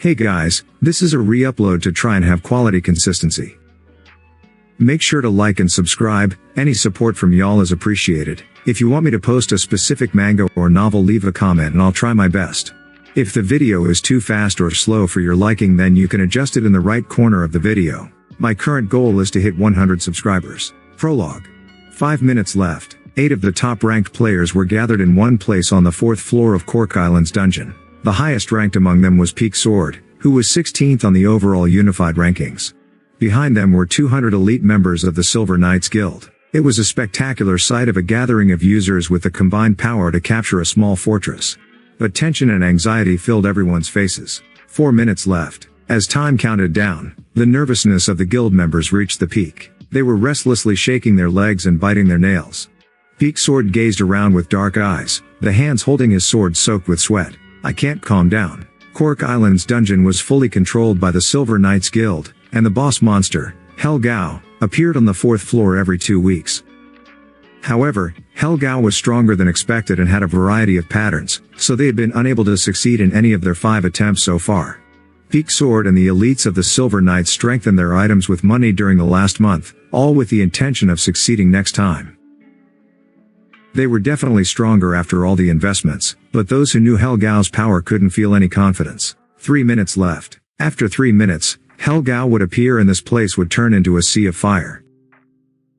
Hey guys, this is a re-upload to try and have quality consistency. Make sure to like and subscribe, any support from y'all is appreciated. If you want me to post a specific manga or novel, leave a comment and I'll try my best. If the video is too fast or slow for your liking, then you can adjust it in the right corner of the video. My current goal is to hit 100 subscribers. Prologue. 5 minutes left. 8 of the top ranked players were gathered in one place on the 4th floor of Cork Island's dungeon. The highest ranked among them was Peak Sword, who was 16th on the overall unified rankings. Behind them were 200 elite members of the Silver Knights Guild. It was a spectacular sight of a gathering of users with the combined power to capture a small fortress. But tension and anxiety filled everyone's faces. 4 minutes left. As time counted down, the nervousness of the guild members reached the peak. They were restlessly shaking their legs and biting their nails. Peak Sword gazed around with dark eyes, the hands holding his sword soaked with sweat. I can't calm down. Cork Island's dungeon was fully controlled by the Silver Knights Guild, and the boss monster, Helgao, appeared on the 4th floor every 2 weeks. However, Helgao was stronger than expected and had a variety of patterns, so they had been unable to succeed in any of their 5 attempts so far. Peak Sword and the elites of the Silver Knights strengthened their items with money during the last month, all with the intention of succeeding next time. They were definitely stronger after all the investments, but those who knew Helgao's power couldn't feel any confidence. 3 minutes left. After 3 minutes, Helgao would appear and this place would turn into a sea of fire.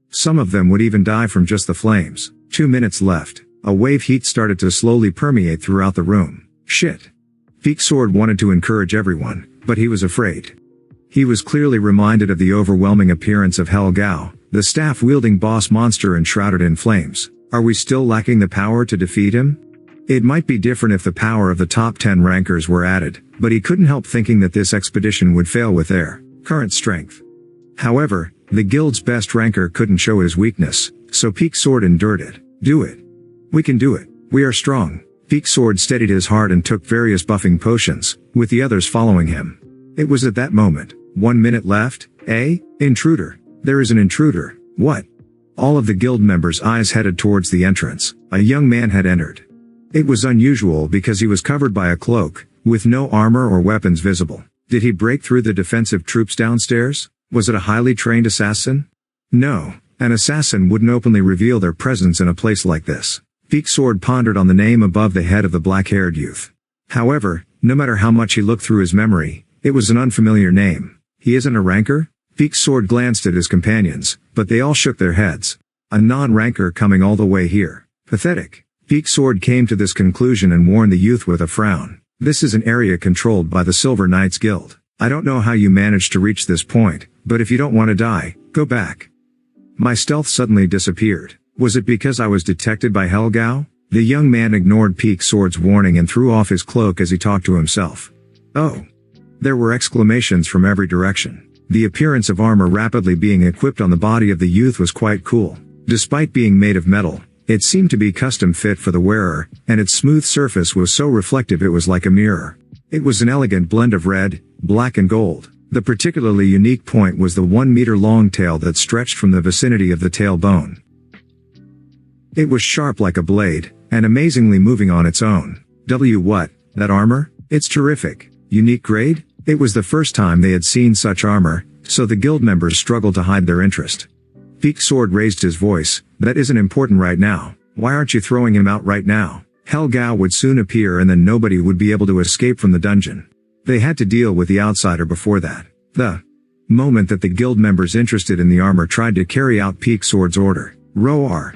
Some of them would even die from just the flames. 2 minutes left. A wave heat started to slowly permeate throughout the room. Shit. Peak Sword wanted to encourage everyone, but he was afraid. He was clearly reminded of the overwhelming appearance of Helgao, the staff-wielding boss monster enshrouded in flames. Are we still lacking the power to defeat him? It might be different if the power of the top 10 rankers were added, but he couldn't help thinking that this expedition would fail with their current strength. However, the guild's best ranker couldn't show his weakness, so Peak Sword endured it. Do it. We can do it. We are strong. Peak Sword steadied his heart and took various buffing potions, with the others following him. It was at that moment. 1 minute left. Intruder. There is an intruder. What? All of the guild members' eyes headed towards the entrance. A young man had entered. It was unusual because he was covered by a cloak, with no armor or weapons visible. Did he break through the defensive troops downstairs? Was it a highly trained assassin? No, an assassin wouldn't openly reveal their presence in a place like this. Peak Sword pondered on the name above the head of the black-haired youth. However, no matter how much he looked through his memory, it was an unfamiliar name. He isn't a ranker? Peak Sword glanced at his companions, but they all shook their heads. A non-ranker coming all the way here. Pathetic. Peak Sword came to this conclusion and warned the youth with a frown. This is an area controlled by the Silver Knights Guild. I don't know how you managed to reach this point, but if you don't want to die, go back. My stealth suddenly disappeared. Was it because I was detected by Helgao? The young man ignored Peak Sword's warning and threw off his cloak as he talked to himself. Oh. There were exclamations from every direction. The appearance of armor rapidly being equipped on the body of the youth was quite cool. Despite being made of metal, it seemed to be custom fit for the wearer, and its smooth surface was so reflective it was like a mirror. It was an elegant blend of red, black and gold. The particularly unique point was the 1 meter long tail that stretched from the vicinity of the tailbone. It was sharp like a blade, and amazingly moving on its own. What? That armor? It's terrific. Unique grade? It was the first time they had seen such armor, so the guild members struggled to hide their interest. Peak Sword raised his voice. That isn't important right now. Why aren't you throwing him out right now? Helgao would soon appear and then nobody would be able to escape from the dungeon. They had to deal with the outsider before that. The moment that the guild members interested in the armor tried to carry out Peak Sword's order. Roar.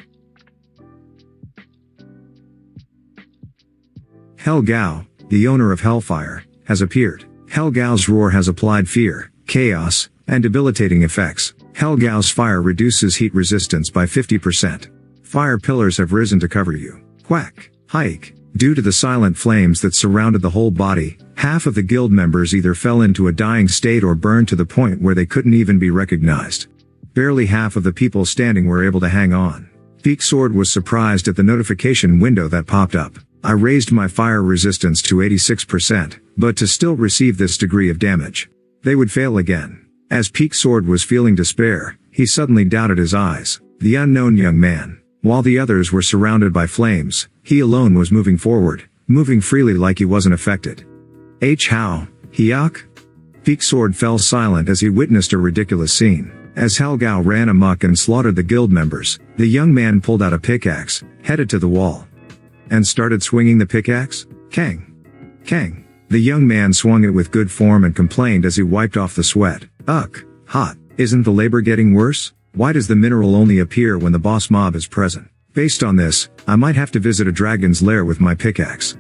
Helgao, the owner of Hellfire, has appeared. Helgao's roar has applied fear, chaos, and debilitating effects. Helgao's fire reduces heat resistance by 50%. Fire pillars have risen to cover you. Quack. Hike. Due to the silent flames that surrounded the whole body, half of the guild members either fell into a dying state or burned to the point where they couldn't even be recognized. Barely half of the people standing were able to hang on. Peak Sword was surprised at the notification window that popped up. I raised my fire resistance to 86%, but to still receive this degree of damage. They would fail again. As Peak Sword was feeling despair, he suddenly doubted his eyes. The unknown young man. While the others were surrounded by flames, he alone was moving forward, moving freely like he wasn't affected. How? Hyuk? Peak Sword fell silent as he witnessed a ridiculous scene. As Helgao ran amok and slaughtered the guild members, the young man pulled out a pickaxe, headed to the wall, and started swinging the pickaxe. Kang! Kang! The young man swung it with good form and complained as he wiped off the sweat. Ugh! Hot! Isn't the labor getting worse? Why does the mineral only appear when the boss mob is present? Based on this, I might have to visit a dragon's lair with my pickaxe.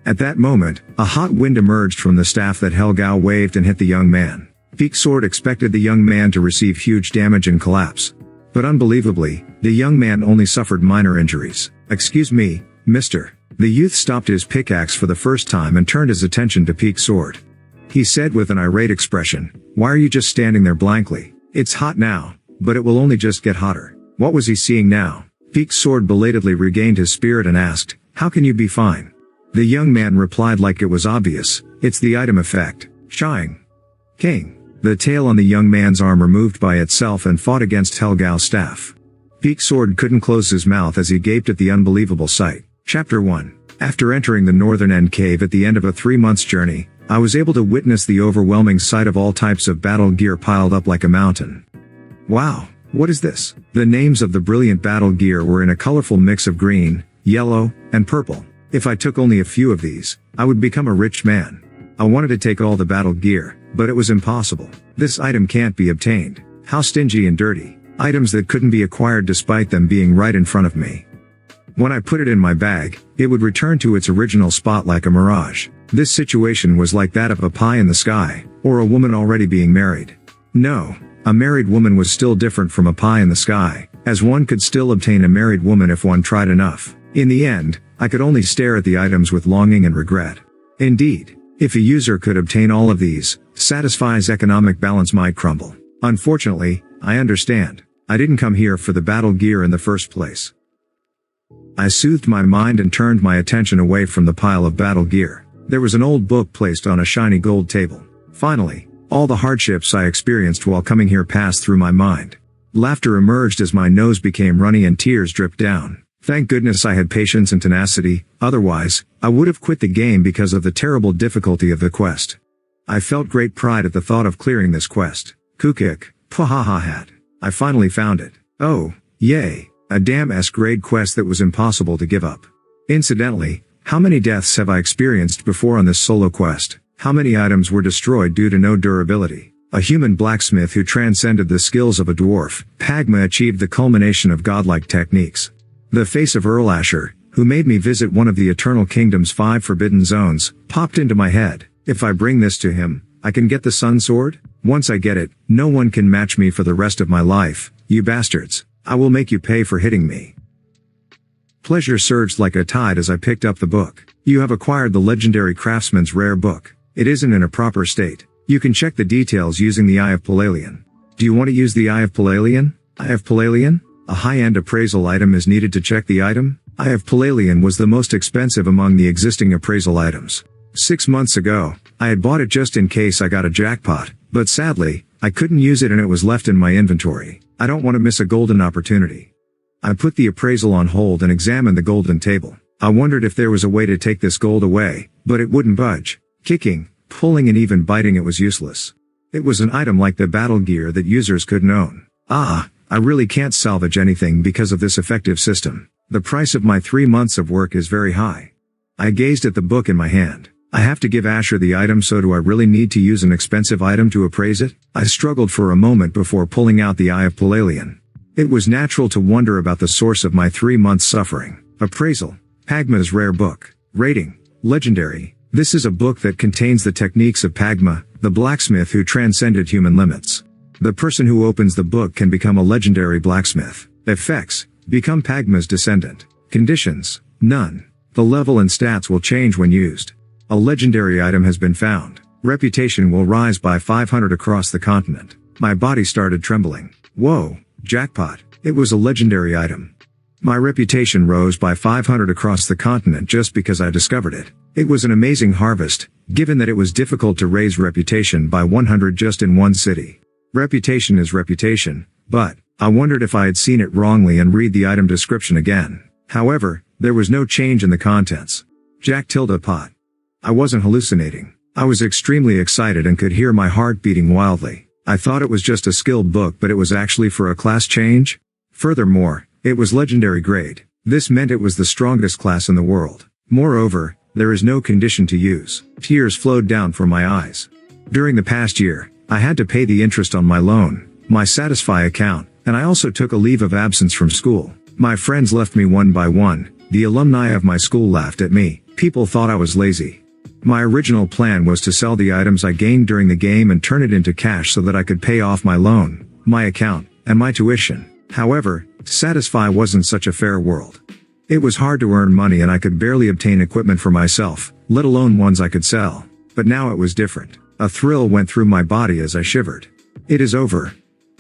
At that moment, a hot wind emerged from the staff that Helgao waved and hit the young man. Peak Sword expected the young man to receive huge damage and collapse. But unbelievably, the young man only suffered minor injuries. Excuse me, mister. The youth stopped his pickaxe for the first time and turned his attention to Peak Sword. He said with an irate expression, "Why are you just standing there blankly? It's hot now, but it will only just get hotter." What was he seeing now? Peak Sword belatedly regained his spirit and asked, "How can you be fine?" The young man replied like it was obvious, "It's the item effect. Shine. King." The tail on the young man's arm removed by itself and fought against Helgao's staff. Peak Sword couldn't close his mouth as he gaped at the unbelievable sight. Chapter 1. After entering the northern end cave at the end of a 3-month journey, I was able to witness the overwhelming sight of all types of battle gear piled up like a mountain. Wow, what is this? The names of the brilliant battle gear were in a colorful mix of green, yellow, and purple. If I took only a few of these, I would become a rich man. I wanted to take all the battle gear, but it was impossible. This item can't be obtained. How stingy and dirty. Items that couldn't be acquired despite them being right in front of me. When I put it in my bag, it would return to its original spot like a mirage. This situation was like that of a pie in the sky, or a woman already being married. No, a married woman was still different from a pie in the sky, as one could still obtain a married woman if one tried enough. In the end, I could only stare at the items with longing and regret. Indeed, if a user could obtain all of these, Satisfy's economic balance might crumble. Unfortunately, I understand. I didn't come here for the battle gear in the first place. I soothed my mind and turned my attention away from the pile of battle gear. There was an old book placed on a shiny gold table. Finally, all the hardships I experienced while coming here passed through my mind. Laughter emerged as my nose became runny and tears dripped down. Thank goodness I had patience and tenacity, otherwise, I would have quit the game because of the terrible difficulty of the quest. I felt great pride at the thought of clearing this quest. Kukik, pwahaha. I finally found it. Oh, yay, a damn S-grade quest that was impossible to give up. Incidentally, how many deaths have I experienced before on this solo quest? How many items were destroyed due to no durability? A human blacksmith who transcended the skills of a dwarf, Pagma achieved the culmination of godlike techniques. The face of Earl Asher, who made me visit one of the Eternal Kingdom's 5 forbidden zones, popped into my head. If I bring this to him, I can get the Sun Sword? Once I get it, no one can match me for the rest of my life, you bastards. I will make you pay for hitting me. Pleasure surged like a tide as I picked up the book. You have acquired the legendary craftsman's rare book. It isn't in a proper state. You can check the details using the Eye of Palalian. Do you want to use the Eye of Palalian? Eye of Palalian? A high-end appraisal item is needed to check the item? Eye of Palalian was the most expensive among the existing appraisal items. 6 months ago, I had bought it just in case I got a jackpot, but sadly, I couldn't use it and it was left in my inventory. I don't want to miss a golden opportunity. I put the appraisal on hold and examined the golden table. I wondered if there was a way to take this gold away, but it wouldn't budge. Kicking, pulling and even biting it was useless. It was an item like the battle gear that users couldn't own. I really can't salvage anything because of this effective system. The price of my 3 months of work is very high. I gazed at the book in my hand. I have to give Asher the item, so do I really need to use an expensive item to appraise it? I struggled for a moment before pulling out the Eye of Palalian. It was natural to wonder about the source of my 3 months suffering. Appraisal. Pagma's rare book. Rating. Legendary. This is a book that contains the techniques of Pagma, the blacksmith who transcended human limits. The person who opens the book can become a legendary blacksmith. Effects. Become Pagma's descendant. Conditions. None. The level and stats will change when used. A legendary item has been found. Reputation will rise by 500 across the continent. My body started trembling. Whoa, jackpot. It was a legendary item. My reputation rose by 500 across the continent just because I discovered it. It was an amazing harvest, given that it was difficult to raise reputation by 100 just in one city. Reputation is reputation, but I wondered if I had seen it wrongly and read the item description again. However, there was no change in the contents. Jack tilde pot. I wasn't hallucinating. I was extremely excited and could hear my heart beating wildly. I thought it was just a skilled book, but it was actually for a class change. Furthermore, it was legendary grade. This meant it was the strongest class in the world. Moreover, there is no condition to use. Tears flowed down from my eyes. During the past year, I had to pay the interest on my loan, my Satisfy account, and I also took a leave of absence from school. My friends left me one by one. The alumni of my school laughed at me. People thought I was lazy. My original plan was to sell the items I gained during the game and turn it into cash so that I could pay off my loan, my account, and my tuition. However, Satisfy wasn't such a fair world. It was hard to earn money and I could barely obtain equipment for myself, let alone ones I could sell. But now it was different. A thrill went through my body as I shivered. It is over.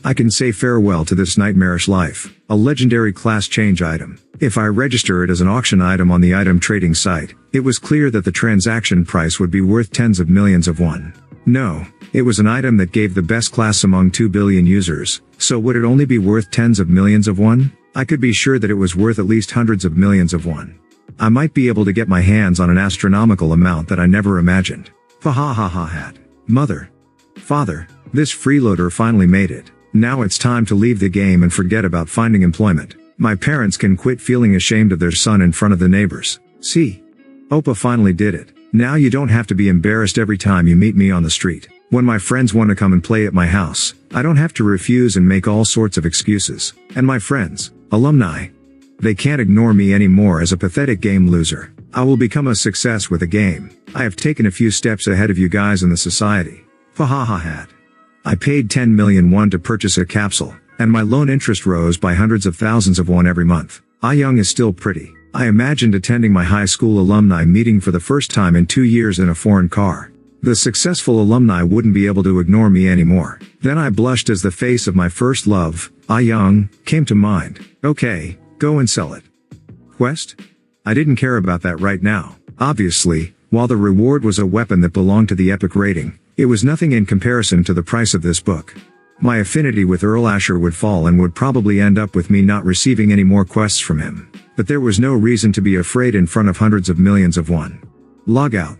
I can say farewell to this nightmarish life. A legendary class change item. If I register it as an auction item on the item trading site, it was clear that the transaction price would be worth tens of millions of won. No, it was an item that gave the best class among 2 billion users, so would it only be worth tens of millions of won? I could be sure that it was worth at least hundreds of millions of won. I might be able to get my hands on an astronomical amount that I never imagined. Hat. Mother. Father, this freeloader finally made it. Now it's time to leave the game and forget about finding employment. My parents can quit feeling ashamed of their son in front of the neighbors. See? Oppa finally did it. Now you don't have to be embarrassed every time you meet me on the street. When my friends want to come and play at my house, I don't have to refuse and make all sorts of excuses. And my friends, alumni, they can't ignore me anymore as a pathetic game loser. I will become a success with a game. I have taken a few steps ahead of you guys in the society. Hat. I paid 10 million won to purchase a capsule, and my loan interest rose by hundreds of thousands of won every month. Young is still pretty. I imagined attending my high school alumni meeting for the first time in 2 years in a foreign car. The successful alumni wouldn't be able to ignore me anymore. Then I blushed as the face of my first love, Young, came to mind. Okay, go and sell it. Quest? I didn't care about that right now. Obviously, while the reward was a weapon that belonged to the epic rating, it was nothing in comparison to the price of this book. My affinity with Earl Asher would fall and would probably end up with me not receiving any more quests from him. But there was no reason to be afraid in front of hundreds of millions of won. Log out.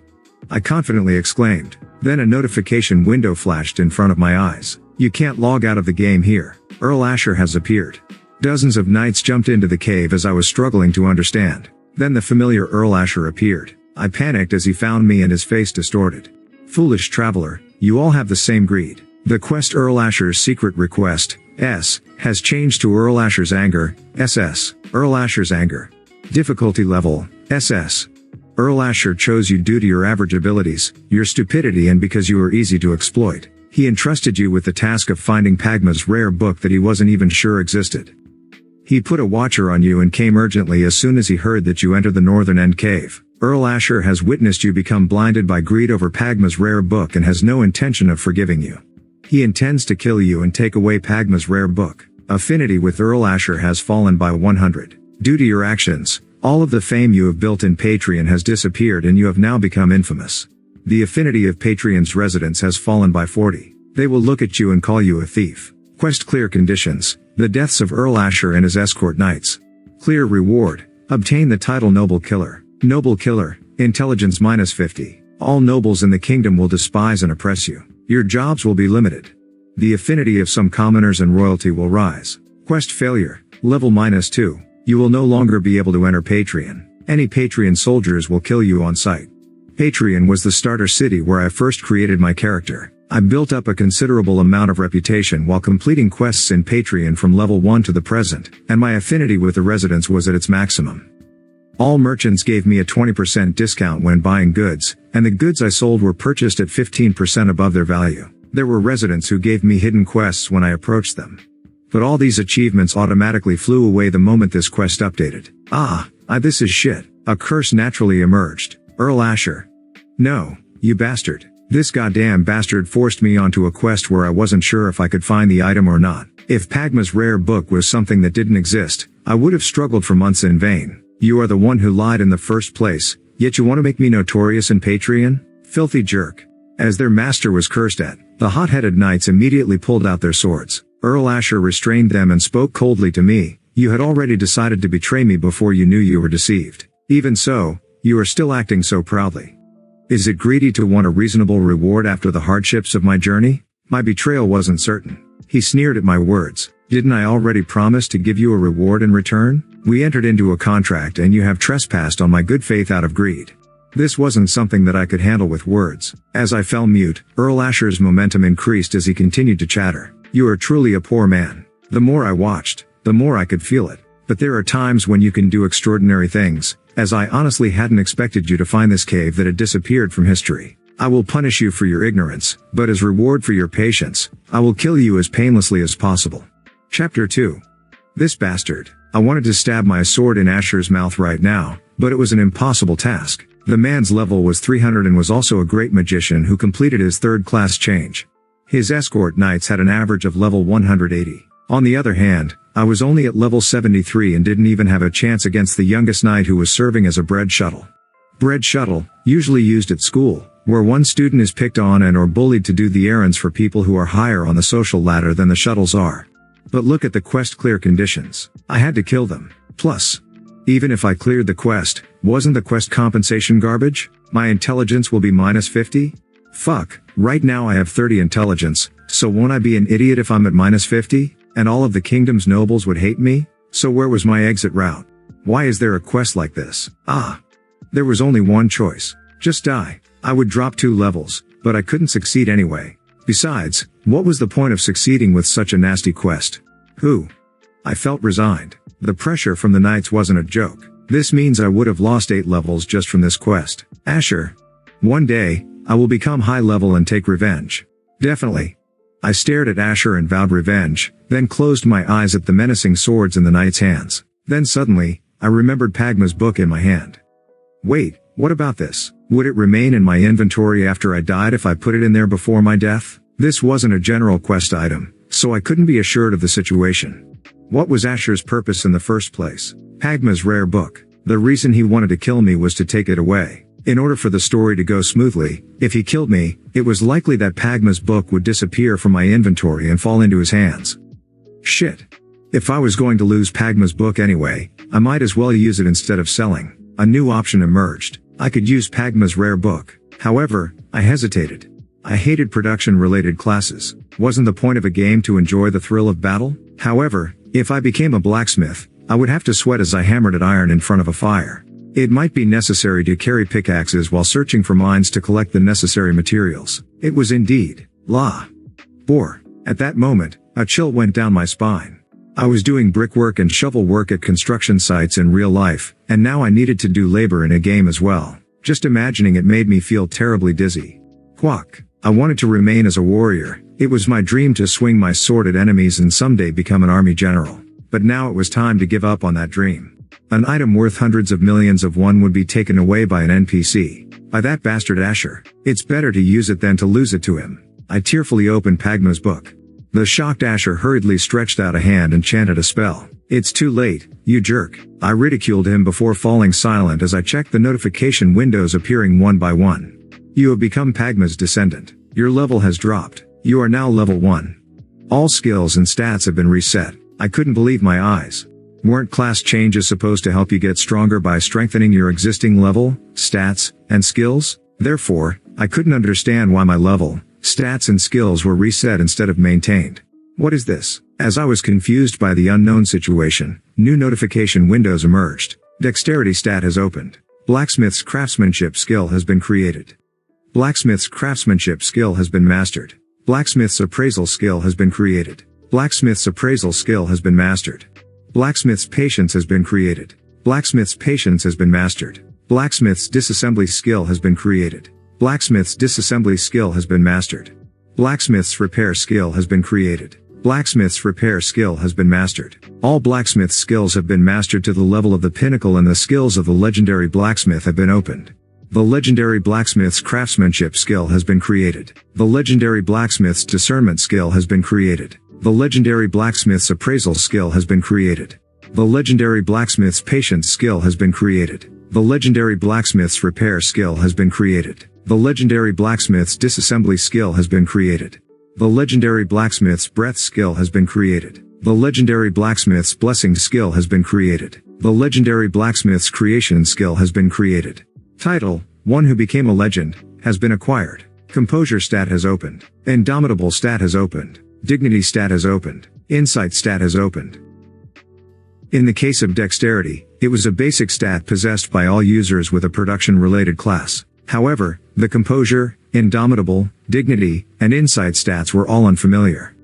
I confidently exclaimed. Then a notification window flashed in front of my eyes. You can't log out of the game here. Earl Asher has appeared. Dozens of knights jumped into the cave as I was struggling to understand. Then the familiar Earl Asher appeared. I panicked as he found me and his face distorted. Foolish traveler, you all have the same greed. The quest Earl Asher's secret request, S, has changed to Earl Asher's anger, SS. Earl Asher's anger. Difficulty level, SS. Earl Asher chose you due to your average abilities, your stupidity, and because you were easy to exploit. He entrusted you with the task of finding Pagma's rare book that he wasn't even sure existed. He put a watcher on you and came urgently as soon as he heard that you entered the northern end cave. Earl Asher has witnessed you become blinded by greed over Pagma's rare book and has no intention of forgiving you. He intends to kill you and take away Pagma's rare book. Affinity with Earl Asher has fallen by 100. Due to your actions, all of the fame you have built in Patreon has disappeared and you have now become infamous. The affinity of Patreon's residents has fallen by 40. They will look at you and call you a thief. Quest clear conditions. The deaths of Earl Asher and his escort knights. Clear reward. Obtain the title Noble Killer. Noble Killer, intelligence -50. All nobles in the kingdom will despise and oppress you. Your jobs will be limited. The affinity of some commoners and royalty will rise. Quest failure, level -2. You will no longer be able to enter Patreon. Any Patreon soldiers will kill you on sight. Patreon was the starter city where I first created my character. I built up a considerable amount of reputation while completing quests in Patreon from level 1 to the present, and my affinity with the residents was at its maximum. All merchants gave me a 20% discount when buying goods, and the goods I sold were purchased at 15% above their value. There were residents who gave me hidden quests when I approached them. But all these achievements automatically flew away the moment this quest updated. This is shit. A curse naturally emerged. Earl Asher. No, you bastard. This goddamn bastard forced me onto a quest where I wasn't sure if I could find the item or not. If Pagma's rare book was something that didn't exist, I would have struggled for months in vain. You are the one who lied in the first place, yet you want to make me notorious in Patreon? Filthy jerk. As their master was cursed at, the hot-headed knights immediately pulled out their swords. Earl Asher restrained them and spoke coldly to me. You had already decided to betray me before you knew you were deceived. Even so, you are still acting so proudly. Is it greedy to want a reasonable reward after the hardships of my journey? My betrayal wasn't certain. He sneered at my words. Didn't I already promise to give you a reward in return? We entered into a contract and you have trespassed on my good faith out of greed. This wasn't something that I could handle with words. As I fell mute, Earl Asher's momentum increased as he continued to chatter. You are truly a poor man. The more I watched, the more I could feel it. But there are times when you can do extraordinary things, as I honestly hadn't expected you to find this cave that had disappeared from history. I will punish you for your ignorance, but as reward for your patience, I will kill you as painlessly as possible. Chapter 2. This bastard. I wanted to stab my sword in Asher's mouth right now, but it was an impossible task. The man's level was 300 and was also a great magician who completed his third-class change. His escort knights had an average of level 180. On the other hand, I was only at level 73 and didn't even have a chance against the youngest knight who was serving as a bread shuttle. Bread shuttle, usually used at school, where one student is picked on and or bullied to do the errands for people who are higher on the social ladder than the shuttles are. But look at the quest clear conditions. I had to kill them. Plus, even if I cleared the quest, wasn't the quest compensation garbage? My intelligence will be minus 50? Fuck, right now I have 30 intelligence, so won't I be an idiot if I'm at minus 50? And all of the kingdom's nobles would hate me? So where was my exit route? Why is there a quest like this? There was only one choice. Just die. I would drop 2 levels, but I couldn't succeed anyway. Besides, what was the point of succeeding with such a nasty quest? I felt resigned. The pressure from the knights wasn't a joke. This means I would have lost 8 levels just from this quest. Asher. One day, I will become high level and take revenge. Definitely. I stared at Asher and vowed revenge, then closed my eyes at the menacing swords in the knight's hands. Then suddenly, I remembered Pagma's book in my hand. Wait, what about this? Would it remain in my inventory after I died if I put it in there before my death? This wasn't a general quest item, so I couldn't be assured of the situation. What was Asher's purpose in the first place? Pagma's rare book. The reason he wanted to kill me was to take it away. In order for the story to go smoothly, if he killed me, it was likely that Pagma's book would disappear from my inventory and fall into his hands. Shit. If I was going to lose Pagma's book anyway, I might as well use it instead of selling. A new option emerged. I could use Pagma's rare book. However, I hesitated. I hated production-related classes. Wasn't the point of a game to enjoy the thrill of battle? However, if I became a blacksmith, I would have to sweat as I hammered at iron in front of a fire. It might be necessary to carry pickaxes while searching for mines to collect the necessary materials. It was indeed bore. At that moment, a chill went down my spine. I was doing brickwork and shovel work at construction sites in real life, and now I needed to do labor in a game as well. Just imagining it made me feel terribly dizzy. Quack. I wanted to remain as a warrior. It was my dream to swing my sword at enemies and someday become an army general. But now it was time to give up on that dream. An item worth hundreds of millions of won would be taken away by an NPC. By that bastard Asher. It's better to use it than to lose it to him. I tearfully opened Pagma's book. The shocked Asher hurriedly stretched out a hand and chanted a spell. It's too late, you jerk. I ridiculed him before falling silent as I checked the notification windows appearing one by one. You have become Pagma's descendant. Your level has dropped. You are now level 1. All skills and stats have been reset. I couldn't believe my eyes. Weren't class changes supposed to help you get stronger by strengthening your existing level, stats, and skills? Therefore, I couldn't understand why my level, stats and skills were reset instead of maintained. What is this? As I was confused by the unknown situation, new notification windows emerged. Dexterity stat has opened. Blacksmith's craftsmanship skill has been created. Blacksmith's craftsmanship skill has been mastered. Blacksmith's appraisal skill has been created. Blacksmith's appraisal skill has been mastered. Blacksmith's patience has been created. Blacksmith's patience has been mastered. Blacksmith's disassembly skill has been created. Blacksmith's disassembly skill has been mastered. Blacksmith's repair skill has been created. Blacksmith's repair skill has been mastered. All blacksmith skills have been mastered to the level of the pinnacle and the skills of the legendary blacksmith have been opened. The legendary blacksmith's craftsmanship skill has been created. The legendary blacksmith's discernment skill has been created. The legendary blacksmith's appraisal skill has been created. The legendary blacksmith's patience skill has been created. The legendary blacksmith's repair skill has been created. The legendary blacksmith's disassembly skill has been created. The legendary blacksmith's breath skill has been created. The legendary blacksmith's blessing skill has been created. The legendary blacksmith's creation skill has been created. Title: One who became a legend, has been acquired. Composure stat has opened. Indomitable stat has opened. Dignity stat has opened. Insight stat has opened. In the case of dexterity, it was a basic stat possessed by all users with a production-related class. However, the composure, indomitable, dignity, and insight stats were all unfamiliar.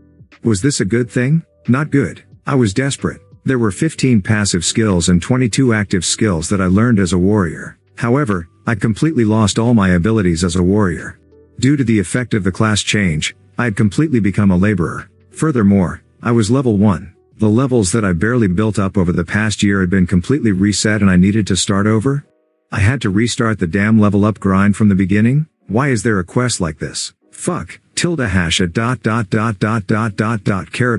Was this a good thing? Not good. I was desperate. There were 15 passive skills and 22 active skills that I learned as a warrior. However, I completely lost all my abilities as a warrior. Due to the effect of the class change, I had completely become a laborer. Furthermore, I was level 1. The levels that I barely built up over the past year had been completely reset and I needed to start over? I had to restart the damn level up grind from the beginning? Why is there a quest like this? Fuck, ~@ caret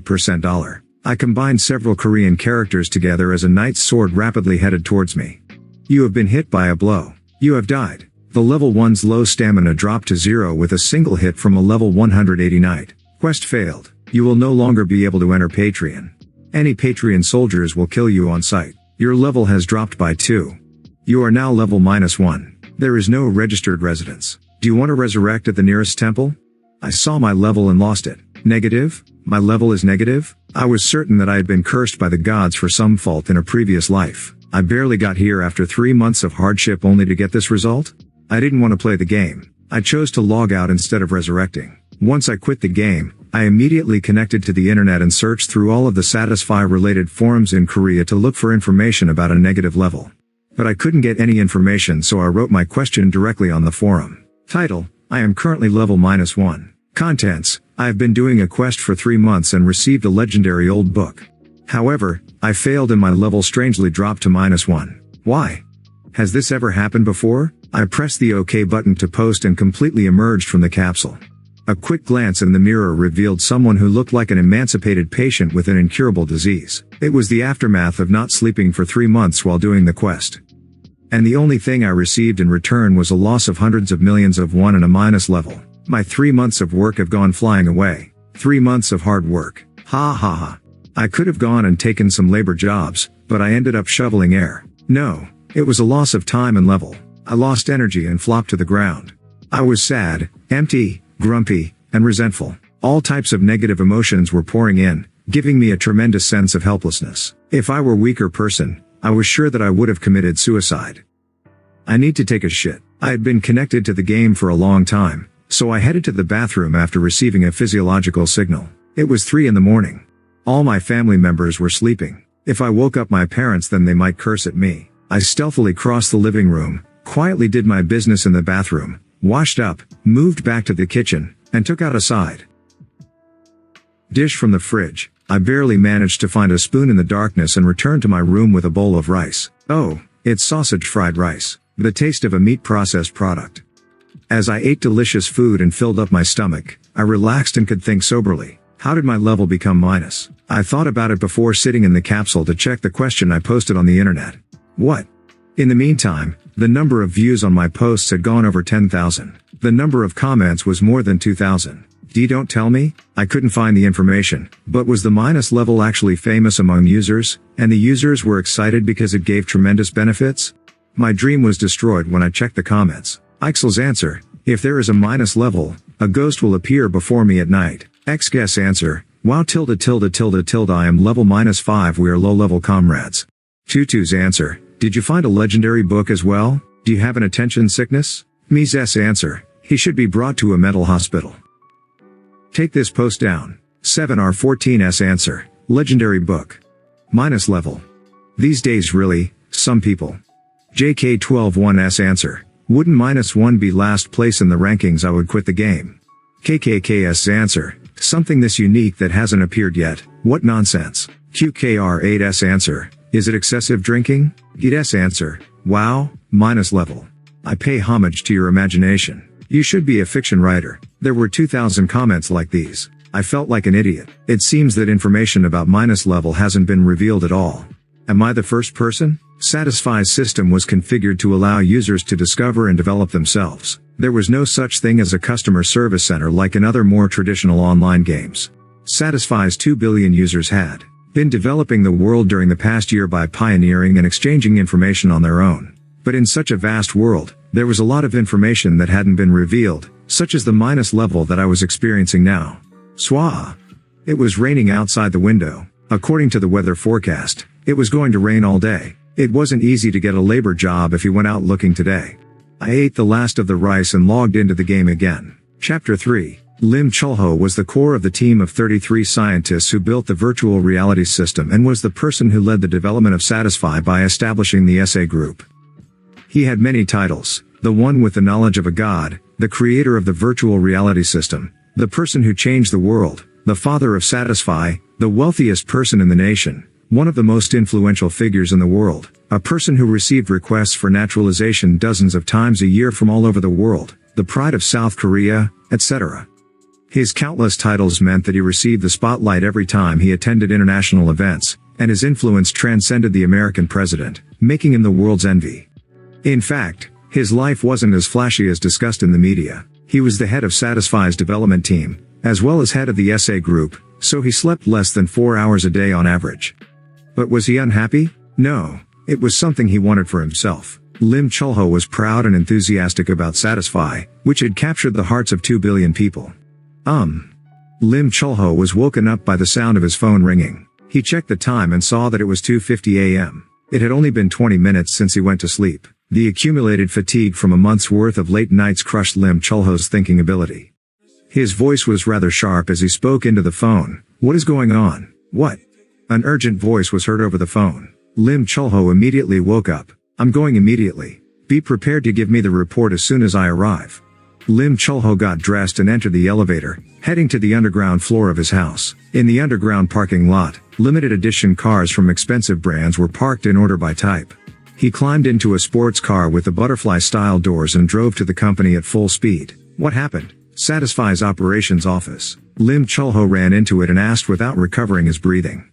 %. I combined several Korean characters together as a knight's sword rapidly headed towards me. You have been hit by a blow. You have died. The level 1's low stamina dropped to 0 with a single hit from a level 180 knight. Quest failed. You will no longer be able to enter Patreon. Any Patreon soldiers will kill you on sight. Your level has dropped by 2. You are now level -1. There is no registered residence. Do you want to resurrect at the nearest temple? I saw my level and lost it. Negative? My level is negative? I was certain that I had been cursed by the gods for some fault in a previous life. I barely got here after 3 months of hardship only to get this result? I didn't want to play the game. I chose to log out instead of resurrecting. Once I quit the game, I immediately connected to the internet and searched through all of the Satisfy-related forums in Korea to look for information about a negative level. But I couldn't get any information, so I wrote my question directly on the forum. Title: I am currently level -1. Contents: I have been doing a quest for 3 months and received a legendary old book. However, I failed and my level strangely dropped to -1. Why? Has this ever happened before? I pressed the OK button to post and completely emerged from the capsule. A quick glance in the mirror revealed someone who looked like an emancipated patient with an incurable disease. It was the aftermath of not sleeping for 3 months while doing the quest. And the only thing I received in return was a loss of hundreds of millions of won and a minus level. My 3 months of work have gone flying away. 3 months of hard work. Ha ha ha. I could have gone and taken some labor jobs, but I ended up shoveling air. No, it was a loss of time and level. I lost energy and flopped to the ground. I was sad, empty, grumpy, and resentful. All types of negative emotions were pouring in, giving me a tremendous sense of helplessness. If I were a weaker person, I was sure that I would have committed suicide. I need to take a shit. I had been connected to the game for a long time, so I headed to the bathroom after receiving a physiological signal. It was 3 in the morning. All my family members were sleeping. If I woke up my parents, then they might curse at me. I stealthily crossed the living room, quietly did my business in the bathroom, washed up, moved back to the kitchen, and took out a side dish from the fridge. I barely managed to find a spoon in the darkness and returned to my room with a bowl of rice. Oh, it's sausage fried rice. The taste of a meat processed product. As I ate delicious food and filled up my stomach, I relaxed and could think soberly. How did my level become minus? I thought about it before sitting in the capsule to check the question I posted on the internet. What? In the meantime, the number of views on my posts had gone over 10,000. The number of comments was more than 2,000. Don't tell me? I couldn't find the information, but was the minus level actually famous among users, and the users were excited because it gave tremendous benefits? My dream was destroyed when I checked the comments. Ixel's answer: if there is a minus level, a ghost will appear before me at night. Xguess answer: wow .. I am level -5, we are low level comrades. Tutu's answer: did you find a legendary book as well? Do you have an attention sickness? Mises answer: he should be brought to a mental hospital. Take this post down. 7R14's answer: legendary book. Minus level. These days really, some people. JK121's answer: wouldn't -1 be last place in the rankings, I would quit the game. KKKS's answer: something this unique that hasn't appeared yet, what nonsense. QKR8's answer: is it excessive drinking? Git's answer: wow, minus level. I pay homage to your imagination. You should be a fiction writer. There were 2,000 comments like these. I felt like an idiot. It seems that information about minus level hasn't been revealed at all. Am I the first person? Satisfy's system was configured to allow users to discover and develop themselves. There was no such thing as a customer service center like in other more traditional online games. Satisfy's 2 billion users had been developing the world during the past year by pioneering and exchanging information on their own. But in such a vast world, there was a lot of information that hadn't been revealed, such as the minus level that I was experiencing now. Swah! It was raining outside the window. According to the weather forecast, it was going to rain all day. It wasn't easy to get a labor job if you went out looking today. I ate the last of the rice and logged into the game again. Chapter 3. Lim Chulho was the core of the team of 33 scientists who built the virtual reality system and was the person who led the development of Satisfy by establishing the SA group. He had many titles: the one with the knowledge of a god, the creator of the virtual reality system, the person who changed the world, the father of Satisfy, the wealthiest person in the nation, one of the most influential figures in the world, a person who received requests for naturalization dozens of times a year from all over the world, the pride of South Korea, etc. His countless titles meant that he received the spotlight every time he attended international events, and his influence transcended the American president, making him the world's envy. In fact, his life wasn't as flashy as discussed in the media. He was the head of Satisfy's development team, as well as head of the SA group, so he slept less than 4 hours a day on average. But was he unhappy? No, it was something he wanted for himself. Lim Chulho was proud and enthusiastic about Satisfy, which had captured the hearts of 2 billion people. Lim Chulho was woken up by the sound of his phone ringing. He checked the time and saw that it was 2:50 a.m. It had only been 20 minutes since he went to sleep. The accumulated fatigue from a month's worth of late nights crushed Lim Chulho's thinking ability. His voice was rather sharp as he spoke into the phone. What is going on? What? An urgent voice was heard over the phone. Lim Chulho immediately woke up. I'm going immediately. Be prepared to give me the report as soon as I arrive. Lim Chulho got dressed and entered the elevator, heading to the underground floor of his house. In the underground parking lot, limited edition cars from expensive brands were parked in order by type. He climbed into a sports car with the butterfly-style doors and drove to the company at full speed. What happened? Satisfy's operations office. Lim Chulho ran into it and asked without recovering his breathing.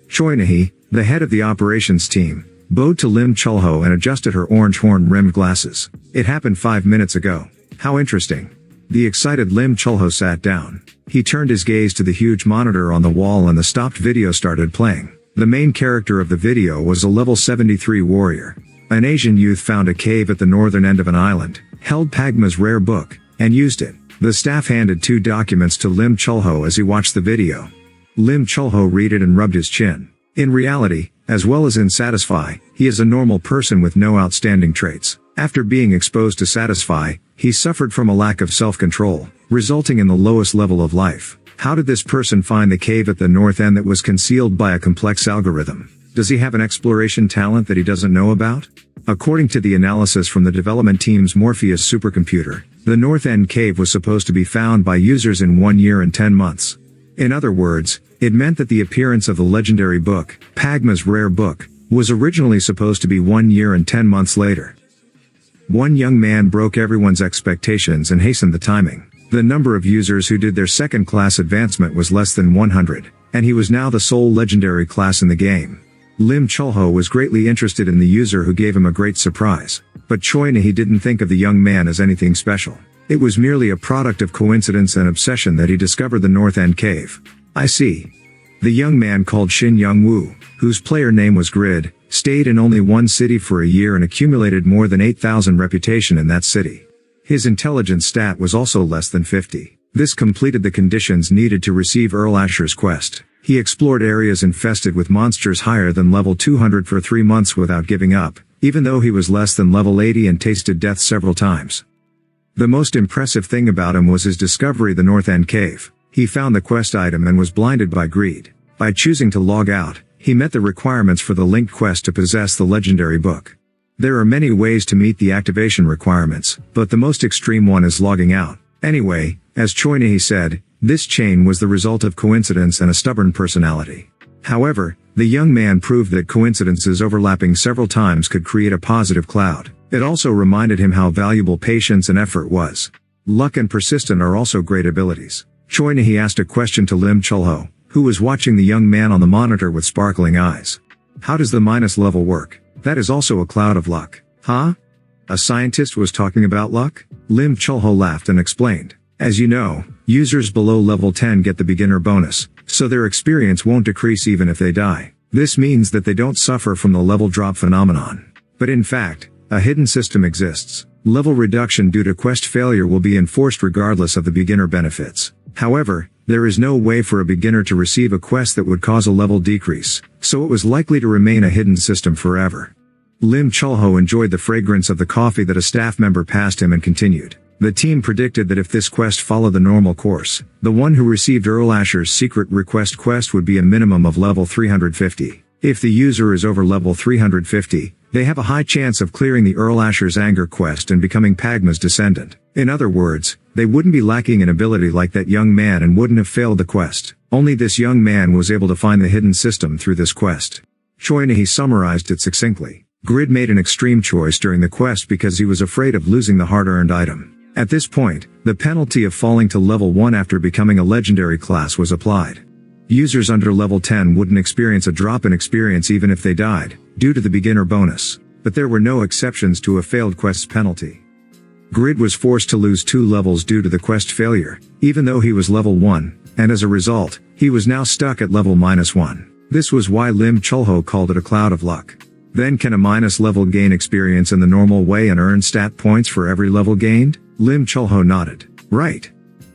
Choi Nahi, the head of the operations team, bowed to Lim Chulho and adjusted her orange horn-rimmed glasses. It happened 5 minutes ago. How interesting. The excited Lim Chulho sat down. He turned his gaze to the huge monitor on the wall and the stopped video started playing. The main character of the video was a level 73 warrior. An Asian youth found a cave at the northern end of an island, held Pagma's rare book, and used it. The staff handed 2 documents to Lim Chulho as he watched the video. Lim Chulho read it and rubbed his chin. In reality, as well as in Satisfy, he is a normal person with no outstanding traits. After being exposed to Satisfy, he suffered from a lack of self-control, resulting in the lowest level of life. How did this person find the cave at the north end that was concealed by a complex algorithm? Does he have an exploration talent that he doesn't know about? According to the analysis from the development team's Morpheus supercomputer, the North End cave was supposed to be found by users in 1 year and 10 months. In other words, it meant that the appearance of the legendary book, Pagma's rare book, was originally supposed to be 1 year and 10 months later. One young man broke everyone's expectations and hastened the timing. The number of users who did their second-class advancement was less than 100, and he was now the sole legendary class in the game. Lim Chulho was greatly interested in the user who gave him a great surprise, but Choi Nahi didn't think of the young man as anything special. It was merely a product of coincidence and obsession that he discovered the North End cave. I see. The young man called Shin Youngwoo, whose player name was Grid, stayed in only one city for a year and accumulated more than 8,000 reputation in that city. His intelligence stat was also less than 50. This completed the conditions needed to receive Earl Asher's quest. He explored areas infested with monsters higher than level 200 for 3 months without giving up, even though he was less than level 80 and tasted death several times. The most impressive thing about him was his discovery of the North End cave. He found the quest item and was blinded by greed. By choosing to log out, he met the requirements for the linked quest to possess the legendary book. There are many ways to meet the activation requirements, but the most extreme one is logging out. Anyway, as Choi Nahi said, this chain was the result of coincidence and a stubborn personality. However, the young man proved that coincidences overlapping several times could create a positive cloud. It also reminded him how valuable patience and effort was. Luck and persistence are also great abilities. Choi Nahi asked a question to Lim Chulho, who was watching the young man on the monitor with sparkling eyes. How does the minus level work? That is also a cloud of luck. Huh? A scientist was talking about luck? Lim Chulho laughed and explained. As you know, users below level 10 get the beginner bonus, so their experience won't decrease even if they die. This means that they don't suffer from the level drop phenomenon. But in fact, a hidden system exists. Level reduction due to quest failure will be enforced regardless of the beginner benefits. However, there is no way for a beginner to receive a quest that would cause a level decrease, so it was likely to remain a hidden system forever. Lim Chulho enjoyed the fragrance of the coffee that a staff member passed him and continued. The team predicted that if this quest followed the normal course, the one who received Earl Asher's secret request quest would be a minimum of level 350. If the user is over level 350, they have a high chance of clearing the Earl Asher's anger quest and becoming Pagma's descendant. In other words, they wouldn't be lacking in ability like that young man and wouldn't have failed the quest. Only this young man was able to find the hidden system through this quest. Choi Nahi summarized it succinctly. Grid made an extreme choice during the quest because he was afraid of losing the hard-earned item. At this point, the penalty of falling to level 1 after becoming a legendary class was applied. Users under level 10 wouldn't experience a drop in experience even if they died, due to the beginner bonus. But there were no exceptions to a failed quest's penalty. Grid was forced to lose 2 levels due to the quest failure, even though he was level 1, and as a result, he was now stuck at level -1. This was why Lim Chulho called it a cloud of luck. Then can a minus level gain experience in the normal way and earn stat points for every level gained? Lim Chulho nodded. Right.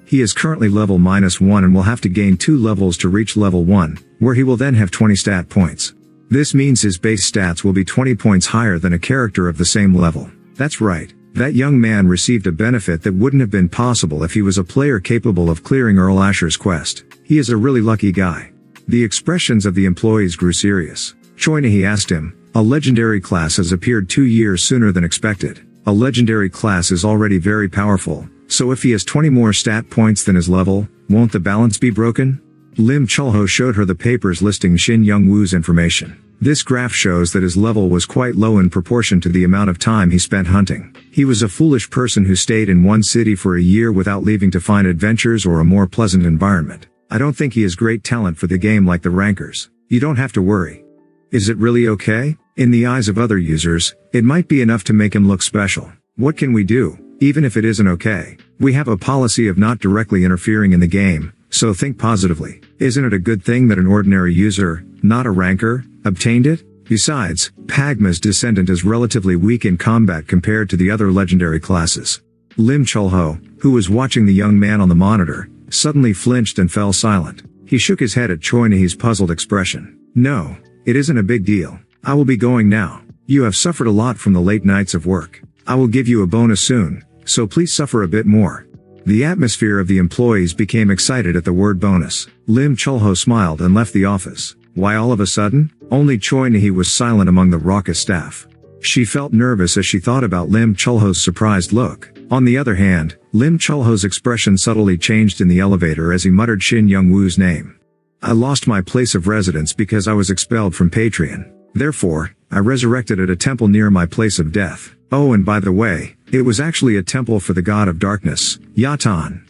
He is currently level -1 and will have to gain 2 levels to reach level 1, where he will then have 20 stat points. This means his base stats will be 20 points higher than a character of the same level. That's right. That young man received a benefit that wouldn't have been possible if he was a player capable of clearing Earl Asher's quest. He is a really lucky guy. The expressions of the employees grew serious. Choi Nahi asked him, a legendary class has appeared 2 years sooner than expected. A legendary class is already very powerful, so if he has 20 more stat points than his level, won't the balance be broken? Lim Chulho showed her the papers listing Shin Youngwoo's information. This graph shows that his level was quite low in proportion to the amount of time he spent hunting. He was a foolish person who stayed in one city for a year without leaving to find adventures or a more pleasant environment. I don't think he has great talent for the game like the rankers. You don't have to worry. Is it really okay? In the eyes of other users, it might be enough to make him look special. What can we do, even if it isn't okay? We have a policy of not directly interfering in the game, so think positively. Isn't it a good thing that an ordinary user, not a ranker, obtained it? Besides, Pagma's descendant is relatively weak in combat compared to the other legendary classes. Lim Chulho, who was watching the young man on the monitor, suddenly flinched and fell silent. He shook his head at Choi Nahi's puzzled expression. No, it isn't a big deal. I will be going now. You have suffered a lot from the late nights of work. I will give you a bonus soon, so please suffer a bit more. The atmosphere of the employees became excited at the word bonus. Lim Chulho smiled and left the office. Why all of a sudden? Only Choi Nahi was silent among the raucous staff. She felt nervous as she thought about Lim Chulho's surprised look. On the other hand, Lim Chulho's expression subtly changed in the elevator as he muttered Shin Youngwoo's name. I lost my place of residence because I was expelled from Patreon. Therefore, I resurrected at a temple near my place of death. Oh, and by the way, it was actually a temple for the god of darkness, Yatan.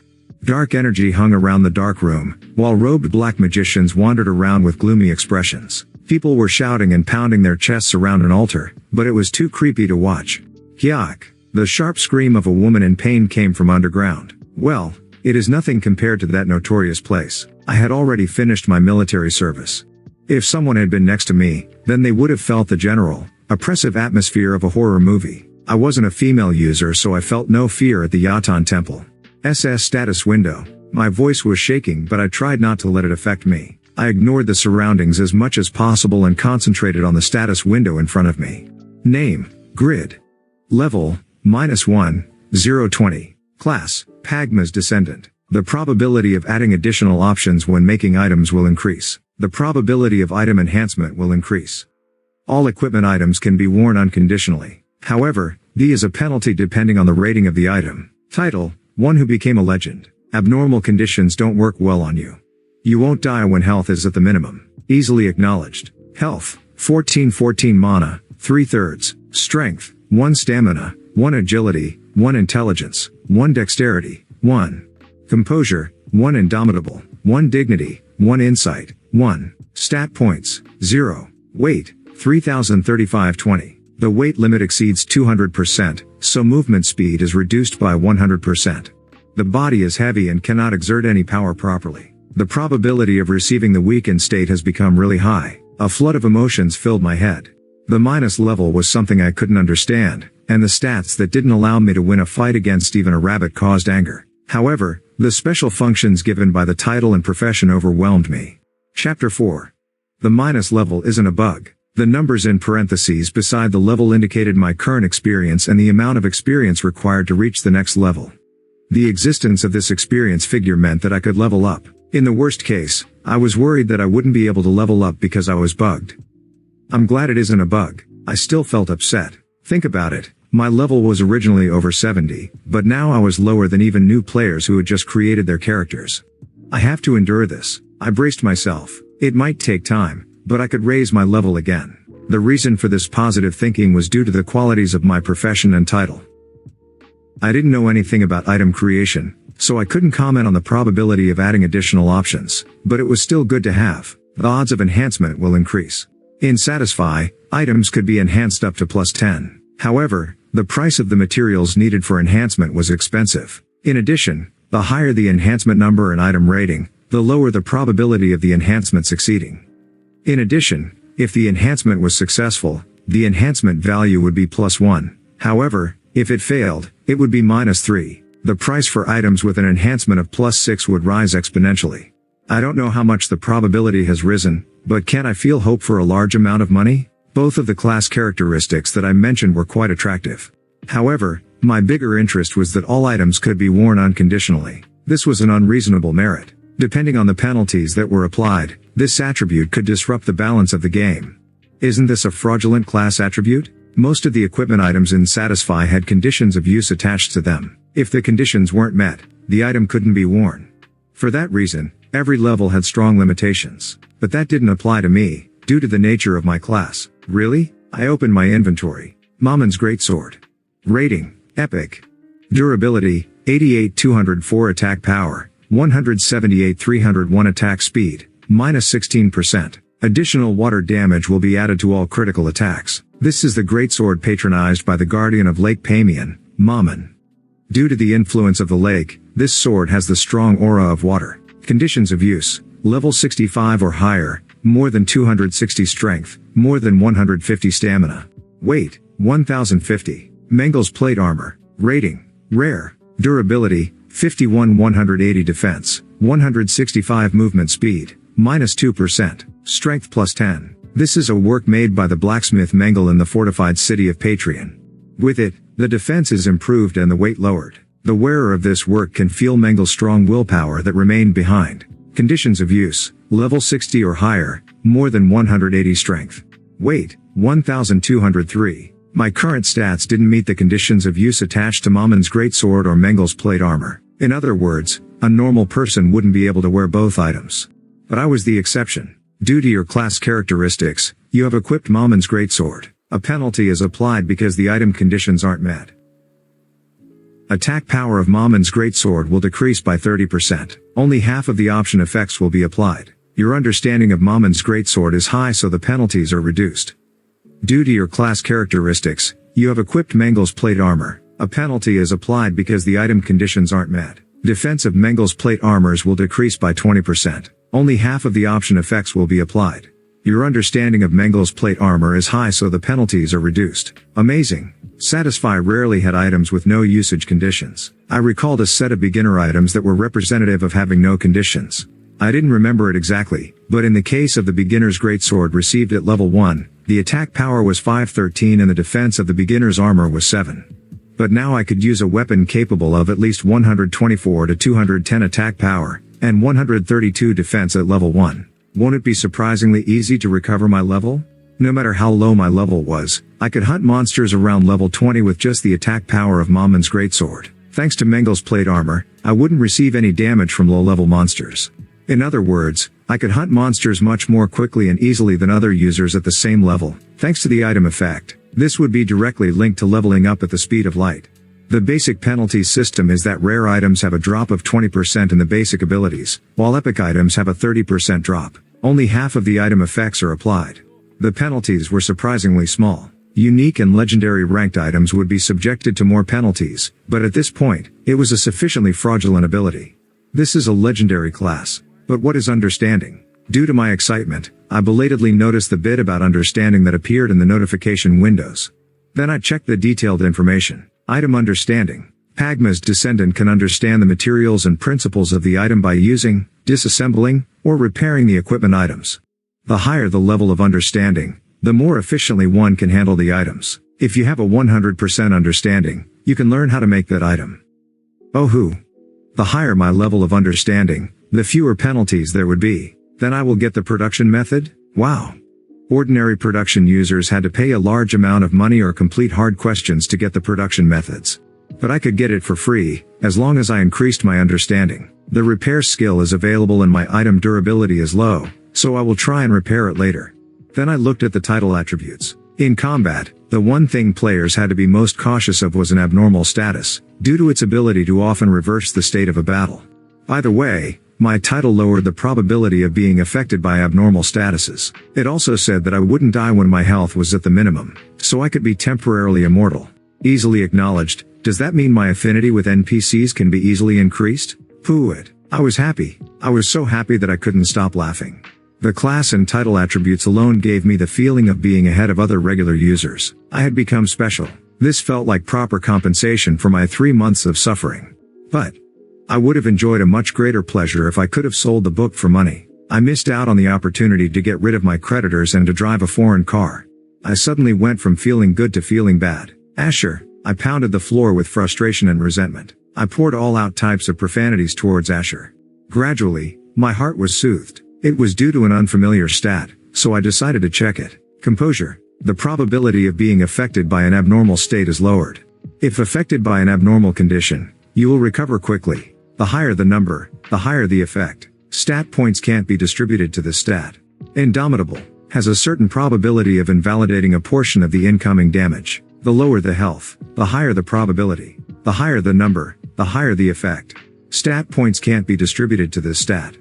Dark energy hung around the dark room, while robed black magicians wandered around with gloomy expressions. People were shouting and pounding their chests around an altar, but it was too creepy to watch. Hyak! The sharp scream of a woman in pain came from underground. Well, it is nothing compared to that notorious place. I had already finished my military service. If someone had been next to me, then they would have felt the general, oppressive atmosphere of a horror movie. I wasn't a female user, so I felt no fear at the Yatan temple. SS status window. My voice was shaking, but I tried not to let it affect me. I ignored the surroundings as much as possible and concentrated on the status window in front of me. Name, Grid. Level, -1, 020. Class, Pagma's descendant. The probability of adding additional options when making items will increase. The probability of item enhancement will increase. All equipment items can be worn unconditionally. However, D is a penalty depending on the rating of the item. Title, one who became a legend. Abnormal conditions don't work well on you. You won't die when health is at the minimum. Easily acknowledged. Health, 14 mana, 3/3. Strength, 1 stamina, 1 agility, 1 intelligence, 1 dexterity, 1 composure, 1 indomitable, 1 dignity, 1 insight, 1 stat points, 0 weight, 3035/20. The weight limit exceeds 200%, so movement speed is reduced by 100%. The body is heavy and cannot exert any power properly. The probability of receiving the weakened state has become really high. A flood of emotions filled my head. The minus level was something I couldn't understand, and the stats that didn't allow me to win a fight against even a rabbit caused anger. However, the special functions given by the title and profession overwhelmed me. Chapter 4. The minus level isn't a bug. The numbers in parentheses beside the level indicated my current experience and the amount of experience required to reach the next level. The existence of this experience figure meant that I could level up. In the worst case, I was worried that I wouldn't be able to level up because I was bugged. I'm glad it isn't a bug. I still felt upset. Think about it. My level was originally over 70, but now I was lower than even new players who had just created their characters. I have to endure this. I braced myself. It might take time, but I could raise my level again. The reason for this positive thinking was due to the qualities of my profession and title. I didn't know anything about item creation, so I couldn't comment on the probability of adding additional options, but it was still good to have. The odds of enhancement will increase. In Satisfy, items could be enhanced up to +10. However, the price of the materials needed for enhancement was expensive. In addition, the higher the enhancement number and item rating, the lower the probability of the enhancement succeeding. In addition, if the enhancement was successful, the enhancement value would be +1. However, if it failed, it would be -3. The price for items with an enhancement of +6 would rise exponentially. I don't know how much the probability has risen, but can I feel hope for a large amount of money? Both of the class characteristics that I mentioned were quite attractive. However, my bigger interest was that all items could be worn unconditionally. This was an unreasonable merit. Depending on the penalties that were applied, this attribute could disrupt the balance of the game. Isn't this a fraudulent class attribute? Most of the equipment items in Satisfy had conditions of use attached to them. If the conditions weren't met, the item couldn't be worn. For that reason, every level had strong limitations. But that didn't apply to me, due to the nature of my class. Really? I opened my inventory. Mamon's Greatsword. Rating, Epic. Durability, 88-204 attack power, 178-301 attack speed, -16%. Additional water damage will be added to all critical attacks. This is the greatsword patronized by the guardian of Lake Pamian, Mamon. Due to the influence of the lake, this sword has the strong aura of water. Conditions of use, level 65 or higher, more than 260 strength, more than 150 stamina. Weight, 1050. Mengel's plate armor. Rating, rare. Durability, 51-180 defense, 165 movement speed, -2%. Strength +10. This is a work made by the blacksmith Mengel in the fortified city of Patreon. With it, the defense is improved and the weight lowered. The wearer of this work can feel Mengel's strong willpower that remained behind. Conditions of use, level 60 or higher, more than 180 strength. Weight, 1203. My current stats didn't meet the conditions of use attached to Mamon's Greatsword or Mengel's plate armor. In other words, a normal person wouldn't be able to wear both items. But I was the exception. Due to your class characteristics, you have equipped Mamon's Greatsword. A penalty is applied because the item conditions aren't met. Attack power of Mamon's Greatsword will decrease by 30%. Only half of the option effects will be applied. Your understanding of Mamon's Greatsword is high, so the penalties are reduced. Due to your class characteristics, you have equipped Mengel's plate armor. A penalty is applied because the item conditions aren't met. Defense of Mengel's plate armors will decrease by 20%. Only half of the option effects will be applied. Your understanding of Mengel's plate armor is high, so the penalties are reduced. Amazing. Satisfy rarely had items with no usage conditions. I recalled a set of beginner items that were representative of having no conditions. I didn't remember it exactly, but in the case of the beginner's greatsword received at level 1, the attack power was 513 and the defense of the beginner's armor was 7. But now I could use a weapon capable of at least 124 to 210 attack power, and 132 defense at level 1. Won't it be surprisingly easy to recover my level? No matter how low my level was, I could hunt monsters around level 20 with just the attack power of Mamon's Greatsword. Thanks to Mengel's plate armor, I wouldn't receive any damage from low-level monsters. In other words, I could hunt monsters much more quickly and easily than other users at the same level, thanks to the item effect. This would be directly linked to leveling up at the speed of light. The basic penalties system is that rare items have a drop of 20% in the basic abilities, while epic items have a 30% drop. Only half of the item effects are applied. The penalties were surprisingly small. Unique and legendary ranked items would be subjected to more penalties, but at this point, it was a sufficiently fraudulent ability. This is a legendary class. But what is understanding? Due to my excitement, I belatedly noticed the bit about understanding that appeared in the notification windows. Then I checked the detailed information. Item understanding. Pagma's descendant can understand the materials and principles of the item by using, disassembling, or repairing the equipment items. The higher the level of understanding, the more efficiently one can handle the items. If you have a 100% understanding, you can learn how to make that item. The higher my level of understanding, the fewer penalties there would be. Then I will get the production method? Wow. Ordinary production users had to pay a large amount of money or complete hard questions to get the production methods. But I could get it for free, as long as I increased my understanding. The repair skill is available and my item durability is low, so I will try and repair it later. Then I looked at the title attributes. In combat, the one thing players had to be most cautious of was an abnormal status, due to its ability to often reverse the state of a battle. By the way, my title lowered the probability of being affected by abnormal statuses. It also said that I wouldn't die when my health was at the minimum, so I could be temporarily immortal. Easily acknowledged. Does that mean my affinity with NPCs can be easily increased? Pooh it. I was happy. I was so happy that I couldn't stop laughing. The class and title attributes alone gave me the feeling of being ahead of other regular users. I had become special. This felt like proper compensation for my 3 months of suffering. But I would have enjoyed a much greater pleasure if I could have sold the book for money. I missed out on the opportunity to get rid of my creditors and to drive a foreign car. I suddenly went from feeling good to feeling bad. Asher. I pounded the floor with frustration and resentment. I poured all out types of profanities towards Asher. Gradually, my heart was soothed. It was due to an unfamiliar stat, so I decided to check it. Composure. The probability of being affected by an abnormal state is lowered. If affected by an abnormal condition, you will recover quickly. The higher the number, the higher the effect. Stat points can't be distributed to this stat. Indomitable. Has a certain probability of invalidating a portion of the incoming damage. The lower the health, the higher the probability. The higher the number, the higher the effect. Stat points can't be distributed to this stat.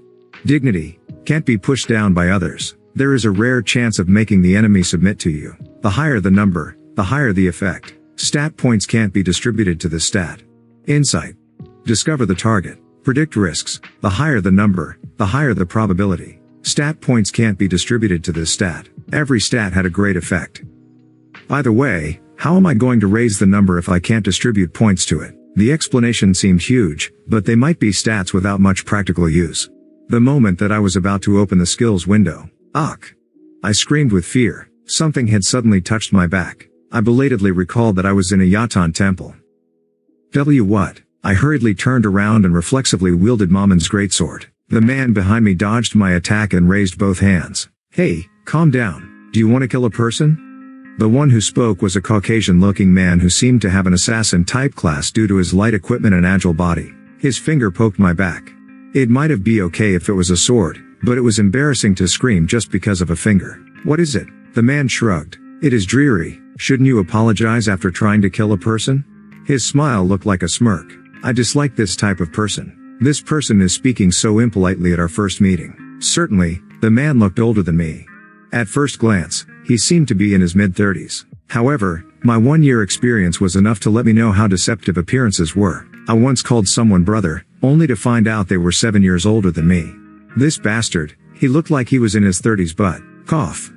Dignity. Can't be pushed down by others. There is a rare chance of making the enemy submit to you. The higher the number, the higher the effect. Stat points can't be distributed to this stat. Insight. Discover the target. Predict risks. The higher the number, the higher the probability. Stat points can't be distributed to this stat. Every stat had a great effect. By the way, how am I going to raise the number if I can't distribute points to it? The explanation seemed huge, but they might be stats without much practical use. The moment that I was about to open the skills window, I screamed with fear. Something had suddenly touched my back. I belatedly recalled that I was in a Yatan temple. What? I hurriedly turned around and reflexively wielded Mamon's greatsword. The man behind me dodged my attack and raised both hands. Hey, calm down. Do you want to kill a person? The one who spoke was a Caucasian-looking man who seemed to have an assassin-type class due to his light equipment and agile body. His finger poked my back. It might have been okay if it was a sword, but it was embarrassing to scream just because of a finger. What is it? The man shrugged. It is dreary. Shouldn't you apologize after trying to kill a person? His smile looked like a smirk. I dislike this type of person. This person is speaking so impolitely at our first meeting. Certainly, the man looked older than me. At first glance, he seemed to be in his mid-30s. However, my 1-year experience was enough to let me know how deceptive appearances were. I once called someone brother, only to find out they were 7 years older than me. This bastard, he looked like he was in his 30s but, cough.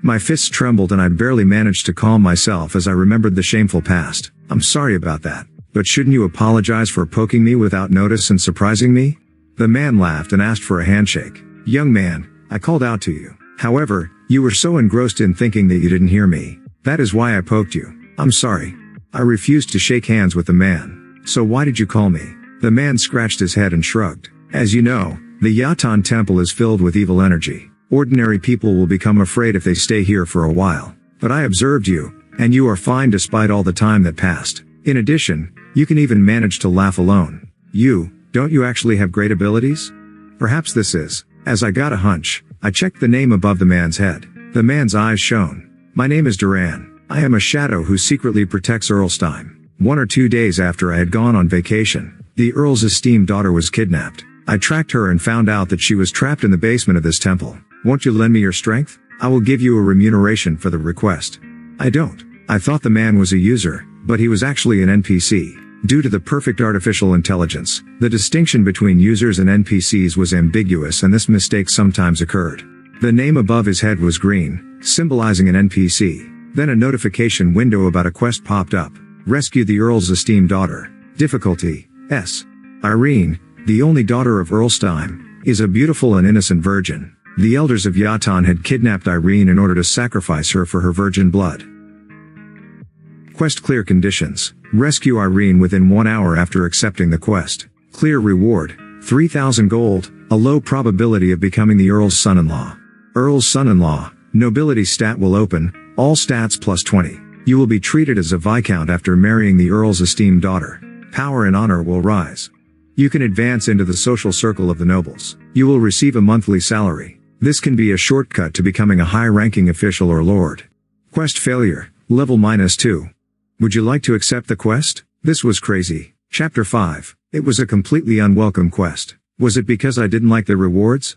My fists trembled and I barely managed to calm myself as I remembered the shameful past. I'm sorry about that, but shouldn't you apologize for poking me without notice and surprising me? The man laughed and asked for a handshake. Young man, I called out to you. However, you were so engrossed in thinking that you didn't hear me. That is why I poked you. I'm sorry. I refused to shake hands with the man. So why did you call me? The man scratched his head and shrugged. As you know, the Yatan temple is filled with evil energy. Ordinary people will become afraid if they stay here for a while. But I observed you, and you are fine despite all the time that passed. In addition, you can even manage to laugh alone. Don't you actually have great abilities? Perhaps this is. As I got a hunch, I checked the name above the man's head. The man's eyes shone. My name is Duran. I am a shadow who secretly protects Earlstein. 1 or 2 days after I had gone on vacation, the Earl's esteemed daughter was kidnapped. I tracked her and found out that she was trapped in the basement of this temple. Won't you lend me your strength? I will give you a remuneration for the request. I don't. I thought the man was a user, but he was actually an NPC. Due to the perfect artificial intelligence, the distinction between users and NPCs was ambiguous and this mistake sometimes occurred. The name above his head was green, symbolizing an NPC. Then a notification window about a quest popped up. Rescue the Earl's esteemed daughter. Difficulty, S. Irene, the only daughter of Earlstein, is a beautiful and innocent virgin. The elders of Yatan had kidnapped Irene in order to sacrifice her for her virgin blood. Quest clear conditions. Rescue Irene within 1 hour after accepting the quest. Clear reward, 3,000 gold, a low probability of becoming the Earl's son-in-law. Earl's son-in-law, nobility stat will open, all stats plus 20. You will be treated as a viscount after marrying the Earl's esteemed daughter. Power and honor will rise. You can advance into the social circle of the nobles. You will receive a monthly salary. This can be a shortcut to becoming a high-ranking official or lord. Quest failure, level -2. Would you like to accept the quest? This was crazy. Chapter 5. It was a completely unwelcome quest. Was it because I didn't like the rewards?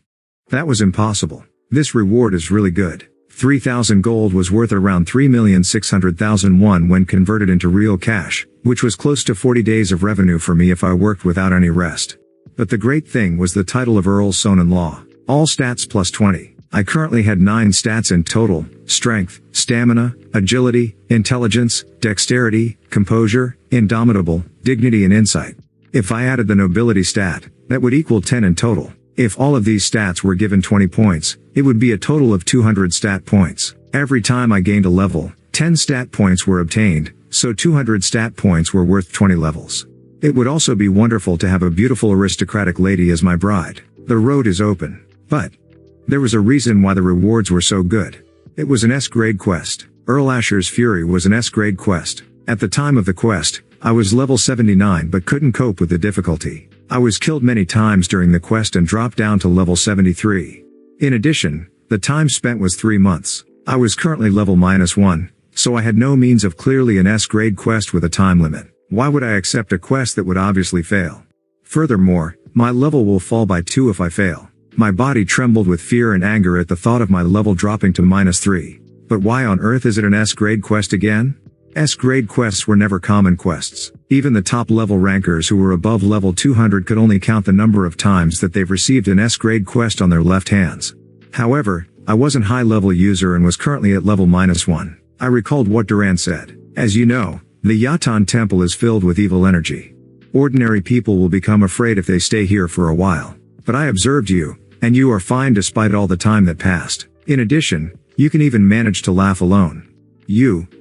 That was impossible. This reward is really good. 3,000 gold was worth around 3,600,000 won when converted into real cash, which was close to 40 days of revenue for me if I worked without any rest. But the great thing was the title of Earl's son-in-law. All stats plus 20. I currently had 9 stats in total: strength, stamina, agility, intelligence, dexterity, composure, indomitable, dignity and insight. If I added the nobility stat, that would equal 10 in total. If all of these stats were given 20 points, it would be a total of 200 stat points. Every time I gained a level, 10 stat points were obtained, so 200 stat points were worth 20 levels. It would also be wonderful to have a beautiful aristocratic lady as my bride. The road is open. But there was a reason why the rewards were so good. It was an S-grade quest. Earl Asher's Fury was an S-grade quest. At the time of the quest, I was level 79 but couldn't cope with the difficulty. I was killed many times during the quest and dropped down to level 73. In addition, the time spent was 3 months. I was currently level -1, so I had no means of clearly an S-grade quest with a time limit. Why would I accept a quest that would obviously fail? Furthermore, my level will fall by 2 if I fail. My body trembled with fear and anger at the thought of my level dropping to -3. But why on earth is it an S-grade quest again? S-grade quests were never common quests. Even the top-level rankers who were above level 200 could only count the number of times that they've received an S-grade quest on their left hands. However, I wasn't high-level user and was currently at level -1. I recalled what Duran said. As you know, the Yatan temple is filled with evil energy. Ordinary people will become afraid if they stay here for a while. But I observed you, and you are fine despite all the time that passed. In addition, you can even manage to laugh alone.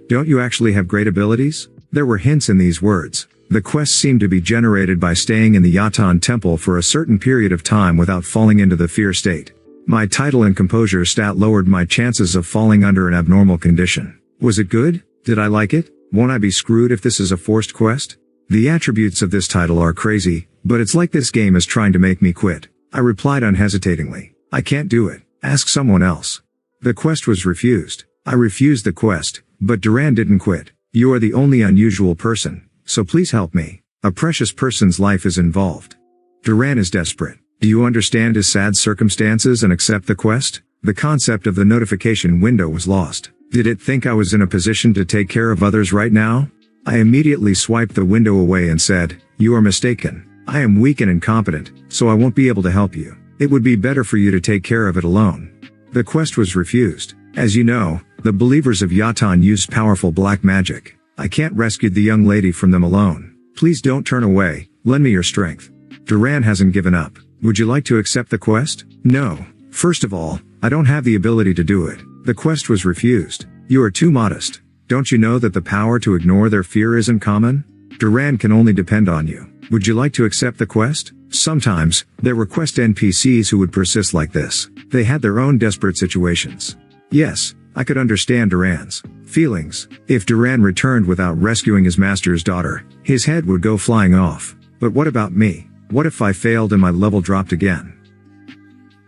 Don't you actually have great abilities? There were hints in these words. The quest seemed to be generated by staying in the Yatan temple for a certain period of time without falling into the fear state. My title and composure stat lowered my chances of falling under an abnormal condition. Was it good? Did I like it? Won't I be screwed if this is a forced quest? The attributes of this title are crazy, but it's like this game is trying to make me quit. I replied unhesitatingly. I can't do it. Ask someone else. The quest was refused. I refused the quest, but Duran didn't quit. You are the only unusual person, so please help me. A precious person's life is involved. Duran is desperate. Do you understand his sad circumstances and accept the quest? The concept of the notification window was lost. Did it think I was in a position to take care of others right now? I immediately swiped the window away and said, "You are mistaken. I am weak and incompetent, so I won't be able to help you. It would be better for you to take care of it alone." The quest was refused. As you know, the believers of Yatan use powerful black magic. I can't rescue the young lady from them alone. Please don't turn away, lend me your strength. Duran hasn't given up. Would you like to accept the quest? No. First of all, I don't have the ability to do it. The quest was refused. You are too modest. Don't you know that the power to ignore their fear isn't common? Duran can only depend on you. Would you like to accept the quest? Sometimes, there were quest NPCs who would persist like this. They had their own desperate situations. Yes, I could understand Duran's feelings. If Duran returned without rescuing his master's daughter, his head would go flying off. But what about me? What if I failed and my level dropped again?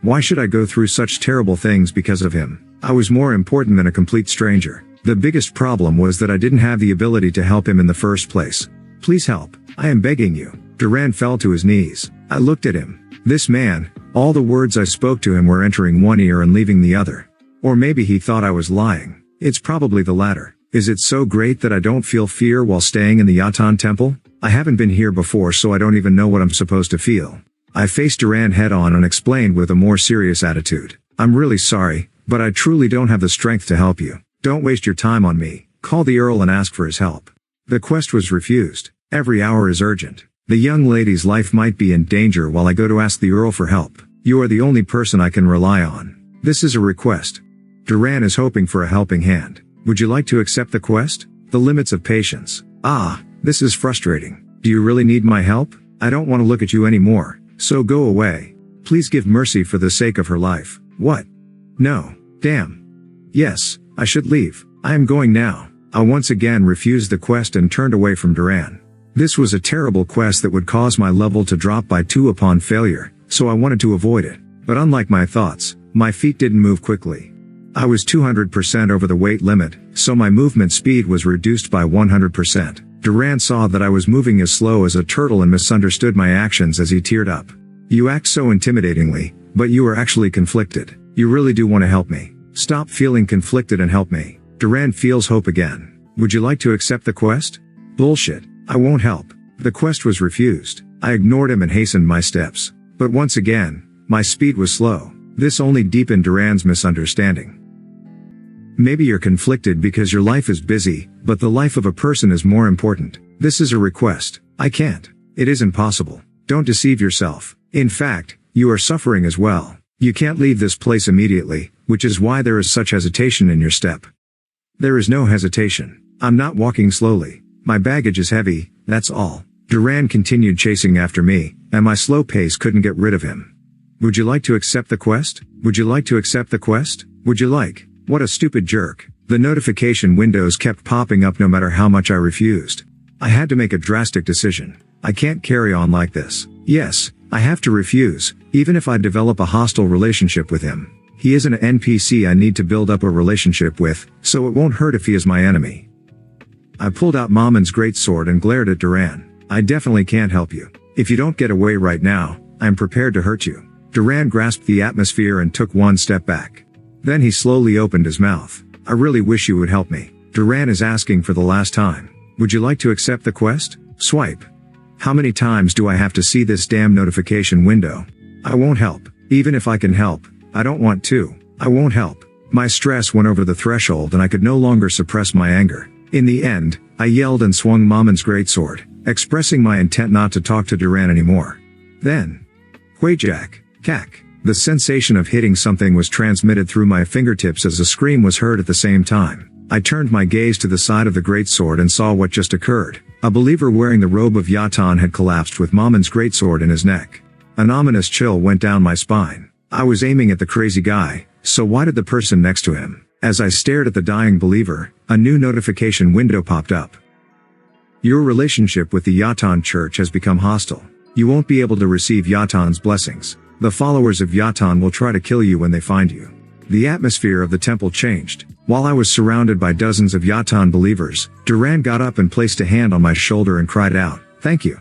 Why should I go through such terrible things because of him? I was more important than a complete stranger. The biggest problem was that I didn't have the ability to help him in the first place. Please help. I am begging you. Duran fell to his knees. I looked at him. This man, all the words I spoke to him were entering one ear and leaving the other. Or maybe he thought I was lying. It's probably the latter. Is it so great that I don't feel fear while staying in the Yatan temple? I haven't been here before, so I don't even know what I'm supposed to feel. I faced Duran head on and explained with a more serious attitude. I'm really sorry, but I truly don't have the strength to help you. Don't waste your time on me. Call the Earl and ask for his help. The quest was refused. Every hour is urgent. The young lady's life might be in danger while I go to ask the Earl for help. You are the only person I can rely on. This is a request. Duran is hoping for a helping hand. Would you like to accept the quest? The limits of patience. Ah, this is frustrating. Do you really need my help? I don't want to look at you anymore, so go away. Please give mercy for the sake of her life. What? No. Damn. Yes, I should leave. I am going now. I once again refused the quest and turned away from Duran. This was a terrible quest that would cause my level to drop by 2 upon failure, so I wanted to avoid it. But unlike my thoughts, my feet didn't move quickly. I was 200% over the weight limit, so my movement speed was reduced by 100%. Duran saw that I was moving as slow as a turtle and misunderstood my actions as he teared up. You act so intimidatingly, but you are actually conflicted. You really do want to help me. Stop feeling conflicted and help me. Duran feels hope again. Would you like to accept the quest? Bullshit. I won't help. The quest was refused. I ignored him and hastened my steps. But once again, my speed was slow. This only deepened Duran's misunderstanding. Maybe you're conflicted because your life is busy, but the life of a person is more important. This is a request. I can't. It isn't possible. Don't deceive yourself. In fact, you are suffering as well. You can't leave this place immediately, which is why there is such hesitation in your step. There is no hesitation. I'm not walking slowly. My baggage is heavy, that's all. Duran continued chasing after me, and my slow pace couldn't get rid of him. Would you like to accept the quest? Would you like to accept the quest? Would you like? What a stupid jerk. The notification windows kept popping up no matter how much I refused. I had to make a drastic decision. I can't carry on like this. Yes, I have to refuse, even if I develop a hostile relationship with him. He is an NPC I need to build up a relationship with, so it won't hurt if he is my enemy. I pulled out Mamon's greatsword and glared at Duran. I definitely can't help you. If you don't get away right now, I'm prepared to hurt you. Duran grasped the atmosphere and took one step back. Then he slowly opened his mouth. I really wish you would help me. Duran is asking for the last time. Would you like to accept the quest? Swipe. How many times do I have to see this damn notification window? I won't help. Even if I can help, I don't want to. I won't help. My stress went over the threshold and I could no longer suppress my anger. In the end, I yelled and swung Mamon's greatsword, expressing my intent not to talk to Duran anymore. Then, Huijak, Kak. The sensation of hitting something was transmitted through my fingertips as a scream was heard at the same time. I turned my gaze to the side of the greatsword and saw what just occurred. A believer wearing the robe of Yatan had collapsed with Mamon's greatsword in his neck. An ominous chill went down my spine. I was aiming at the crazy guy, so why did the person next to him? As I stared at the dying believer, a new notification window popped up. Your relationship with the Yatan church has become hostile. You won't be able to receive Yatan's blessings. The followers of Yatan will try to kill you when they find you. The atmosphere of the temple changed. While I was surrounded by dozens of Yatan believers, Duran got up and placed a hand on my shoulder and cried out, "Thank you."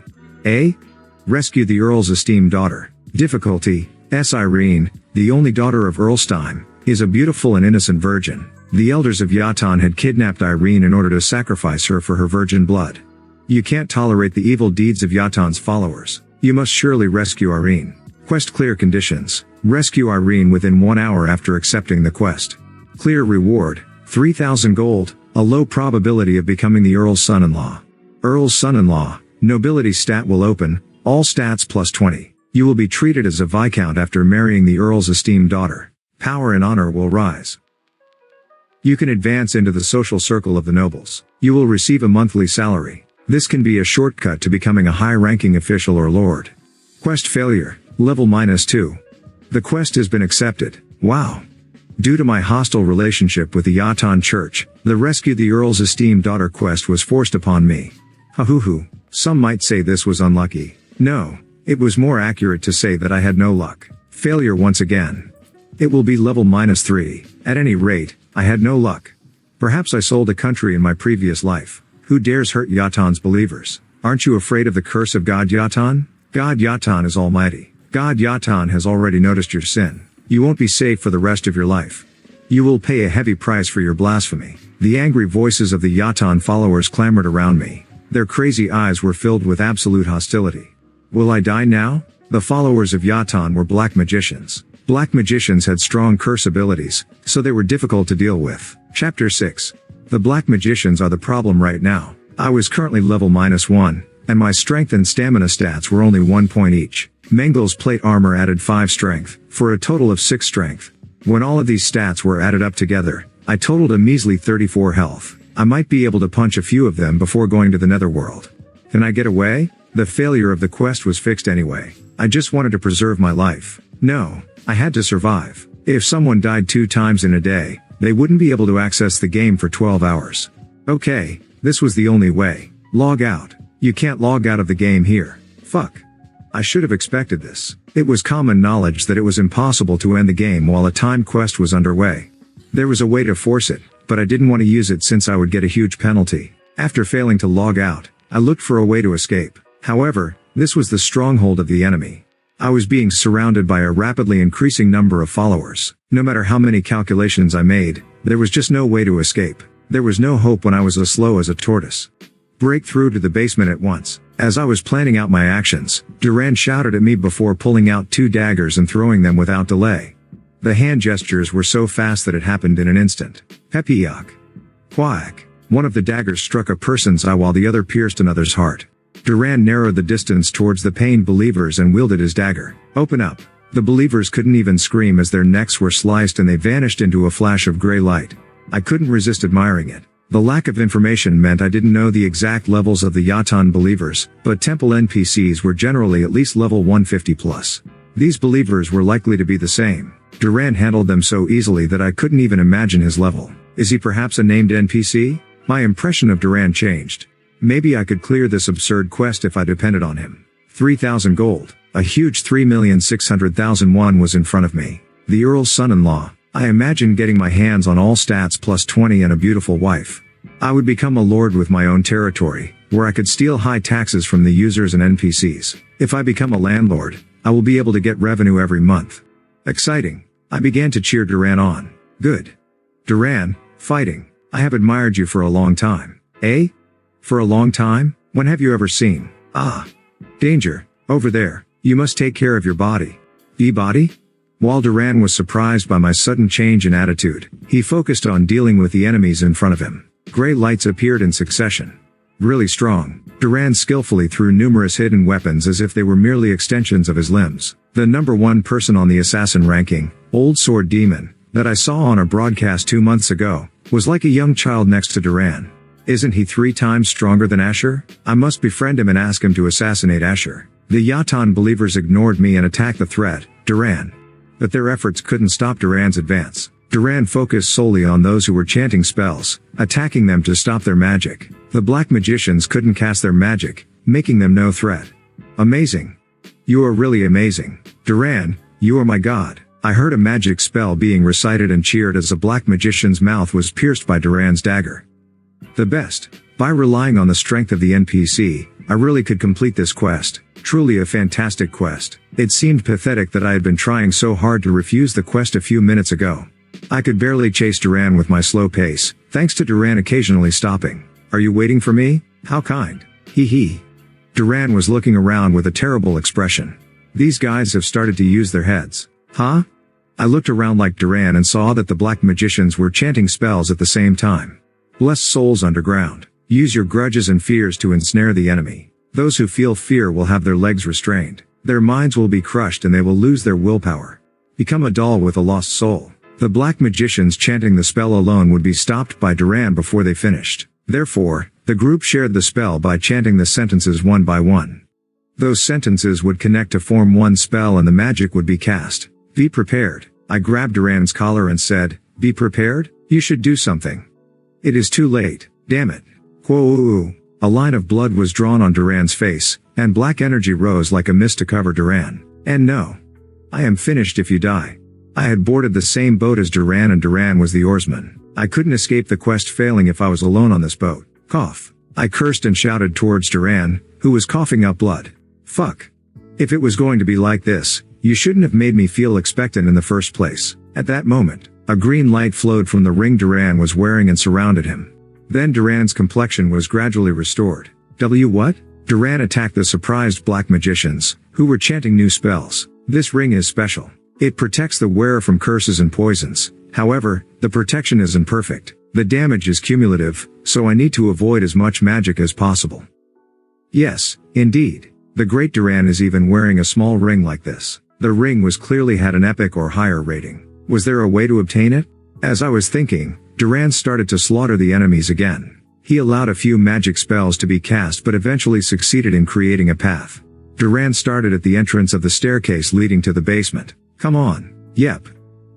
Rescue the Earl's esteemed daughter. Difficulty, S. Irene, the only daughter of Earlstein, is a beautiful and innocent virgin. The elders of Yatan had kidnapped Irene in order to sacrifice her for her virgin blood. You can't tolerate the evil deeds of Yatan's followers. You must surely rescue Irene. Quest clear conditions. Rescue Irene within 1 hour after accepting the quest. Clear reward, 3,000 gold, a low probability of becoming the Earl's son-in-law. Earl's son-in-law, nobility stat will open, all stats plus 20. You will be treated as a viscount after marrying the Earl's esteemed daughter. Power and honor will rise. You can advance into the social circle of the nobles. You will receive a monthly salary. This can be a shortcut to becoming a high-ranking official or lord. Quest failure, level -2. The quest has been accepted. Wow. Due to my hostile relationship with the Yatan church, the Rescue the Earl's Esteemed Daughter quest was forced upon me. Ha-hoo-hoo. Some might say this was unlucky. No, it was more accurate to say that I had no luck. Failure once again. It will be level -3. At any rate, I had no luck. Perhaps I sold a country in my previous life. Who dares hurt Yatan's believers? Aren't you afraid of the curse of God Yatan? God Yatan is almighty. God Yatan has already noticed your sin. You won't be safe for the rest of your life. You will pay a heavy price for your blasphemy. The angry voices of the Yatan followers clamored around me. Their crazy eyes were filled with absolute hostility. Will I die now? The followers of Yatan were black magicians. Black magicians had strong curse abilities, so they were difficult to deal with. Chapter 6. The black magicians are the problem right now. I was currently level -1, and my strength and stamina stats were only 1 point each. Mengel's plate armor added 5 strength, for a total of 6 strength. When all of these stats were added up together, I totaled a measly 34 health. I might be able to punch a few of them before going to the netherworld. Can I get away? The failure of the quest was fixed anyway. I just wanted to preserve my life. No, I had to survive. If someone died 2 times in a day, they wouldn't be able to access the game for 12 hours. Okay, this was the only way. Log out. You can't log out of the game here. Fuck. I should have expected this. It was common knowledge that it was impossible to end the game while a timed quest was underway. There was a way to force it, but I didn't want to use it since I would get a huge penalty. After failing to log out, I looked for a way to escape. However, this was the stronghold of the enemy. I was being surrounded by a rapidly increasing number of followers. No matter how many calculations I made, there was just no way to escape. There was no hope when I was as slow as a tortoise. Break through to the basement at once. As I was planning out my actions, Duran shouted at me before pulling out 2 daggers and throwing them without delay. The hand gestures were so fast that it happened in an instant. Pepiyak. Quack. One of the daggers struck a person's eye while the other pierced another's heart. Duran narrowed the distance towards the pained believers and wielded his dagger. Open up. The believers couldn't even scream as their necks were sliced and they vanished into a flash of gray light. I couldn't resist admiring it. The lack of information meant I didn't know the exact levels of the Yatan believers, but temple NPCs were generally at least level 150 plus. These believers were likely to be the same. Duran handled them so easily that I couldn't even imagine his level. Is he perhaps a named NPC? My impression of Duran changed. Maybe I could clear this absurd quest if I depended on him. 3,000 gold. A huge 3,600,000 won was in front of me. The Earl's son-in-law. I imagined getting my hands on all stats plus 20 and a beautiful wife. I would become a lord with my own territory, where I could steal high taxes from the users and NPCs. If I become a landlord, I will be able to get revenue every month. Exciting. I began to cheer Duran on. Good. Duran, fighting. I have admired you for a long time. Eh? For a long time? When have you ever seen? Ah. Danger. Over there. You must take care of your body. Body? While Duran was surprised by my sudden change in attitude, he focused on dealing with the enemies in front of him. Gray lights appeared in succession. Really strong. Duran skillfully threw numerous hidden weapons as if they were merely extensions of his limbs. The number 1 person on the assassin ranking, Old Sword Demon, that I saw on a broadcast 2 months ago, was like a young child next to Duran. Isn't he 3 times stronger than Asher? I must befriend him and ask him to assassinate Asher. The Yatan believers ignored me and attacked the threat, Duran. But their efforts couldn't stop Duran's advance. Duran focused solely on those who were chanting spells, attacking them to stop their magic. The black magicians couldn't cast their magic, making them no threat. Amazing. You are really amazing. Duran, you are my god. I heard a magic spell being recited and cheered as the black magician's mouth was pierced by Duran's dagger. The best. By relying on the strength of the NPC, I really could complete this quest. Truly a fantastic quest. It seemed pathetic that I had been trying so hard to refuse the quest a few minutes ago. I could barely chase Duran with my slow pace, thanks to Duran occasionally stopping. Are you waiting for me? How kind. Hee hee. Duran was looking around with a terrible expression. These guys have started to use their heads. Huh? I looked around like Duran and saw that the black magicians were chanting spells at the same time. Bless souls underground. Use your grudges and fears to ensnare the enemy. Those who feel fear will have their legs restrained. Their minds will be crushed and they will lose their willpower. Become a doll with a lost soul. The black magicians chanting the spell alone would be stopped by Duran before they finished. Therefore, the group shared the spell by chanting the sentences one by one. Those sentences would connect to form one spell and the magic would be cast. Be prepared. I grabbed Duran's collar and said, be prepared? You should do something. It is too late. Damn it. Whoa. A line of blood was drawn on Duran's face, and black energy rose like a mist to cover Duran. And no. I am finished if you die. I had boarded the same boat as Duran and Duran was the oarsman. I couldn't escape the quest failing if I was alone on this boat. Cough. I cursed and shouted towards Duran, who was coughing up blood. Fuck. If it was going to be like this, you shouldn't have made me feel expectant in the first place. At that moment, a green light flowed from the ring Duran was wearing and surrounded him. Then Duran's complexion was gradually restored. What? Duran attacked the surprised black magicians, who were chanting new spells. This ring is special. It protects the wearer from curses and poisons. However, the protection isn't perfect. The damage is cumulative, so I need to avoid as much magic as possible. Yes, indeed. The Great Duran is even wearing a small ring like this. The ring was clearly had an epic or higher rating. Was there a way to obtain it? As I was thinking, Duran started to slaughter the enemies again. He allowed a few magic spells to be cast but eventually succeeded in creating a path. Duran started at the entrance of the staircase leading to the basement. Come on. Yep.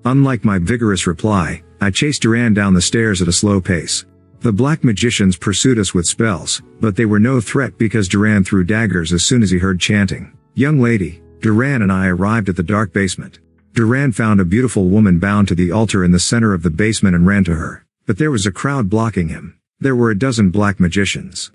Unlike my vigorous reply, I chased Duran down the stairs at a slow pace. The black magicians pursued us with spells, but they were no threat because Duran threw daggers as soon as he heard chanting. Young lady, Duran and I arrived at the dark basement. Duran found a beautiful woman bound to the altar in the center of the basement and ran to her. But there was a crowd blocking him. There were a dozen black magicians.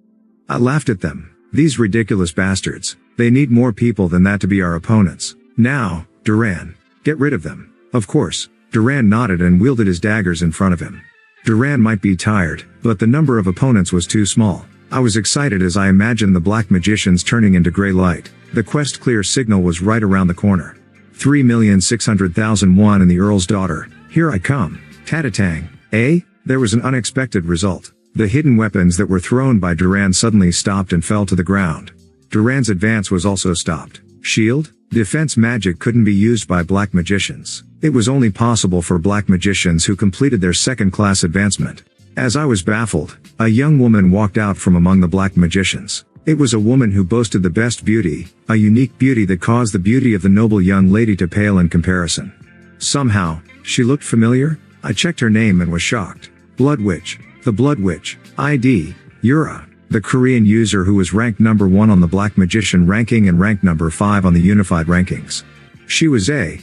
I laughed at them. These ridiculous bastards. They need more people than that to be our opponents. Now, Duran. Get rid of them. Of course. Duran nodded and wielded his daggers in front of him. Duran might be tired, but the number of opponents was too small. I was excited as I imagined the black magicians turning into gray light. The quest clear signal was right around the corner. 3,600,000 won and the Earl's daughter. Here I come. Tatatang. Eh? There was an unexpected result. The hidden weapons that were thrown by Duran suddenly stopped and fell to the ground. Duran's advance was also stopped. Shield? Defense magic couldn't be used by black magicians. It was only possible for black magicians who completed their second-class advancement. As I was baffled, a young woman walked out from among the black magicians. It was a woman who boasted the best beauty, a unique beauty that caused the beauty of the noble young lady to pale in comparison. Somehow, she looked familiar. I checked her name and was shocked. Blood Witch. The Blood Witch. ID. Yura. The Korean user who was ranked number 1 on the Black Magician ranking and ranked number 5 on the Unified rankings. She was a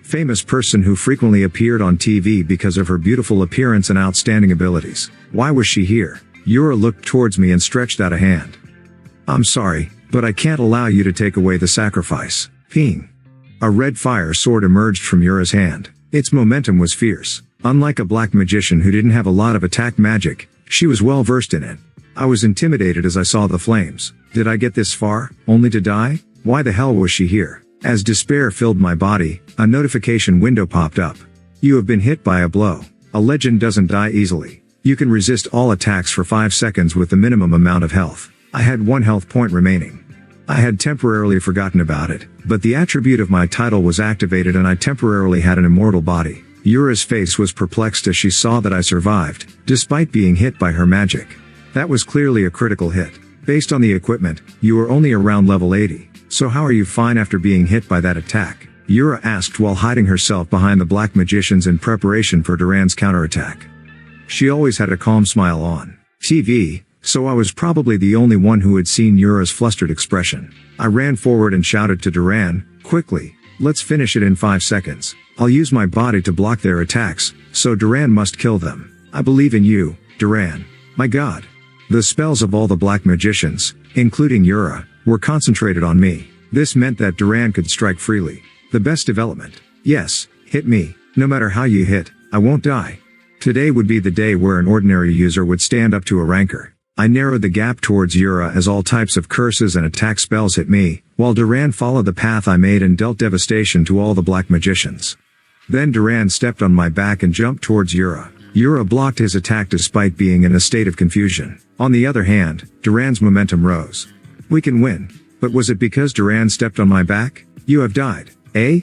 famous person who frequently appeared on TV because of her beautiful appearance and outstanding abilities. Why was she here? Yura looked towards me and stretched out a hand. I'm sorry, but I can't allow you to take away the sacrifice. Ping. A red fire sword emerged from Yura's hand. Its momentum was fierce. Unlike a black magician who didn't have a lot of attack magic, she was well versed in it. I was intimidated as I saw the flames. Did I get this far, only to die? Why the hell was she here? As despair filled my body, a notification window popped up. You have been hit by a blow. A legend doesn't die easily. You can resist all attacks for 5 seconds with the minimum amount of health. I had 1 health point remaining. I had temporarily forgotten about it, but the attribute of my title was activated and I temporarily had an immortal body. Yura's face was perplexed as she saw that I survived, despite being hit by her magic. That was clearly a critical hit. Based on the equipment, you were only around level 80. So how are you fine after being hit by that attack? Yura asked while hiding herself behind the black magicians in preparation for Duran's counterattack. She always had a calm smile on TV, so I was probably the only one who had seen Yura's flustered expression. I ran forward and shouted to Duran, quickly, let's finish it in 5 seconds. I'll use my body to block their attacks, so Duran must kill them. I believe in you, Duran. My God. The spells of all the black magicians, including Yura, were concentrated on me. This meant that Duran could strike freely. The best development. Yes, hit me. No matter how you hit, I won't die. Today would be the day where an ordinary user would stand up to a ranker. I narrowed the gap towards Yura as all types of curses and attack spells hit me, while Duran followed the path I made and dealt devastation to all the black magicians. Then Duran stepped on my back and jumped towards Yura. Yura blocked his attack despite being in a state of confusion. On the other hand, Duran's momentum rose. We can win. But was it because Duran stepped on my back? You have died. Eh?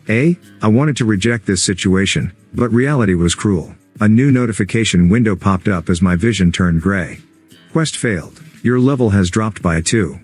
I wanted to reject this situation, but reality was cruel. A new notification window popped up as my vision turned gray. Quest failed. Your level has dropped by 2.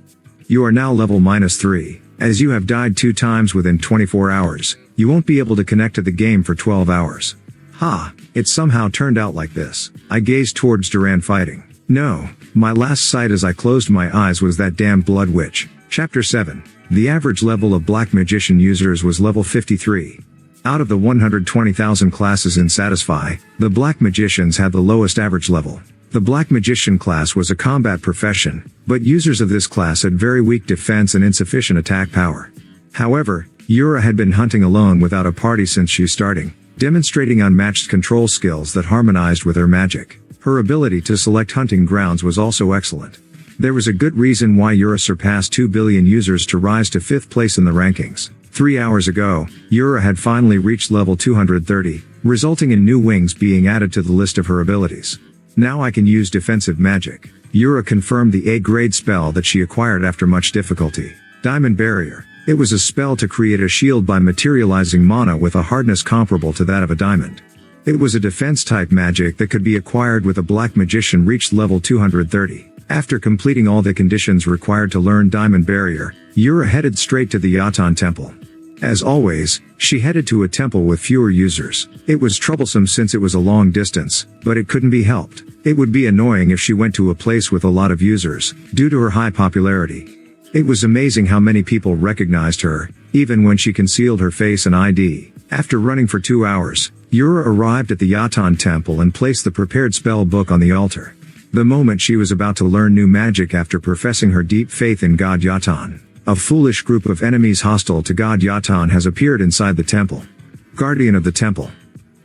You are now level -3. As you have died 2 times within 24 hours, you won't be able to connect to the game for 12 hours. Ha, it somehow turned out like this. I gazed towards Duran fighting. No, my last sight as I closed my eyes was that damned Blood Witch. Chapter 7. The average level of black magician users was level 53. Out of the 120,000 classes in Satisfy, the black magicians had the lowest average level. The black magician class was a combat profession, but users of this class had very weak defense and insufficient attack power. However, Yura had been hunting alone without a party since she's starting, demonstrating unmatched control skills that harmonized with her magic. Her ability to select hunting grounds was also excellent. There was a good reason why Yura surpassed 2 billion users to rise to 5th place in the rankings. 3 hours ago, Yura had finally reached level 230, resulting in new wings being added to the list of her abilities. Now I can use defensive magic. Yura confirmed the A-grade spell that she acquired after much difficulty. Diamond Barrier. It was a spell to create a shield by materializing mana with a hardness comparable to that of a diamond. It was a defense-type magic that could be acquired with a black magician reached level 230. After completing all the conditions required to learn Diamond Barrier, Yura headed straight to the Yatan Temple. As always, she headed to a temple with fewer users. It was troublesome since it was a long distance, but it couldn't be helped. It would be annoying if she went to a place with a lot of users, due to her high popularity. It was amazing how many people recognized her, even when she concealed her face and ID. After running for 2 hours, Yura arrived at the Yatan Temple and placed the prepared spell book on the altar. The moment she was about to learn new magic after professing her deep faith in God Yatan, a foolish group of enemies hostile to God Yatan has appeared inside the temple. Guardian of the Temple.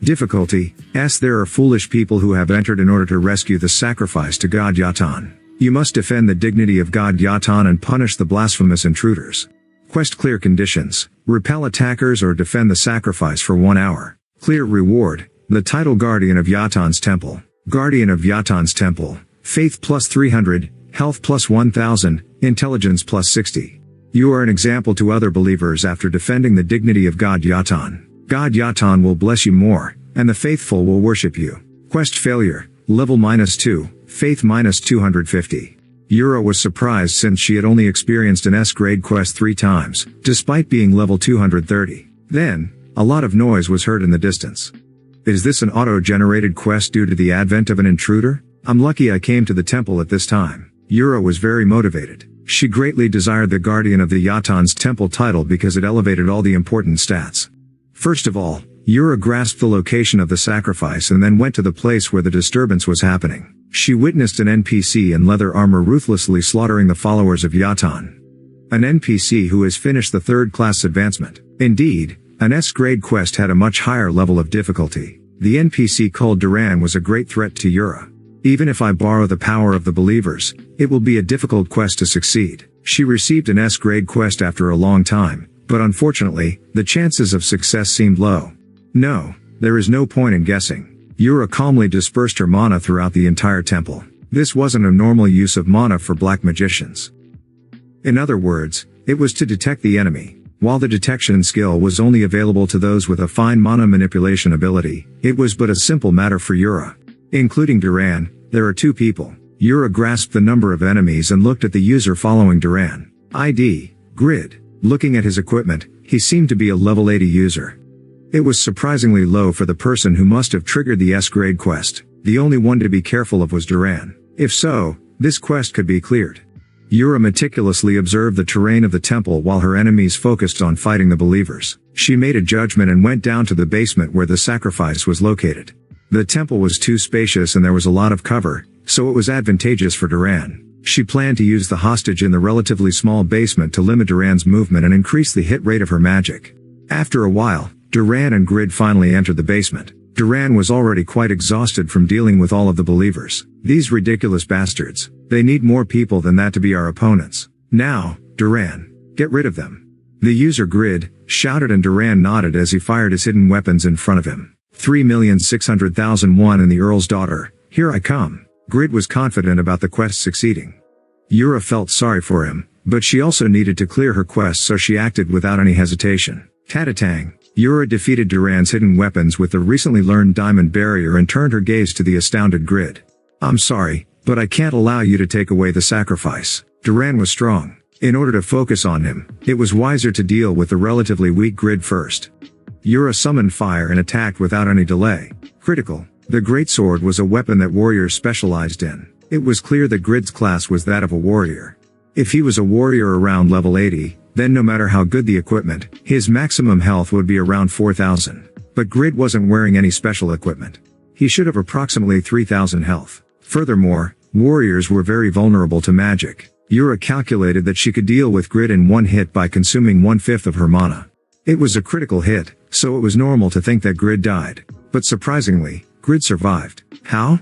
Difficulty: S. There are foolish people who have entered in order to rescue the sacrifice to God Yatan. You must defend the dignity of God Yatan and punish the blasphemous intruders. Quest clear conditions: repel attackers or defend the sacrifice for 1 hour. Clear reward: the title Guardian of Yatan's Temple. Guardian of Yatan's Temple. Faith plus 300, health plus 1000, intelligence plus 60. You are an example to other believers after defending the dignity of God Yatan. God Yatan will bless you more, and the faithful will worship you. Quest failure: level -2, faith -250. Yura was surprised since she had only experienced an S-grade quest 3 times, despite being level 230. Then, a lot of noise was heard in the distance. Is this an auto-generated quest due to the advent of an intruder? I'm lucky I came to the temple at this time. Yura was very motivated. She greatly desired the Guardian of the Yatan's Temple title because it elevated all the important stats. First of all, Yura grasped the location of the sacrifice and then went to the place where the disturbance was happening. She witnessed an NPC in leather armor ruthlessly slaughtering the followers of Yatan. An NPC who has finished the 3rd class advancement. Indeed, an S-grade quest had a much higher level of difficulty. The NPC called Duran was a great threat to Yura. Even if I borrow the power of the believers, it will be a difficult quest to succeed. She received an S-grade quest after a long time, but unfortunately, the chances of success seemed low. No, there is no point in guessing. Yura calmly dispersed her mana throughout the entire temple. This wasn't a normal use of mana for black magicians. In other words, it was to detect the enemy. While the detection skill was only available to those with a fine mana manipulation ability, it was but a simple matter for Yura. Including Duran, there are 2 people. Yura grasped the number of enemies and looked at the user following Duran. ID: Grid. Looking at his equipment, he seemed to be a level 80 user. It was surprisingly low for the person who must have triggered the S-grade quest. The only one to be careful of was Duran. If so, this quest could be cleared. Yura meticulously observed the terrain of the temple while her enemies focused on fighting the believers. She made a judgment and went down to the basement where the sacrifice was located. The temple was too spacious and there was a lot of cover, so it was advantageous for Duran. She planned to use the hostage in the relatively small basement to limit Duran's movement and increase the hit rate of her magic. After a while, Duran and Grid finally entered the basement. Duran was already quite exhausted from dealing with all of the believers. These ridiculous bastards. They need more people than that to be our opponents. Now, Duran, get rid of them. The user Grid shouted and Duran nodded as he fired his hidden weapons in front of him. 3,600,001 and the Earl's Daughter, here I come. Grid was confident about the quest succeeding. Yura felt sorry for him, but she also needed to clear her quest so she acted without any hesitation. Tatatang. Yura defeated Duran's hidden weapons with the recently learned Diamond Barrier and turned her gaze to the astounded Grid. I'm sorry, but I can't allow you to take away the sacrifice. Duran was strong. In order to focus on him, it was wiser to deal with the relatively weak Grid first. Yura summoned fire and attacked without any delay. Critical. The greatsword was a weapon that warriors specialized in. It was clear that Grid's class was that of a warrior. If he was a warrior around level 80, then no matter how good the equipment, his maximum health would be around 4,000. But Grid wasn't wearing any special equipment. He should have approximately 3,000 health. Furthermore, warriors were very vulnerable to magic. Yura calculated that she could deal with Grid in 1 hit by consuming 1/5 of her mana. It was a critical hit, so it was normal to think that Grid died. But surprisingly, Grid survived. How?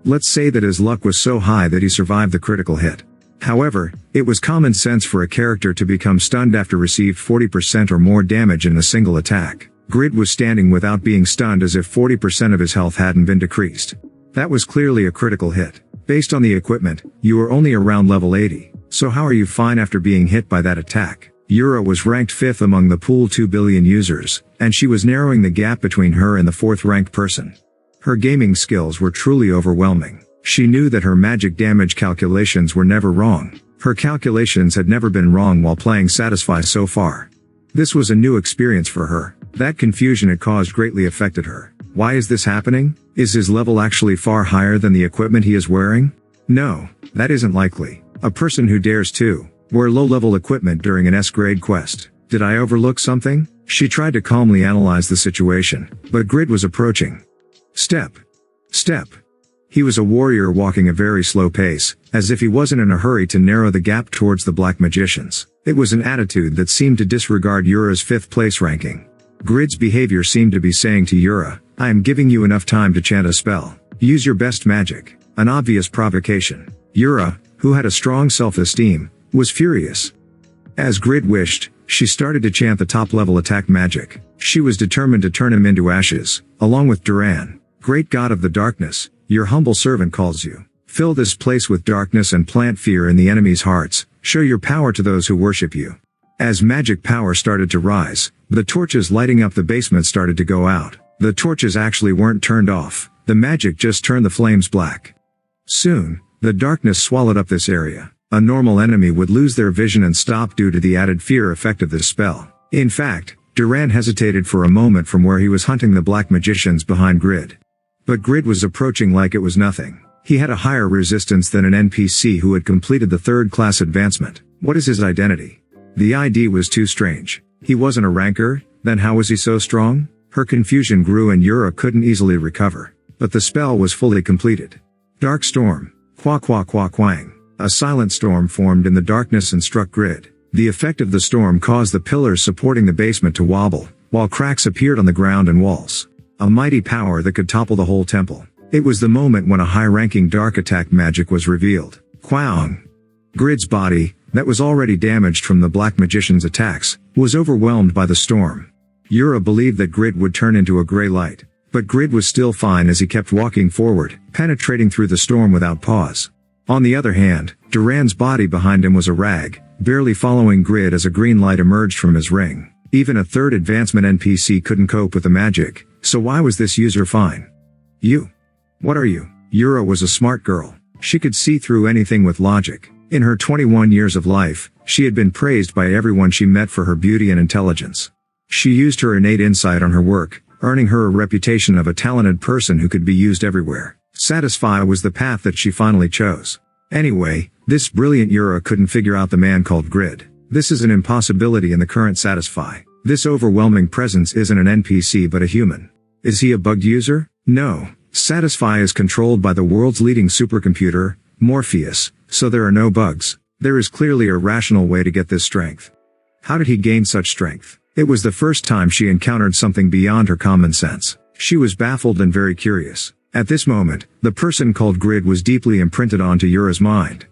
Let's say that his luck was so high that he survived the critical hit. However, it was common sense for a character to become stunned after received 40% or more damage in a single attack. Grid was standing without being stunned as if 40% of his health hadn't been decreased. That was clearly a critical hit. Based on the equipment, you were only around level 80, so how are you fine after being hit by that attack? Yura was ranked 5th among the pool 2 billion users, and she was narrowing the gap between her and the 4th ranked person. Her gaming skills were truly overwhelming. She knew that her magic damage calculations were never wrong. Her calculations had never been wrong while playing Satisfy so far. This was a new experience for her. That confusion it caused greatly affected her. Why is this happening? Is his level actually far higher than the equipment he is wearing? No, that isn't likely. A person who dares to wear low-level equipment during an S-grade quest. Did I overlook something? She tried to calmly analyze the situation, but Grid was approaching. Step. Step. He was a warrior walking a very slow pace, as if he wasn't in a hurry to narrow the gap towards the black magicians. It was an attitude that seemed to disregard Yura's 5th place ranking. Grid's behavior seemed to be saying to Yura, I am giving you enough time to chant a spell. Use your best magic. An obvious provocation. Yura, who had a strong self-esteem, was furious. As Grid wished, she started to chant the top-level attack magic. She was determined to turn him into ashes, along with Duran. Great God of the darkness, your humble servant calls you. Fill this place with darkness and plant fear in the enemy's hearts. Show your power to those who worship you. As magic power started to rise, the torches lighting up the basement started to go out. The torches actually weren't turned off. The magic just turned the flames black. Soon, the darkness swallowed up this area. A normal enemy would lose their vision and stop due to the added fear effect of this spell. In fact, Duran hesitated for a moment from where he was hunting the black magicians behind Grid. But Grid was approaching like it was nothing. He had a higher resistance than an NPC who had completed the 3rd class advancement. What is his identity? The ID was too strange. He wasn't a ranker, then how was he so strong? Her confusion grew and Yura couldn't easily recover. But the spell was fully completed. Dark Storm. Qua qua qua quang. A silent storm formed in the darkness and struck Grid. The effect of the storm caused the pillars supporting the basement to wobble, while cracks appeared on the ground and walls. A mighty power that could topple the whole temple. It was the moment when a high-ranking dark attack magic was revealed. Quang. Grid's body, that was already damaged from the black magician's attacks, was overwhelmed by the storm. Yura believed that Grid would turn into a gray light. But Grid was still fine as he kept walking forward, penetrating through the storm without pause. On the other hand, Duran's body behind him was a rag, barely following Grid as a green light emerged from his ring. Even a 3rd advancement NPC couldn't cope with the magic, so why was this user fine? You. What are you? Yura was a smart girl. She could see through anything with logic. In her 21 years of life, she had been praised by everyone she met for her beauty and intelligence. She used her innate insight on her work, earning her a reputation of a talented person who could be used everywhere. Satisfy was the path that she finally chose. Anyway, this brilliant Yura couldn't figure out the man called Grid. This is an impossibility in the current Satisfy. This overwhelming presence isn't an NPC but a human. Is he a bugged user? No. Satisfy is controlled by the world's leading supercomputer, Morpheus, so there are no bugs. There is clearly a rational way to get this strength. How did he gain such strength? It was the first time she encountered something beyond her common sense. She was baffled and very curious. At this moment, the person called Grid was deeply imprinted onto Yura's mind.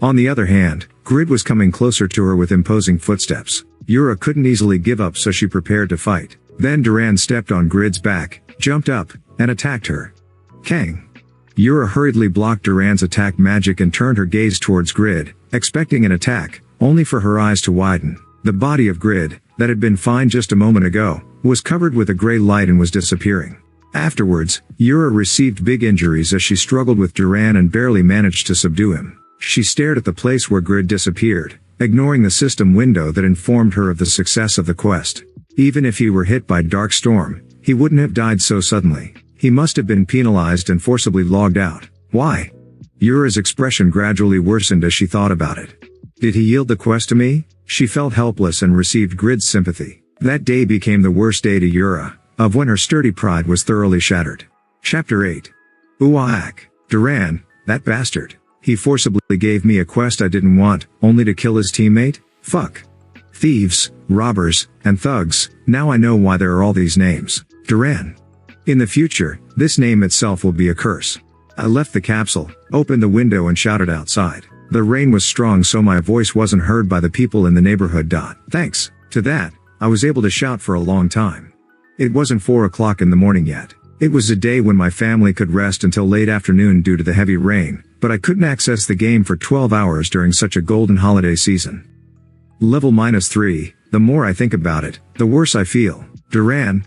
On the other hand, Grid was coming closer to her with imposing footsteps. Yura couldn't easily give up, so she prepared to fight. Then Duran stepped on Grid's back, jumped up, and attacked her. Kang. Yura hurriedly blocked Duran's attack magic and turned her gaze towards Grid, expecting an attack, only for her eyes to widen. The body of Grid, that had been fine just a moment ago, was covered with a gray light and was disappearing. Afterwards, Yura received big injuries as she struggled with Duran and barely managed to subdue him. She stared at the place where Grid disappeared, ignoring the system window that informed her of the success of the quest. Even if he were hit by Dark Storm, he wouldn't have died so suddenly. He must have been penalized and forcibly logged out. Why? Yura's expression gradually worsened as she thought about it. Did he yield the quest to me? She felt helpless and received Grid's sympathy. That day became the worst day to Yura, of when her sturdy pride was thoroughly shattered. Chapter 8. Uwaak. Duran, that bastard. He forcibly gave me a quest I didn't want, only to kill his teammate? Fuck. Thieves, robbers, and thugs, now I know why there are all these names. Duran. In the future, this name itself will be a curse. I left the capsule, opened the window and shouted outside. The rain was strong, so my voice wasn't heard by the people in the neighborhood. Thanks to that, I was able to shout for a long time. It wasn't 4 o'clock in the morning yet. It was a day when my family could rest until late afternoon due to the heavy rain, but I couldn't access the game for 12 hours during such a golden holiday season. Level -3, the more I think about it, the worse I feel. Duran.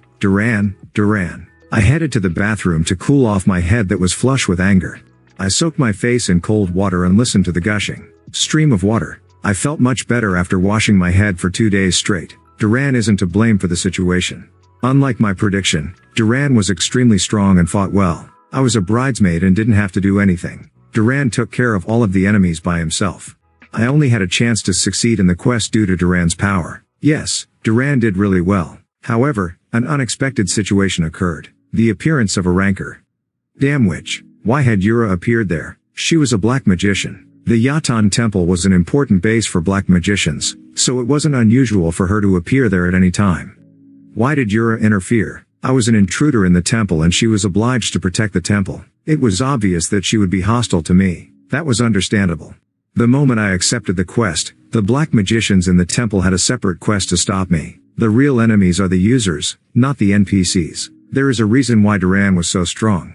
I headed to the bathroom to cool off my head that was flush with anger. I soaked my face in cold water and listened to the gushing stream of water. I felt much better after washing my head for 2 days straight. Duran isn't to blame for the situation. Unlike my prediction, Duran was extremely strong and fought well. I was a bridesmaid and didn't have to do anything. Duran took care of all of the enemies by himself. I only had a chance to succeed in the quest due to Duran's power. Yes, Duran did really well. However, an unexpected situation occurred. The appearance of a rancor. Damn witch. Why had Yura appeared there? She was a black magician. The Yatan Temple was an important base for black magicians, so it wasn't unusual for her to appear there at any time. Why did Yura interfere? I was an intruder in the temple and she was obliged to protect the temple. It was obvious that she would be hostile to me. That was understandable. The moment I accepted the quest, the black magicians in the temple had a separate quest to stop me. The real enemies are the users, not the NPCs. There is a reason why Duran was so strong.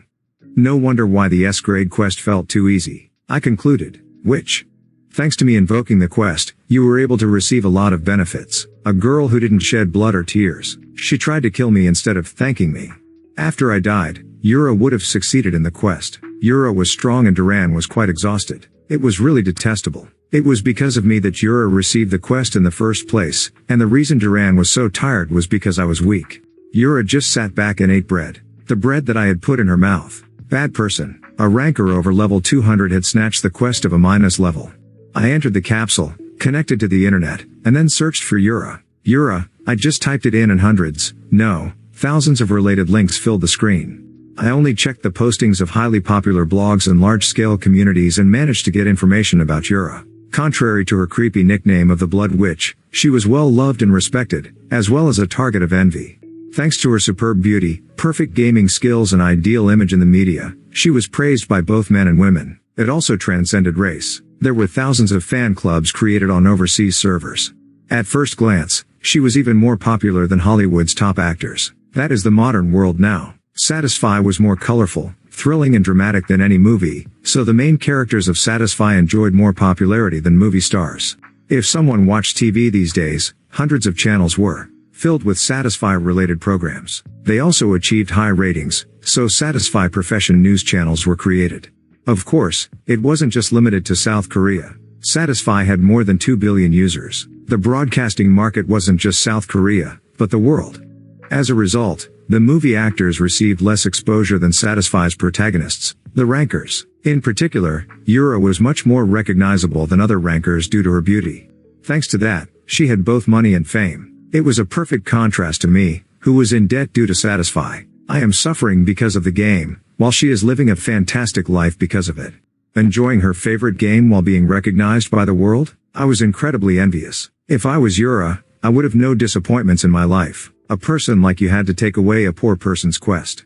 No wonder why the S-grade quest felt too easy. I concluded. Which? Thanks to me invoking the quest, you were able to receive a lot of benefits. A girl who didn't shed blood or tears. She tried to kill me instead of thanking me. After I died, Yura would have succeeded in the quest. Yura was strong and Duran was quite exhausted. It was really detestable. It was because of me that Yura received the quest in the first place, and the reason Duran was so tired was because I was weak. Yura just sat back and ate bread. The bread that I had put in her mouth. Bad person. A rancor over level 200 had snatched the quest of a minus level. I entered the capsule, connected to the internet, and then searched for Yura. Yura, I just typed it in and hundreds, no, thousands of related links filled the screen. I only checked the postings of highly popular blogs and large-scale communities and managed to get information about Yura. Contrary to her creepy nickname of the Blood Witch, she was well loved and respected, as well as a target of envy. Thanks to her superb beauty, perfect gaming skills and ideal image in the media, she was praised by both men and women. It also transcended race. There were thousands of fan clubs created on overseas servers. At first glance, she was even more popular than Hollywood's top actors. That is the modern world now. Satisfy was more colorful, thrilling and dramatic than any movie, so the main characters of Satisfy enjoyed more popularity than movie stars. If someone watched TV these days, hundreds of channels were filled with Satisfy-related programs. They also achieved high ratings, so Satisfy profession news channels were created. Of course, it wasn't just limited to South Korea. Satisfy had more than 2 billion users. The broadcasting market wasn't just South Korea, but the world. As a result, the movie actors received less exposure than Satisfy's protagonists, the rankers. In particular, Yura was much more recognizable than other rankers due to her beauty. Thanks to that, she had both money and fame. It was a perfect contrast to me, who was in debt due to Satisfy. I am suffering because of the game, while she is living a fantastic life because of it. Enjoying her favorite game while being recognized by the world? I was incredibly envious. If I was Yura, I would have no disappointments in my life. A person like you had to take away a poor person's quest.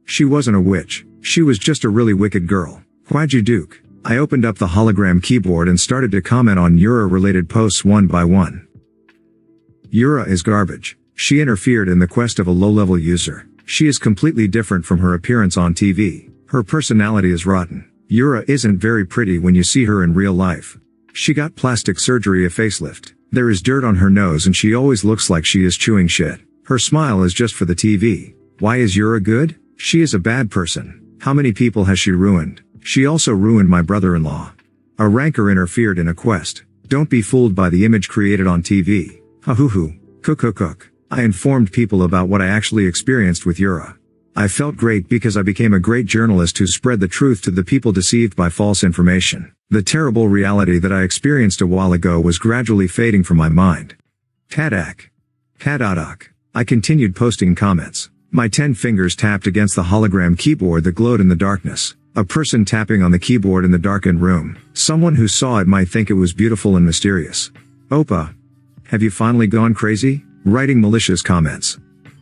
She wasn't a witch. She was just a really wicked girl. Why'd you duke? I opened up the hologram keyboard and started to comment on Yura-related posts one by one. Yura is garbage. She interfered in the quest of a low-level user. She is completely different from her appearance on TV. Her personality is rotten. Yura isn't very pretty when you see her in real life. She got plastic surgery, a facelift. There is dirt on her nose and she always looks like she is chewing shit. Her smile is just for the TV. Why is Yura good? She is a bad person. How many people has she ruined? She also ruined my brother-in-law. A rancor interfered in a quest. Don't be fooled by the image created on TV. Ha-hoo-hoo. Cook. I informed people about what I actually experienced with Yura. I felt great because I became a great journalist who spread the truth to the people deceived by false information. The terrible reality that I experienced a while ago was gradually fading from my mind. Tadak. Tadadak. I continued posting comments. My 10 fingers tapped against the hologram keyboard that glowed in the darkness. A person tapping on the keyboard in the darkened room. Someone who saw it might think it was beautiful and mysterious. Opa. Have you finally gone crazy? Writing malicious comments.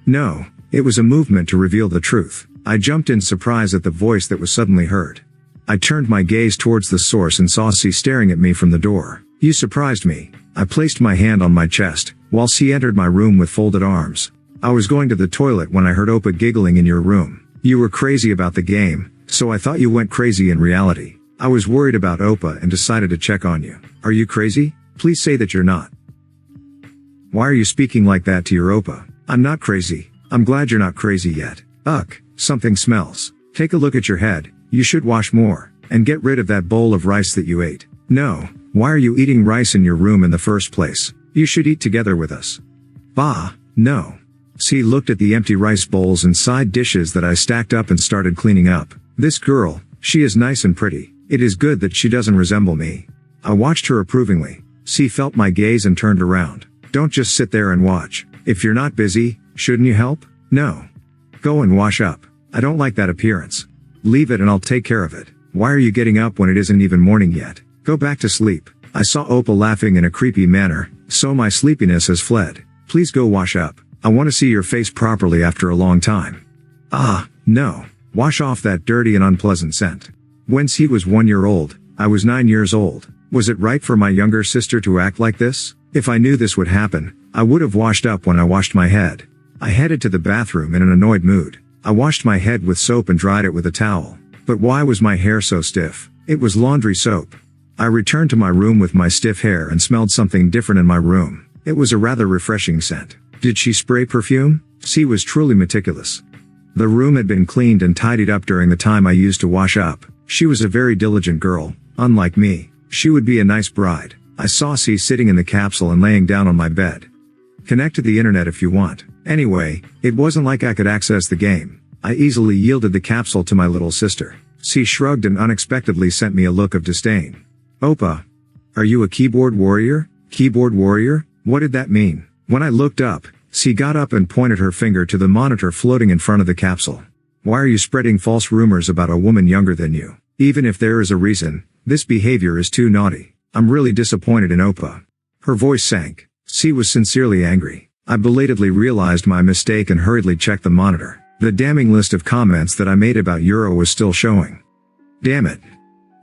No, it was a movement to reveal the truth. I jumped in surprise at the voice that was suddenly heard. I turned my gaze towards the source and saw C staring at me from the door. You surprised me. I placed my hand on my chest, while C entered my room with folded arms. I was going to the toilet when I heard Oppa giggling in your room. You were crazy about the game, so I thought you went crazy in reality. I was worried about Oppa and decided to check on you. Are you crazy? Please say that you're not. Why are you speaking like that to your Oppa? I'm not crazy. I'm glad you're not crazy yet. Ugh, something smells. Take a look at your head. You should wash more, and get rid of that bowl of rice that you ate. No, why are you eating rice in your room in the first place? You should eat together with us. Bah, no. C looked at the empty rice bowls and side dishes that I stacked up and started cleaning up. This girl, she is nice and pretty. It is good that she doesn't resemble me. I watched her approvingly. C felt my gaze and turned around. Don't just sit there and watch. If you're not busy, shouldn't you help? No. Go and wash up. I don't like that appearance. Leave it and I'll take care of it. Why are you getting up when it isn't even morning yet? Go back to sleep. I saw Oppa laughing in a creepy manner, so my sleepiness has fled. Please go wash up. I want to see your face properly after a long time. Ah, no. Wash off that dirty and unpleasant scent. When he was 1 year old, I was 9 years old. Was it right for my younger sister to act like this? If I knew this would happen, I would have washed up when I washed my head. I headed to the bathroom in an annoyed mood. I washed my head with soap and dried it with a towel. But why was my hair so stiff? It was laundry soap. I returned to my room with my stiff hair and smelled something different in my room. It was a rather refreshing scent. Did she spray perfume? C was truly meticulous. The room had been cleaned and tidied up during the time I used to wash up. She was a very diligent girl. Unlike me, she would be a nice bride. I saw C sitting in the capsule and laying down on my bed. Connect to the internet if you want. Anyway, it wasn't like I could access the game. I easily yielded the capsule to my little sister. C shrugged and unexpectedly sent me a look of disdain. Oppa. Are you a keyboard warrior? Keyboard warrior? What did that mean? When I looked up, C got up and pointed her finger to the monitor floating in front of the capsule. Why are you spreading false rumors about a woman younger than you? Even if there is a reason, this behavior is too naughty. I'm really disappointed in Oppa. Her voice sank. C was sincerely angry. I belatedly realized my mistake and hurriedly checked the monitor. The damning list of comments that I made about Euro was still showing. Damn it.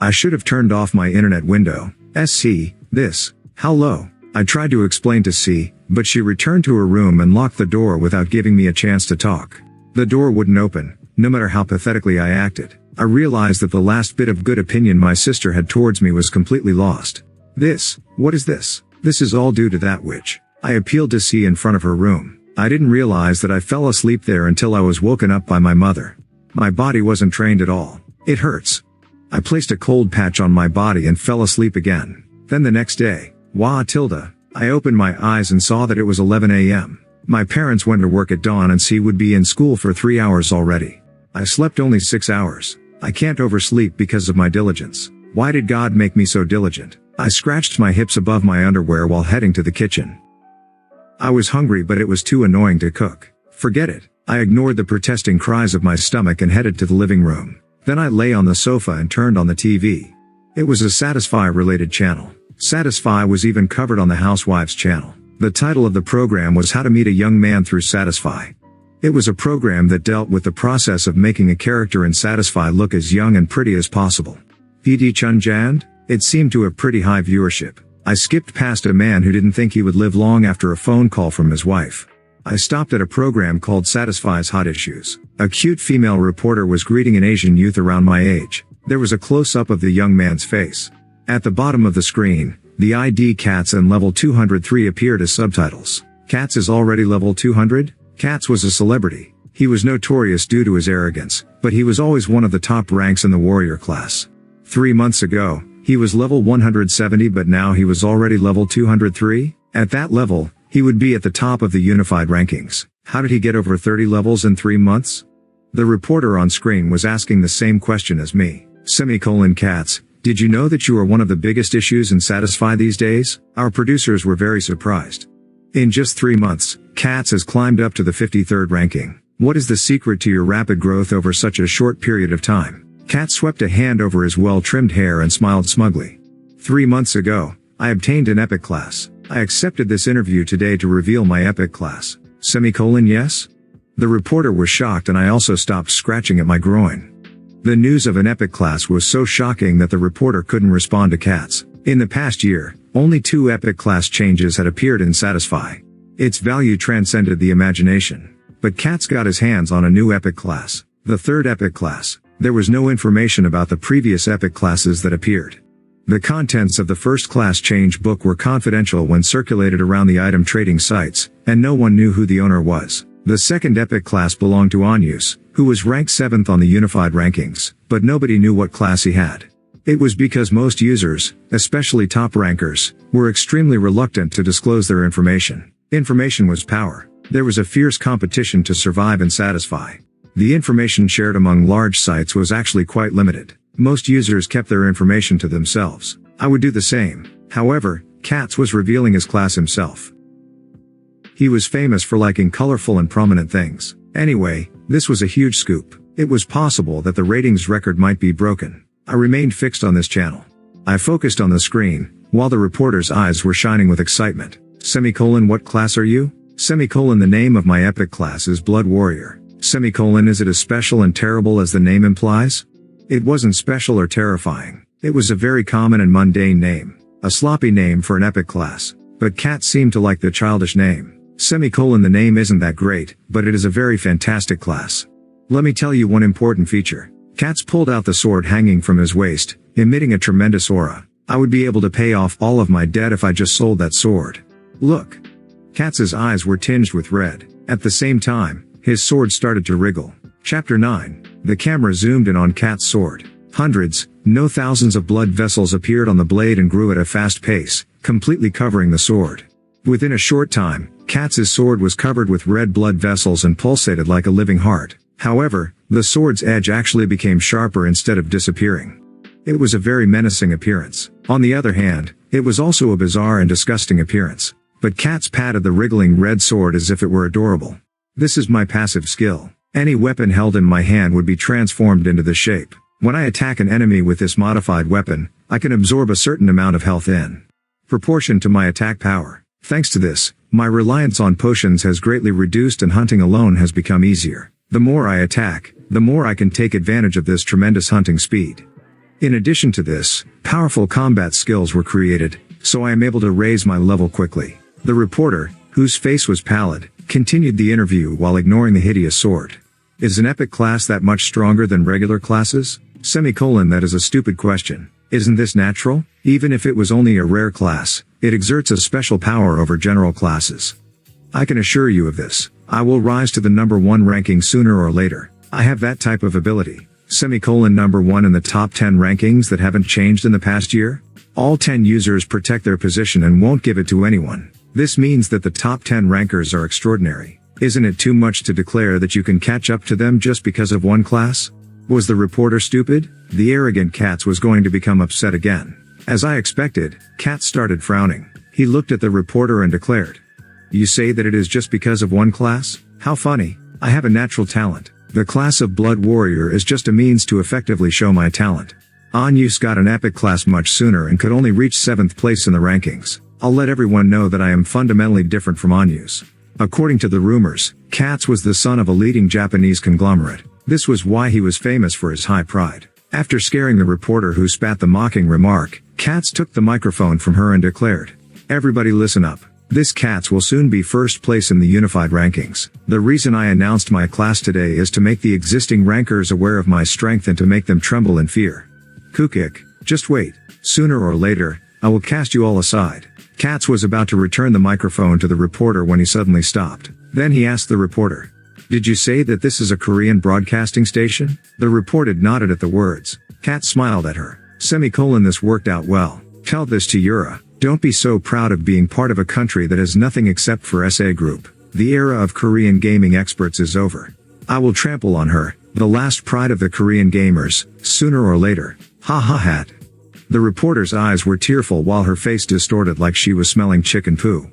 I should have turned off my internet window. SC, this. How low? I tried to explain to C, but she returned to her room and locked the door without giving me a chance to talk. The door wouldn't open, no matter how pathetically I acted. I realized that the last bit of good opinion my sister had towards me was completely lost. What is this? This is all due to that witch. I appealed to C in front of her room. I didn't realize that I fell asleep there until I was woken up by my mother. My body wasn't trained at all. It hurts. I placed a cold patch on my body and fell asleep again. Then the next day, I opened my eyes and saw that it was 11 a.m. My parents went to work at dawn and C would be in school for 3 hours already. I slept only 6 hours. I can't oversleep because of my diligence. Why did God make me so diligent? I scratched my hips above my underwear while heading to the kitchen. I was hungry, but it was too annoying to cook. Forget it. I ignored the protesting cries of my stomach and headed to the living room. Then I lay on the sofa and turned on the TV. It was a Satisfy-related channel. Satisfy was even covered on the Housewives channel. The title of the program was How to Meet a Young Man Through Satisfy. It was a program that dealt with the process of making a character in Satisfy look as young and pretty as possible. PD Chunjand? It seemed to have pretty high viewership. I skipped past a man who didn't think he would live long after a phone call from his wife. I stopped at a program called Satisfy's Hot Issues. A cute female reporter was greeting an Asian youth around my age. There was a close-up of the young man's face. At the bottom of the screen, the ID Cats and Level 203 appeared as subtitles. Cats is already level 200? Cats was a celebrity. He was notorious due to his arrogance, but he was always one of the top ranks in the warrior class. 3 months ago, he was level 170, but now he was already level 203? At that level, he would be at the top of the unified rankings. How did he get over 30 levels in 3 months? The reporter on screen was asking the same question as me. Cats, did you know that you are one of the biggest issues in Satisfy these days? Our producers were very surprised. In just 3 months, Cats has climbed up to the 53rd ranking. What is the secret to your rapid growth over such a short period of time? Cat swept a hand over his well-trimmed hair and smiled smugly. 3 months ago, I obtained an epic class. I accepted this interview today to reveal my epic class. Yes? The reporter was shocked and I also stopped scratching at my groin. The news of an epic class was so shocking that the reporter couldn't respond to Cats. In the past year, only 2 epic class changes had appeared in Satisfy. Its value transcended the imagination. But Cats got his hands on a new epic class. The 3rd epic class. There was no information about the previous epic classes that appeared. The contents of the first class change book were confidential when circulated around the item trading sites, and no one knew who the owner was. The 2nd epic class belonged to Anyus, who was ranked 7th on the unified rankings, but nobody knew what class he had. It was because most users, especially top rankers, were extremely reluctant to disclose their information. Information was power. There was a fierce competition to survive and satisfy. The information shared among large sites was actually quite limited. Most users kept their information to themselves. I would do the same. However, Cats was revealing his class himself. He was famous for liking colorful and prominent things. Anyway, this was a huge scoop. It was possible that the ratings record might be broken. I remained fixed on this channel. I focused on the screen, while the reporter's eyes were shining with excitement. What class are you? The name of my epic class is Blood Warrior. Is it as special and terrible as the name implies? It wasn't special or terrifying. It was a very common and mundane name. A sloppy name for an epic class. But Cat seemed to like the childish name. The name isn't that great, but it is a very fantastic class. Let me tell you one important feature. Cats pulled out the sword hanging from his waist, emitting a tremendous aura. I would be able to pay off all of my debt if I just sold that sword. Look. Cat's eyes were tinged with red. At the same time, his sword started to wriggle. Chapter 9. The camera zoomed in on Cat's sword. Hundreds, no thousands of blood vessels appeared on the blade and grew at a fast pace, completely covering the sword. Within a short time, Cat's sword was covered with red blood vessels and pulsated like a living heart. However, the sword's edge actually became sharper instead of disappearing. It was a very menacing appearance. On the other hand, it was also a bizarre and disgusting appearance. But Cat's patted the wriggling red sword as if it were adorable. This is my passive skill. Any weapon held in my hand would be transformed into this shape. When I attack an enemy with this modified weapon, I can absorb a certain amount of health in proportion to my attack power. Thanks to this, my reliance on potions has greatly reduced and hunting alone has become easier. The more I attack, the more I can take advantage of this tremendous hunting speed. In addition to this, powerful combat skills were created, so I am able to raise my level quickly. The reporter, whose face was pallid, continued the interview while ignoring the hideous sword. Is an epic class that much stronger than regular classes? That is a stupid question. Isn't this natural? Even if it was only a rare class, it exerts a special power over general classes. I can assure you of this. I will rise to the number 1 ranking sooner or later. I have that type of ability. Number 1 in the top 10 rankings that haven't changed in the past year? All 10 users protect their position and won't give it to anyone. This means that the top 10 rankers are extraordinary. Isn't it too much to declare that you can catch up to them just because of one class? Was the reporter stupid? The arrogant Cats was going to become upset again. As I expected, Cats started frowning. He looked at the reporter and declared, "You say that it is just because of one class? How funny. I have a natural talent. The class of Blood Warrior is just a means to effectively show my talent. Anyus got an epic class much sooner and could only reach 7th place in the rankings. I'll let everyone know that I am fundamentally different from Anyus." According to the rumors, Cats was the son of a leading Japanese conglomerate. This was why he was famous for his high pride. After scaring the reporter who spat the mocking remark, Cats took the microphone from her and declared, "Everybody listen up. This Cats will soon be first place in the unified rankings. The reason I announced my class today is to make the existing rankers aware of my strength and to make them tremble in fear. Kukik, just wait. Sooner or later, I will cast you all aside." Cats was about to return the microphone to the reporter when he suddenly stopped. Then he asked the reporter, "Did you say that this is a Korean broadcasting station?" The reporter nodded at the words. Cats smiled at her. This worked out well. Tell this to Yura. Don't be so proud of being part of a country that has nothing except for SA Group. The era of Korean gaming experts is over. I will trample on her, the last pride of the Korean gamers, sooner or later. Ha ha hat. The reporter's eyes were tearful while her face distorted like she was smelling chicken poo.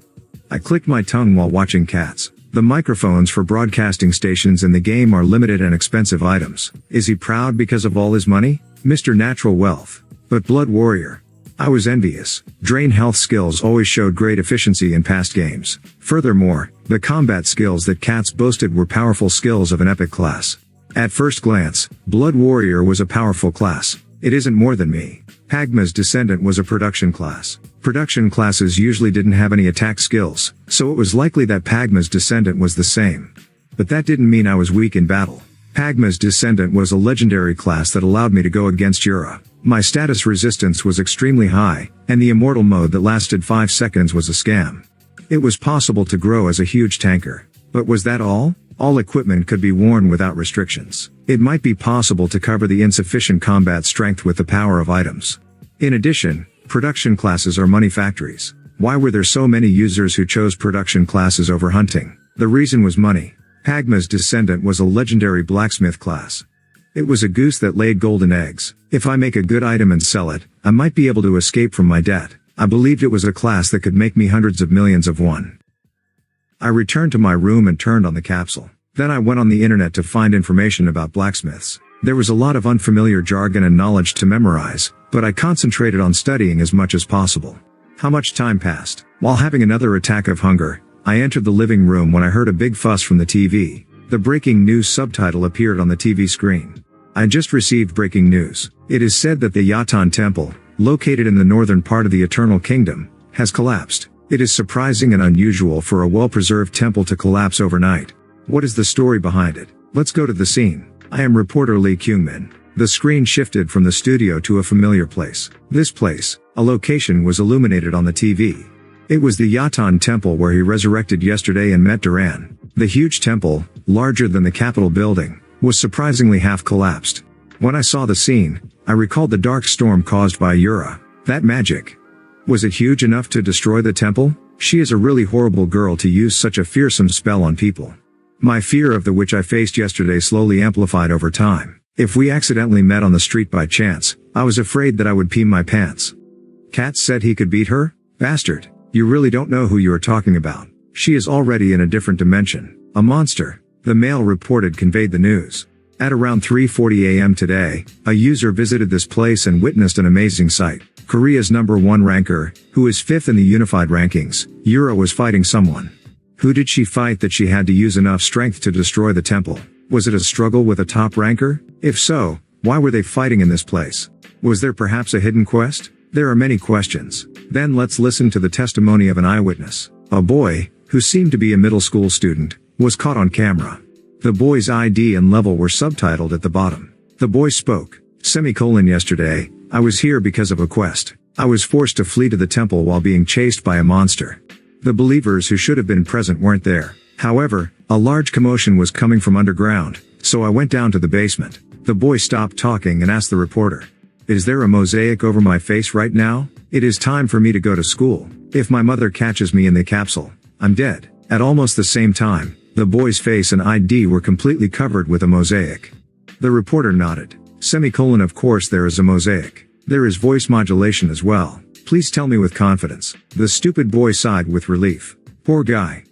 I clicked my tongue while watching Cats. The microphones for broadcasting stations in the game are limited and expensive items. Is he proud because of all his money? Mr. Natural Wealth. But Blood Warrior. I was envious. Drain health skills always showed great efficiency in past games. Furthermore, the combat skills that Cats boasted were powerful skills of an epic class. At first glance, Blood Warrior was a powerful class. It isn't more than me. Pagma's Descendant was a production class. Production classes usually didn't have any attack skills, so it was likely that Pagma's Descendant was the same. But that didn't mean I was weak in battle. Pagma's Descendant was a legendary class that allowed me to go against Yura. My status resistance was extremely high, and the immortal mode that lasted 5 seconds was a scam. It was possible to grow as a huge tanker. But was that all? All equipment could be worn without restrictions. It might be possible to cover the insufficient combat strength with the power of items. In addition, production classes are money factories. Why were there so many users who chose production classes over hunting? The reason was money. Pagma's Descendant was a legendary blacksmith class. It was a goose that laid golden eggs. If I make a good item and sell it, I might be able to escape from my debt. I believed it was a class that could make me hundreds of millions of won. I returned to my room and turned on the capsule. Then I went on the internet to find information about blacksmiths. There was a lot of unfamiliar jargon and knowledge to memorize, but I concentrated on studying as much as possible. How much time passed? While having another attack of hunger, I entered the living room when I heard a big fuss from the TV. The breaking news subtitle appeared on the TV screen. I just received breaking news. It is said that the Yatan Temple, located in the northern part of the Eternal Kingdom, has collapsed. It is surprising and unusual for a well-preserved temple to collapse overnight. What is the story behind it? Let's go to the scene. I am reporter Lee Kyungmin. The screen shifted from the studio to a familiar place. This place, a location, was illuminated on the TV. It was the Yatan Temple where he resurrected yesterday and met Duran. The huge temple, larger than the Capitol building, was surprisingly half collapsed. When I saw the scene, I recalled the dark storm caused by Yura. That magic. Was it huge enough to destroy the temple? She is a really horrible girl to use such a fearsome spell on people. My fear of the witch I faced yesterday slowly amplified over time. If we accidentally met on the street by chance, I was afraid that I would pee my pants. Kat said he could beat her? Bastard. You really don't know who you are talking about. She is already in a different dimension. A monster. The mail reported conveyed the news. At around 3:40 a.m. today, a user visited this place and witnessed an amazing sight. Korea's #1 ranker, who is 5th in the unified rankings, Yura, was fighting someone. Who did she fight that she had to use enough strength to destroy the temple? Was it a struggle with a top ranker? If so, why were they fighting in this place? Was there perhaps a hidden quest? There are many questions. Then let's listen to the testimony of an eyewitness. A boy, who seemed to be a middle school student, was caught on camera. The boy's ID and level were subtitled at the bottom. The boy spoke. Yesterday, I was here because of a quest. I was forced to flee to the temple while being chased by a monster. The believers who should have been present weren't there. However, a large commotion was coming from underground, so I went down to the basement. The boy stopped talking and asked the reporter, "Is there a mosaic over my face right now? It is time for me to go to school. If my mother catches me in the capsule, I'm dead." At almost the same time, the boy's face and ID were completely covered with a mosaic. The reporter nodded. Of course there is a mosaic. There is voice modulation as well. Please tell me with confidence. The stupid boy sighed with relief. Poor guy.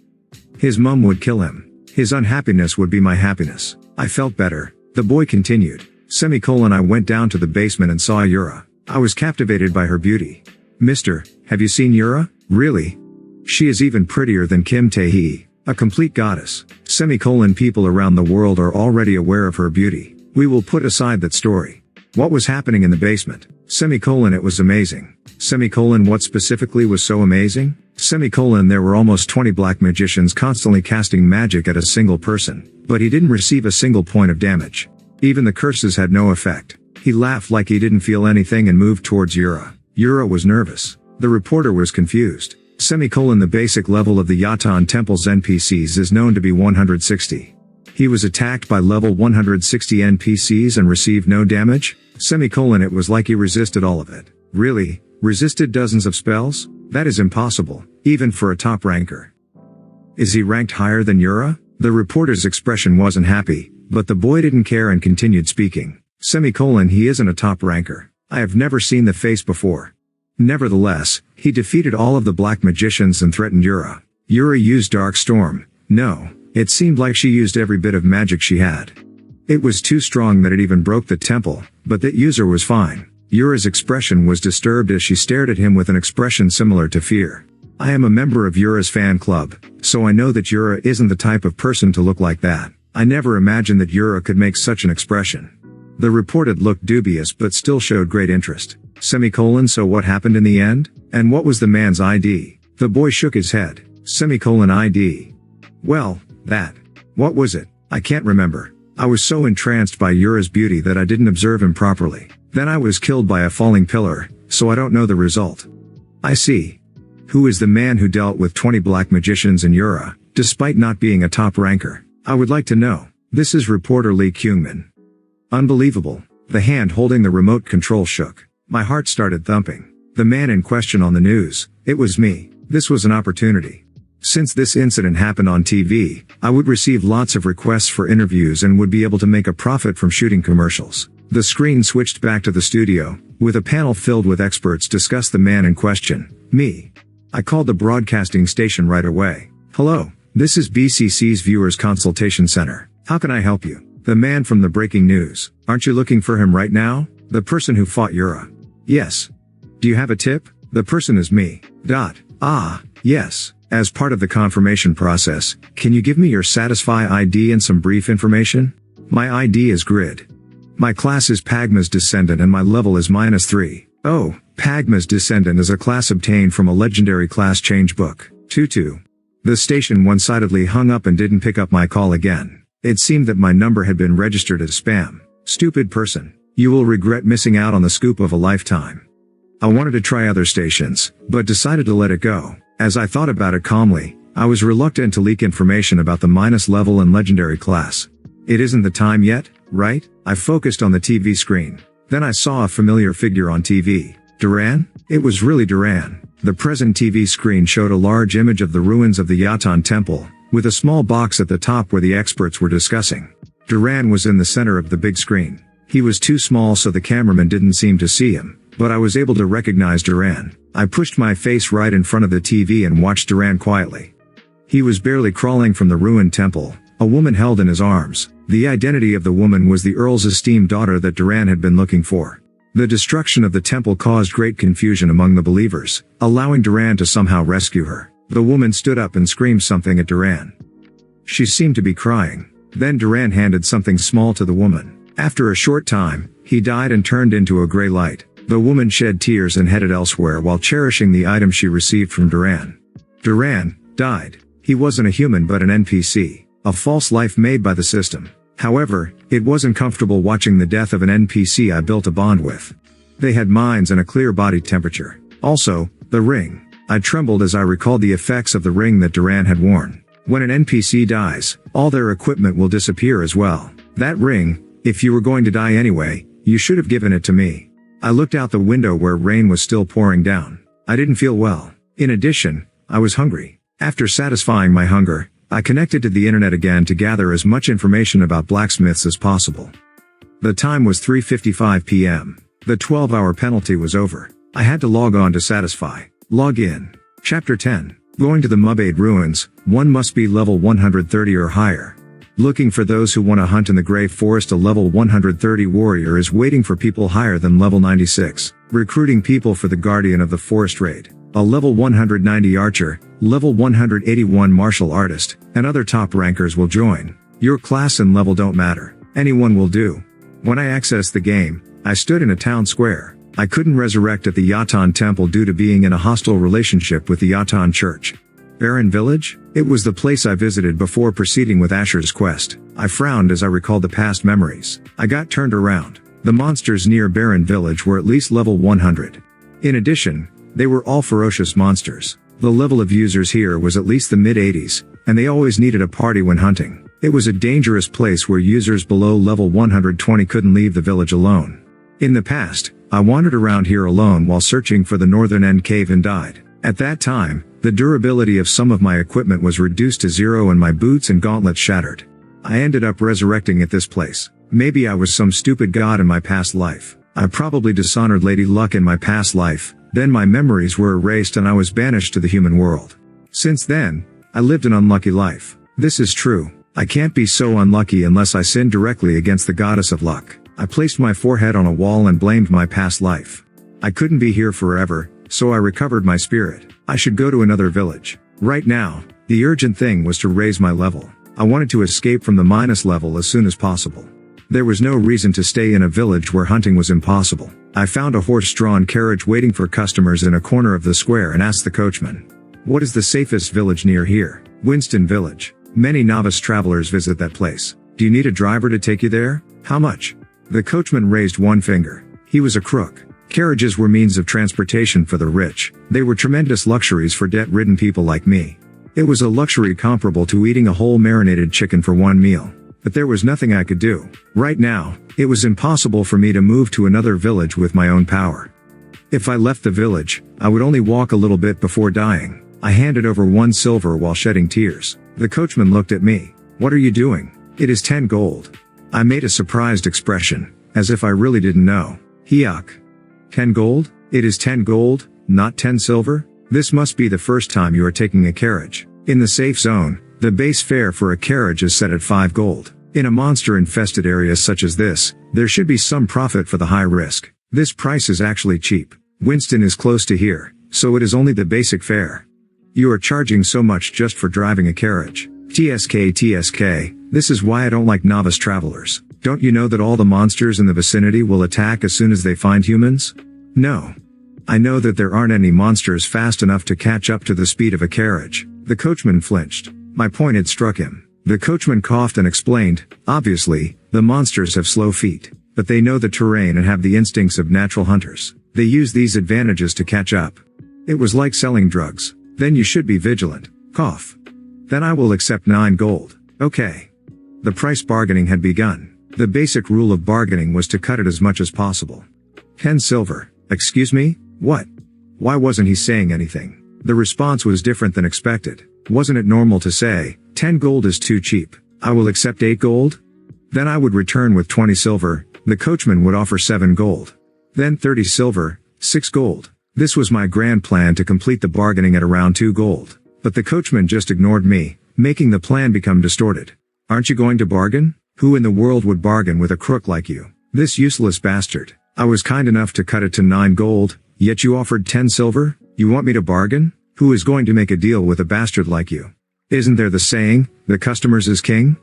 His mum would kill him. His unhappiness would be my happiness. I felt better. The boy continued. I went down to the basement and saw Yura. I was captivated by her beauty. Mister, have you seen Yura? Really? She is even prettier than Kim Tae-hee. A complete goddess. People around the world are already aware of her beauty. We will put aside that story. What was happening in the basement? It was amazing. What specifically was so amazing? There were almost 20 black magicians constantly casting magic at a single person, but he didn't receive a single point of damage. Even the curses had no effect. He laughed like he didn't feel anything and moved towards Yura. Yura was nervous. The reporter was confused. The basic level of the Yatan Temple's NPCs is known to be 160. He was attacked by level 160 NPCs and received no damage? It was like he resisted all of it. Really? Resisted dozens of spells? That is impossible, even for a top ranker. Is he ranked higher than Yura? The reporter's expression wasn't happy, but the boy didn't care and continued speaking. He isn't a top ranker. I have never seen the face before. Nevertheless, he defeated all of the black magicians and threatened Yura. Yura used Dark Storm. No, it seemed like she used every bit of magic she had. It was too strong that it even broke the temple, but that user was fine. Yura's expression was disturbed as she stared at him with an expression similar to fear. I am a member of Yura's fan club, so I know that Yura isn't the type of person to look like that. I never imagined that Yura could make such an expression. The reported looked dubious but still showed great interest. So what happened in the end? And what was the man's ID? The boy shook his head. ID. Well, that. What was it? I can't remember. I was so entranced by Yura's beauty that I didn't observe him properly. Then I was killed by a falling pillar, so I don't know the result. I see. Who is the man who dealt with 20 black magicians in Yura, despite not being a top ranker? I would like to know. This is reporter Lee Kyungmin. Unbelievable. The hand holding the remote control shook. My heart started thumping. The man in question on the news, it was me. This was an opportunity. Since this incident happened on TV, I would receive lots of requests for interviews and would be able to make a profit from shooting commercials. The screen switched back to the studio, with a panel filled with experts discuss the man in question, me. I called the broadcasting station right away. Hello, this is BCC's Viewers Consultation Center. How can I help you? The man from the breaking news. Aren't you looking for him right now? The person who fought Yura. Yes. Do you have a tip? The person is me. Yes. As part of the confirmation process, can you give me your Satisfy ID and some brief information? My ID is Grid. My class is Pagma's Descendant and my level is -3. Oh, Pagma's Descendant is a class obtained from a legendary class change book. 2-2. The station one-sidedly hung up and didn't pick up my call again. It seemed that my number had been registered as spam. Stupid person. You will regret missing out on the scoop of a lifetime. I wanted to try other stations, but decided to let it go. As I thought about it calmly, I was reluctant to leak information about the minus level and legendary class. It isn't the time yet, right? I focused on the TV screen. Then I saw a familiar figure on TV. Duran? It was really Duran. The present TV screen showed a large image of the ruins of the Yatan Temple, with a small box at the top where the experts were discussing. Duran was in the center of the big screen. He was too small so the cameraman didn't seem to see him, but I was able to recognize Duran. I pushed my face right in front of the TV and watched Duran quietly. He was barely crawling from the ruined temple, a woman held in his arms. The identity of the woman was the Earl's esteemed daughter that Duran had been looking for. The destruction of the temple caused great confusion among the believers, allowing Duran to somehow rescue her. The woman stood up and screamed something at Duran. She seemed to be crying. Then Duran handed something small to the woman. After a short time, he died and turned into a gray light. The woman shed tears and headed elsewhere while cherishing the item she received from Duran. Duran died. He wasn't a human but an NPC, a false life made by the system. However, it wasn't comfortable watching the death of an NPC I built a bond with. They had minds and a clear body temperature. Also, the ring. I trembled as I recalled the effects of the ring that Duran had worn. When an NPC dies, all their equipment will disappear as well. That ring, if you were going to die anyway, you should have given it to me. I looked out the window where rain was still pouring down. I didn't feel well. In addition, I was hungry. After satisfying my hunger, I connected to the internet again to gather as much information about blacksmiths as possible. The time was 3:55 p.m. The 12-hour penalty was over. I had to log on to Satisfy. Log in. Chapter 10. Going to the Mubade ruins, one must be level 130 or higher. Looking for those who want to hunt in the Grey Forest. A level 130 warrior is waiting for people higher than level 96. Recruiting people for the Guardian of the Forest raid. A level 190 archer, level 181 martial artist, and other top rankers will join. Your class and level don't matter. Anyone will do. When I accessed the game, I stood in a town square. I couldn't resurrect at the Yatan Temple due to being in a hostile relationship with the Yatan Church. Barren Village? It was the place I visited before proceeding with Asher's quest. I frowned as I recalled the past memories. I got turned around. The monsters near Barren Village were at least level 100. In addition, they were all ferocious monsters. The level of users here was at least the mid-80s, and they always needed a party when hunting. It was a dangerous place where users below level 120 couldn't leave the village alone. In the past, I wandered around here alone while searching for the northern end cave and died. At that time, the durability of some of my equipment was reduced to 0 and my boots and gauntlets shattered. I ended up resurrecting at this place. Maybe I was some stupid god in my past life. I probably dishonored Lady Luck in my past life. Then my memories were erased and I was banished to the human world. Since then, I lived an unlucky life. This is true. I can't be so unlucky unless I sin directly against the goddess of luck. I placed my forehead on a wall and blamed my past life. I couldn't be here forever, so I recovered my spirit. I should go to another village. Right now, the urgent thing was to raise my level. I wanted to escape from the minus level as soon as possible. There was no reason to stay in a village where hunting was impossible. I found a horse-drawn carriage waiting for customers in a corner of the square and asked the coachman, "What is the safest village near here?" "Winston Village. Many novice travelers visit that place. Do you need a driver to take you there? How much?" The coachman raised one finger. He was a crook. Carriages were means of transportation for the rich. They were tremendous luxuries for debt-ridden people like me. It was a luxury comparable to eating a whole marinated chicken for one meal. But there was nothing I could do. Right now, it was impossible for me to move to another village with my own power. If I left the village, I would only walk a little bit before dying. I handed over 1 silver while shedding tears. The coachman looked at me. "What are you doing?" "It is 10 gold. I made a surprised expression, as if I really didn't know. "Yuck. 10 gold? It is 10 gold, not 10 silver? This must be the first time you are taking a carriage. In the safe zone, the base fare for a carriage is set at 5 gold. In a monster-infested area such as this, there should be some profit for the high risk. This price is actually cheap. Winston is close to here, so it is only the basic fare. You are charging so much just for driving a carriage. TSK, this is why I don't like novice travelers. Don't you know that all the monsters in the vicinity will attack as soon as they find humans?" "No. I know that there aren't any monsters fast enough to catch up to the speed of a carriage." The coachman flinched. My point had struck him. The coachman coughed and explained, "Obviously, the monsters have slow feet, but they know the terrain and have the instincts of natural hunters. They use these advantages to catch up. It was like selling drugs. Then you should be vigilant." Cough. "Then I will accept 9 gold. Okay." The price bargaining had begun. The basic rule of bargaining was to cut it as much as possible. 10 silver. "Excuse me? What?" Why wasn't he saying anything? The response was different than expected. Wasn't it normal to say, 10 gold is too cheap. I will accept 8 gold? Then I would return with 20 silver. The coachman would offer 7 gold. Then 30 silver, 6 gold. This was my grand plan to complete the bargaining at around 2 gold. But the coachman just ignored me, making the plan become distorted. "Aren't you going to bargain? Who in the world would bargain with a crook like you? This useless bastard. I was kind enough to cut it to 9 gold, yet you offered 10 silver? You want me to bargain? Who is going to make a deal with a bastard like you? Isn't there the saying, the customer's is king?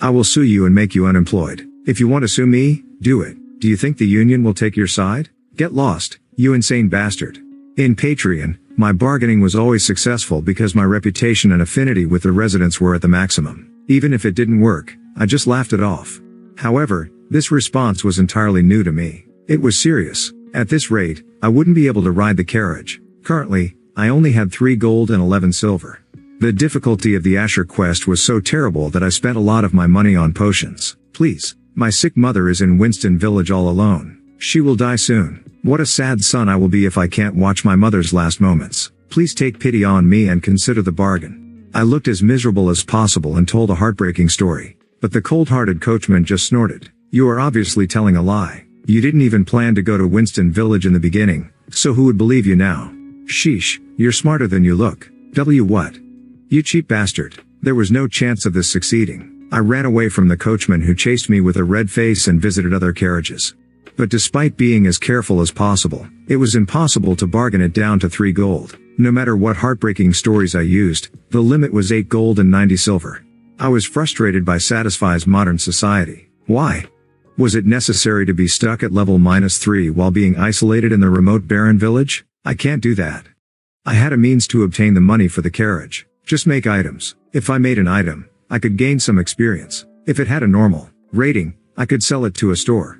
I will sue you and make you unemployed. If you want to sue me, do it. Do you think the union will take your side? Get lost, you insane bastard." In Patreon, my bargaining was always successful because my reputation and affinity with the residents were at the maximum. Even if it didn't work, I just laughed it off. However, this response was entirely new to me. It was serious. At this rate, I wouldn't be able to ride the carriage. Currently, I only had 3 gold and 11 silver. The difficulty of the Asher quest was so terrible that I spent a lot of my money on potions. "Please, my sick mother is in Winston Village all alone. She will die soon. What a sad son I will be if I can't watch my mother's last moments. Please take pity on me and consider the bargain." I looked as miserable as possible and told a heartbreaking story. But the cold-hearted coachman just snorted. "You are obviously telling a lie. You didn't even plan to go to Winston Village in the beginning, so who would believe you now?" "Sheesh, you're smarter than you look." What? "You cheap bastard." There was no chance of this succeeding. I ran away from the coachman who chased me with a red face and visited other carriages. But despite being as careful as possible, it was impossible to bargain it down to 3 gold. No matter what heartbreaking stories I used, the limit was 8 gold and 90 silver. I was frustrated by Satisfy's modern society. Why? Was it necessary to be stuck at level -3 while being isolated in the remote barren village? I can't do that. I had a means to obtain the money for the carriage. Just make items. If I made an item, I could gain some experience. If it had a normal rating, I could sell it to a store.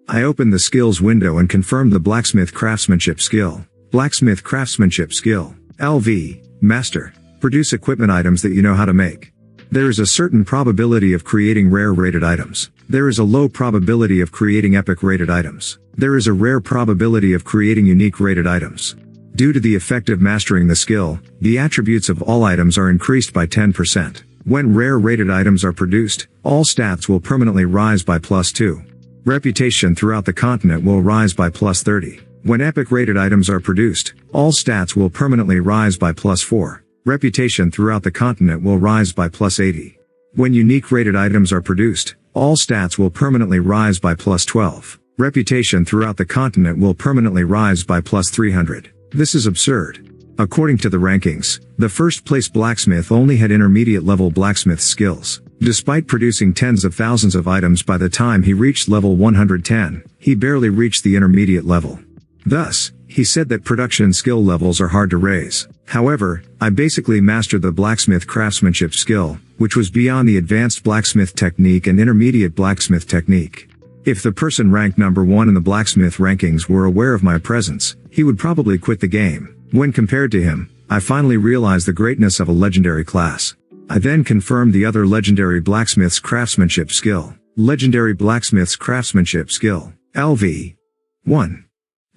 I opened the skills window and confirmed the blacksmith craftsmanship skill. Blacksmith craftsmanship skill. LV. Master. Produce equipment items that you know how to make. There is a certain probability of creating rare rated items. There is a low probability of creating epic rated items. There is a rare probability of creating unique rated items. Due to the effect of mastering the skill, the attributes of all items are increased by 10%. When rare rated items are produced, all stats will permanently rise by +2. Reputation throughout the continent will rise by +30. When epic rated items are produced, all stats will permanently rise by +4. Reputation throughout the continent will rise by +80. When unique rated items are produced, all stats will permanently rise by +12. Reputation throughout the continent will permanently rise by +300. This is absurd. According to the rankings, the first place blacksmith only had intermediate level blacksmith skills. Despite producing tens of thousands of items by the time he reached level 110, he barely reached the intermediate level. Thus, he said that production skill levels are hard to raise. However, I basically mastered the blacksmith craftsmanship skill, which was beyond the advanced blacksmith technique and intermediate blacksmith technique. If the person ranked number 1 in the blacksmith rankings were aware of my presence, he would probably quit the game. When compared to him, I finally realized the greatness of a legendary class. I then confirmed the other legendary blacksmith's craftsmanship skill. Legendary blacksmith's craftsmanship skill. LV. 1.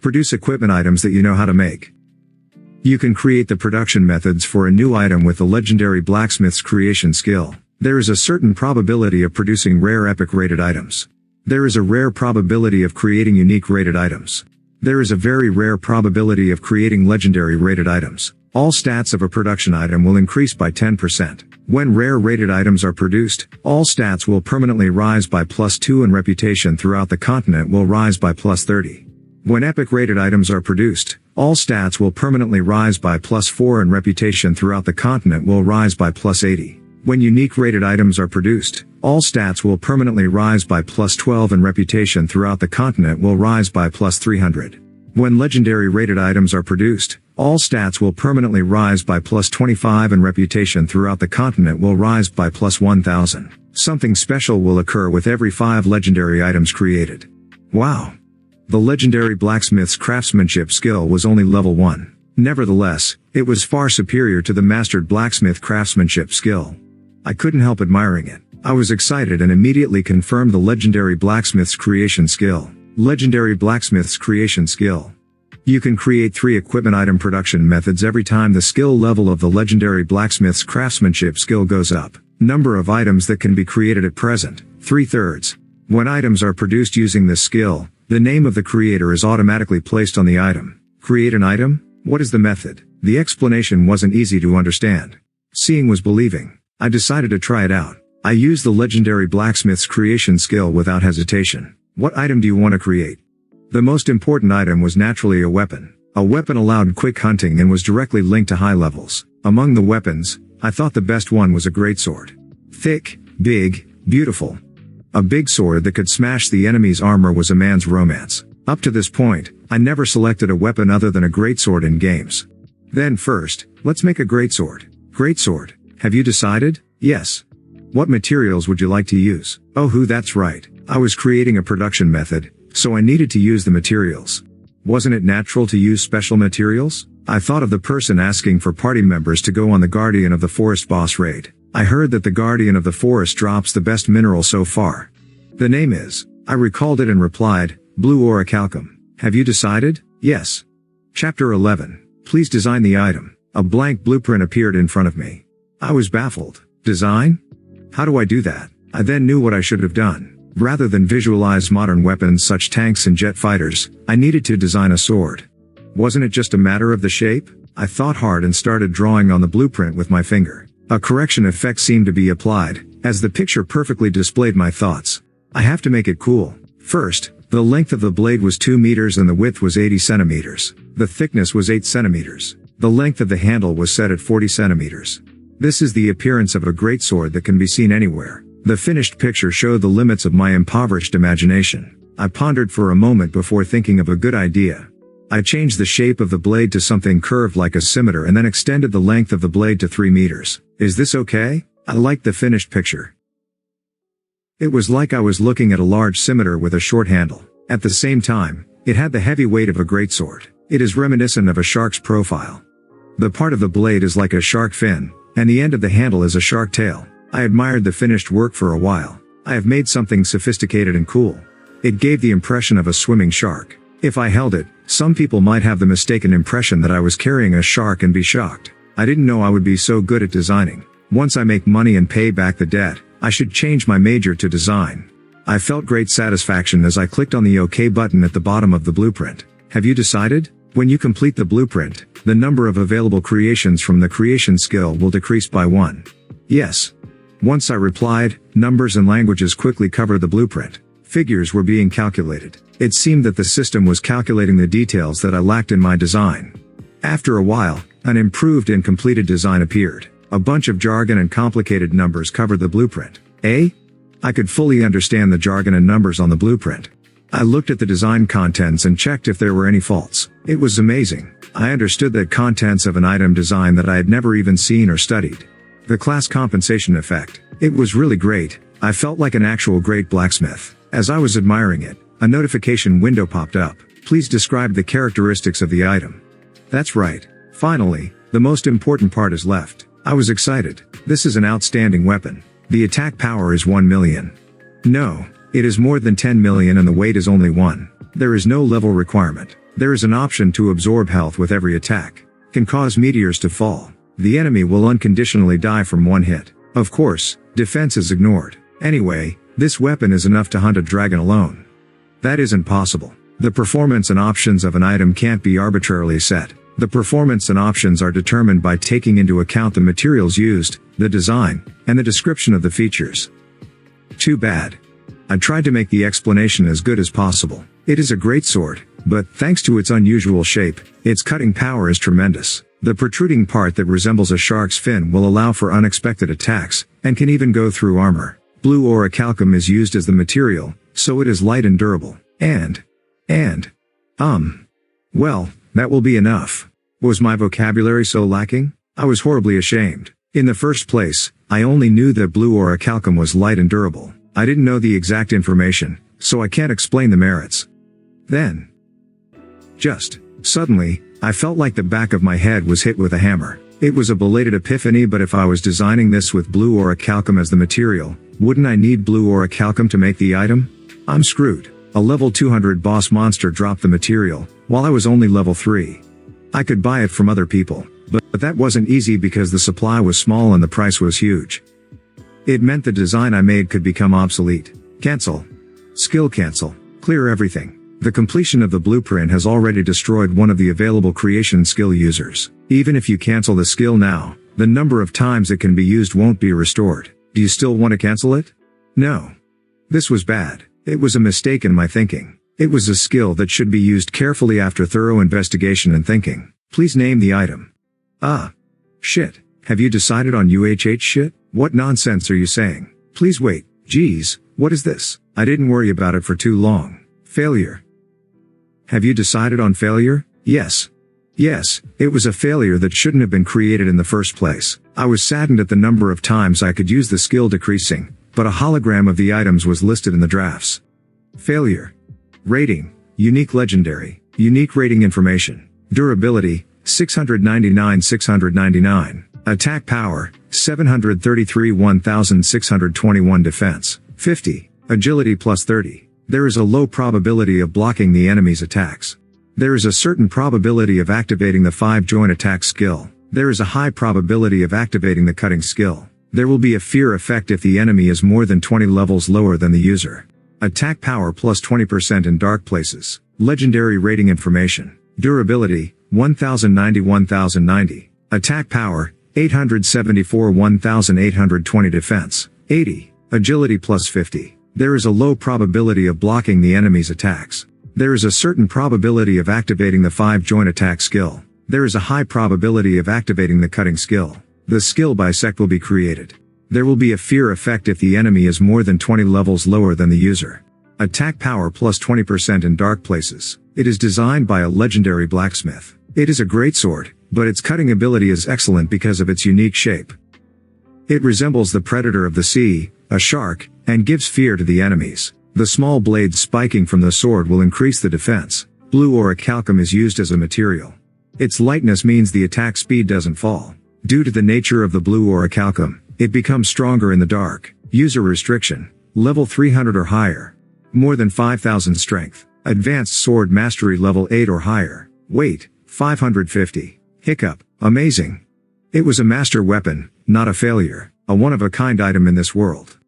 Produce equipment items that you know how to make. You can create the production methods for a new item with the legendary blacksmith's creation skill. There is a certain probability of producing rare epic rated items. There is a rare probability of creating unique rated items. There is a very rare probability of creating legendary rated items. All stats of a production item will increase by 10%. When rare rated items are produced, all stats will permanently rise by +2 and reputation throughout the continent will rise by +30. When epic rated items are produced, all stats will permanently rise by +4 and reputation throughout the continent will rise by +80. When unique rated items are produced, all stats will permanently rise by +12 and reputation throughout the continent will rise by +300. When legendary rated items are produced, all stats will permanently rise by +25 and reputation throughout the continent will rise by +1000. Something special will occur with every 5 legendary items created. Wow! The legendary blacksmith's craftsmanship skill was only level 1. Nevertheless, it was far superior to the mastered blacksmith craftsmanship skill. I couldn't help admiring it. I was excited and immediately confirmed the legendary blacksmith's creation skill. Legendary blacksmith's creation skill. You can create 3 equipment item production methods every time the skill level of the legendary blacksmith's craftsmanship skill goes up. Number of items that can be created at present, 3/3. When items are produced using this skill, the name of the creator is automatically placed on the item. Create an item? What is the method? The explanation wasn't easy to understand. Seeing was believing. I decided to try it out. I used the legendary blacksmith's creation skill without hesitation. What item do you want to create? The most important item was naturally a weapon. A weapon allowed quick hunting and was directly linked to high levels. Among the weapons, I thought the best one was a greatsword. Thick, big, beautiful. A big sword that could smash the enemy's armor was a man's romance. Up to this point, I never selected a weapon other than a greatsword in games. Then first, let's make a greatsword. Greatsword. Have you decided? Yes. What materials would you like to use? Oh, that's right. I was creating a production method, so I needed to use the materials. Wasn't it natural to use special materials? I thought of the person asking for party members to go on the Guardian of the Forest boss raid. I heard that the Guardian of the Forest drops the best mineral so far. The name is. I recalled it and replied, Blue Orichalcum. Have you decided? Yes. Chapter 11. Please design the item. A blank blueprint appeared in front of me. I was baffled. Design? How do I do that? I then knew what I should have done. Rather than visualize modern weapons such tanks and jet fighters, I needed to design a sword. Wasn't it just a matter of the shape? I thought hard and started drawing on the blueprint with my finger. A correction effect seemed to be applied, as the picture perfectly displayed my thoughts. I have to make it cool. First, the length of the blade was 2 meters and the width was 80 centimeters. The thickness was 8 centimeters. The length of the handle was set at 40 centimeters. This is the appearance of a greatsword that can be seen anywhere. The finished picture showed the limits of my impoverished imagination. I pondered for a moment before thinking of a good idea. I changed the shape of the blade to something curved like a scimitar and then extended the length of the blade to 3 meters. Is this okay? I liked the finished picture. It was like I was looking at a large scimitar with a short handle. At the same time, it had the heavy weight of a greatsword. It is reminiscent of a shark's profile. The part of the blade is like a shark fin, and the end of the handle is a shark tail. I admired the finished work for a while. I have made something sophisticated and cool. It gave the impression of a swimming shark. If I held it, some people might have the mistaken impression that I was carrying a shark and be shocked. I didn't know I would be so good at designing. Once I make money and pay back the debt, I should change my major to design. I felt great satisfaction as I clicked on the OK button at the bottom of the blueprint. Have you decided? When you complete the blueprint, the number of available creations from the creation skill will decrease by 1. Yes. Once I replied, numbers and languages quickly covered the blueprint. Figures were being calculated. It seemed that the system was calculating the details that I lacked in my design. After a while, an improved and completed design appeared. A bunch of jargon and complicated numbers covered the blueprint. Eh? I could fully understand the jargon and numbers on the blueprint. I looked at the design contents and checked if there were any faults. It was amazing. I understood the contents of an item design that I had never even seen or studied. The class compensation effect. It was really great. I felt like an actual great blacksmith. As I was admiring it, a notification window popped up. Please describe the characteristics of the item. That's right. Finally, the most important part is left. I was excited. This is an outstanding weapon. The attack power is 1 million. No, it is more than 10 million and the weight is only 1. There is no level requirement. There is an option to absorb health with every attack. Can cause meteors to fall. The enemy will unconditionally die from one hit. Of course, defense is ignored. Anyway, this weapon is enough to hunt a dragon alone. That isn't possible. The performance and options of an item can't be arbitrarily set. The performance and options are determined by taking into account the materials used, the design, and the description of the features. Too bad. I tried to make the explanation as good as possible. It is a great sword, but thanks to its unusual shape, its cutting power is tremendous. The protruding part that resembles a shark's fin will allow for unexpected attacks, and can even go through armor. Blue orichalcum is used as the material, so it is light and durable. Well, that will be enough. Was my vocabulary so lacking? I was horribly ashamed. In the first place, I only knew that blue orichalcum was light and durable. I didn't know the exact information, so I can't explain the merits. Then, suddenly, I felt like the back of my head was hit with a hammer. It was a belated epiphany, but if I was designing this with blue orichalcum as the material, wouldn't I need blue orichalcum to make the item? I'm screwed. A level 200 boss monster dropped the material, while I was only level 3. I could buy it from other people, but that wasn't easy because the supply was small and the price was huge. It meant the design I made could become obsolete. Cancel. Skill cancel. Clear everything. The completion of the blueprint has already destroyed one of the available creation skill users. Even if you cancel the skill now, the number of times it can be used won't be restored. Do you still want to cancel it? No. This was bad. It was a mistake in my thinking. It was a skill that should be used carefully after thorough investigation and thinking. Please name the item. Shit. Have you decided on UHH shit? What nonsense are you saying? Please wait. Geez, what is this? I didn't worry about it for too long. Failure. Have you decided on failure? Yes. Yes, it was a failure that shouldn't have been created in the first place. I was saddened at the number of times I could use the skill decreasing, but a hologram of the items was listed in the drafts. Failure. Rating. Unique legendary. Unique rating information. Durability. 699. Attack power. 733 1621 defense. 50. Agility plus 30. There is a low probability of blocking the enemy's attacks. There is a certain probability of activating the 5-joint attack skill. There is a high probability of activating the cutting skill. There will be a fear effect if the enemy is more than 20 levels lower than the user. Attack power plus 20% in dark places. Legendary rating information. Durability, 1090. Attack power, 874 1820 defense, 80. Agility plus 50. There is a low probability of blocking the enemy's attacks. There is a certain probability of activating the 5-joint attack skill. There is a high probability of activating the cutting skill. The skill bisect will be created. There will be a fear effect if the enemy is more than 20 levels lower than the user. Attack power plus 20% in dark places. It is designed by a legendary blacksmith. It is a great sword, but its cutting ability is excellent because of its unique shape. It resembles the predator of the sea, a shark, and gives fear to the enemies. The small blades spiking from the sword will increase the defense. Blue orichalcum is used as a material. Its lightness means the attack speed doesn't fall. Due to the nature of the blue orichalcum, it becomes stronger in the dark. User restriction. Level 300 or higher. More than 5,000 strength. Advanced sword mastery level 8 or higher. Weight, 550. Hiccup. Amazing. It was a master weapon, not a failure. A one-of-a-kind item in this world.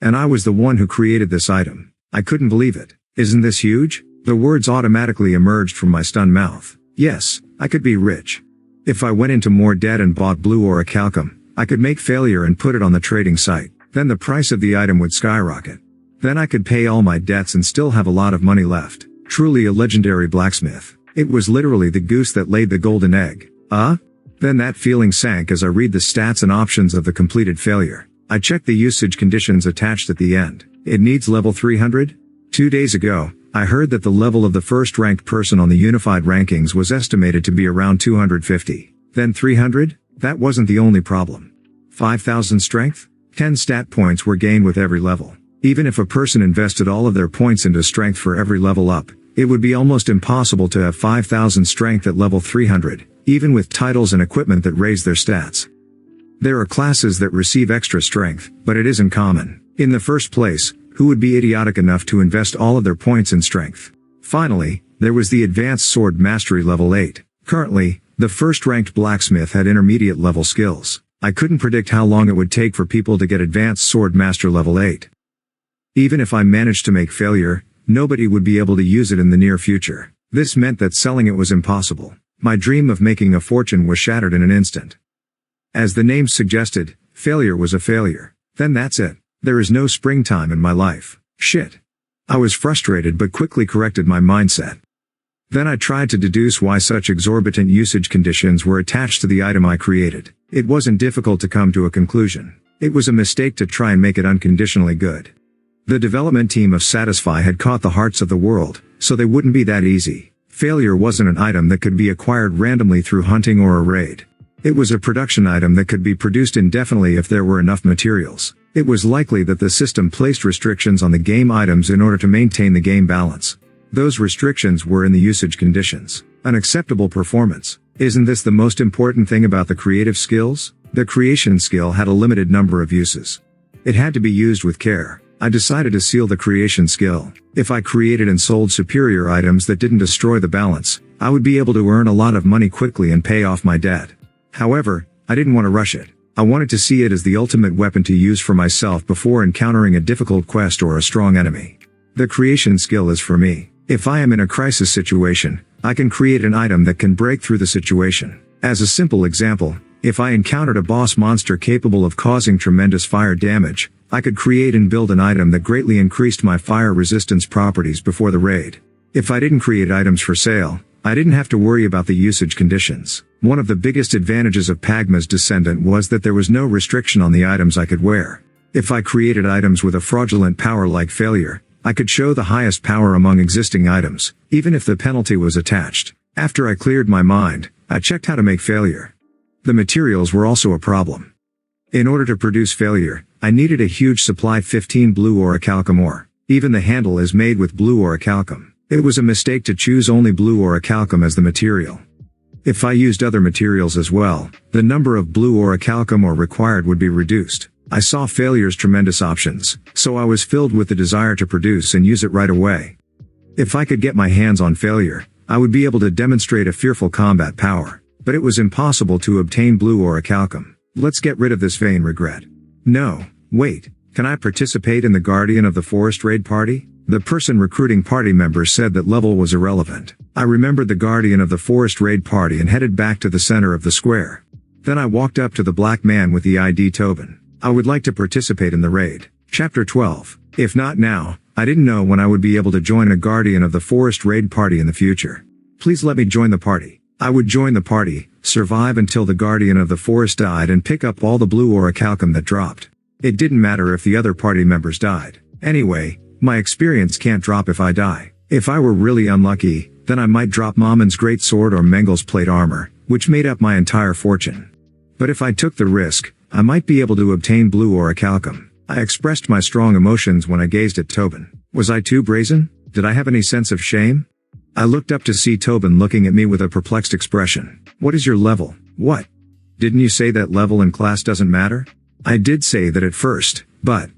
And I was the one who created this item. I couldn't believe it. Isn't this huge? The words automatically emerged from my stunned mouth. Yes, I could be rich. If I went into more debt and bought blue orichalcum, I could make failure and put it on the trading site. Then the price of the item would skyrocket. Then I could pay all my debts and still have a lot of money left. Truly a legendary blacksmith. It was literally the goose that laid the golden egg. Then that feeling sank as I read the stats and options of the completed failure. I checked the usage conditions attached at the end. It needs level 300? 2 days ago, I heard that the level of the first ranked person on the unified rankings was estimated to be around 250. Then 300? That wasn't the only problem. 5,000 strength? 10 stat points were gained with every level. Even if a person invested all of their points into strength for every level up, it would be almost impossible to have 5,000 strength at level 300, even with titles and equipment that raise their stats. There are classes that receive extra strength, but it isn't common. In the first place, who would be idiotic enough to invest all of their points in strength? Finally, there was the Advanced Sword Mastery level 8. Currently, the first ranked blacksmith had intermediate level skills. I couldn't predict how long it would take for people to get Advanced Sword Master level 8. Even if I managed to make failure, nobody would be able to use it in the near future. This meant that selling it was impossible. My dream of making a fortune was shattered in an instant. As the name suggested, failure was a failure. Then that's it. There is no springtime in my life. Shit. I was frustrated but quickly corrected my mindset. Then I tried to deduce why such exorbitant usage conditions were attached to the item I created. It wasn't difficult to come to a conclusion. It was a mistake to try and make it unconditionally good. The development team of Satisfy had caught the hearts of the world, so they wouldn't be that easy. Failure wasn't an item that could be acquired randomly through hunting or a raid. It was a production item that could be produced indefinitely if there were enough materials. It was likely that the system placed restrictions on the game items in order to maintain the game balance. Those restrictions were in the usage conditions. Unacceptable performance. Isn't this the most important thing about the creative skills? The creation skill had a limited number of uses. It had to be used with care. I decided to seal the creation skill. If I created and sold superior items that didn't destroy the balance, I would be able to earn a lot of money quickly and pay off my debt. However, I didn't want to rush it. I wanted to see it as the ultimate weapon to use for myself before encountering a difficult quest or a strong enemy. The creation skill is for me. If I am in a crisis situation, I can create an item that can break through the situation. As a simple example, if I encountered a boss monster capable of causing tremendous fire damage, I could create and build an item that greatly increased my fire resistance properties before the raid. If I didn't create items for sale, I didn't have to worry about the usage conditions. One of the biggest advantages of Pagma's Descendant was that there was no restriction on the items I could wear. If I created items with a fraudulent power like failure, I could show the highest power among existing items, even if the penalty was attached. After I cleared my mind, I checked how to make failure. The materials were also a problem. In order to produce failure, I needed a huge supply 15 blue orichalcum ore. Even the handle is made with blue orichalcum. It was a mistake to choose only blue orichalcum as the material. If I used other materials as well, the number of blue orichalcum ore required would be reduced. I saw failure's tremendous options, so I was filled with the desire to produce and use it right away. If I could get my hands on failure, I would be able to demonstrate a fearful combat power, but it was impossible to obtain blue orichalcum. Let's get rid of this vain regret. No, wait, can I participate in the Guardian of the Forest raid party? The person recruiting party members said that level was irrelevant. I remembered the Guardian of the Forest raid party and headed back to the center of the square. Then I walked up to the black man with the ID token. I would like to participate in the raid. Chapter 12. If not now, I didn't know when I would be able to join a Guardian of the Forest raid party in the future. Please let me join the party. I would join the party, survive until the Guardian of the Forest died and pick up all the blue orichalcum that dropped. It didn't matter if the other party members died. Anyway, my experience can't drop if I die. If I were really unlucky, then I might drop Mamon's great sword or Mengel's plate armor, which made up my entire fortune. But if I took the risk, I might be able to obtain blue orichalcum. I expressed my strong emotions when I gazed at Tobin. Was I too brazen? Did I have any sense of shame? I looked up to see Tobin looking at me with a perplexed expression. What is your level? What? Didn't you say that level in class doesn't matter? I did say that at first, but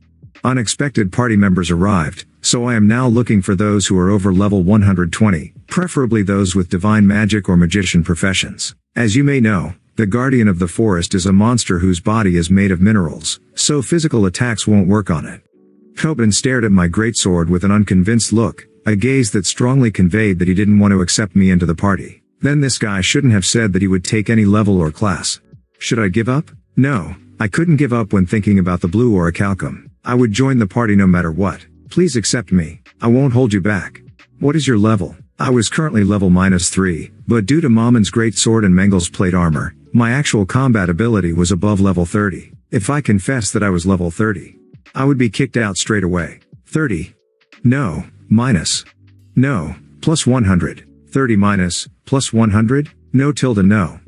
unexpected party members arrived, so I am now looking for those who are over level 120, preferably those with divine magic or magician professions. As you may know, the Guardian of the Forest is a monster whose body is made of minerals, so physical attacks won't work on it. Tobin stared at my greatsword with an unconvinced look, a gaze that strongly conveyed that he didn't want to accept me into the party. Then this guy shouldn't have said that he would take any level or class. Should I give up? No, I couldn't give up when thinking about the blue orichalcum. I would join the party no matter what. Please accept me. I won't hold you back. What is your level? I was currently level -3, but due to Mamon's great sword and Mengel's plate armor, my actual combat ability was above level 30. If I confessed that I was level 30, I would be kicked out straight away. 30. No, minus. No, plus 100. 30 minus, plus 100? No tilde no.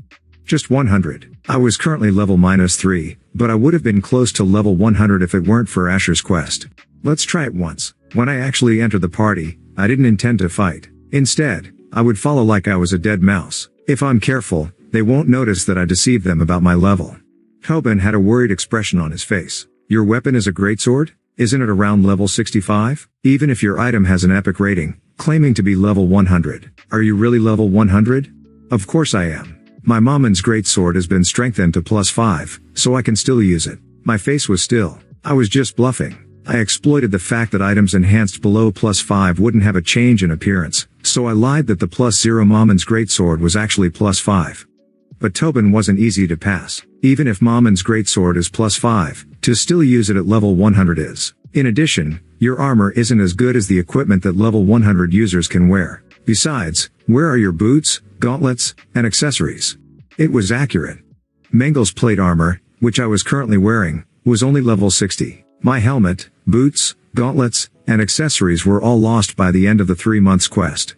Just 100. I was currently level minus 3, but I would have been close to level 100 if it weren't for Asher's quest. Let's try it once. When I actually entered the party, I didn't intend to fight. Instead, I would follow like I was a dead mouse. If I'm careful, they won't notice that I deceived them about my level. Tobin had a worried expression on his face. Your weapon is a greatsword? Isn't it around level 65? Even if your item has an epic rating, claiming to be level 100, are you really level 100? Of course I am. My Mamon's greatsword has been strengthened to plus 5, so I can still use it. My face was still. I was just bluffing. I exploited the fact that items enhanced below plus 5 wouldn't have a change in appearance, so I lied that the plus 0 Mamon's greatsword was actually plus 5. But Tobin wasn't easy to pass. Even if Mamon's greatsword is plus 5, to still use it at level 100 is. In addition, your armor isn't as good as the equipment that level 100 users can wear. Besides, where are your boots, gauntlets, and accessories? It was accurate. Mengel's plate armor, which I was currently wearing, was only level 60. My helmet, boots, gauntlets, and accessories were all lost by the end of the 3 months quest.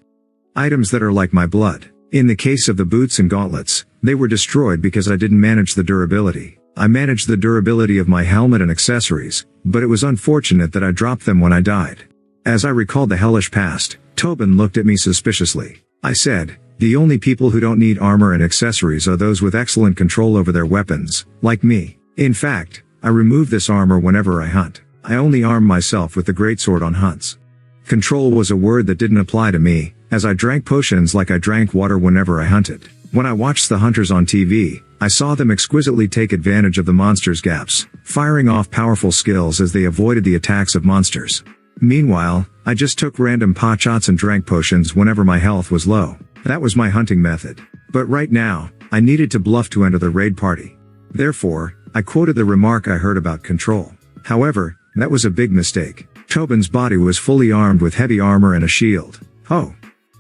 Items that are like my blood. In the case of the boots and gauntlets, they were destroyed because I didn't manage the durability. I managed the durability of my helmet and accessories, but it was unfortunate that I dropped them when I died. As I recalled the hellish past, Tobin looked at me suspiciously. I said, the only people who don't need armor and accessories are those with excellent control over their weapons, like me. In fact, I remove this armor whenever I hunt. I only arm myself with the greatsword on hunts. Control was a word that didn't apply to me, as I drank potions like I drank water whenever I hunted. When I watched the hunters on TV, I saw them exquisitely take advantage of the monsters' gaps, firing off powerful skills as they avoided the attacks of monsters. Meanwhile, I just took random pot shots and drank potions whenever my health was low. That was my hunting method. But right now, I needed to bluff to enter the raid party. Therefore, I quoted the remark I heard about control. However, that was a big mistake. Tobin's body was fully armed with heavy armor and a shield. Oh.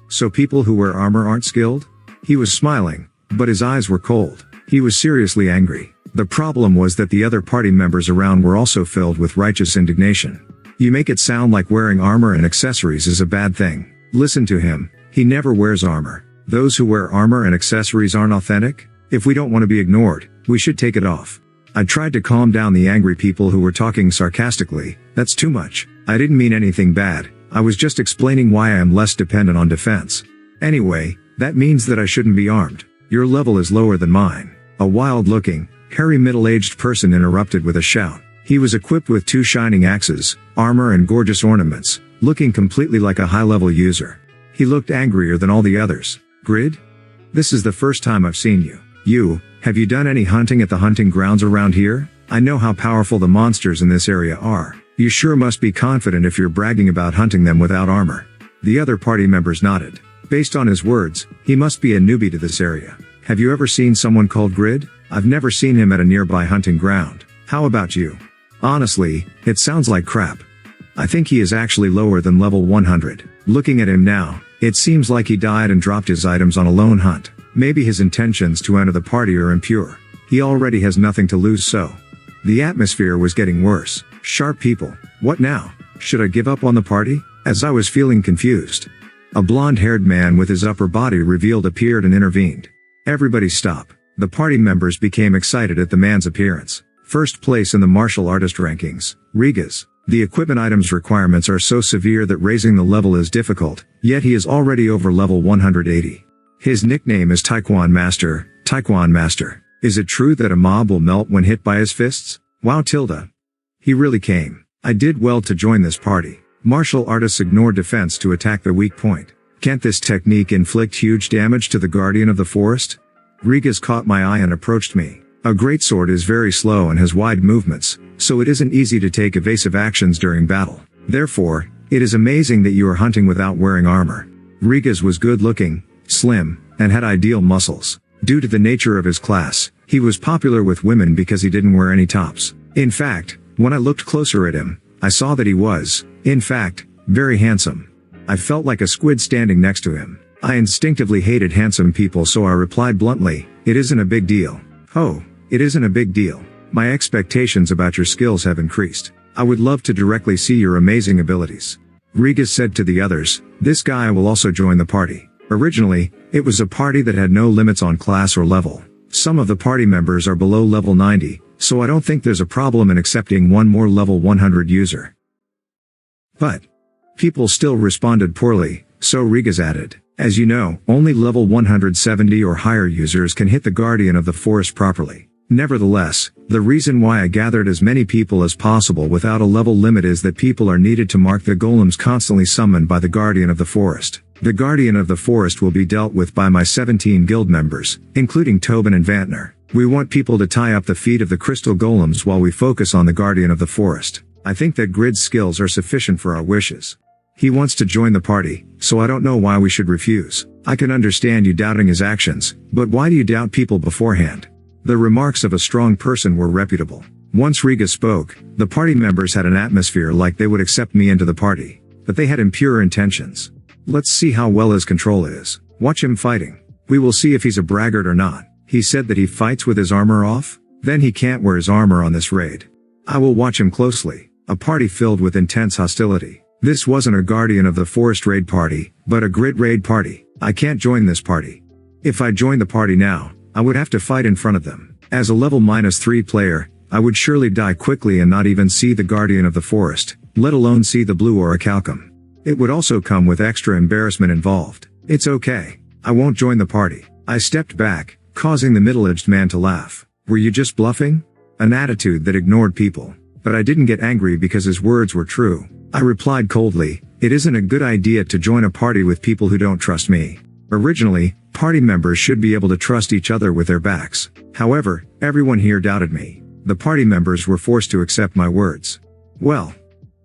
So people who wear armor aren't skilled? He was smiling, but his eyes were cold. He was seriously angry. The problem was that the other party members around were also filled with righteous indignation. You make it sound like wearing armor and accessories is a bad thing. Listen to him. He never wears armor. Those who wear armor and accessories aren't authentic? If we don't want to be ignored, we should take it off. I tried to calm down the angry people who were talking sarcastically. That's too much. I didn't mean anything bad. I was just explaining why I am less dependent on defense. Anyway, that means that I shouldn't be armed. Your level is lower than mine. A wild-looking, hairy middle-aged person interrupted with a shout. He was equipped with 2 shining axes, armor and gorgeous ornaments, looking completely like a high-level user. He looked angrier than all the others. Grid? This is the first time I've seen you. Have you done any hunting at the hunting grounds around here? I know how powerful the monsters in this area are. You sure must be confident if you're bragging about hunting them without armor. The other party members nodded. Based on his words, he must be a newbie to this area. Have you ever seen someone called Grid? I've never seen him at a nearby hunting ground. How about you? Honestly, it sounds like crap. I think he is actually lower than level 100. Looking at him now, it seems like he died and dropped his items on a lone hunt. Maybe his intentions to enter the party are impure. He already has nothing to lose so. The atmosphere was getting worse. Sharp people. What now? Should I give up on the party? As I was feeling confused, a blonde-haired man with his upper body revealed appeared and intervened. Everybody stop. The party members became excited at the man's appearance. First place in the martial artist rankings, Riga's. The equipment items requirements are so severe that raising the level is difficult, yet he is already over level 180. His nickname is Taekwon Master. Taekwon Master. Is it true that a mob will melt when hit by his fists? Wow tilde. He really came. I did well to join this party. Martial artists ignore defense to attack the weak point. Can't this technique inflict huge damage to the guardian of the forest? Riga's caught my eye and approached me. A greatsword is very slow and has wide movements, so it isn't easy to take evasive actions during battle. Therefore, it is amazing that you are hunting without wearing armor. Riga's was good looking, slim, and had ideal muscles. Due to the nature of his class, he was popular with women because he didn't wear any tops. In fact, when I looked closer at him, I saw that he was, in fact, very handsome. I felt like a squid standing next to him. I instinctively hated handsome people, so I replied bluntly, "It isn't a big deal." "Oh, it isn't a big deal. My expectations about your skills have increased. I would love to directly see your amazing abilities." Riga said to the others, "This guy will also join the party." Originally, it was a party that had no limits on class or level. Some of the party members are below level 90, so I don't think there's a problem in accepting one more level 100 user. But people still responded poorly, so Riga's added, "As you know, only level 170 or higher users can hit the Guardian of the Forest properly. Nevertheless, the reason why I gathered as many people as possible without a level limit is that people are needed to mark the golems constantly summoned by the Guardian of the Forest. The Guardian of the Forest will be dealt with by my 17 guild members, including Tobin and Vantner. We want people to tie up the feet of the crystal golems while we focus on the Guardian of the Forest. I think that Grid's skills are sufficient for our wishes. He wants to join the party, so I don't know why we should refuse. I can understand you doubting his actions, but why do you doubt people beforehand?" The remarks of a strong person were reputable. Once Riga spoke, the party members had an atmosphere like they would accept me into the party. But they had impure intentions. "Let's see how well his control is. Watch him fighting. We will see if he's a braggart or not. He said that he fights with his armor off? Then he can't wear his armor on this raid. I will watch him closely." A party filled with intense hostility. This wasn't a Guardian of the Forest raid party, but a Grid raid party. I can't join this party. If I joined the party now, I would have to fight in front of them. As a level -3 player, I would surely die quickly and not even see the Guardian of the Forest, let alone see the blue orichalcum. It would also come with extra embarrassment involved. "It's okay. I won't join the party." I stepped back, causing the middle-aged man to laugh. "Were you just bluffing?" An attitude that ignored people. But I didn't get angry because his words were true. I replied coldly, "It isn't a good idea to join a party with people who don't trust me." Originally, party members should be able to trust each other with their backs. However, everyone here doubted me. The party members were forced to accept my words. Well,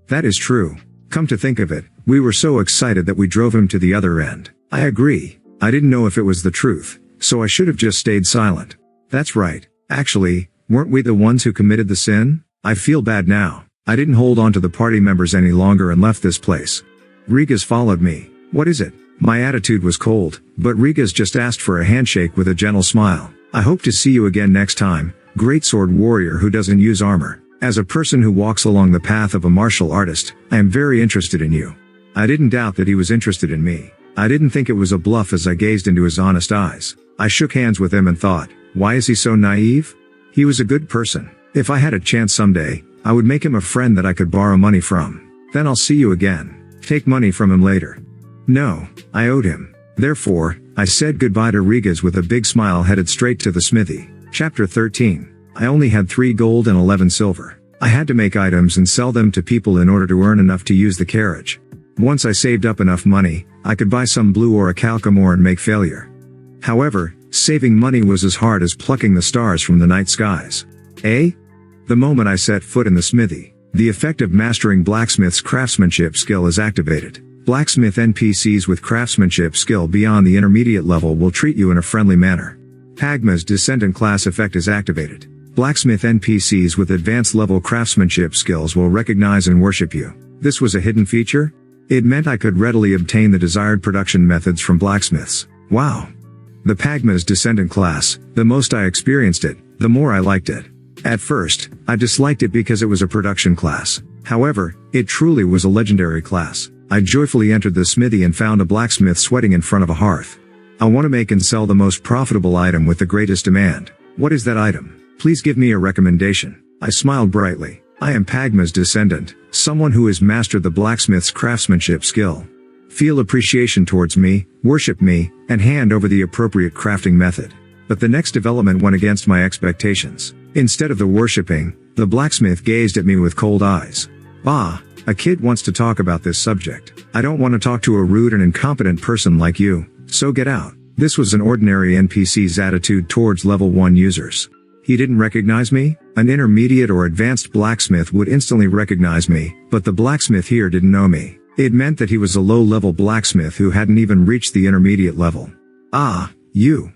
that is true. Come to think of it, we were so excited that we drove him to the other end. I agree. I didn't know if it was the truth, so I should have just stayed silent. That's right. Actually, weren't we the ones who committed the sin? I feel bad now. I didn't hold on to the party members any longer and left this place. Riga's followed me. What is it? My attitude was cold, but Riga's just asked for a handshake with a gentle smile. I hope to see you again next time, great sword warrior who doesn't use armor. As a person who walks along the path of a martial artist, I am very interested in you. I didn't doubt that he was interested in me. I didn't think it was a bluff as I gazed into his honest eyes. I shook hands with him and thought, why is he so naive? He was a good person. If I had a chance someday, I would make him a friend that I could borrow money from. Then I'll see you again. Take money from him later. No, I owed him. Therefore, I said goodbye to Riga's with a big smile, headed straight to the smithy. Chapter 13. I only had 3 gold and 11 silver. I had to make items and sell them to people in order to earn enough to use the carriage. Once I saved up enough money, I could buy some blue orichalcum ore and make failure. However, saving money was as hard as plucking the stars from the night skies. The moment I set foot in the smithy, the effect of mastering blacksmith's craftsmanship skill is activated. Blacksmith NPCs with craftsmanship skill beyond the intermediate level will treat you in a friendly manner. Pagma's descendant class effect is activated. Blacksmith NPCs with advanced level craftsmanship skills will recognize and worship you. This was a hidden feature? It meant I could readily obtain the desired production methods from blacksmiths. Wow. The Pagma's descendant class, the most I experienced it, the more I liked it. At first, I disliked it because it was a production class. However, it truly was a legendary class. I joyfully entered the smithy and found a blacksmith sweating in front of a hearth. I want to make and sell the most profitable item with the greatest demand. What is that item? Please give me a recommendation. I smiled brightly. I am Pagma's descendant, someone who has mastered the blacksmith's craftsmanship skill. Feel appreciation towards me, worship me, and hand over the appropriate crafting method. But the next development went against my expectations. Instead of the worshipping, the blacksmith gazed at me with cold eyes. Ah, a kid wants to talk about this subject. I don't want to talk to a rude and incompetent person like you, so get out. This was an ordinary NPC's attitude towards level 1 users. He didn't recognize me? An intermediate or advanced blacksmith would instantly recognize me, but the blacksmith here didn't know me. It meant that he was a low-level blacksmith who hadn't even reached the intermediate level. Ah, you.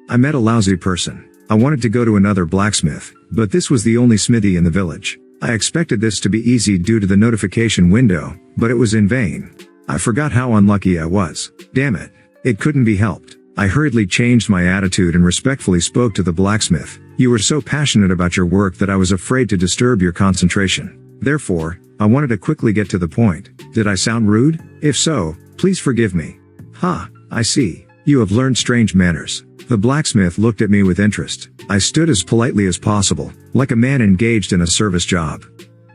I met a lousy person. I wanted to go to another blacksmith, but this was the only smithy in the village. I expected this to be easy due to the notification window, but it was in vain. I forgot how unlucky I was. Damn it. It couldn't be helped. I hurriedly changed my attitude and respectfully spoke to the blacksmith. You were so passionate about your work that I was afraid to disturb your concentration. Therefore, I wanted to quickly get to the point. Did I sound rude? If so, please forgive me. Ha, I see. You have learned strange manners. The blacksmith looked at me with interest. I stood as politely as possible, like a man engaged in a service job.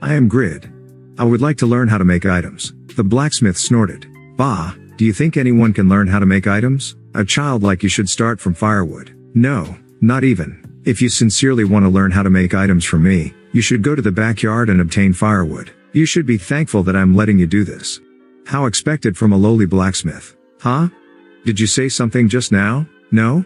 I am Grid. I would like to learn how to make items. The blacksmith snorted. Bah, do you think anyone can learn how to make items? A child like you should start from firewood. No, not even. If you sincerely want to learn how to make items from me, you should go to the backyard and obtain firewood. You should be thankful that I'm letting you do this. How expected from a lowly blacksmith. Huh? Did you say something just now? No?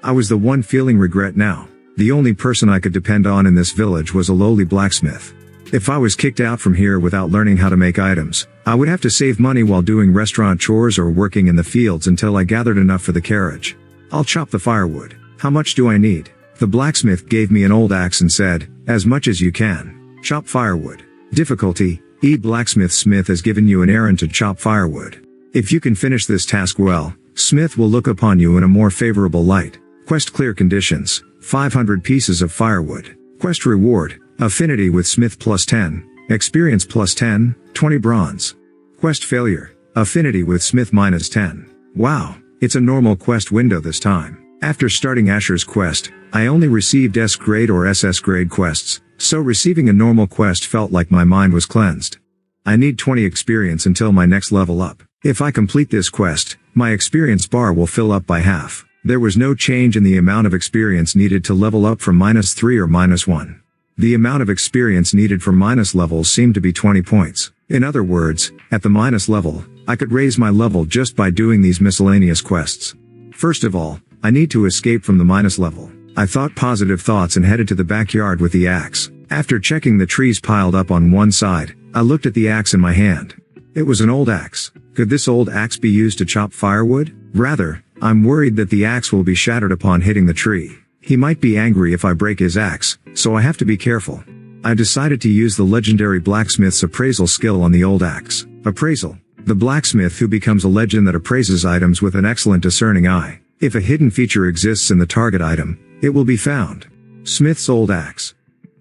I was the one feeling regret now. The only person I could depend on in this village was a lowly blacksmith. If I was kicked out from here without learning how to make items, I would have to save money while doing restaurant chores or working in the fields until I gathered enough for the carriage. I'll chop the firewood. How much do I need? The blacksmith gave me an old axe and said, as much as you can. Chop firewood. Difficulty, Blacksmith Smith has given you an errand to chop firewood. If you can finish this task well, Smith will look upon you in a more favorable light. Quest clear conditions, 500 pieces of firewood. Quest reward, affinity with Smith plus 10, experience plus 10, 20 bronze. Quest failure, affinity with Smith minus 10. Wow, it's a normal quest window this time. After starting Asher's quest, I only received S grade or SS grade quests, so receiving a normal quest felt like my mind was cleansed. I need 20 experience until my next level up. If I complete this quest, my experience bar will fill up by half. There was no change in the amount of experience needed to level up from -3 or -1. The amount of experience needed for minus levels seemed to be 20 points. In other words, at the minus level, I could raise my level just by doing these miscellaneous quests. First of all, I need to escape from the minus level. I thought positive thoughts and headed to the backyard with the axe. After checking the trees piled up on one side, I looked at the axe in my hand. It was an old axe. Could this old axe be used to chop firewood? Rather, I'm worried that the axe will be shattered upon hitting the tree. He might be angry if I break his axe, so I have to be careful. I decided to use the legendary blacksmith's appraisal skill on the old axe. Appraisal. The blacksmith who becomes a legend that appraises items with an excellent discerning eye. If a hidden feature exists in the target item, it will be found. Smith's old axe.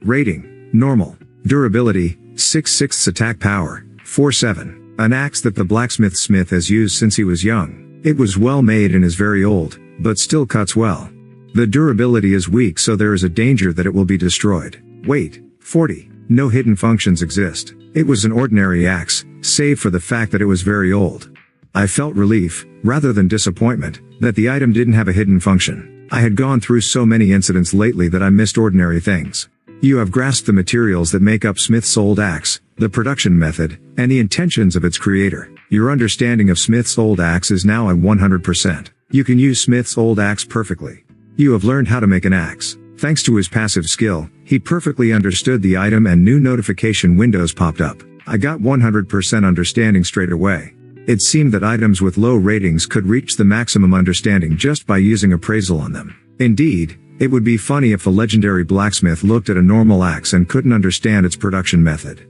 Rating, normal. Durability, 6/6 attack power, 4/7. An axe that the blacksmith Smith has used since he was young. It was well made and is very old, but still cuts well. The durability is weak, so there is a danger that it will be destroyed. Weight, 40. No hidden functions exist. It was an ordinary axe, save for the fact that it was very old. I felt relief, rather than disappointment, that the item didn't have a hidden function. I had gone through so many incidents lately that I missed ordinary things. You have grasped the materials that make up Smith's old axe, the production method, and the intentions of its creator. Your understanding of Smith's old axe is now at 100%. You can use Smith's old axe perfectly. You have learned how to make an axe. Thanks to his passive skill, he perfectly understood the item and new notification windows popped up. I got 100% understanding straight away. It seemed that items with low ratings could reach the maximum understanding just by using appraisal on them. Indeed, it would be funny if a legendary blacksmith looked at a normal axe and couldn't understand its production method.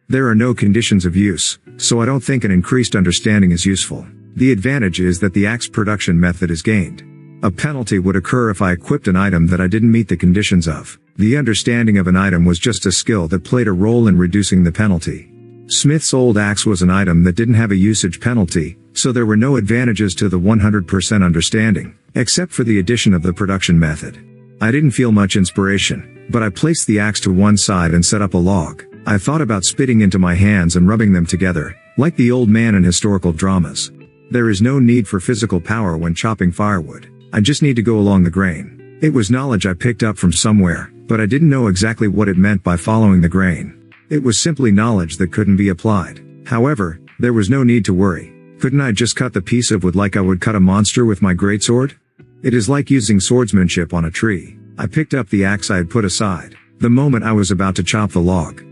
There are no conditions of use, so I don't think an increased understanding is useful. The advantage is that the axe production method is gained. A penalty would occur if I equipped an item that I didn't meet the conditions of. The understanding of an item was just a skill that played a role in reducing the penalty. Smith's old axe was an item that didn't have a usage penalty, so there were no advantages to the 100% understanding, except for the addition of the production method. I didn't feel much inspiration, but I placed the axe to one side and set up a log. I thought about spitting into my hands and rubbing them together, like the old man in historical dramas. There is no need for physical power when chopping firewood. I just need to go along the grain. It was knowledge I picked up from somewhere, but I didn't know exactly what it meant by following the grain. It was simply knowledge that couldn't be applied. However, there was no need to worry. Couldn't I just cut the piece of wood like I would cut a monster with my greatsword? It is like using swordsmanship on a tree. I picked up the axe I had put aside. The moment I was about to chop the log,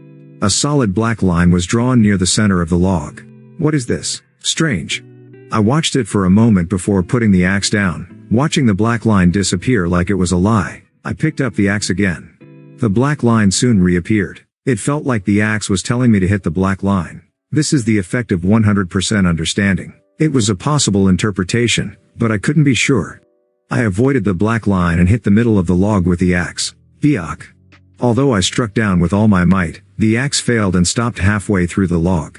a solid black line was drawn near the center of the log. What is this? Strange. I watched it for a moment before putting the axe down, watching the black line disappear like it was a lie. I picked up the axe again. The black line soon reappeared. It felt like the axe was telling me to hit the black line. This is the effect of 100% understanding. It was a possible interpretation, but I couldn't be sure. I avoided the black line and hit the middle of the log with the axe. Biak. Although I struck down with all my might, the axe failed and stopped halfway through the log.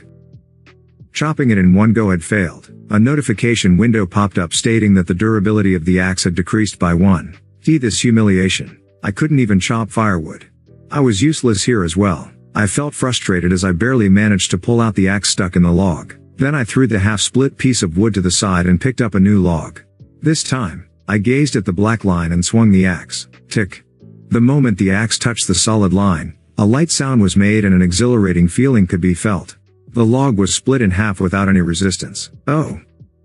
Chopping it in one go had failed. A notification window popped up stating that the durability of the axe had decreased by 1. This humiliation. I couldn't even chop firewood. I was useless here as well. I felt frustrated as I barely managed to pull out the axe stuck in the log. Then I threw the half-split piece of wood to the side and picked up a new log. This time, I gazed at the black line and swung the axe. Tick. The moment the axe touched the solid line, a light sound was made and an exhilarating feeling could be felt. The log was split in half without any resistance. Oh.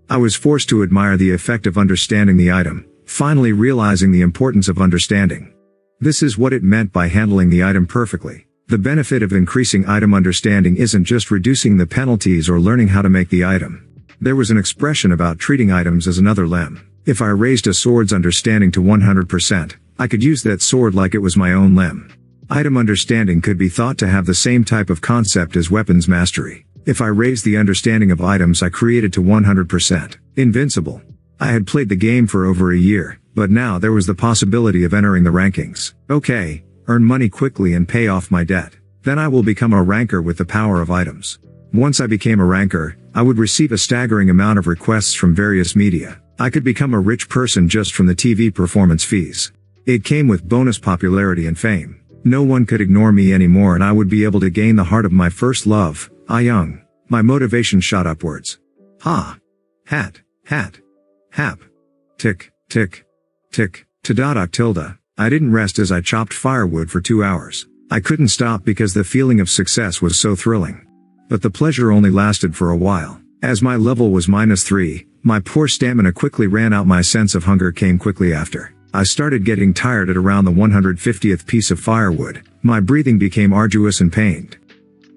I was forced to admire the effect of understanding the item, finally realizing the importance of understanding. This is what it meant by handling the item perfectly. The benefit of increasing item understanding isn't just reducing the penalties or learning how to make the item. There was an expression about treating items as another limb. If I raised a sword's understanding to 100%, I could use that sword like it was my own limb. Item understanding could be thought to have the same type of concept as weapons mastery. If I raised the understanding of items I created to 100%, invincible. I had played the game for over a year, but now there was the possibility of entering the rankings. Okay, earn money quickly and pay off my debt. Then I will become a ranker with the power of items. Once I became a ranker, I would receive a staggering amount of requests from various media. I could become a rich person just from the TV performance fees. It came with bonus popularity and fame. No one could ignore me anymore and I would be able to gain the heart of my first love, Young. My motivation shot upwards. Ha. Hat. Hap. Tick, tick, tick, tilde. I didn't rest as I chopped firewood for 2 hours. I couldn't stop because the feeling of success was so thrilling. But the pleasure only lasted for a while. As my level was -3, my poor stamina quickly ran out. My sense of hunger came quickly after. I started getting tired at around the 150th piece of firewood. My breathing became arduous and pained.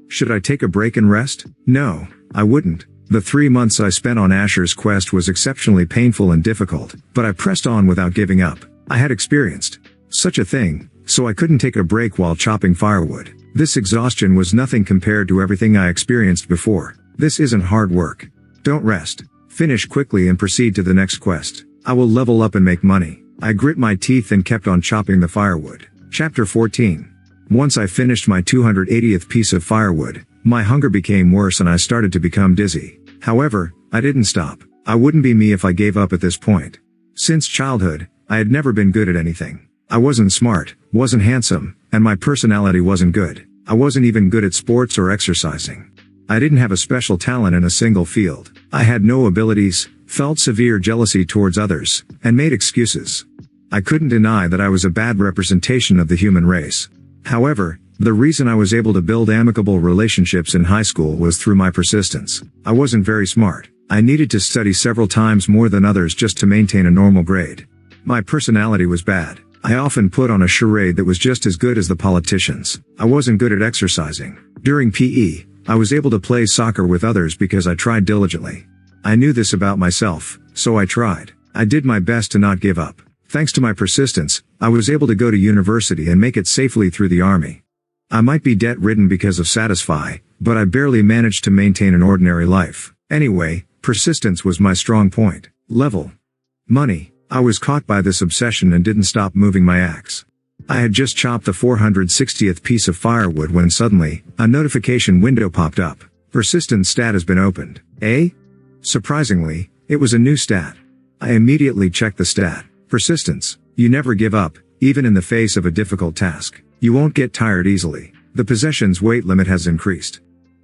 Should I take a break and rest? No, I wouldn't. The 3 months I spent on Asher's quest was exceptionally painful and difficult, but I pressed on without giving up. I had experienced such a thing, so I couldn't take a break while chopping firewood. This exhaustion was nothing compared to everything I experienced before. This isn't hard work. Don't rest. Finish quickly and proceed to the next quest. I will level up and make money. I grit my teeth and kept on chopping the firewood. Chapter 14. Once I finished my 280th piece of firewood, my hunger became worse and I started to become dizzy. However, I didn't stop. I wouldn't be me if I gave up at this point. Since childhood, I had never been good at anything. I wasn't smart, wasn't handsome, and my personality wasn't good. I wasn't even good at sports or exercising. I didn't have a special talent in a single field. I had no abilities, felt severe jealousy towards others, and made excuses. I couldn't deny that I was a bad representation of the human race. However, the reason I was able to build amicable relationships in high school was through my persistence. I wasn't very smart. I needed to study several times more than others just to maintain a normal grade. My personality was bad. I often put on a charade that was just as good as the politicians. I wasn't good at exercising. During PE, I was able to play soccer with others because I tried diligently. I knew this about myself, so I tried. I did my best to not give up. Thanks to my persistence, I was able to go to university and make it safely through the army. I might be debt-ridden because of Satisfy, but I barely managed to maintain an ordinary life. Anyway, persistence was my strong point. Level. Money. I was caught by this obsession and didn't stop moving my axe. I had just chopped the 460th piece of firewood when suddenly, a notification window popped up. Persistence stat has been opened. Surprisingly, it was a new stat. I immediately checked the stat. Persistence. You never give up, even in the face of a difficult task. You won't get tired easily. The possession's weight limit has increased.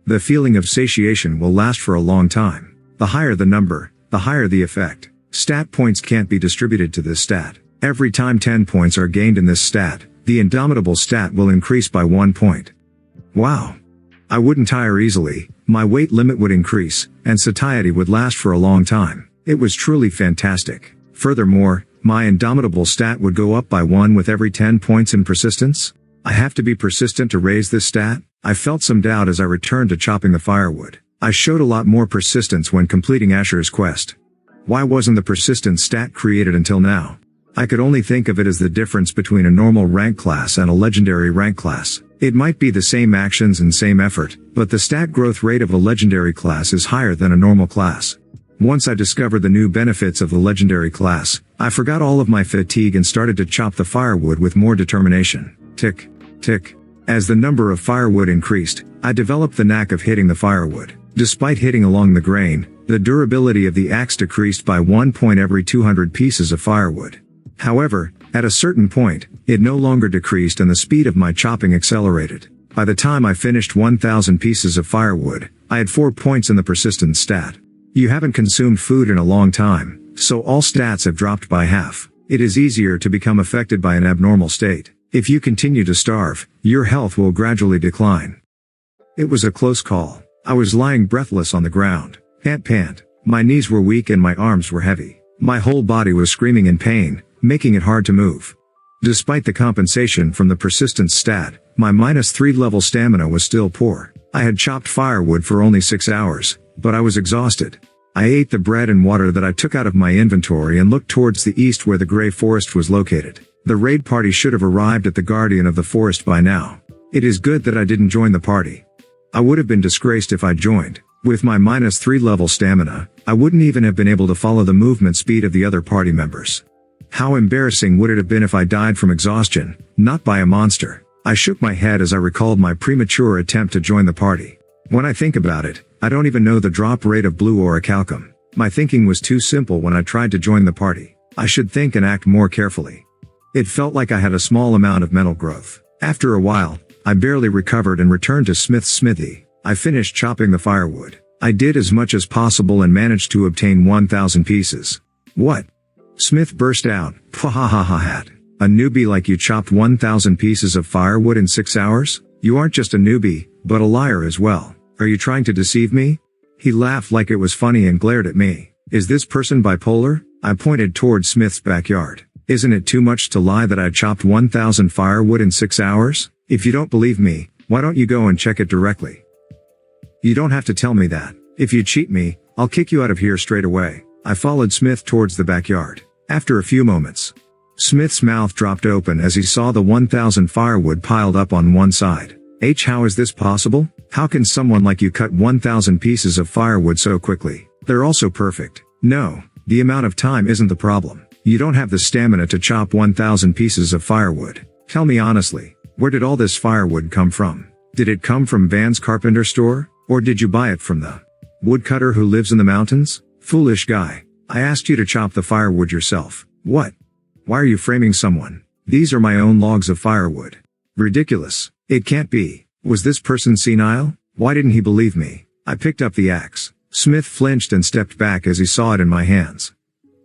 The feeling of satiation will last for a long time. The higher the number, the higher the effect. Stat points can't be distributed to this stat. Every time 10 points are gained in this stat, the indomitable stat will increase by 1 point. Wow. I wouldn't tire easily, my weight limit would increase, and satiety would last for a long time. It was truly fantastic. Furthermore, my indomitable stat would go up by 1 with every 10 points in persistence. I have to be persistent to raise this stat? I felt some doubt as I returned to chopping the firewood. I showed a lot more persistence when completing Asher's quest. Why wasn't the persistence stat created until now? I could only think of it as the difference between a normal rank class and a legendary rank class. It might be the same actions and same effort, but the stat growth rate of a legendary class is higher than a normal class. Once I discovered the new benefits of the legendary class, I forgot all of my fatigue and started to chop the firewood with more determination. Tick, tick. As the number of firewood increased, I developed the knack of hitting the firewood. Despite hitting along the grain, the durability of the axe decreased by 1 point every 200 pieces of firewood. However, at a certain point, it no longer decreased and the speed of my chopping accelerated. By the time I finished 1,000 pieces of firewood, I had 4 points in the persistence stat. You haven't consumed food in a long time, so all stats have dropped by half. It is easier to become affected by an abnormal state. If you continue to starve, your health will gradually decline. It was a close call. I was lying breathless on the ground. Pant. My knees were weak and my arms were heavy. My whole body was screaming in pain, making it hard to move. Despite the compensation from the persistence stat, my -3 level stamina was still poor. I had chopped firewood for only 6 hours, but I was exhausted. I ate the bread and water that I took out of my inventory and looked towards the east where the gray forest was located. The raid party should have arrived at the guardian of the forest by now. It is good that I didn't join the party. I would have been disgraced if I joined. With my -3 level stamina, I wouldn't even have been able to follow the movement speed of the other party members. How embarrassing would it have been if I died from exhaustion, not by a monster? I shook my head as I recalled my premature attempt to join the party. When I think about it, I don't even know the drop rate of blue orichalcum. My thinking was too simple when I tried to join the party. I should think and act more carefully. It felt like I had a small amount of mental growth. After a while, I barely recovered and returned to Smith's smithy. I finished chopping the firewood. I did as much as possible and managed to obtain 1,000 pieces. What? Smith burst out. Phahahahat. A newbie like you chopped 1,000 pieces of firewood in 6 hours? You aren't just a newbie, but a liar as well. Are you trying to deceive me? He laughed like it was funny and glared at me. Is this person bipolar? I pointed toward Smith's backyard. Isn't it too much to lie that I chopped 1,000 firewood in 6 hours? If you don't believe me, why don't you go and check it directly? You don't have to tell me that. If you cheat me, I'll kick you out of here straight away. I followed Smith towards the backyard. After a few moments, Smith's mouth dropped open as he saw the 1,000 firewood piled up on one side. How is this possible? How can someone like you cut 1,000 pieces of firewood so quickly? They're also perfect. No, the amount of time isn't the problem. You don't have the stamina to chop 1,000 pieces of firewood. Tell me honestly, where did all this firewood come from? Did it come from Van's carpenter store? Or did you buy it from the woodcutter who lives in the mountains? Foolish guy. I asked you to chop the firewood yourself. What? Why are you framing someone? These are my own logs of firewood. Ridiculous. It can't be. Was this person senile? Why didn't he believe me? I picked up the axe. Smith flinched and stepped back as he saw it in my hands.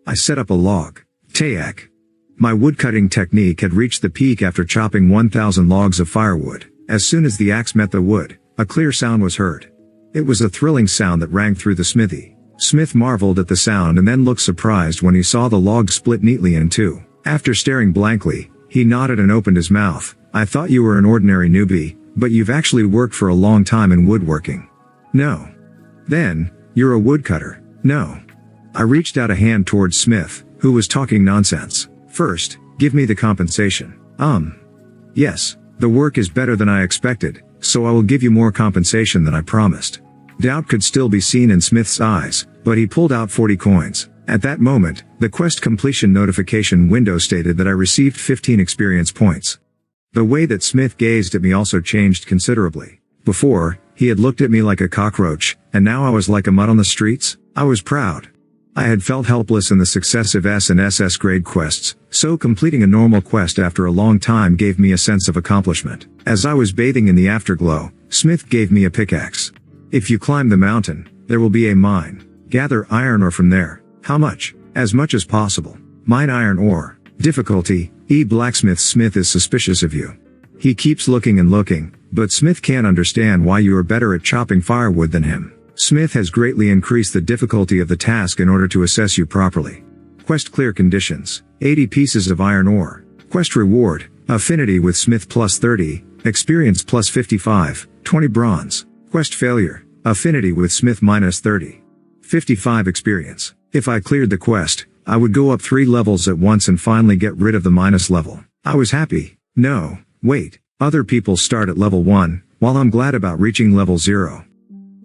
I set up a log. Tayak. My woodcutting technique had reached the peak after chopping 1,000 logs of firewood. As soon as the axe met the wood, a clear sound was heard. It was a thrilling sound that rang through the smithy. Smith marveled at the sound and then looked surprised when he saw the log split neatly in two. After staring blankly, he nodded and opened his mouth. I thought you were an ordinary newbie, but you've actually worked for a long time in woodworking. No. Then, you're a woodcutter. No. I reached out a hand towards Smith, who was talking nonsense. First, give me the compensation. Yes, the work is better than I expected, so I will give you more compensation than I promised. Doubt could still be seen in Smith's eyes, but he pulled out 40 coins. At that moment, the quest completion notification window stated that I received 15 experience points. The way that Smith gazed at me also changed considerably. Before, he had looked at me like a cockroach, and now I was like a mutt on the streets. I was proud. I had felt helpless in the successive S and SS grade quests, so completing a normal quest after a long time gave me a sense of accomplishment. As I was bathing in the afterglow, Smith gave me a pickaxe. If you climb the mountain, there will be a mine. Gather iron ore from there. How much? As much as possible. Mine iron ore. Difficulty, E. Blacksmith. Smith is suspicious of you. He keeps looking and looking, but Smith can't understand why you are better at chopping firewood than him. Smith has greatly increased the difficulty of the task in order to assess you properly. Quest clear conditions, 80 pieces of iron ore. Quest reward, affinity with Smith plus 30, experience plus 55, 20 bronze. Quest failure, affinity with Smith minus 30. 55 experience. If I cleared the quest, I would go up 3 levels at once and finally get rid of the minus level. I was happy. No, wait. Other people start at level 1, while I'm glad about reaching level 0.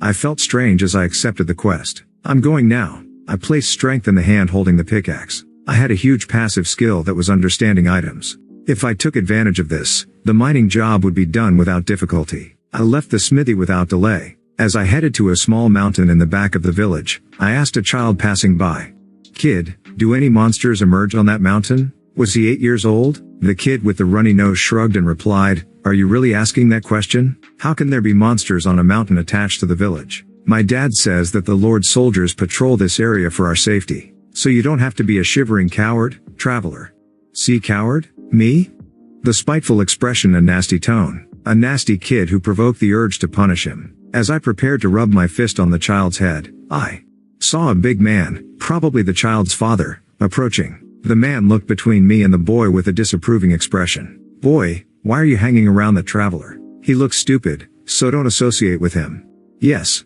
I felt strange as I accepted the quest. I'm going now. I placed strength in the hand holding the pickaxe. I had a huge passive skill that was understanding items. If I took advantage of this, the mining job would be done without difficulty. I left the smithy without delay. As I headed to a small mountain in the back of the village, I asked a child passing by, "Kid, do any monsters emerge on that mountain?" Was he 8 years old? The kid with the runny nose shrugged and replied, "Are you really asking that question? How can there be monsters on a mountain attached to the village? My dad says that the Lord's soldiers patrol this area for our safety. So you don't have to be a shivering coward, traveler." "See coward? Me?" The spiteful expression and nasty tone. A nasty kid who provoked the urge to punish him. As I prepared to rub my fist on the child's head, I saw a big man, probably the child's father, approaching. The man looked between me and the boy with a disapproving expression. "Boy, why are you hanging around that traveler? He looks stupid, so don't associate with him." "Yes."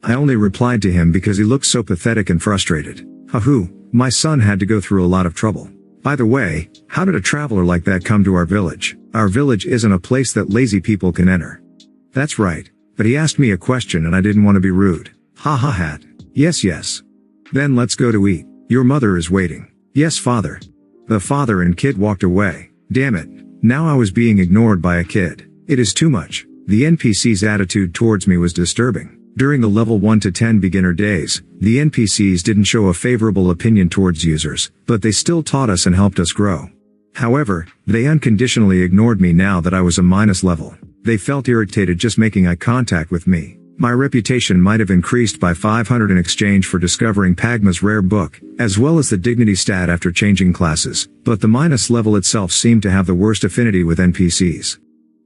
I only replied to him because he looked so pathetic and frustrated. "Hahoo, my son had to go through a lot of trouble. By the way, how did a traveler like that come to our village? Our village isn't a place that lazy people can enter." "That's right. But he asked me a question and I didn't want to be rude." "Ha ha hat. Yes. Then let's go to eat. Your mother is waiting." "Yes, father." The father and kid walked away. Damn it. Now I was being ignored by a kid. It is too much. The NPC's attitude towards me was disturbing. During the level 1 to 10 beginner days, the NPCs didn't show a favorable opinion towards users, but they still taught us and helped us grow. However, they unconditionally ignored me now that I was a minus level. They felt irritated just making eye contact with me. My reputation might have increased by 500 in exchange for discovering Pagma's rare book, as well as the dignity stat after changing classes, but the minus level itself seemed to have the worst affinity with NPCs.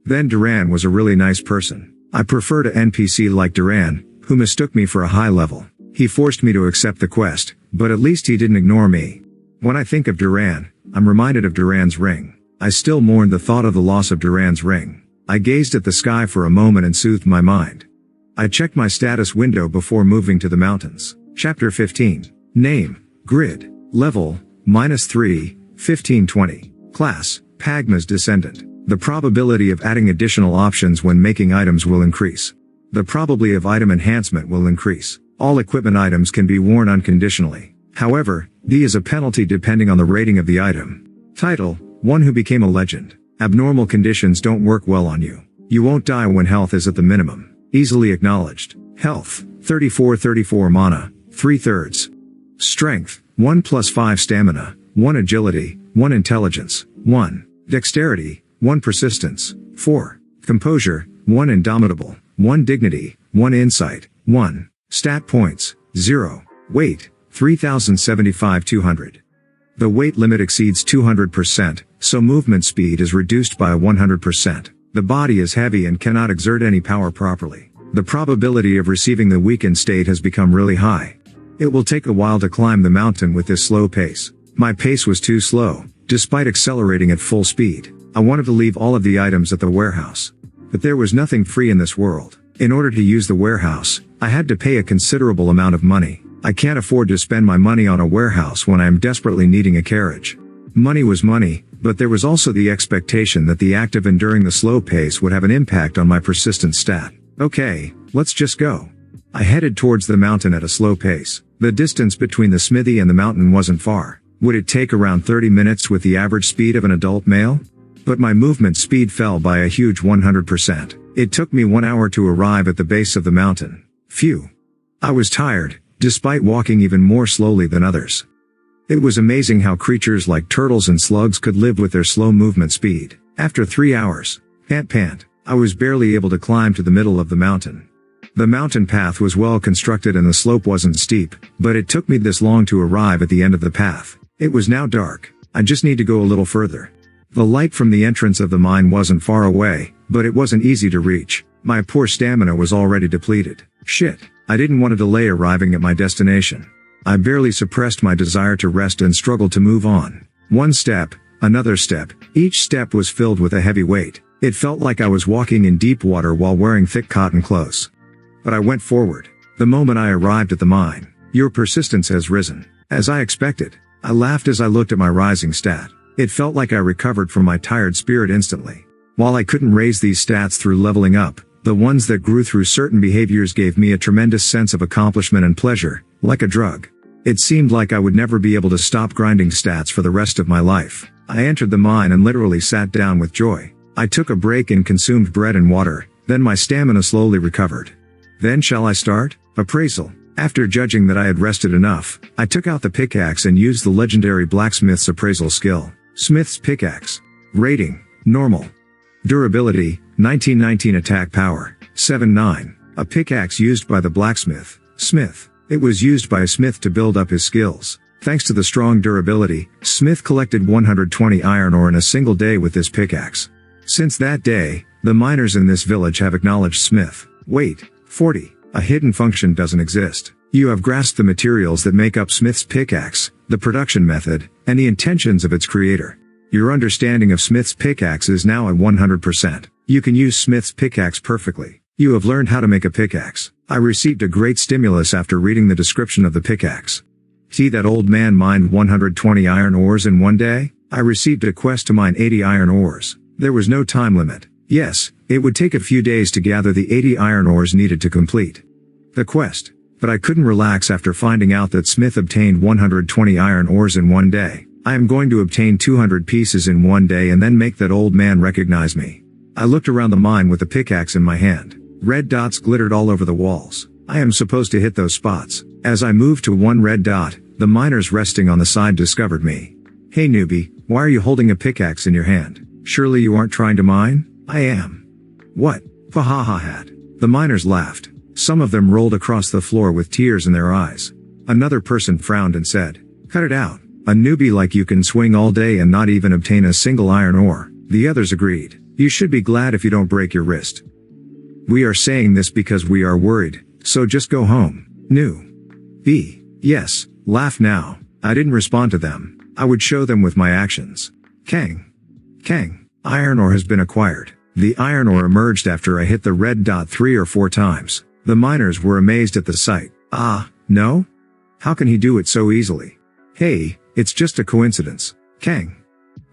Then Duran was a really nice person. I preferred a NPC like Duran, who mistook me for a high level. He forced me to accept the quest, but at least he didn't ignore me. When I think of Duran, I'm reminded of Duran's ring. I still mourn the thought of the loss of Duran's ring. I gazed at the sky for a moment and soothed my mind. I checked my status window before moving to the mountains. Chapter 15. Name, Grid. Level, -3, 1520. Class, Pagma's Descendant. The probability of adding additional options when making items will increase. The probability of item enhancement will increase. All equipment items can be worn unconditionally. However, there is a penalty depending on the rating of the item. Title, One Who Became a Legend. Abnormal conditions don't work well on you. You won't die when health is at the minimum. Easily acknowledged. Health, 34 mana, 3/3. Strength, 1 + 5 stamina, 1 agility, 1 intelligence, 1 dexterity, 1 persistence, 4 composure, 1 indomitable, 1 dignity, 1 insight, 1 stat points, 0 weight, 3075 200. The weight limit exceeds 200%, so movement speed is reduced by 100%. The body is heavy and cannot exert any power properly. The probability of receiving the weakened state has become really high. It will take a while to climb the mountain with this slow pace. My pace was too slow, despite accelerating at full speed. I wanted to leave all of the items at the warehouse. But there was nothing free in this world. In order to use the warehouse, I had to pay a considerable amount of money. I can't afford to spend my money on a warehouse when I am desperately needing a carriage. Money was money, but there was also the expectation that the act of enduring the slow pace would have an impact on my persistence stat. Okay, let's just go. I headed towards the mountain at a slow pace. The distance between the smithy and the mountain wasn't far. Would it take around 30 minutes with the average speed of an adult male? But my movement speed fell by a huge 100%. It took me 1 hour to arrive at the base of the mountain. Phew. I was tired, despite walking even more slowly than others. It was amazing how creatures like turtles and slugs could live with their slow movement speed. After 3 hours, pant, I was barely able to climb to the middle of the mountain. The mountain path was well constructed and the slope wasn't steep, but it took me this long to arrive at the end of the path. It was now dark. I just need to go a little further. The light from the entrance of the mine wasn't far away, but it wasn't easy to reach. My poor stamina was already depleted. Shit, I didn't want to delay arriving at my destination. I barely suppressed my desire to rest and struggled to move on. One step, another step, each step was filled with a heavy weight. It felt like I was walking in deep water while wearing thick cotton clothes. But I went forward. The moment I arrived at the mine, your persistence has risen. As I expected, I laughed as I looked at my rising stat. It felt like I recovered from my tired spirit instantly. While I couldn't raise these stats through leveling up, the ones that grew through certain behaviors gave me a tremendous sense of accomplishment and pleasure, like a drug. It seemed like I would never be able to stop grinding stats for the rest of my life. I entered the mine and literally sat down with joy. I took a break and consumed bread and water, then my stamina slowly recovered. Then shall I start? Appraisal. After judging that I had rested enough, I took out the pickaxe and used the legendary blacksmith's appraisal skill. Smith's pickaxe. Rating: normal. Durability: 1919. Attack power: 7-9. A pickaxe used by the blacksmith. Smith. It was used by a smith to build up his skills. Thanks to the strong durability, Smith collected 120 iron ore in a single day with this pickaxe. Since that day, the miners in this village have acknowledged Smith. Wait, 40. A hidden function doesn't exist. You have grasped the materials that make up Smith's pickaxe, the production method, and the intentions of its creator. Your understanding of Smith's pickaxe is now at 100%. You can use Smith's pickaxe perfectly. You have learned how to make a pickaxe. I received a great stimulus after reading the description of the pickaxe. See, that old man mined 120 iron ores in one day? I received a quest to mine 80 iron ores. There was no time limit. Yes, it would take a few days to gather the 80 iron ores needed to complete the quest. But I couldn't relax after finding out that Smith obtained 120 iron ores in one day. I am going to obtain 200 pieces in one day and then make that old man recognize me. I looked around the mine with the pickaxe in my hand. Red dots glittered all over the walls. I am supposed to hit those spots. As I moved to one red dot, the miners resting on the side discovered me. Hey newbie, why are you holding a pickaxe in your hand? Surely you aren't trying to mine? I am. What? Fahaha. The miners laughed. Some of them rolled across the floor with tears in their eyes. Another person frowned and said, "Cut it out. A newbie like you can swing all day and not even obtain a single iron ore." The others agreed. You should be glad if you don't break your wrist. We are saying this because we are worried, so just go home. New. B. Yes, laugh now. I didn't respond to them. I would show them with my actions. Kang. Kang. Iron ore has been acquired. The iron ore emerged after I hit the red dot 3 or 4 times. The miners were amazed at the sight. Ah, no? How can he do it so easily? Hey, it's just a coincidence. Kang.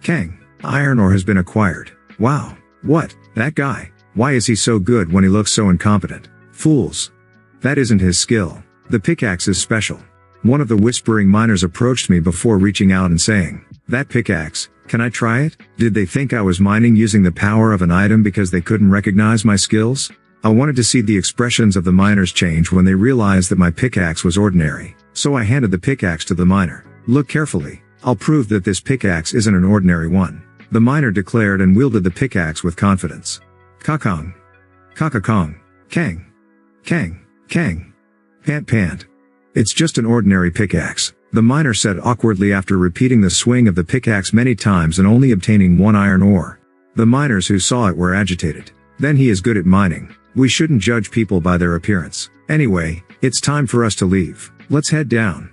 Kang. Iron ore has been acquired. Wow. What? That guy. Why is he so good when he looks so incompetent? Fools. That isn't his skill. The pickaxe is special. One of the whispering miners approached me before reaching out and saying, "That pickaxe, can I try it?" Did they think I was mining using the power of an item because they couldn't recognize my skills? I wanted to see the expressions of the miners change when they realized that my pickaxe was ordinary. So I handed the pickaxe to the miner. Look carefully. I'll prove that this pickaxe isn't an ordinary one. The miner declared and wielded the pickaxe with confidence. Kakong. Kakakong. Kang. Kang. Kang. Pant pant. It's just an ordinary pickaxe, the miner said awkwardly after repeating the swing of the pickaxe many times and only obtaining 1 iron ore. The miners who saw it were agitated. Then he is good at mining. We shouldn't judge people by their appearance. Anyway, it's time for us to leave. Let's head down.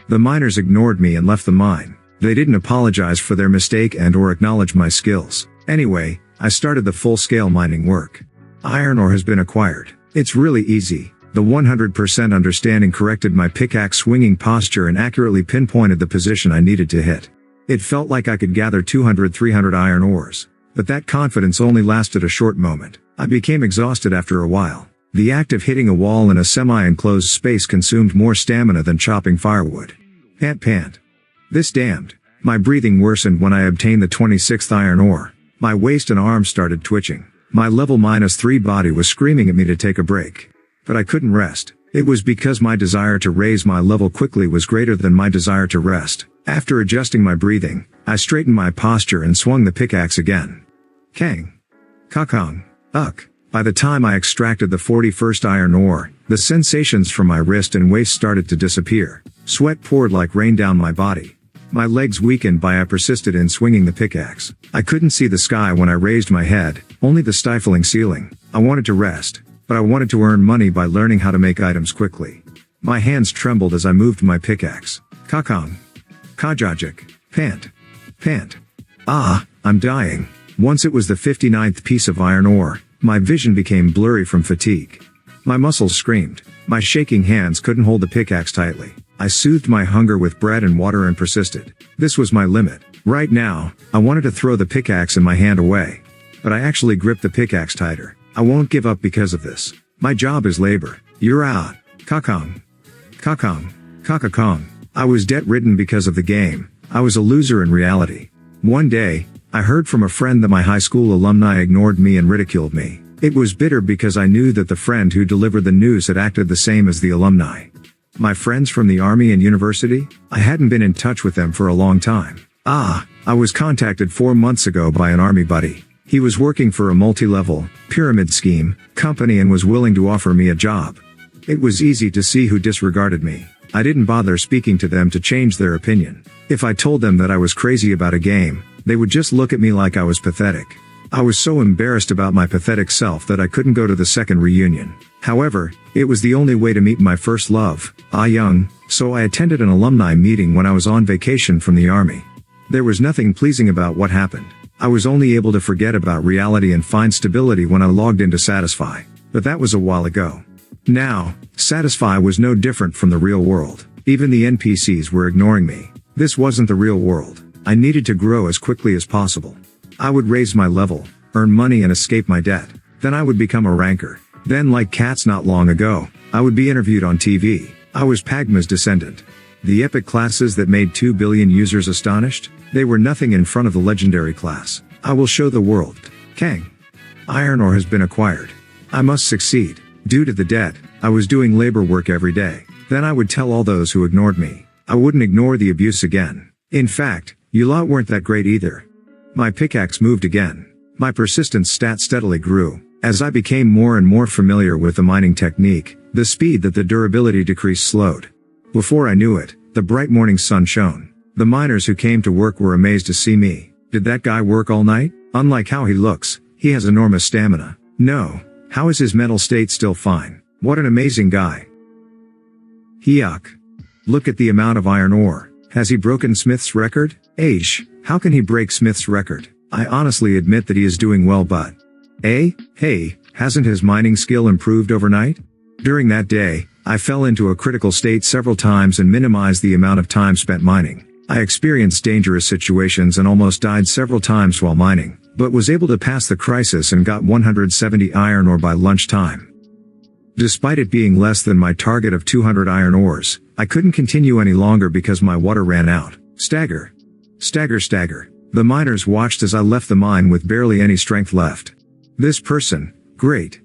The miners ignored me and left the mine. They didn't apologize for their mistake and or acknowledge my skills. Anyway, I started the full-scale mining work. Iron ore has been acquired. It's really easy. The 100% understanding corrected my pickaxe swinging posture and accurately pinpointed the position I needed to hit. It felt like I could gather 200-300 iron ores. But that confidence only lasted a short moment. I became exhausted after a while. The act of hitting a wall in a semi-enclosed space consumed more stamina than chopping firewood. Pant pant. This damned. My breathing worsened when I obtained the 26th iron ore. My waist and arms started twitching. My level -3 body was screaming at me to take a break. But I couldn't rest. It was because my desire to raise my level quickly was greater than my desire to rest. After adjusting my breathing, I straightened my posture and swung the pickaxe again. Kang. Kakong. Uck. By the time I extracted the 41st iron ore, the sensations from my wrist and waist started to disappear. Sweat poured like rain down my body. My legs weakened but I persisted in swinging the pickaxe. I couldn't see the sky when I raised my head, only the stifling ceiling. I wanted to rest, but I wanted to earn money by learning how to make items quickly. My hands trembled as I moved my pickaxe. Kakong. Kajajik. Pant. Pant. Ah, I'm dying. Once it was the 59th piece of iron ore, my vision became blurry from fatigue. My muscles screamed. My shaking hands couldn't hold the pickaxe tightly. I soothed my hunger with bread and water and persisted. This was my limit. Right now, I wanted to throw the pickaxe in my hand away. But I actually gripped the pickaxe tighter. I won't give up because of this. My job is labor. You're out. Kakong. Kakong. Kakakong. I was debt-ridden because of the game. I was a loser in reality. One day, I heard from a friend that my high school alumni ignored me and ridiculed me. It was bitter because I knew that the friend who delivered the news had acted the same as the alumni. My friends from the army and university? I hadn't been in touch with them for a long time. I was contacted 4 months ago by an army buddy. He was working for a multi-level, pyramid scheme, company and was willing to offer me a job. It was easy to see who disregarded me. I didn't bother speaking to them to change their opinion. If I told them that I was crazy about a game, they would just look at me like I was pathetic. I was so embarrassed about my pathetic self that I couldn't go to the second reunion. However, it was the only way to meet my first love, Young, so I attended an alumni meeting when I was on vacation from the army. There was nothing pleasing about what happened. I was only able to forget about reality and find stability when I logged into Satisfy. But that was a while ago. Now, Satisfy was no different from the real world. Even the NPCs were ignoring me. This wasn't the real world. I needed to grow as quickly as possible. I would raise my level, earn money and escape my debt. Then I would become a ranker. Then, like cats not long ago, I would be interviewed on TV. I was Pagma's descendant. The epic classes that made 2 billion users astonished? They were nothing in front of the legendary class. I will show the world. Kang. Iron ore has been acquired. I must succeed. Due to the debt, I was doing labor work every day. Then I would tell all those who ignored me. I wouldn't ignore the abuse again. In fact, you lot weren't that great either. My pickaxe moved again. My persistence stat steadily grew. As I became more and more familiar with the mining technique, the speed that the durability decreased slowed. Before I knew it, the bright morning sun shone. The miners who came to work were amazed to see me. Did that guy work all night? Unlike how he looks, he has enormous stamina. No. How is his mental state still fine? What an amazing guy. Yuck. Look at the amount of iron ore. Has he broken Smith's record? Aish, how can he break Smith's record? I honestly admit that he is doing well but... Hey, hasn't his mining skill improved overnight? During that day, I fell into a critical state several times and minimized the amount of time spent mining. I experienced dangerous situations and almost died several times while mining, but was able to pass the crisis and got 170 iron ore by lunchtime. Despite it being less than my target of 200 iron ores, I couldn't continue any longer because my water ran out. Stagger. Stagger, stagger. The miners watched as I left the mine with barely any strength left. This person, great.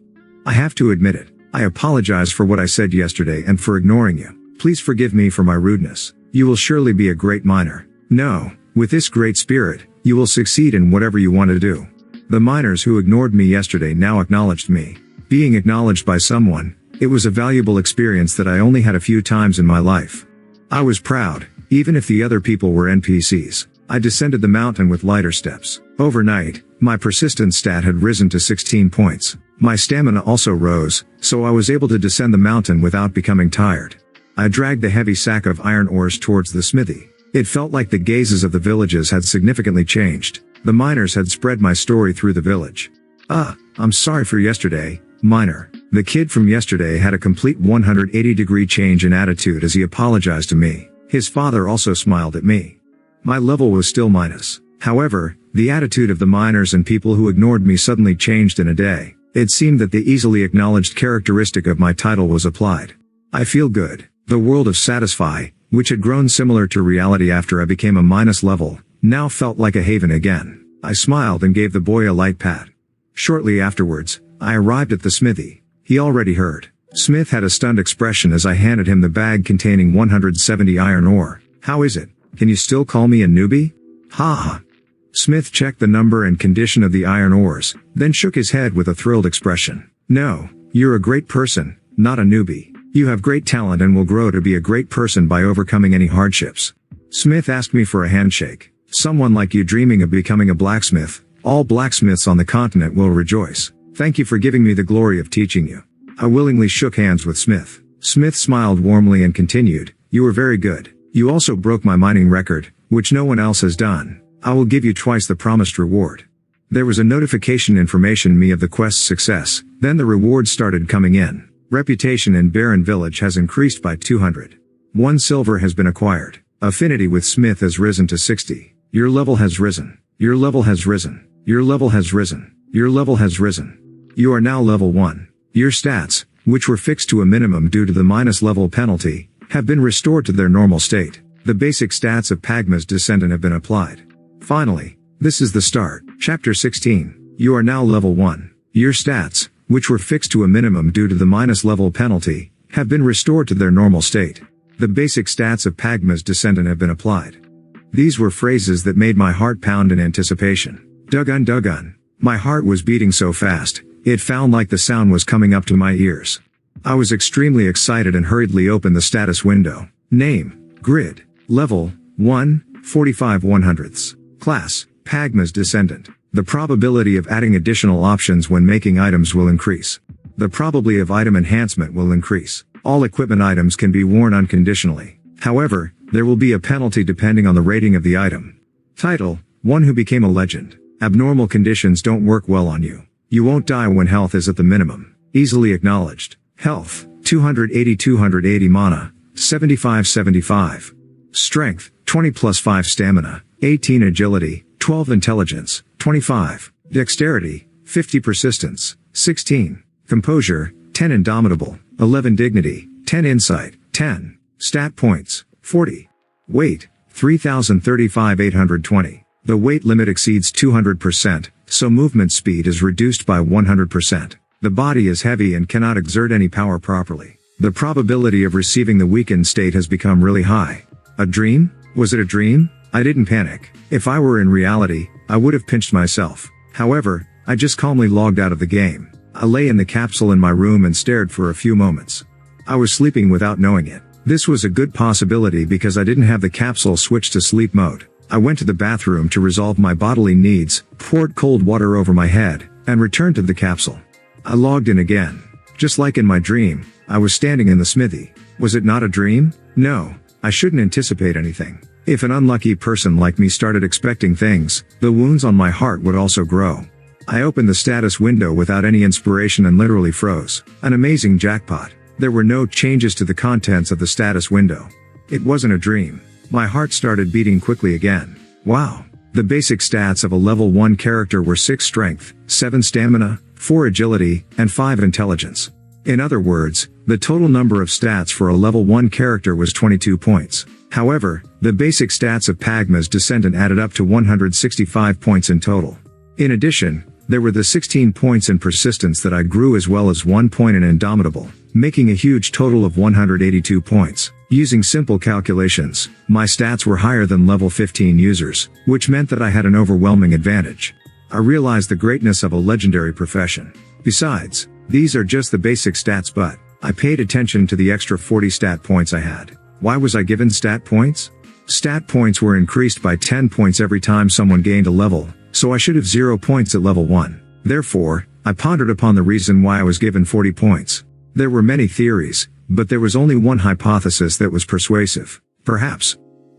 I have to admit it. I apologize for what I said yesterday and for ignoring you. Please forgive me for my rudeness. You will surely be a great miner. No, with this great spirit, you will succeed in whatever you want to do. The miners who ignored me yesterday now acknowledged me. Being acknowledged by someone, it was a valuable experience that I only had a few times in my life. I was proud, even if the other people were NPCs. I descended the mountain with lighter steps. Overnight, my persistence stat had risen to 16 points. My stamina also rose, so I was able to descend the mountain without becoming tired. I dragged the heavy sack of iron ores towards the smithy. It felt like the gazes of the villages had significantly changed. The miners had spread my story through the village. I'm sorry for yesterday, miner. The kid from yesterday had a complete 180-degree change in attitude as he apologized to me. His father also smiled at me. My level was still minus. However, the attitude of the miners and people who ignored me suddenly changed in a day. It seemed that the easily acknowledged characteristic of my title was applied. I feel good. The world of Satisfy, which had grown similar to reality after I became a minus level, now felt like a haven again. I smiled and gave the boy a light pat. Shortly afterwards, I arrived at the smithy. He already heard. Smith had a stunned expression as I handed him the bag containing 170 iron ore. How is it? Can you still call me a newbie? Ha. Smith checked the number and condition of the iron ores, then shook his head with a thrilled expression. No, you're a great person, not a newbie. You have great talent and will grow to be a great person by overcoming any hardships. Smith asked me for a handshake. Someone like you dreaming of becoming a blacksmith, all blacksmiths on the continent will rejoice. Thank you for giving me the glory of teaching you. I willingly shook hands with Smith. Smith smiled warmly and continued, you were very good. You also broke my mining record, which no one else has done. I will give you twice the promised reward. There was a notification information me of the quest's success, then the rewards started coming in. Reputation in Barren Village has increased by 200. 1 silver has been acquired. Affinity with Smith has risen to 60. Your level has risen. Your level has risen. Your level has risen. Your level has risen. You are now level 1. Your stats, which were fixed to a minimum due to the minus level penalty, have been restored to their normal state. The basic stats of Pagma's descendant have been applied. Finally, this is the start. Chapter 16. You are now level 1. Your stats, which were fixed to a minimum due to the minus level penalty, have been restored to their normal state. The basic stats of Pagma's descendant have been applied. These were phrases that made my heart pound in anticipation. Dugun dugun. My heart was beating so fast, it felt like the sound was coming up to my ears. I was extremely excited and hurriedly opened the status window. Name, grid, level, 1, 45 100ths. Class, Pagma's descendant. The probability of adding additional options when making items will increase. The probability of item enhancement will increase. All equipment items can be worn unconditionally. However, there will be a penalty depending on the rating of the item. Title, One Who Became a Legend. Abnormal conditions don't work well on you. You won't die when health is at the minimum. Easily acknowledged. Health, 280 mana, 75. Strength, 20 plus 5 stamina, 18 agility, 12 intelligence, 25. Dexterity, 50 persistence, 16. Composure, 10 indomitable, 11 dignity, 10 insight, 10. Stat points, 40. Weight, 820. The weight limit exceeds 200%, so movement speed is reduced by 100%. The body is heavy and cannot exert any power properly. The probability of receiving the weakened state has become really high. A dream? Was it a dream? I didn't panic. If I were in reality, I would have pinched myself. However, I just calmly logged out of the game. I lay in the capsule in my room and stared for a few moments. I was sleeping without knowing it. This was a good possibility because I didn't have the capsule switched to sleep mode. I went to the bathroom to resolve my bodily needs, poured cold water over my head, and returned to the capsule. I logged in again. Just like in my dream, I was standing in the smithy. Was it not a dream? No, I shouldn't anticipate anything. If an unlucky person like me started expecting things, the wounds on my heart would also grow. I opened the status window without any inspiration and literally froze. An amazing jackpot. There were no changes to the contents of the status window. It wasn't a dream. My heart started beating quickly again. Wow. The basic stats of a level 1 character were 6 strength, 7 stamina, 4 agility, and 5 intelligence. In other words, the total number of stats for a level 1 character was 22 points. However, the basic stats of Pagma's descendant added up to 165 points in total. In addition, there were the 16 points in persistence that I grew as well as 1 point in indomitable, making a huge total of 182 points. Using simple calculations, my stats were higher than level 15 users, which meant that I had an overwhelming advantage. I realized the greatness of a legendary profession. Besides, these are just the basic stats, but I paid attention to the extra 40 stat points I had. Why was I given stat points? Stat points were increased by 10 points every time someone gained a level, so I should have 0 points at level 1. Therefore, I pondered upon the reason why I was given 40 points. There were many theories, but there was only one hypothesis that was persuasive. Perhaps.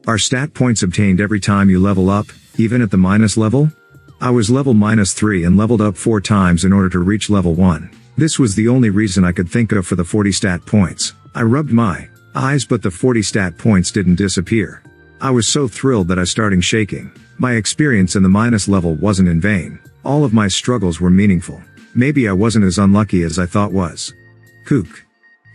Are stat points obtained every time you level up, even at the minus level? I was level -3 and leveled up 4 times in order to reach level 1. This was the only reason I could think of for the 40 stat points. I rubbed my eyes but the 40 stat points didn't disappear. I was so thrilled that I started shaking. My experience in the minus level wasn't in vain. All of my struggles were meaningful. Maybe I wasn't as unlucky as I thought was. Kook.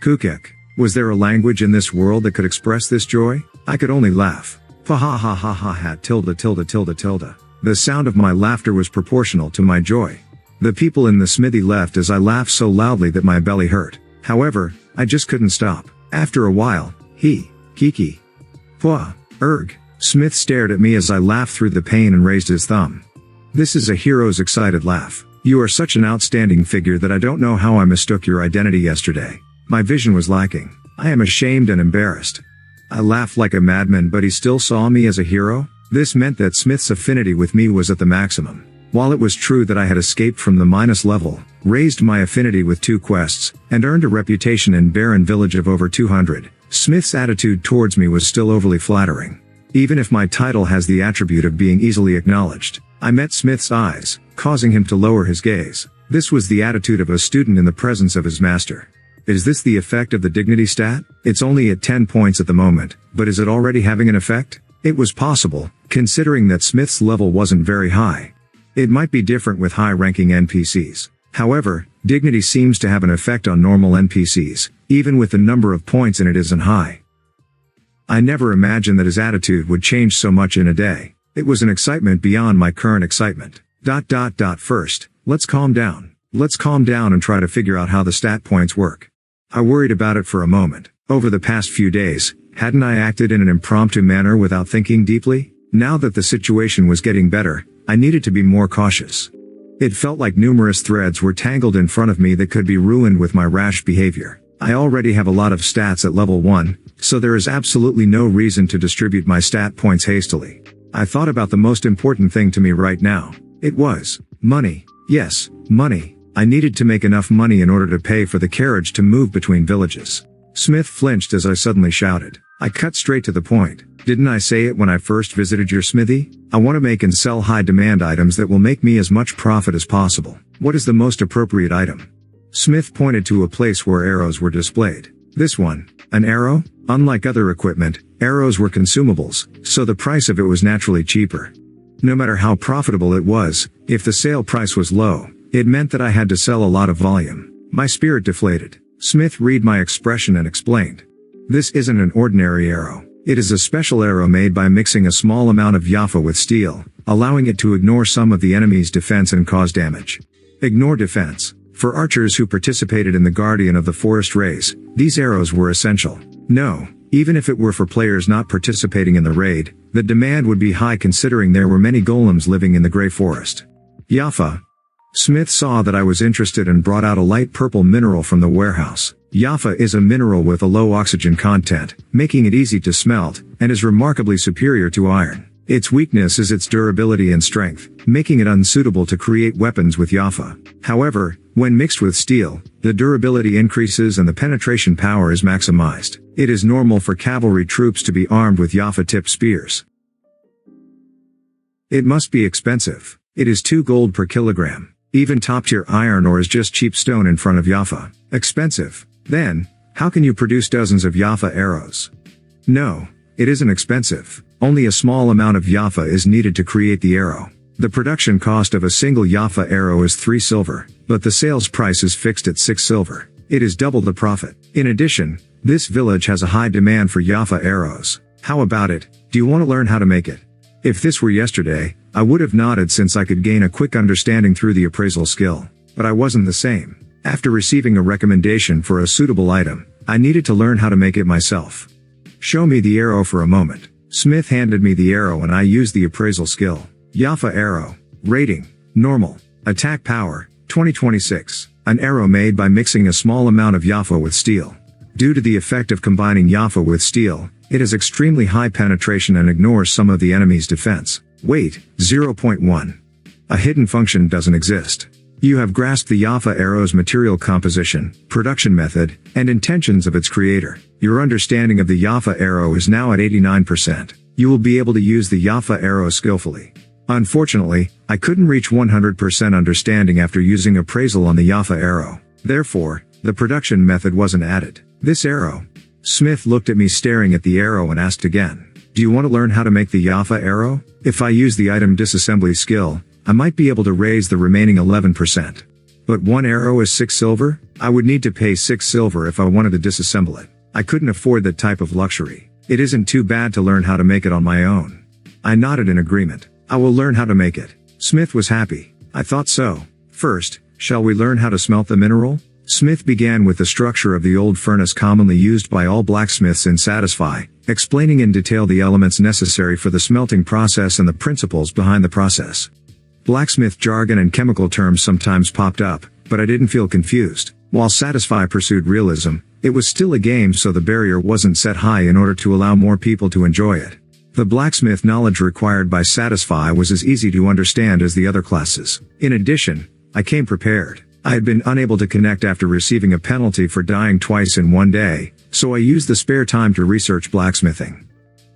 Kookek. Was there a language in this world that could express this joy? I could only laugh. Ha ha ha ha ha ha tilde tilde tilde tilde. The sound of my laughter was proportional to my joy. The people in the smithy left as I laughed so loudly that my belly hurt. However, I just couldn't stop. After a while, Kiki. Pwa, Smith stared at me as I laughed through the pain and raised his thumb. This is a hero's excited laugh. You are such an outstanding figure that I don't know how I mistook your identity yesterday. My vision was lacking. I am ashamed and embarrassed. I laughed like a madman, but he still saw me as a hero? This meant that Smith's affinity with me was at the maximum. While it was true that I had escaped from the minus level, raised my affinity with 2 quests, and earned a reputation in Barren Village of over 200, Smith's attitude towards me was still overly flattering. Even if my title has the attribute of being easily acknowledged, I met Smith's eyes, causing him to lower his gaze. This was the attitude of a student in the presence of his master. Is this the effect of the dignity stat? It's only at 10 points at the moment, but is it already having an effect? It was possible, considering that Smith's level wasn't very high. It might be different with high-ranking NPCs. However, dignity seems to have an effect on normal NPCs, even with the number of points in it isn't high. I never imagined that his attitude would change so much in a day. It was an excitement beyond my current excitement. First, let's calm down. Let's calm down and try to figure out how the stat points work. I worried about it for a moment. Over the past few days, hadn't I acted in an impromptu manner without thinking deeply? Now that the situation was getting better, I needed to be more cautious. It felt like numerous threads were tangled in front of me that could be ruined with my rash behavior. I already have a lot of stats at level 1, so there is absolutely no reason to distribute my stat points hastily. I thought about the most important thing to me right now. It was money. Yes, money. I needed to make enough money in order to pay for the carriage to move between villages. Smith flinched as I suddenly shouted. I cut straight to the point. Didn't I say it when I first visited your smithy? I want to make and sell high-demand items that will make me as much profit as possible. What is the most appropriate item? Smith pointed to a place where arrows were displayed. This one. An arrow? Unlike other equipment, arrows were consumables, so the price of it was naturally cheaper. No matter how profitable it was, if the sale price was low, it meant that I had to sell a lot of volume. My spirit deflated. Smith read my expression and explained. This isn't an ordinary arrow. It is a special arrow made by mixing a small amount of Yafa with steel, allowing it to ignore some of the enemy's defense and cause damage. Ignore defense. For archers who participated in the Guardian of the Forest race, these arrows were essential. No, even if it were for players not participating in the raid, the demand would be high considering there were many golems living in the Grey Forest. Yafa. Smith saw that I was interested and brought out a light purple mineral from the warehouse. Yafa is a mineral with a low oxygen content, making it easy to smelt, and is remarkably superior to iron. Its weakness is its durability and strength, making it unsuitable to create weapons with Yafa. However, when mixed with steel, the durability increases and the penetration power is maximized. It is normal for cavalry troops to be armed with Yafa-tipped spears. It must be expensive. It is 2 gold per kilogram. Even top-tier iron ore is just cheap stone in front of Yafa. Expensive. Then, how can you produce dozens of Yafa arrows? No, it isn't expensive. Only a small amount of Yafa is needed to create the arrow. The production cost of a single Yafa arrow is 3 silver, but the sales price is fixed at 6 silver. It is double the profit. In addition, this village has a high demand for Yafa arrows. How about it? Do you want to learn how to make it? If this were yesterday, I would have nodded since I could gain a quick understanding through the appraisal skill. But I wasn't the same. After receiving a recommendation for a suitable item, I needed to learn how to make it myself. Show me the arrow for a moment. Smith handed me the arrow and I used the appraisal skill. Yafa arrow. Rating. Normal. Attack power. 2026. An arrow made by mixing a small amount of Yafa with steel. Due to the effect of combining Yafa with steel, it has extremely high penetration and ignores some of the enemy's defense. Weight. 0.1. A hidden function doesn't exist. You have grasped the Yafa arrow's material composition, production method, and intentions of its creator. Your understanding of the Yafa arrow is now at 89%. You will be able to use the Yafa arrow skillfully. Unfortunately, I couldn't reach 100% understanding after using appraisal on the Yafa arrow. Therefore, the production method wasn't added. This arrow. Smith looked at me staring at the arrow and asked again. Do you want to learn how to make the Yafa arrow? If I use the item disassembly skill, I might be able to raise the remaining 11%. But 1 arrow is 6 silver? I would need to pay 6 silver if I wanted to disassemble it. I couldn't afford that type of luxury. It isn't too bad to learn how to make it on my own. I nodded in agreement. I will learn how to make it. Smith was happy. I thought so. First, shall we learn how to smelt the mineral? Smith began with the structure of the old furnace commonly used by all blacksmiths in Satisfy, explaining in detail the elements necessary for the smelting process and the principles behind the process. Blacksmith jargon and chemical terms sometimes popped up, but I didn't feel confused. While Satisfy pursued realism, it was still a game, so the barrier wasn't set high in order to allow more people to enjoy it. The blacksmith knowledge required by Satisfy was as easy to understand as the other classes. In addition, I came prepared. I had been unable to connect after receiving a penalty for dying twice in one day, so I used the spare time to research blacksmithing.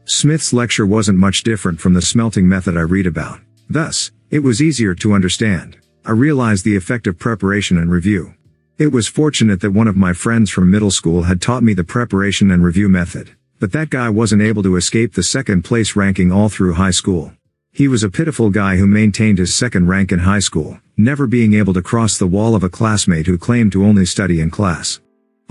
Smith's lecture wasn't much different from the smelting method I read about. Thus, it was easier to understand. I realized the effect of preparation and review. It was fortunate that one of my friends from middle school had taught me the preparation and review method, but that guy wasn't able to escape the second place ranking all through high school. He was a pitiful guy who maintained his second rank in high school, never being able to cross the wall of a classmate who claimed to only study in class.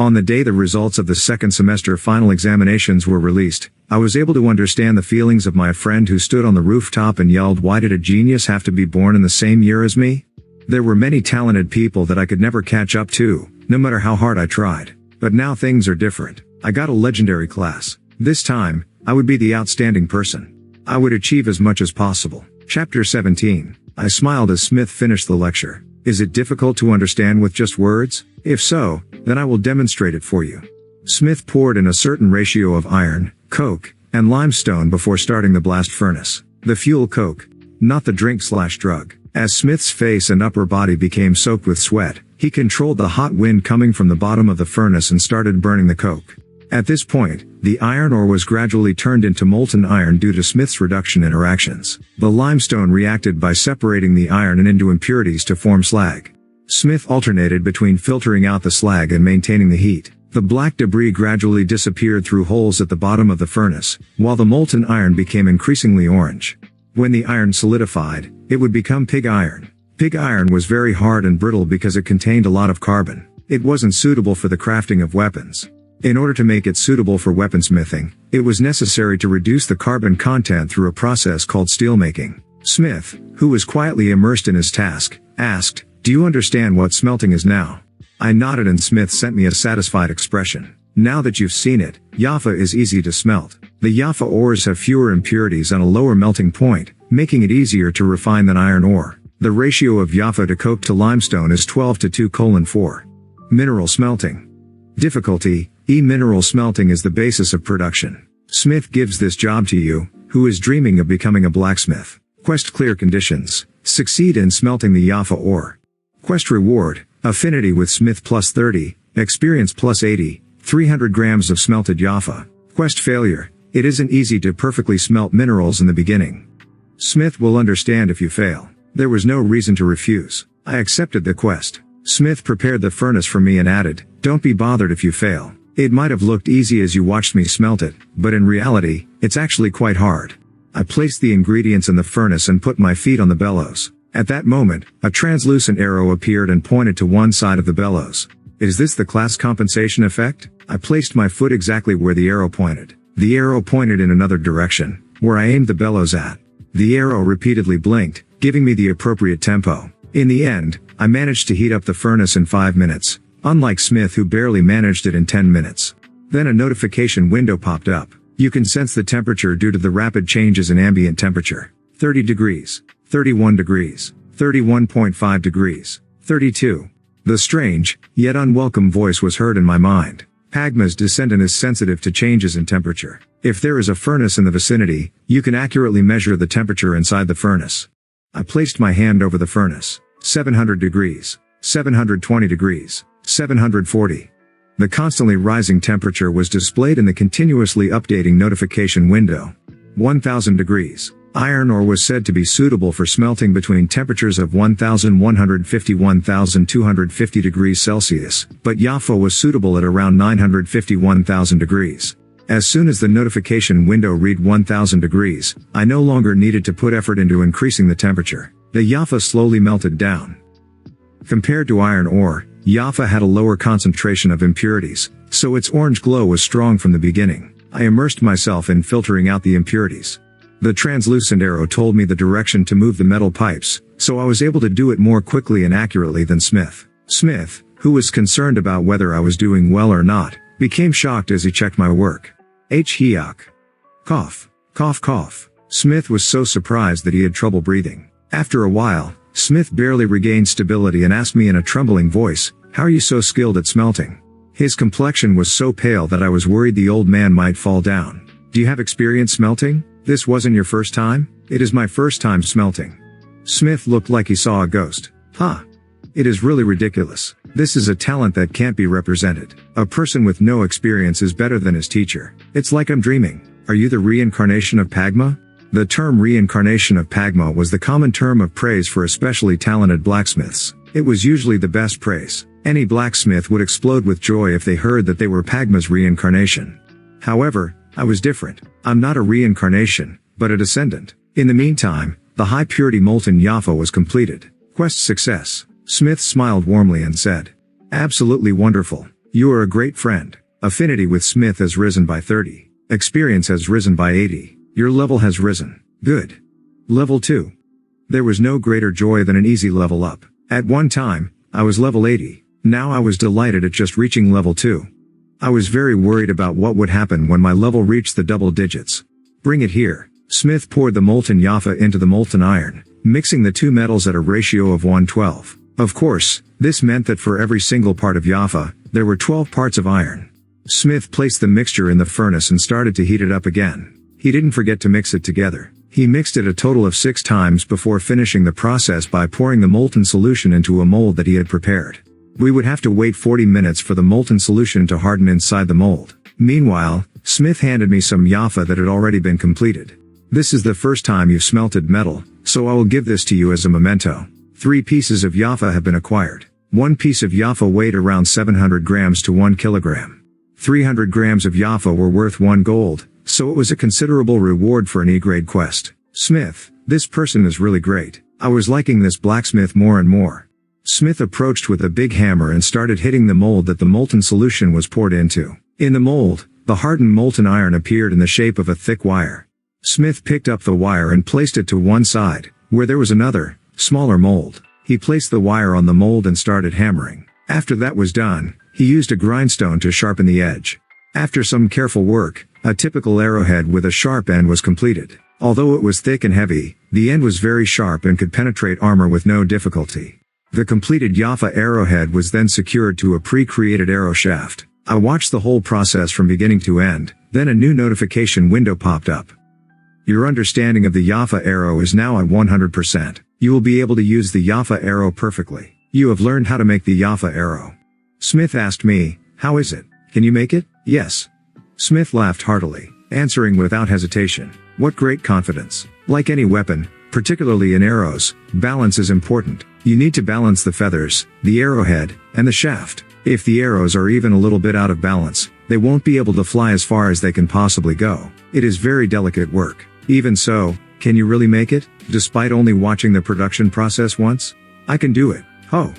On the day the results of the second semester final examinations were released, I was able to understand the feelings of my friend who stood on the rooftop and yelled, "Why did a genius have to be born in the same year as me?" There were many talented people that I could never catch up to, no matter how hard I tried. But now things are different. I got a legendary class. This time, I would be the outstanding person. I would achieve as much as possible. Chapter 17. I smiled as Smith finished the lecture. Is it difficult to understand with just words? If so, then I will demonstrate it for you. Smith poured in a certain ratio of iron, coke, and limestone before starting the blast furnace. The fuel coke, not the drink/drug. As Smith's face and upper body became soaked with sweat, he controlled the hot wind coming from the bottom of the furnace and started burning the coke. At this point, the iron ore was gradually turned into molten iron due to Smith's reduction interactions. The limestone reacted by separating the iron and into impurities to form slag. Smith alternated between filtering out the slag and maintaining the heat. The black debris gradually disappeared through holes at the bottom of the furnace, while the molten iron became increasingly orange. When the iron solidified, it would become pig iron. Pig iron was very hard and brittle because it contained a lot of carbon. It wasn't suitable for the crafting of weapons. In order to make it suitable for weaponsmithing, it was necessary to reduce the carbon content through a process called steelmaking. Smith, who was quietly immersed in his task, asked, "Do you understand what smelting is now?" I nodded and Smith sent me a satisfied expression. "Now that you've seen it, Jaffa is easy to smelt. The Jaffa ores have fewer impurities and a lower melting point, making it easier to refine than iron ore. The ratio of Jaffa to coke to limestone is 12 to 2:4. Mineral smelting. Difficulty: mineral smelting is the basis of production. Smith gives this job to you, who is dreaming of becoming a blacksmith. Quest clear conditions. Succeed in smelting the Jaffa ore. Quest reward: affinity with Smith plus 30, experience plus 80, 300 grams of smelted Jaffa. Quest failure: it isn't easy to perfectly smelt minerals in the beginning. Smith will understand if you fail. There was no reason to refuse. I accepted the quest. Smith prepared the furnace for me and added, "Don't be bothered if you fail. It might have looked easy as you watched me smelt it, but in reality, it's actually quite hard." I placed the ingredients in the furnace and put my feet on the bellows. At that moment, a translucent arrow appeared and pointed to one side of the bellows. Is this the class compensation effect? I placed my foot exactly where the arrow pointed. The arrow pointed in another direction, where I aimed the bellows at. The arrow repeatedly blinked, giving me the appropriate tempo. In the end, I managed to heat up the furnace in 5 minutes, unlike Smith who barely managed it in 10 minutes. Then a notification window popped up. You can sense the temperature due to the rapid changes in ambient temperature. 30 degrees, 31 degrees, 31.5 degrees, 32. The strange, yet unwelcome voice was heard in my mind. Pagma's descendant is sensitive to changes in temperature. If there is a furnace in the vicinity, you can accurately measure the temperature inside the furnace. I placed my hand over the furnace. 700 degrees, 720 degrees, 740. The constantly rising temperature was displayed in the continuously updating notification window. 1000 degrees. Iron ore was said to be suitable for smelting between temperatures of 1150 to 1250 degrees Celsius, but Jaffa was suitable at around 950 to 1000 degrees. As soon as the notification window read 1000 degrees, I no longer needed to put effort into increasing the temperature. The Jaffa slowly melted down. Compared to iron ore, Jaffa had a lower concentration of impurities, so its orange glow was strong from the beginning. I immersed myself in filtering out the impurities. The translucent arrow told me the direction to move the metal pipes, so I was able to do it more quickly and accurately than Smith. Smith, who was concerned about whether I was doing well or not, became shocked as he checked my work. Hyuk. Cough. Cough cough. Smith was so surprised that he had trouble breathing. After a while, Smith barely regained stability and asked me in a trembling voice, "How are you so skilled at smelting?" His complexion was so pale that I was worried the old man might fall down. "Do you have experience smelting? This wasn't your first time?" "It is my first time smelting." Smith looked like he saw a ghost. "Huh. It is really ridiculous. This is a talent that can't be represented. A person with no experience is better than his teacher. It's like I'm dreaming. Are you the reincarnation of Pagma?" The term reincarnation of Pagma was the common term of praise for especially talented blacksmiths. It was usually the best praise. Any blacksmith would explode with joy if they heard that they were Pagma's reincarnation. However, I was different. I'm not a reincarnation, but a descendant. In the meantime, the high-purity molten Jaffa was completed. Quest success. Smith smiled warmly and said, "Absolutely wonderful. You are a great friend. Affinity with Smith has risen by 30. Experience has risen by 80. Your level has risen. Good. Level 2. There was no greater joy than an easy level up. At one time, I was level 80. Now I was delighted at just reaching level 2. I was very worried about what would happen when my level reached the double digits. Bring it here. Smith poured the molten Yafa into the molten iron, mixing the two metals at a ratio of 1:12. Of course, this meant that for every single part of Yafa, there were 12 parts of iron. Smith placed the mixture in the furnace and started to heat it up again. He didn't forget to mix it together. He mixed it a total of 6 times before finishing the process by pouring the molten solution into a mold that he had prepared. We would have to wait 40 minutes for the molten solution to harden inside the mold. Meanwhile, Smith handed me some Yafa that had already been completed. This is the first time you've smelted metal, so I will give this to you as a memento. 3 pieces of Yafa have been acquired. 1 piece of Yafa weighed around 700 grams to 1 kilogram. 300 grams of Yafa were worth 1 gold, so it was a considerable reward for an E-grade quest. Smith, this person is really great. I was liking this blacksmith more and more. Smith approached with a big hammer and started hitting the mold that the molten solution was poured into. In the mold, the hardened molten iron appeared in the shape of a thick wire. Smith picked up the wire and placed it to one side, where there was another, smaller mold. He placed the wire on the mold and started hammering. After that was done, he used a grindstone to sharpen the edge. After some careful work, a typical arrowhead with a sharp end was completed. Although it was thick and heavy, the end was very sharp and could penetrate armor with no difficulty. The completed Yafa arrowhead was then secured to a pre-created arrow shaft. I watched the whole process from beginning to end, then a new notification window popped up. Your understanding of the Yafa arrow is now at 100%. You will be able to use the Yafa arrow perfectly. You have learned how to make the Yafa arrow. Smith asked me, how is it? Can you make it? Yes. Smith laughed heartily, answering without hesitation. What great confidence. Like any weapon, particularly in arrows, balance is important. You need to balance the feathers, the arrowhead, and the shaft. If the arrows are even a little bit out of balance, they won't be able to fly as far as they can possibly go. It is very delicate work. Even so, can you really make it, despite only watching the production process once? I can do it. Oh.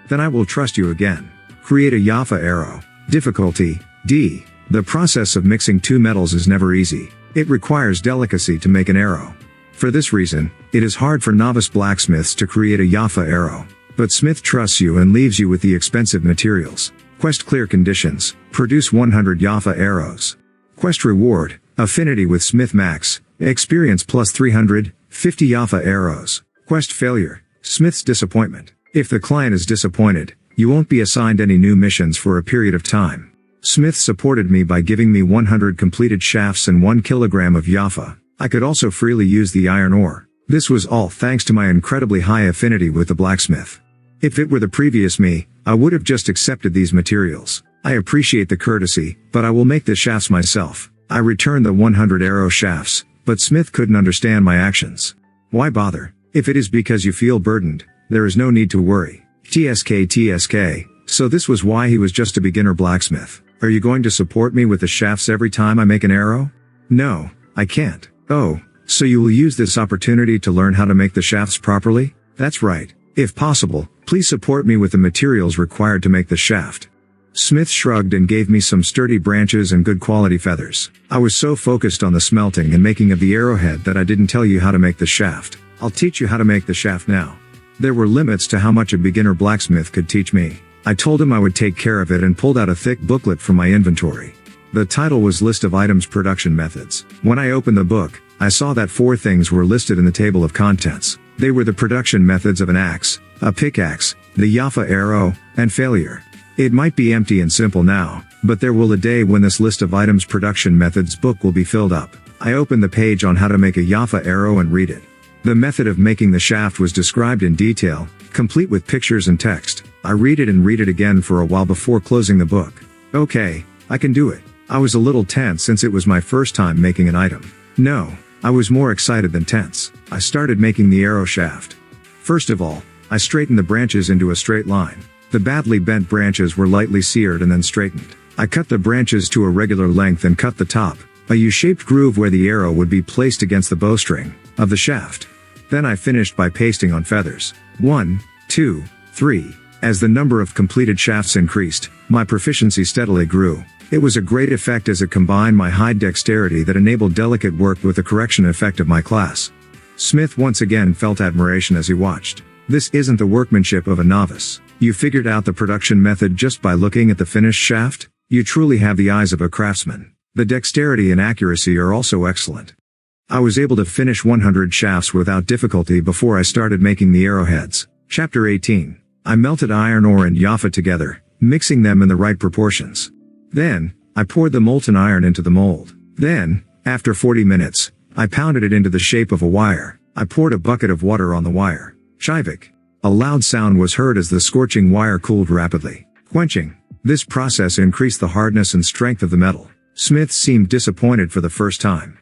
Then I will trust you again. Create a Yafa arrow. Difficulty, D. The process of mixing 2 metals is never easy. It requires delicacy to make an arrow. For this reason, it is hard for novice blacksmiths to create a Yafa arrow. But Smith trusts you and leaves you with the expensive materials. Quest clear conditions. Produce 100 Yafa arrows. Quest reward. Affinity with Smith max. Experience plus 300, 50 Yafa arrows. Quest failure. Smith's disappointment. If the client is disappointed, you won't be assigned any new missions for a period of time. Smith supported me by giving me 100 completed shafts and 1 kilogram of Yafa. I could also freely use the iron ore. This was all thanks to my incredibly high affinity with the blacksmith. If it were the previous me, I would have just accepted these materials. I appreciate the courtesy, but I will make the shafts myself. I returned the 100 arrow shafts, but Smith couldn't understand my actions. Why bother? If it is because you feel burdened, there is no need to worry. TSK. So this was why he was just a beginner blacksmith. Are you going to support me with the shafts every time I make an arrow? No, I can't. Oh, so you will use this opportunity to learn how to make the shafts properly? That's right. If possible, please support me with the materials required to make the shaft. Smith shrugged and gave me some sturdy branches and good quality feathers. I was so focused on the smelting and making of the arrowhead that I didn't tell you how to make the shaft. I'll teach you how to make the shaft now. There were limits to how much a beginner blacksmith could teach me. I told him I would take care of it and pulled out a thick booklet from my inventory. The title was List of Items Production Methods. When I opened the book, I saw that 4 things were listed in the table of contents. They were the production methods of an axe, a pickaxe, the Yafa arrow, and failure. It might be empty and simple now, but there will a day when this list of items production methods book will be filled up. I opened the page on how to make a Yafa arrow and read it. The method of making the shaft was described in detail, complete with pictures and text. I read it and read it again for a while before closing the book. Okay, I can do it. I was a little tense since it was my first time making an item. No, I was more excited than tense. I started making the arrow shaft. First of all, I straightened the branches into a straight line. The badly bent branches were lightly seared and then straightened. I cut the branches to a regular length and cut the top, a U-shaped groove where the arrow would be placed against the bowstring of the shaft. Then I finished by pasting on feathers. 1, 2, 3. As the number of completed shafts increased, My proficiency steadily grew. It was a great effect as it combined my high dexterity that enabled delicate work with the correction effect of my class. Smith once again felt admiration as he watched. This isn't the workmanship of a novice. You figured out the production method just by looking at the finished shaft? You truly have the eyes of a craftsman. The dexterity and accuracy are also excellent. I was able to finish 100 shafts without difficulty before I started making the arrowheads. Chapter 18. I melted iron ore and Yafa together, mixing them in the right proportions. Then, I poured the molten iron into the mold. Then, after 40 minutes, I pounded it into the shape of a wire. I poured a bucket of water on the wire. Shivik. A loud sound was heard as the scorching wire cooled rapidly. Quenching. This process increased the hardness and strength of the metal. Smith seemed disappointed for the first time.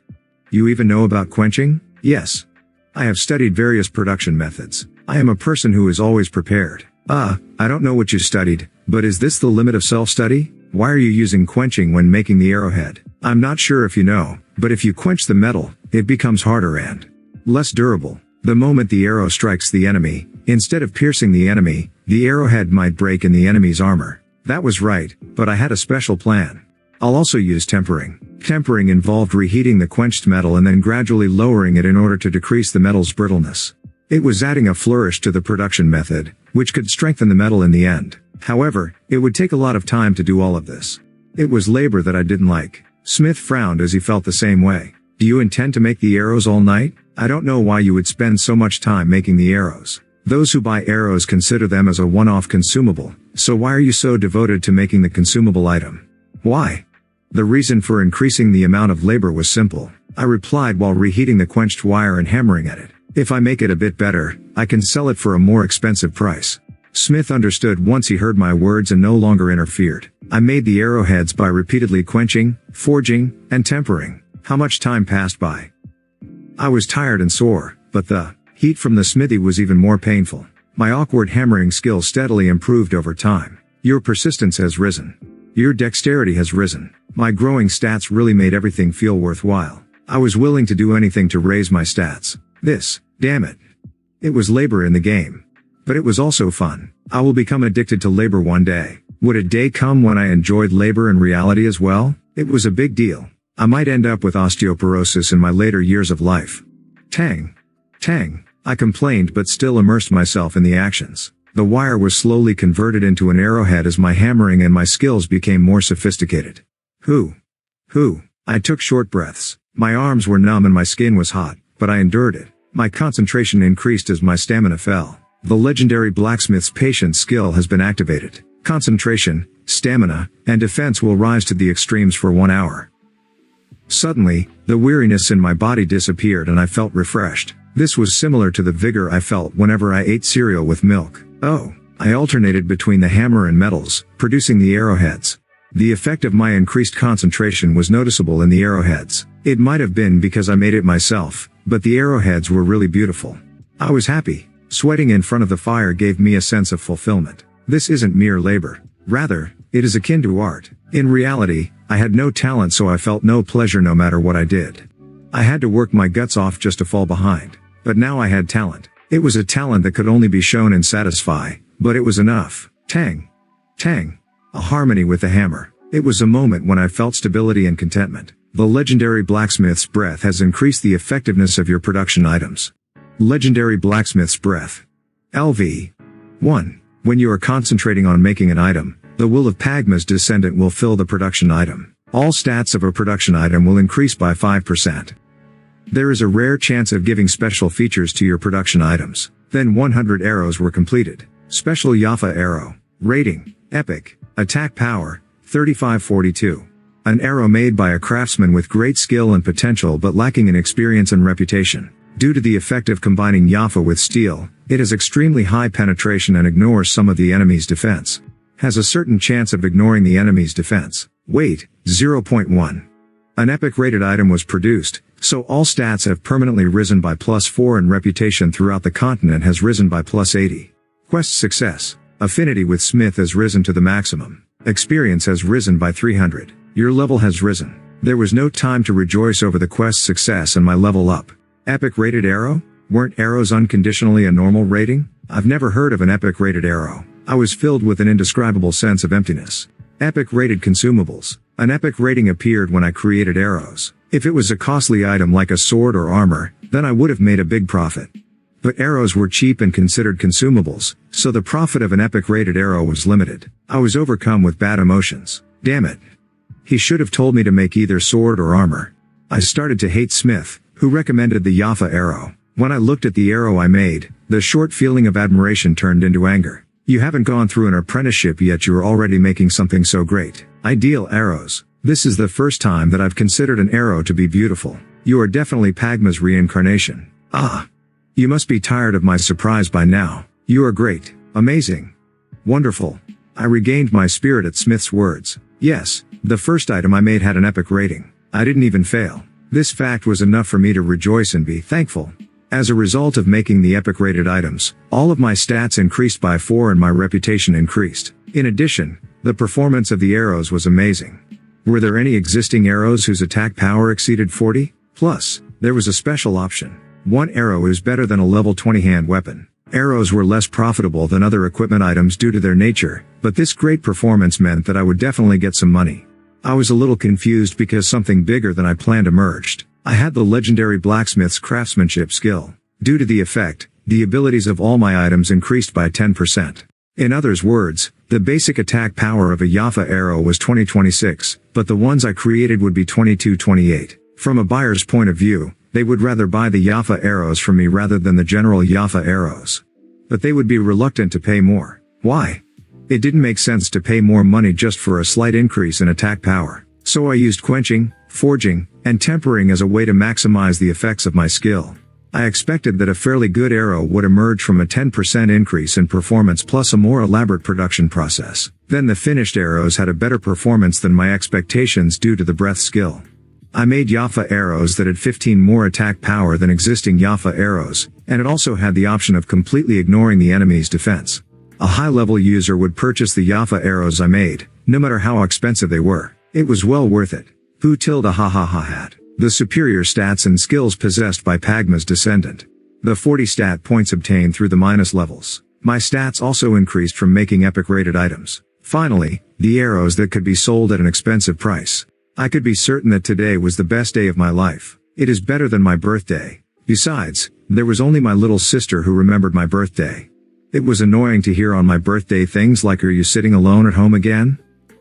You even know about quenching? Yes. I have studied various production methods. I am a person who is always prepared. I don't know what you studied, but is this the limit of self-study? Why are you using quenching when making the arrowhead? I'm not sure if you know, but if you quench the metal, it becomes harder and less durable. The moment the arrow strikes the enemy, instead of piercing the enemy, the arrowhead might break in the enemy's armor. That was right, but I had a special plan. I'll also use tempering. Tempering involved reheating the quenched metal and then gradually lowering it in order to decrease the metal's brittleness. It was adding a flourish to the production method, which could strengthen the metal in the end. However, it would take a lot of time to do all of this. It was labor that I didn't like. Smith frowned as he felt the same way. Do you intend to make the arrows all night? I don't know why you would spend so much time making the arrows. Those who buy arrows consider them as a one-off consumable, so why are you so devoted to making the consumable item? Why? The reason for increasing the amount of labor was simple, I replied while reheating the quenched wire and hammering at it. If I make it a bit better, I can sell it for a more expensive price. Smith understood once he heard my words and no longer interfered. I made the arrowheads by repeatedly quenching, forging, and tempering. How much time passed by? I was tired and sore, but the heat from the smithy was even more painful. My awkward hammering skill steadily improved over time. Your persistence has risen. Your dexterity has risen. My growing stats really made everything feel worthwhile. I was willing to do anything to raise my stats. Damn it. It was labor in the game. But it was also fun. I will become addicted to labor one day. Would a day come when I enjoyed labor in reality as well? It was a big deal. I might end up with osteoporosis in my later years of life. Tang. I complained but still immersed myself in the actions. The wire was slowly converted into an arrowhead as my hammering and my skills became more sophisticated. I took short breaths. My arms were numb and my skin was hot, but I endured it. My concentration increased as my stamina fell. The legendary blacksmith's patience skill has been activated. Concentration, stamina, and defense will rise to the extremes for 1 hour. Suddenly, the weariness in my body disappeared and I felt refreshed. This was similar to the vigor I felt whenever I ate cereal with milk. I alternated between the hammer and metals, producing the arrowheads. The effect of my increased concentration was noticeable in the arrowheads. It might have been because I made it myself, but the arrowheads were really beautiful. I was happy. Sweating in front of the fire gave me a sense of fulfillment. This isn't mere labor. Rather, it is akin to art. In reality, I had no talent so I felt no pleasure no matter what I did. I had to work my guts off just to fall behind. But now I had talent. It was a talent that could only be shown and satisfy, but it was enough. Tang. A harmony with the hammer. It was a moment when I felt stability and contentment. The legendary blacksmith's breath has increased the effectiveness of your production items. Legendary blacksmith's breath. LV. 1. When you are concentrating on making an item, the will of Pagma's descendant will fill the production item. All stats of a production item will increase by 5%. There is a rare chance of giving special features to your production items. Then 100 arrows were completed. Special Yafa arrow. Rating. Epic. Attack power. 3542. An arrow made by a craftsman with great skill and potential but lacking in experience and reputation. Due to the effect of combining Yafa with steel, it has extremely high penetration and ignores some of the enemy's defense. Has a certain chance of ignoring the enemy's defense. Weight, 0.1. An epic rated item was produced, so all stats have permanently risen by +4 and reputation throughout the continent has risen by +80. Quest success. Affinity with Smith has risen to the maximum. Experience has risen by 300. Your level has risen. There was no time to rejoice over the quest's success and my level up. Epic rated arrow? Weren't arrows unconditionally a normal rating? I've never heard of an epic rated arrow. I was filled with an indescribable sense of emptiness. Epic rated consumables. An epic rating appeared when I created arrows. If it was a costly item like a sword or armor, then I would have made a big profit. But arrows were cheap and considered consumables, so the profit of an epic rated arrow was limited. I was overcome with bad emotions. Damn it. He should have told me to make either sword or armor. I started to hate Smith, who recommended the Yafa arrow. When I looked at the arrow I made, the short feeling of admiration turned into anger. You haven't gone through an apprenticeship yet, you're already making something so great. Ideal arrows. This is the first time that I've considered an arrow to be beautiful. You are definitely Pagma's reincarnation. Ah. You must be tired of my surprise by now. You are great. Amazing. Wonderful. I regained my spirit at Smith's words. Yes, the first item I made had an epic rating. I didn't even fail. This fact was enough for me to rejoice and be thankful. As a result of making the epic rated items, all of my stats increased by 4 and my reputation increased. In addition, the performance of the arrows was amazing. Were there any existing arrows whose attack power exceeded 40? Plus, there was a special option. One arrow is better than a level 20 hand weapon. Arrows were less profitable than other equipment items due to their nature, but this great performance meant that I would definitely get some money. I was a little confused because something bigger than I planned emerged. I had the legendary blacksmith's craftsmanship skill. Due to the effect, the abilities of all my items increased by 10%. In other words, the basic attack power of a Yafa arrow was 2026, but the ones I created would be 2228. From a buyer's point of view, they would rather buy the Yafa arrows from me rather than the general Yafa arrows. But they would be reluctant to pay more. Why? It didn't make sense to pay more money just for a slight increase in attack power. So I used quenching, forging, and tempering as a way to maximize the effects of my skill. I expected that a fairly good arrow would emerge from a 10% increase in performance plus a more elaborate production process. Then the finished arrows had a better performance than my expectations due to the breath skill. I made Yafa arrows that had 15 more attack power than existing Yafa arrows, and it also had the option of completely ignoring the enemy's defense. A high-level user would purchase the Yafa arrows I made, no matter how expensive they were. It was well worth it. Who tilde ha ha ha had the superior stats and skills possessed by Pagma's descendant. The 40 stat points obtained through the minus levels. My stats also increased from making epic rated items. Finally, the arrows that could be sold at an expensive price. I could be certain that today was the best day of my life. It is better than my birthday. Besides, there was only my little sister who remembered my birthday. It was annoying to hear on my birthday things like, "Are you sitting alone at home again?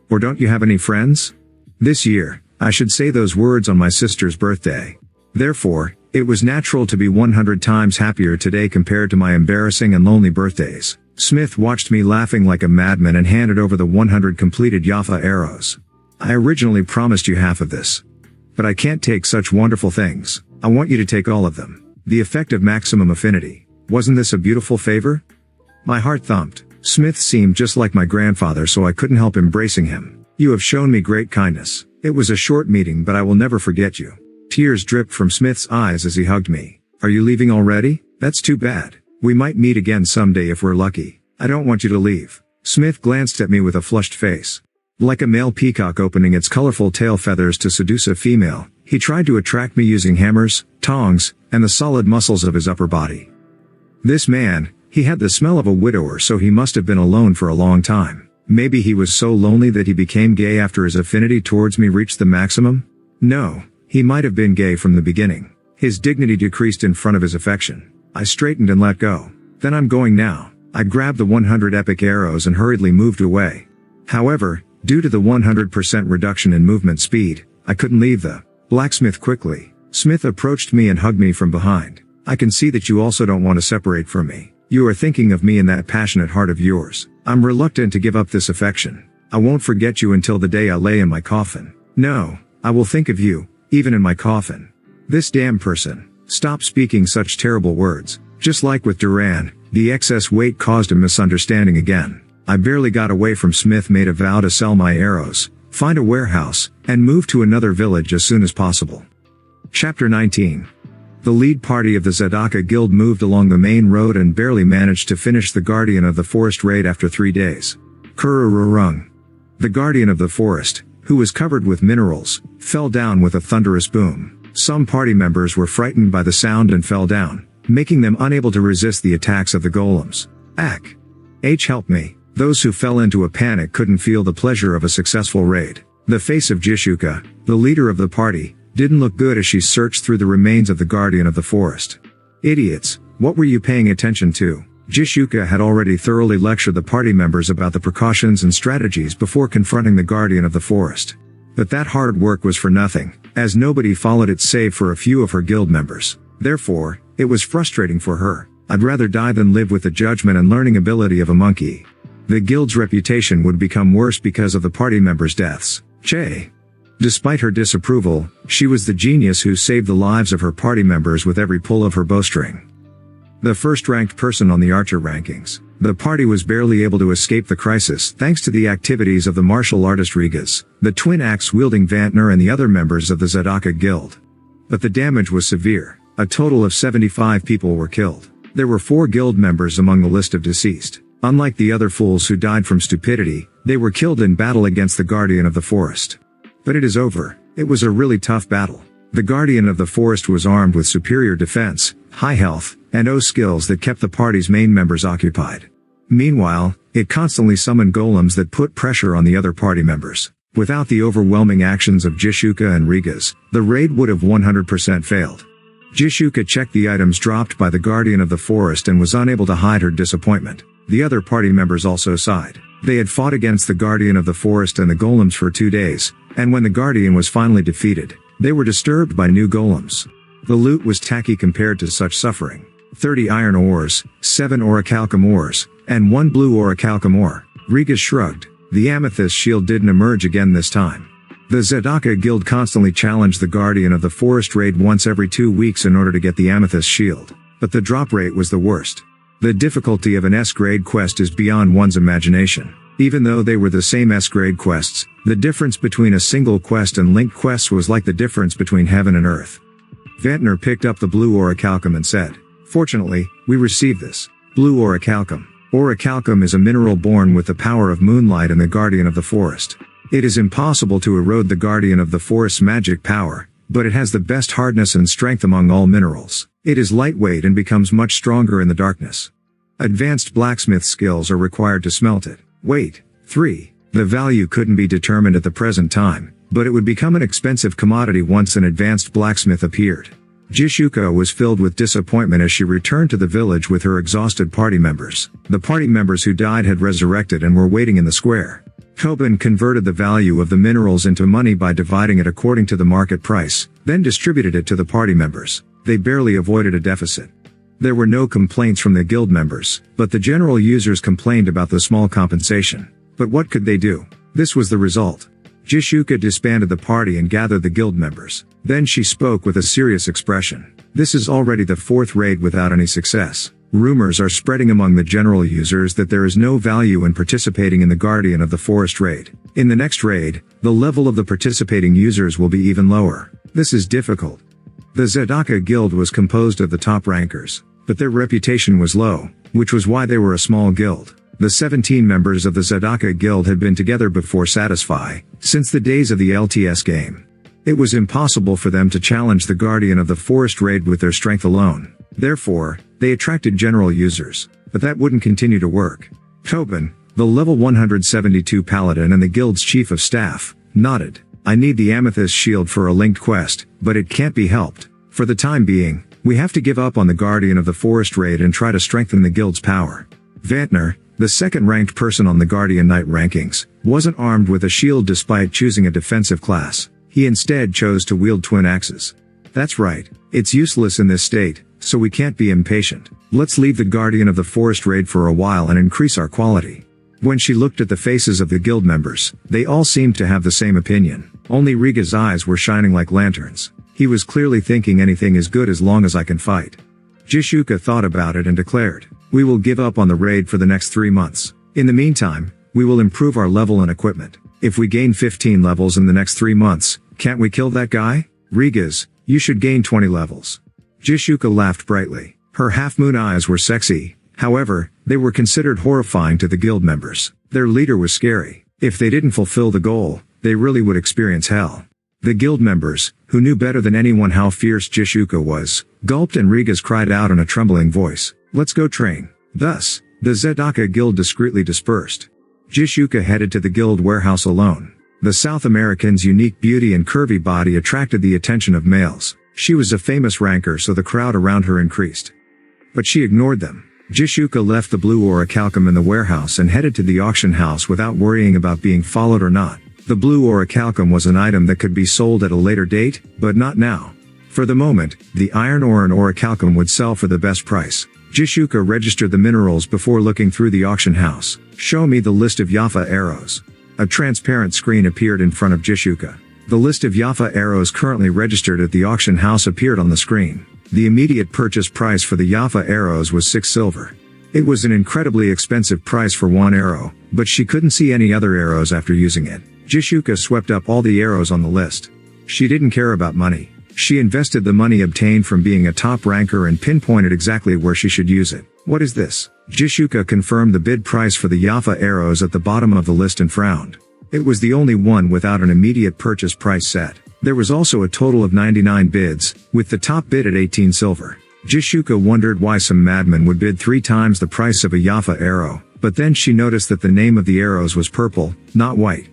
Or don't you have any friends?" This year, I should say those words on my sister's birthday. Therefore, it was natural to be 100 times happier today compared to my embarrassing and lonely birthdays. Smith watched me laughing like a madman and handed over the 100 completed Yafa arrows. I originally promised you half of this. But I can't take such wonderful things. I want you to take all of them. The effect of maximum affinity. Wasn't this a beautiful favor? My heart thumped. Smith seemed just like my grandfather, so I couldn't help embracing him. You have shown me great kindness. It was a short meeting, but I will never forget you. Tears dripped from Smith's eyes as he hugged me. Are you leaving already? That's too bad. We might meet again someday if we're lucky. I don't want you to leave. Smith glanced at me with a flushed face. Like a male peacock opening its colorful tail feathers to seduce a female, he tried to attract me using hammers, tongs, and the solid muscles of his upper body. This man, he had the smell of a widower, so he must have been alone for a long time. Maybe he was so lonely that he became gay after his affinity towards me reached the maximum? No, he might have been gay from the beginning. His dignity decreased in front of his affection. I straightened and let go. Then I'm going now. I grabbed the 100 epic arrows and hurriedly moved away. However, due to the 100% reduction in movement speed, I couldn't leave the blacksmith quickly. Smith approached me and hugged me from behind. I can see that you also don't want to separate from me. You are thinking of me in that passionate heart of yours. I'm reluctant to give up this affection. I won't forget you until the day I lay in my coffin. No, I will think of you, even in my coffin. This damn person. Stop speaking such terrible words. Just like with Duran, the excess weight caused a misunderstanding again. I barely got away from Smith made a vow to sell my arrows, find a warehouse, and move to another village as soon as possible. Chapter 19. The lead party of the Zadaka Guild moved along the main road and barely managed to finish the Guardian of the Forest raid after 3 days. Kurururung. The Guardian of the Forest, who was covered with minerals, fell down with a thunderous boom. Some party members were frightened by the sound and fell down, making them unable to resist the attacks of the golems. Help me. Those who fell into a panic couldn't feel the pleasure of a successful raid. The face of Jishuka, the leader of the party, didn't look good as she searched through the remains of the guardian of the forest. Idiots, what were you paying attention to? Jishuka had already thoroughly lectured the party members about the precautions and strategies before confronting the guardian of the forest. But that hard work was for nothing, as nobody followed it save for a few of her guild members. Therefore, it was frustrating for her. I'd rather die than live with the judgment and learning ability of a monkey. The guild's reputation would become worse because of the party members' deaths. Che. Despite her disapproval, she was the genius who saved the lives of her party members with every pull of her bowstring. The first-ranked person on the archer rankings. The party was barely able to escape the crisis thanks to the activities of the martial artist Rigas, the twin axe-wielding Vantner and the other members of the Zadaka Guild. But the damage was severe. A total of 75 people were killed. There were 4 guild members among the list of deceased. Unlike the other fools who died from stupidity, they were killed in battle against the Guardian of the Forest. But it is over. It was a really tough battle. The Guardian of the Forest was armed with superior defense, high health, and skills that kept the party's main members occupied. Meanwhile, it constantly summoned golems that put pressure on the other party members. Without the overwhelming actions of Jishuka and Rigas, the raid would have 100% failed. Jishuka checked the items dropped by the Guardian of the Forest and was unable to hide her disappointment. The other party members also sighed. They had fought against the Guardian of the Forest and the golems for 2 days, and when the Guardian was finally defeated, they were disturbed by new golems. The loot was tacky compared to such suffering. 30 iron ores, 7 orichalcum ores, and 1 blue orichalcum ore. Rigas shrugged. The amethyst shield didn't emerge again this time. The Zadaka Guild constantly challenged the Guardian of the Forest raid once every 2 weeks in order to get the amethyst shield. But the drop rate was the worst. The difficulty of an S-grade quest is beyond one's imagination. Even though they were the same S-grade quests, the difference between a single quest and linked quests was like the difference between heaven and earth. Vantner picked up the blue orichalcum and said, "Fortunately, we received this. Blue orichalcum. Orichalcum is a mineral born with the power of moonlight and the Guardian of the Forest. It is impossible to erode the Guardian of the Forest's magic power, but it has the best hardness and strength among all minerals. It is lightweight and becomes much stronger in the darkness. Advanced blacksmith skills are required to smelt it. Wait. 3. The value couldn't be determined at the present time, but it would become an expensive commodity once an advanced blacksmith appeared." Jishuka was filled with disappointment as she returned to the village with her exhausted party members. The party members who died had resurrected and were waiting in the square. Tobin converted the value of the minerals into money by dividing it according to the market price, then distributed it to the party members. They barely avoided a deficit. There were no complaints from the guild members, but the general users complained about the small compensation. But what could they do? This was the result. Jishuka disbanded the party and gathered the guild members. Then she spoke with a serious expression. "This is already the 4th raid without any success. Rumors are spreading among the general users that there is no value in participating in the Guardian of the Forest raid. In the next raid, the level of the participating users will be even lower. This is difficult." The Zadaka Guild was composed of the top rankers, but their reputation was low, which was why they were a small guild. The 17 members of the Zadaka Guild had been together before Satisfy, since the days of the LTS game. It was impossible for them to challenge the Guardian of the Forest raid with their strength alone. Therefore, they attracted general users. But that wouldn't continue to work. Tobin, the level 172 paladin and the guild's chief of staff, nodded. "I need the amethyst shield for a linked quest, but it can't be helped. For the time being, we have to give up on the Guardian of the Forest raid and try to strengthen the guild's power." Vantner, the second-ranked person on the Guardian Knight rankings, wasn't armed with a shield despite choosing a defensive class. He instead chose to wield twin axes. "That's right. It's useless in this state, so we can't be impatient. Let's leave the Guardian of the Forest raid for a while and increase our quality." When she looked at the faces of the guild members, they all seemed to have the same opinion. Only Riga's eyes were shining like lanterns. He was clearly thinking anything is good as long as I can fight. Jishuka thought about it and declared, "We will give up on the raid for the next 3 months. In the meantime, we will improve our level and equipment. If we gain 15 levels in the next 3 months, can't we kill that guy? Rigas, you should gain 20 levels." Jishuka laughed brightly. Her half-moon eyes were sexy. However, they were considered horrifying to the guild members. Their leader was scary. If they didn't fulfill the goal, they really would experience hell. The guild members, who knew better than anyone how fierce Jishuka was, gulped and Rigas cried out in a trembling voice, "Let's go train." Thus, The Zedaka Guild discreetly dispersed. Jishuka headed to the guild warehouse alone. The South American's unique beauty and curvy body attracted the attention of males. She was a famous ranker, so the crowd around her increased. But she ignored them. Jishuka left the blue orichalcum in the warehouse and headed to the auction house without worrying about being followed or not. The blue orichalcum was an item that could be sold at a later date, but not now. For the moment, the iron ore and orichalcum would sell for the best price. Jishuka registered the minerals before looking through the auction house. Show me the list of Yafa arrows. A transparent screen appeared in front of Jishuka. The list of Yafa arrows currently registered at the auction house appeared on the screen. The immediate purchase price for the Yafa arrows was 6 silver. It was an incredibly expensive price for one arrow, but she couldn't see any other arrows after using it. Jishuka swept up all the arrows on the list. She didn't care about money. She invested the money obtained from being a top ranker and pinpointed exactly where she should use it. What is this? Jishuka confirmed the bid price for the Yafa arrows at the bottom of the list and frowned. It was the only one without an immediate purchase price set. There was also a total of 99 bids, with the top bid at 18 silver. Jishuka wondered why some madman would bid 3 times the price of a Yafa arrow, but then she noticed that the name of the arrows was purple, not white.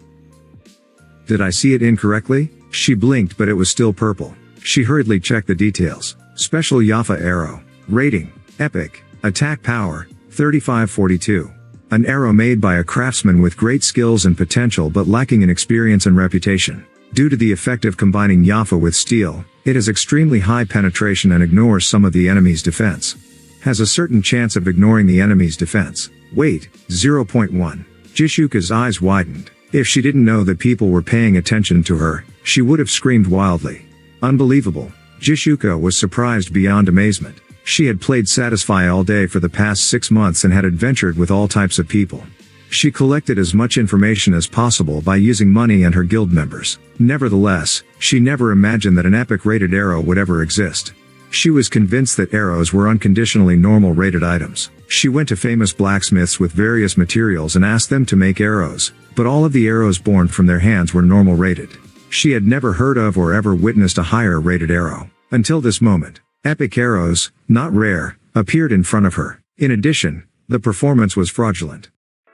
Did I see it incorrectly? She blinked, but it was still purple. She hurriedly checked the details. Special Yafa arrow. Rating: Epic. Attack power: 3542. An arrow made by a craftsman with great skills and potential but lacking in experience and reputation. Due to the effect of combining Yafa with steel, it has extremely high penetration and ignores some of the enemy's defense. Has a certain chance of ignoring the enemy's defense. Weight: 0.1. Jishuka's eyes widened. If she didn't know that people were paying attention to her, she would have screamed wildly. Unbelievable. Jishuka was surprised beyond amazement. She had played Satisfy all day for the past 6 months and had adventured with all types of people. She collected as much information as possible by using money and her guild members. Nevertheless, she never imagined that an epic rated arrow would ever exist. She was convinced that arrows were unconditionally normal rated items. She went to famous blacksmiths with various materials and asked them to make arrows, but all of the arrows born from their hands were normal rated. She had never heard of or ever witnessed a higher rated arrow. Until this moment. Epic arrows, not rare, appeared in front of her. In addition, the performance was fraudulent.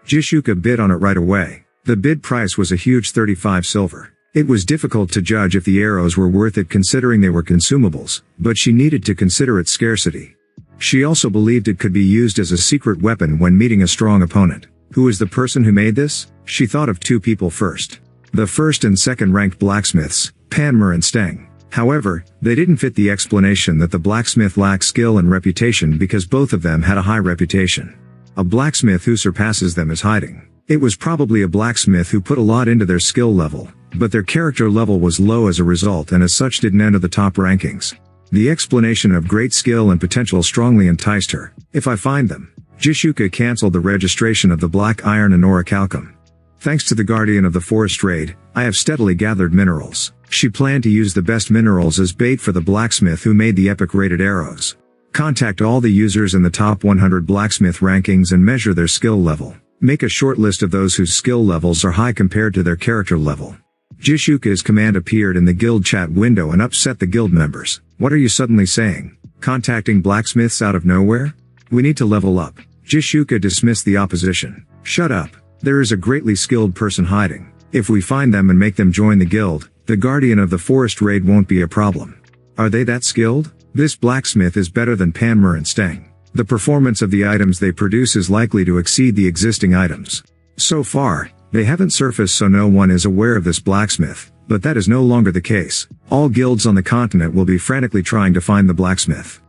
Jishuka bid on it right away. The bid price was a huge 35 silver. It was difficult to judge if the arrows were worth it considering they were consumables, but she needed to consider its scarcity. She also believed it could be used as a secret weapon when meeting a strong opponent. Who is the person who made this? She thought of 2 people first. The first and second ranked blacksmiths, Pagma and Steng. However, they didn't fit the explanation that the blacksmith lacked skill and reputation because both of them had a high reputation. A blacksmith who surpasses them is hiding. It was probably a blacksmith who put a lot into their skill level, but their character level was low as a result and as such didn't enter the top rankings. The explanation of great skill and potential strongly enticed her. If I find them. Jishuka cancelled the registration of the black iron and orichalcum. Thanks to the Guardian of the Forest raid, I have steadily gathered minerals. She planned to use the best minerals as bait for the blacksmith who made the epic rated arrows. Contact all the users in the top 100 blacksmith rankings and measure their skill level. Make a short list of those whose skill levels are high compared to their character level. Jishuka's command appeared in the guild chat window and upset the guild members. What are you suddenly saying? Contacting blacksmiths out of nowhere? We need to level up. Jishuka dismissed the opposition. Shut up. There is a greatly skilled person hiding. If we find them and make them join the guild, the Guardian of the Forest raid won't be a problem. Are they that skilled? This blacksmith is better than Pagma and Steng. The performance of the items they produce is likely to exceed the existing items. So far, they haven't surfaced, so no one is aware of this blacksmith, but that is no longer the case. All guilds on the continent will be frantically trying to find the blacksmith.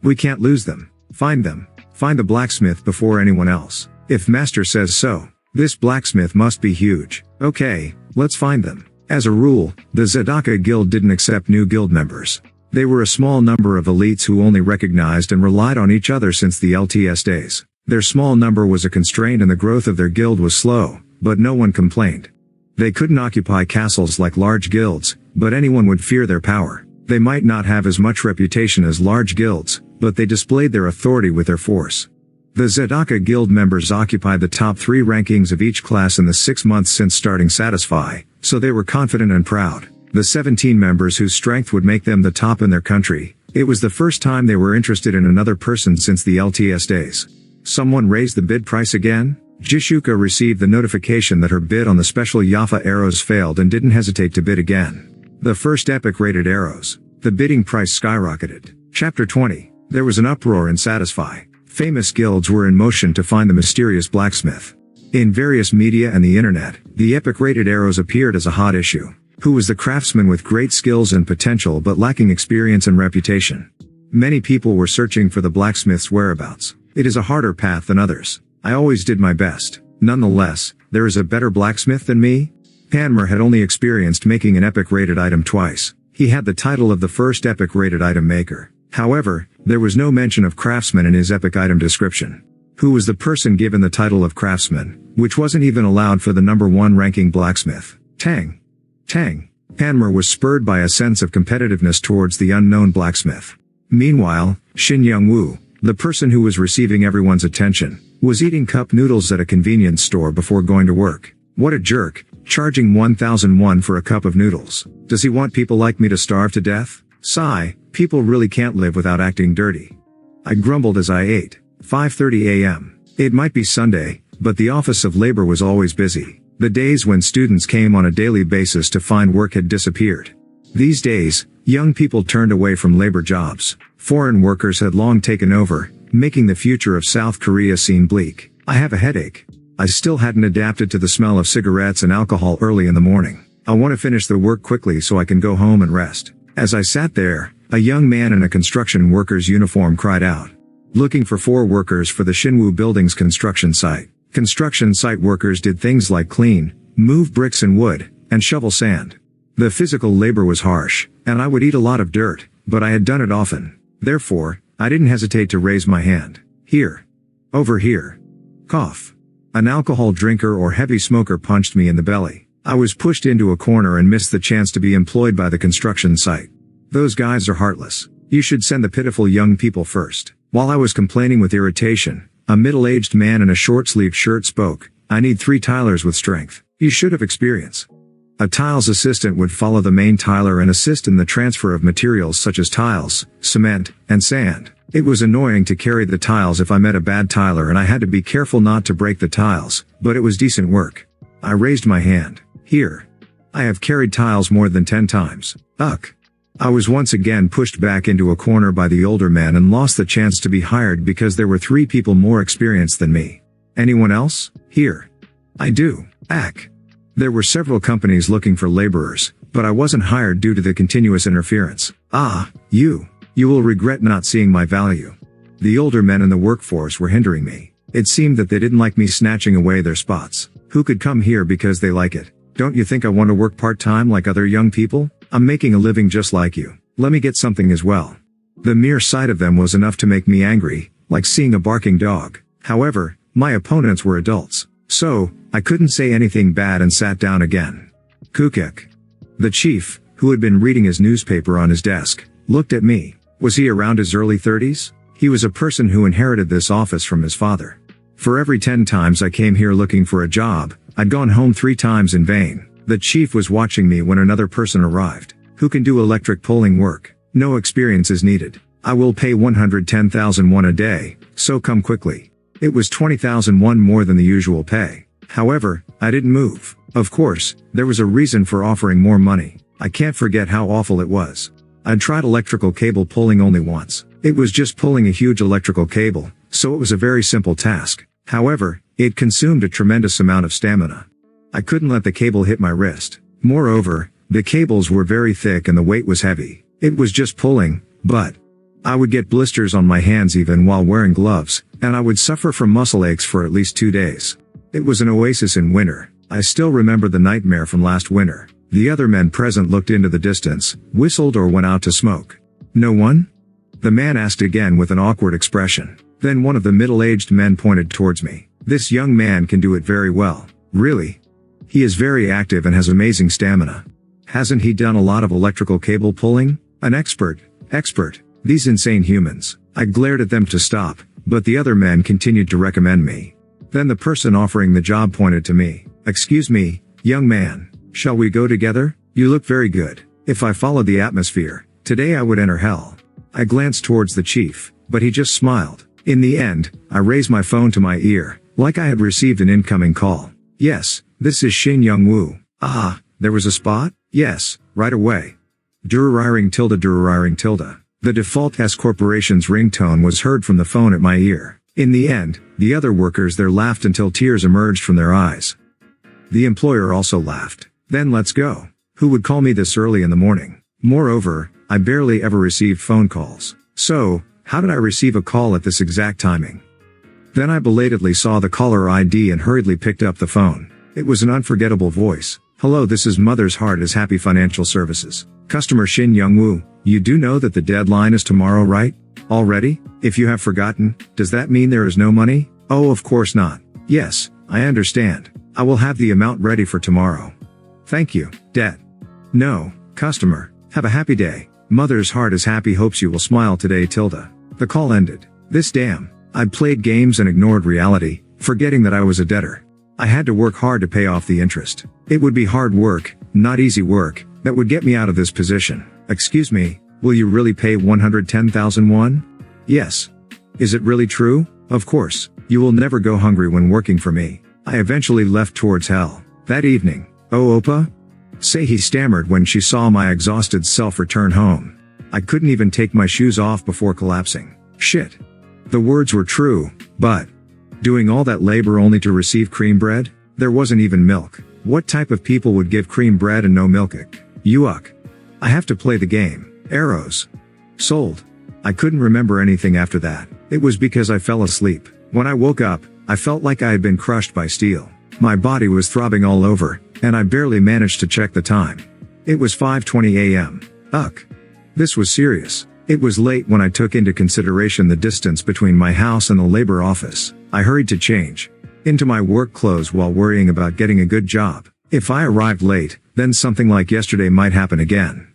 We can't lose them. Find them. Find the blacksmith before anyone else. If Master says so. This blacksmith must be huge. Okay, let's find them. As a rule, the Zedaka Guild didn't accept new guild members. They were a small number of elites who only recognized and relied on each other since the LTS days. Their small number was a constraint and the growth of their guild was slow, but no one complained. They couldn't occupy castles like large guilds, but anyone would fear their power. They might not have as much reputation as large guilds, but they displayed their authority with their force. The Zedaka Guild members occupied the top 3 rankings of each class in the 6 months since starting Satisfy, so they were confident and proud. The 17 members whose strength would make them the top in their country, it was the first time they were interested in another person since the LTS days. Someone raised the bid price again? Jishuka received the notification that her bid on the special Yafa arrows failed and didn't hesitate to bid again. The first epic rated arrows. The bidding price skyrocketed. Chapter 20. There was an uproar in Satisfy. Famous guilds were in motion to find the mysterious blacksmith. In various media and the internet, the epic rated arrows appeared as a hot issue. Who was the craftsman with great skills and potential but lacking experience and reputation? Many people were searching for the blacksmith's whereabouts. It is a harder path than others. I always did my best. Nonetheless, there is a better blacksmith than me? Panmer had only experienced making an epic rated item twice. He had the title of the first epic rated item maker. However, there was no mention of craftsman in his epic item description. Who was the person given the title of craftsman, which wasn't even allowed for the number 1 ranking blacksmith? Tang. Panmer was spurred by a sense of competitiveness towards the unknown blacksmith. Meanwhile, Shin Youngwoo, the person who was receiving everyone's attention, was eating cup noodles at a convenience store before going to work. What a jerk, charging 1,001 for a cup of noodles. Does he want people like me to starve to death? Sigh, people really can't live without acting dirty. I grumbled as I ate. 5:30 a.m. It might be Sunday, but the Office of Labor was always busy. The days when students came on a daily basis to find work had disappeared. These days, young people turned away from labor jobs. Foreign workers had long taken over, making the future of South Korea seem bleak. I have a headache. I still hadn't adapted to the smell of cigarettes and alcohol early in the morning. I want to finish the work quickly so I can go home and rest. As I sat there, a young man in a construction worker's uniform cried out. Looking for 4 workers for the Shinwoo building's construction site. Construction site workers did things like clean, move bricks and wood, and shovel sand. The physical labor was harsh, and I would eat a lot of dirt, but I had done it often. Therefore, I didn't hesitate to raise my hand. Here. Over here. Cough. An alcohol drinker or heavy smoker punched me in the belly. I was pushed into a corner and missed the chance to be employed by the construction site. Those guys are heartless. You should send the pitiful young people first. While I was complaining with irritation, a middle-aged man in a short-sleeved shirt spoke. I need 3 tilers with strength. You should have experience. A tiles assistant would follow the main tiler and assist in the transfer of materials such as tiles, cement, and sand. It was annoying to carry the tiles if I met a bad tiler and I had to be careful not to break the tiles, but it was decent work. I raised my hand. Here. I have carried tiles more than 10 times. Ugh. I was once again pushed back into a corner by the older man and lost the chance to be hired because there were 3 people more experienced than me. Anyone else? Here. I do. Ack. There were several companies looking for laborers, but I wasn't hired due to the continuous interference. Ah, you. You will regret not seeing my value. The older men in the workforce were hindering me. It seemed that they didn't like me snatching away their spots. Who could come here because they like it? Don't you think I want to work part-time like other young people? I'm making a living just like you. Let me get something as well. The mere sight of them was enough to make me angry, like seeing a barking dog. However, my opponents were adults. So, I couldn't say anything bad and sat down again. Kukek. The chief, who had been reading his newspaper on his desk, looked at me. Was he around his early 30s? He was a person who inherited this office from his father. For every 10 times I came here looking for a job, I'd gone home 3 times in vain. The chief was watching me when another person arrived. Who can do electric pulling work? No experience is needed. I will pay 110,001 a day, so come quickly. It was 20,001 more than the usual pay. However, I didn't move. Of course, there was a reason for offering more money. I can't forget how awful it was. I'd tried electrical cable pulling only once. It was just pulling a huge electrical cable, so it was a very simple task. However, it consumed a tremendous amount of stamina. I couldn't let the cable hit my wrist. Moreover, the cables were very thick and the weight was heavy. It was just pulling, but I would get blisters on my hands even while wearing gloves, and I would suffer from muscle aches for at least 2 days. It was an oasis in winter. I still remember the nightmare from last winter. The other men present looked into the distance, whistled or went out to smoke. No one? The man asked again with an awkward expression. Then one of the middle-aged men pointed towards me. This young man can do it very well. Really? He is very active and has amazing stamina. Hasn't he done a lot of electrical cable pulling? An expert. These insane humans. I glared at them to stop, but the other men continued to recommend me. Then the person offering the job pointed to me. Excuse me, young man. Shall we go together? You look very good. If I followed the atmosphere, today I would enter hell. I glanced towards the chief, but he just smiled. In the end, I raised my phone to my ear, like I had received an incoming call. Yes, this is Shin Youngwoo. Ah, there was a spot? Yes, right away. Durariring tilde. The default S Corporation's ringtone was heard from the phone at my ear. In the end, the other workers there laughed until tears emerged from their eyes. The employer also laughed. Then let's go. Who would call me this early in the morning? Moreover, I barely ever received phone calls. So, how did I receive a call at this exact timing? Then I belatedly saw the caller ID and hurriedly picked up the phone. It was an unforgettable voice. Hello, this is Mother's Heart is Happy Financial Services. Customer Shin Youngwoo, you do know that the deadline is tomorrow, right? Already? If you have forgotten, does that mean there is no money? Oh, of course not. Yes, I understand. I will have the amount ready for tomorrow. Thank you, Dad. No, customer, have a happy day. Mother's Heart is Happy hopes you will smile today tilde. The call ended. I'd played games and ignored reality, forgetting that I was a debtor. I had to work hard to pay off the interest. It would be hard work, not easy work, that would get me out of this position. Excuse me, will you really pay 110,000 won? Yes. Is it really true? Of course. You will never go hungry when working for me. I eventually left towards hell. That evening. Oh Oppa? He stammered when she saw my exhausted self return home. I couldn't even take my shoes off before collapsing. Shit. The words were true, but doing all that labor only to receive cream bread? There wasn't even milk. What type of people would give cream bread and no milk? Yuck. I have to play the game. Arrows. Sold. I couldn't remember anything after that. It was because I fell asleep. When I woke up, I felt like I had been crushed by steel. My body was throbbing all over, and I barely managed to check the time. It was 5:20 a.m. Ugh. This was serious. It was late when I took into consideration the distance between my house and the labor office. I hurried to change into my work clothes while worrying about getting a good job. If I arrived late, then something like yesterday might happen again.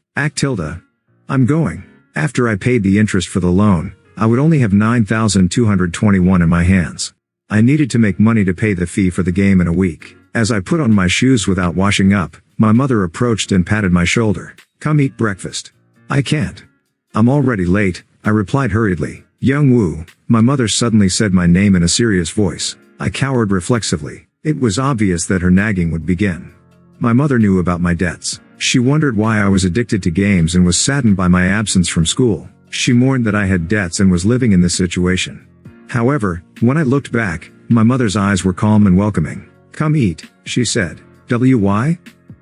I'm going. After I paid the interest for the loan, I would only have 9,221 in my hands. I needed to make money to pay the fee for the game in a week. As I put on my shoes without washing up, my mother approached and patted my shoulder. Come eat breakfast. I can't. I'm already late, I replied hurriedly. Youngwoo, my mother suddenly said my name in a serious voice. I cowered reflexively. It was obvious that her nagging would begin. My mother knew about my debts. She wondered why I was addicted to games and was saddened by my absence from school. She mourned that I had debts and was living in this situation. However, when I looked back, my mother's eyes were calm and welcoming. Come eat, she said. Why?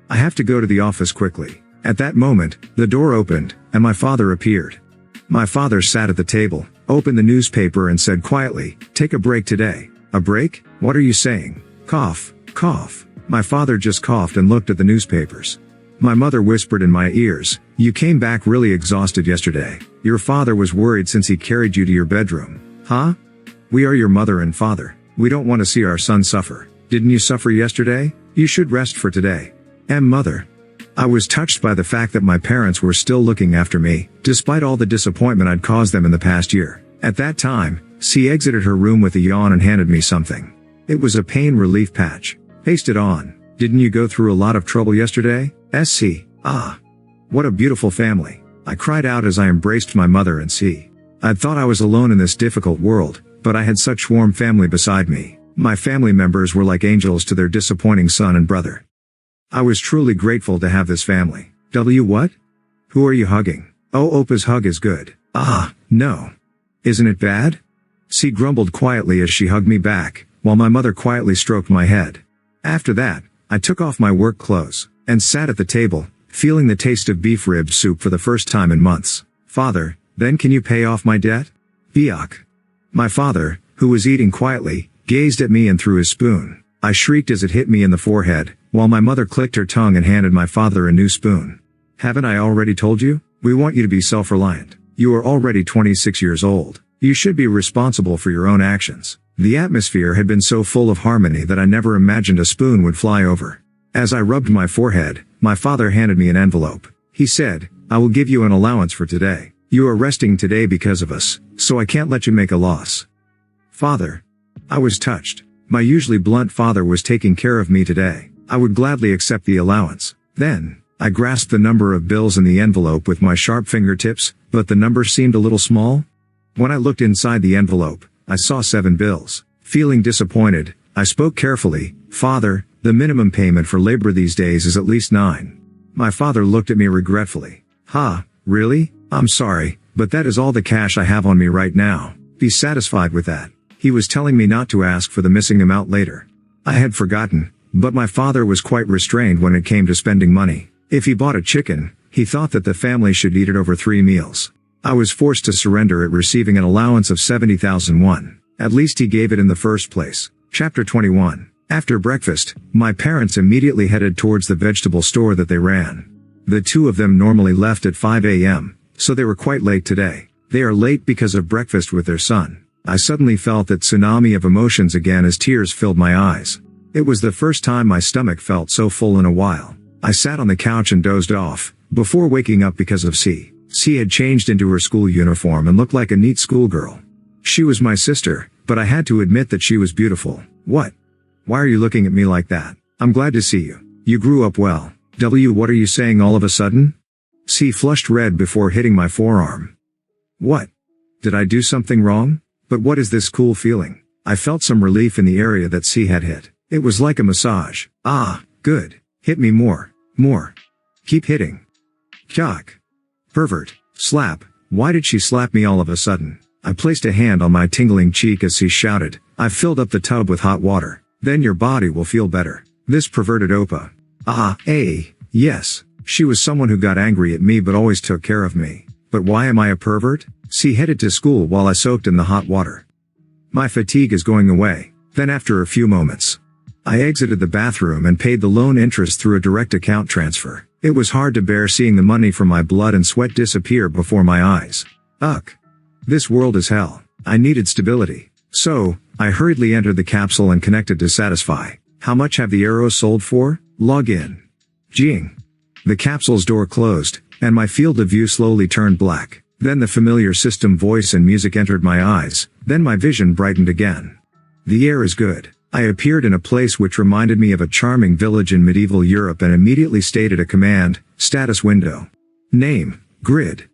I have to go to the office quickly. At that moment, the door opened, and my father appeared. My father sat at the table, opened the newspaper and said quietly, take a break today. A break? What are you saying? Cough, cough. My father just coughed and looked at the newspapers. My mother whispered in my ears, you came back really exhausted yesterday. Your father was worried since he carried you to your bedroom. Huh? We are your mother and father. We don't want to see our son suffer. Didn't you suffer yesterday? You should rest for today. Mother. I was touched by the fact that my parents were still looking after me, despite all the disappointment I'd caused them in the past year. At that time, she exited her room with a yawn and handed me something. It was a pain relief patch. Paste it on. Didn't you go through a lot of trouble yesterday? Ah. What a beautiful family. I cried out as I embraced my mother and I'd thought I was alone in this difficult world, but I had such warm family beside me. My family members were like angels to their disappointing son and brother. I was truly grateful to have this family. What? Who are you hugging? Oh, Oppa's hug is good. Ah, no. Isn't it bad? She grumbled quietly as she hugged me back, while my mother quietly stroked my head. After that, I took off my work clothes, and sat at the table, feeling the taste of beef rib soup for the first time in months. Father, then can you pay off my debt? Biak. My father, who was eating quietly, gazed at me and threw his spoon. I shrieked as it hit me in the forehead, while my mother clicked her tongue and handed my father a new spoon. Haven't I already told you? We want you to be self-reliant. You are already 26 years old. You should be responsible for your own actions. The atmosphere had been so full of harmony that I never imagined a spoon would fly over. As I rubbed my forehead, my father handed me an envelope. He said, I will give you an allowance for today. You are resting today because of us, so I can't let you make a loss. Father. I was touched. My usually blunt father was taking care of me today. I would gladly accept the allowance. Then, I grasped the number of bills in the envelope with my sharp fingertips, but the number seemed a little small. When I looked inside the envelope, I saw 7 bills. Feeling disappointed, I spoke carefully. Father, the minimum payment for labor these days is at least 9. My father looked at me regretfully. Really? I'm sorry, but that is all the cash I have on me right now. Be satisfied with that. He was telling me not to ask for the missing amount later. I had forgotten, but my father was quite restrained when it came to spending money. If he bought a chicken, he thought that the family should eat it over 3 meals. I was forced to surrender it, receiving an allowance of 70,000 won. At least he gave it in the first place. Chapter 21. After breakfast, my parents immediately headed towards the vegetable store that they ran. The two of them normally left at 5 a.m., so they were quite late today. They are late because of breakfast with their son. I suddenly felt that tsunami of emotions again as tears filled my eyes. It was the first time my stomach felt so full in a while. I sat on the couch and dozed off, before waking up because of C. C had changed into her school uniform and looked like a neat schoolgirl. She was my sister, but I had to admit that she was beautiful. What? Why are you looking at me like that? I'm glad to see you. You grew up well. What are you saying all of a sudden? C flushed red before hitting my forearm. What? Did I do something wrong? But what is this cool feeling? I felt some relief in the area that C had hit. It was like a massage. Good. Hit me more. More. Keep hitting. Kyok. Pervert. Slap. Why did she slap me all of a sudden? I placed a hand on my tingling cheek as C shouted, "I've filled up the tub with hot water. Then your body will feel better." This perverted Oppa. Yes. She was someone who got angry at me but always took care of me. But why am I a pervert? C headed to school while I soaked in the hot water. My fatigue is going away. Then after a few moments, I exited the bathroom and paid the loan interest through a direct account transfer. It was hard to bear seeing the money from my blood and sweat disappear before my eyes. This world is hell. I needed stability. So, I hurriedly entered the capsule and connected to Satisfy. How much have the arrows sold for? Log in. Jing. The capsule's door closed, and my field of view slowly turned black. Then the familiar system voice and music entered my eyes, then my vision brightened again. The air is good. I appeared in a place which reminded me of a charming village in medieval Europe and immediately stated a command, status window. Name, grid.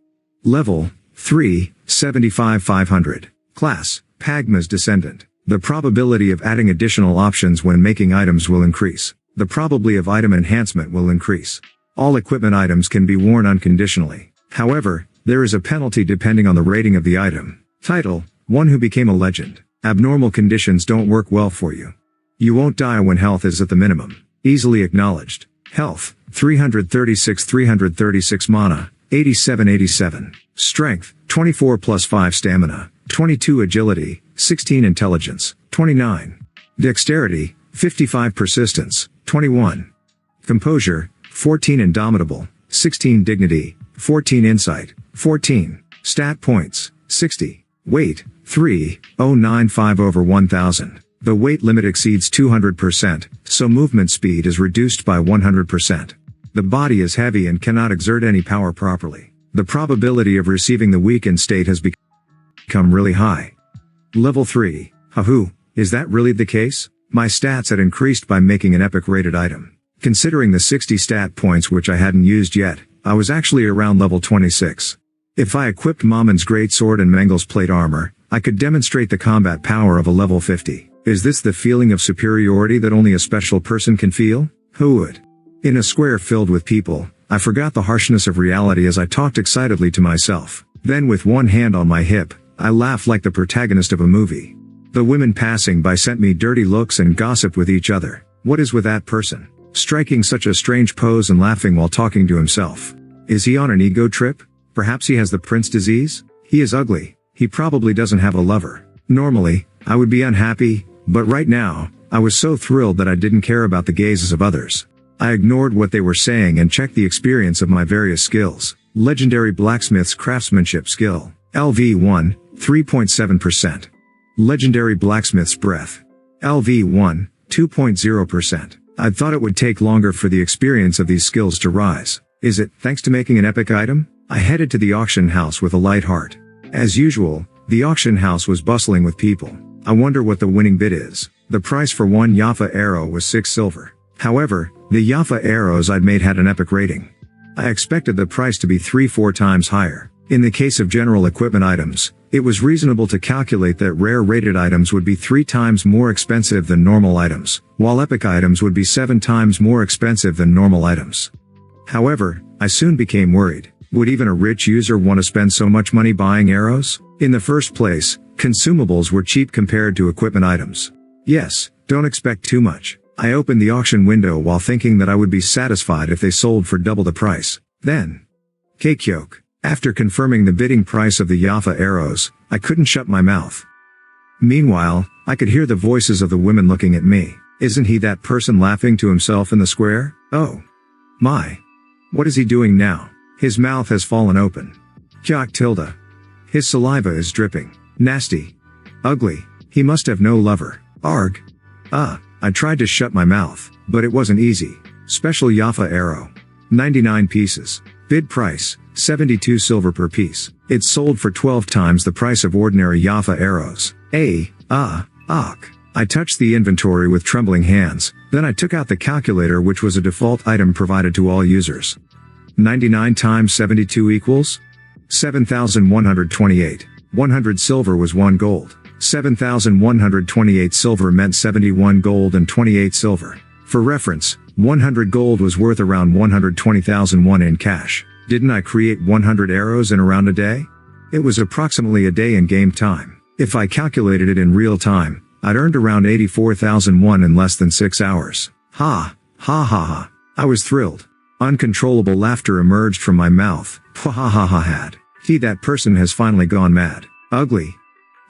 Level, 3, 75-500. Class, Pagma's descendant. The probability of adding additional options when making items will increase. The probability of item enhancement will increase. All equipment items can be worn unconditionally. However, there is a penalty depending on the rating of the item. Title, One Who Became a Legend. Abnormal conditions don't work well for you. You won't die when health is at the minimum. Easily acknowledged. Health, 336 mana, 87. Strength, 24 plus 5 stamina, 22 agility, 16 intelligence, 29. Dexterity, 55 persistence, 21. Composure, 14 indomitable, 16 dignity, 14 insight, 14. Stat points, 60. Weight, 3,095 over 1000. The weight limit exceeds 200%, so movement speed is reduced by 100%. The body is heavy and cannot exert any power properly. The probability of receiving the weakened state has become really high. Level 3. Is that really the case? My stats had increased by making an epic rated item. Considering the 60 stat points which I hadn't used yet, I was actually around level 26. If I equipped Mamon's greatsword and Mengel's plate armor, I could demonstrate the combat power of a level 50. Is this the feeling of superiority that only a special person can feel? Who would? In a square filled with people, I forgot the harshness of reality as I talked excitedly to myself. Then with one hand on my hip, I laughed like the protagonist of a movie. The women passing by sent me dirty looks and gossiped with each other. What is with that person? Striking such a strange pose and laughing while talking to himself. Is he on an ego trip? Perhaps he has the prince disease? He is ugly. He probably doesn't have a lover. Normally, I would be unhappy, but right now, I was so thrilled that I didn't care about the gazes of others. I ignored what they were saying and checked the experience of my various skills. Legendary blacksmith's craftsmanship skill. LV1, 3.7%. Legendary blacksmith's breath. LV1, 2.0%. I'd thought it would take longer for the experience of these skills to rise. Is it, thanks to making an epic item? I headed to the auction house with a light heart. As usual, the auction house was bustling with people. I wonder what the winning bid is. The price for one Yafa arrow was 6 silver. However, the Yafa arrows I'd made had an epic rating. I expected the price to be 3-4 times higher. In the case of general equipment items, It was reasonable to calculate that rare rated items would be 3 times more expensive than normal items, while epic items would be 7 times more expensive than normal items. However, I soon became worried. Would even a rich user want to spend so much money buying arrows? In the first place, consumables were cheap compared to equipment items. Yes, don't expect too much. I opened the auction window while thinking that I would be satisfied if they sold for double the price. Then, Keikyoke. After confirming the bidding price of the Yafa arrows, I couldn't shut my mouth. Meanwhile, I could hear the voices of the women looking at me. Isn't he that person laughing to himself in the square? Oh. My. What is he doing now? His mouth has fallen open. Kyak tilde. His saliva is dripping. Nasty. Ugly. He must have no lover. Arg. I tried to shut my mouth, but it wasn't easy. Special Yafa arrow. 99 pieces. Bid price, 72 silver per piece. It's sold for 12 times the price of ordinary Yafa arrows. I touched the inventory with trembling hands, then I took out the calculator, which was a default item provided to all users. 99 times 72 equals? 7,128. 100 silver was 1 gold. 7,128 silver meant 71 gold and 28 silver. For reference, 100 gold was worth around 120,000 won in cash. Didn't I create 100 arrows in around a day? It was approximately a day in game time. If I calculated it in real time, I'd earned around 84,000 won in less than 6 hours. Ha ha. I was thrilled. Uncontrollable laughter emerged from my mouth. Had. That person has finally gone mad. Ugly.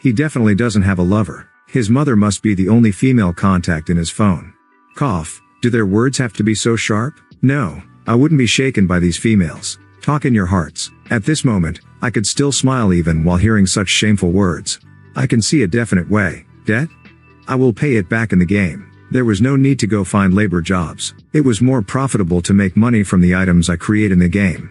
He definitely doesn't have a lover. His mother must be the only female contact in his phone. Cough. Do their words have to be so sharp? No, I wouldn't be shaken by these females. Talk in your hearts. At this moment, I could still smile even while hearing such shameful words. I can see a definite way. Debt? I will pay it back in the game. There was no need to go find labor jobs. It was more profitable to make money from the items I create in the game.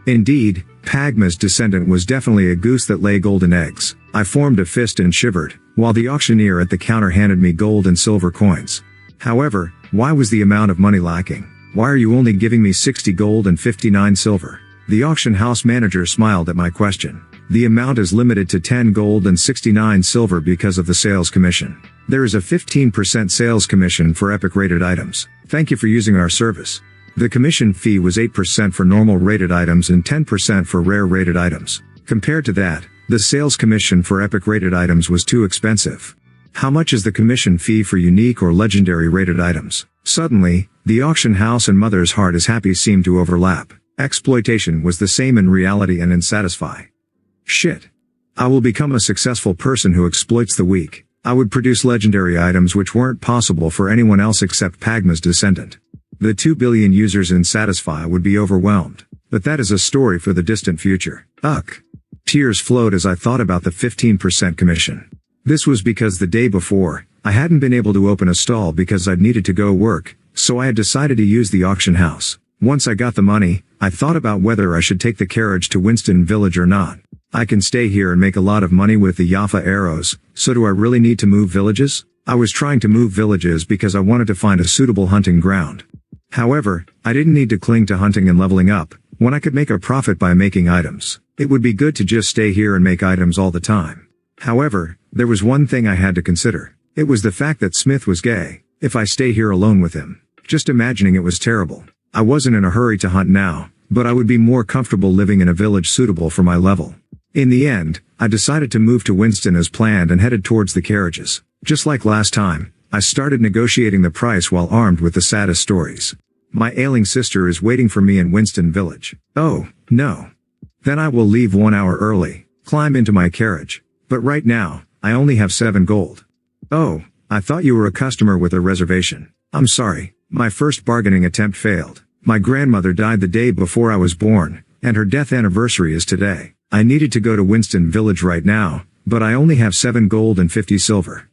Indeed, Pagma's descendant was definitely a goose that lay golden eggs. I formed a fist and shivered, while the auctioneer at the counter handed me gold and silver coins. However, why was the amount of money lacking? Why are you only giving me 60 gold and 59 silver? The auction house manager smiled at my question. The amount is limited to 10 gold and 69 silver because of the sales commission. There is a 15% sales commission for epic rated items. Thank you for using our service. The commission fee was 8% for normal rated items and 10% for rare rated items. Compared to that, the sales commission for epic rated items was too expensive. How much is the commission fee for unique or legendary rated items? Suddenly, the auction house and mother's heart is happy seemed to overlap. Exploitation was the same in reality and in Satisfy. Shit. I will become a successful person who exploits the weak. I would produce legendary items which weren't possible for anyone else except Pagma's descendant. The 2 billion users in Satisfy would be overwhelmed. But that is a story for the distant future. Tears flowed as I thought about the 15% commission. This was because the day before, I hadn't been able to open a stall because I'd needed to go work, so I had decided to use the auction house. Once I got the money, I thought about whether I should take the carriage to Winston Village or not. I can stay here and make a lot of money with the Yafa arrows, so do I really need to move villages? I was trying to move villages because I wanted to find a suitable hunting ground. However, I didn't need to cling to hunting and leveling up, when I could make a profit by making items. It would be good to just stay here and make items all the time. However, there was one thing I had to consider. It was the fact that Smith was gay. If I stay here alone with him, just imagining it was terrible. I wasn't in a hurry to hunt now, but I would be more comfortable living in a village suitable for my level. In the end, I decided to move to Winston as planned and headed towards the carriages. Just like last time, I started negotiating the price while armed with the saddest stories. My ailing sister is waiting for me in Winston Village. Oh, no. Then I will leave 1 hour early, climb into my carriage. But right now, I only have 7 gold. Oh, I thought you were a customer with a reservation. I'm sorry, my first bargaining attempt failed. My grandmother died the day before I was born, and her death anniversary is today. I needed to go to Winston Village right now, but I only have 7 gold and 50 silver.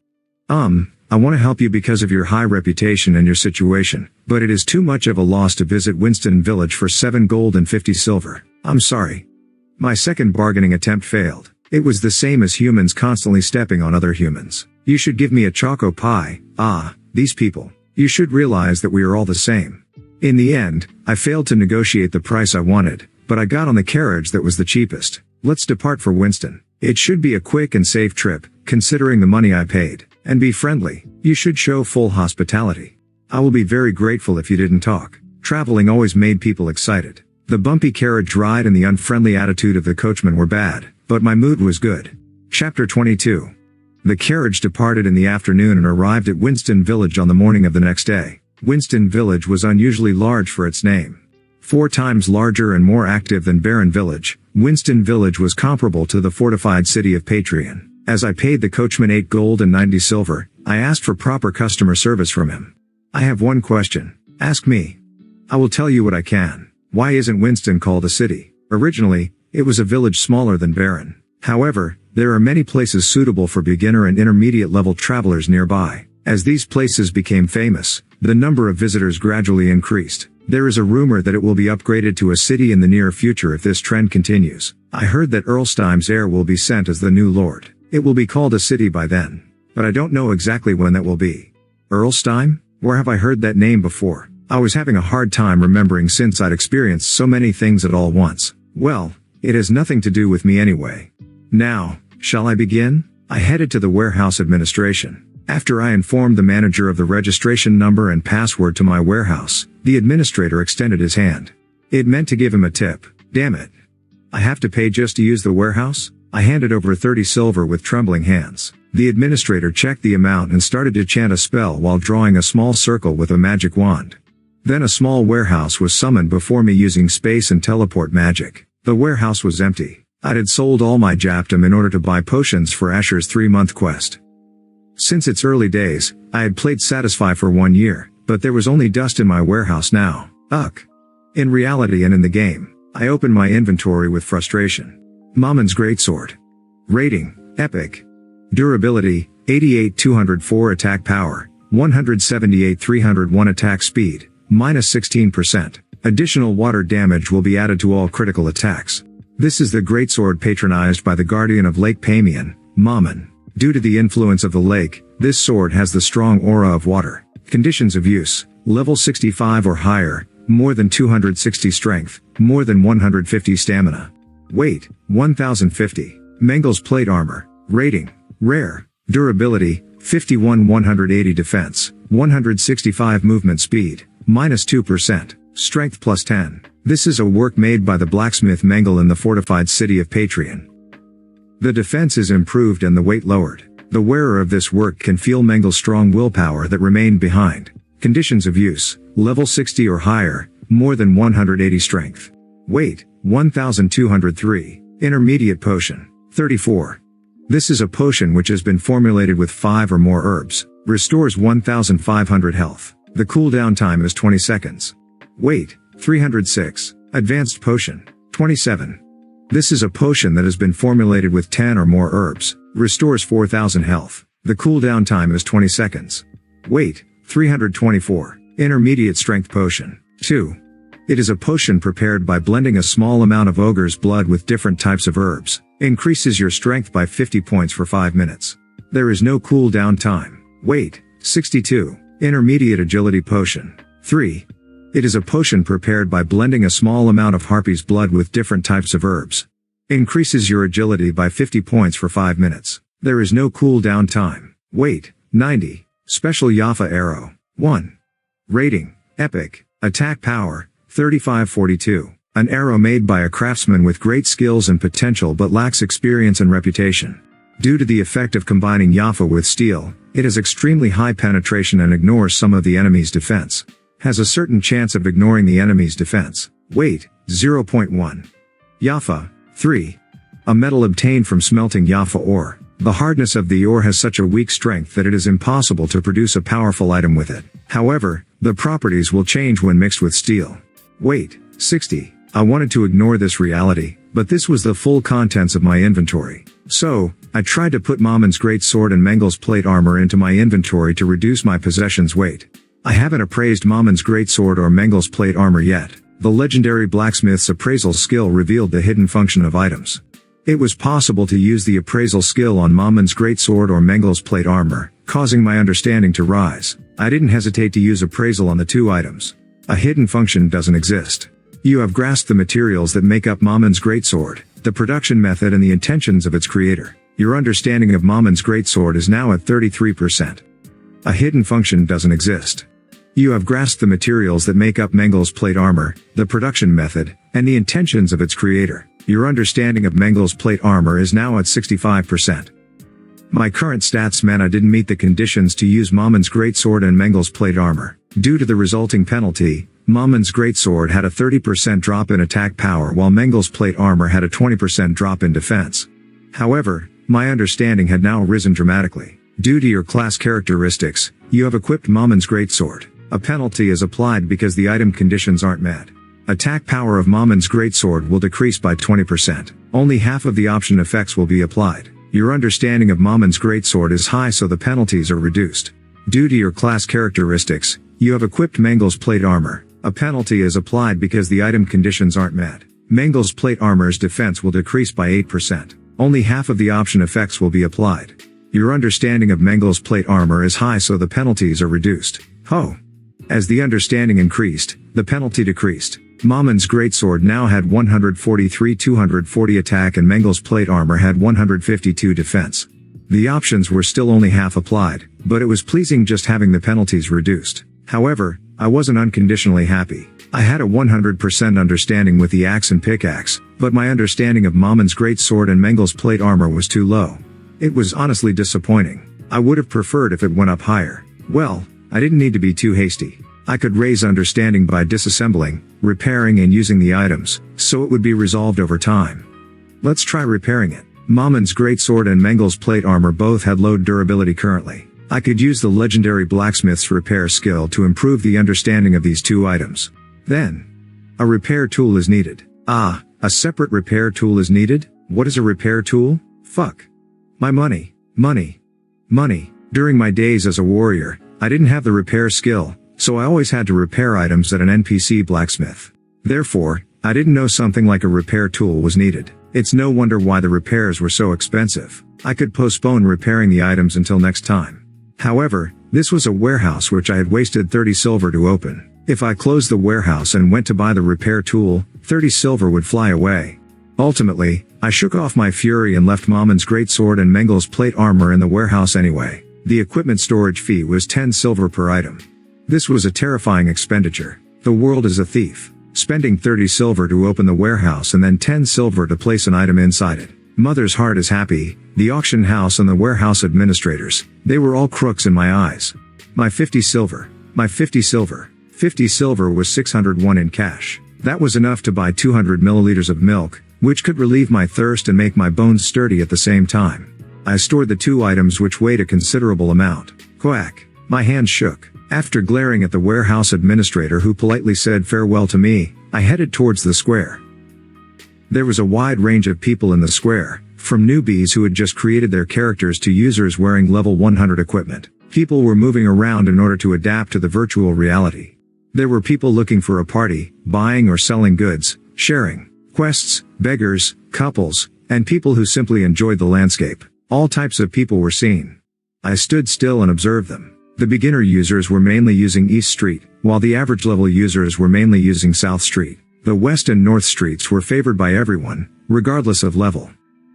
I want to help you because of your high reputation and your situation, but it is too much of a loss to visit Winston Village for 7 gold and 50 silver. I'm sorry. My second bargaining attempt failed. It was the same as humans constantly stepping on other humans. You should give me a choco pie. These people. You should realize that we are all the same. In the end, I failed to negotiate the price I wanted, but I got on the carriage that was the cheapest. Let's depart for Winston. It should be a quick and safe trip, considering the money I paid. And be friendly. You should show full hospitality. I will be very grateful if you didn't talk. Traveling always made people excited. The bumpy carriage ride and the unfriendly attitude of the coachman were bad, but my mood was good. Chapter 22. The carriage departed in the afternoon and arrived at Winston Village on the morning of the next day. Winston Village was unusually large for its name. 4 times larger and more active than Barren Village, Winston Village was comparable to the fortified city of Patreon. As I paid the coachman 8 gold and 90 silver, I asked for proper customer service from him. I have one question. Ask me. I will tell you what I can. Why isn't Winston called a city? Originally, it was a village smaller than Barren. However, there are many places suitable for beginner and intermediate level travelers nearby. As these places became famous, the number of visitors gradually increased. There is a rumor that it will be upgraded to a city in the near future if this trend continues. I heard that Erlsteim's heir will be sent as the new lord. It will be called a city by then. But I don't know exactly when that will be. Erlsteim? Where have I heard that name before? I was having a hard time remembering since I'd experienced so many things at all once. Well, it has nothing to do with me anyway. Now, shall I begin? I headed to the warehouse administration. After I informed the manager of the registration number and password to my warehouse, the administrator extended his hand. It meant to give him a tip. Damn it. I have to pay just to use the warehouse? I handed over 30 silver with trembling hands. The administrator checked the amount and started to chant a spell while drawing a small circle with a magic wand. Then a small warehouse was summoned before me using space and teleport magic. The warehouse was empty. I had sold all my Japdom in order to buy potions for Asher's 3-month quest. Since its early days, I had played Satisfy for 1 year, but there was only dust in my warehouse now. Ugh. In reality and in the game, I opened my inventory with frustration. Mamon's Greatsword. Rating, Epic. Durability, 88-204 attack power, 178-301 attack speed, minus 16%. Additional water damage will be added to all critical attacks. This is the greatsword patronized by the guardian of Lake Pamian, Mamon. Due to the influence of the lake, this sword has the strong aura of water. Conditions of use, level 65 or higher, more than 260 strength, more than 150 stamina. Weight, 1050. Mengel's plate armor. Rating, rare. Durability, 51-180 defense, 165 movement speed, minus 2%. Strength plus 10. This is a work made by the blacksmith Mengel in the fortified city of Patreon. The defense is improved and the weight lowered. The wearer of this work can feel Mengel's strong willpower that remained behind. Conditions of use, level 60 or higher, more than 180 strength. Weight, 1203. Intermediate potion, 34. This is a potion which has been formulated with 5 or more herbs. Restores 1500 health. The cooldown time is 20 seconds. Weight, 306. Advanced potion, 27. This is a potion that has been formulated with 10 or more herbs. Restores 4000 health. The cooldown time is 20 seconds. Weight, 324. Intermediate strength potion, 2. It is a potion prepared by blending a small amount of ogre's blood with different types of herbs. Increases your strength by 50 points for 5 minutes. There is no cooldown time. Weight, 62. Intermediate agility potion, 3. It is a potion prepared by blending a small amount of harpy's blood with different types of herbs. Increases your agility by 50 points for 5 minutes. There is no cooldown time. Weight, 90. Special Yafa arrow, 1. Rating, Epic. Attack power, 3542. An arrow made by a craftsman with great skills and potential but lacks experience and reputation. Due to the effect of combining Yafa with steel, it has extremely high penetration and ignores some of the enemy's defense. Has a certain chance of ignoring the enemy's defense. Weight, 0.1. Yafa, 3. A metal obtained from smelting Yafa ore. The hardness of the ore has such a weak strength that it is impossible to produce a powerful item with it. However, the properties will change when mixed with steel. Weight, 60. I wanted to ignore this reality, but this was the full contents of my inventory. So, I tried to put Mamon's greatsword and Mengel's plate armor into my inventory to reduce my possessions' weight. I haven't appraised Mamon's greatsword or Mengel's plate armor yet. The legendary blacksmith's appraisal skill revealed the hidden function of items. It was possible to use the appraisal skill on Mamon's greatsword or Mengel's plate armor, causing my understanding to rise. I didn't hesitate to use appraisal on the 2 items. A hidden function doesn't exist. You have grasped the materials that make up Mamon's greatsword, the production method and the intentions of its creator. Your understanding of Mamon's greatsword is now at 33%. A hidden function doesn't exist. You have grasped the materials that make up Mengel's plate armor, the production method, and the intentions of its creator. Your understanding of Mengel's plate armor is now at 65%. My current stats mana didn't meet the conditions to use Mamon's greatsword and Mengel's plate armor. Due to the resulting penalty, Mamon's greatsword had a 30% drop in attack power while Mengel's plate armor had a 20% drop in defense. However, my understanding had now risen dramatically. Due to your class characteristics, you have equipped Mamon's greatsword. A penalty is applied because the item conditions aren't met. Attack power of Mamon's greatsword will decrease by 20%. Only half of the option effects will be applied. Your understanding of Mamon's greatsword is high, so the penalties are reduced. Due to your class characteristics, you have equipped Mengel's plate armor. A penalty is applied because the item conditions aren't met. Mengel's plate armor's defense will decrease by 8%. Only half of the option effects will be applied. Your understanding of Mengel's plate armor is high, so the penalties are reduced. As the understanding increased, the penalty decreased. Mamon's greatsword now had 143-240 attack and Mengel's plate armor had 152 defense. The options were still only half applied, but it was pleasing just having the penalties reduced. However, I wasn't unconditionally happy. I had a 100% understanding with the axe and pickaxe, but my understanding of Mamon's greatsword and Mengel's plate armor was too low. It was honestly disappointing. I would have preferred if it went up higher. Well, I didn't need to be too hasty. I could raise understanding by disassembling, repairing and using the items, so it would be resolved over time. Let's try repairing it. Mamon's greatsword and Mengel's plate armor both had low durability currently. I could use the legendary blacksmith's repair skill to improve the understanding of these two items. Then, a repair tool is needed. A separate repair tool is needed? What is a repair tool? Fuck. My money. During my days as a warrior, I didn't have the repair skill, so I always had to repair items at an NPC blacksmith. Therefore, I didn't know something like a repair tool was needed. It's no wonder why the repairs were so expensive. I could postpone repairing the items until next time. However, this was a warehouse which I had wasted 30 silver to open. If I closed the warehouse and went to buy the repair tool, 30 silver would fly away. Ultimately, I shook off my fury and left Mamon's greatsword and Mengel's plate armor in the warehouse anyway. The equipment storage fee was 10 silver per item. This was a terrifying expenditure. The world is a thief. Spending 30 silver to open the warehouse and then 10 silver to place an item inside it. Mother's heart is happy. The auction house and the warehouse administrators, they were all crooks in my eyes. My 50 silver. 50 silver was 601 in cash. That was enough to buy 200 milliliters of milk, which could relieve my thirst and make my bones sturdy at the same time. I stored the two items which weighed a considerable amount. Quack. My hands shook. After glaring at the warehouse administrator who politely said farewell to me, I headed towards the square. There was a wide range of people in the square, from newbies who had just created their characters to users wearing level 100 equipment. People were moving around in order to adapt to the virtual reality. There were people looking for a party, buying or selling goods, sharing quests, beggars, couples, and people who simply enjoyed the landscape. All types of people were seen. I stood still and observed them. The beginner users were mainly using East Street, while the average level users were mainly using South Street. The West and North Streets were favored by everyone, regardless of level.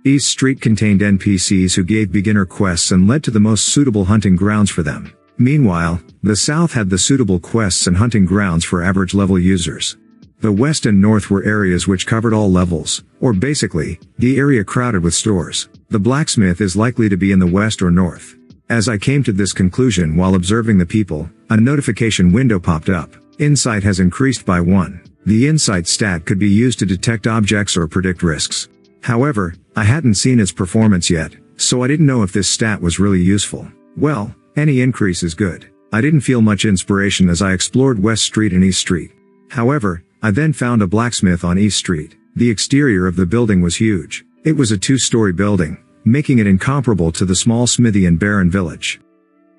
East Street contained NPCs who gave beginner quests and led to the most suitable hunting grounds for them. Meanwhile, the South had the suitable quests and hunting grounds for average level users. The West and North were areas which covered all levels, or basically, the area crowded with stores. The blacksmith is likely to be in the West or North. As I came to this conclusion while observing the people, a notification window popped up. Insight has increased by 1. The insight stat could be used to detect objects or predict risks. However, I hadn't seen its performance yet, so I didn't know if this stat was really useful. Well, any increase is good. I didn't feel much inspiration as I explored West Street and East Street. However, I then found a blacksmith on East Street. The exterior of the building was huge. It was a 2-story building, making it incomparable to the small smithy in Barren Village.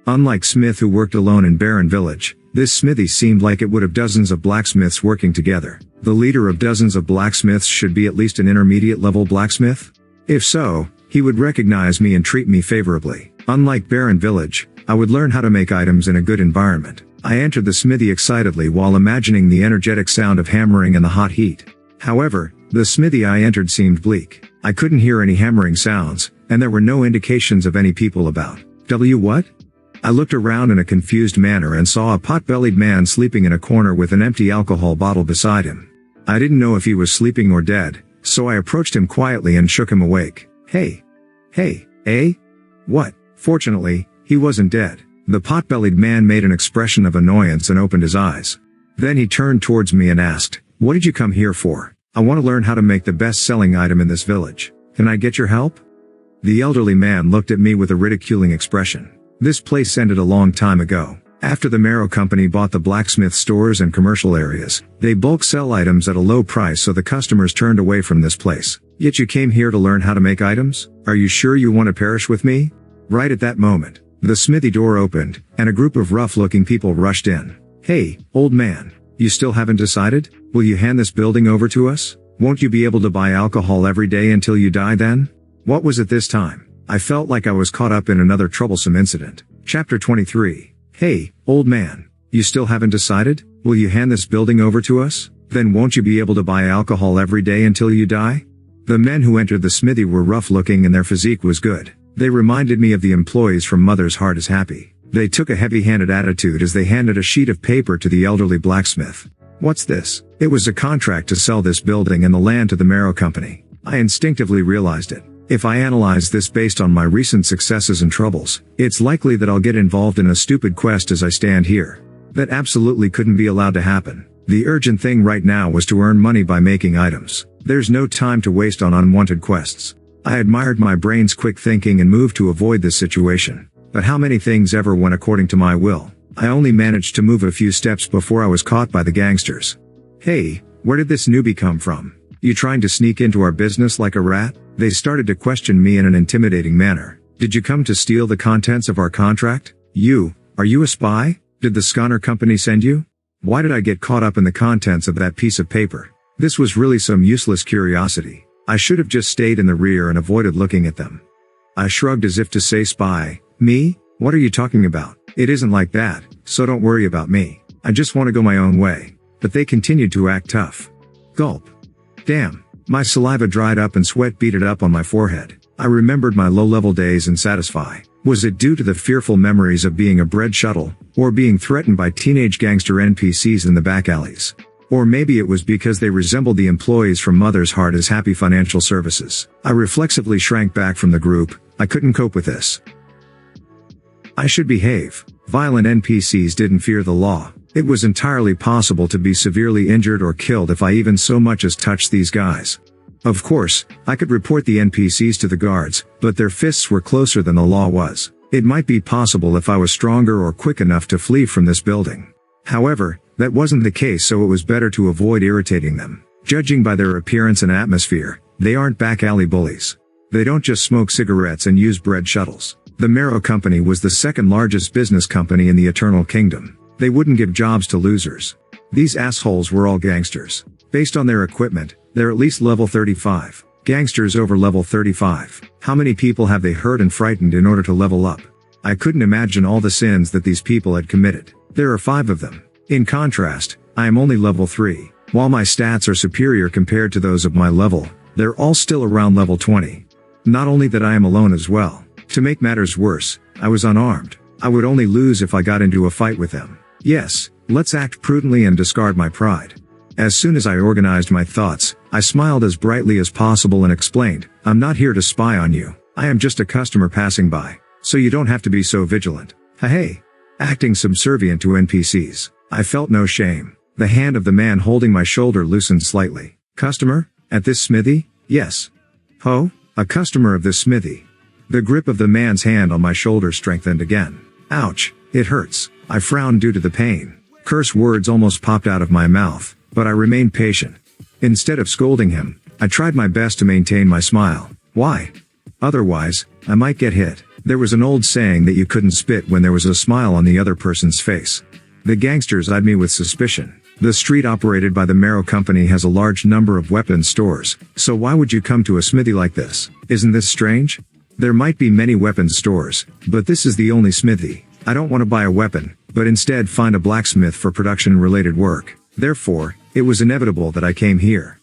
Unlike Smith who worked alone in Barren Village, this smithy seemed like it would have dozens of blacksmiths working together. The leader of dozens of blacksmiths should be at least an intermediate level blacksmith? If so, he would recognize me and treat me favorably. Unlike Barren Village, I would learn how to make items in a good environment. I entered the smithy excitedly while imagining the energetic sound of hammering and the hot heat. However, the smithy I entered seemed bleak. I couldn't hear any hammering sounds, and there were no indications of any people about. What? I looked around in a confused manner and saw a pot-bellied man sleeping in a corner with an empty alcohol bottle beside him. I didn't know if he was sleeping or dead, so I approached him quietly and shook him awake. Hey, eh? What? Fortunately, he wasn't dead. The pot-bellied man made an expression of annoyance and opened his eyes. Then he turned towards me and asked, "What did you come here for?" "I want to learn how to make the best-selling item in this village. Can I get your help?" The elderly man looked at me with a ridiculing expression. This place ended a long time ago. After the Marrow Company bought the blacksmith stores and commercial areas, they bulk sell items at a low price, so the customers turned away from this place. Yet you came here to learn how to make items? Are you sure you want to perish with me? Right at that moment, the smithy door opened, and a group of rough-looking people rushed in. "Hey, old man. You still haven't decided? Will you hand this building over to us? Won't you be able to buy alcohol every day until you die then?" What was it this time? I felt like I was caught up in another troublesome incident. Chapter 23. "Hey, old man. You still haven't decided? Will you hand this building over to us? Then won't you be able to buy alcohol every day until you die?" The men who entered the smithy were rough-looking and their physique was good. They reminded me of the employees from Mother's Heart is Happy. They took a heavy-handed attitude as they handed a sheet of paper to the elderly blacksmith. "What's this?" It was a contract to sell this building and the land to the Marrow Company. I instinctively realized it. If I analyze this based on my recent successes and troubles, it's likely that I'll get involved in a stupid quest as I stand here. That absolutely couldn't be allowed to happen. The urgent thing right now was to earn money by making items. There's no time to waste on unwanted quests. I admired my brain's quick thinking and moved to avoid this situation. But how many things ever went according to my will? I only managed to move a few steps before I was caught by the gangsters. "Hey, where did this newbie come from? You trying to sneak into our business like a rat?" They started to question me in an intimidating manner. "Did you come to steal the contents of our contract? Are you a spy? Did the Sconner Company send you? Why did I get caught up in the contents of that piece of paper?" This was really some useless curiosity. I should have just stayed in the rear and avoided looking at them. I shrugged as if to say, "Spy? Me? What are you talking about? It isn't like that, so don't worry about me. I just want to go my own way." But they continued to act tough. Gulp. Damn. My saliva dried up and sweat beaded up on my forehead. I remembered my low-level days in Satisfy. Was it due to the fearful memories of being a bread shuttle, or being threatened by teenage gangster NPCs in the back alleys? Or maybe it was because they resembled the employees from Mother's Heart is Happy Financial Services. I reflexively shrank back from the group. I couldn't cope with this. I should behave. Violent NPCs didn't fear the law. It was entirely possible to be severely injured or killed if I even so much as touched these guys. Of course, I could report the NPCs to the guards, but their fists were closer than the law was. It might be possible if I was stronger or quick enough to flee from this building. However, that wasn't the case, so it was better to avoid irritating them. Judging by their appearance and atmosphere, they aren't back alley bullies. They don't just smoke cigarettes and use bread shuttles. The Marrow Company was the second largest business company in the Eternal Kingdom. They wouldn't give jobs to losers. These assholes were all gangsters. Based on their equipment, they're at least level 35. Gangsters over level 35. How many people have they hurt and frightened in order to level up? I couldn't imagine all the sins that these people had committed. There are 5 of them. In contrast, I am only level 3. While my stats are superior compared to those of my level, they're all still around level 20. Not only that, I am alone as well. To make matters worse, I was unarmed. I would only lose if I got into a fight with them. Yes, let's act prudently and discard my pride. As soon as I organized my thoughts, I smiled as brightly as possible and explained, "I'm not here to spy on you. I am just a customer passing by, so you don't have to be so vigilant." Hey. Acting subservient to NPCs. I felt no shame. The hand of the man holding my shoulder loosened slightly. "Customer? At this smithy?" "Yes." "Oh? A customer of this smithy?" The grip of the man's hand on my shoulder strengthened again. Ouch. It hurts. I frowned due to the pain. Curse words almost popped out of my mouth, but I remained patient. Instead of scolding him, I tried my best to maintain my smile. Why? Otherwise, I might get hit. There was an old saying that you couldn't spit when there was a smile on the other person's face. The gangsters eyed me with suspicion. The street operated by the Marrow Company has a large number of weapons stores, so why would you come to a smithy like this? Isn't this strange? There might be many weapons stores, but this is the only smithy. I don't want to buy a weapon, but instead find a blacksmith for production-related work. Therefore, it was inevitable that I came here.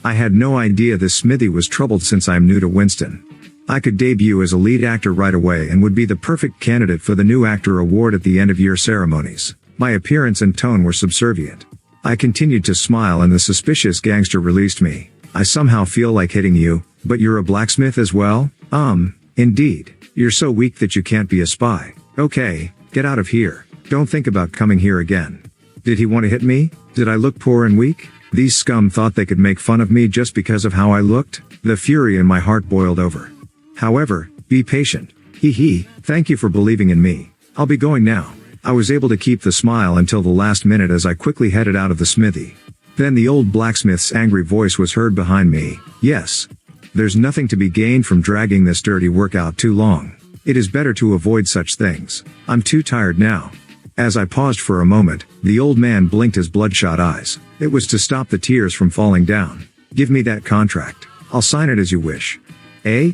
I had no idea this smithy was troubled since I'm new to Winston. I could debut as a lead actor right away and would be the perfect candidate for the new actor award at the end of year ceremonies. My appearance and tone were subservient. I continued to smile and the suspicious gangster released me. I somehow feel like hitting you, but you're a blacksmith as well? Indeed. You're so weak that you can't be a spy. Okay, get out of here. Don't think about coming here again. Did he want to hit me? Did I look poor and weak? These scum thought they could make fun of me just because of how I looked? The fury in my heart boiled over. However, be patient. Thank you for believing in me. I'll be going now. I was able to keep the smile until the last minute as I quickly headed out of the smithy. Then the old blacksmith's angry voice was heard behind me. Yes. There's nothing to be gained from dragging this dirty work out too long. It is better to avoid such things. I'm too tired now. As I paused for a moment, the old man blinked his bloodshot eyes. It was to stop the tears from falling down. Give me that contract. I'll sign it as you wish. Eh?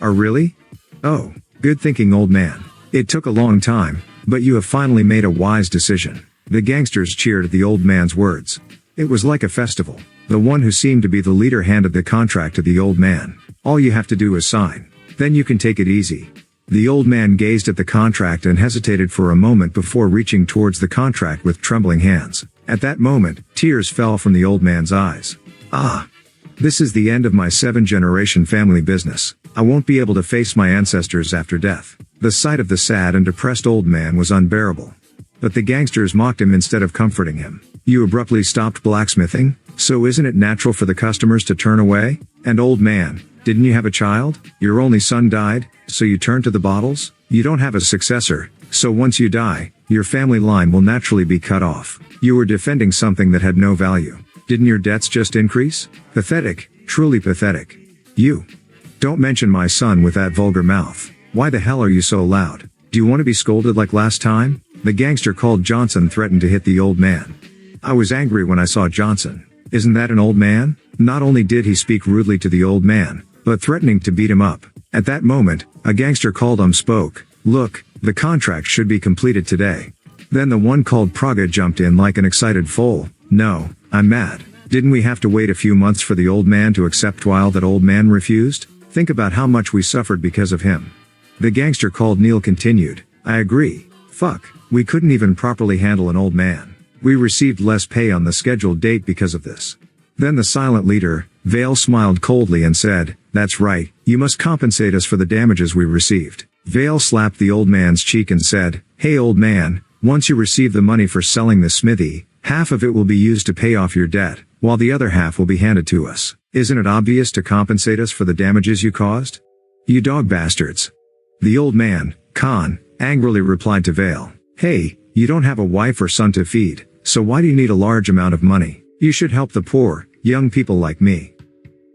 Oh, really? Oh, good thinking, old man. It took a long time, but you have finally made a wise decision. The gangsters cheered at the old man's words. It was like a festival. The one who seemed to be the leader handed the contract to the old man. All you have to do is sign. Then you can take it easy. The old man gazed at the contract and hesitated for a moment before reaching towards the contract with trembling hands. At that moment, tears fell from the old man's eyes. This is the end of my 7-generation family business. I won't be able to face my ancestors after death. The sight of the sad and depressed old man was unbearable. But the gangsters mocked him instead of comforting him. You abruptly stopped blacksmithing? So isn't it natural for the customers to turn away? And old man, didn't you have a child? Your only son died, so you turned to the bottles? You don't have a successor, so once you die, your family line will naturally be cut off. You were defending something that had no value. Didn't your debts just increase? Pathetic, truly pathetic. You. Don't mention my son with that vulgar mouth. Why the hell are you so loud? Do you want to be scolded like last time? The gangster called Johnson threatened to hit the old man. I was angry when I saw Johnson. Isn't that an old man? Not only did he speak rudely to the old man, but threatening to beat him up. At that moment, a gangster called spoke. Look, the contract should be completed today. Then the one called Praga jumped in like an excited foal. No, I'm mad. Didn't we have to wait a few months for the old man to accept while that old man refused? Think about how much we suffered because of him. The gangster called Neil continued. I agree. Fuck, we couldn't even properly handle an old man. We received less pay on the scheduled date because of this. Then the silent leader, Vale, smiled coldly and said, that's right, you must compensate us for the damages we received. Vale slapped the old man's cheek and said, hey old man, once you receive the money for selling the smithy, half of it will be used to pay off your debt, while the other half will be handed to us. Isn't it obvious to compensate us for the damages you caused? You dog bastards. The old man, Khan, angrily replied to Vale. Hey, you don't have a wife or son to feed, so why do you need a large amount of money? You should help the poor, young people like me.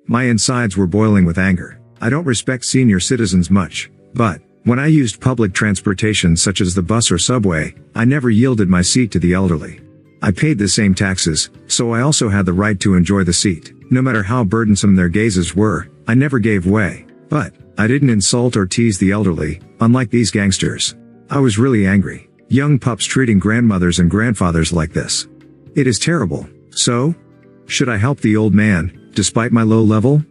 My insides were boiling with anger. I don't respect senior citizens much, but when I used public transportation such as the bus or subway, I never yielded my seat to the elderly. I paid the same taxes, so I also had the right to enjoy the seat. No matter how burdensome their gazes were, I never gave way. But I didn't insult or tease the elderly, unlike these gangsters. I was really angry. Young pups treating grandmothers and grandfathers like this. It is terrible. So? Should I help the old man, despite my low level?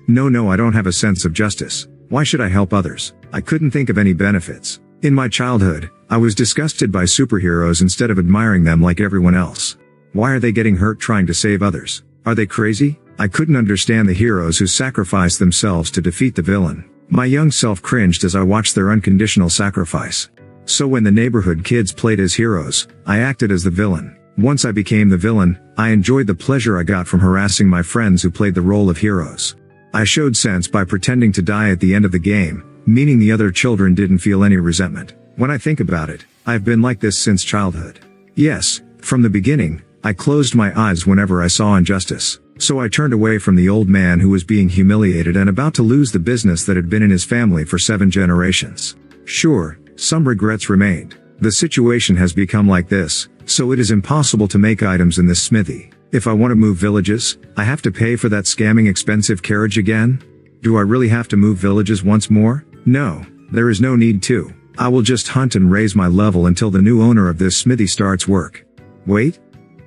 No, I don't have a sense of justice. Why should I help others? I couldn't think of any benefits. In my childhood, I was disgusted by superheroes instead of admiring them like everyone else. Why are they getting hurt trying to save others? Are they crazy? I couldn't understand the heroes who sacrificed themselves to defeat the villain. My young self cringed as I watched their unconditional sacrifice. So when the neighborhood kids played as heroes, I acted as the villain. Once I became the villain, I enjoyed the pleasure I got from harassing my friends who played the role of heroes. I showed sense by pretending to die at the end of the game, meaning the other children didn't feel any resentment. When I think about it, I've been like this since childhood. Yes, from the beginning, I closed my eyes whenever I saw injustice. So I turned away from the old man who was being humiliated and about to lose the business that had been in his family for 7 generations. Sure, some regrets remained. The situation has become like this, so it is impossible to make items in this smithy. If I want to move villages, I have to pay for that scamming expensive carriage again? Do I really have to move villages once more? No, there is no need to. I will just hunt and raise my level until the new owner of this smithy starts work. Wait?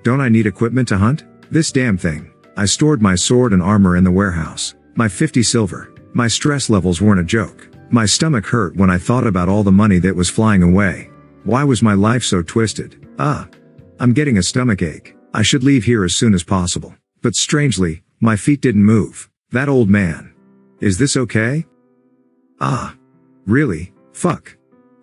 Don't I need equipment to hunt? This damn thing. I stored my sword and armor in the warehouse. My 50 silver. My stress levels weren't a joke. My stomach hurt when I thought about all the money that was flying away. Why was my life so twisted? I'm getting a stomachache. I should leave here as soon as possible. But strangely, my feet didn't move. That old man. Is this okay? Really? Fuck.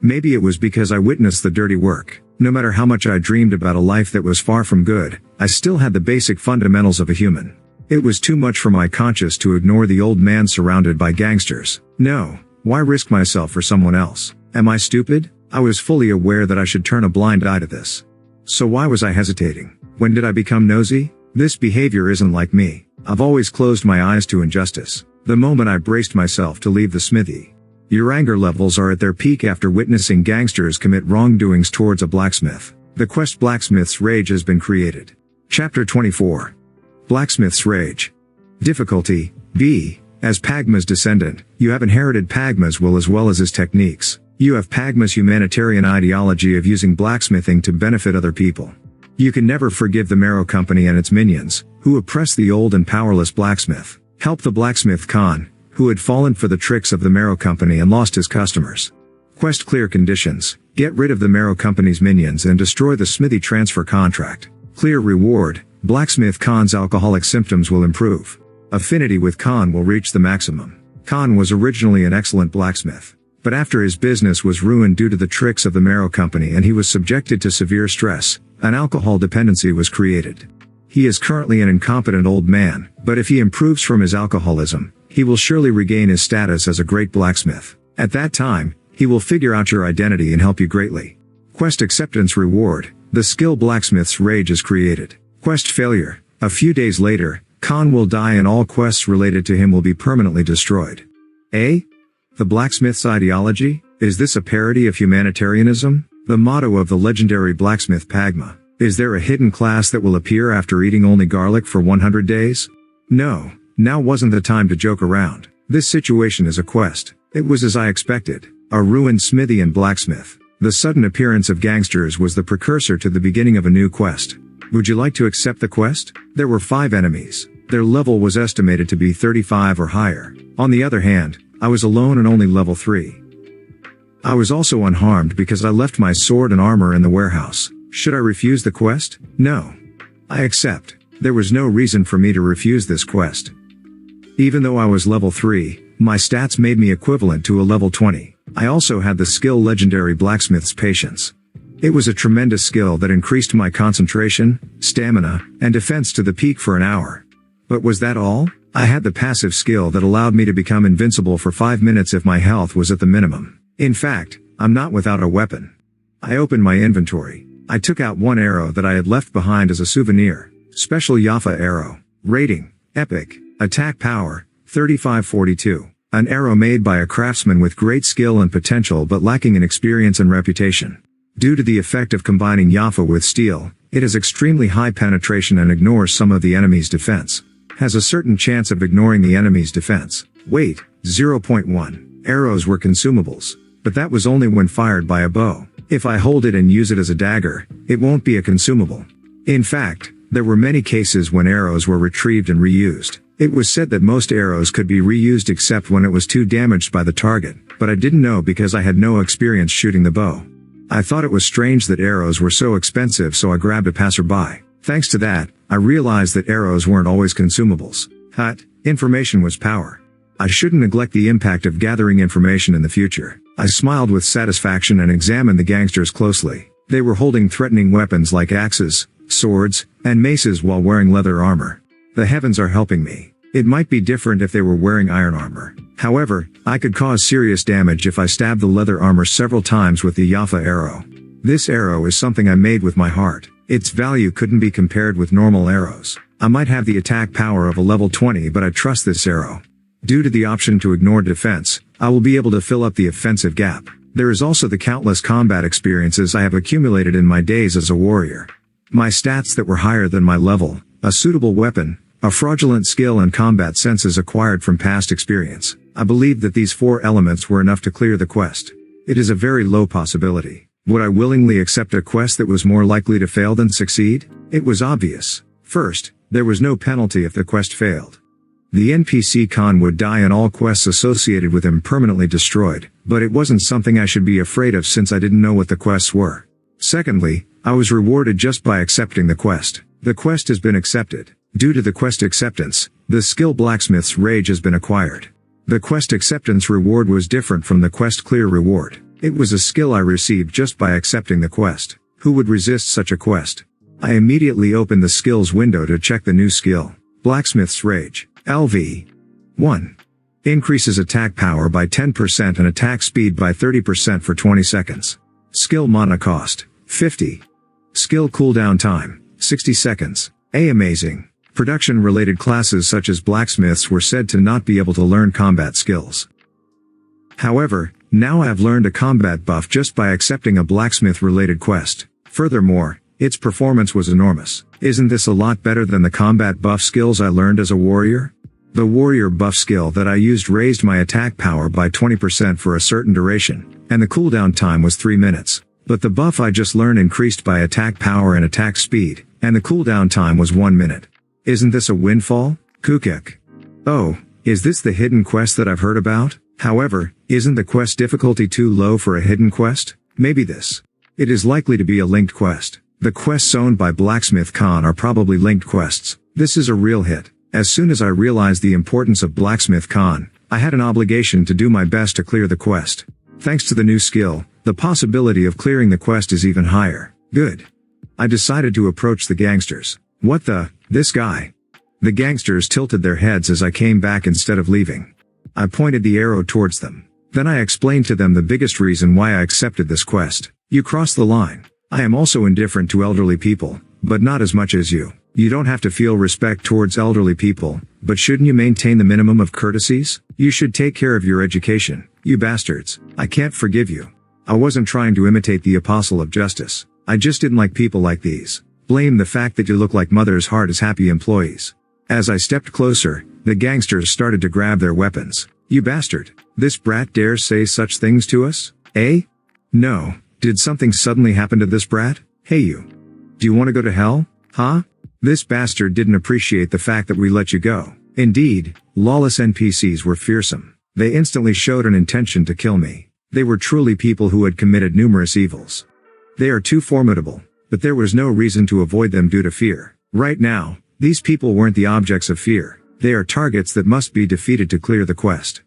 Maybe it was because I witnessed the dirty work. No matter how much I dreamed about a life that was far from good, I still had the basic fundamentals of a human. It was too much for my conscience to ignore the old man surrounded by gangsters. No, why risk myself for someone else? Am I stupid? I was fully aware that I should turn a blind eye to this. So why was I hesitating? When did I become nosy? This behavior isn't like me. I've always closed my eyes to injustice. The moment I braced myself to leave the smithy. Your anger levels are at their peak after witnessing gangsters commit wrongdoings towards a blacksmith. The quest Blacksmith's Rage has been created. Chapter 24. Blacksmith's Rage. Difficulty, B. As Pagma's descendant, you have inherited Pagma's will as well as his techniques. You have Pagma's humanitarian ideology of using blacksmithing to benefit other people. You can never forgive the Marrow Company and its minions, who oppress the old and powerless blacksmith. Help the blacksmith Khan, who had fallen for the tricks of the Marrow Company and lost his customers. Quest clear conditions. Get rid of the Marrow Company's minions and destroy the smithy transfer contract. Clear reward. Blacksmith Khan's alcoholic symptoms will improve. Affinity with Khan will reach the maximum. Khan was originally an excellent blacksmith. But after his business was ruined due to the tricks of the Marrow Company and he was subjected to severe stress, an alcohol dependency was created. He is currently an incompetent old man, but if he improves from his alcoholism, he will surely regain his status as a great blacksmith. At that time, he will figure out your identity and help you greatly. Quest acceptance reward. The skill Blacksmith's Rage is created. Quest failure. A few days later, Khan will die and all quests related to him will be permanently destroyed. A. The blacksmith's ideology? Is this a parody of humanitarianism? The motto of the legendary blacksmith Pagma. Is there a hidden class that will appear after eating only garlic for 100 days? No, now wasn't the time to joke around. This situation is a quest. It was as I expected. A ruined smithy and blacksmith. The sudden appearance of gangsters was the precursor to the beginning of a new quest. Would you like to accept the quest? There were 5 enemies. Their level was estimated to be 35 or higher. On the other hand, I was alone and only level 3. I was also unharmed because I left my sword and armor in the warehouse. Should I refuse the quest? No. I accept. There was no reason for me to refuse this quest. Even though I was level 3, my stats made me equivalent to a level 20. I also had the skill Legendary Blacksmith's Patience. It was a tremendous skill that increased my concentration, stamina, and defense to the peak for an hour. But was that all? I had the passive skill that allowed me to become invincible for 5 minutes if my health was at the minimum. In fact, I'm not without a weapon. I opened my inventory. I took out one arrow that I had left behind as a souvenir. Special Yafa arrow. Rating: Epic. Attack power: 3542. An arrow made by a craftsman with great skill and potential but lacking in experience and reputation. Due to the effect of combining Yafa with steel, it has extremely high penetration and ignores some of the enemy's defense. Has a certain chance of ignoring the enemy's defense. Weight: 0.1. Arrows were consumables. But that was only when fired by a bow. If I hold it and use it as a dagger, it won't be a consumable. In fact, there were many cases when arrows were retrieved and reused. It was said that most arrows could be reused except when it was too damaged by the target, but I didn't know because I had no experience shooting the bow. I thought it was strange that arrows were so expensive, so I grabbed a passerby. Thanks to that, I realized that arrows weren't always consumables. Information was power. I shouldn't neglect the impact of gathering information in the future. I smiled with satisfaction and examined the gangsters closely. They were holding threatening weapons like axes, swords, and maces while wearing leather armor. The heavens are helping me. It might be different if they were wearing iron armor. However, I could cause serious damage if I stabbed the leather armor several times with the Yafa arrow. This arrow is something I made with my heart. Its value couldn't be compared with normal arrows. I might have the attack power of a level 20, but I trust this arrow. Due to the option to ignore defense, I will be able to fill up the offensive gap. There is also the countless combat experiences I have accumulated in my days as a warrior. My stats that were higher than my level, a suitable weapon, a fraudulent skill and combat senses acquired from past experience. I believed that these 4 elements were enough to clear the quest. It is a very low possibility. Would I willingly accept a quest that was more likely to fail than succeed? It was obvious. First, there was no penalty if the quest failed. The NPC Khan would die and all quests associated with him permanently destroyed, but it wasn't something I should be afraid of since I didn't know what the quests were. Secondly, I was rewarded just by accepting the quest. The quest has been accepted. Due to the quest acceptance, the skill Blacksmith's Rage has been acquired. The quest acceptance reward was different from the quest clear reward. It was a skill I received just by accepting the quest. Who would resist such a quest? I immediately opened the skills window to check the new skill. Blacksmith's Rage. LV. 1. Increases attack power by 10% and attack speed by 30% for 20 seconds. Skill mana cost. 50. Skill cooldown time. 60 seconds. Amazing. Production-related classes such as blacksmiths were said to not be able to learn combat skills. However, now I have learned a combat buff just by accepting a blacksmith-related quest. Furthermore, its performance was enormous. Isn't this a lot better than the combat buff skills I learned as a warrior? The warrior buff skill that I used raised my attack power by 20% for a certain duration, and the cooldown time was 3 minutes. But the buff I just learned increased by attack power and attack speed, and the cooldown time was 1 minute. Isn't this a windfall? Kukik. Oh, is this the hidden quest that I've heard about? However, isn't the quest difficulty too low for a hidden quest? Maybe this. It is likely to be a linked quest. The quests owned by Blacksmith Khan are probably linked quests. This is a real hit. As soon as I realized the importance of Blacksmith Khan, I had an obligation to do my best to clear the quest. Thanks to the new skill, the possibility of clearing the quest is even higher. Good. I decided to approach the gangsters. What the? This guy. The gangsters tilted their heads as I came back instead of leaving. I pointed the arrow towards them. Then I explained to them the biggest reason why I accepted this quest. You crossed the line. I am also indifferent to elderly people, but not as much as you. You don't have to feel respect towards elderly people, but shouldn't you maintain the minimum of courtesies? You should take care of your education, you bastards. I can't forgive you. I wasn't trying to imitate the apostle of justice. I just didn't like people like these. Blame the fact that you look like mother's heart as happy employees. As I stepped closer, the gangsters started to grab their weapons. You bastard. This brat dares say such things to us? Eh? No. Did something suddenly happen to this brat? Hey you. Do you want to go to hell? Huh? This bastard didn't appreciate the fact that we let you go. Indeed, lawless NPCs were fearsome. They instantly showed an intention to kill me. They were truly people who had committed numerous evils. They are too formidable, but there was no reason to avoid them due to fear. Right now, these people weren't the objects of fear. They are targets that must be defeated to clear the quest.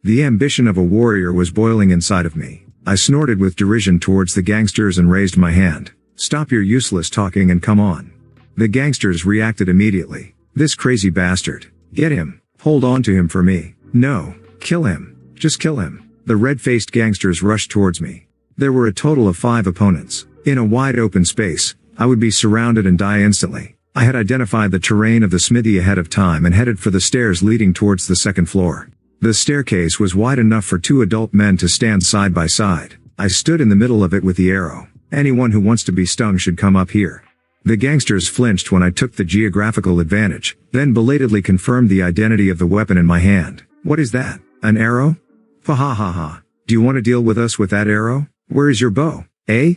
The ambition of a warrior was boiling inside of me. I snorted with derision towards the gangsters and raised my hand. Stop your useless talking and come on. The gangsters reacted immediately. This crazy bastard. Get him. Hold on to him for me. No. Kill him. Just kill him. The red-faced gangsters rushed towards me. There were a total of 5 opponents. In a wide open space, I would be surrounded and die instantly. I had identified the terrain of the smithy ahead of time and headed for the stairs leading towards the second floor. The staircase was wide enough for 2 adult men to stand side by side. I stood in the middle of it with the arrow. Anyone who wants to be stung should come up here. The gangsters flinched when I took the geographical advantage, then belatedly confirmed the identity of the weapon in my hand. What is that? An arrow? Ha ha ha ha. Do you want to deal with us with that arrow? Where is your bow? Eh?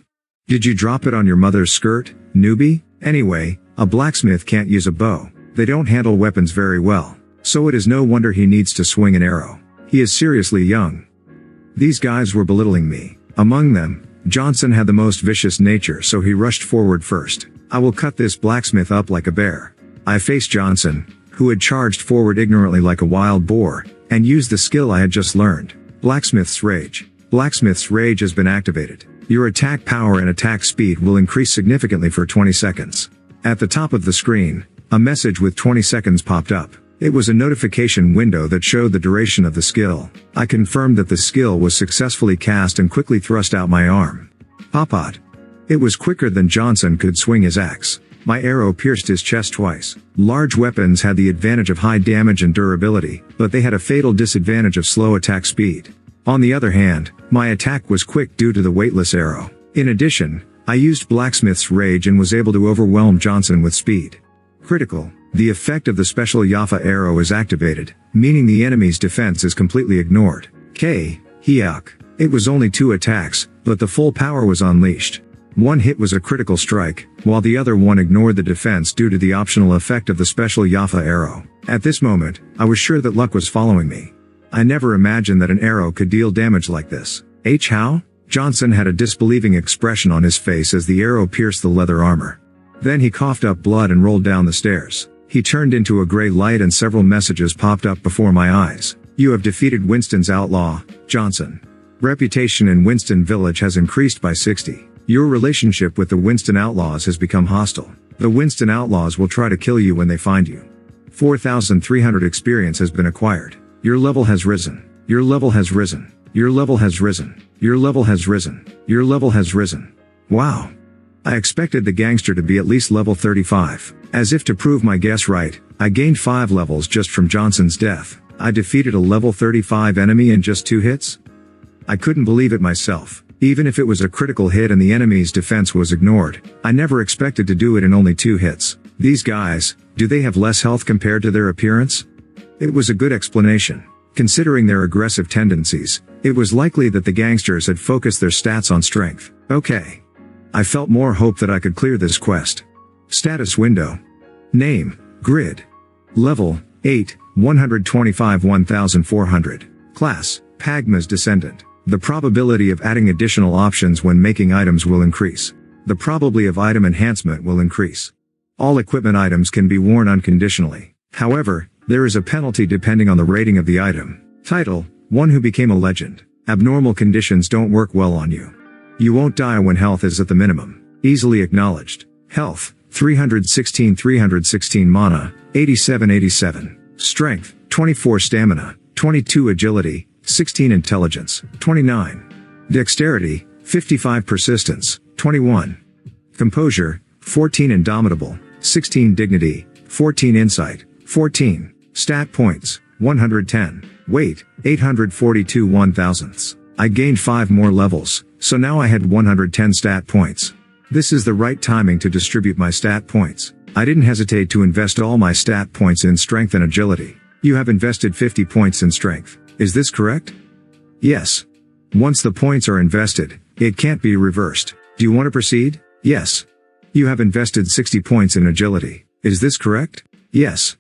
Did you drop it on your mother's skirt, newbie? Anyway, a blacksmith can't use a bow. They don't handle weapons very well. So it is no wonder he needs to swing an arrow. He is seriously young. These guys were belittling me. Among them, Johnson had the most vicious nature, so he rushed forward first. I will cut this blacksmith up like a bear. I faced Johnson, who had charged forward ignorantly like a wild boar, and used the skill I had just learned. Blacksmith's Rage. Blacksmith's Rage has been activated. Your attack power and attack speed will increase significantly for 20 seconds. At the top of the screen, a message with 20 seconds popped up. It was a notification window that showed the duration of the skill. I confirmed that the skill was successfully cast and quickly thrust out my arm. Pop-pot. It was quicker than Johnson could swing his axe. My arrow pierced his chest twice. Large weapons had the advantage of high damage and durability, but they had a fatal disadvantage of slow attack speed. On the other hand, my attack was quick due to the weightless arrow. In addition, I used Blacksmith's Rage and was able to overwhelm Johnson with speed. Critical. The effect of the special Yafa arrow is activated, meaning the enemy's defense is completely ignored. K. Hyuk. It was only 2 attacks, but the full power was unleashed. One hit was a critical strike, while the other one ignored the defense due to the optional effect of the special Yafa arrow. At this moment, I was sure that luck was following me. I never imagined that an arrow could deal damage like this. How? Johnson had a disbelieving expression on his face as the arrow pierced the leather armor. Then he coughed up blood and rolled down the stairs. He turned into a gray light and several messages popped up before my eyes. You have defeated Winston's outlaw, Johnson. Reputation in Winston Village has increased by 60. Your relationship with the Winston Outlaws has become hostile. The Winston Outlaws will try to kill you when they find you. 4,300 experience has been acquired. Your level has risen. Your level has risen. Your level has risen. Your level has risen. Your level has risen. Wow. I expected the gangster to be at least level 35. As if to prove my guess right, I gained 5 levels just from Johnson's death. I defeated a level 35 enemy in just 2 hits? I couldn't believe it myself. Even if it was a critical hit and the enemy's defense was ignored, I never expected to do it in only 2 hits. These guys, do they have less health compared to their appearance? It was a good explanation. Considering their aggressive tendencies, it was likely that the gangsters had focused their stats on strength. Okay. I felt more hope that I could clear this quest. Status window. Name, grid. Level, 8, 125 1400. Class, Pagma's descendant. The probability of adding additional options when making items will increase. The probability of item enhancement will increase. All equipment items can be worn unconditionally. However, there is a penalty depending on the rating of the item. Title, One Who Became a Legend. Abnormal conditions don't work well on you. You won't die when health is at the minimum. Easily acknowledged. Health, 316 mana, 87. Strength, 24 stamina, 22 agility, 16 intelligence, 29. Dexterity, 55 persistence, 21. Composure, 14 indomitable, 16 dignity, 14 insight, 14. Stat points, 110. Weight, 842 1/1000ths. I gained 5 more levels, so now I had 110 stat points. This is the right timing to distribute my stat points. I didn't hesitate to invest all my stat points in strength and agility. You have invested 50 points in strength. Is this correct? Yes. Once the points are invested, it can't be reversed. Do you want to proceed? Yes. You have invested 60 points in agility. Is this correct? Yes.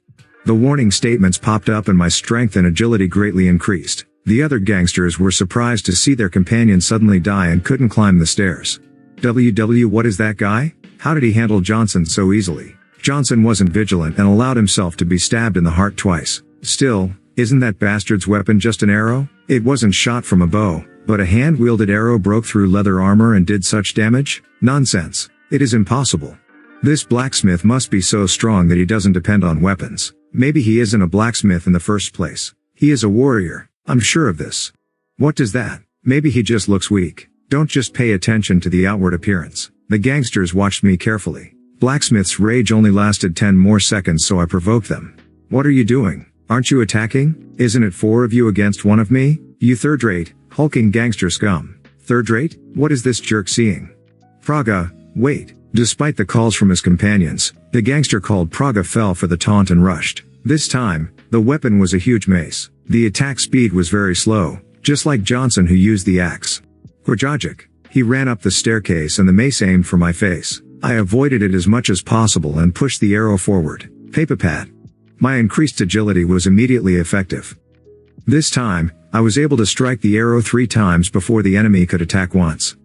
The warning statements popped up and my strength and agility greatly increased. The other gangsters were surprised to see their companion suddenly die and couldn't climb the stairs. What is that guy? How did he handle Johnson so easily? Johnson wasn't vigilant and allowed himself to be stabbed in the heart twice. Still, isn't that bastard's weapon just an arrow? It wasn't shot from a bow, but a hand-wielded arrow broke through leather armor and did such damage? Nonsense. It is impossible. This blacksmith must be so strong that he doesn't depend on weapons. Maybe he isn't a blacksmith in the first place. He is a warrior. I'm sure of this. What does that? Maybe he just looks weak. Don't just pay attention to the outward appearance. The gangsters watched me carefully. Blacksmith's rage only lasted 10 more seconds, so I provoked them. What are you doing? Aren't you attacking? Isn't it 4 of you against 1 of me? You third-rate, hulking gangster scum. Third-rate? What is this jerk seeing? Praga, wait. Despite the calls from his companions, the gangster called Praga fell for the taunt and rushed. This time, the weapon was a huge mace. The attack speed was very slow, just like Johnson who used the axe. Kwajajic. He ran up the staircase and the mace aimed for my face. I avoided it as much as possible and pushed the arrow forward. Papapat. My increased agility was immediately effective. This time, I was able to strike the arrow 3 times before the enemy could attack once.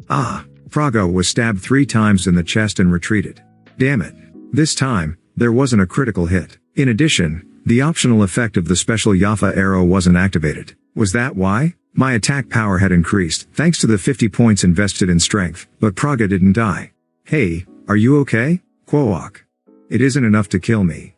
Praga was stabbed 3 times in the chest and retreated. Damn it. This time, there wasn't a critical hit. In addition, the optional effect of the special Yafa arrow wasn't activated. Was that why? My attack power had increased, thanks to the 50 points invested in strength, but Praga didn't die. Hey, are you okay? Quoak. It isn't enough to kill me.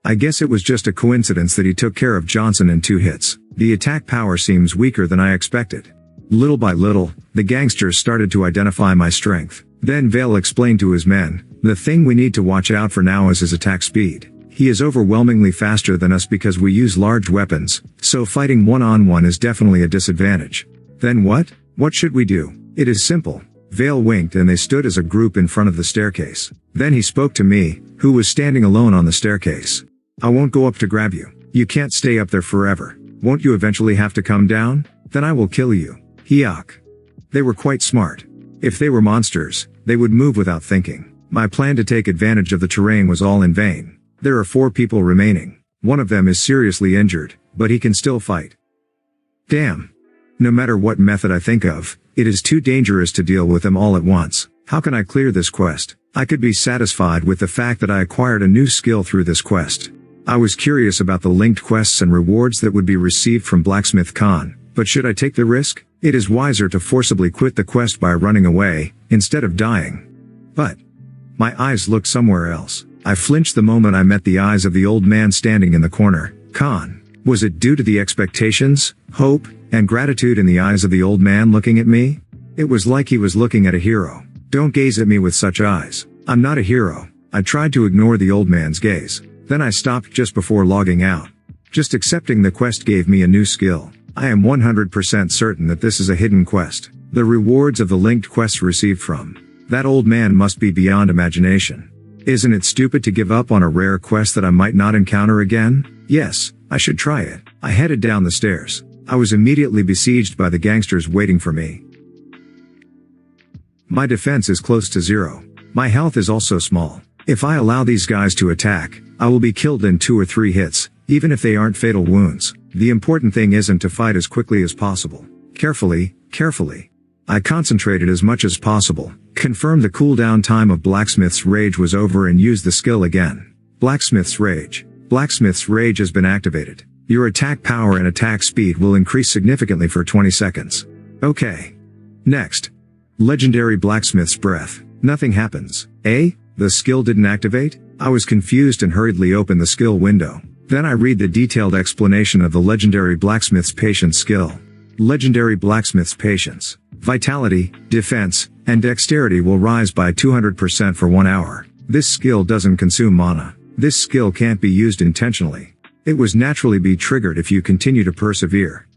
I guess it was just a coincidence that he took care of Johnson in 2 hits. The attack power seems weaker than I expected. Little by little, the gangsters started to identify my strength. Then Vale explained to his men, the thing we need to watch out for now is his attack speed. He is overwhelmingly faster than us because we use large weapons, so fighting one-on-one is definitely a disadvantage. Then what? What should we do? It is simple. Vale winked and they stood as a group in front of the staircase. Then he spoke to me, who was standing alone on the staircase. I won't go up to grab you. You can't stay up there forever. Won't you eventually have to come down? Then I will kill you. Yuck. They were quite smart. If they were monsters, they would move without thinking. My plan to take advantage of the terrain was all in vain. There are 4 people remaining. One of them is seriously injured, but he can still fight. Damn. No matter what method I think of, it is too dangerous to deal with them all at once. How can I clear this quest? I could be satisfied with the fact that I acquired a new skill through this quest. I was curious about the linked quests and rewards that would be received from Blacksmith Khan, but should I take the risk? It is wiser to forcibly quit the quest by running away, instead of dying. But my eyes looked somewhere else. I flinched the moment I met the eyes of the old man standing in the corner. Khan. Was it due to the expectations, hope, and gratitude in the eyes of the old man looking at me? It was like he was looking at a hero. Don't gaze at me with such eyes. I'm not a hero. I tried to ignore the old man's gaze. Then I stopped just before logging out. Just accepting the quest gave me a new skill. I am 100% certain that this is a hidden quest. The rewards of the linked quests received from that old man must be beyond imagination. Isn't it stupid to give up on a rare quest that I might not encounter again? Yes, I should try it. I headed down the stairs. I was immediately besieged by the gangsters waiting for me. My defense is close to 0. My health is also small. If I allow these guys to attack, I will be killed in 2 or 3 hits, even if they aren't fatal wounds. The important thing isn't to fight as quickly as possible. Carefully. I concentrated as much as possible, confirmed the cooldown time of Blacksmith's Rage was over and used the skill again. Blacksmith's Rage. Blacksmith's Rage has been activated. Your attack power and attack speed will increase significantly for 20 seconds. Okay. Next. Legendary Blacksmith's Breath. Nothing happens. The skill didn't activate? I was confused and hurriedly opened the skill window. Then I read the detailed explanation of the Legendary Blacksmith's Patience skill. Legendary Blacksmith's Patience. Vitality, defense, and dexterity will rise by 200% for 1 hour. This skill doesn't consume mana. This skill can't be used intentionally. It was naturally be triggered if you continue to persevere.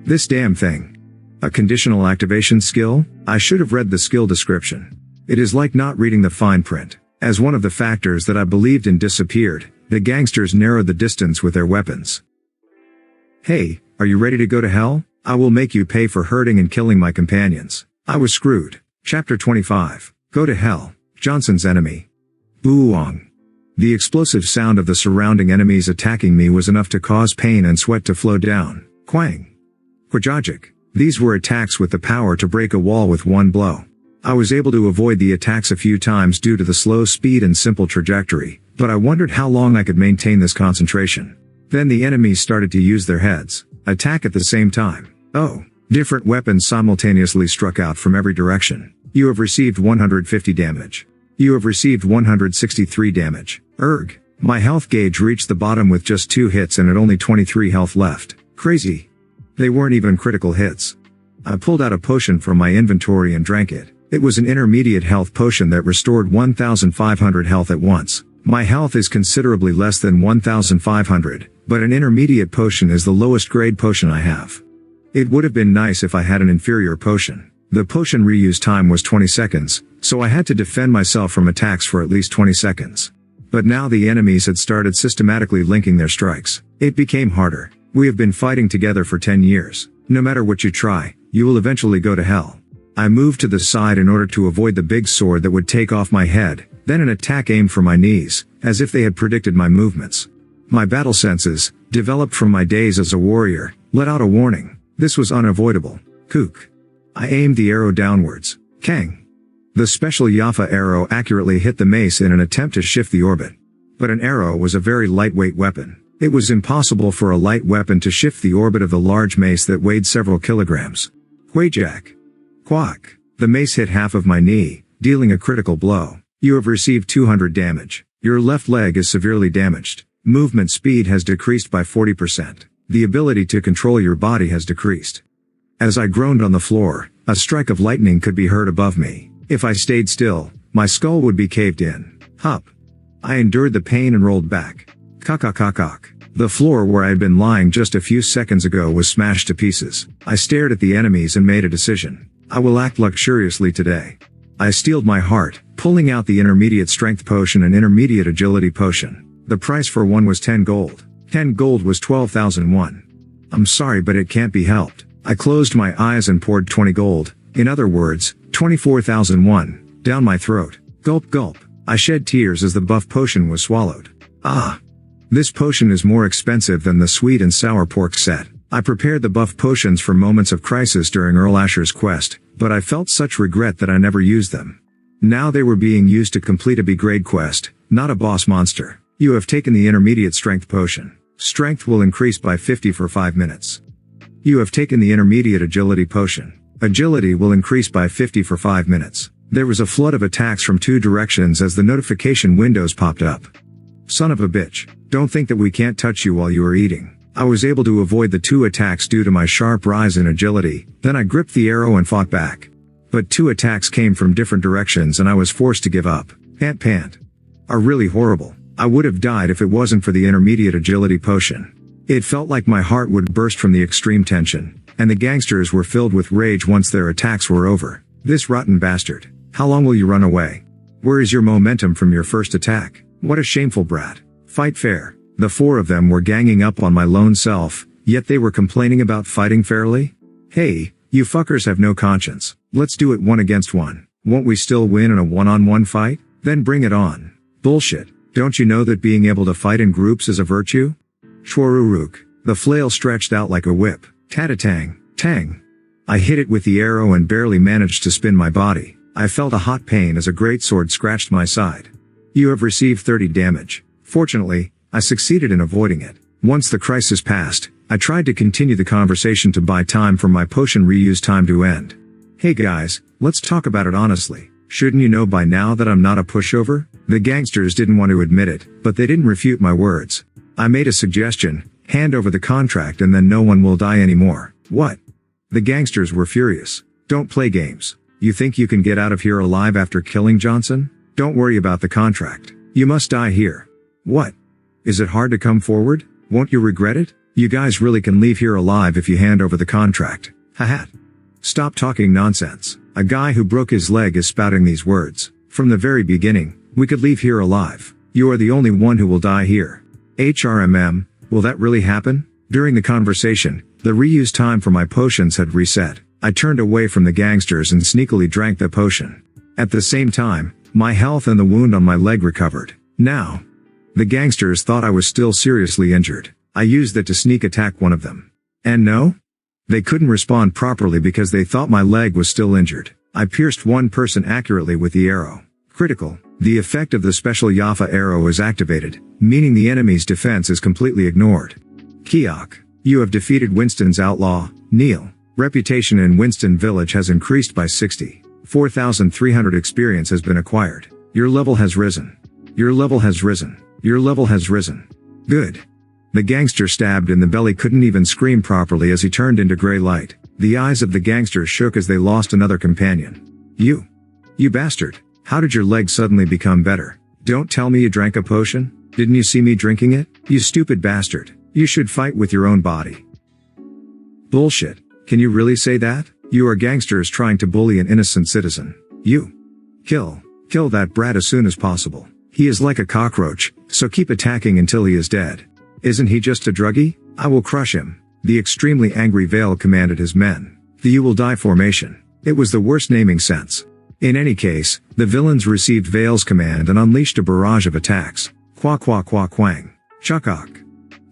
This damn thing. A conditional activation skill? I should have read the skill description. It is like not reading the fine print. As one of the factors that I believed in disappeared, the gangsters narrowed the distance with their weapons. Hey, are you ready to go to hell? I will make you pay for hurting and killing my companions. I was screwed. Chapter 25. Go to hell. Johnson's enemy. Booong. The explosive sound of the surrounding enemies attacking me was enough to cause pain and sweat to flow down. Quang. Quajajic. These were attacks with the power to break a wall with one blow. I was able to avoid the attacks a few times due to the slow speed and simple trajectory, but I wondered how long I could maintain this concentration. Then the enemies started to use their heads. Attack at the same time. Different weapons simultaneously struck out from every direction. You have received 150 damage. You have received 163 damage. My health gauge reached the bottom with just 2 hits and at only 23 health left. Crazy. They weren't even critical hits. I pulled out a potion from my inventory and drank it. It was an intermediate health potion that restored 1,500 health at once. My health is considerably less than 1,500, but an intermediate potion is the lowest grade potion I have. It would have been nice if I had an inferior potion. The potion reuse time was 20 seconds, so I had to defend myself from attacks for at least 20 seconds. But now the enemies had started systematically linking their strikes. It became harder. We have been fighting together for 10 years. No matter what you try, you will eventually go to hell. I moved to the side in order to avoid the big sword that would take off my head, then an attack aimed for my knees, as if they had predicted my movements. My battle senses, developed from my days as a warrior, let out a warning. This was unavoidable. Kook. I aimed the arrow downwards. Kang. The special Yafa arrow accurately hit the mace in an attempt to shift the orbit. But an arrow was a very lightweight weapon. It was impossible for a light weapon to shift the orbit of the large mace that weighed several kilograms. Huayjack. Quack. The mace hit half of my knee, dealing a critical blow. You have received 200 damage. Your left leg is severely damaged. Movement speed has decreased by 40%. The ability to control your body has decreased. As I groaned on the floor, a strike of lightning could be heard above me. If I stayed still, my skull would be caved in. Hup. I endured the pain and rolled back. Cock. The floor where I had been lying just a few seconds ago was smashed to pieces. I stared at the enemies and made a decision. I will act luxuriously today. I steeled my heart, pulling out the intermediate strength potion and intermediate agility potion. The price for one was 10 gold. 10 gold was 12,001. I'm sorry, but it can't be helped. I closed my eyes and poured 20 gold, in other words, 24,001, down my throat. Gulp gulp. I shed tears as the buff potion was swallowed. Ah! This potion is more expensive than the sweet and sour pork set. I prepared the buff potions for moments of crisis during Earl Asher's quest, but I felt such regret that I never used them. Now they were being used to complete a B-grade quest, not a boss monster. You have taken the intermediate strength potion. Strength will increase by 50 for 5 minutes. You have taken the intermediate agility potion. Agility will increase by 50 for 5 minutes. There was a flood of attacks from 2 directions as the notification windows popped up. Son of a bitch. Don't think that we can't touch you while you are eating. I was able to avoid the 2 attacks due to my sharp rise in agility, then I gripped the arrow and fought back. But 2 attacks came from different directions and I was forced to give up. Pant. Are really horrible. I would have died if it wasn't for the intermediate agility potion. It felt like my heart would burst from the extreme tension, and the gangsters were filled with rage once their attacks were over. This rotten bastard. How long will you run away? Where is your momentum from your first attack? What a shameful brat. Fight fair. The 4 of them were ganging up on my lone self, yet they were complaining about fighting fairly? Hey, you fuckers have no conscience. Let's do it 1 against 1. Won't we still win in a 1-on-1 fight? Then bring it on. Bullshit. Don't you know that being able to fight in groups is a virtue? Shwaruruk. The flail stretched out like a whip. Tatatang. Tang. I hit it with the arrow and barely managed to spin my body. I felt a hot pain as a greatsword scratched my side. You have received 30 damage. Fortunately, I succeeded in avoiding it. Once the crisis passed, I tried to continue the conversation to buy time for my potion reuse time to end. Hey guys, let's talk about it honestly. Shouldn't you know by now that I'm not a pushover? The gangsters didn't want to admit it, but they didn't refute my words. I made a suggestion, hand over the contract and then no one will die anymore. What? The gangsters were furious. Don't play games. You think you can get out of here alive after killing Johnson? Don't worry about the contract. You must die here. What? Is it hard to come forward? Won't you regret it? You guys really can leave here alive if you hand over the contract. Haha. Stop talking nonsense. A guy who broke his leg is spouting these words. From the very beginning, we could leave here alive. You are the only one who will die here. HRMM, will that really happen? During the conversation, the reuse time for my potions had reset. I turned away from the gangsters and sneakily drank the potion. At the same time, my health and the wound on my leg recovered. Now, the gangsters thought I was still seriously injured. I used that to sneak attack one of them. And no? They couldn't respond properly because they thought my leg was still injured. I pierced one person accurately with the arrow. Critical. The effect of the special Yafa arrow is activated, meaning the enemy's defense is completely ignored. Kiok. You have defeated Winston's outlaw, Neil. Reputation in Winston Village has increased by 60. 4,300 experience has been acquired. Your level has risen. Your level has risen. Your level has risen. Good. The gangster stabbed in the belly couldn't even scream properly as he turned into gray light. The eyes of the gangsters shook as they lost another companion. You bastard. How did your leg suddenly become better? Don't tell me you drank a potion? Didn't you see me drinking it? You stupid bastard. You should fight with your own body. Bullshit. Can you really say that? You are gangsters trying to bully an innocent citizen. You. Kill that brat as soon as possible. He is like a cockroach, so keep attacking until he is dead. Isn't he just a druggie? I will crush him. The extremely angry Vale commanded his men. The You will die formation. It was the worst naming sense. In any case, the villains received Vale's command and unleashed a barrage of attacks. Qua qua qua quang. Chakak.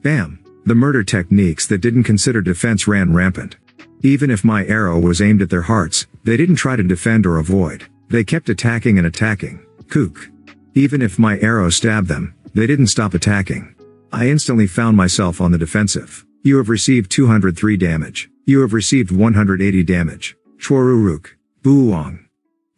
Bam. The murder techniques that didn't consider defense ran rampant. Even if my arrow was aimed at their hearts, they didn't try to defend or avoid. They kept attacking and attacking. Kook. Even if my arrow stabbed them, they didn't stop attacking. I instantly found myself on the defensive. You have received 203 damage. You have received 180 damage. Chwaruruk. Buong.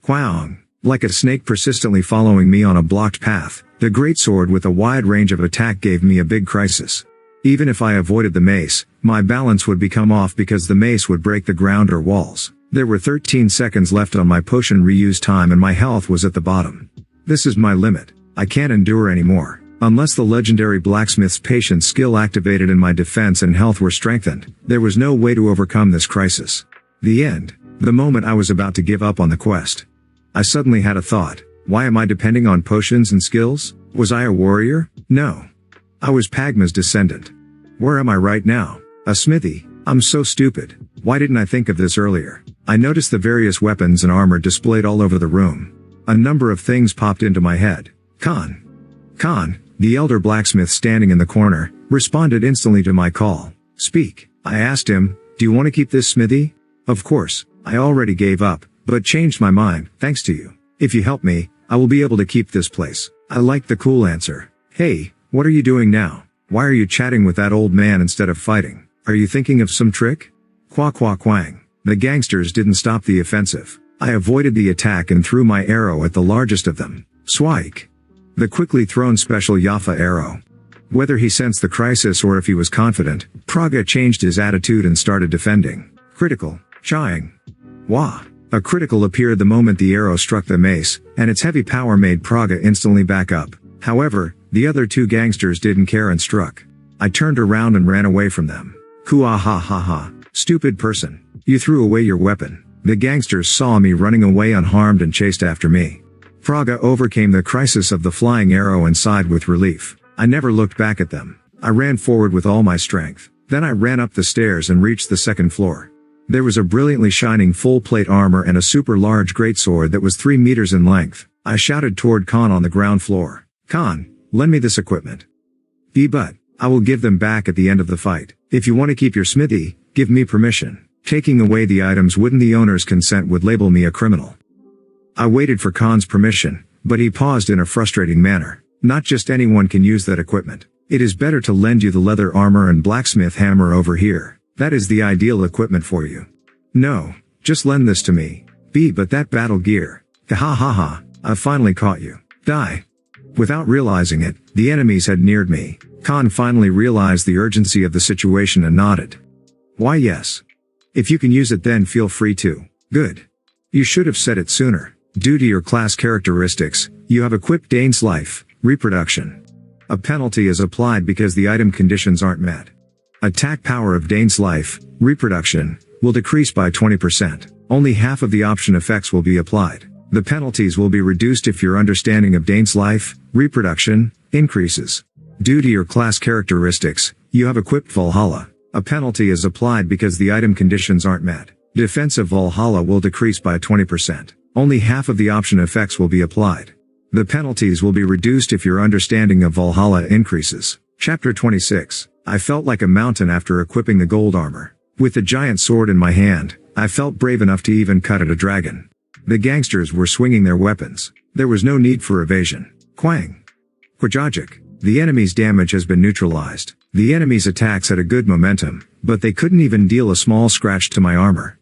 Kwaong. Like a snake persistently following me on a blocked path, the greatsword with a wide range of attack gave me a big crisis. Even if I avoided the mace, my balance would become off because the mace would break the ground or walls. There were 13 seconds left on my potion reuse time and my health was at the bottom. This is my limit. I can't endure anymore. Unless the legendary blacksmith's patience skill activated and my defense and health were strengthened, there was no way to overcome this crisis. The end. The moment I was about to give up on the quest. I suddenly had a thought. Why am I depending on potions and skills? Was I a warrior? No. I was Pagma's descendant. Where am I right now? A smithy. I'm so stupid. Why didn't I think of this earlier? I noticed the various weapons and armor displayed all over the room. A number of things popped into my head. Khan, the elder blacksmith standing in the corner, responded instantly to my call. Speak. I asked him, do you want to keep this smithy? Of course, I already gave up, but changed my mind, thanks to you. If you help me, I will be able to keep this place. I liked the cool answer. Hey, what are you doing now? Why are you chatting with that old man instead of fighting? Are you thinking of some trick? Quang. The gangsters didn't stop the offensive. I avoided the attack and threw my arrow at the largest of them. Swike. The quickly thrown special Yafa arrow. Whether he sensed the crisis or if he was confident, Praga changed his attitude and started defending. Critical. Chang. Wah. A critical appeared the moment the arrow struck the mace, and its heavy power made Praga instantly back up. However, the other two gangsters didn't care and struck. I turned around and ran away from them. Kuahahaha. Stupid person. You threw away your weapon. The gangsters saw me running away unharmed and chased after me. Praga overcame the crisis of the flying arrow and sighed with relief. I never looked back at them. I ran forward with all my strength. Then I ran up the stairs and reached the second floor. There was a brilliantly shining full-plate armor and a super large greatsword that was 3 meters in length. I shouted toward Khan on the ground floor. Khan, lend me this equipment. But I will give them back at the end of the fight. If you want to keep your smithy, give me permission. Taking away the items wouldn't the owner's consent would label me a criminal. I waited for Khan's permission, but he paused in a frustrating manner. Not just anyone can use that equipment. It is better to lend you the leather armor and blacksmith hammer over here. That is the ideal equipment for you. No, just lend this to me. But that battle gear. Ha. I've finally caught you. Die. Without realizing it, the enemies had neared me. Khan finally realized the urgency of the situation and nodded. Why yes. If you can use it then feel free to. Good. You should have said it sooner. Due to your class characteristics, you have equipped Dane's life, reproduction. A penalty is applied because the item conditions aren't met. Attack power of Dane's life, reproduction, will decrease by 20%. Only half of the option effects will be applied. The penalties will be reduced if your understanding of Dane's life, reproduction, increases. Due to your class characteristics, you have equipped Valhalla. A penalty is applied because the item conditions aren't met. Defensive Valhalla will decrease by 20%. Only half of the option effects will be applied. The penalties will be reduced if your understanding of Valhalla increases. Chapter 26. I felt like a mountain after equipping the gold armor. With the giant sword in my hand, I felt brave enough to even cut at a dragon. The gangsters were swinging their weapons. There was no need for evasion. Quang. Kwajajic. The enemy's damage has been neutralized. The enemy's attacks had a good momentum, but they couldn't even deal a small scratch to my armor.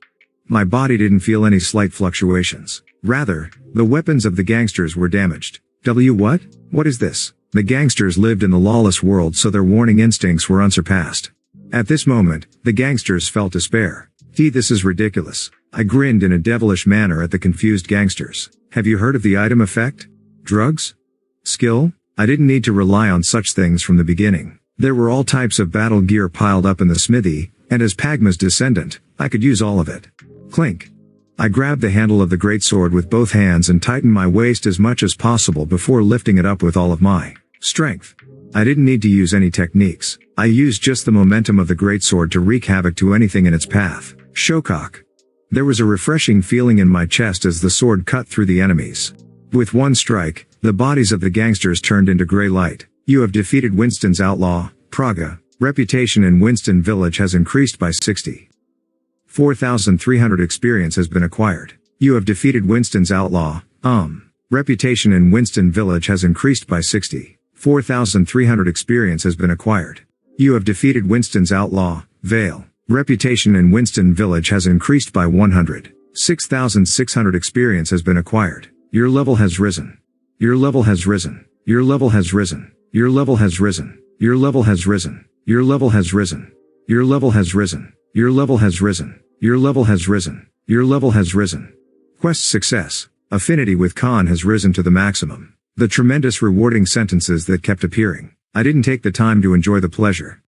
My body didn't feel any slight fluctuations. Rather, the weapons of the gangsters were damaged. What? What is this? The gangsters lived in the lawless world so their warning instincts were unsurpassed. At this moment, the gangsters felt despair. This is ridiculous. I grinned in a devilish manner at the confused gangsters. Have you heard of the item effect? Drugs? Skill? I didn't need to rely on such things from the beginning. There were all types of battle gear piled up in the smithy, and as Pagma's descendant, I could use all of it. Clink. I grabbed the handle of the greatsword with both hands and tightened my waist as much as possible before lifting it up with all of my strength. I didn't need to use any techniques. I used just the momentum of the greatsword to wreak havoc to anything in its path. Shokok. There was a refreshing feeling in my chest as the sword cut through the enemies. With one strike, the bodies of the gangsters turned into gray light. You have defeated Winston's outlaw, Praga. Reputation in Winston Village has increased by 60. 4,300 experience has been acquired. You have defeated Winston's outlaw, Reputation in Winston Village has increased by 60. 4,300 experience has been acquired. You have defeated Winston's outlaw, Vale. Reputation in Winston Village has increased by 100. 6,600 experience has been acquired. Your level has risen. Your level has risen. Your level has risen. Your level has risen. Your level has risen. Your level has risen. Your level has risen. Your level has risen. Your level has risen. Your level has risen. Quest success. Affinity with Khan has risen to the maximum. The tremendous rewarding sentences that kept appearing. I didn't take the time to enjoy the pleasure.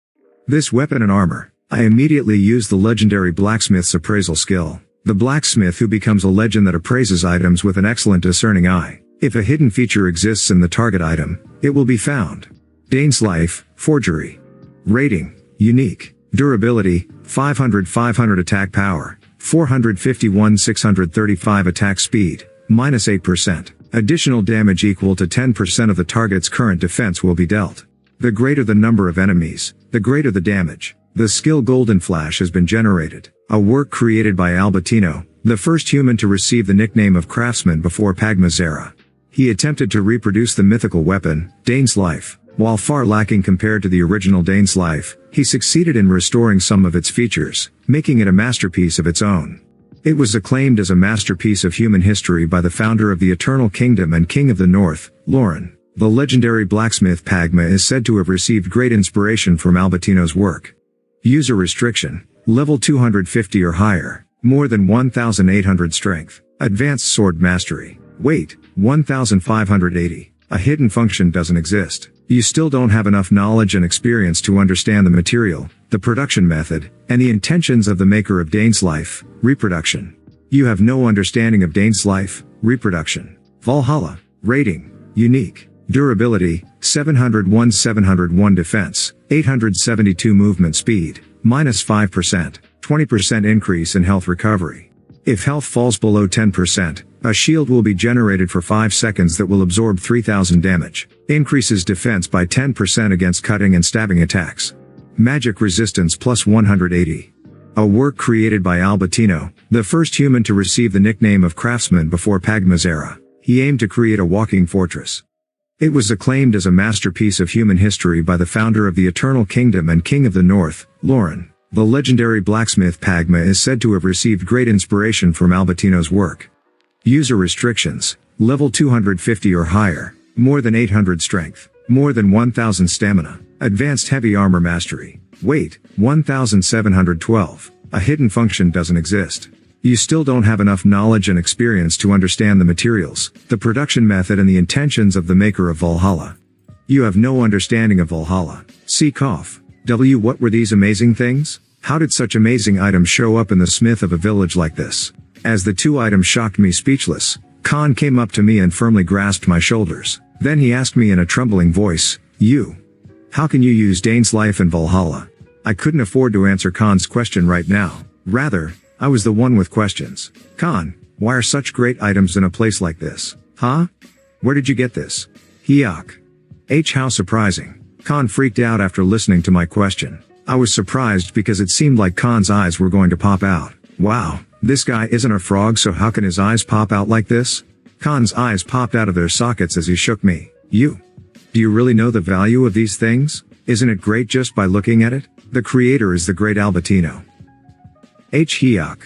This weapon and armor. I immediately used the legendary blacksmith's appraisal skill. The blacksmith who becomes a legend that appraises items with an excellent discerning eye. If a hidden feature exists in the target item, it will be found. Dane's life, forgery. Rating, unique. Durability, 500 attack power, 451 635 attack speed, -8%. Additional damage equal to 10% of the target's current defense will be dealt. The greater the number of enemies, the greater the damage. The skill Golden Flash has been generated, a work created by Albertino, the first human to receive the nickname of Craftsman before Pagma's era. He attempted to reproduce the mythical weapon, Dane's Life. While far lacking compared to the original Dane's Life, he succeeded in restoring some of its features, making it a masterpiece of its own. It was acclaimed as a masterpiece of human history by the founder of the Eternal Kingdom and King of the North, Lauren. The legendary blacksmith Pagma is said to have received great inspiration from Albertino's work. User restriction, level 250 or higher, more than 1,800 strength, advanced sword mastery, weight, 1,580. A hidden function doesn't exist. You still don't have enough knowledge and experience to understand the material, the production method, and the intentions of the maker of Dane's Life, reproduction. You have no understanding of Dane's Life, reproduction. Valhalla. Rating, unique. Durability, 701 defense, 872 movement speed, -5%, 20% increase in health recovery. If health falls below 10%, a shield will be generated for 5 seconds that will absorb 3,000 damage. Increases defense by 10% against cutting and stabbing attacks. Magic resistance plus 180. A work created by Albertino, the first human to receive the nickname of Craftsman before Pagma's era. He aimed to create a walking fortress. It was acclaimed as a masterpiece of human history by the founder of the Eternal Kingdom and King of the North, Lauren. The legendary blacksmith Pagma is said to have received great inspiration from Albertino's work. User restrictions, level 250 or higher, more than 800 strength, more than 1,000 stamina, advanced heavy armor mastery, weight, 1,712. A hidden function doesn't exist. You still don't have enough knowledge and experience to understand the materials, the production method and the intentions of the maker of Valhalla. You have no understanding of Valhalla. See Koff. What were these amazing things? How did such amazing items show up in the smith of a village like this? As the two items shocked me speechless, Khan came up to me and firmly grasped my shoulders. Then he asked me in a trembling voice, how can you use Dane's Life in Valhalla? I couldn't afford to answer Khan's question right now. Rather, I was the one with questions. Khan, why are such great items in a place like this? Huh? Where did you get this? Hyuk. How surprising. Khan freaked out after listening to my question. I was surprised because it seemed like Khan's eyes were going to pop out. Wow, this guy isn't a frog, so how can his eyes pop out like this? Khan's eyes popped out of their sockets as he shook me. Do you really know the value of these things? Isn't it great just by looking at it? The creator is the great Albertino. Hyuk.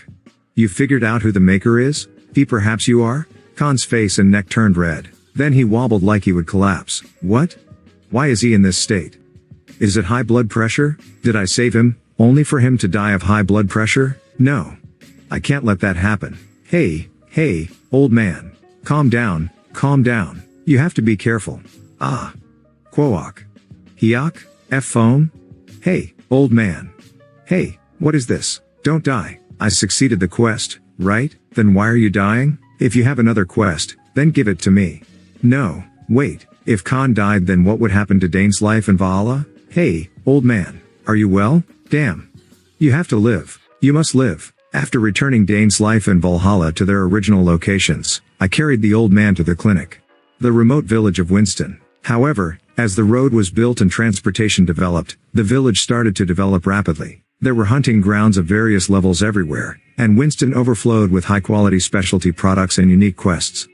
You figured out who the maker is? Perhaps you are? Khan's face and neck turned red. Then he wobbled like he would collapse. What? Why is he in this state? Is it high blood pressure? Did I save him, only for him to die of high blood pressure? No. I can't let that happen. Hey, old man. Calm down. You have to be careful. Quoak. Hyuk? Phone? Hey, old man. Hey, what is this? Don't die. I succeeded the quest, right? Then why are you dying? If you have another quest, then give it to me. No, wait. If Khan died, then what would happen to Dane's Life in Valhalla? Hey, old man. Are you well? Damn. You have to live. You must live. After returning Dane's Life and Valhalla to their original locations, I carried the old man to the clinic. The remote village of Winston. However, as the road was built and transportation developed, the village started to develop rapidly. There were hunting grounds of various levels everywhere, and Winston overflowed with high-quality specialty products and unique quests.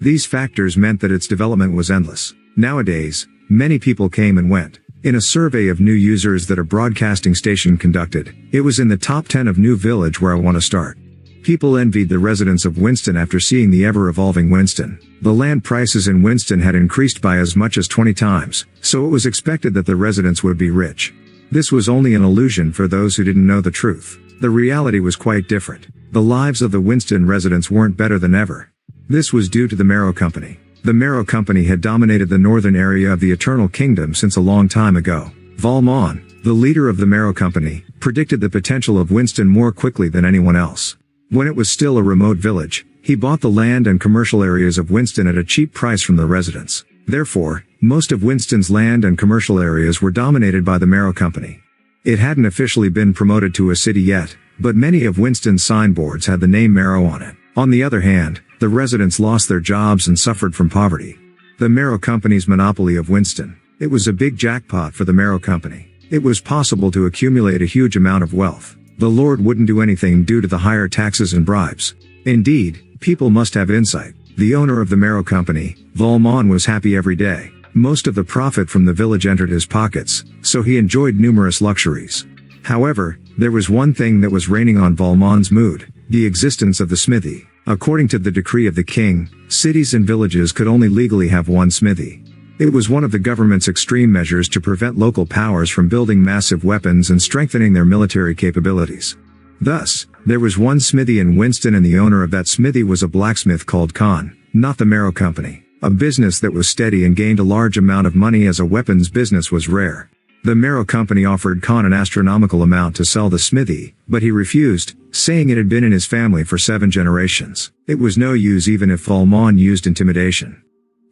These factors meant that its development was endless. Nowadays, many people came and went. In a survey of new users that a broadcasting station conducted, it was in the top 10 of new village where I want to start. People envied the residents of Winston after seeing the ever-evolving Winston. The land prices in Winston had increased by as much as 20 times, so it was expected that the residents would be rich. This was only an illusion for those who didn't know the truth. The reality was quite different. The lives of the Winston residents weren't better than ever. This was due to the Marrow Company. The Marrow Company had dominated the northern area of the Eternal Kingdom since a long time ago. Valmon, the leader of the Marrow Company, predicted the potential of Winston more quickly than anyone else. When it was still a remote village, he bought the land and commercial areas of Winston at a cheap price from the residents. Therefore, most of Winston's land and commercial areas were dominated by the Marrow Company. It hadn't officially been promoted to a city yet, but many of Winston's signboards had the name Marrow on it. On the other hand, the residents lost their jobs and suffered from poverty. The Marrow Company's monopoly of Winston. It was a big jackpot for the Marrow Company. It was possible to accumulate a huge amount of wealth. The Lord wouldn't do anything due to the higher taxes and bribes. Indeed, people must have insight. The owner of the Marrow Company, Volmon, was happy every day. Most of the profit from the village entered his pockets, so he enjoyed numerous luxuries. However, there was one thing that was raining on Volmon's mood: the existence of the smithy. According to the decree of the king, cities and villages could only legally have one smithy. It was one of the government's extreme measures to prevent local powers from building massive weapons and strengthening their military capabilities. Thus, there was one smithy in Winston, and the owner of that smithy was a blacksmith called Khan, not the Marrow Company. A business that was steady and gained a large amount of money, as a weapons business was rare. The Marrow Company offered Khan an astronomical amount to sell the smithy, but he refused, saying it had been in his family for 7 generations. It was no use even if Volmon used intimidation.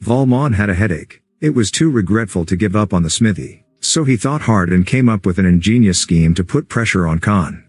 Volmon had a headache. It was too regretful to give up on the smithy, so he thought hard and came up with an ingenious scheme to put pressure on Khan.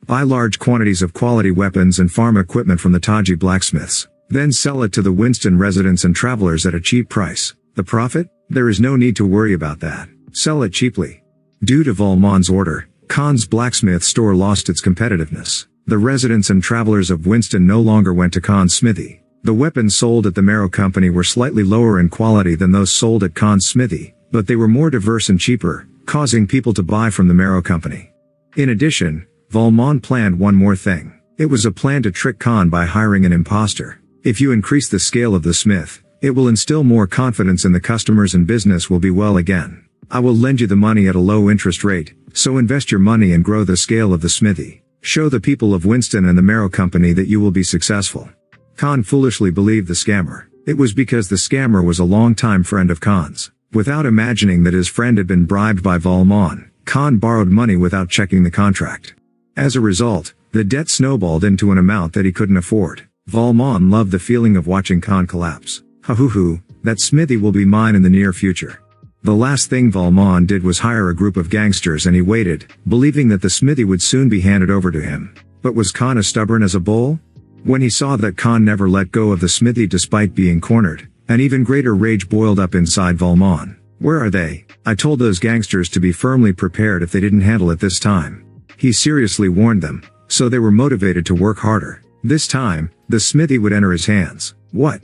Buy large quantities of quality weapons and farm equipment from the Taji blacksmiths, then sell it to the Winston residents and travelers at a cheap price. The profit? There is no need to worry about that. Sell it cheaply. Due to Volmon's order, Khan's blacksmith store lost its competitiveness. The residents and travelers of Winston no longer went to Khan's smithy. The weapons sold at the Marrow Company were slightly lower in quality than those sold at Khan's smithy, but they were more diverse and cheaper, causing people to buy from the Marrow Company. In addition, Volmon planned one more thing. It was a plan to trick Khan by hiring an imposter. If you increase the scale of the smith, it will instill more confidence in the customers and business will be well again. I will lend you the money at a low interest rate, so invest your money and grow the scale of the smithy. Show the people of Winston and the Marrow Company that you will be successful. Khan foolishly believed the scammer. It was because the scammer was a long-time friend of Khan's. Without imagining that his friend had been bribed by Volmon, Khan borrowed money without checking the contract. As a result, the debt snowballed into an amount that he couldn't afford. Volmon loved the feeling of watching Khan collapse. Ha-hoo-hoo, that smithy will be mine in the near future. The last thing Volmon did was hire a group of gangsters, and he waited, believing that the smithy would soon be handed over to him. But was Khan as stubborn as a bull? When he saw that Khan never let go of the smithy despite being cornered, an even greater rage boiled up inside Volmon. Where are they? I told those gangsters to be firmly prepared if they didn't handle it this time. He seriously warned them, so they were motivated to work harder. This time, the smithy would enter his hands. What?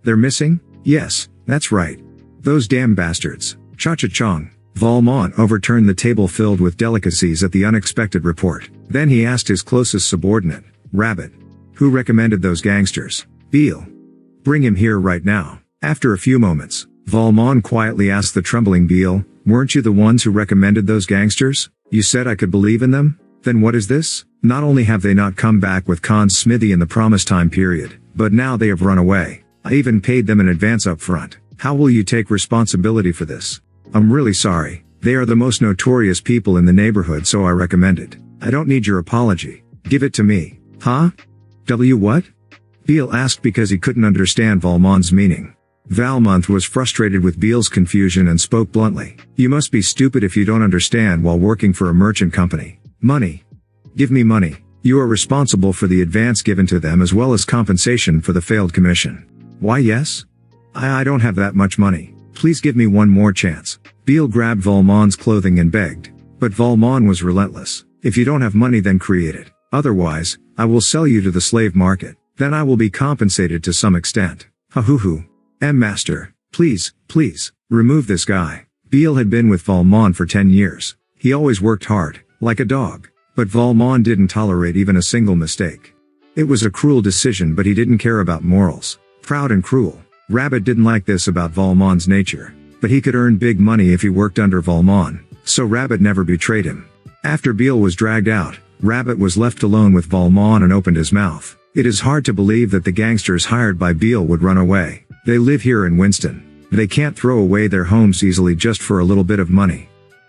They're missing? Yes, that's right. Those damn bastards. Cha-cha-chong. Volmon overturned the table filled with delicacies at the unexpected report. Then he asked his closest subordinate, Rabbit. Who recommended those gangsters? Beale. Bring him here right now. After a few moments, Volmon quietly asked the trembling Beale, weren't you the ones who recommended those gangsters? You said I could believe in them? Then what is this? Not only have they not come back with Khan's smithy in the promised time period, but now they have run away. I even paid them in advance up front. How will you take responsibility for this? I'm really sorry. They are the most notorious people in the neighborhood, so I recommend it. I don't need your apology. Give it to me. Huh? What? Beale asked because he couldn't understand Volmon's meaning. Valmont was frustrated with Beale's confusion and spoke bluntly. You must be stupid if you don't understand while working for a merchant company. Money. Give me money. You are responsible for the advance given to them as well as compensation for the failed commission. Why yes? I don't have that much money. Please give me one more chance. Beale grabbed Volmon's clothing and begged. But Volmon was relentless. If you don't have money, then create it. Otherwise, I will sell you to the slave market. Then I will be compensated to some extent. Ha-hoo-hoo. Master, please, remove this guy. Beale had been with Volmon for 10 years. He always worked hard, like a dog. But Volmon didn't tolerate even a single mistake. It was a cruel decision, but he didn't care about morals. Proud and cruel. Rabbit didn't like this about Volmon's nature. But he could earn big money if he worked under Volmon, so Rabbit never betrayed him. After Beale was dragged out, Rabbit was left alone with Volmon and opened his mouth. It is hard to believe that the gangsters hired by Beale would run away. They live here in Winston. They can't throw away their homes easily just for a little bit of money.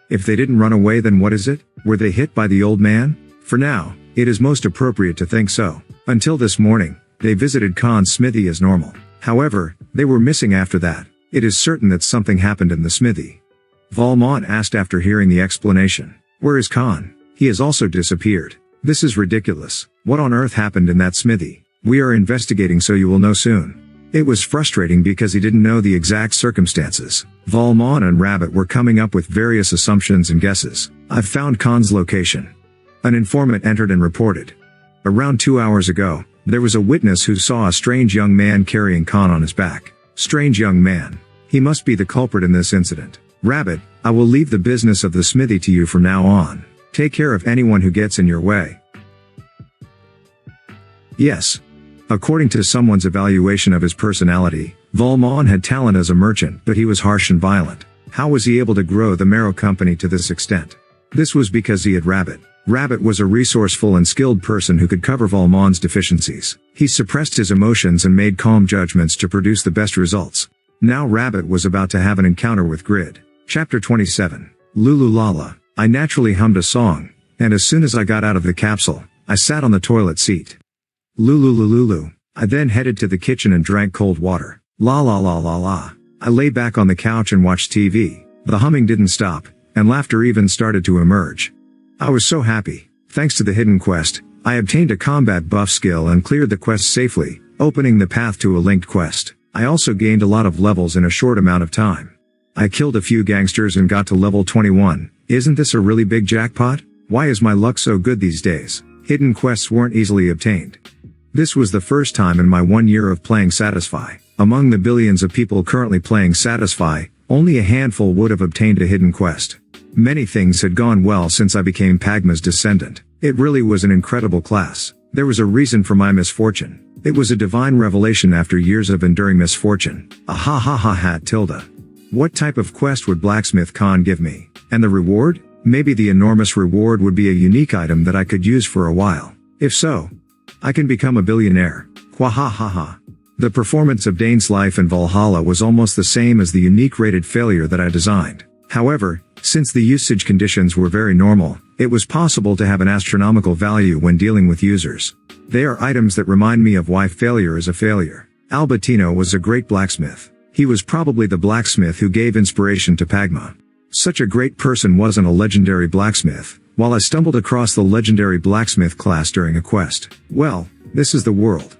If they didn't run away, then what is it? Were they hit by the old man? For now, it is most appropriate to think so. Until this morning, they visited Khan's smithy as normal. However, they were missing after that. It is certain that something happened in the smithy. Volmon asked after hearing the explanation. Where is Khan? He has also disappeared. This is ridiculous. What on earth happened in that smithy? We are investigating, so you will know soon. It was frustrating because he didn't know the exact circumstances. Volmon and Rabbit were coming up with various assumptions and guesses. I've found Khan's location. An informant entered and reported. Around 2 hours ago, there was a witness who saw a strange young man carrying Khan on his back. Strange young man. He must be the culprit in this incident. Rabbit, I will leave the business of the smithy to you from now on. Take care of anyone who gets in your way. Yes. According to someone's evaluation of his personality, Volmon had talent as a merchant, but he was harsh and violent. How was he able to grow the Marrow Company to this extent? This was because he had Rabbit. Rabbit was a resourceful and skilled person who could cover Volmon's deficiencies. He suppressed his emotions and made calm judgments to produce the best results. Now Rabbit was about to have an encounter with Grid. Chapter 27. Lulu Lala. I naturally hummed a song, and as soon as I got out of the capsule, I sat on the toilet seat. Lulu Lulu. I then headed to the kitchen and drank cold water. La la la la la. I lay back on the couch and watched TV. The humming didn't stop, and laughter even started to emerge. I was so happy. Thanks to the hidden quest, I obtained a combat buff skill and cleared the quest safely, opening the path to a linked quest. I also gained a lot of levels in a short amount of time. I killed a few gangsters and got to level 21. Isn't this a really big jackpot? Why is my luck so good these days? Hidden quests weren't easily obtained. This was the first time in my 1 year of playing Satisfy. Among the billions of people currently playing Satisfy, only a handful would have obtained a hidden quest. Many things had gone well since I became Pagma's descendant. It really was an incredible class. There was a reason for my misfortune. It was a divine revelation after years of enduring misfortune. Ha ha ha ha tilde. What type of quest would Blacksmith Khan give me? And the reward? Maybe the enormous reward would be a unique item that I could use for a while. If so, I can become a billionaire. Kwa ha ha ha. The performance of Dane's life in Valhalla was almost the same as the unique rated failure that I designed. However, since the usage conditions were very normal, it was possible to have an astronomical value when dealing with users. They are items that remind me of why failure is a failure. Albertino was a great blacksmith. He was probably the blacksmith who gave inspiration to Pagma. Such a great person wasn't a legendary blacksmith, while I stumbled across the legendary blacksmith class during a quest. Well, this is the world.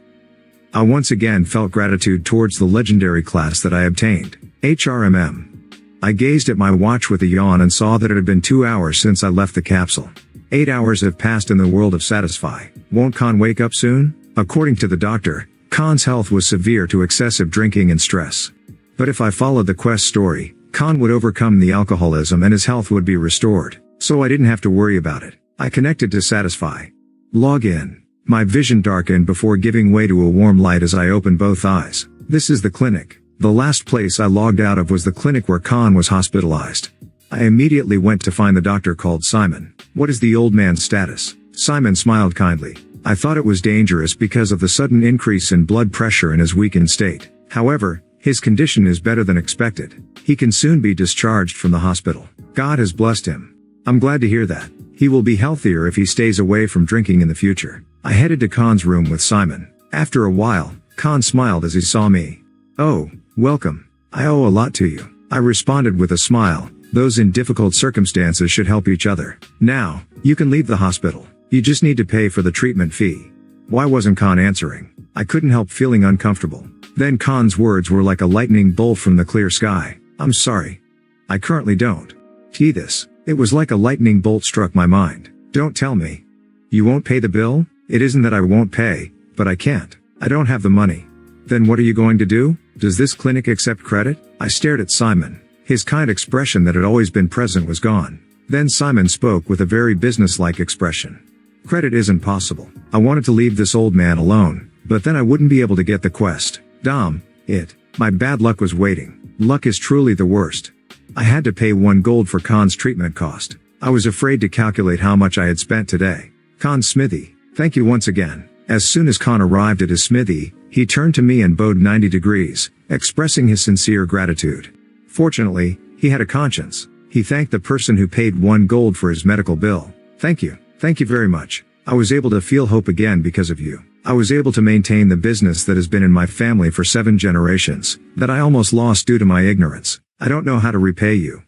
I once again felt gratitude towards the legendary class that I obtained. HRMM. I gazed at my watch with a yawn and saw that it had been 2 hours since I left the capsule. 8 hours have passed in the world of Satisfy. Won't Khan wake up soon? According to the doctor, Khan's health was severe to excessive drinking and stress. But if I followed the quest story, Khan would overcome the alcoholism and his health would be restored. So I didn't have to worry about it. I connected to Satisfy. Log in. My vision darkened before giving way to a warm light as I opened both eyes. This is the clinic. The last place I logged out of was the clinic where Khan was hospitalized. I immediately went to find the doctor called Simon. What is the old man's status? Simon smiled kindly. I thought it was dangerous because of the sudden increase in blood pressure in his weakened state. However, his condition is better than expected. He can soon be discharged from the hospital. God has blessed him. I'm glad to hear that. He will be healthier if he stays away from drinking in the future. I headed to Khan's room with Simon. After a while, Khan smiled as he saw me. Oh, welcome. I owe a lot to you. I responded with a smile. Those in difficult circumstances should help each other. Now, you can leave the hospital. You just need to pay for the treatment fee. Why wasn't Khan answering? I couldn't help feeling uncomfortable. Then Khan's words were like a lightning bolt from the clear sky. I'm sorry. I currently don't. This. It was like a lightning bolt struck my mind. Don't tell me. You won't pay the bill? It isn't that I won't pay, but I can't. I don't have the money. Then what are you going to do? Does this clinic accept credit? I stared at Simon. His kind expression that had always been present was gone. Then Simon spoke with a very businesslike expression. Credit isn't possible. I wanted to leave this old man alone, but then I wouldn't be able to get the quest. My bad luck was waiting. Luck is truly the worst. I had to pay 1 gold for Khan's treatment cost. I was afraid to calculate how much I had spent today. Khan's smithy. Thank you once again. As soon as Khan arrived at his smithy, he turned to me and bowed 90 degrees, expressing his sincere gratitude. Fortunately, he had a conscience. He thanked the person who paid 1 gold for his medical bill. Thank you. Thank you very much. I was able to feel hope again because of you. I was able to maintain the business that has been in my family for 7 generations, that I almost lost due to my ignorance. I don't know how to repay you.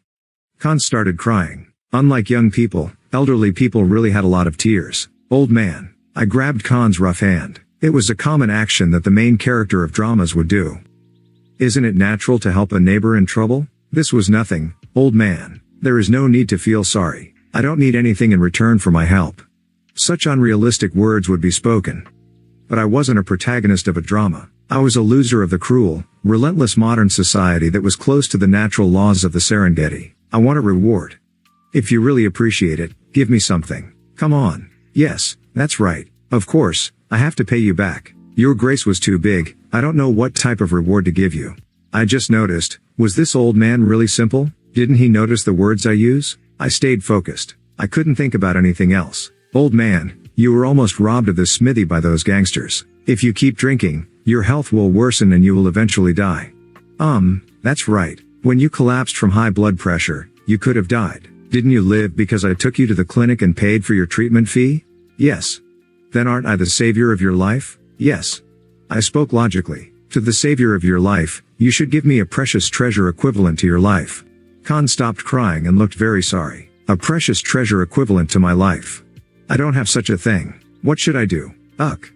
Khan started crying. Unlike young people, Elderly people really had a lot of tears. Old man. I grabbed Khan's rough hand. It was a common action that the main character of dramas would do. Isn't it natural to help a neighbor in trouble? This was nothing, old man. There is no need to feel sorry. I don't need anything in return for my help. Such unrealistic words would be spoken. But I wasn't a protagonist of a drama. I was a loser of the cruel, relentless modern society that was close to the natural laws of the Serengeti. I want a reward. If you really appreciate it, give me something. Come on. Yes, that's right. Of course, I have to pay you back. Your grace was too big. I don't know what type of reward to give you. I just noticed, was this old man really simple? Didn't he notice the words I use? I stayed focused. I couldn't think about anything else. Old man, you were almost robbed of this smithy by those gangsters. If you keep drinking, your health will worsen and you will eventually die. That's right. When you collapsed from high blood pressure, you could have died. Didn't you live because I took you to the clinic and paid for your treatment fee? Yes. Then aren't I the savior of your life? Yes. I spoke logically. To the savior of your life, you should give me a precious treasure equivalent to your life. Khan stopped crying and looked very sorry. A precious treasure equivalent to my life. I don't have such a thing. What should I do? Ugh.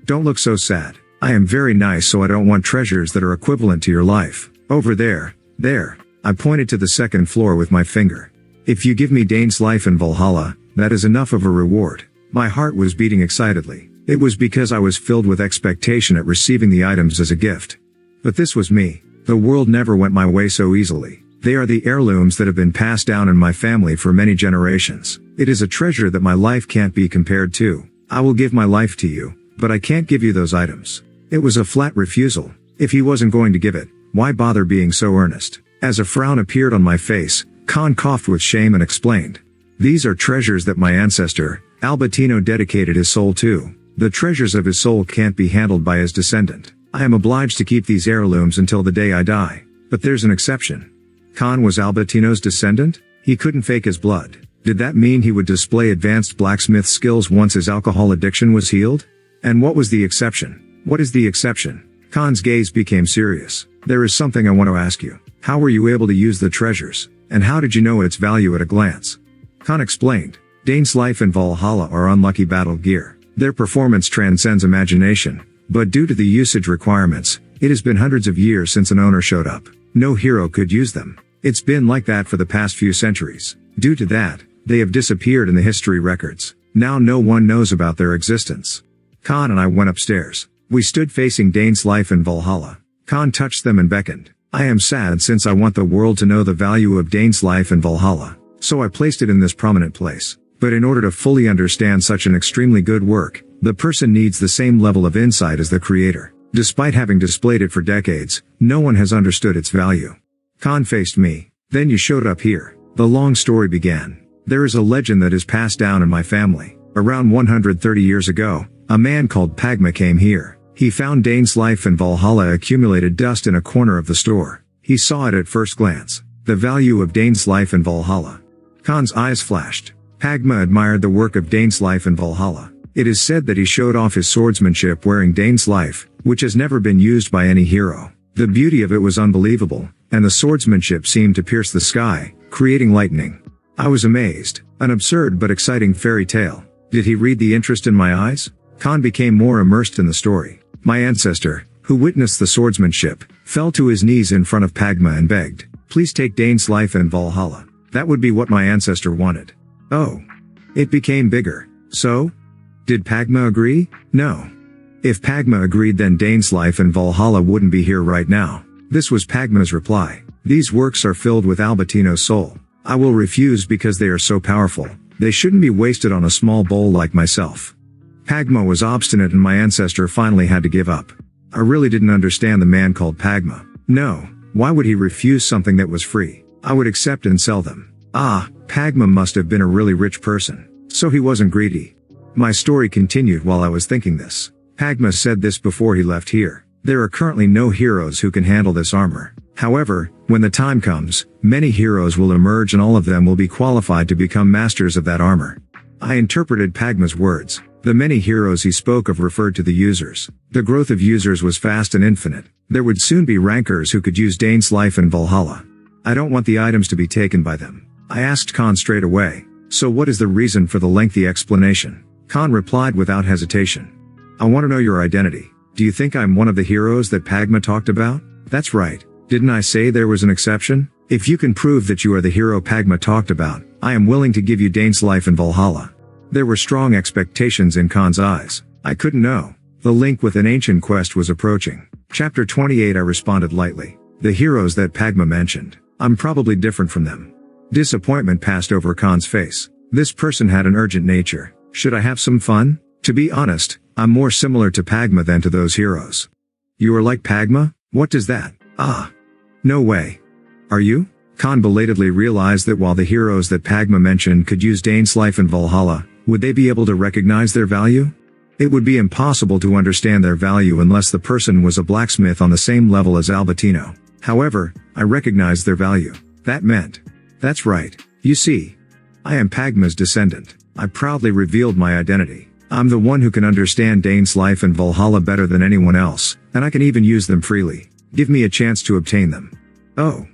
Don't look so sad. I am very nice, so I don't want treasures that are equivalent to your life. Over there. There. I pointed to the second floor with my finger. If you give me Dane's life in Valhalla, that is enough of a reward. My heart was beating excitedly. It was because I was filled with expectation at receiving the items as a gift. But this was me. The world never went my way so easily. They are the heirlooms that have been passed down in my family for many generations. It is a treasure that my life can't be compared to. I will give my life to you, but I can't give you those items. It was a flat refusal. If he wasn't going to give it, why bother being so earnest? As a frown appeared on my face, Khan coughed with shame and explained. These are treasures that my ancestor, Albertino, dedicated his soul to. The treasures of his soul can't be handled by his descendant. I am obliged to keep these heirlooms until the day I die. But there's an exception. Khan was Albertino's descendant? He couldn't fake his blood. Did that mean he would display advanced blacksmith skills once his alcohol addiction was healed? And what was the exception? What is the exception? Khan's gaze became serious. There is something I want to ask you. How were you able to use the treasures? And how did you know its value at a glance? Khan explained. Dane's life and Valhalla are unlucky battle gear. Their performance transcends imagination, but due to the usage requirements, it has been hundreds of years since an owner showed up. No hero could use them. It's been like that for the past few centuries. Due to that, they have disappeared in the history records. Now no one knows about their existence. Khan and I went upstairs. We stood facing Dane's life in Valhalla. Khan touched them and beckoned. I am sad since I want the world to know the value of Dane's life in Valhalla. So I placed it in this prominent place. But in order to fully understand such an extremely good work, the person needs the same level of insight as the creator. Despite having displayed it for decades, no one has understood its value. Khan faced me. Then you showed up here. The long story began. There is a legend that is passed down in my family. Around 130 years ago, a man called Pagma came here. He found Dane's life in Valhalla accumulated dust in a corner of the store. He saw it at first glance. The value of Dane's life in Valhalla. Khan's eyes flashed. Pagma admired the work of Dane's life in Valhalla. It is said that he showed off his swordsmanship wearing Dane's life, which has never been used by any hero. The beauty of it was unbelievable, and the swordsmanship seemed to pierce the sky, creating lightning. I was amazed. An absurd but exciting fairy tale. Did he read the interest in my eyes? Khan became more immersed in the story. My ancestor, who witnessed the swordsmanship, fell to his knees in front of Pagma and begged, "Please take Dane's life in Valhalla." That would be what my ancestor wanted. Oh. It became bigger. So? Did Pagma agree? No. If Pagma agreed, then Dane's life in Valhalla wouldn't be here right now. This was Pagma's reply. These works are filled with Albertino's soul. I will refuse because they are so powerful. They shouldn't be wasted on a small bowl like myself. Pagma was obstinate and my ancestor finally had to give up. I really didn't understand the man called Pagma. No. Why would he refuse something that was free? I would accept and sell them. Pagma must have been a really rich person. So he wasn't greedy. My story continued while I was thinking this. Pagma said this before he left here. There are currently no heroes who can handle this armor. However, when the time comes, many heroes will emerge and all of them will be qualified to become masters of that armor. I interpreted Pagma's words. The many heroes he spoke of referred to the users. The growth of users was fast and infinite. There would soon be rankers who could use Dane's life in Valhalla. I don't want the items to be taken by them. I asked Khan straight away. So what is the reason for the lengthy explanation? Khan replied without hesitation. I want to know your identity. Do you think I'm one of the heroes that Pagma talked about? That's right. Didn't I say there was an exception? If you can prove that you are the hero Pagma talked about, I am willing to give you Dane's life in Valhalla. There were strong expectations in Khan's eyes. I couldn't know. The link with an ancient quest was approaching. Chapter 28. I responded lightly. The heroes that Pagma mentioned. I'm probably different from them. Disappointment passed over Khan's face. This person had an urgent nature. Should I have some fun? To be honest, I'm more similar to Pagma than to those heroes. You are like Pagma? What does that? No way. Are you? Khan belatedly realized that while the heroes that Pagma mentioned could use Dane's life in Valhalla, would they be able to recognize their value? It would be impossible to understand their value unless the person was a blacksmith on the same level as Albertino. However, I recognized their value. That meant. That's right. You see. I am Pagma's descendant. I proudly revealed my identity. I'm the one who can understand Dane's life in Valhalla better than anyone else, and I can even use them freely. Give me a chance to obtain them. Oh.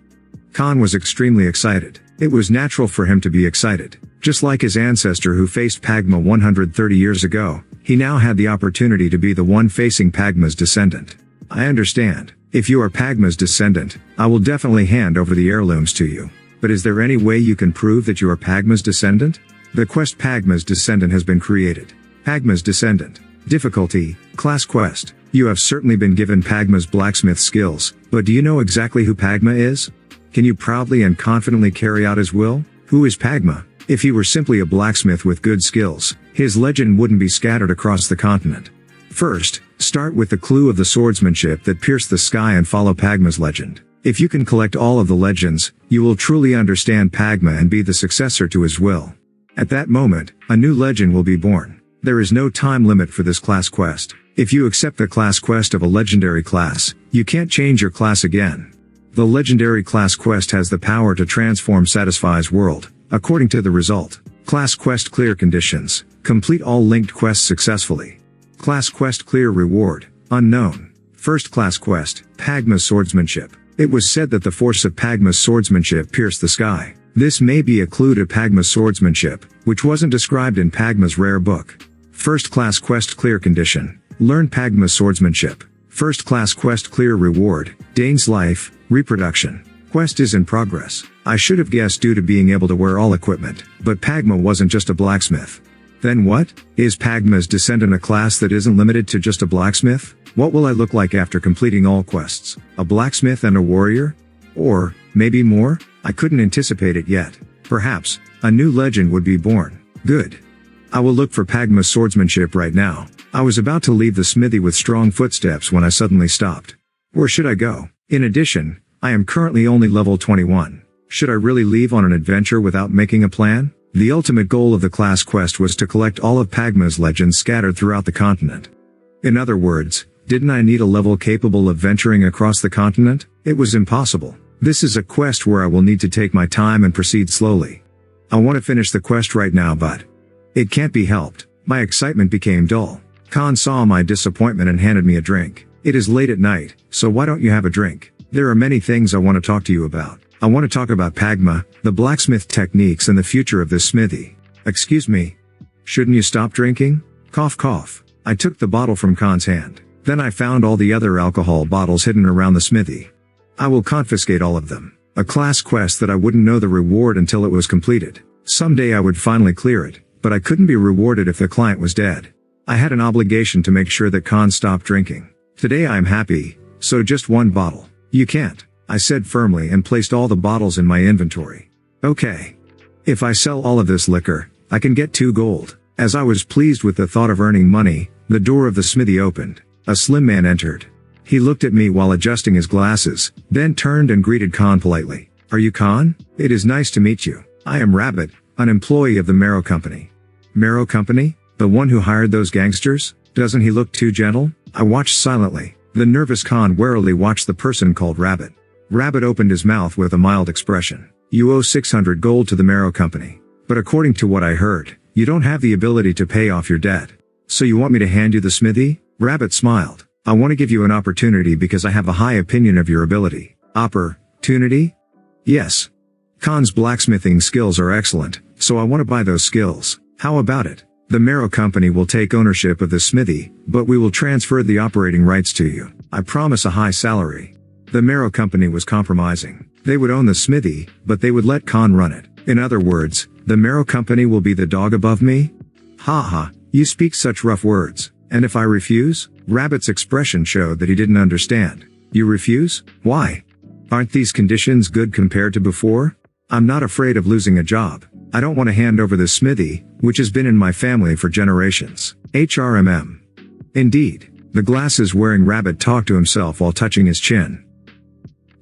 Khan was extremely excited. It was natural for him to be excited. Just like his ancestor who faced Pagma 130 years ago, he now had the opportunity to be the one facing Pagma's descendant. I understand. If you are Pagma's descendant, I will definitely hand over the heirlooms to you. But is there any way you can prove that you are Pagma's descendant? The quest Pagma's descendant has been created. Pagma's descendant. Difficulty, class quest. You have certainly been given Pagma's blacksmith skills, but do you know exactly who Pagma is? Can you proudly and confidently carry out his will? Who is Pagma? If he were simply a blacksmith with good skills, his legend wouldn't be scattered across the continent. First, start with the clue of the swordsmanship that pierced the sky and follow Pagma's legend. If you can collect all of the legends, you will truly understand Pagma and be the successor to his will. At that moment, a new legend will be born. There is no time limit for this class quest. If you accept the class quest of a legendary class, you can't change your class again. The legendary class quest has the power to transform Satisfy's world, according to the result. Class quest clear conditions. Complete all linked quests successfully. Class quest clear reward. Unknown. First class quest, Pagma's swordsmanship. It was said that the force of Pagma's swordsmanship pierced the sky. This may be a clue to Pagma's swordsmanship, which wasn't described in Pagma's rare book. First class quest clear condition. Learn Pagma's swordsmanship. First class quest clear reward. Dane's life, reproduction. Quest is in progress. I should have guessed due to being able to wear all equipment, but Pagma wasn't just a blacksmith. Then what? Is Pagma's descendant a class that isn't limited to just a blacksmith? What will I look like after completing all quests? A blacksmith and a warrior? Or, maybe more? I couldn't anticipate it yet. Perhaps, a new legend would be born. Good. I will look for Pagma's swordsmanship right now. I was about to leave the smithy with strong footsteps when I suddenly stopped. Where should I go? In addition, I am currently only level 21. Should I really leave on an adventure without making a plan? The ultimate goal of the class quest was to collect all of Pagma's legends scattered throughout the continent. In other words, didn't I need a level capable of venturing across the continent? It was impossible. This is a quest where I will need to take my time and proceed slowly. I want to finish the quest right now, but it can't be helped. My excitement became dull. Khan saw my disappointment and handed me a drink. It is late at night, so why don't you have a drink? There are many things I want to talk to you about. I want to talk about Pagma, the blacksmith techniques and the future of this smithy. Excuse me. Shouldn't you stop drinking? Cough cough. I took the bottle from Khan's hand. Then I found all the other alcohol bottles hidden around the smithy. I will confiscate all of them. A class quest that I wouldn't know the reward until it was completed. Someday I would finally clear it, but I couldn't be rewarded if the client was dead. I had an obligation to make sure that Khan stopped drinking. Today I am happy, so just one bottle. You can't, I said firmly and placed all the bottles in my inventory. Okay. If I sell all of this liquor, I can get 2 gold. As I was pleased with the thought of earning money, the door of the smithy opened. A slim man entered. He looked at me while adjusting his glasses, then turned and greeted Khan politely. Are you Khan? It is nice to meet you. I am Rabbit, an employee of the Marrow Company. Marrow Company? The one who hired those gangsters? Doesn't he look too gentle? I watched silently. The nervous Khan warily watched the person called Rabbit. Rabbit opened his mouth with a mild expression. You owe 600 gold to the Marrow Company. But according to what I heard, you don't have the ability to pay off your debt. So you want me to hand you the smithy? Rabbit smiled. I want to give you an opportunity because I have a high opinion of your ability. Opportunity? Yes. Khan's blacksmithing skills are excellent, so I want to buy those skills. How about it? The Marrow Company will take ownership of the smithy, but we will transfer the operating rights to you. I promise a high salary. The Marrow Company was compromising. They would own the smithy, but they would let Khan run it. In other words, the Marrow Company will be the dog above me? Ha ha, you speak such rough words. And if I refuse? Rabbit's expression showed that he didn't understand. You refuse? Why? Aren't these conditions good compared to before? I'm not afraid of losing a job. I don't want to hand over the smithy, which has been in my family for generations. HRMM. Indeed. The glasses-wearing rabbit talked to himself while touching his chin.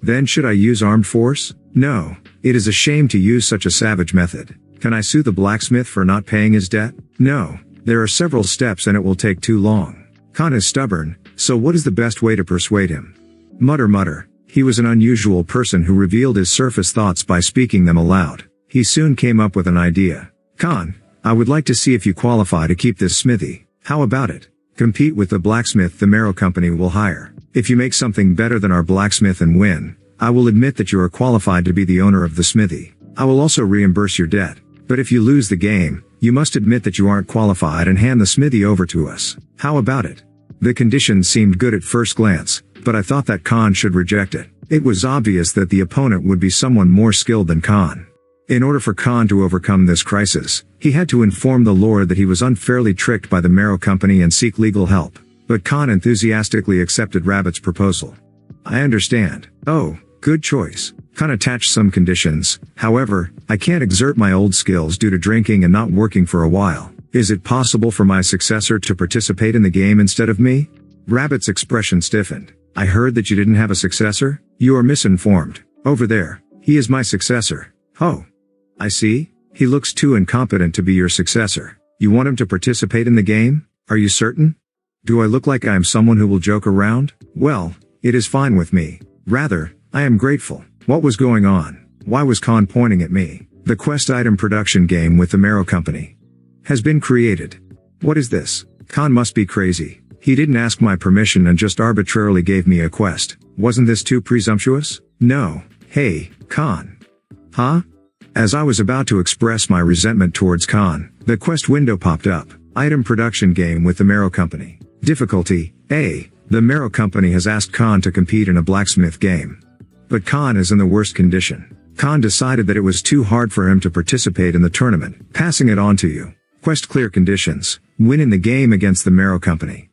Then should I use armed force? No. It is a shame to use such a savage method. Can I sue the blacksmith for not paying his debt? No. There are several steps and it will take too long. Khan is stubborn, so what is the best way to persuade him? Mutter mutter. He was an unusual person who revealed his surface thoughts by speaking them aloud. He soon came up with an idea. Khan, I would like to see if you qualify to keep this smithy. How about it? Compete with the blacksmith the Marrow Company will hire. If you make something better than our blacksmith and win, I will admit that you are qualified to be the owner of the smithy. I will also reimburse your debt. But if you lose the game, you must admit that you aren't qualified and hand the smithy over to us. How about it? The conditions seemed good at first glance, but I thought that Khan should reject it. It was obvious that the opponent would be someone more skilled than Khan. In order for Khan to overcome this crisis, he had to inform the Lord that he was unfairly tricked by the Marrow Company and seek legal help. But Khan enthusiastically accepted Rabbit's proposal. I understand. Oh, good choice. Khan attached some conditions. However, I can't exert my old skills due to drinking and not working for a while. Is it possible for my successor to participate in the game instead of me? Rabbit's expression stiffened. I heard that you didn't have a successor? You are misinformed. Over there. He is my successor. Oh. I see. He looks too incompetent to be your successor. You want him to participate in the game? Are you certain? Do I look like I am someone who will joke around? Well, it is fine with me. Rather, I am grateful. What was going on? Why was Khan pointing at me? The quest item production game with the Marrow Company has been created. What is this? Khan must be crazy. He didn't ask my permission and just arbitrarily gave me a quest. Wasn't this too presumptuous? No. Hey, Khan. Huh? As I was about to express my resentment towards Khan, the quest window popped up. Item production game with the Marrow Company. Difficulty, A. The Marrow Company has asked Khan to compete in a blacksmith game. But Khan is in the worst condition. Khan decided that it was too hard for him to participate in the tournament, passing it on to you. Quest clear conditions. Win in the game against the Marrow Company.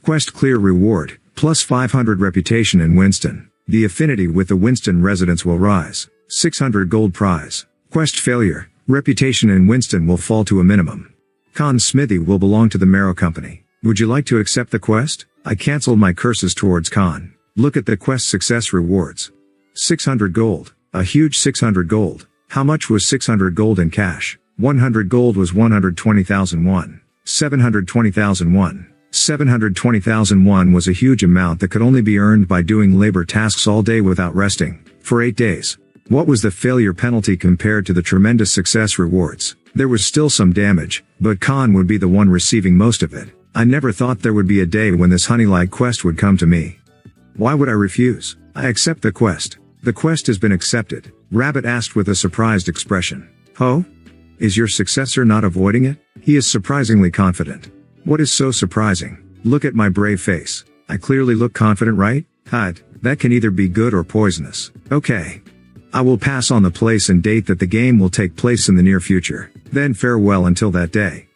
Quest clear reward, plus 500 reputation in Winston. The affinity with the Winston residents will rise. 600 gold prize. Quest failure, reputation in Winston will fall to a minimum. Khan's smithy will belong to the Marrow Company. Would you like to accept the quest? I cancelled my curses towards Khan. Look at the quest success rewards. 600 gold. A huge 600 gold. How much was 600 gold in cash? 100 gold was 120,001. 720,001. 720,001 was a huge amount that could only be earned by doing labor tasks all day without resting, for 8 days. What was the failure penalty compared to the tremendous success rewards? There was still some damage, but Khan would be the one receiving most of it. I never thought there would be a day when this honey-like quest would come to me. Why would I refuse? I accept the quest. The quest has been accepted, Rabbit asked with a surprised expression. Ho? Is your successor not avoiding it? He is surprisingly confident. What is so surprising? Look at my brave face. I clearly look confident, right? Hide. That can either be good or poisonous. Okay. I will pass on the place and date that the game will take place in the near future. Then farewell until that day.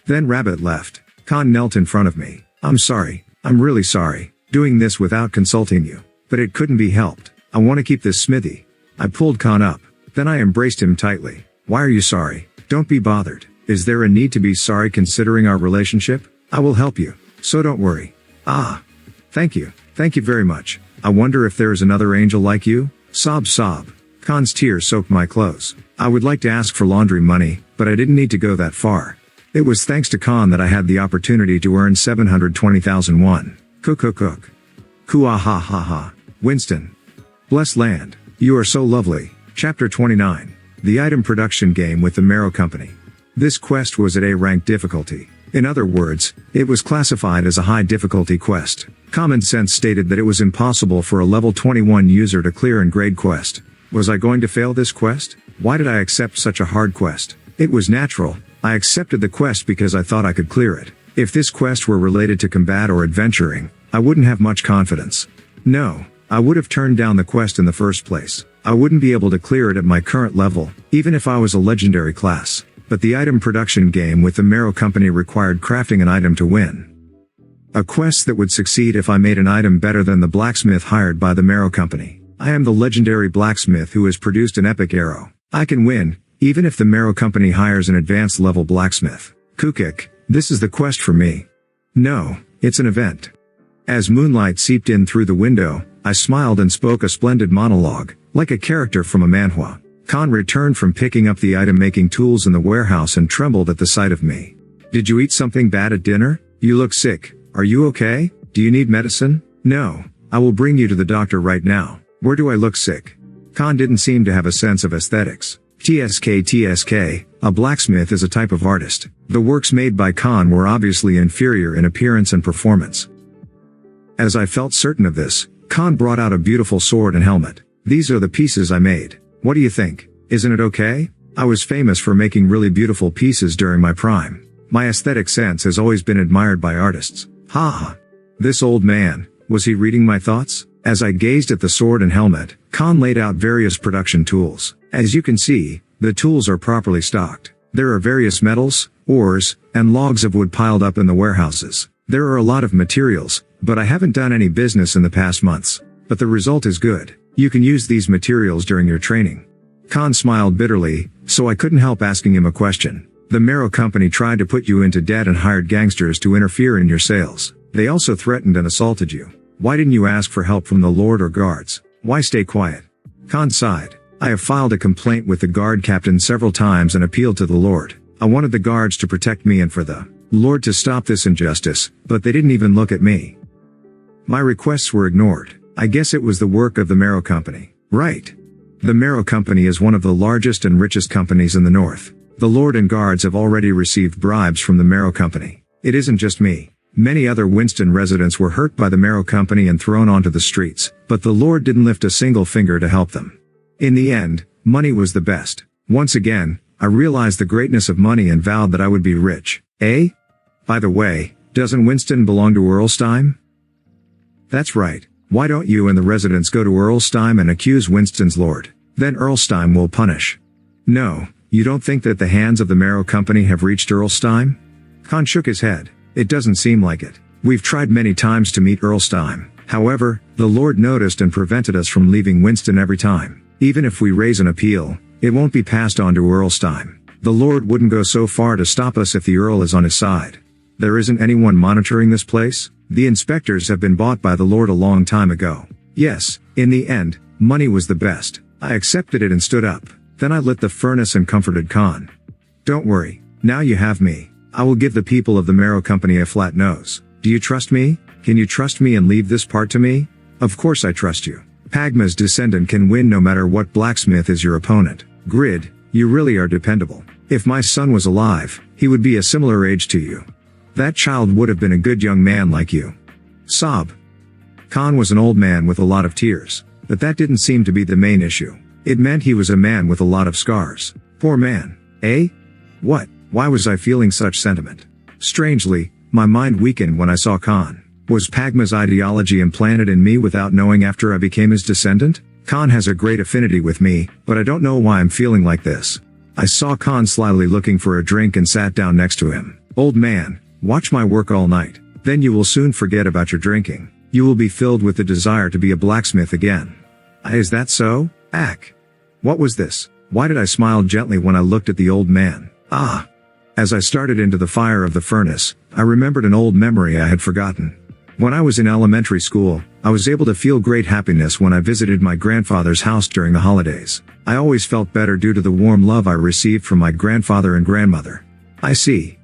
Then Rabbit left. Khan knelt in front of me. I'm sorry. I'm really sorry. Doing this without consulting you. But it couldn't be helped. I want to keep this smithy. I pulled Khan up. Then I embraced him tightly. Why are you sorry? Don't be bothered. Is there a need to be sorry considering our relationship? I will help you. So don't worry. Ah. Thank you. Thank you very much. I wonder if there is another angel like you? Sob sob. Khan's tears soaked my clothes. I would like to ask for laundry money, but I didn't need to go that far. It was thanks to Khan that I had the opportunity to earn 720,001. Cook. Kua ha ha ha. Winston. Blessed land. You are so lovely. Chapter 29. The item production game with the Marrow Company. This quest was at A-rank difficulty. In other words, it was classified as a high difficulty quest. Common sense stated that it was impossible for a level 21 user to clear and grade quest. Was I going to fail this quest? Why did I accept such a hard quest? It was natural. I accepted the quest because I thought I could clear it. If this quest were related to combat or adventuring, I wouldn't have much confidence. No, I would have turned down the quest in the first place. I wouldn't be able to clear it at my current level, even if I was a legendary class. But the item production game with the Marrow Company required crafting an item to win. A quest that would succeed if I made an item better than the blacksmith hired by the Marrow Company. I am the legendary blacksmith who has produced an epic arrow. I can win, even if the Marrow Company hires an advanced level blacksmith. Kukik, this is the quest for me. No, it's an event. As moonlight seeped in through the window, I smiled and spoke a splendid monologue, like a character from a manhwa. Khan returned from picking up the item-making tools in the warehouse and trembled at the sight of me. Did you eat something bad at dinner? You look sick. Are you okay? Do you need medicine? No. I will bring you to the doctor right now. Where do I look sick? Khan didn't seem to have a sense of aesthetics. TSK, a blacksmith is a type of artist. The works made by Khan were obviously inferior in appearance and performance. As I felt certain of this, Khan brought out a beautiful sword and helmet. These are the pieces I made. What do you think? Isn't it okay? I was famous for making really beautiful pieces during my prime. My aesthetic sense has always been admired by artists. Ha! This old man, was he reading my thoughts? As I gazed at the sword and helmet, Khan laid out various production tools. As you can see, the tools are properly stocked. There are various metals, ores, and logs of wood piled up in the warehouses. There are a lot of materials, but I haven't done any business in the past months. But the result is good. You can use these materials during your training. Khan smiled bitterly, so I couldn't help asking him a question. The Marrow Company tried to put you into debt and hired gangsters to interfere in your sales. They also threatened and assaulted you. Why didn't you ask for help from the Lord or guards? Why stay quiet? Khan sighed. I have filed a complaint with the guard captain several times and appealed to the Lord. I wanted the guards to protect me and for the Lord to stop this injustice, but they didn't even look at me. My requests were ignored. I guess it was the work of the Marrow Company. Right. The Marrow Company is one of the largest and richest companies in the north. The Lord and guards have already received bribes from the Marrow Company. It isn't just me. Many other Winston residents were hurt by the Marrow Company and thrown onto the streets, but the Lord didn't lift a single finger to help them. In the end, money was the best. Once again, I realized the greatness of money and vowed that I would be rich. Eh? By the way, doesn't Winston belong to Earlstein? That's right. Why don't you and the residents go to Earlstein and accuse Winston's lord? Then Earlstein will punish. No, you don't think that the hands of the Marrow Company have reached Earlstein? Khan shook his head. It doesn't seem like it. We've tried many times to meet Earlstein. However, the Lord noticed and prevented us from leaving Winston every time. Even if we raise an appeal, it won't be passed on to Earlstein. The Lord wouldn't go so far to stop us if the Earl is on his side. There isn't anyone monitoring this place? The inspectors have been bought by the Lord a long time ago. Yes, in the end, money was the best. I accepted it and stood up. Then I lit the furnace and comforted Khan. Don't worry, now you have me. I will give the people of the Marrow Company a flat nose. Do you trust me? Can you trust me and leave this part to me? Of course I trust you. Pagma's descendant can win no matter what blacksmith is your opponent. Grid, you really are dependable. If my son was alive, he would be a similar age to you. That child would have been a good young man like you. Sob. Khan was an old man with a lot of tears, but that didn't seem to be the main issue. It meant he was a man with a lot of scars. Poor man. Eh? What? Why was I feeling such sentiment? Strangely, my mind weakened when I saw Khan. Was Pagma's ideology implanted in me without knowing after I became his descendant? Khan has a great affinity with me, but I don't know why I'm feeling like this. I saw Khan slyly looking for a drink and sat down next to him. Old man, watch my work all night. Then you will soon forget about your drinking. You will be filled with the desire to be a blacksmith again. Is that so? Ack. What was this? Why did I smile gently when I looked at the old man? Ah. As I started into the fire of the furnace, I remembered an old memory I had forgotten. When I was in elementary school, I was able to feel great happiness when I visited my grandfather's house during the holidays. I always felt better due to the warm love I received from my grandfather and grandmother. I see.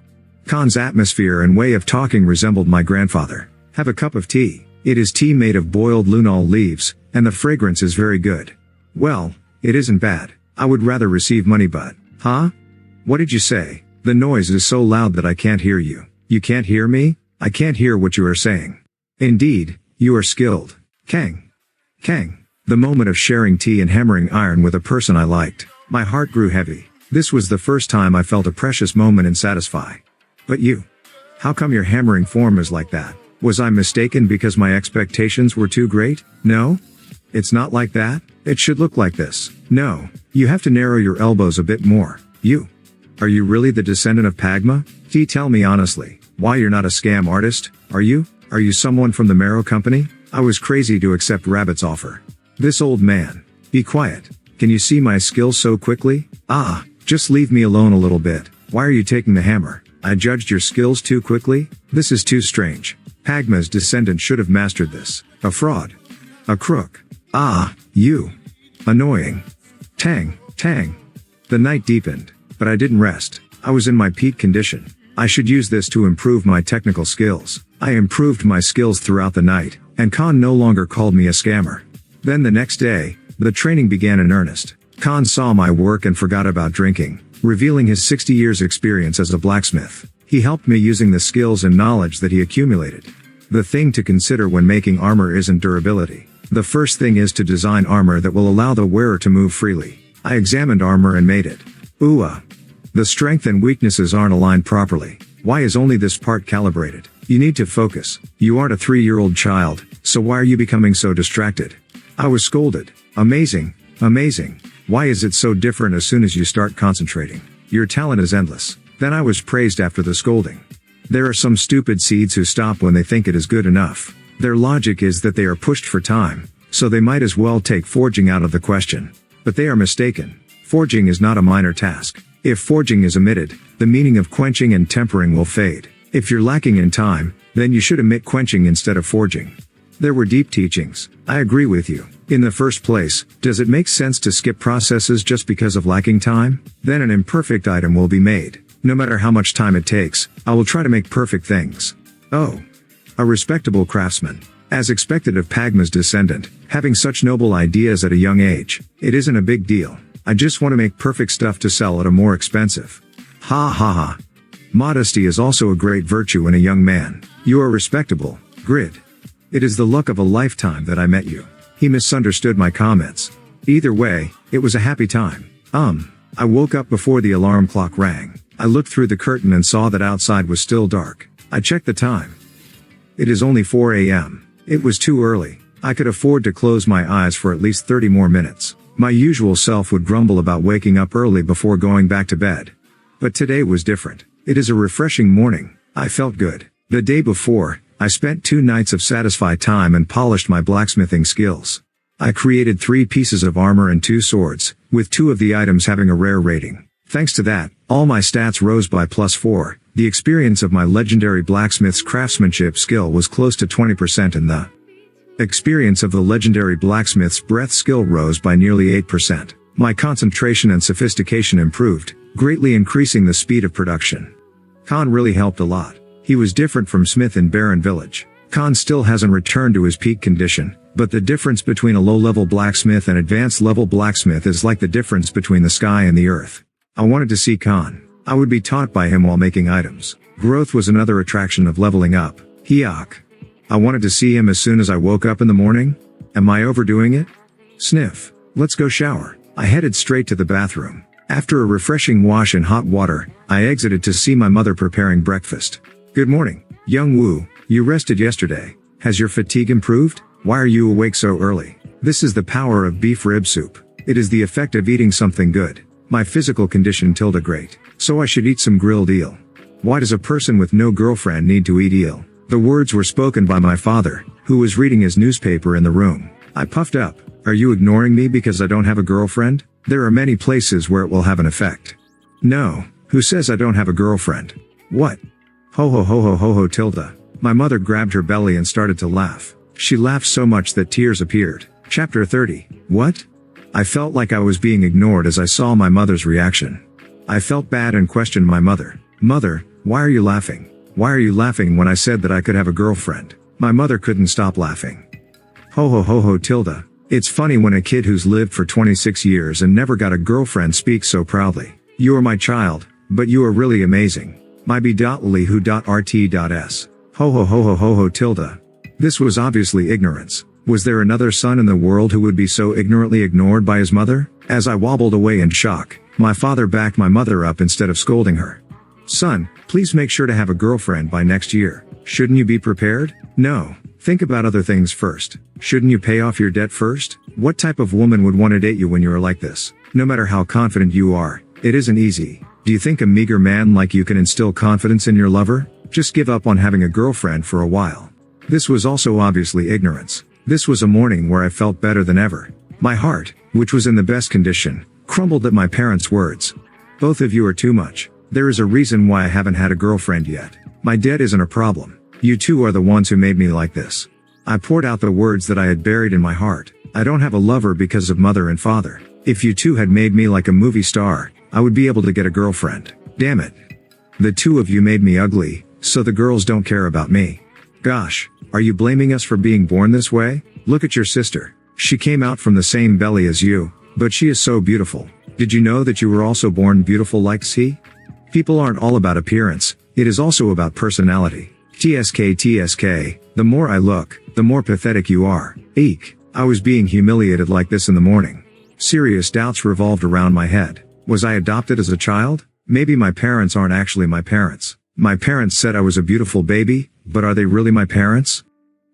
Khan's atmosphere and way of talking resembled my grandfather. Have a cup of tea. It is tea made of boiled lunal leaves, and the fragrance is very good. Well, it isn't bad. I would rather receive money but... Huh? What did you say? The noise is so loud that I can't hear you. You can't hear me? I can't hear what you are saying. Indeed, you are skilled. Kang. Kang. The moment of sharing tea and hammering iron with a person I liked. My heart grew heavy. This was the first time I felt a precious moment in Satisfy. But you. How come your hammering form is like that? Was I mistaken because my expectations were too great? No? It's not like that? It should look like this. No. You have to narrow your elbows a bit more. You. Are you really the descendant of Pagma? Tell me honestly, why you're not a scam artist, are you? Are you someone from the Marrow Company? I was crazy to accept Rabbit's offer. This old man. Be quiet. Can you see my skills so quickly? Just leave me alone a little bit. Why are you taking the hammer? I judged your skills too quickly? This is too strange. Pagma's descendant should have mastered this. A fraud. A crook. You. Annoying. Tang. The night deepened, but I didn't rest. I was in my peak condition. I should use this to improve my technical skills. I improved my skills throughout the night, and Khan no longer called me a scammer. Then the next day, the training began in earnest. Khan saw my work and forgot about drinking, revealing his 60 years experience as a blacksmith. He helped me using the skills and knowledge that he accumulated. The thing to consider when making armor isn't durability. The first thing is to design armor that will allow the wearer to move freely. I examined armor and made it. The strength and weaknesses aren't aligned properly. Why is only this part calibrated? You need to focus. You aren't a 3-year-old child, so why are you becoming so distracted? I was scolded. Amazing. Why is it so different as soon as you start concentrating? Your talent is endless. Then I was praised after the scolding. There are some stupid seeds who stop when they think it is good enough. Their logic is that they are pushed for time, so they might as well take forging out of the question. But they are mistaken. Forging is not a minor task. If forging is omitted, the meaning of quenching and tempering will fade. If you're lacking in time, then you should omit quenching instead of forging. There were deep teachings. I agree with you. In the first place, does it make sense to skip processes just because of lacking time? Then an imperfect item will be made. No matter how much time it takes, I will try to make perfect things. A respectable craftsman. As expected of Pagma's descendant, having such noble ideas at a young age, it isn't a big deal. I just want to make perfect stuff to sell at a more expensive. Ha. Modesty is also a great virtue in a young man. You are respectable, Grid. It is the luck of a lifetime that I met you. He misunderstood my comments. Either way, it was a happy time. I woke up before the alarm clock rang. I looked through the curtain and saw that outside was still dark. I checked the time. It is only 4 a.m. It was too early. I could afford to close my eyes for at least 30 more minutes. My usual self would grumble about waking up early before going back to bed. But today was different. It is a refreshing morning. I felt good. The day before, I spent 2 nights of satisfied time and polished my blacksmithing skills. I created 3 pieces of armor and 2 swords, with 2 of the items having a rare rating. Thanks to that, all my stats rose by +4. The experience of my legendary blacksmith's craftsmanship skill was close to 20% and the experience of the legendary blacksmith's breath skill rose by nearly 8%. My concentration and sophistication improved, greatly increasing the speed of production. Khan really helped a lot. He was different from Smith in Barren Village. Khan still hasn't returned to his peak condition, but the difference between a low-level blacksmith and advanced-level blacksmith is like the difference between the sky and the earth. I wanted to see Khan. I would be taught by him while making items. Growth was another attraction of leveling up. I wanted to see him as soon as I woke up in the morning. Am I overdoing it? Sniff. Let's go shower. I headed straight to the bathroom. After a refreshing wash in hot water, I exited to see my mother preparing breakfast. Good morning, Youngwoo. You rested yesterday. Has your fatigue improved? Why are you awake so early? This is the power of beef rib soup. It is the effect of eating something good. My physical condition great. So I should eat some grilled eel. Why does a person with no girlfriend need to eat eel? The words were spoken by my father, who was reading his newspaper in the room. I puffed up. Are you ignoring me because I don't have a girlfriend? There are many places where it will have an effect. No. Who says I don't have a girlfriend? What? Ho tilde. My mother grabbed her belly and started to laugh. She laughed so much that tears appeared. Chapter 30. What? I felt like I was being ignored as I saw my mother's reaction. I felt bad and questioned my mother. Mother, why are you laughing? Why are you laughing when I said that I could have a girlfriend? My mother couldn't stop laughing. Ho tilde. It's funny when a kid who's lived for 26 years and never got a girlfriend speaks so proudly. You are my child, but you are really amazing. My b.ly who.rt.s. Ho tilde. This was obviously ignorance. Was there another son in the world who would be so ignorantly ignored by his mother? As I wobbled away in shock, my father backed my mother up instead of scolding her. Son, please make sure to have a girlfriend by next year. Shouldn't you be prepared? No. Think about other things first. Shouldn't you pay off your debt first? What type of woman would want to date you when you are like this? No matter how confident you are, it isn't easy. Do you think a meager man like you can instill confidence in your lover? Just give up on having a girlfriend for a while. This was also obviously ignorance. This was a morning where I felt better than ever. My heart, which was in the best condition, crumbled at my parents' words. Both of you are too much. There is a reason why I haven't had a girlfriend yet. My debt isn't a problem. You two are the ones who made me like this. I poured out the words that I had buried in my heart. I don't have a lover because of mother and father. If you two had made me like a movie star, I would be able to get a girlfriend. Damn it. The two of you made me ugly, so the girls don't care about me. Gosh, are you blaming us for being born this way? Look at your sister. She came out from the same belly as you, but she is so beautiful. Did you know that you were also born beautiful like she? People aren't all about appearance, it is also about personality. TSK, the more I look, the more pathetic you are. Eek. I was being humiliated like this in the morning. Serious doubts revolved around my head. Was I adopted as a child? Maybe my parents aren't actually my parents. My parents said I was a beautiful baby, but are they really my parents?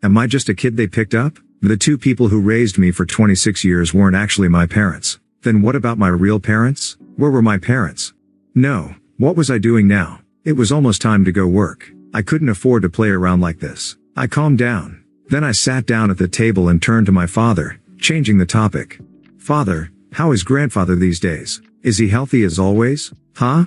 Am I just a kid they picked up? The two people who raised me for 26 years weren't actually my parents. Then what about my real parents? Where were my parents? No. What was I doing now? It was almost time to go work. I couldn't afford to play around like this. I calmed down. Then I sat down at the table and turned to my father, changing the topic. Father, how is grandfather these days? Is he healthy as always? Huh?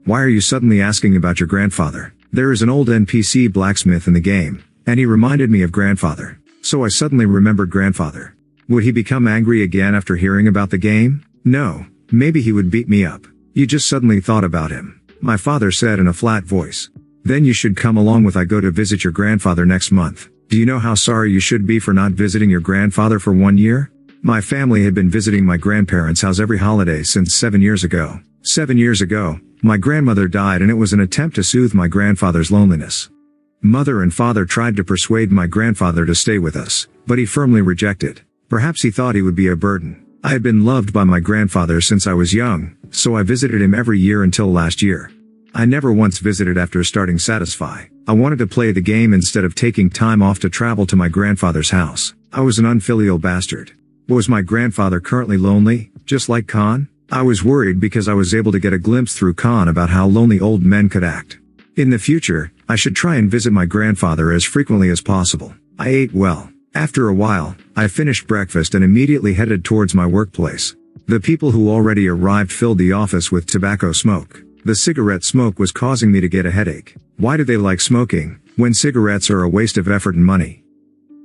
Why are you suddenly asking about your grandfather? There is an old NPC blacksmith in the game, and he reminded me of grandfather. So I suddenly remembered grandfather. Would he become angry again after hearing about the game? No, maybe he would beat me up. You just suddenly thought about him, my father said in a flat voice. Then you should come along with I go to visit your grandfather next month. Do you know how sorry you should be for not visiting your grandfather for 1 year? My family had been visiting my grandparents' house every holiday since 7 years ago. 7 years ago, my grandmother died and it was an attempt to soothe my grandfather's loneliness. Mother and father tried to persuade my grandfather to stay with us, but he firmly rejected. Perhaps he thought he would be a burden. I had been loved by my grandfather since I was young, so I visited him every year until last year. I never once visited after starting Satisfy. I wanted to play the game instead of taking time off to travel to my grandfather's house. I was an unfilial bastard. Was my grandfather currently lonely, just like Khan? I was worried because I was able to get a glimpse through Khan about how lonely old men could act. In the future, I should try and visit my grandfather as frequently as possible. I ate well. After a while, I finished breakfast and immediately headed towards my workplace. The people who already arrived filled the office with tobacco smoke. The cigarette smoke was causing me to get a headache. Why do they like smoking, when cigarettes are a waste of effort and money?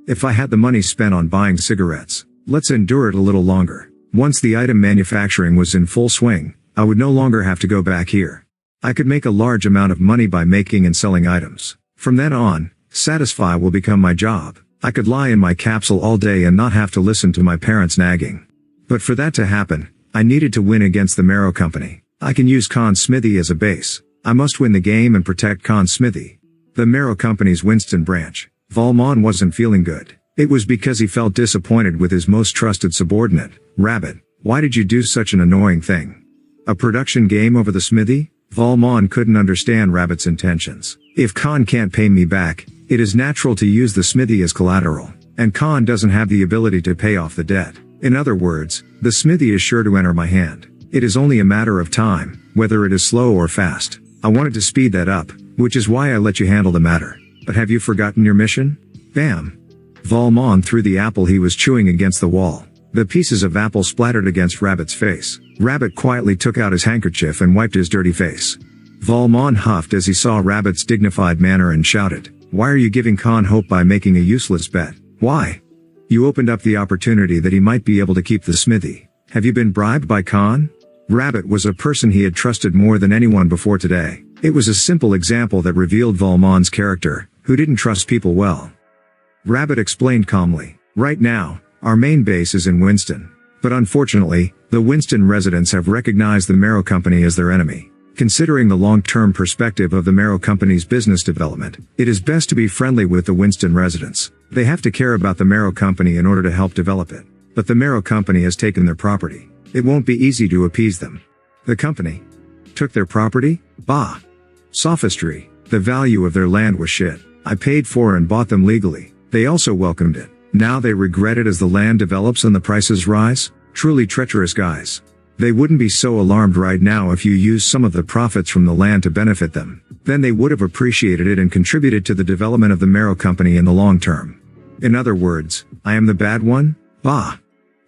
If I had the money spent on buying cigarettes, let's endure it a little longer. Once the item manufacturing was in full swing, I would no longer have to go back here. I could make a large amount of money by making and selling items. From then on, Satisfy will become my job. I could lie in my capsule all day and not have to listen to my parents nagging. But for that to happen, I needed to win against the Marrow Company. I can use Khan's Smithy as a base. I must win the game and protect Khan's Smithy. The Marrow Company's Winston branch. Valmont wasn't feeling good. It was because he felt disappointed with his most trusted subordinate, Rabbit. Why did you do such an annoying thing? A production game over the Smithy? Valmont couldn't understand Rabbit's intentions. If Khan can't pay me back, it is natural to use the Smithy as collateral. And Khan doesn't have the ability to pay off the debt. In other words, the Smithy is sure to enter my hand. It is only a matter of time, whether it is slow or fast. I wanted to speed that up, which is why I let you handle the matter. But have you forgotten your mission? Bam! Valmont threw the apple he was chewing against the wall. The pieces of apple splattered against Rabbit's face. Rabbit quietly took out his handkerchief and wiped his dirty face. Valmont huffed as he saw Rabbit's dignified manner and shouted, "Why are you giving Khan hope by making a useless bet? Why? You opened up the opportunity that he might be able to keep the Smithy. Have you been bribed by Khan?" Rabbit was a person he had trusted more than anyone before today. It was a simple example that revealed Valmont's character, who didn't trust people well. Rabbit explained calmly, "Right now, our main base is in Winston. But unfortunately, the Winston residents have recognized the Marrow Company as their enemy. Considering the long-term perspective of the Marrow Company's business development, it is best to be friendly with the Winston residents. They have to care about the Marrow Company in order to help develop it. But the Marrow Company has taken their property. It won't be easy to appease them. The company took their property? Bah! Sophistry. The value of their land was shit. I paid for and bought them legally. They also welcomed it. Now they regret it as the land develops and the prices rise? Truly treacherous guys. They wouldn't be so alarmed right now if you used some of the profits from the land to benefit them. Then they would have appreciated it and contributed to the development of the Marrow Company in the long term. In other words, I am the bad one? Bah!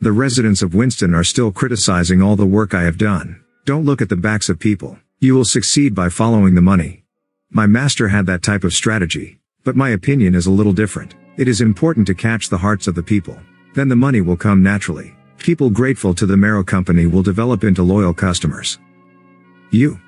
The residents of Winston are still criticizing all the work I have done. Don't look at the backs of people. You will succeed by following the money. My master had that type of strategy. But my opinion is a little different. It is important to catch the hearts of the people. Then the money will come naturally. People grateful to the Marrow Company will develop into loyal customers. You.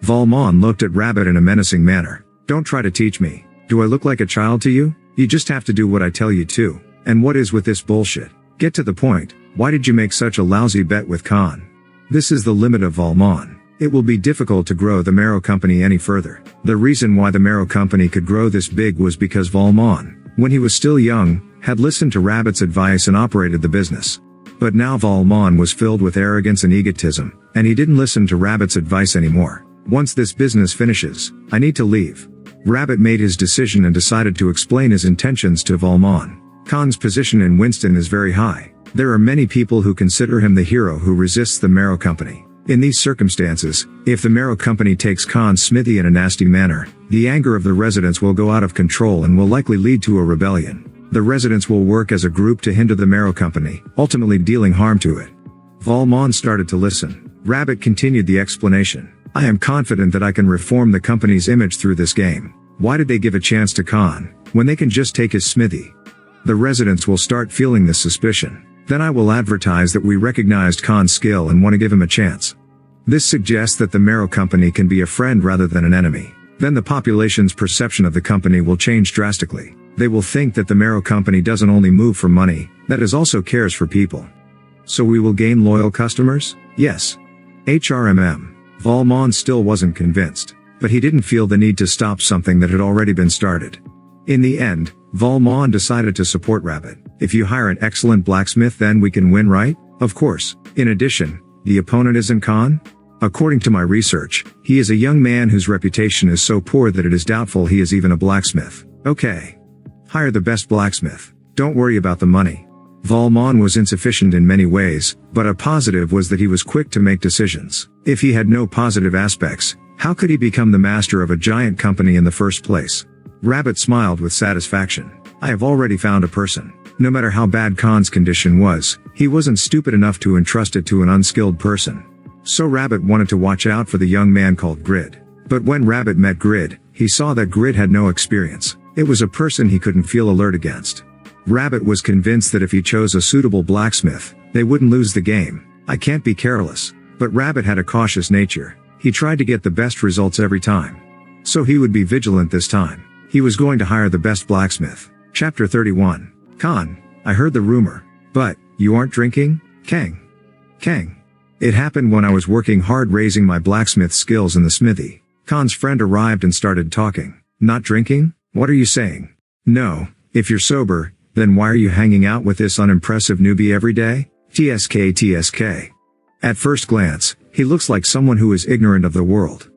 Valmont looked at Rabbit in a menacing manner. Don't try to teach me. Do I look like a child to you? You just have to do what I tell you to. And what is with this bullshit? Get to the point. Why did you make such a lousy bet with Khan? This is the limit of Valmont. It will be difficult to grow the Marrow Company any further. The reason why the Marrow Company could grow this big was because Valmont, when he was still young, had listened to Rabbit's advice and operated the business. But now Valmont was filled with arrogance and egotism, and he didn't listen to Rabbit's advice anymore. Once this business finishes, I need to leave. Rabbit made his decision and decided to explain his intentions to Valmont. Khan's position in Winston is very high. There are many people who consider him the hero who resists the Marrow Company. In these circumstances, if the Marrow Company takes Khan's smithy in a nasty manner, the anger of the residents will go out of control and will likely lead to a rebellion. The residents will work as a group to hinder the Marrow Company, ultimately dealing harm to it. Valmont started to listen. Rabbit continued the explanation. I am confident that I can reform the company's image through this game. Why did they give a chance to Khan, when they can just take his smithy? The residents will start feeling this suspicion. Then I will advertise that we recognized Khan's skill and want to give him a chance. This suggests that the Marrow Company can be a friend rather than an enemy. Then the population's perception of the company will change drastically. They will think that the Marrow Company doesn't only move for money, that it also cares for people. So we will gain loyal customers? Yes. HRMM. Valmont still wasn't convinced, but he didn't feel the need to stop something that had already been started. In the end, Valmont decided to support Rabbit. If you hire an excellent blacksmith, then we can win, right? Of course. In addition, the opponent isn't Khan? According to my research, he is a young man whose reputation is so poor that it is doubtful he is even a blacksmith. Okay. Hire the best blacksmith. Don't worry about the money. Valmont was insufficient in many ways, but a positive was that he was quick to make decisions. If he had no positive aspects, how could he become the master of a giant company in the first place? Rabbit smiled with satisfaction. I have already found a person. No matter how bad Khan's condition was, he wasn't stupid enough to entrust it to an unskilled person. So Rabbit wanted to watch out for the young man called Grid. But when Rabbit met Grid, he saw that Grid had no experience. It was a person he couldn't feel alert against. Rabbit was convinced that if he chose a suitable blacksmith, they wouldn't lose the game. I can't be careless. But Rabbit had a cautious nature. He tried to get the best results every time. So he would be vigilant this time. He was going to hire the best blacksmith. Chapter 31. Khan, I heard the rumor. But, you aren't drinking? Kang. It happened when I was working hard raising my blacksmith skills in the smithy. Khan's friend arrived and started talking. Not drinking? What are you saying? No, if you're sober, then why are you hanging out with this unimpressive newbie every day? TSK. At first glance, he looks like someone who is ignorant of the world.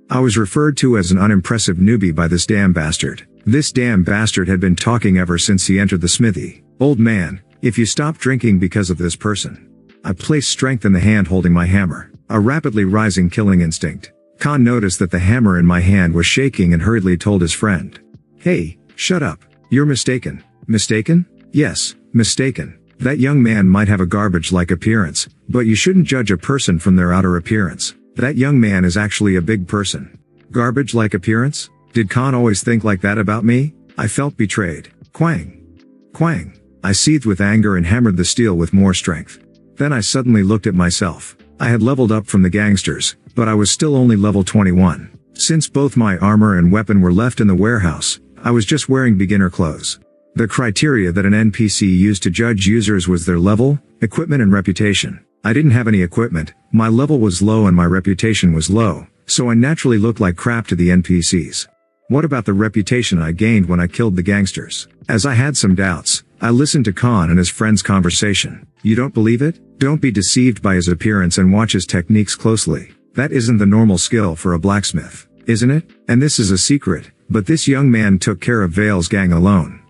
I was referred to as an unimpressive newbie by this damn bastard. This damn bastard had been talking ever since he entered the smithy. Old man, if you stop drinking because of this person. I placed strength in the hand holding my hammer. A rapidly rising killing instinct. Khan noticed that the hammer in my hand was shaking and hurriedly told his friend. Hey, shut up. You're mistaken. Mistaken? Yes, mistaken. That young man might have a garbage-like appearance, but you shouldn't judge a person from their outer appearance. That young man is actually a big person. Garbage-like appearance? Did Khan always think like that about me? I felt betrayed. Quang. I seethed with anger and hammered the steel with more strength. Then I suddenly looked at myself. I had leveled up from the gangsters, but I was still only level 21. Since both my armor and weapon were left in the warehouse, I was just wearing beginner clothes. The criteria that an NPC used to judge users was their level, equipment and reputation. I didn't have any equipment, my level was low and my reputation was low, so I naturally looked like crap to the NPCs. What about the reputation I gained when I killed the gangsters? As I had some doubts, I listened to Khan and his friend's conversation. You don't believe it? Don't be deceived by his appearance and watch his techniques closely. That isn't the normal skill for a blacksmith, isn't it? And this is a secret, but this young man took care of Vale's gang alone.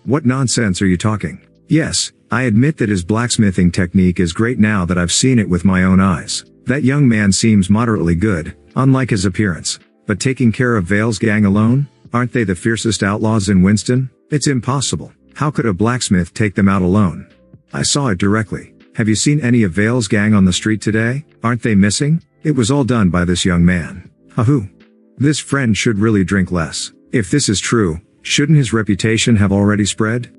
What nonsense are you talking? Yes, I admit that his blacksmithing technique is great now that I've seen it with my own eyes. That young man seems moderately good, unlike his appearance. But taking care of Vale's gang alone? Aren't they the fiercest outlaws in Winston? It's impossible. How could a blacksmith take them out alone? I saw it directly. Have you seen any of Vale's gang on the street today? Aren't they missing? It was all done by this young man. This friend should really drink less. If this is true, shouldn't his reputation have already spread?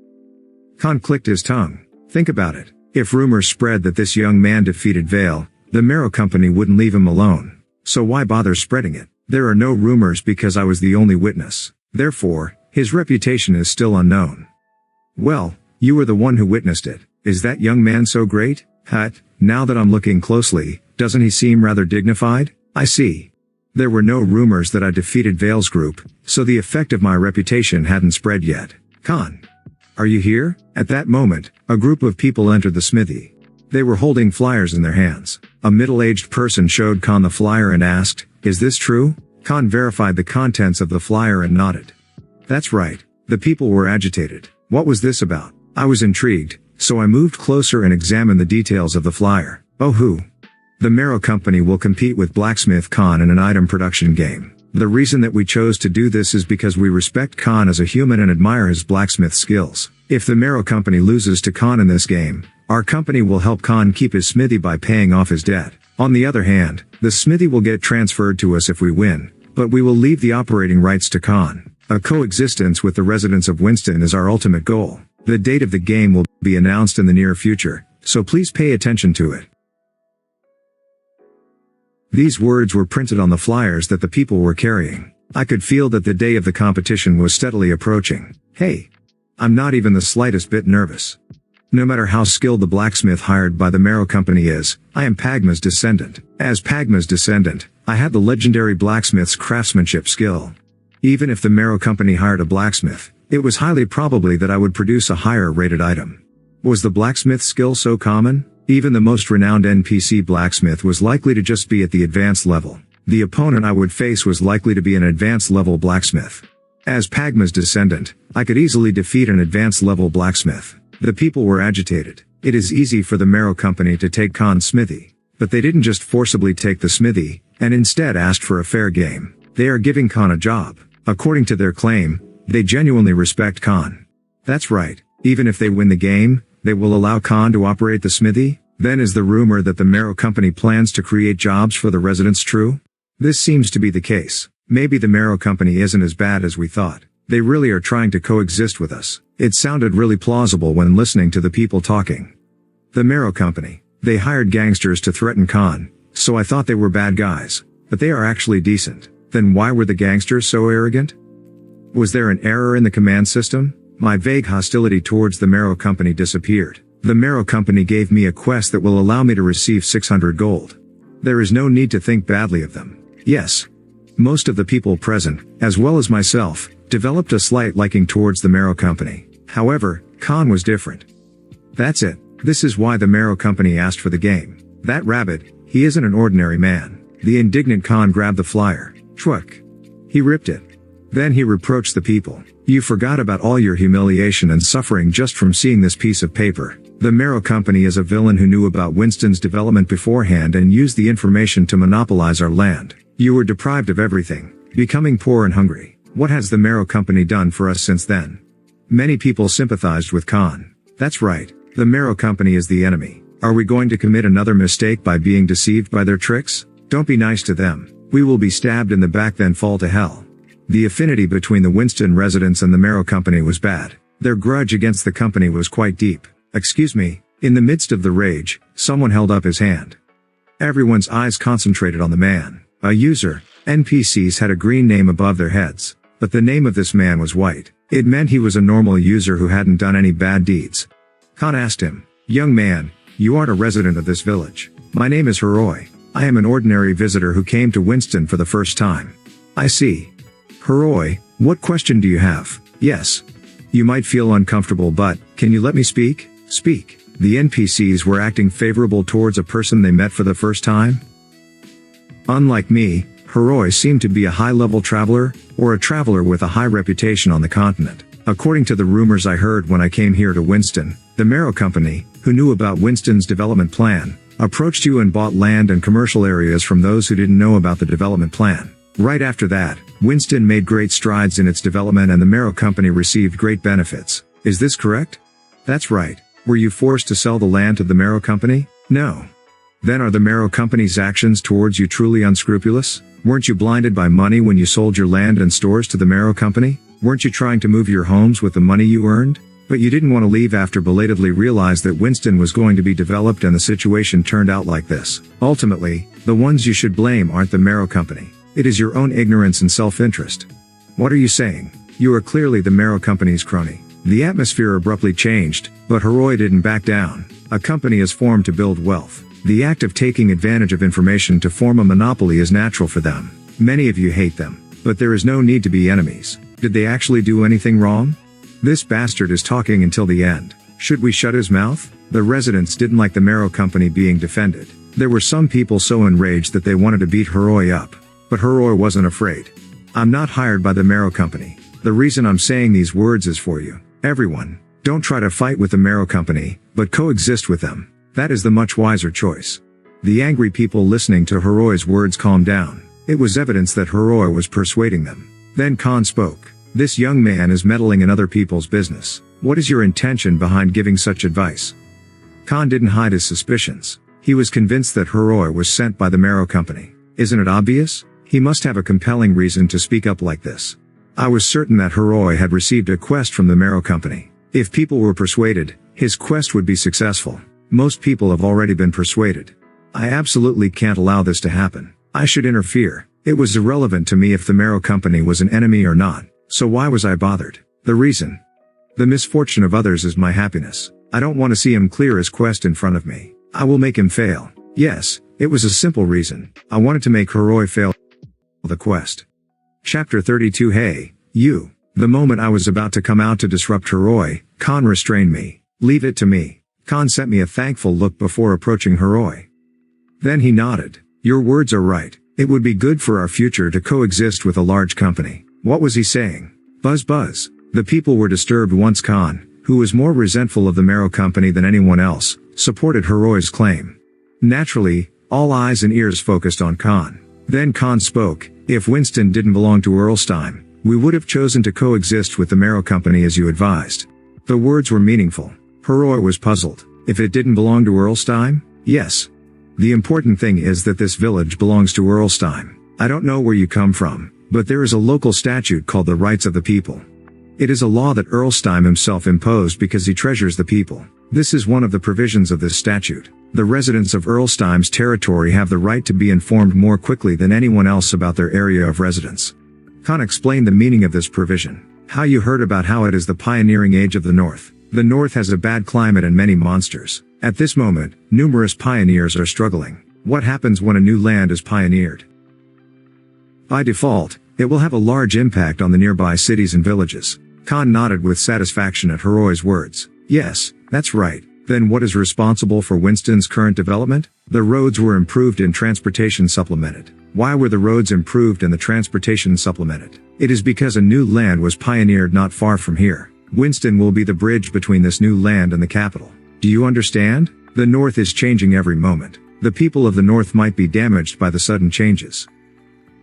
Khan clicked his tongue. Think about it. If rumors spread that this young man defeated Vale, the Marrow Company wouldn't leave him alone. So why bother spreading it? There are no rumors because I was the only witness. Therefore, his reputation is still unknown. Well, you were the one who witnessed it. Is that young man so great? Now that I'm looking closely, doesn't he seem rather dignified? I see. There were no rumors that I defeated Vale's group, so the effect of my reputation hadn't spread yet. Khan. Are you here? At that moment, a group of people entered the smithy. They were holding flyers in their hands. A middle-aged person showed Khan the flyer and asked, "Is this true?" Khan verified the contents of the flyer and nodded. That's right. The people were agitated. What was this about? I was intrigued, so I moved closer and examined the details of the flyer. The Marrow Company will compete with Blacksmith Khan in an item production game. The reason that we chose to do this is because we respect Khan as a human and admire his blacksmith skills. If the Marrow Company loses to Khan in this game, our company will help Khan keep his smithy by paying off his debt. On the other hand, the smithy will get transferred to us if we win, but we will leave the operating rights to Khan. A coexistence with the residents of Winston is our ultimate goal. The date of the game will be announced in the near future, so please pay attention to it. These words were printed on the flyers that the people were carrying. I could feel that the day of the competition was steadily approaching. Hey! I'm not even the slightest bit nervous. No matter how skilled the blacksmith hired by the Marrow Company is, I am Pagma's descendant. As Pagma's descendant, I had the legendary blacksmith's craftsmanship skill. Even if the Marrow Company hired a blacksmith, it was highly probably that I would produce a higher rated item. Was the blacksmith's skill so common? Even the most renowned NPC blacksmith was likely to just be at the advanced level. The opponent I would face was likely to be an advanced level blacksmith. As Pagma's descendant, I could easily defeat an advanced level blacksmith. The people were agitated. It is easy for the Marrow Company to take Khan's smithy. But they didn't just forcibly take the smithy, and instead asked for a fair game. They are giving Khan a job. According to their claim, they genuinely respect Khan. That's right. Even if they win the game, they will allow Khan to operate the smithy? Then is the rumor that the Marrow Company plans to create jobs for the residents true? This seems to be the case. Maybe the Marrow Company isn't as bad as we thought. They really are trying to coexist with us. It sounded really plausible when listening to the people talking. The Marrow Company. They hired gangsters to threaten Khan, so I thought they were bad guys. But they are actually decent. Then why were the gangsters so arrogant? Was there an error in the command system? My vague hostility towards the Marrow Company disappeared. The Marrow Company gave me a quest that will allow me to receive 600 gold. There is no need to think badly of them. Yes. Most of the people present, as well as myself, developed a slight liking towards the Marrow Company. However, Khan was different. That's it. This is why the Marrow Company asked for the game. That rabbit, he isn't an ordinary man. The indignant Khan grabbed the flyer. Chwuk. He ripped it. Then he reproached the people. You forgot about all your humiliation and suffering just from seeing this piece of paper. The Marrow Company is a villain who knew about Winston's development beforehand and used the information to monopolize our land. You were deprived of everything, becoming poor and hungry. What has the Marrow Company done for us since then? Many people sympathized with Khan. That's right. The Marrow Company is the enemy. Are we going to commit another mistake by being deceived by their tricks? Don't be nice to them. We will be stabbed in the back then fall to hell. The affinity between the Winston residents and the Marrow Company was bad. Their grudge against the company was quite deep. Excuse me. In the midst of the rage, someone held up his hand. Everyone's eyes concentrated on the man. A user. NPCs had a green name above their heads. But the name of this man was white. It meant he was a normal user who hadn't done any bad deeds. Khan asked him, "Young man, you aren't a resident of this village. My name is Heroi. I am an ordinary visitor who came to Winston for the first time." I see. Heroi, what question do you have? Yes. You might feel uncomfortable, but, can you let me speak? Speak. The NPCs were acting favorable towards a person they met for the first time? Unlike me, Heroi seemed to be a high-level traveler, or a traveler with a high reputation on the continent. According to the rumors I heard when I came here to Winston, the Marrow Company, who knew about Winston's development plan, approached you and bought land and commercial areas from those who didn't know about the development plan. Right after that, Winston made great strides in its development and the Marrow Company received great benefits. Is this correct? That's right. Were you forced to sell the land to the Marrow Company? No. Then are the Marrow Company's actions towards you truly unscrupulous? Weren't you blinded by money when you sold your land and stores to the Marrow Company? Weren't you trying to move your homes with the money you earned? But you didn't want to leave after belatedly realized that Winston was going to be developed and the situation turned out like this. Ultimately, the ones you should blame aren't the Marrow Company. It is your own ignorance and self-interest. What are you saying? You are clearly the Marrow Company's crony. The atmosphere abruptly changed, but Heroi didn't back down. A company is formed to build wealth. The act of taking advantage of information to form a monopoly is natural for them. Many of you hate them, but there is no need to be enemies. Did they actually do anything wrong? This bastard is talking until the end. Should we shut his mouth? The residents didn't like the Marrow Company being defended. There were some people so enraged that they wanted to beat Heroi up. But Heroi wasn't afraid. I'm not hired by the Marrow Company. The reason I'm saying these words is for you. Everyone, don't try to fight with the Marrow Company, but coexist with them. That is the much wiser choice. The angry people listening to Heroi's words calmed down. It was evidence that Heroi was persuading them. Then Khan spoke. This young man is meddling in other people's business. What is your intention behind giving such advice? Khan didn't hide his suspicions. He was convinced that Heroi was sent by the Marrow Company. Isn't it obvious? He must have a compelling reason to speak up like this. I was certain that Heroi had received a quest from the Marrow Company. If people were persuaded, his quest would be successful. Most people have already been persuaded. I absolutely can't allow this to happen. I should interfere. It was irrelevant to me if the Marrow Company was an enemy or not. So why was I bothered? The reason? The misfortune of others is my happiness. I don't want to see him clear his quest in front of me. I will make him fail. Yes, it was a simple reason. I wanted to make Heroi fail the quest. Chapter 32. Hey, you. The moment I was about to come out to disrupt Heroi, Khan restrained me. Leave it to me. Khan sent me a thankful look before approaching Heroi. Then he nodded. Your words are right. It would be good for our future to coexist with a large company. What was he saying? Buzz buzz. The people were disturbed once Khan, who was more resentful of the Marrow Company than anyone else, supported Heroi's claim. Naturally, all eyes and ears focused on Khan. Then Khan spoke. If Winston didn't belong to Earlstein, we would have chosen to coexist with the Marrow Company as you advised. The words were meaningful. Heroi was puzzled. If it didn't belong to Earlstein? Yes. The important thing is that this village belongs to Earlstein. I don't know where you come from, but there is a local statute called the Rights of the People. It is a law that Earlstein himself imposed because he treasures the people. This is one of the provisions of this statute. The residents of Earlstein's territory have the right to be informed more quickly than anyone else about their area of residence. Khan explained the meaning of this provision. How you heard about how it is the pioneering age of the North. The North has a bad climate and many monsters. At this moment, numerous pioneers are struggling. What happens when a new land is pioneered? By default, it will have a large impact on the nearby cities and villages. Khan nodded with satisfaction at Heroi's words. Yes, that's right. Then what is responsible for Winston's current development? The roads were improved and transportation supplemented. Why were the roads improved and the transportation supplemented? It is because a new land was pioneered not far from here. Winston will be the bridge between this new land and the capital. Do you understand? The North is changing every moment. The people of the North might be damaged by the sudden changes.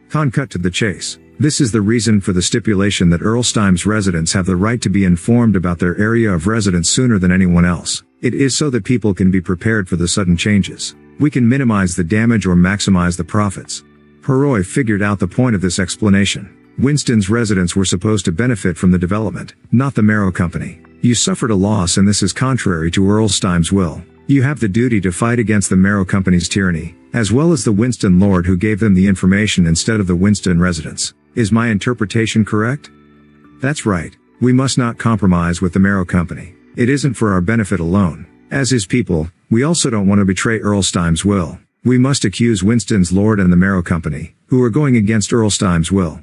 Khan cut to the chase. This is the reason for the stipulation that Earlstein's residents have the right to be informed about their area of residence sooner than anyone else. It is so that people can be prepared for the sudden changes. We can minimize the damage or maximize the profits. Heroi figured out the point of this explanation. Winston's residents were supposed to benefit from the development, not the Marrow Company. You suffered a loss and this is contrary to Earlstein's will. You have the duty to fight against the Marrow Company's tyranny, as well as the Winston Lord who gave them the information instead of the Winston residents. Is my interpretation correct? That's right. We must not compromise with the Marrow Company. It isn't for our benefit alone. As his people, we also don't want to betray Earlstein's will. We must accuse Winston's Lord and the Marrow Company, who are going against Earlstein's will.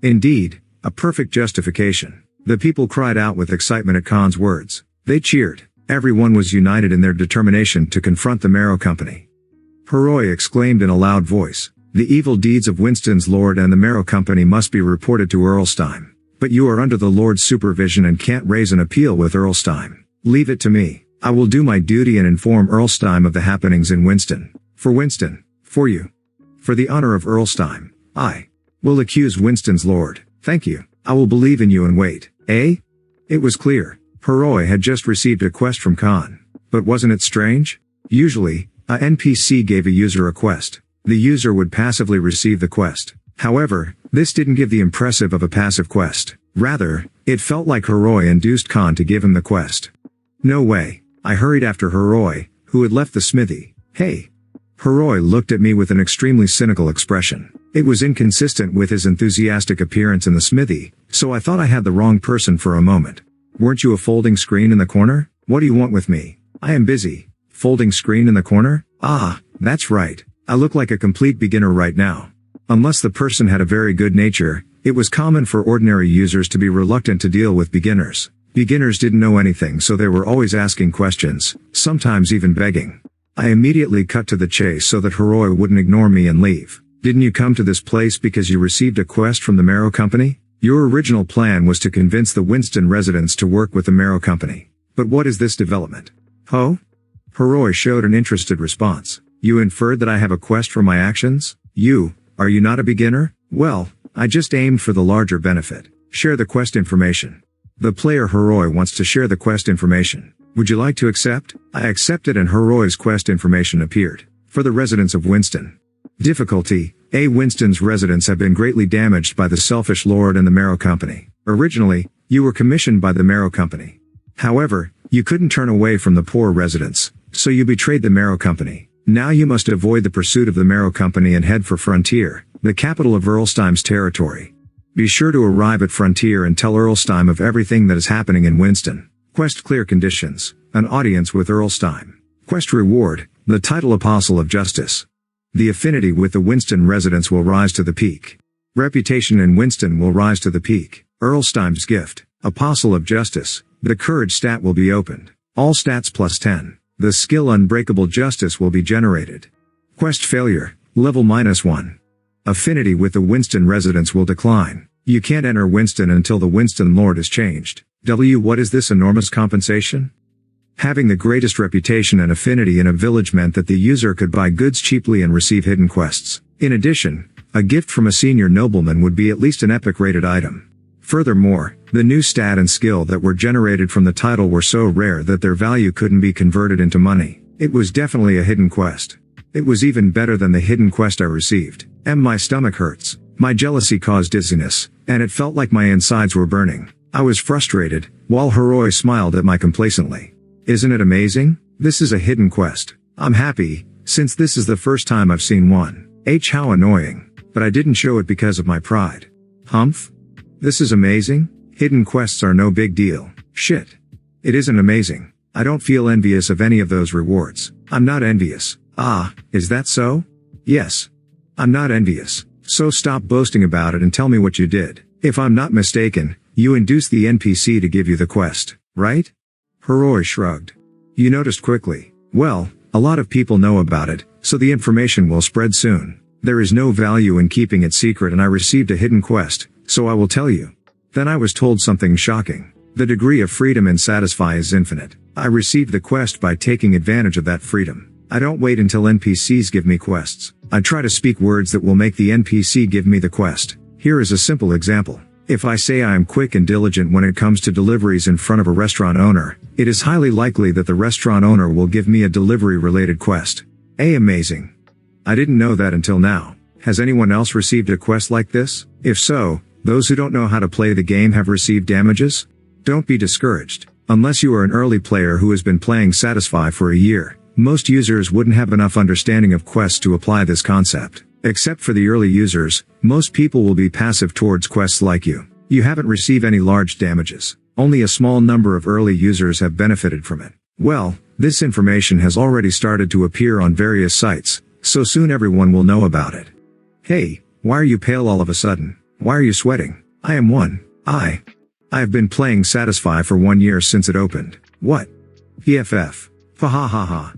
Indeed, a perfect justification. The people cried out with excitement at Khan's words. They cheered. Everyone was united in their determination to confront the Marrow Company. Heroi exclaimed in a loud voice. The evil deeds of Winston's lord and the Marrow Company must be reported to Earlstein. But you are under the Lord's supervision and can't raise an appeal with Earlstein. Leave it to me. I will do my duty and inform Earlstein of the happenings in Winston. For Winston. For you. For the honor of Earlstein. I will accuse Winston's lord. Thank you. I will believe in you and wait. Eh? It was clear. Heroi had just received a quest from Khan. But wasn't it strange? Usually, a NPC gave a user a quest. The user would passively receive the quest. However, this didn't give the impressive of a passive quest. Rather, it felt like Heroi induced Khan to give him the quest. No way. I hurried after Heroi, who had left the smithy. Hey. Heroi looked at me with an extremely cynical expression. It was inconsistent with his enthusiastic appearance in the smithy, so I thought I had the wrong person for a moment. Weren't you a folding screen in the corner? What do you want with me? I am busy. Folding screen in the corner? Ah, that's right. I look like a complete beginner right now. Unless the person had a very good nature, it was common for ordinary users to be reluctant to deal with beginners. Beginners didn't know anything, so they were always asking questions, sometimes even begging. I immediately cut to the chase so that Heroi wouldn't ignore me and leave. Didn't you come to this place because you received a quest from the Marrow Company? Your original plan was to convince the Winston residents to work with the Marrow Company. But what is this development? Oh? Heroi showed an interested response. You inferred that I have a quest for my actions? Are you not a beginner? Well, I just aimed for the larger benefit. Share the quest information. The player Heroi wants to share the quest information. Would you like to accept? I accepted and Heroi's quest information appeared. For the residents of Winston. Difficulty: Winston's residents have been greatly damaged by the selfish lord and the Marrow Company. Originally, you were commissioned by the Marrow Company. However, you couldn't turn away from the poor residents, so you betrayed the Marrow Company. Now you must avoid the pursuit of the Marrow Company and head for Frontier, the capital of Earlsteim's territory. Be sure to arrive at Frontier and tell Earlsteim of everything that is happening in Winston. Quest clear conditions: an audience with Earlsteim. Quest reward: the title Apostle of Justice. The affinity with the Winston residents will rise to the peak. Reputation in Winston will rise to the peak. Earlsteim's gift: Apostle of Justice. The courage stat will be opened. All stats plus 10. The skill Unbreakable Justice will be generated. Quest failure: level -1. Affinity with the Winston residents will decline. You can't enter Winston until the Winston Lord is changed. What is this enormous compensation? Having the greatest reputation and affinity in a village meant that the user could buy goods cheaply and receive hidden quests. In addition, a gift from a senior nobleman would be at least an epic-rated item. Furthermore, the new stat and skill that were generated from the title were so rare that their value couldn't be converted into money. It was definitely a hidden quest. It was even better than the hidden quest I received. My stomach hurts. My jealousy caused dizziness, and it felt like my insides were burning. I was frustrated, while Heroi smiled at me complacently. Isn't it amazing? This is a hidden quest. I'm happy, since this is the first time I've seen one. How annoying. But I didn't show it because of my pride. Humph? This is amazing? Hidden quests are no big deal. Shit. It isn't amazing. I don't feel envious of any of those rewards. I'm not envious. Is that so? Yes. I'm not envious. So stop boasting about it and tell me what you did. If I'm not mistaken, you induced the NPC to give you the quest, right? Heroi shrugged. You noticed quickly. Well, a lot of people know about it, so the information will spread soon. There is no value in keeping it secret and I received a hidden quest, so I will tell you. Then I was told something shocking. The degree of freedom in Satisfy is infinite. I received the quest by taking advantage of that freedom. I don't wait until NPCs give me quests. I try to speak words that will make the NPC give me the quest. Here is a simple example. If I say I am quick and diligent when it comes to deliveries in front of a restaurant owner, it is highly likely that the restaurant owner will give me a delivery-related quest. Amazing. I didn't know that until now. Has anyone else received a quest like this? If so, those who don't know how to play the game have received damages? Don't be discouraged. Unless you are an early player who has been playing Satisfy for a year, most users wouldn't have enough understanding of quests to apply this concept. Except for the early users, most people will be passive towards quests like you. You haven't received any large damages. Only a small number of early users have benefited from it. Well, this information has already started to appear on various sites, so soon everyone will know about it. Hey, why are you pale all of a sudden? Why are you sweating? I am one. I have been playing Satisfy for 1 year since it opened. What? PFF. Fa ha ha ha.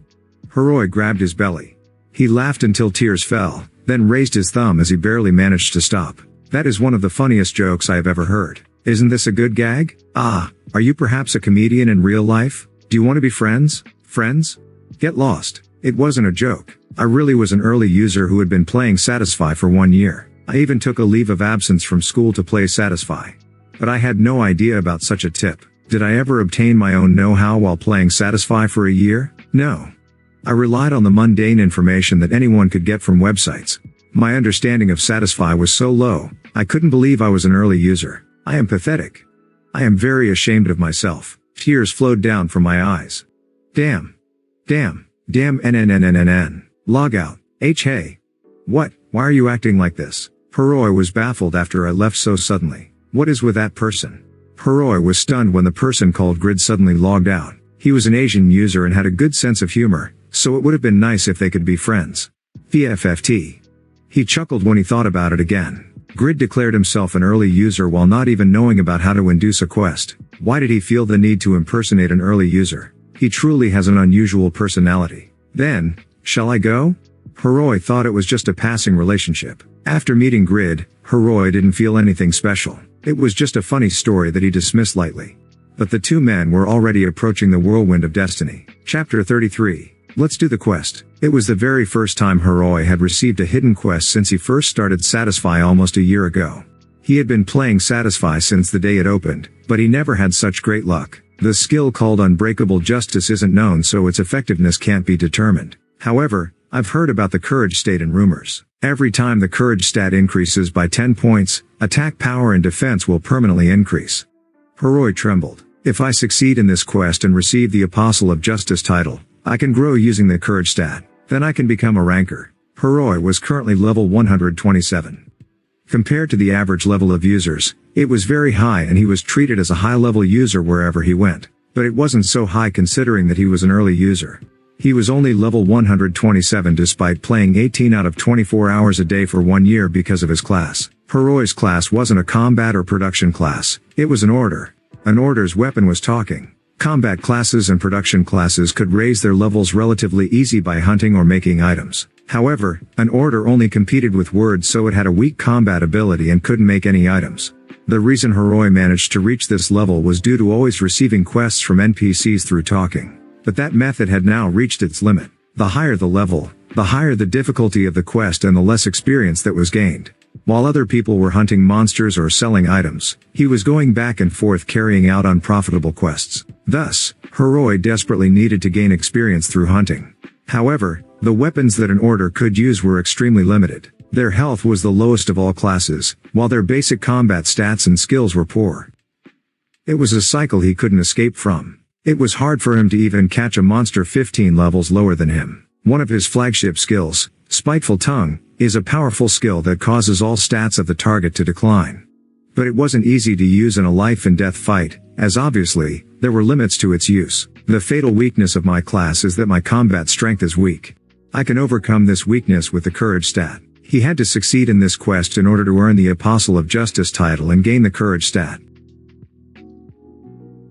Hiroi grabbed his belly. He laughed until tears fell, then raised his thumb as he barely managed to stop. That is one of the funniest jokes I have ever heard. Isn't this a good gag? Ah, are you perhaps a comedian in real life? Do you want to be friends? Friends? Get lost. It wasn't a joke. I really was an early user who had been playing Satisfy for 1 year. I even took a leave of absence from school to play Satisfy. But I had no idea about such a tip. Did I ever obtain my own know-how while playing Satisfy for a year? No. I relied on the mundane information that anyone could get from websites. My understanding of Satisfy was so low, I couldn't believe I was an early user. I am pathetic. I am very ashamed of myself. Tears flowed down from my eyes. Damn. NNNNNN. Log out. Hey. What? Why are you acting like this? Hiroi was baffled after I left so suddenly. What is with that person? Hiroi was stunned when the person called Grid suddenly logged out. He was an Asian user and had a good sense of humor, so it would have been nice if they could be friends. VFFT. He chuckled when he thought about it again. Grid declared himself an early user while not even knowing about how to induce a quest. Why did he feel the need to impersonate an early user? He truly has an unusual personality. Then, shall I go? Hiroi thought it was just a passing relationship. After meeting Grid, Hiroi didn't feel anything special. It was just a funny story that he dismissed lightly. But the two men were already approaching the whirlwind of destiny. Chapter 33. Let's do the quest. It was the very first time Hiroi had received a hidden quest since he first started Satisfy almost a year ago. He had been playing Satisfy since the day it opened, but he never had such great luck. The skill called Unbreakable Justice isn't known, so its effectiveness can't be determined. However, I've heard about the courage state in rumors. Every time the courage stat increases by 10 points, attack power and defense will permanently increase. Hiroi trembled. If I succeed in this quest and receive the Apostle of Justice title, I can grow using the courage stat. Then I can become a ranker. Hiroi was currently level 127. Compared to the average level of users, it was very high and he was treated as a high-level user wherever he went. But it wasn't so high considering that he was an early user. He was only level 127 despite playing 18 out of 24 hours a day for 1 year because of his class. Hiroi's class wasn't a combat or production class, it was an order. An order's weapon was talking. Combat classes and production classes could raise their levels relatively easy by hunting or making items. However, an order only competed with words, so it had a weak combat ability and couldn't make any items. The reason Hiroi managed to reach this level was due to always receiving quests from NPCs through talking. But that method had now reached its limit. The higher the level, the higher the difficulty of the quest and the less experience that was gained. While other people were hunting monsters or selling items, he was going back and forth carrying out unprofitable quests. Thus, Hiroi desperately needed to gain experience through hunting. However, the weapons that an order could use were extremely limited. Their health was the lowest of all classes, while their basic combat stats and skills were poor. It was a cycle he couldn't escape from. It was hard for him to even catch a monster 15 levels lower than him. One of his flagship skills, Spiteful Tongue, is a powerful skill that causes all stats of the target to decline. But it wasn't easy to use in a life and death fight, as obviously, there were limits to its use. The fatal weakness of my class is that my combat strength is weak. I can overcome this weakness with the courage stat. He had to succeed in this quest in order to earn the Apostle of Justice title and gain the courage stat.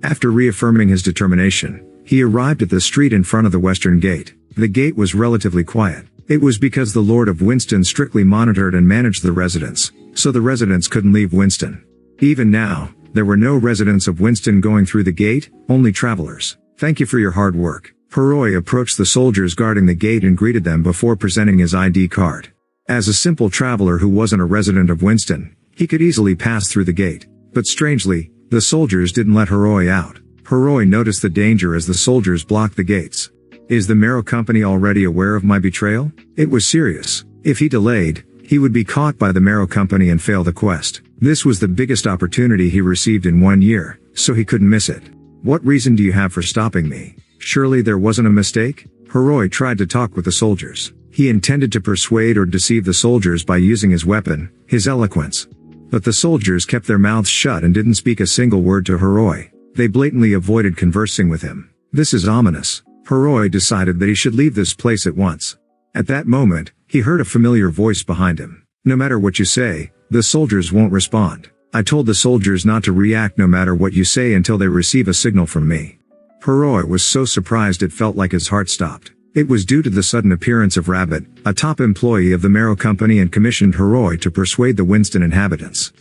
After reaffirming his determination, he arrived at the street in front of the western gate. The gate was relatively quiet. It was because the Lord of Winston strictly monitored and managed the residents, so the residents couldn't leave Winston. Even now, there were no residents of Winston going through the gate, only travelers. Thank you for your hard work. Hiroi approached the soldiers guarding the gate and greeted them before presenting his ID card. As a simple traveler who wasn't a resident of Winston, he could easily pass through the gate. But strangely, the soldiers didn't let Hiroi out. Hiroi noticed the danger as the soldiers blocked the gates. Is the Marrow Company already aware of my betrayal? It was serious. If he delayed, he would be caught by the Marrow Company and fail the quest. This was the biggest opportunity he received in 1 year, so he couldn't miss it. What reason do you have for stopping me? Surely there wasn't a mistake? Hiroi tried to talk with the soldiers. He intended to persuade or deceive the soldiers by using his weapon, his eloquence. But the soldiers kept their mouths shut and didn't speak a single word to Hiroi. They blatantly avoided conversing with him. This is ominous. Hiroi decided that he should leave this place at once. At that moment, he heard a familiar voice behind him. No matter what you say, The soldiers won't respond. I told the soldiers not to react no matter what you say until they receive a signal from me. Hiroi was so surprised it felt like his heart stopped. It was due to the sudden appearance of Rabbit, a top employee of the Marrow Company, and commissioned Hiroi to persuade the Winston inhabitants.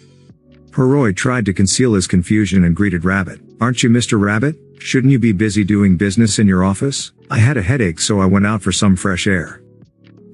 Hiroi tried to conceal his confusion and greeted Rabbit. "Aren't you Mr. Rabbit? Shouldn't you be busy doing business in your office? I had a headache so I went out for some fresh air."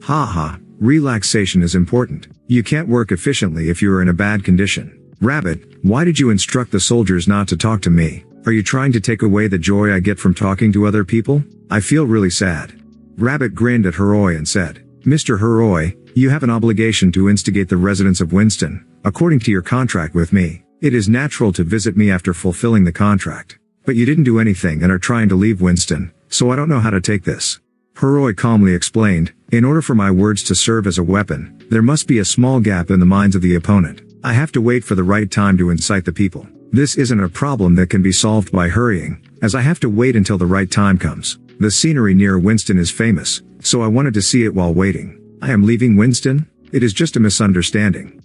"Ha, relaxation is important. You can't work efficiently if you are in a bad condition." "Rabbit, why did you instruct the soldiers not to talk to me? Are you trying to take away the joy I get from talking to other people? I feel really sad." Rabbit grinned at Hiroi and said, "Mr. Hiroi, you have an obligation to instigate the residents of Winston. According to your contract with me, it is natural to visit me after fulfilling the contract. But you didn't do anything and are trying to leave Winston, so I don't know how to take this." Hiroi calmly explained, "In order for my words to serve as a weapon, there must be a small gap in the minds of the opponent. I have to wait for the right time to incite the people. This isn't a problem that can be solved by hurrying, as I have to wait until the right time comes. The scenery near Winston is famous, so I wanted to see it while waiting. I am leaving Winston? It is just a misunderstanding."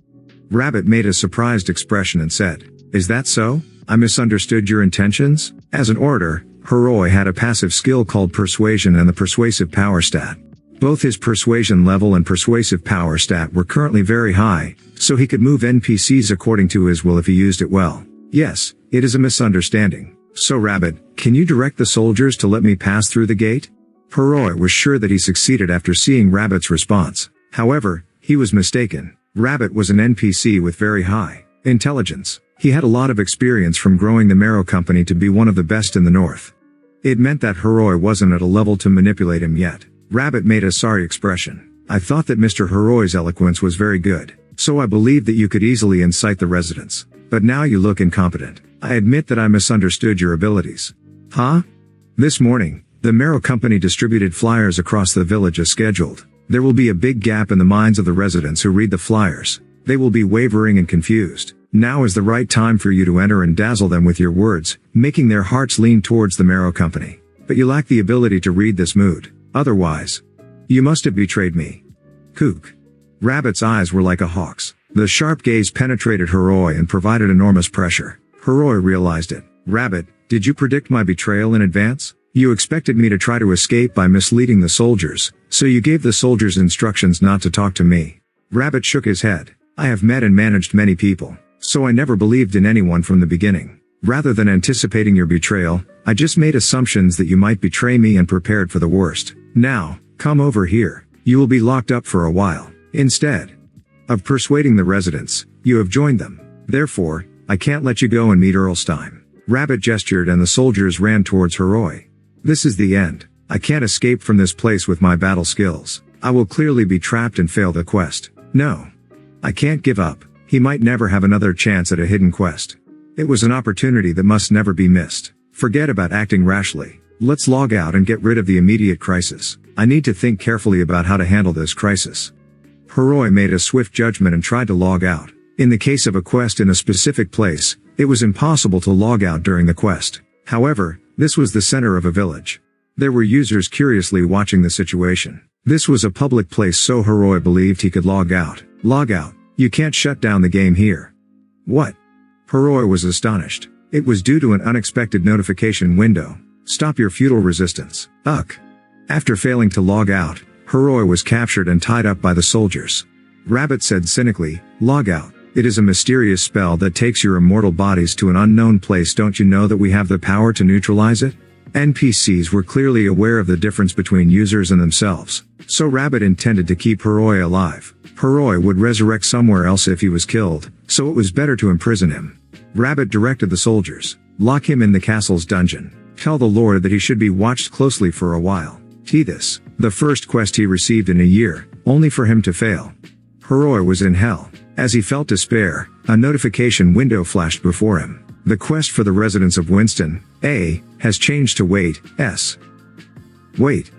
Rabbit made a surprised expression and said, "Is that so? I misunderstood your intentions?" As an orator, Hiroi had a passive skill called Persuasion and the Persuasive Power stat. Both his Persuasion level and Persuasive Power stat were currently very high, so he could move NPCs according to his will if he used it well. "Yes, it is a misunderstanding. So Rabbit, can you direct the soldiers to let me pass through the gate?" Hiroi was sure that he succeeded after seeing Rabbit's response. However, he was mistaken. Rabbit was an NPC with very high intelligence. He had a lot of experience from growing the Marrow Company to be one of the best in the north. It meant that Hiroi wasn't at a level to manipulate him yet. Rabbit made a sorry expression. "I thought that Mr. Hiroi's eloquence was very good, so I believed that you could easily incite the residents. But now you look incompetent. I admit that I misunderstood your abilities." "Huh?" This morning, the Marrow Company distributed flyers across the village as scheduled. There will be a big gap in the minds of the residents who read the flyers. They will be wavering and confused. Now is the right time for you to enter and dazzle them with your words, making their hearts lean towards the Marrow Company. But you lack the ability to read this mood. Otherwise, you must have betrayed me. Kook. Rabbit's eyes were like a hawk's. The sharp gaze penetrated Hiroi and provided enormous pressure. Hiroi realized it. "Rabbit, did you predict my betrayal in advance? You expected me to try to escape by misleading the soldiers, so you gave the soldiers instructions not to talk to me." Rabbit shook his head. "I have met and managed many people, so I never believed in anyone from the beginning. Rather than anticipating your betrayal, I just made assumptions that you might betray me and prepared for the worst. Now, come over here. You will be locked up for a while. Instead of persuading the residents, you have joined them. Therefore, I can't let you go and meet Earlstein." Rabbit gestured and the soldiers ran towards Hiroi. "This is the end. I can't escape from this place with my battle skills. I will clearly be trapped and fail the quest. No. I can't give up. He might never have another chance at a hidden quest. It was an opportunity that must never be missed. Forget about acting rashly. Let's log out and get rid of the immediate crisis. I need to think carefully about how to handle this crisis." Hiroi made a swift judgment and tried to log out. In the case of a quest in a specific place, it was impossible to log out during the quest. However, this was the center of a village. There were users curiously watching the situation. This was a public place, so Hiroi believed he could log out. "Log out? You can't shut down the game here." "What?" Hiroi was astonished. It was due to an unexpected notification window. "Stop your futile resistance." Ugh. After failing to log out, Hiroi was captured and tied up by the soldiers. Rabbit said cynically, "Log out. It is a mysterious spell that takes your immortal bodies to an unknown place. Don't you know that we have the power to neutralize it?" NPCs were clearly aware of the difference between users and themselves, so Rabbit intended to keep Hiroi alive. Hiroi would resurrect somewhere else if he was killed, so it was better to imprison him. Rabbit directed the soldiers, "Lock him in the castle's dungeon. Tell the Lord that he should be watched closely for a while." This, the first quest he received in a year, only for him to fail. Hiroi was in hell. As he felt despair, a notification window flashed before him. The quest for the residents of Winston, A, has changed to Wait, S. Wait.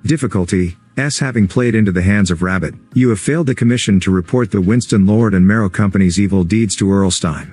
Difficulty, S. Having played into the hands of Rabbit, you have failed the commission to report the Winston Lord and Marrow Company's evil deeds to Earlstein.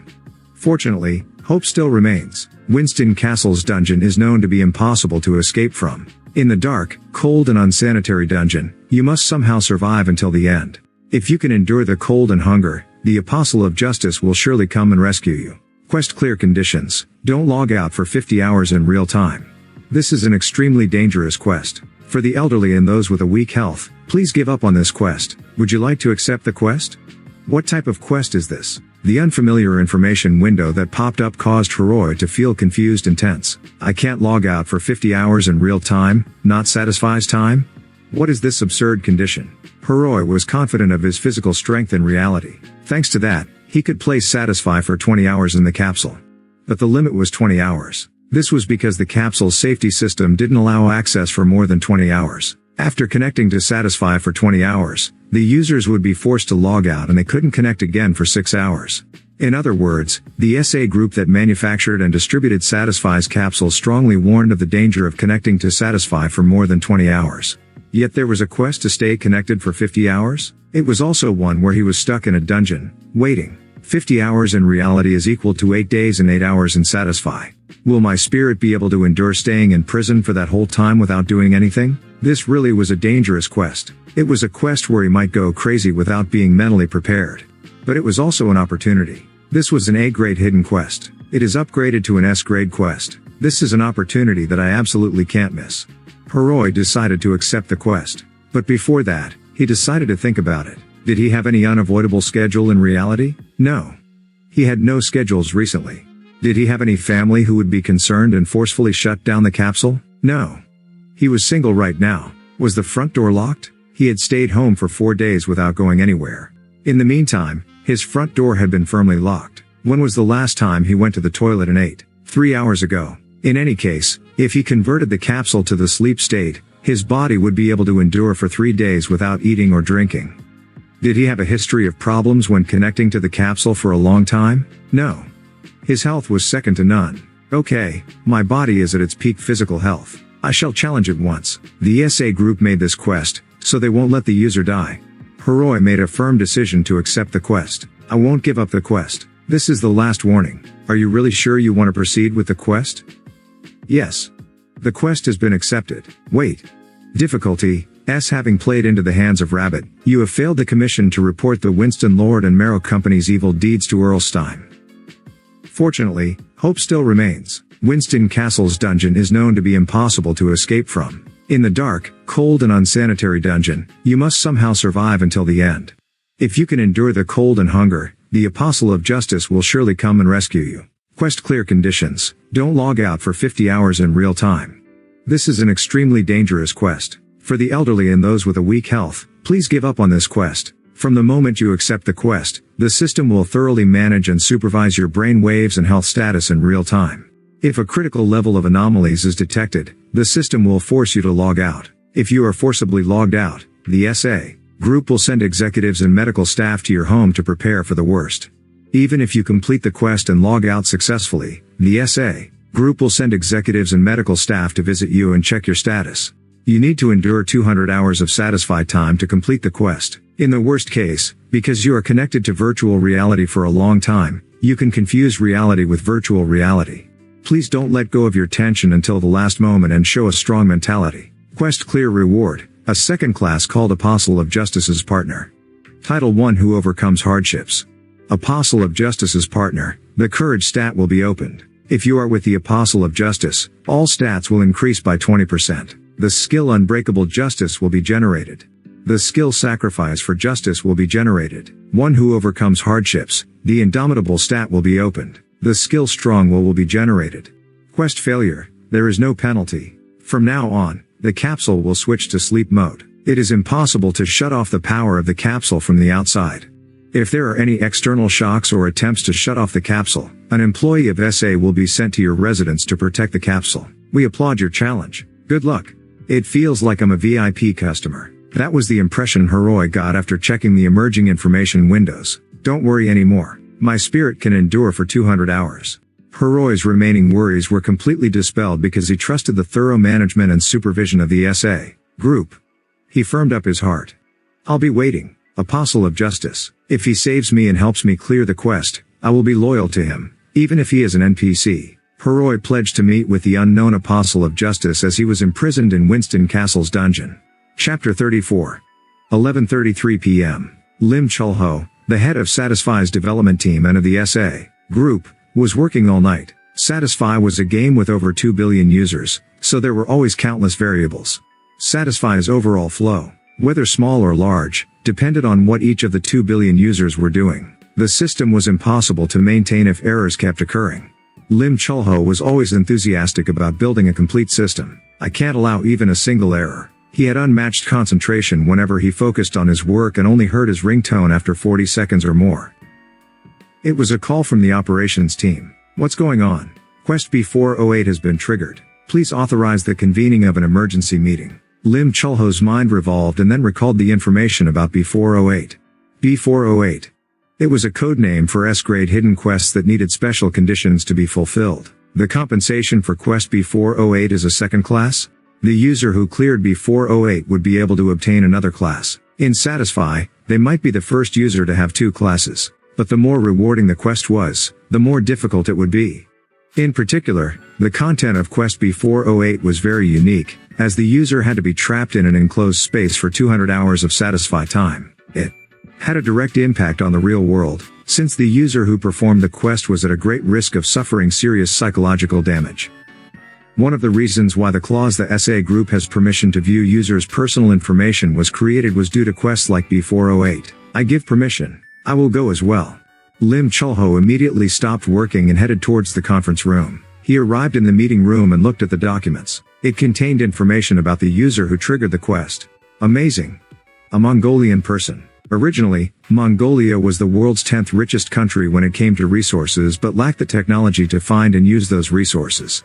Fortunately, hope still remains. Winston Castle's dungeon is known to be impossible to escape from. In the dark, cold and unsanitary dungeon, you must somehow survive until the end. If you can endure the cold and hunger, the Apostle of Justice will surely come and rescue you. Quest clear conditions. Don't log out for 50 hours in real time. This is an extremely dangerous quest. For the elderly and those with a weak health, please give up on this quest. Would you like to accept the quest? What type of quest is this? The unfamiliar information window that popped up caused Hiroi to feel confused and tense. I can't log out for 50 hours in real time, not satisfies time? What is this absurd condition? Hiroi was confident of his physical strength in reality. Thanks to that, he could place Satisfy for 20 hours in the capsule. But the limit was 20 hours. This was because the capsule's safety system didn't allow access for more than 20 hours. After connecting to Satisfy for 20 hours, the users would be forced to log out and they couldn't connect again for 6 hours. In other words, the SA group that manufactured and distributed Satisfy's capsule strongly warned of the danger of connecting to Satisfy for more than 20 hours. Yet there was a quest to stay connected for 50 hours? It was also one where he was stuck in a dungeon, waiting. 50 hours in reality is equal to 8 days and 8 hours in Satisfy. Will my spirit be able to endure staying in prison for that whole time without doing anything? This really was a dangerous quest. It was a quest where he might go crazy without being mentally prepared. But it was also an opportunity. This was an A-grade hidden quest. It is upgraded to an S-grade quest. This is an opportunity that I absolutely can't miss. Hiroi decided to accept the quest. But before that, he decided to think about it. Did he have any unavoidable schedule in reality? No. He had no schedules recently. Did he have any family who would be concerned and forcefully shut down the capsule? No. He was single right now. Was the front door locked? He had stayed home for 4 days without going anywhere. In the meantime, his front door had been firmly locked. When was the last time he went to the toilet and ate? 3 hours ago. In any case, if he converted the capsule to the sleep state, his body would be able to endure for 3 days without eating or drinking. Did he have a history of problems when connecting to the capsule for a long time? No. His health was second to none. Okay, my body is at its peak physical health. I shall challenge it once. The SA group made this quest, so they won't let the user die. Hiroi made a firm decision to accept the quest. I won't give up the quest. This is the last warning. Are you really sure you want to proceed with the quest? Yes. The quest has been accepted. Wait. Difficulty, S. Having played into the hands of Rabbit, you have failed the commission to report the Winston Lord and Marrow Company's evil deeds to Earlstein. Fortunately, hope still remains. Winston Castle's dungeon is known to be impossible to escape from. In the dark, cold and unsanitary dungeon, you must somehow survive until the end. If you can endure the cold and hunger, the Apostle of Justice will surely come and rescue you. Quest clear conditions. Don't log out for 50 hours in real time. This is an extremely dangerous quest. For the elderly and those with a weak health, please give up on this quest. From the moment you accept the quest, the system will thoroughly manage and supervise your brain waves and health status in real time. If a critical level of anomalies is detected, the system will force you to log out. If you are forcibly logged out, the SA group will send executives and medical staff to your home to prepare for the worst. Even if you complete the quest and log out successfully, the SA group will send executives and medical staff to visit you and check your status. You need to endure 200 hours of satisfied time to complete the quest. In the worst case, because you are connected to virtual reality for a long time, you can confuse reality with virtual reality. Please don't let go of your tension until the last moment and show a strong mentality. Quest clear reward, a second class called Apostle of Justice's Partner. Title 1 Who Overcomes Hardships. Apostle of Justice's Partner, the Courage stat will be opened. If you are with the Apostle of Justice, all stats will increase by 20%. The skill Unbreakable Justice will be generated. The skill Sacrifice for Justice will be generated. One Who Overcomes Hardships, the Indomitable stat will be opened. The skill Strong will be generated. Quest failure, there is no penalty. From now on, the capsule will switch to sleep mode. It is impossible to shut off the power of the capsule from the outside. If there are any external shocks or attempts to shut off the capsule, an employee of SA will be sent to your residence to protect the capsule. We applaud your challenge. Good luck. It feels like I'm a VIP customer. That was the impression Hiroi got after checking the emerging information windows. Don't worry anymore. My spirit can endure for 200 hours. Hiroi's remaining worries were completely dispelled because he trusted the thorough management and supervision of the SA group. He firmed up his heart. I'll be waiting, Apostle of Justice. If he saves me and helps me clear the quest, I will be loyal to him, even if he is an NPC. Hiroi pledged to meet with the unknown Apostle of Justice as he was imprisoned in Winston Castle's dungeon. Chapter 34. 11:33 p.m. Lim Chulho, the head of Satisfy's development team and of the SA group, was working all night. Satisfy was a game with over 2 billion users, so there were always countless variables. Satisfy's overall flow, whether small or large, depended on what each of the 2 billion users were doing. The system was impossible to maintain if errors kept occurring. Lim Chulho was always enthusiastic about building a complete system. I can't allow even a single error. He had unmatched concentration whenever he focused on his work and only heard his ringtone after 40 seconds or more. It was a call from the operations team. What's going on? Quest B408 has been triggered. Please authorize the convening of an emergency meeting. Lim Chulho's mind revolved and then recalled the information about B408. B408. It was a code name for S-grade hidden quests that needed special conditions to be fulfilled. The compensation for Quest B408 is a second class. The user who cleared B408 would be able to obtain another class. In Satisfy, they might be the first user to have 2 classes. But the more rewarding the quest was, the more difficult it would be. In particular, the content of Quest B408 was very unique, as the user had to be trapped in an enclosed space for 200 hours of Satisfy time. It had a direct impact on the real world, since the user who performed the quest was at a great risk of suffering serious psychological damage. One of the reasons why the clause the SA group has permission to view users' personal information was created was due to quests like B408. I give permission. I will go as well. Lim Chulho immediately stopped working and headed towards the conference room. He arrived in the meeting room and looked at the documents. It contained information about the user who triggered the quest. Amazing. A Mongolian person. Originally, Mongolia was the world's 10th richest country when it came to resources but lacked the technology to find and use those resources.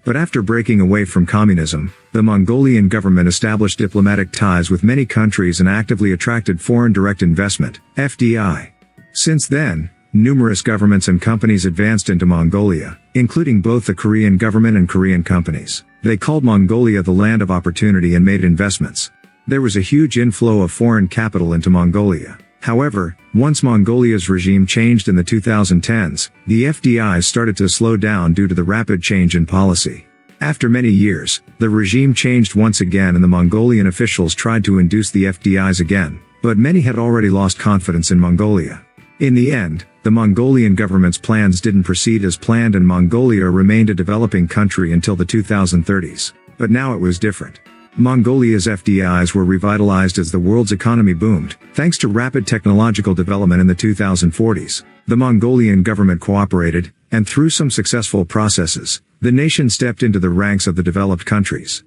But after breaking away from communism, the Mongolian government established diplomatic ties with many countries and actively attracted foreign direct investment, FDI. Since then, numerous governments and companies advanced into Mongolia, including both the Korean government and Korean companies. They called Mongolia the land of opportunity and made investments. There was a huge inflow of foreign capital into Mongolia. However, once Mongolia's regime changed in the 2010s, the FDIs started to slow down due to the rapid change in policy. After many years, the regime changed once again and the Mongolian officials tried to induce the FDIs again, but many had already lost confidence in Mongolia. In the end, the Mongolian government's plans didn't proceed as planned and Mongolia remained a developing country until the 2030s. But now it was different. Mongolia's FDIs were revitalized as the world's economy boomed, thanks to rapid technological development in the 2040s. The Mongolian government cooperated, and through some successful processes, the nation stepped into the ranks of the developed countries.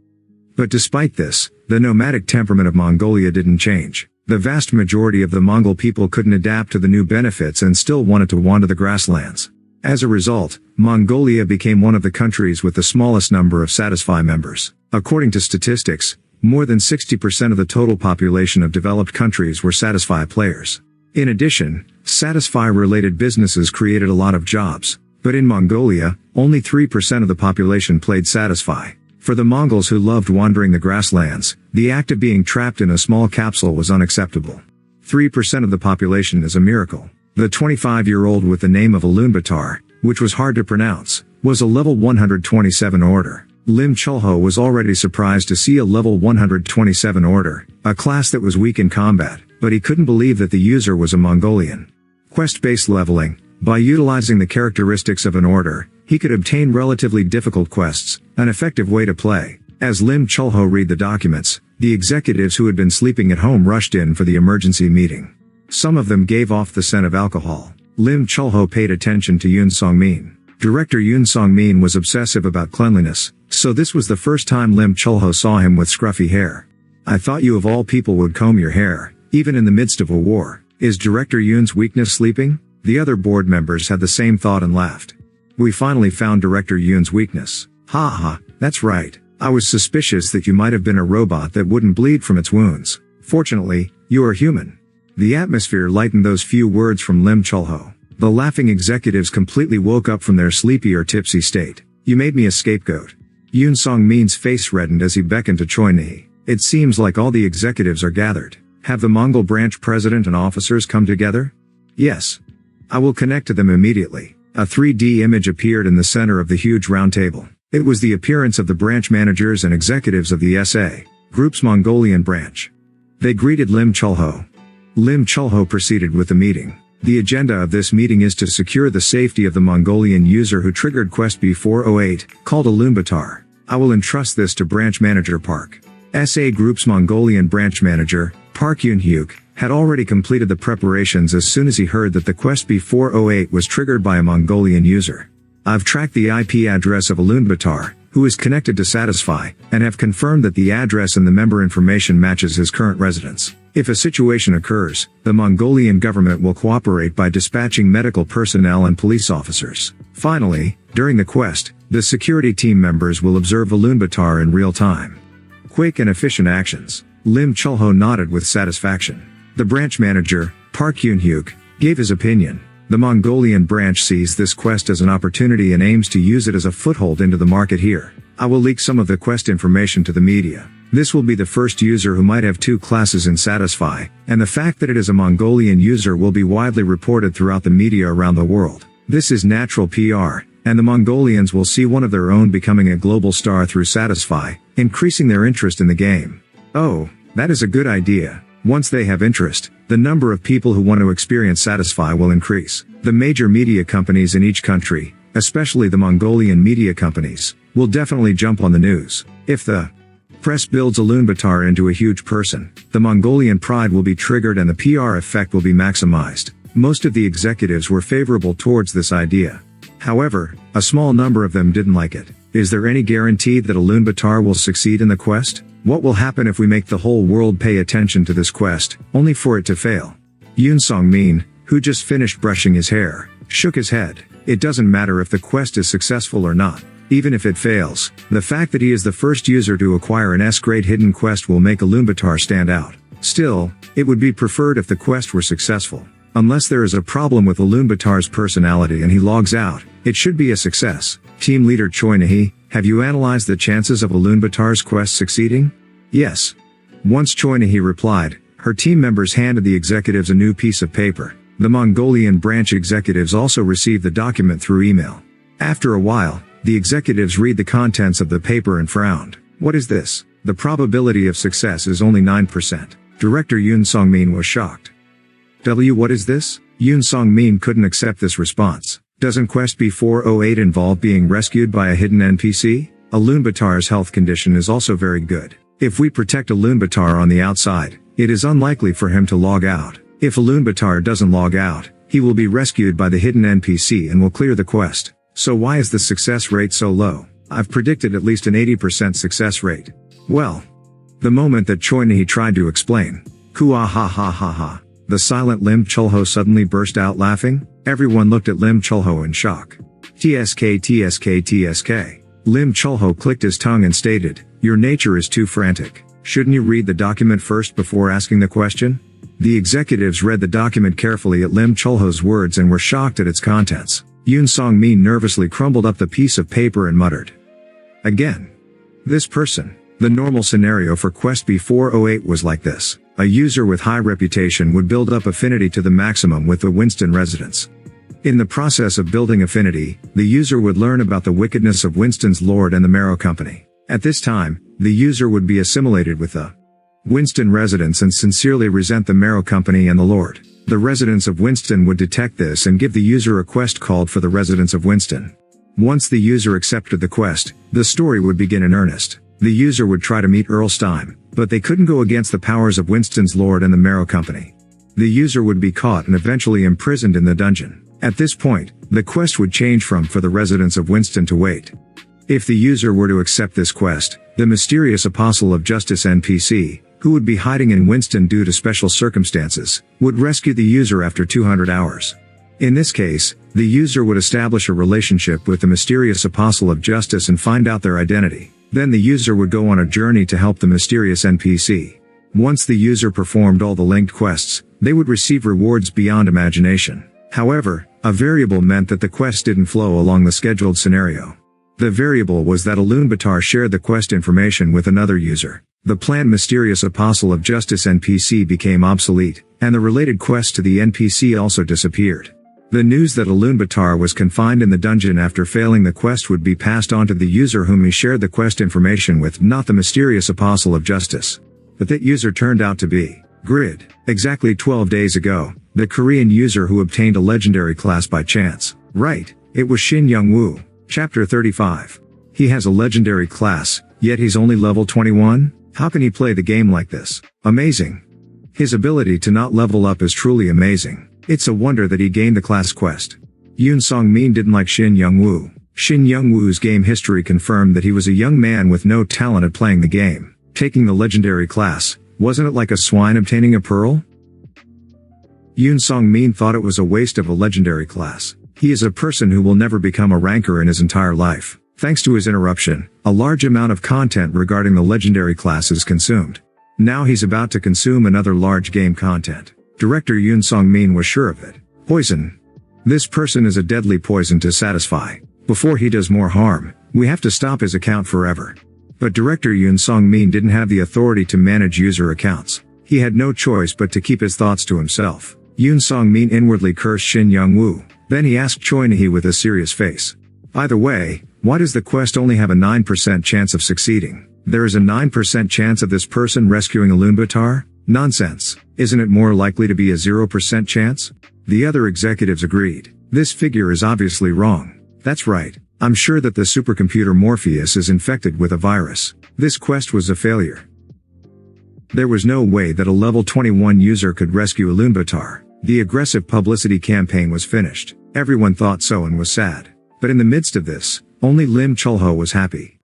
But despite this, the nomadic temperament of Mongolia didn't change. The vast majority of the Mongol people couldn't adapt to the new benefits and still wanted to wander the grasslands. As a result, Mongolia became one of the countries with the smallest number of Satisfy members. According to statistics, more than 60% of the total population of developed countries were Satisfy players. In addition, Satisfy-related businesses created a lot of jobs. But in Mongolia, only 3% of the population played Satisfy. For the Mongols who loved wandering the grasslands, the act of being trapped in a small capsule was unacceptable. 3% of the population is a miracle. The 25-year-old with the name of Ulaanbaatar, which was hard to pronounce, was a level 127 order. Lim Chulho was already surprised to see a level 127 order, a class that was weak in combat, but he couldn't believe that the user was a Mongolian. Quest-based leveling. By utilizing the characteristics of an order, he could obtain relatively difficult quests, an effective way to play. As Lim Chulho read the documents, the executives who had been sleeping at home rushed in for the emergency meeting. Some of them gave off the scent of alcohol. Lim Chulho paid attention to Yoon Song-min. Director Yoon Song-min was obsessive about cleanliness, so this was the first time Lim Chulho saw him with scruffy hair. I thought you of all people would comb your hair, even in the midst of a war. Is Director Yoon's weakness sleeping? The other board members had the same thought and laughed. We finally found Director Yoon's weakness. Ha ha, that's right. I was suspicious that you might have been a robot that wouldn't bleed from its wounds. Fortunately, you are human. The atmosphere lightened those few words from Lim Chulho. The laughing executives completely woke up from their sleepy or tipsy state. You made me a scapegoat. Yoon Song-min's face reddened as he beckoned to Choi Ni. It seems like all the executives are gathered. Have the Mongol branch president and officers come together? Yes. I will connect to them immediately. A 3D image appeared in the center of the huge round table. It was the appearance of the branch managers and executives of the SA Group's Mongolian branch. They greeted Lim Chulho. Lim Chulho proceeded with the meeting. The agenda of this meeting is to secure the safety of the Mongolian user who triggered Quest B408, called Alunbatar. I will entrust this to Branch Manager Park. SA Group's Mongolian branch manager, Park Yun-hyuk, had already completed the preparations as soon as he heard that the Quest B408 was triggered by a Mongolian user. I've tracked the IP address of Alunbatar, who is connected to Satisfy, and have confirmed that the address and the member information matches his current residence. If a situation occurs, the Mongolian government will cooperate by dispatching medical personnel and police officers. Finally, during the quest, the security team members will observe Alunbatar in real time. Quick and efficient actions. Lim Chulho nodded with satisfaction. The branch manager, Park Yun-hyuk, gave his opinion. The Mongolian branch sees this quest as an opportunity and aims to use it as a foothold into the market here. I will leak some of the quest information to the media. This will be the first user who might have two classes in Satisfy, and the fact that it is a Mongolian user will be widely reported throughout the media around the world. This is natural PR, and the Mongolians will see one of their own becoming a global star through Satisfy, increasing their interest in the game. Oh, that is a good idea. Once they have interest, the number of people who want to experience Satisfy will increase. The major media companies in each country, especially the Mongolian media companies, will definitely jump on the news. If the press builds Alunbatar into a huge person, the Mongolian pride will be triggered and the PR effect will be maximized. Most of the executives were favorable towards this idea. However, a small number of them didn't like it. Is there any guarantee that Alunbatar will succeed in the quest? What will happen if we make the whole world pay attention to this quest, only for it to fail? Yoon Song-min, who just finished brushing his hair, shook his head. It doesn't matter if the quest is successful or not. Even if it fails, the fact that he is the first user to acquire an S-grade hidden quest will make Alunbatar stand out. Still, it would be preferred if the quest were successful. Unless there is a problem with Alunbatar's personality and he logs out, it should be a success. Team leader Choi Nahi, have you analyzed the chances of Alunbatar's quest succeeding? Yes. Once Choi Nahi replied, her team members handed the executives a new piece of paper. The Mongolian branch executives also received the document through email. After a while, the executives read the contents of the paper and frowned. What is this? The probability of success is only 9%. Director Yoon Song-min was shocked. What is this? Yoon Song-min couldn't accept this response. Doesn't Quest B408 involve being rescued by a hidden NPC? Alunbatar's health condition is also very good. If we protect Alunbatar on the outside, it is unlikely for him to log out. If Alunbatar doesn't log out, he will be rescued by the hidden NPC and will clear the quest. So why is the success rate so low? I've predicted at least an 80% success rate. Well, the moment that Choi Nahi tried to explain, "Kua ha ha ha ha," the silent Lim Chulho suddenly burst out laughing. Everyone looked at Lim Chulho in shock. TSK TSK TSK. Lim Chulho clicked his tongue and stated, "Your nature is too frantic. Shouldn't you read the document first before asking the question?" The executives read the document carefully at Lim Chulho's words and were shocked at its contents. Yoon Song-min nervously crumbled up the piece of paper and muttered, "Again. This person." The normal scenario for Quest B408 was like this. A user with high reputation would build up affinity to the maximum with the Winston residents. In the process of building affinity, the user would learn about the wickedness of Winston's lord and the Marrow Company. At this time, the user would be assimilated with the Winston residents and sincerely resent the Marrow Company and the lord. The residents of Winston would detect this and give the user a quest called for the residents of Winston. Once the user accepted the quest, the story would begin in earnest. The user would try to meet Erlstein, but they couldn't go against the powers of Winston's lord and the Marrow Company. The user would be caught and eventually imprisoned in the dungeon. At this point, the quest would change from for the residents of Winston to wait. If the user were to accept this quest, the mysterious Apostle of Justice NPC, who would be hiding in Winston due to special circumstances, would rescue the user after 200 hours. In this case, the user would establish a relationship with the mysterious Apostle of Justice and find out their identity. Then the user would go on a journey to help the mysterious NPC. Once the user performed all the linked quests, they would receive rewards beyond imagination. However, a variable meant that the quest didn't flow along the scheduled scenario. The variable was that Alunbatar shared the quest information with another user. The planned mysterious Apostle of Justice NPC became obsolete, and the related quest to the NPC also disappeared. The news that Alunbatar was confined in the dungeon after failing the quest would be passed on to the user whom he shared the quest information with, not the mysterious Apostle of Justice. But that user turned out to be Grid. Exactly 12 days ago, the Korean user who obtained a legendary class by chance. Right, it was Shin Youngwoo. Chapter 35. He has a legendary class, yet he's only level 21? How can he play the game like this? Amazing. His ability to not level up is truly amazing. It's a wonder that he gained the class quest. Yoon Song-min didn't like Shin Youngwoo. Shin Youngwoo's game history confirmed that he was a young man with no talent at playing the game. Taking the legendary class, wasn't it like a swine obtaining a pearl? Yoon Song-min thought it was a waste of a legendary class. He is a person who will never become a ranker in his entire life. Thanks to his interruption, a large amount of content regarding the legendary class is consumed. Now he's about to consume another large game content. Director Yoon Song-min was sure of it. Poison. This person is a deadly poison to satisfy. Before he does more harm, we have to stop his account forever. But director Yoon Song-min didn't have the authority to manage user accounts. He had no choice but to keep his thoughts to himself. Yoon Song-min inwardly cursed Shin Youngwoo. Then he asked Choi Nahi with a serious face. By the way, why does the quest only have a 9% chance of succeeding? There is a 9% chance of this person rescuing a Loonbatar? Nonsense. Isn't it more likely to be a 0% chance? The other executives agreed. This figure is obviously wrong. That's right. I'm sure that the supercomputer Morpheus is infected with a virus. This quest was a failure. There was no way that a level 21 user could rescue a Loonbatar. The aggressive publicity campaign was finished. Everyone thought so and was sad. But in the midst of this, only Lim Chulho was happy.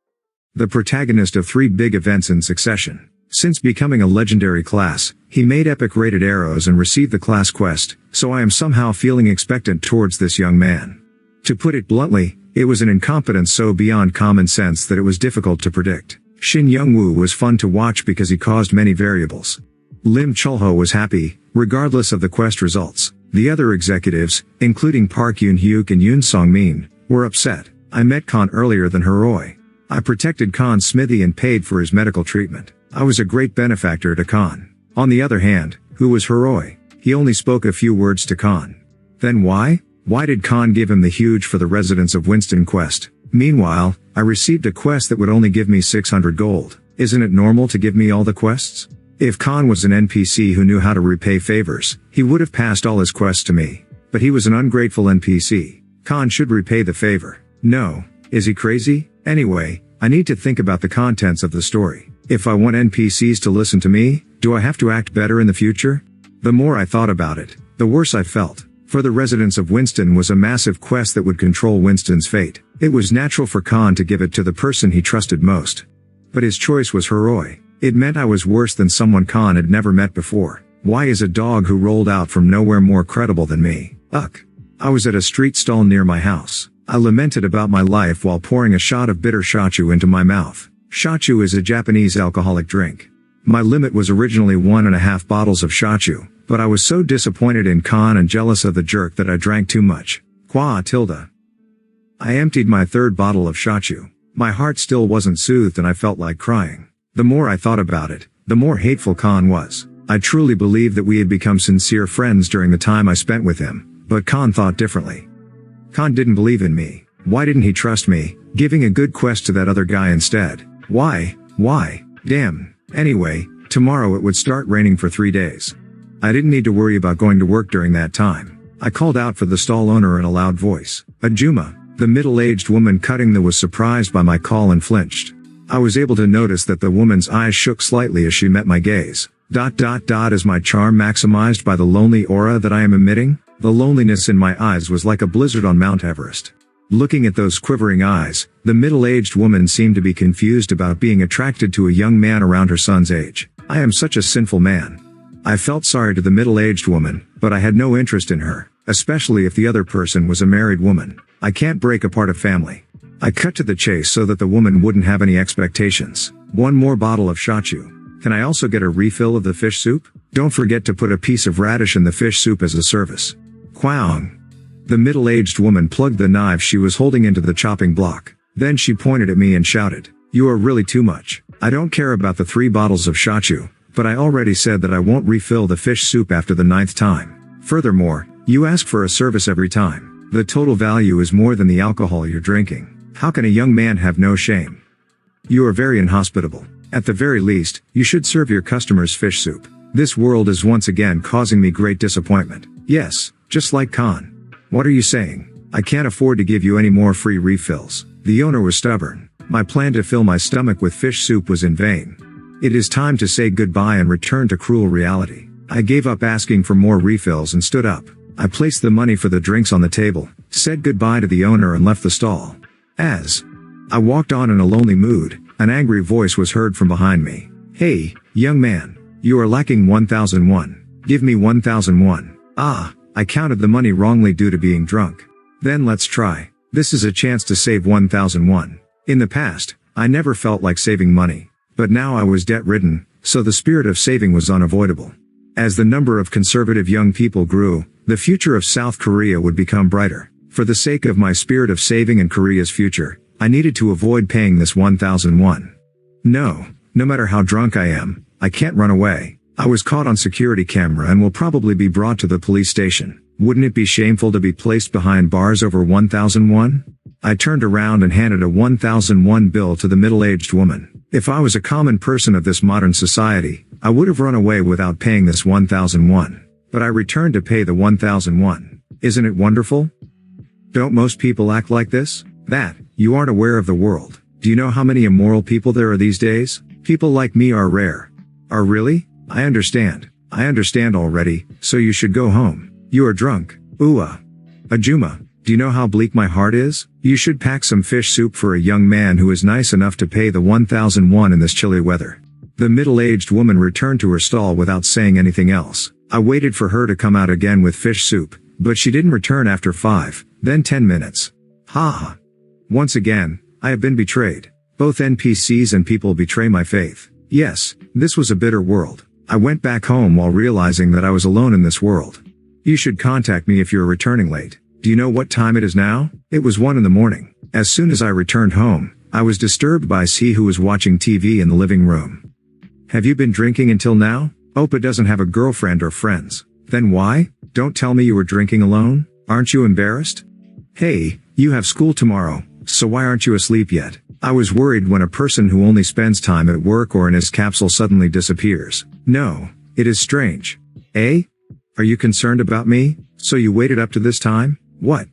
The protagonist of 3 big events in succession. Since becoming a legendary class, he made epic rated arrows and received the class quest, so I am somehow feeling expectant towards this young man. To put it bluntly, it was an incompetence so beyond common sense that it was difficult to predict. Shin Youngwoo was fun to watch because he caused many variables. Lim Chulho was happy, regardless of the quest results. The other executives, including Park Yoon-hyuk and Yoon Song-min, were upset. I met Khan earlier than Heroi. I protected Khan's smithy and paid for his medical treatment. I was a great benefactor to Khan. On the other hand, who was Heroi? He only spoke a few words to Khan. Then why? Why did Khan give him the huge for the residents of Winston quest? Meanwhile, I received a quest that would only give me 600 gold. Isn't it normal to give me all the quests? If Khan was an NPC who knew how to repay favors, he would have passed all his quests to me. But he was an ungrateful NPC. Khan should repay the favor. No. Is he crazy? Anyway, I need to think about the contents of the story. If I want NPCs to listen to me, do I have to act better in the future? The more I thought about it, the worse I felt. For the residents of Winston was a massive quest that would control Winston's fate. It was natural for Khan to give it to the person he trusted most. But his choice was Heroi. It meant I was worse than someone Khan had never met before. Why is a dog who rolled out from nowhere more credible than me? Ugh. I was at a street stall near my house. I lamented about my life while pouring a shot of bitter shochu into my mouth. Shochu is a Japanese alcoholic drink. My limit was originally 1.5 bottles of shochu, but I was so disappointed in Khan and jealous of the jerk that I drank too much. Qua tilde. I emptied my 3rd bottle of shochu. My heart still wasn't soothed and I felt like crying. The more I thought about it, the more hateful Khan was. I truly believed that we had become sincere friends during the time I spent with him, but Khan thought differently. Khan didn't believe in me. Why didn't he trust me, giving a good quest to that other guy instead? Why? Damn. Anyway, tomorrow it would start raining for 3 days. I didn't need to worry about going to work during that time. I called out for the stall owner in a loud voice. Ajuma, the middle-aged woman cutting the was surprised by my call and flinched. I was able to notice that the woman's eyes shook slightly as she met my gaze. Is my charm maximized by the lonely aura that I am emitting? The loneliness in my eyes was like a blizzard on Mount Everest. Looking at those quivering eyes, the middle-aged woman seemed to be confused about being attracted to a young man around her son's age. I am such a sinful man. I felt sorry to the middle-aged woman, but I had no interest in her, especially if the other person was a married woman. I can't break apart a family. I cut to the chase so that the woman wouldn't have any expectations. 1 more bottle of shochu. Can I also get a refill of the fish soup? Don't forget to put a piece of radish in the fish soup as a service. Kwaong. The middle-aged woman plugged the knife she was holding into the chopping block. Then she pointed at me and shouted, "You are really too much. I don't care about the 3 bottles of shochu, but I already said that I won't refill the fish soup after the 9th time. Furthermore, you ask for a service every time. The total value is more than the alcohol you're drinking. How can a young man have no shame? You are very inhospitable. At the very least, you should serve your customers fish soup." This world is once again causing me great disappointment. Yes, just like Khan. What are you saying? I can't afford to give you any more free refills. The owner was stubborn. My plan to fill my stomach with fish soup was in vain. It is time to say goodbye and return to cruel reality. I gave up asking for more refills and stood up. I placed the money for the drinks on the table, said goodbye to the owner and left the stall. As I walked on in a lonely mood, an angry voice was heard from behind me. Hey, young man. You are lacking 1,001. Give me 1,001. Ah, I counted the money wrongly due to being drunk. Then let's try. This is a chance to save 1,001. In the past, I never felt like saving money. But now I was debt-ridden, so the spirit of saving was unavoidable. As the number of conservative young people grew, the future of South Korea would become brighter. For the sake of my spirit of saving and Korea's future, I needed to avoid paying this 1,001. No matter how drunk I am, I can't run away. I was caught on security camera and will probably be brought to the police station. Wouldn't it be shameful to be placed behind bars over 1,001? I turned around and handed a 1,001 bill to the middle-aged woman. If I was a common person of this modern society, I would have run away without paying this 1,001. But I returned to pay the 1,001. Isn't it wonderful? Don't most people act like this? That, you aren't aware of the world. Do you know how many immoral people there are these days? People like me are rare. Are really? I understand already, so you should go home. You are drunk. Ajuma, do you know how bleak my heart is? You should pack some fish soup for a young man who is nice enough to pay the 1,001 in this chilly weather. The middle-aged woman returned to her stall without saying anything else. I waited for her to come out again with fish soup, but she didn't return after 5, then 10 minutes. Ha! Once again, I have been betrayed. Both NPCs and people betray my faith. Yes, this was a bitter world. I went back home while realizing that I was alone in this world. You should contact me if you're returning late. Do you know what time it is now? It was 1 in the morning. As soon as I returned home, I was disturbed by C who was watching TV in the living room. Have you been drinking until now? Oppa doesn't have a girlfriend or friends. Then why? Don't tell me you were drinking alone. Aren't you embarrassed? Hey, you have school tomorrow, so why aren't you asleep yet? I was worried when a person who only spends time at work or in his capsule suddenly disappears. No, it is strange. Eh? Are you concerned about me? So you waited up to this time? What?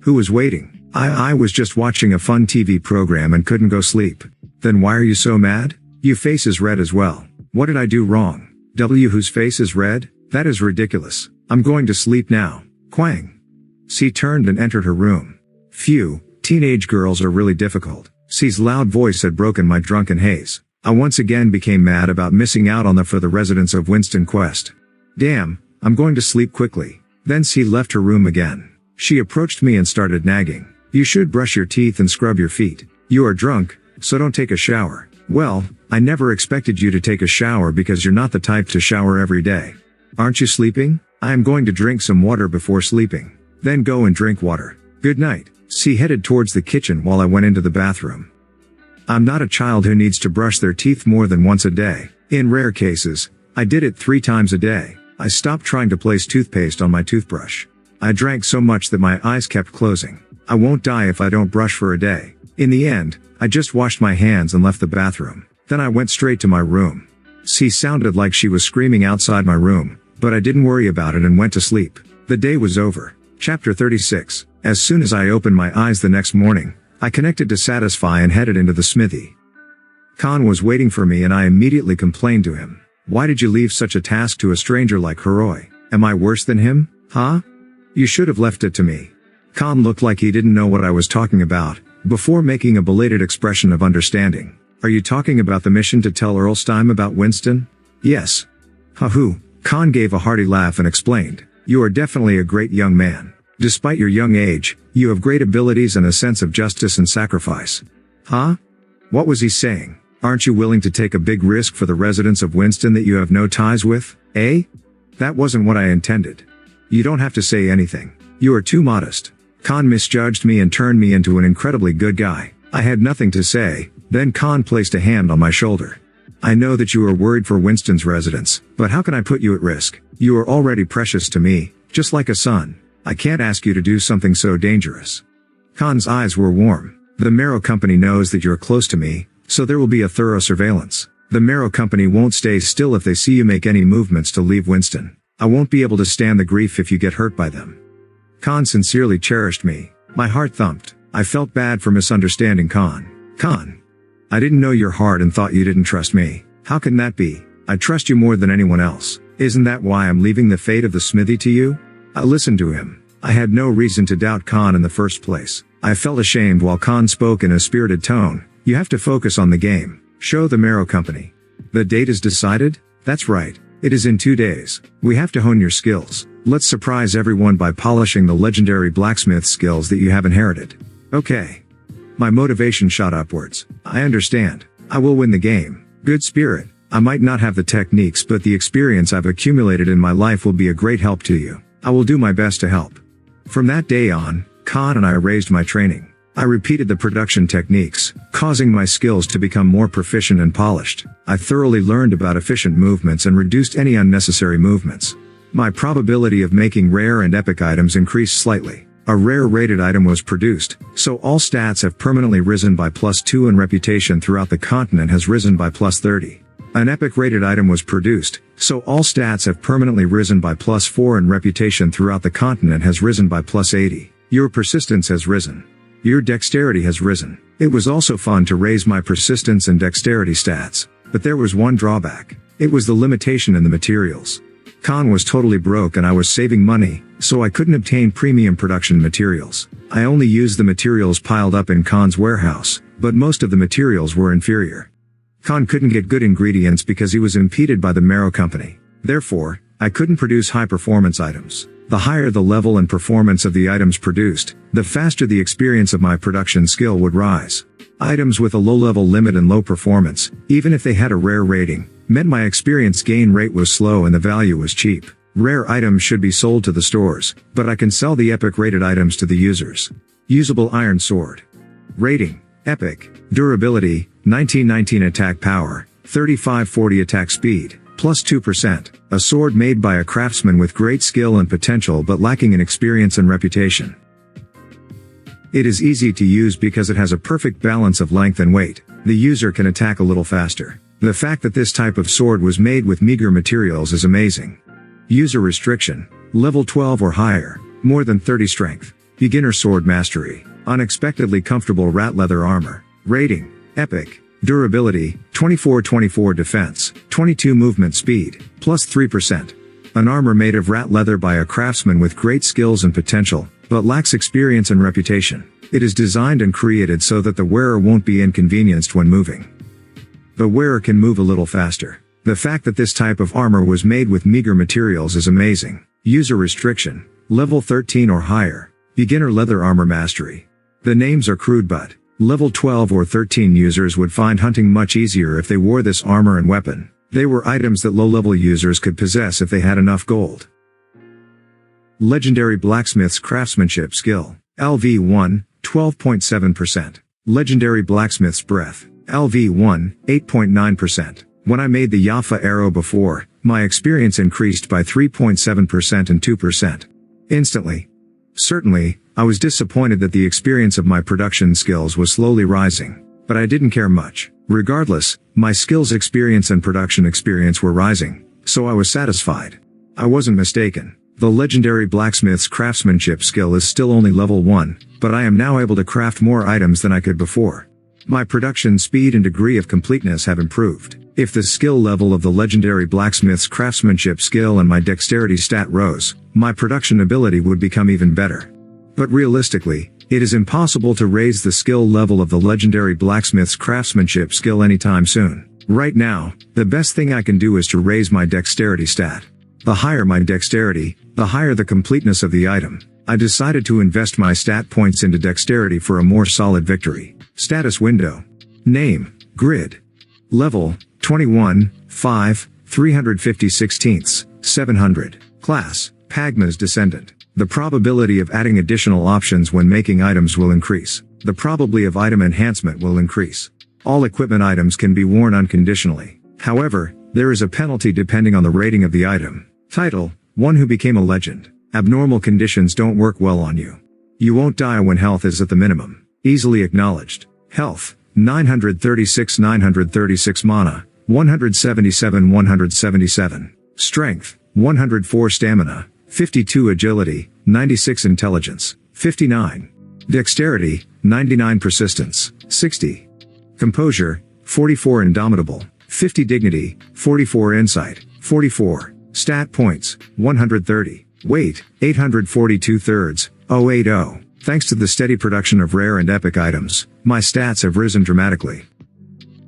Who was waiting? I was just watching a fun TV program and couldn't go sleep. Then why are you so mad? Your face is red as well. What did I do wrong? Whose face is red? That is ridiculous. I'm going to sleep now. Quang. C turned and entered her room. Phew, teenage girls are really difficult. C's loud voice had broken my drunken haze. I once again became mad about missing out on for the residents of Winston Quest. Damn, I'm going to sleep quickly. Then C left her room again. She approached me and started nagging. You should brush your teeth and scrub your feet. You are drunk, so don't take a shower. Well, I never expected you to take a shower because you're not the type to shower every day. Aren't you sleeping? I am going to drink some water before sleeping. Then go and drink water. Good night. C headed towards the kitchen while I went into the bathroom. I'm not a child who needs to brush their teeth more than once a day. In rare cases, I did it 3 times a day. I stopped trying to place toothpaste on my toothbrush. I drank so much that my eyes kept closing. I won't die if I don't brush for a day. In the end, I just washed my hands and left the bathroom. Then I went straight to my room. C sounded like she was screaming outside my room, but I didn't worry about it and went to sleep. The day was over. Chapter 36. As soon as I opened my eyes the next morning, I connected to Satisfy and headed into the smithy. Khan was waiting for me and I immediately complained to him. Why did you leave such a task to a stranger like Hiroi? Am I worse than him? Huh? You should have left it to me. Khan looked like he didn't know what I was talking about, before making a belated expression of understanding. Are you talking about the mission to tell Earlstein about Winston? Yes. Ha-hoo. Khan gave a hearty laugh and explained. You are definitely a great young man. Despite your young age, you have great abilities and a sense of justice and sacrifice. Huh? What was he saying? Aren't you willing to take a big risk for the residents of Winston that you have no ties with? Eh? That wasn't what I intended. You don't have to say anything. You are too modest. Khan misjudged me and turned me into an incredibly good guy. I had nothing to say, then Khan placed a hand on my shoulder. I know that you are worried for Winston's residents, but how can I put you at risk? You are already precious to me, just like a son. I can't ask you to do something so dangerous. Khan's eyes were warm. The Marrow Company knows that you're close to me, so there will be a thorough surveillance. The Marrow Company won't stay still if they see you make any movements to leave Winston. I won't be able to stand the grief if you get hurt by them. Khan sincerely cherished me. My heart thumped. I felt bad for misunderstanding Khan. Khan. I didn't know your heart and thought you didn't trust me. How can that be? I trust you more than anyone else. Isn't that why I'm leaving the fate of the smithy to you? I listened to him. I had no reason to doubt Khan in the first place. I felt ashamed while Khan spoke in a spirited tone. You have to focus on the game. Show the Marrow Company. The date is decided? That's right. It is in 2 days. We have to hone your skills. Let's surprise everyone by polishing the legendary blacksmith skills that you have inherited. Okay. My motivation shot upwards. I understand. I will win the game. Good spirit. I might not have the techniques, but the experience I've accumulated in my life will be a great help to you. I will do my best to help. From that day on, Khan and I raised my training. I repeated the production techniques, causing my skills to become more proficient and polished. I thoroughly learned about efficient movements and reduced any unnecessary movements. My probability of making rare and epic items increased slightly. A rare rated item was produced, so all stats have permanently risen by +2 and reputation throughout the continent has risen by +30. An epic rated item was produced, so all stats have permanently risen by +4 and reputation throughout the continent has risen by +80. Your persistence has risen. Your dexterity has risen. It was also fun to raise my persistence and dexterity stats, but there was one drawback. It was the limitation in the materials. Khan was totally broke and I was saving money, so I couldn't obtain premium production materials. I only used the materials piled up in Khan's warehouse, but most of the materials were inferior. Khan couldn't get good ingredients because he was impeded by the Marrow Company. Therefore, I couldn't produce high-performance items. The higher the level and performance of the items produced, the faster the experience of my production skill would rise. Items with a low-level limit and low performance, even if they had a rare rating, meant my experience gain rate was slow and the value was cheap. Rare items should be sold to the stores, but I can sell the epic rated items to the users. Usable iron sword. Rating: epic. Durability: 1919 attack power, 3540 attack speed, +2%. A sword made by a craftsman with great skill and potential but lacking in experience and reputation. It is easy to use because it has a perfect balance of length and weight. The user can attack a little faster. The fact that this type of sword was made with meager materials is amazing. User restriction: level 12 or higher, more than 30 strength. Beginner sword mastery: unexpectedly comfortable rat leather armor. Rating: epic. Durability: 2424 defense, 22 movement speed, +3%. An armor made of rat leather by a craftsman with great skills and potential, but lacks experience and reputation. It is designed and created so that the wearer won't be inconvenienced when moving. The wearer can move a little faster. The fact that this type of armor was made with meager materials is amazing. User restriction: level 13 or higher. Beginner leather armor mastery. The names are crude, but level 12 or 13 users would find hunting much easier if they wore this armor and weapon. They were items that low-level users could possess if they had enough gold. Legendary Blacksmith's Craftsmanship Skill. LV1, 12.7%. Legendary Blacksmith's Breath. LV1, 8.9%. When I made the Yafa arrow before, my experience increased by 3.7% and 2%. Instantly. Certainly, I was disappointed that the experience of my production skills was slowly rising, but I didn't care much. Regardless, my skills experience and production experience were rising, so I was satisfied. I wasn't mistaken. The legendary blacksmith's craftsmanship skill is still only level 1, but I am now able to craft more items than I could before. My production speed and degree of completeness have improved. If the skill level of the legendary blacksmith's craftsmanship skill and my dexterity stat rose, my production ability would become even better. But realistically, it is impossible to raise the skill level of the legendary blacksmith's craftsmanship skill anytime soon. Right now, the best thing I can do is to raise my dexterity stat. The higher my dexterity, the higher the completeness of the item. I decided to invest my stat points into dexterity for a more solid victory. Status window. Name: Grid. Level: 21, 5, 350/16, 700. Class: Pagma's Descendant. The probability of adding additional options when making items will increase. The probability of item enhancement will increase. All equipment items can be worn unconditionally. However, there is a penalty depending on the rating of the item. Title: One Who Became a Legend. Abnormal conditions don't work well on you. You won't die when health is at the minimum. Easily acknowledged. Health: 936 mana, 177 177. Strength, 104 stamina, 52 agility, 96 intelligence, 59. Dexterity, 99 persistence, 60. Composure, 44 indomitable, 50 dignity, 44 insight, 44. Stat points, 130. Weight, 842 thirds, 080. Thanks to the steady production of rare and epic items, my stats have risen dramatically.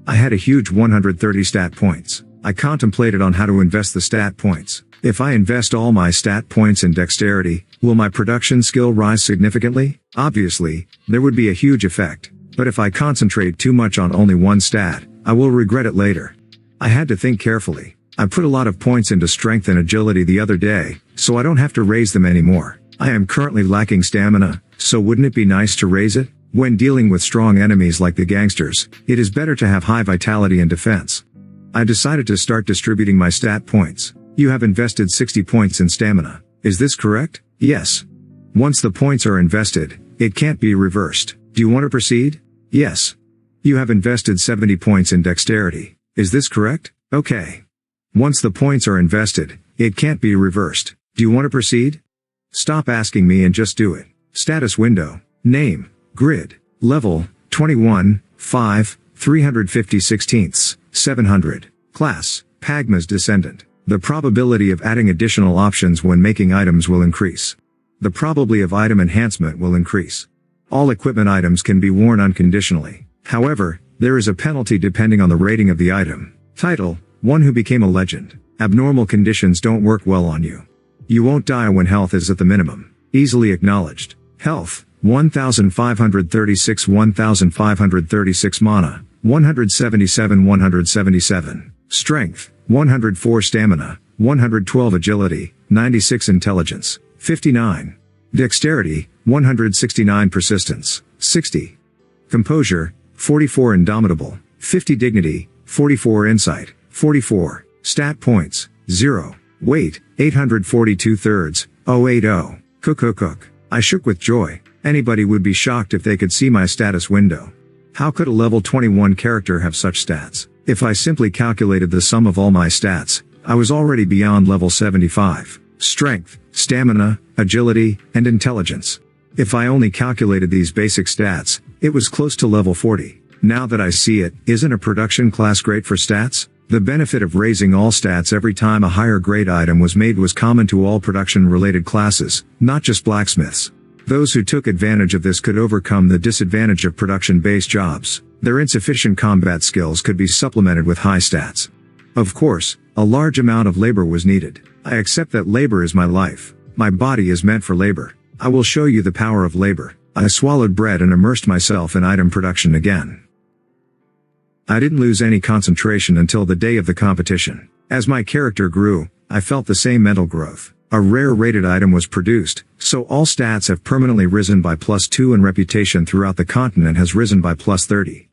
I had a huge 130 stat points. I contemplated on how to invest the stat points. If I invest all my stat points in dexterity, will my production skill rise significantly? Obviously, there would be a huge effect. But if I concentrate too much on only one stat, I will regret it later. I had to think carefully. I put a lot of points into strength and agility the other day, so I don't have to raise them anymore. I am currently lacking stamina, so wouldn't it be nice to raise it? When dealing with strong enemies like the gangsters, it is better to have high vitality and defense. I decided to start distributing my stat points. You have invested 60 points in stamina. Is this correct? Yes. Once the points are invested, it can't be reversed. Do you want to proceed? Yes. You have invested 70 points in dexterity. Is this correct? Okay. Once the points are invested, it can't be reversed. Do you want to proceed? Stop asking me and just do it. Status window. Name. Grid. Level. 21, 5, 350 16ths, 700. Class. Pagma's descendant. The probability of adding additional options when making items will increase. The probability of item enhancement will increase. All equipment items can be worn unconditionally. However, there is a penalty depending on the rating of the item. Title. One who became a legend. Abnormal conditions don't work well on you. You won't die when health is at the minimum. Easily acknowledged. Health. 1536 1536 mana. 177 177. Strength. 104 stamina. 112 agility. 96 intelligence. 59. Dexterity. 169 persistence. 60. Composure. 44 indomitable. 50 dignity. 44 insight. 44. Stat points. 0. Weight. 842 thirds. 080. Cook. I shook with joy. Anybody would be shocked if they could see my status window. How could a level 21 character have such stats? If I simply calculated the sum of all my stats, I was already beyond level 75. Strength, stamina, agility, and intelligence. If I only calculated these basic stats, it was close to level 40. Now that I see it, isn't a production class great for stats? The benefit of raising all stats every time a higher grade item was made was common to all production-related classes, not just blacksmiths. Those who took advantage of this could overcome the disadvantage of production-based jobs. Their insufficient combat skills could be supplemented with high stats. Of course, a large amount of labor was needed. I accept that labor is my life. My body is meant for labor. I will show you the power of labor. I swallowed bread and immersed myself in item production again. I didn't lose any concentration until the day of the competition. As my character grew, I felt the same mental growth. A rare rated item was produced, so all stats have permanently risen by +2 and reputation throughout the continent has risen by +30.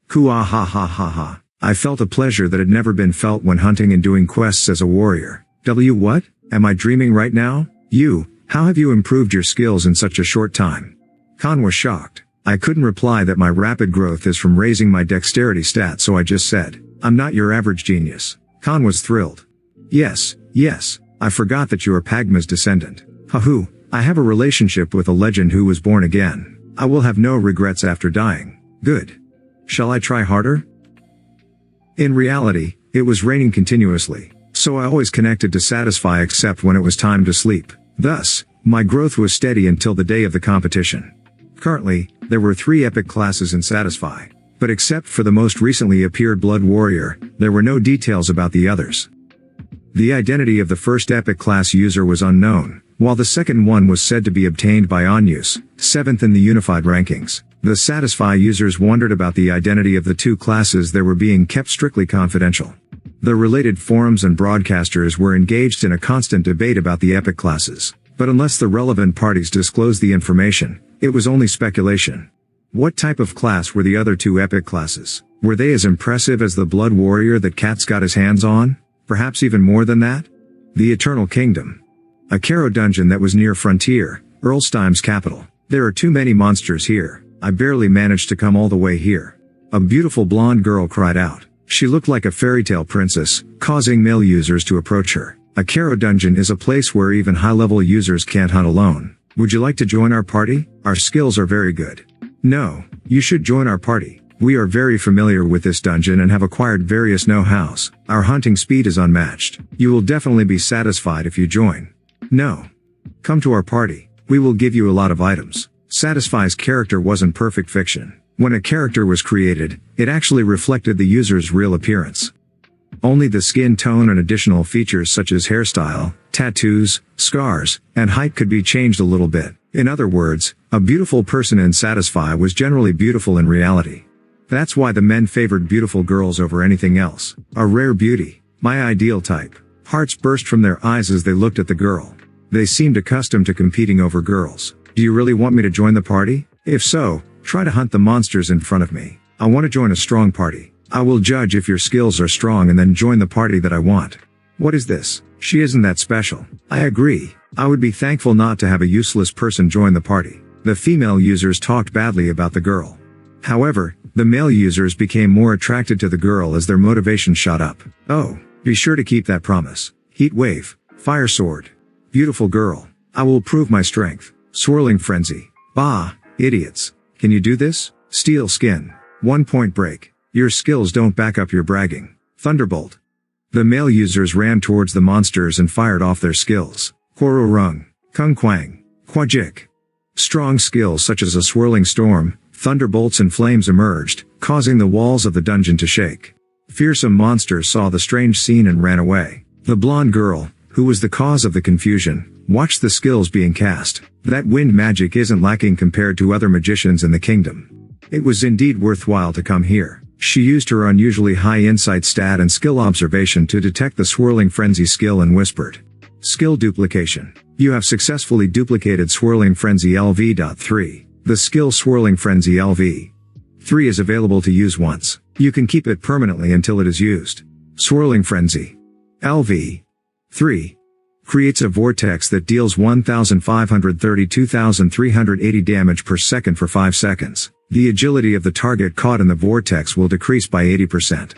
Ha. I felt a pleasure that had never been felt when hunting and doing quests as a warrior. What? Am I dreaming right now? How have you improved your skills in such a short time? Khan was shocked. I couldn't reply that my rapid growth is from raising my dexterity stat, so I just said, I'm not your average genius. Khan was thrilled. Yes, I forgot that you are Pagma's descendant. Hahoo, I have a relationship with a legend who was born again. I will have no regrets after dying. Good. Shall I try harder? In reality, it was raining continuously, so I always connected to Satisfy except when it was time to sleep. Thus, my growth was steady until the day of the competition. Currently, there were 3 epic classes in Satisfy, but except for the most recently appeared Blood Warrior, there were no details about the others. The identity of the first epic class user was unknown, while the second one was said to be obtained by Onus, 7th in the unified rankings. The Satisfy users wondered about the identity of the 2 classes that were being kept strictly confidential. The related forums and broadcasters were engaged in a constant debate about the epic classes, but unless the relevant parties disclosed the information, it was only speculation. What type of class were the other 2 epic classes? Were they as impressive as the Blood Warrior that Katz got his hands on? Perhaps even more than that? The Eternal Kingdom. A Caro dungeon that was near Frontier, Erlsteim's capital. There are too many monsters here. I barely managed to come all the way here. A beautiful blonde girl cried out. She looked like a fairy tale princess, causing male users to approach her. A Karo dungeon is a place where even high-level users can't hunt alone. Would you like to join our party? Our skills are very good. No, you should join our party. We are very familiar with this dungeon and have acquired various know-hows. Our hunting speed is unmatched. You will definitely be satisfied if you join. No. Come to our party. We will give you a lot of items. Satisfy's character wasn't perfect fiction. When a character was created, it actually reflected the user's real appearance. Only the skin tone and additional features such as hairstyle, tattoos, scars, and height could be changed a little bit. In other words, a beautiful person in Satisfy was generally beautiful in reality. That's why the men favored beautiful girls over anything else. A rare beauty. My ideal type. Hearts burst from their eyes as they looked at the girl. They seemed accustomed to competing over girls. Do you really want me to join the party? If so, try to hunt the monsters in front of me. I want to join a strong party. I will judge if your skills are strong and then join the party that I want. What is this? She isn't that special. I agree. I would be thankful not to have a useless person join the party. The female users talked badly about the girl. However, the male users became more attracted to the girl as their motivation shot up. Oh, be sure to keep that promise. Heat wave. Fire sword. Beautiful girl. I will prove my strength. Swirling frenzy. Bah, idiots. Can you do this? Steel skin. 1 point break. Your skills don't back up your bragging. Thunderbolt. The male users ran towards the monsters and fired off their skills. Kororung. Kung Kwang. Kwajik. Strong skills such as a swirling storm, thunderbolts and flames emerged, causing the walls of the dungeon to shake. Fearsome monsters saw the strange scene and ran away. The blonde girl, who was the cause of the confusion, watched the skills being cast. That wind magic isn't lacking compared to other magicians in the kingdom. It was indeed worthwhile to come here. She used her unusually high insight stat and skill observation to detect the swirling frenzy skill and whispered. Skill duplication. You have successfully duplicated Swirling Frenzy LV.3. The skill Swirling Frenzy LV.3 is available to use once. You can keep it permanently until it is used. Swirling Frenzy LV.3 creates a vortex that deals 1,532,380 damage per second for 5 seconds. The agility of the target caught in the vortex will decrease by 80%.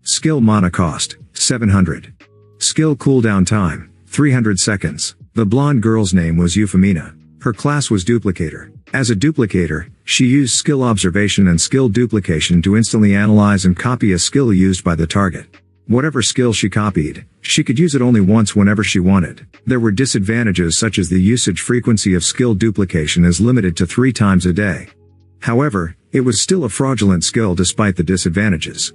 Skill mana cost, 700. Skill cooldown time, 300 seconds. The blonde girl's name was Euphemina. Her class was Duplicator. As a duplicator, she used skill observation and skill duplication to instantly analyze and copy a skill used by the target. Whatever skill she copied, she could use it only once whenever she wanted. There were disadvantages such as the usage frequency of skill duplication is limited to 3 times a day. However, it was still a fraudulent skill despite the disadvantages.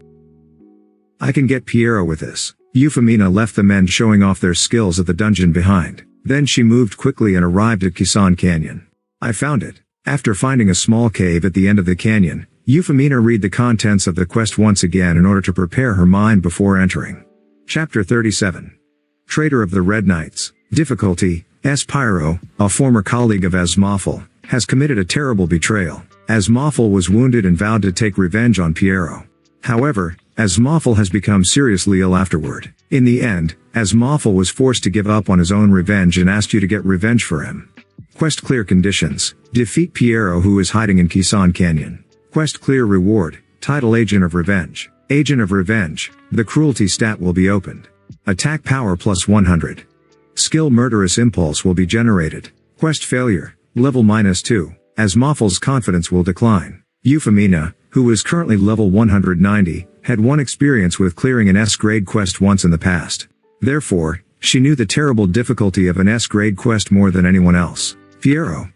I can get Piero with this. Euphemina left the men showing off their skills at the dungeon behind. Then she moved quickly and arrived at Kisan Canyon. I found it. After finding a small cave at the end of the canyon, Euphemina read the contents of the quest once again in order to prepare her mind before entering. Chapter 37. Traitor of the Red Knights. Difficulty. S. Pyro, a former colleague of Asmophil, has committed a terrible betrayal. Asmophil was wounded and vowed to take revenge on Piero. However, Asmophil has become seriously ill afterward. In the end, Asmophil was forced to give up on his own revenge and asked you to get revenge for him. Quest clear conditions. Defeat Piero who is hiding in Kisan Canyon. Quest clear reward. Title Agent of Revenge. Agent of Revenge. The Cruelty stat will be opened. Attack power plus 100. Skill Murderous Impulse will be generated. Quest failure. Level -2. Asmophil's confidence will decline. Euphemina, who is currently level 190, had one experience with clearing an S-grade quest once in the past. Therefore, she knew the terrible difficulty of an S-grade quest more than anyone else. Piero.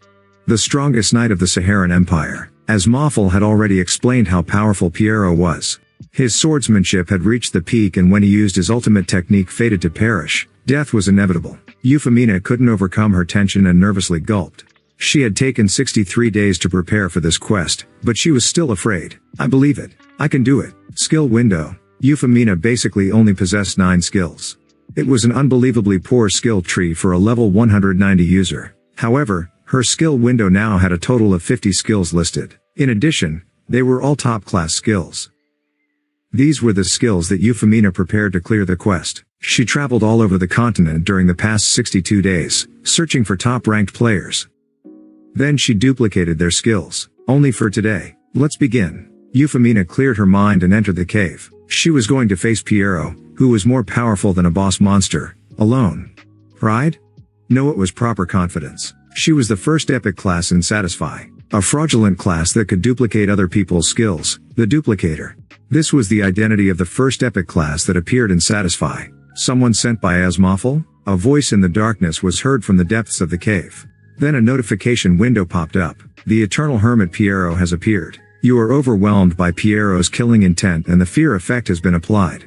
The strongest knight of the Saharan Empire. Asmophil had already explained how powerful Piero was. His swordsmanship had reached the peak and when he used his ultimate technique fated to perish, death was inevitable. Euphemina couldn't overcome her tension and nervously gulped. She had taken 63 days to prepare for this quest, but she was still afraid. I believe it. I can do it. Skill window. Euphemina basically only possessed 9 skills. It was an unbelievably poor skill tree for a level 190 user. However, her skill window now had a total of 50 skills listed. In addition, they were all top-class skills. These were the skills that Euphemina prepared to clear the quest. She traveled all over the continent during the past 62 days, searching for top-ranked players. Then she duplicated their skills. Only for today. Let's begin. Euphemina cleared her mind and entered the cave. She was going to face Pierrot, who was more powerful than a boss monster, alone. Pride? No, it was proper confidence. She was the first epic class in Satisfy, a fraudulent class that could duplicate other people's skills, the duplicator. This was the identity of the first epic class that appeared in Satisfy. Someone sent by Asmophil? A voice in the darkness was heard from the depths of the cave. Then a notification window popped up. The eternal hermit Pierrot has appeared. You are overwhelmed by Pierrot's killing intent and the fear effect has been applied.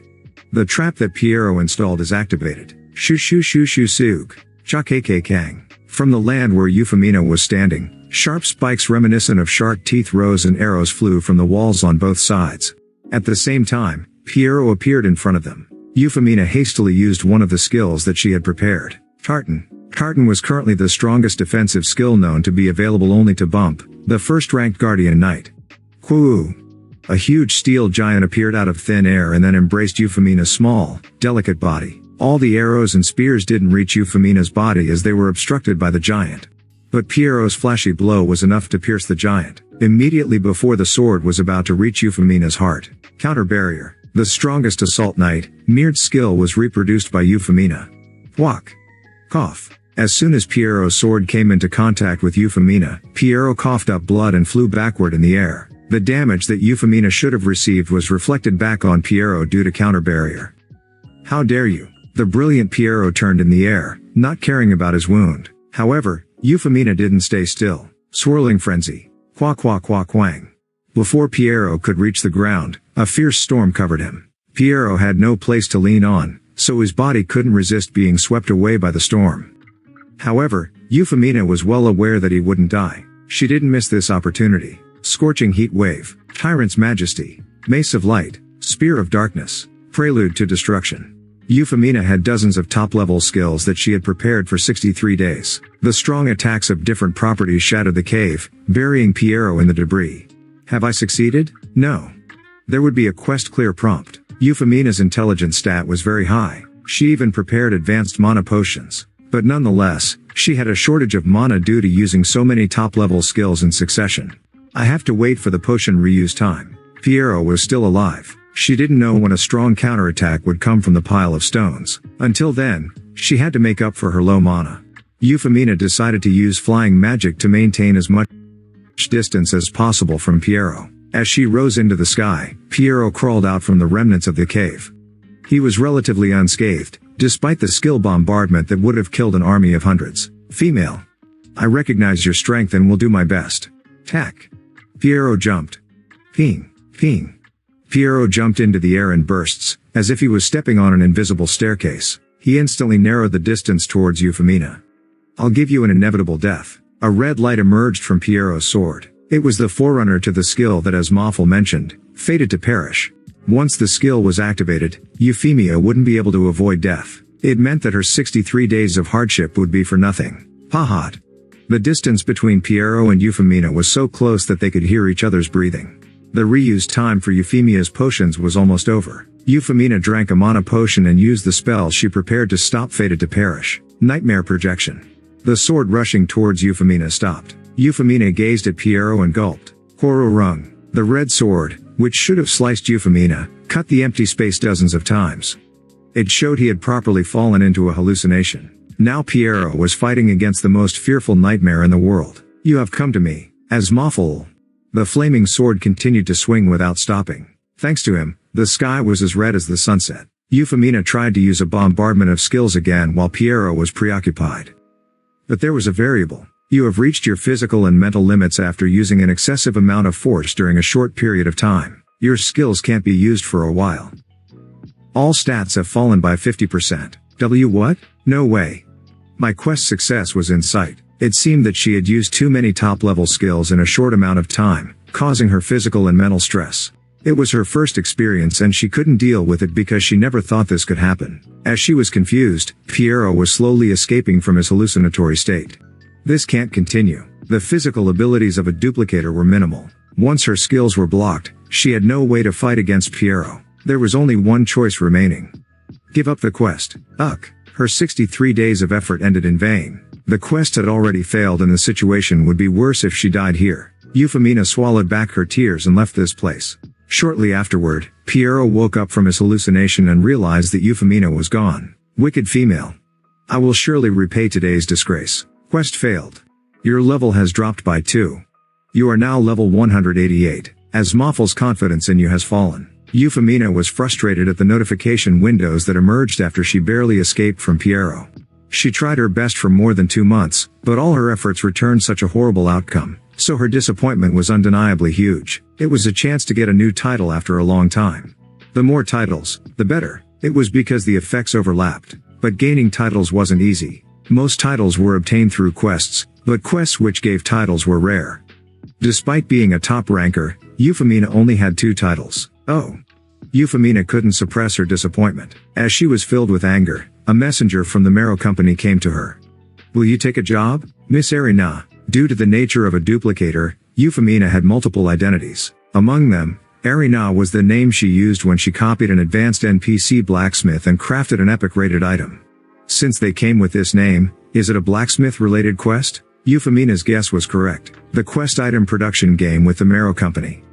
The trap that Pierrot installed is activated. Shoo shoo shoo shoo soog. Cha kk kang. From the land where Euphemina was standing, sharp spikes reminiscent of shark teeth rose and arrows flew from the walls on both sides. At the same time, Pierrot appeared in front of them. Euphemina hastily used one of the skills that she had prepared. Tartan. Tartan was currently the strongest defensive skill known to be available only to Bump, the first-ranked guardian knight. Kwoo. A huge steel giant appeared out of thin air and then embraced Euphemia's small, delicate body. All the arrows and spears didn't reach Euphemia's body as they were obstructed by the giant. But Pierrot's flashy blow was enough to pierce the giant, immediately before the sword was about to reach Euphemia's heart. Counter barrier. The strongest assault knight, mirrored skill was reproduced by Euphemia. Whack. Cough. As soon as Pierrot's sword came into contact with Euphemia, Pierrot coughed up blood and flew backward in the air. The damage that Euphemia should have received was reflected back on Pierrot due to counter barrier. How dare you? The brilliant Pierrot turned in the air, not caring about his wound. However, Euphemia didn't stay still. Swirling frenzy. Qua qua qua quang. Before Pierrot could reach the ground, a fierce storm covered him. Pierrot had no place to lean on, so his body couldn't resist being swept away by the storm. However, Euphemia was well aware that he wouldn't die. She didn't miss this opportunity. Scorching heat wave, Tyrant's Majesty, Mace of Light, Spear of Darkness, Prelude to Destruction. Euphemia had dozens of top-level skills that she had prepared for 63 days. The strong attacks of different properties shattered the cave, burying Pierrot in the debris. Have I succeeded? No. There would be a quest clear prompt. Euphemia's intelligence stat was very high. She even prepared advanced mana potions. But nonetheless, she had a shortage of mana due to using so many top-level skills in succession. I have to wait for the potion reuse time. Pierrot was still alive. She didn't know when a strong counterattack would come from the pile of stones. Until then, she had to make up for her low mana. Euphemia decided to use flying magic to maintain as much distance as possible from Pierrot. As she rose into the sky, Pierrot crawled out from the remnants of the cave. He was relatively unscathed, despite the skill bombardment that would have killed an army of hundreds. Female. I recognize your strength and will do my best. Tack. Pierrot jumped. Ping. Ping. Pierrot jumped into the air in bursts, as if he was stepping on an invisible staircase. He instantly narrowed the distance towards Euphemia. I'll give you an inevitable death. A red light emerged from Pierrot's sword. It was the forerunner to the skill that Asmophil mentioned, fated to perish. Once the skill was activated, Euphemia wouldn't be able to avoid death. It meant that her 63 days of hardship would be for nothing. Pahat. The distance between Pierrot and Euphemia was so close that they could hear each other's breathing. The reuse time for Euphemia's potions was almost over. Euphemia drank a mana potion and used the spell she prepared to stop fated to perish. Nightmare projection. The sword rushing towards Euphemia stopped. Euphemia gazed at Pierrot and gulped. Koro rung. The red sword, which should have sliced Euphemia, cut the empty space dozens of times. It showed he had properly fallen into a hallucination. Now Pierrot was fighting against the most fearful nightmare in the world. You have come to me, Asmophil. The flaming sword continued to swing without stopping. Thanks to him, the sky was as red as the sunset. Euphemia tried to use a bombardment of skills again while Pierrot was preoccupied. But there was a variable. You have reached your physical and mental limits after using an excessive amount of force during a short period of time. Your skills can't be used for a while. All stats have fallen by 50%. What? No way. My quest success was in sight. It seemed that she had used too many top-level skills in a short amount of time, causing her physical and mental stress. It was her first experience and she couldn't deal with it because she never thought this could happen. As she was confused, Pierrot was slowly escaping from his hallucinatory state. This can't continue. The physical abilities of a duplicator were minimal. Once her skills were blocked, she had no way to fight against Pierrot. There was only one choice remaining. Give up the quest. Ugh. Her 63 days of effort ended in vain. The quest had already failed and the situation would be worse if she died here. Euphemia swallowed back her tears and left this place. Shortly afterward, Piero woke up from his hallucination and realized that Euphemina was gone. Wicked female. I will surely repay today's disgrace. Quest failed. Your level has dropped by 2. You are now level 188, as Moffel's confidence in you has fallen. Euphemina was frustrated at the notification windows that emerged after she barely escaped from Piero. She tried her best for more than 2 months, but all her efforts returned such a horrible outcome, so her disappointment was undeniably huge. It was a chance to get a new title after a long time. The more titles, the better. It was because the effects overlapped. But gaining titles wasn't easy. Most titles were obtained through quests, but quests which gave titles were rare. Despite being a top ranker, Euphemina only had 2 titles. Oh. Euphemina couldn't suppress her disappointment. As she was filled with anger, a messenger from the Marrow Company came to her. Will you take a job, Miss Erina? Due to the nature of a duplicator, Euphemina had multiple identities. Among them, Erina was the name she used when she copied an advanced NPC blacksmith and crafted an epic-rated item. Since they came with this name, is it a blacksmith-related quest? Euphemia's guess was correct. The quest item production game with the Marrow Company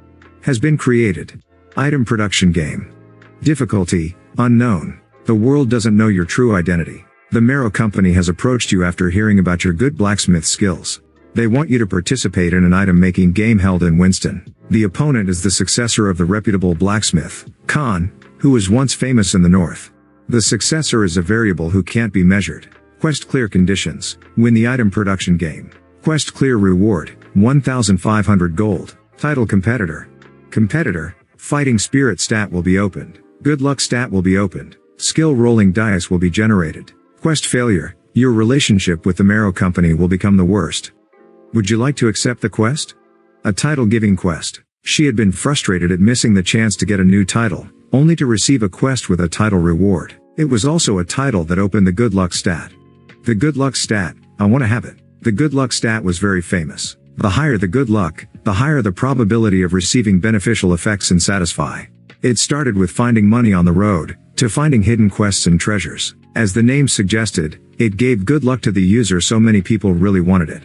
has been created. Item production game. Difficulty, unknown. The world doesn't know your true identity. The Marrow Company has approached you after hearing about your good blacksmith skills. They want you to participate in an item-making game held in Winston. The opponent is the successor of the reputable blacksmith, Khan, who was once famous in the north. The successor is a variable who can't be measured. Quest clear conditions. Win the item production game. Quest clear reward, 1,500 gold. Title competitor. Competitor, fighting spirit stat will be opened. Good luck stat will be opened. Skill rolling dice will be generated. Quest failure, your relationship with the Marrow Company will become the worst. Would you like to accept the quest? A title-giving quest. She had been frustrated at missing the chance to get a new title, only to receive a quest with a title reward. It was also a title that opened the good luck stat. The good luck stat, I want to have it. The good luck stat was very famous. The higher the good luck, the higher the probability of receiving beneficial effects and satisfy. It started with finding money on the road, to finding hidden quests and treasures. As the name suggested, it gave good luck to the user, so many people really wanted it.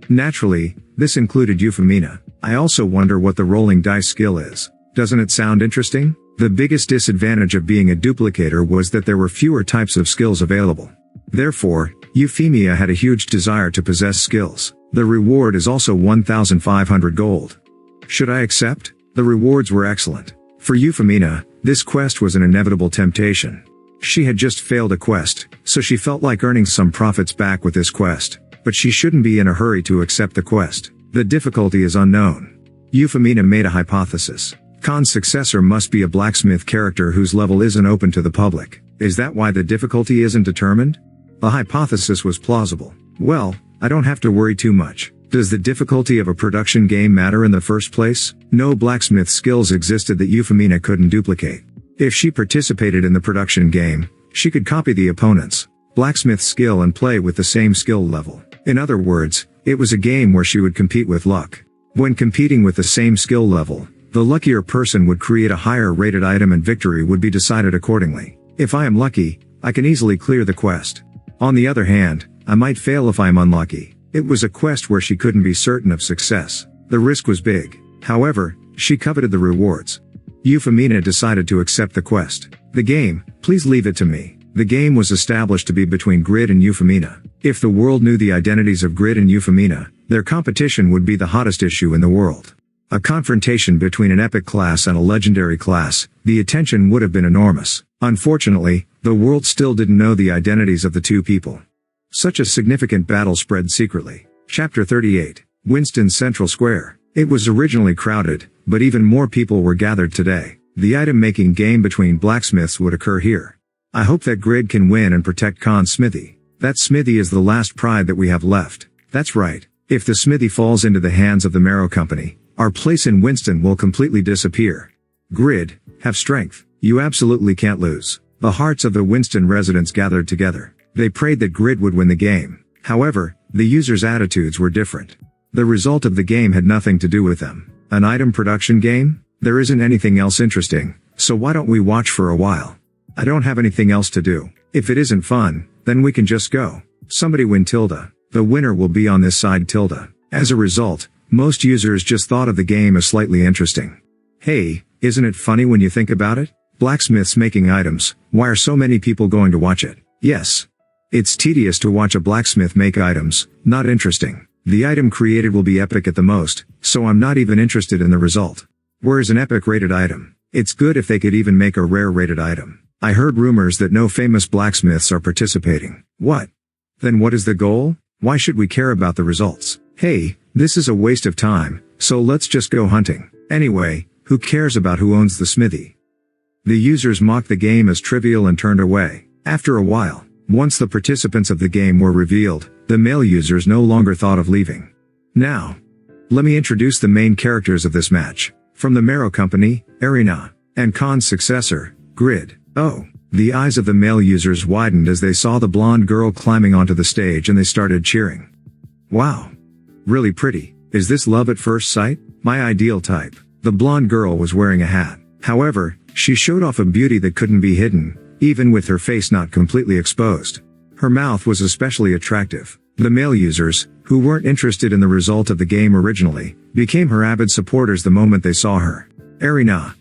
Naturally, this included Euphemina. I also wonder what the rolling dice skill is. Doesn't it sound interesting? The biggest disadvantage of being a duplicator was that there were fewer types of skills available. Therefore, Euphemia had a huge desire to possess skills. The reward is also 1,500 gold. Should I accept? The rewards were excellent. For Euphemina, this quest was an inevitable temptation. She had just failed a quest, so she felt like earning some profits back with this quest. But she shouldn't be in a hurry to accept the quest. The difficulty is unknown. Euphemina made a hypothesis. Khan's successor must be a blacksmith character whose level isn't open to the public. Is that why the difficulty isn't determined? The hypothesis was plausible. Well, I don't have to worry too much. Does the difficulty of a production game matter in the first place? No blacksmith skills existed that Euphemina couldn't duplicate. If she participated in the production game, she could copy the opponent's blacksmith skill and play with the same skill level. In other words, it was a game where she would compete with luck. When competing with the same skill level, the luckier person would create a higher rated item and victory would be decided accordingly. If I am lucky, I can easily clear the quest. On the other hand, I might fail if I am unlucky. It was a quest where she couldn't be certain of success. The risk was big. However, she coveted the rewards. Euphemina decided to accept the quest. The game, please leave it to me. The game was established to be between Grid and Euphemina. If the world knew the identities of Grid and Euphemina, their competition would be the hottest issue in the world. A confrontation between an epic class and a legendary class, the attention would have been enormous. Unfortunately, the world still didn't know the identities of the two people. Such a significant battle spread secretly. Chapter 38. Winston Central Square. It was originally crowded, but even more people were gathered today. The item-making game between blacksmiths would occur here. I hope that Grid can win and protect Khan's smithy. That smithy is the last pride that we have left. That's right. If the smithy falls into the hands of the Marrow Company, our place in Winston will completely disappear. Grid, have strength. You absolutely can't lose. The hearts of the Winston residents gathered together. They prayed that Grid would win the game. However, the users' attitudes were different. The result of the game had nothing to do with them. An item production game? There isn't anything else interesting, so why don't we watch for a while? I don't have anything else to do. If it isn't fun, then we can just go. Somebody win tilde. The winner will be on this side tilde. As a result, most users just thought of the game as slightly interesting. Hey, isn't it funny when you think about it? Blacksmiths making items, why are so many people going to watch it? Yes. It's tedious to watch a blacksmith make items, not interesting. The item created will be epic at the most, so I'm not even interested in the result. Where's an epic rated item? It's good if they could even make a rare rated item. I heard rumors that no famous blacksmiths are participating. What? Then what is the goal? Why should we care about the results? Hey, this is a waste of time, so let's just go hunting. Anyway, who cares about who owns the smithy? The users mocked the game as trivial and turned away. After a while, once the participants of the game were revealed, the male users no longer thought of leaving. Now, let me introduce the main characters of this match. From the Marrow Company, Erina, and Khan's successor, Grid. Oh, the eyes of the male users widened as they saw the blonde girl climbing onto the stage and they started cheering. Wow. Really pretty. Is this love at first sight? My ideal type. The blonde girl was wearing a hat. However, she showed off a beauty that couldn't be hidden, even with her face not completely exposed. Her mouth was especially attractive. The male users, who weren't interested in the result of the game originally, became her avid supporters the moment they saw her. Erina.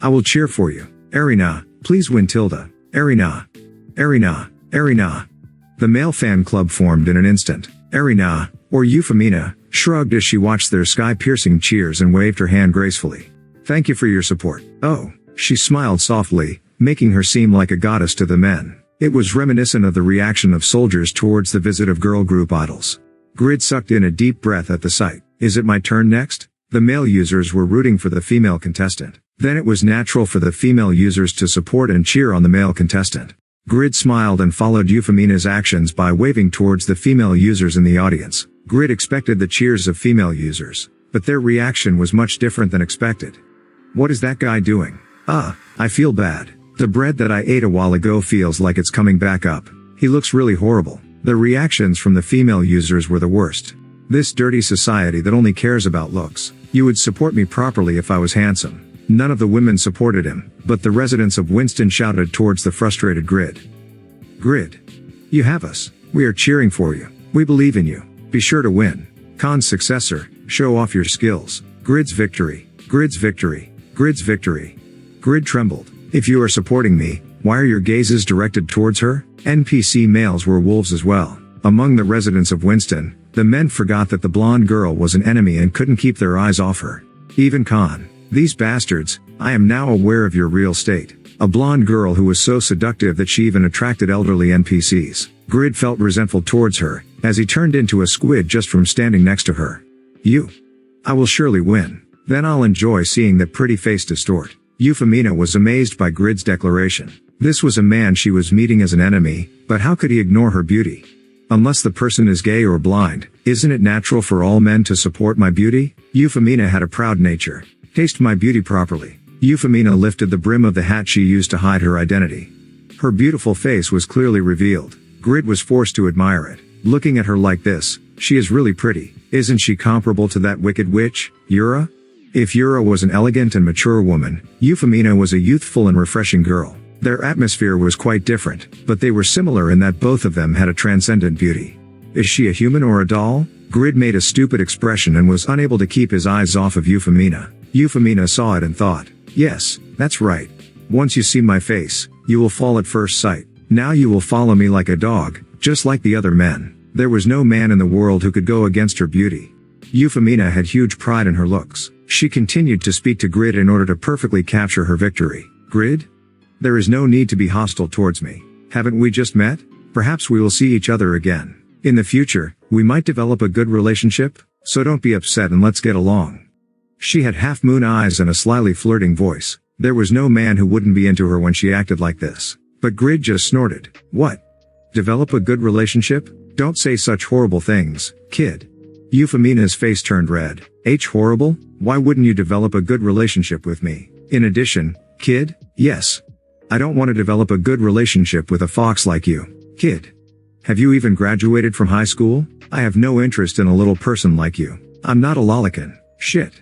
I will cheer for you. Erina, please win tilde. Erina. Erina. Erina. The male fan club formed in an instant. Erina, or Euphemina, shrugged as she watched their sky-piercing cheers and waved her hand gracefully. Thank you for your support. Oh, she smiled softly, making her seem like a goddess to the men. It was reminiscent of the reaction of soldiers towards the visit of girl group idols. Grid sucked in a deep breath at the sight. Is it my turn next? The male users were rooting for the female contestant. Then it was natural for the female users to support and cheer on the male contestant. Grid smiled and followed Euphemia's actions by waving towards the female users in the audience. Grid expected the cheers of female users, but their reaction was much different than expected. What is that guy doing? I feel bad. The bread that I ate a while ago feels like it's coming back up. He looks really horrible. The reactions from the female users were the worst. This dirty society that only cares about looks. You would support me properly if I was handsome. None of the women supported him, but the residents of Winston shouted towards the frustrated Grid. Grid. You have us. We are cheering for you. We believe in you. Be sure to win. Khan's successor, show off your skills. Grid's victory. Grid's victory. Grid's victory. Grid trembled. If you are supporting me, why are your gazes directed towards her? NPC males were wolves as well. Among the residents of Winston, the men forgot that the blonde girl was an enemy and couldn't keep their eyes off her. Even Khan. These bastards, I am now aware of your real state. A blonde girl who was so seductive that she even attracted elderly NPCs. Grid felt resentful towards her, as he turned into a squid just from standing next to her. You. I will surely win. Then I'll enjoy seeing that pretty face distort. Euphemina was amazed by Grid's declaration. This was a man she was meeting as an enemy, but how could he ignore her beauty? Unless the person is gay or blind, isn't it natural for all men to support my beauty? Euphemina had a proud nature. Taste my beauty properly. Euphemina lifted the brim of the hat she used to hide her identity. Her beautiful face was clearly revealed. Grid was forced to admire it. Looking at her like this, she is really pretty. Isn't she comparable to that wicked witch, Yura? If Yura was an elegant and mature woman, Euphemina was a youthful and refreshing girl. Their atmosphere was quite different, but they were similar in that both of them had a transcendent beauty. Is she a human or a doll? Grid made a stupid expression and was unable to keep his eyes off of Euphemina. Euphemina saw it and thought, yes, that's right. Once you see my face, you will fall at first sight. Now you will follow me like a dog, just like the other men. There was no man in the world who could go against her beauty. Euphemina had huge pride in her looks. She continued to speak to Grid in order to perfectly capture her victory. Grid? There is no need to be hostile towards me. Haven't we just met? Perhaps we will see each other again. In the future, we might develop a good relationship, so don't be upset and let's get along. She had half-moon eyes and a slyly flirting voice. There was no man who wouldn't be into her when she acted like this. But Grid just snorted. What? Develop a good relationship? Don't say such horrible things, kid. Euphemia's face turned red. Horrible? Why wouldn't you develop a good relationship with me? In addition, kid? Yes. I don't want to develop a good relationship with a fox like you, kid. Have you even graduated from high school? I have no interest in a little person like you. I'm not a lolicon. Shit.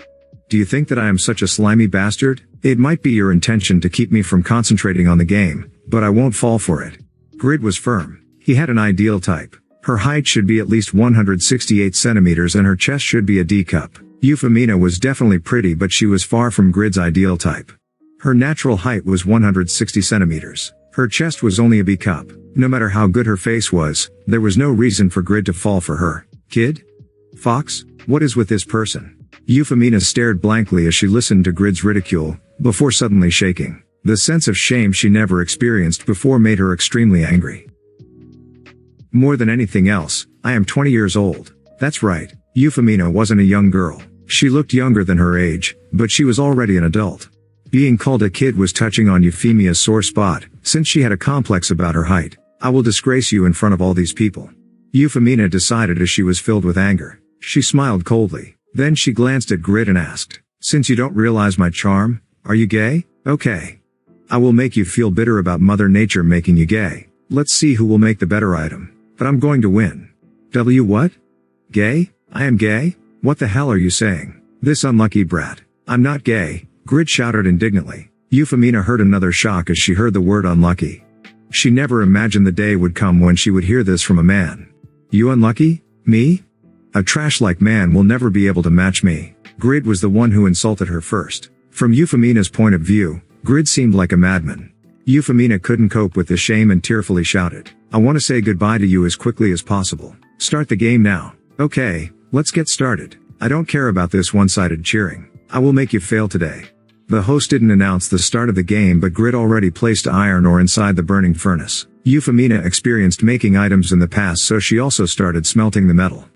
Do you think that I am such a slimy bastard? It might be your intention to keep me from concentrating on the game, but I won't fall for it. Grid was firm. He had an ideal type. Her height should be at least 168 centimeters and her chest should be a D cup. Euphemina was definitely pretty, but she was far from Grid's ideal type. Her natural height was 160 centimeters. Her chest was only a B cup. No matter how good her face was, there was no reason for Grid to fall for her. Kid? Fox? What is with this person? Euphemina stared blankly as she listened to Grid's ridicule, before suddenly shaking. The sense of shame she never experienced before made her extremely angry. More than anything else, I am 20 years old. That's right, Euphemina wasn't a young girl. She looked younger than her age, but she was already an adult. Being called a kid was touching on Euphemia's sore spot, since she had a complex about her height. I will disgrace you in front of all these people. Euphemina decided as she was filled with anger. She smiled coldly. Then she glanced at Grid and asked, "Since you don't realize my charm, are you gay? Okay. I will make you feel bitter about Mother Nature making you gay. Let's see who will make the better item. But I'm going to win." What? Gay? I am gay? What the hell are you saying? This unlucky brat. I'm not gay, Grid shouted indignantly. Euphemina heard another shock as she heard the word unlucky. She never imagined the day would come when she would hear this from a man. You unlucky? Me? A trash-like man will never be able to match me. Grid was the one who insulted her first. From Euphemia's point of view, Grid seemed like a madman. Euphemina couldn't cope with the shame and tearfully shouted, "I want to say goodbye to you as quickly as possible. Start the game now." "Okay, let's get started. I don't care about this one-sided cheering. I will make you fail today." The host didn't announce the start of the game, but Grid already placed iron ore inside the burning furnace. Euphemina experienced making items in the past, so she also started smelting the metal.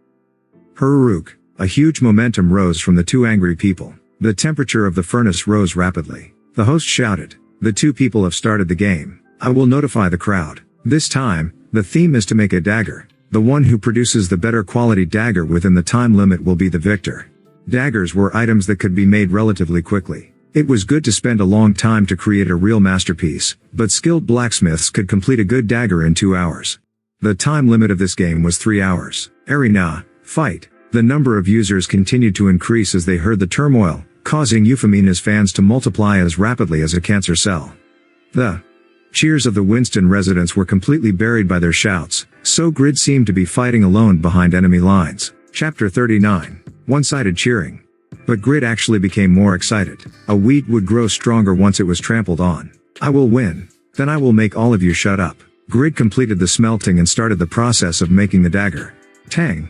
Hurruk! A huge momentum rose from the two angry people. The temperature of the furnace rose rapidly. The host shouted, "The two people have started the game. I will notify the crowd. This time, the theme is to make a dagger. The one who produces the better quality dagger within the time limit will be the victor." Daggers were items that could be made relatively quickly. It was good to spend a long time to create a real masterpiece, but skilled blacksmiths could complete a good dagger in 2 hours. The time limit of this game was 3 hours. Arena, fight. The number of users continued to increase as they heard the turmoil, causing Euphemia's fans to multiply as rapidly as a cancer cell. The cheers of the Winston residents were completely buried by their shouts, so Grid seemed to be fighting alone behind enemy lines. Chapter 39. One-sided cheering. But Grid actually became more excited. A weed would grow stronger once it was trampled on. "I will win. Then I will make all of you shut up." Grid completed the smelting and started the process of making the dagger. Tang!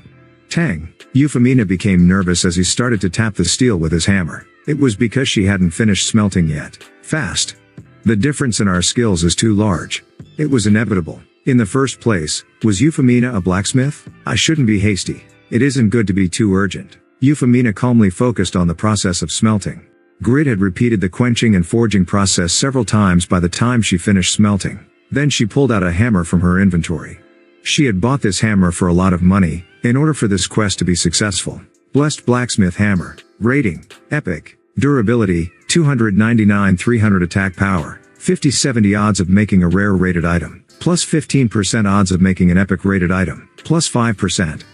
Tang! Euphemina became nervous as he started to tap the steel with his hammer. It was because she hadn't finished smelting yet. Fast! The difference in our skills is too large. It was inevitable. In the first place, was Euphemina a blacksmith? I shouldn't be hasty. It isn't good to be too urgent. Euphemina calmly focused on the process of smelting. Grid had repeated the quenching and forging process several times by the time she finished smelting. Then she pulled out a hammer from her inventory. She had bought this hammer for a lot of money, in order for this quest to be successful. Blessed Blacksmith Hammer. Rating: Epic. Durability: 299 300 attack power. 50-70 odds of making a rare rated item. Plus 15% odds of making an epic rated item. Plus 5%.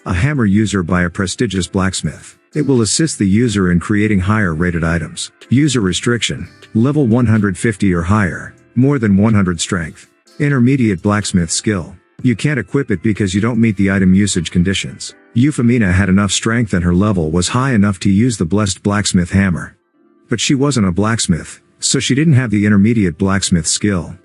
A hammer user by a prestigious blacksmith. It will assist the user in creating higher rated items. User restriction: level 150 or higher. More than 100 strength. Intermediate blacksmith skill. You can't equip it because you don't meet the item usage conditions. Euphemina had enough strength and her level was high enough to use the blessed blacksmith hammer. But she wasn't a blacksmith, so she didn't have the intermediate blacksmith skill.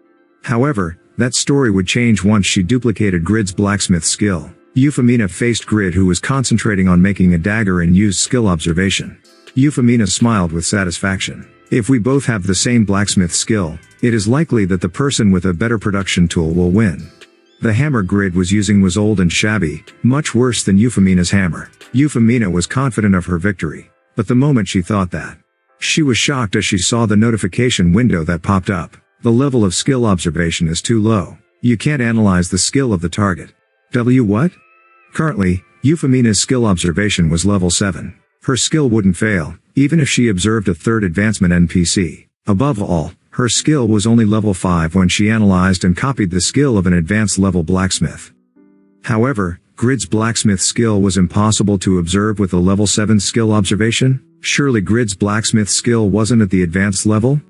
However, that story would change once she duplicated Grid's blacksmith skill. Euphemina faced Grid, who was concentrating on making a dagger, and used skill observation. Euphemina smiled with satisfaction. If we both have the same blacksmith skill, it is likely that the person with a better production tool will win. The hammer Grid was using was old and shabby, much worse than Euphemia's hammer. Euphemina was confident of her victory. But the moment she thought that, she was shocked as she saw the notification window that popped up. The level of skill observation is too low. You can't analyze the skill of the target. What? Currently, Euphemia's skill observation was level 7. Her skill wouldn't fail, even if she observed a third advancement NPC. Above all, her skill was only level 5 when she analyzed and copied the skill of an advanced level blacksmith. However, Grid's blacksmith skill was impossible to observe with a level 7 skill observation. Surely Grid's blacksmith skill wasn't at the advanced level?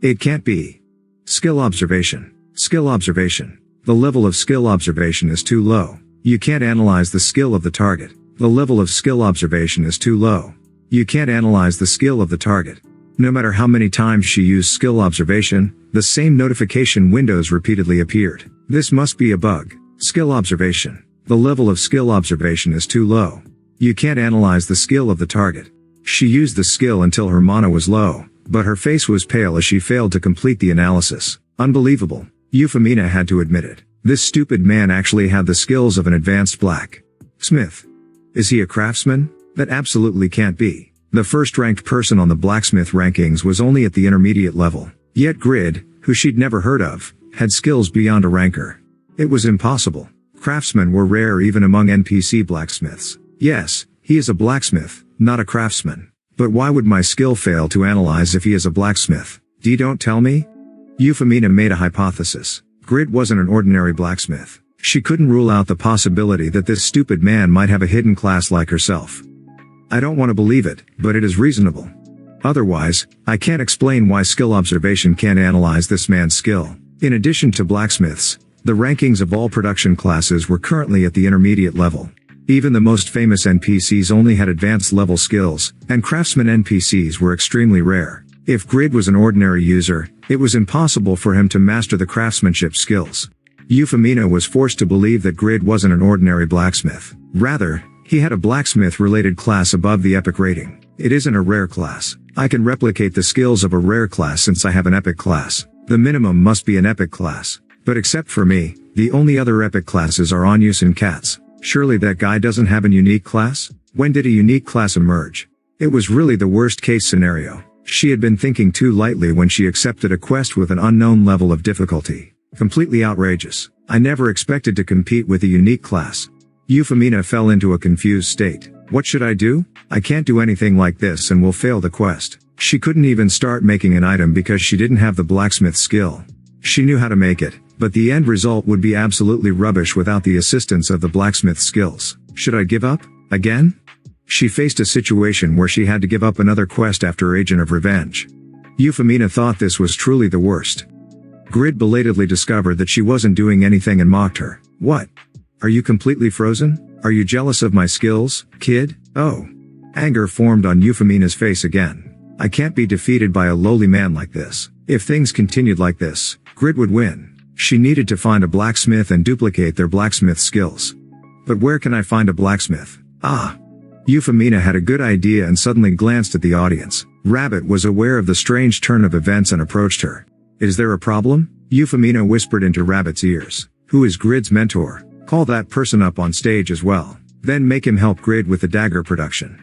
It can't be. Skill observation. Skill observation. The level of skill observation is too low. You can't analyze the skill of the target. The level of skill observation is too low. You can't analyze the skill of the target. No matter how many times she used skill observation, the same notification windows repeatedly appeared. This must be a bug. Skill observation. The level of skill observation is too low. You can't analyze the skill of the target. She used the skill until her mana was low, but her face was pale as she failed to complete the analysis. Unbelievable. Euphemina had to admit it. This stupid man actually had the skills of an advanced blacksmith. Is he a craftsman? That absolutely can't be. The first-ranked person on the blacksmith rankings was only at the intermediate level. Yet Grid, who she'd never heard of, had skills beyond a ranker. It was impossible. Craftsmen were rare even among NPC blacksmiths. Yes, he is a blacksmith, not a craftsman. But why would my skill fail to analyze if he is a blacksmith? Don't tell me? Euphemina made a hypothesis. Grid wasn't an ordinary blacksmith. She couldn't rule out the possibility that this stupid man might have a hidden class like herself. I don't want to believe it, but it is reasonable. Otherwise, I can't explain why skill observation can't analyze this man's skill. In addition to blacksmiths, the rankings of all production classes were currently at the intermediate level. Even the most famous NPCs only had advanced level skills, and craftsman NPCs were extremely rare. If Grid was an ordinary user, it was impossible for him to master the craftsmanship skills. Euphemina was forced to believe that Grid wasn't an ordinary blacksmith. Rather, he had a blacksmith-related class above the epic rating. It isn't a rare class. I can replicate the skills of a rare class since I have an epic class. The minimum must be an epic class. But except for me, the only other epic classes are Onus and Cats. Surely that guy doesn't have a unique class? When did a unique class emerge? It was really the worst-case scenario. She had been thinking too lightly when she accepted a quest with an unknown level of difficulty. Completely outrageous. I never expected to compete with a unique class. Euphemina fell into a confused state. What should I do? I can't do anything like this and will fail the quest. She couldn't even start making an item because she didn't have the blacksmith skill. She knew how to make it, but the end result would be absolutely rubbish without the assistance of the blacksmith skills. Should I give up? Again? She faced a situation where she had to give up another quest after Agent of Revenge. Euphemina thought this was truly the worst. Grid belatedly discovered that she wasn't doing anything and mocked her. What? Are you completely frozen? Are you jealous of my skills, kid? Oh. Anger formed on Euphemina's face again. I can't be defeated by a lowly man like this. If things continued like this, Grid would win. She needed to find a blacksmith and duplicate their blacksmith skills. But where can I find a blacksmith? Euphemina had a good idea and suddenly glanced at the audience. Rabbit was aware of the strange turn of events and approached her. Is there a problem? Euphemina whispered into Rabbit's ears. Who is Grid's mentor? Call that person up on stage as well. Then make him help Grid with the dagger production.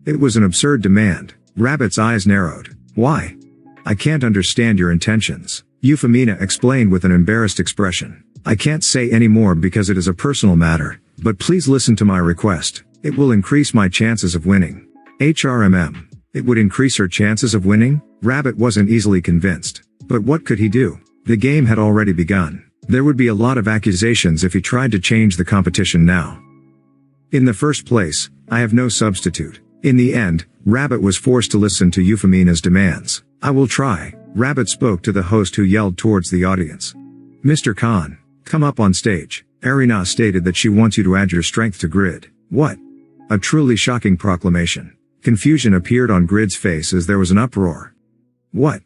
It was an absurd demand. Rabbit's eyes narrowed. Why? I can't understand your intentions. Euphemina explained with an embarrassed expression. I can't say any more because it is a personal matter, but please listen to my request. It will increase my chances of winning. HRMM. It would increase her chances of winning? Rabbit wasn't easily convinced. But what could he do? The game had already begun. There would be a lot of accusations if he tried to change the competition now. In the first place, I have no substitute. In the end, Rabbit was forced to listen to Euphemia's demands. I will try. Rabbit spoke to the host who yelled towards the audience. Mr. Khan, come up on stage. Arina stated that she wants you to add your strength to Grid. What? A truly shocking proclamation. Confusion appeared on Grid's face as there was an uproar. What?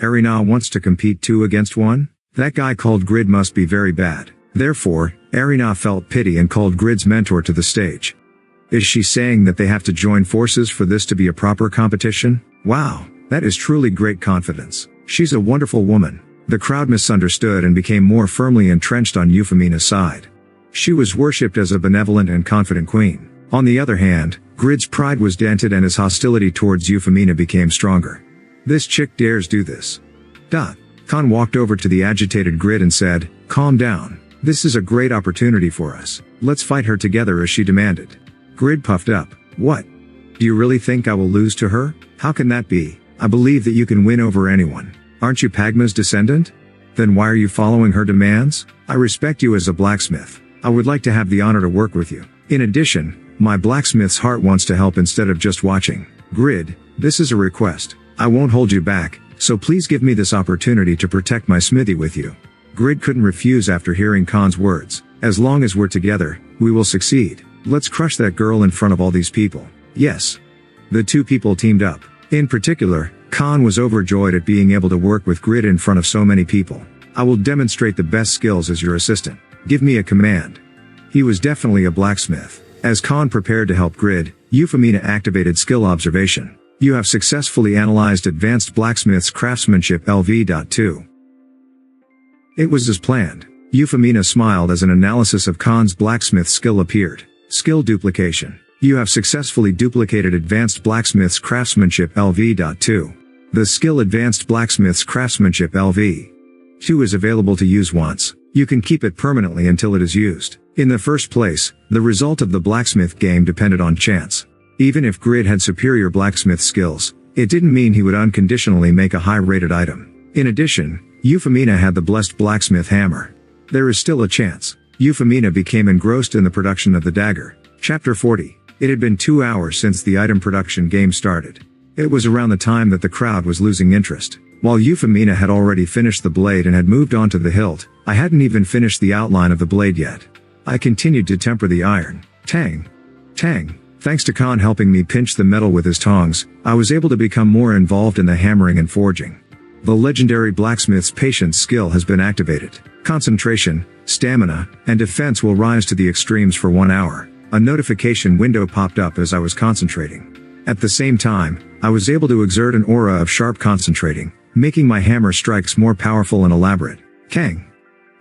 Arina wants to compete 2 against 1? That guy called Grid must be very bad. Therefore, Arina felt pity and called Grid's mentor to the stage. Is she saying that they have to join forces for this to be a proper competition? Wow, that is truly great confidence. She's a wonderful woman. The crowd misunderstood and became more firmly entrenched on Euphemia's side. She was worshipped as a benevolent and confident queen. On the other hand, Grid's pride was dented and his hostility towards Euphemia became stronger. This chick dares do this. Khan walked over to the agitated Grid and said, calm down. This is a great opportunity for us. Let's fight her together as she demanded. Grid puffed up. What? Do you really think I will lose to her? How can that be? I believe that you can win over anyone. Aren't you Pagma's descendant? Then why are you following her demands? I respect you as a blacksmith. I would like to have the honor to work with you. In addition, my blacksmith's heart wants to help instead of just watching. Grid, this is a request. I won't hold you back, so please give me this opportunity to protect my smithy with you. Grid couldn't refuse after hearing Khan's words. As long as we're together, we will succeed. Let's crush that girl in front of all these people. Yes. The two people teamed up. In particular, Khan was overjoyed at being able to work with Grid in front of so many people. I will demonstrate the best skills as your assistant. Give me a command. He was definitely a blacksmith. As Khan prepared to help Grid, Euphemina activated skill observation. You have successfully analyzed Advanced Blacksmith's Craftsmanship LV.2. It was as planned. Euphemina smiled as an analysis of Khan's blacksmith skill appeared. Skill duplication. You have successfully duplicated Advanced Blacksmith's Craftsmanship LV.2. The skill Advanced Blacksmith's Craftsmanship LV.2 is available to use once. You can keep it permanently until it is used. In the first place, the result of the blacksmith game depended on chance. Even if Grid had superior blacksmith skills, it didn't mean he would unconditionally make a high-rated item. In addition, Euphemina had the blessed blacksmith hammer. There is still a chance. Euphemina became engrossed in the production of the dagger. Chapter 40. It had been 2 hours since the item production game started. It was around the time that the crowd was losing interest. While Euphemina had already finished the blade and had moved on to the hilt, I hadn't even finished the outline of the blade yet. I continued to temper the iron. Tang. Tang. Thanks to Khan helping me pinch the metal with his tongs, I was able to become more involved in the hammering and forging. The legendary blacksmith's patience skill has been activated. Concentration, stamina, and defense will rise to the extremes for 1 hour. A notification window popped up as I was concentrating. At the same time, I was able to exert an aura of sharp concentrating, making my hammer strikes more powerful and elaborate. Kang.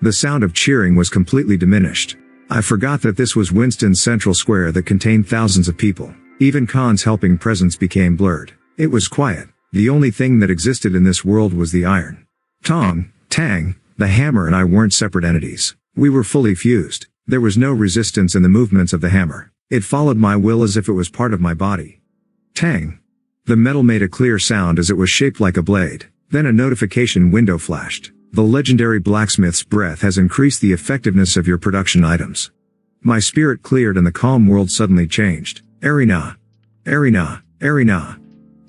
The sound of cheering was completely diminished. I forgot that this was Winston's central square that contained thousands of people. Even Khan's helping presence became blurred. It was quiet. The only thing that existed in this world was the iron. Tang, the hammer and I weren't separate entities. We were fully fused. There was no resistance in the movements of the hammer. It followed my will as if it was part of my body. Tang. The metal made a clear sound as it was shaped like a blade. Then a notification window flashed. The legendary blacksmith's breath has increased the effectiveness of your production items. My spirit cleared and the calm world suddenly changed. Arena.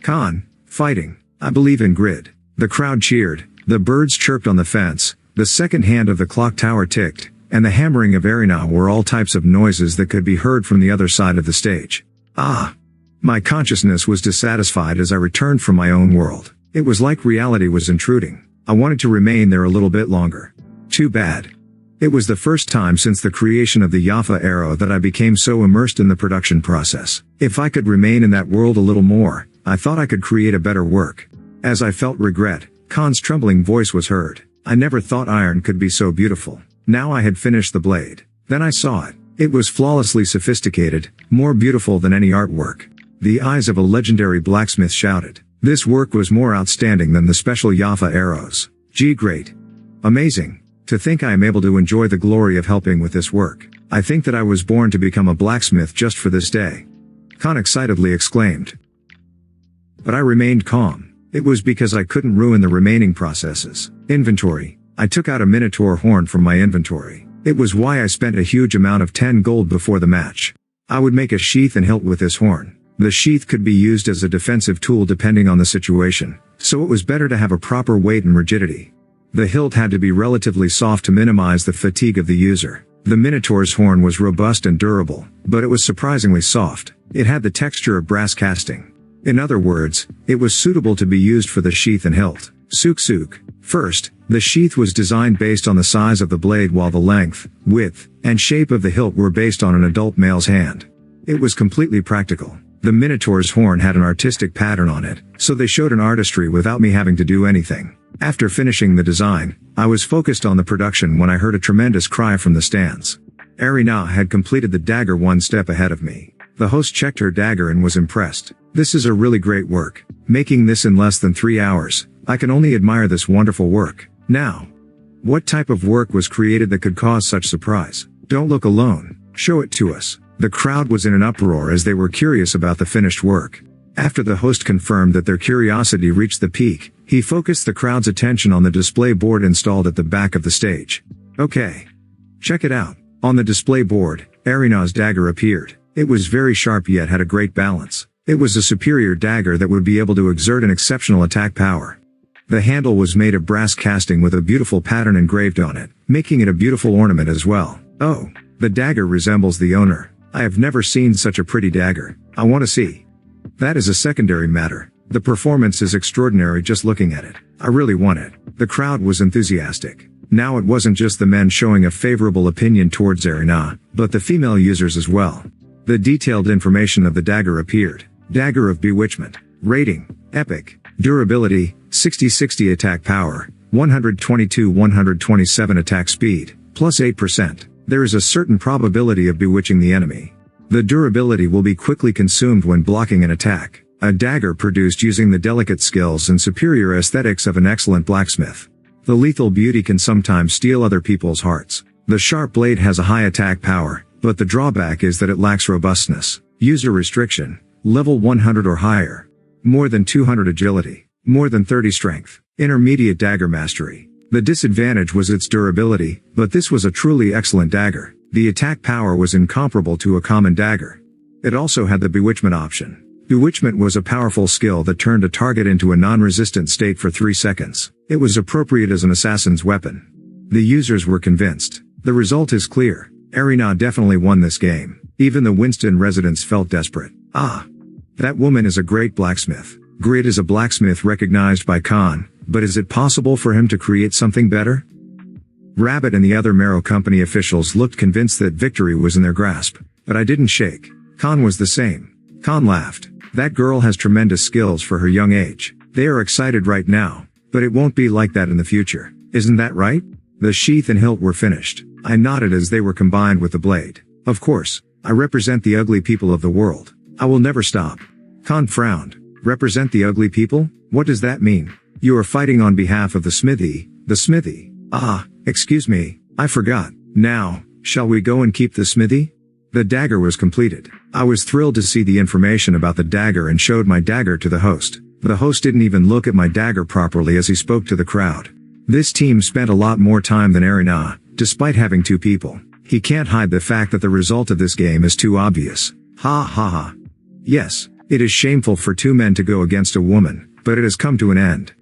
Khan, fighting. I believe in Grid. The crowd cheered, the birds chirped on the fence, the second hand of the clock tower ticked, and the hammering of Arena were all types of noises that could be heard from the other side of the stage. My consciousness was dissatisfied as I returned from my own world. It was like reality was intruding. I wanted to remain there a little bit longer. Too bad. It was the first time since the creation of the Jaffa Arrow that I became so immersed in the production process. If I could remain in that world a little more, I thought I could create a better work. As I felt regret, Khan's trembling voice was heard. I never thought iron could be so beautiful. Now I had finished the blade. Then I saw it. It was flawlessly sophisticated, more beautiful than any artwork. The eyes of a legendary blacksmith shouted. This work was more outstanding than the special Jaffa arrows. Gee, great. Amazing. To think I am able to enjoy the glory of helping with this work. I think that I was born to become a blacksmith just for this day. Khan excitedly exclaimed. But I remained calm. It was because I couldn't ruin the remaining processes. Inventory. I took out a minotaur horn from my inventory. It was why I spent a huge amount of 10 gold before the match. I would make a sheath and hilt with this horn. The sheath could be used as a defensive tool depending on the situation, so it was better to have a proper weight and rigidity. The hilt had to be relatively soft to minimize the fatigue of the user. The Minotaur's horn was robust and durable, but it was surprisingly soft. It had the texture of brass casting. In other words, it was suitable to be used for the sheath and hilt. Suk. First, the sheath was designed based on the size of the blade while the length, width, and shape of the hilt were based on an adult male's hand. It was completely practical. The Minotaur's horn had an artistic pattern on it, so they showed an artistry without me having to do anything. After finishing the design, I was focused on the production when I heard a tremendous cry from the stands. Arina had completed the dagger one step ahead of me. The host checked her dagger and was impressed. This is a really great work. Making this in less than 3 hours, I can only admire this wonderful work. Now, what type of work was created that could cause such surprise? Don't look alone. Show it to us. The crowd was in an uproar as they were curious about the finished work. After the host confirmed that their curiosity reached the peak, he focused the crowd's attention on the display board installed at the back of the stage. Okay. Check it out. On the display board, Arina's dagger appeared. It was very sharp yet had a great balance. It was a superior dagger that would be able to exert an exceptional attack power. The handle was made of brass casting with a beautiful pattern engraved on it, making it a beautiful ornament as well. Oh, the dagger resembles the owner. I have never seen such a pretty dagger. I want to see. That is a secondary matter. The performance is extraordinary just looking at it. I really want it. The crowd was enthusiastic. Now it wasn't just the men showing a favorable opinion towards Erina, but the female users as well. The detailed information of the dagger appeared. Dagger of Bewitchment. Rating: Epic. Durability: 60-60 attack power, 122-127 attack speed, plus 8%. There is a certain probability of bewitching the enemy. The durability will be quickly consumed when blocking an attack. A dagger produced using the delicate skills and superior aesthetics of an excellent blacksmith. The lethal beauty can sometimes steal other people's hearts. The sharp blade has a high attack power, but the drawback is that it lacks robustness. User restriction: level 100 or higher. More than 200 agility. More than 30 strength. Intermediate dagger mastery. The disadvantage was its durability, but this was a truly excellent dagger. The attack power was incomparable to a common dagger. It also had the bewitchment option. Bewitchment was a powerful skill that turned a target into a non-resistant state for 3 seconds. It was appropriate as an assassin's weapon. The users were convinced. The result is clear. Erina definitely won this game. Even the Winston residents felt desperate. Ah! That woman is a great blacksmith. Grid is a blacksmith recognized by Khan, but is it possible for him to create something better? Rabbit and the other Marrow Company officials looked convinced that victory was in their grasp. But I didn't shake. Khan was the same. Khan laughed. That girl has tremendous skills for her young age. They are excited right now, but it won't be like that in the future. Isn't that right? The sheath and hilt were finished. I nodded as they were combined with the blade. Of course, I represent the ugly people of the world. I will never stop. Khan frowned. Represent the ugly people? What does that mean? You are fighting on behalf of the smithy. The smithy. Ah, excuse me, I forgot. Now, shall we go and keep the smithy? The dagger was completed. I was thrilled to see the information about the dagger and showed my dagger to the host. The host didn't even look at my dagger properly as he spoke to the crowd. This team spent a lot more time than Erina, despite having 2 people. He can't hide the fact that the result of this game is too obvious. Ha ha ha. Yes, it is shameful for 2 men to go against a woman, but it has come to an end.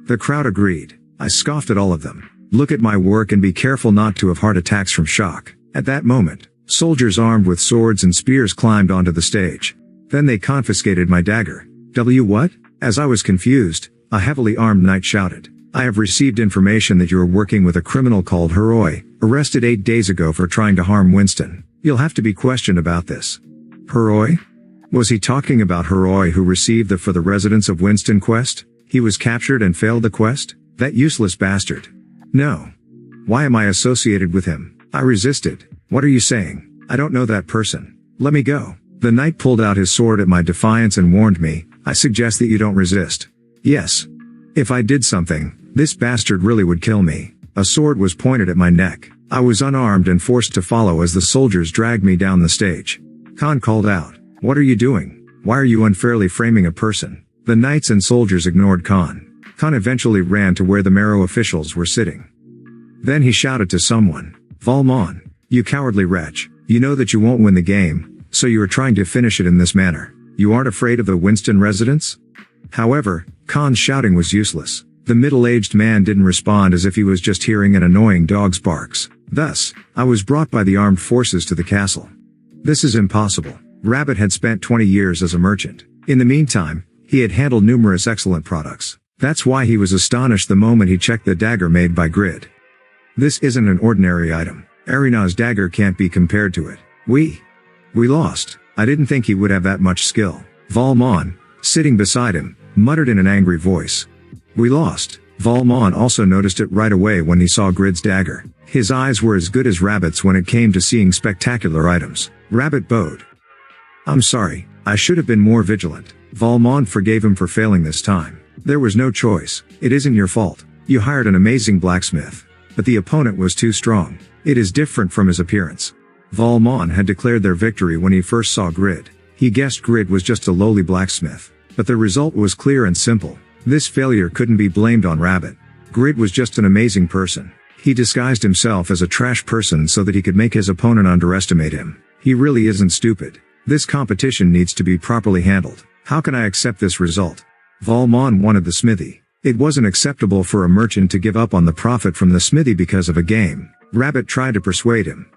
The crowd agreed. I scoffed at all of them. Look at my work and be careful not to have heart attacks from shock. At that moment, soldiers armed with swords and spears climbed onto the stage. Then they confiscated my dagger. What? As I was confused, a heavily armed knight shouted. I have received information that you are working with a criminal called Heroi, arrested 8 days ago for trying to harm Winston. You'll have to be questioned about this. Heroi? Was he talking about Heroi who received the For the Residents of Winston quest? He was captured and failed the quest? That useless bastard. No. Why am I associated with him? I resisted. What are you saying? I don't know that person. Let me go. The knight pulled out his sword at my defiance and warned me. I suggest that you don't resist. Yes. If I did something, this bastard really would kill me. A sword was pointed at my neck. I was unarmed and forced to follow as the soldiers dragged me down the stage. Khan called out. What are you doing? Why are you unfairly framing a person? The knights and soldiers ignored Khan. Khan eventually ran to where the Marrow officials were sitting. Then he shouted to someone. Valmon, you cowardly wretch. You know that you won't win the game, so you are trying to finish it in this manner. You aren't afraid of the Winston residents? However, Khan's shouting was useless. The middle-aged man didn't respond as if he was just hearing an annoying dog's barks. Thus, I was brought by the armed forces to the castle. This is impossible. Rabbit had spent 20 years as a merchant. In the meantime, he had handled numerous excellent products. That's why he was astonished the moment he checked the dagger made by Grid. This isn't an ordinary item. Erina's dagger can't be compared to it. We lost. I didn't think he would have that much skill. Valmon, sitting beside him, muttered in an angry voice. We lost. Valmon also noticed it right away when he saw Grid's dagger. His eyes were as good as Rabbit's when it came to seeing spectacular items. Rabbit bowed. I'm sorry, I should have been more vigilant. Valmon forgave him for failing this time. There was no choice. It isn't your fault. You hired an amazing blacksmith. But the opponent was too strong. It is different from his appearance. Valmon had declared their victory when he first saw Grid. He guessed Grid was just a lowly blacksmith. But the result was clear and simple. This failure couldn't be blamed on Rabbit. Grid was just an amazing person. He disguised himself as a trash person so that he could make his opponent underestimate him. He really isn't stupid. This competition needs to be properly handled. How can I accept this result? Valmon wanted the smithy. It wasn't acceptable for a merchant to give up on the profit from the smithy because of a game. Rabbit tried to persuade him.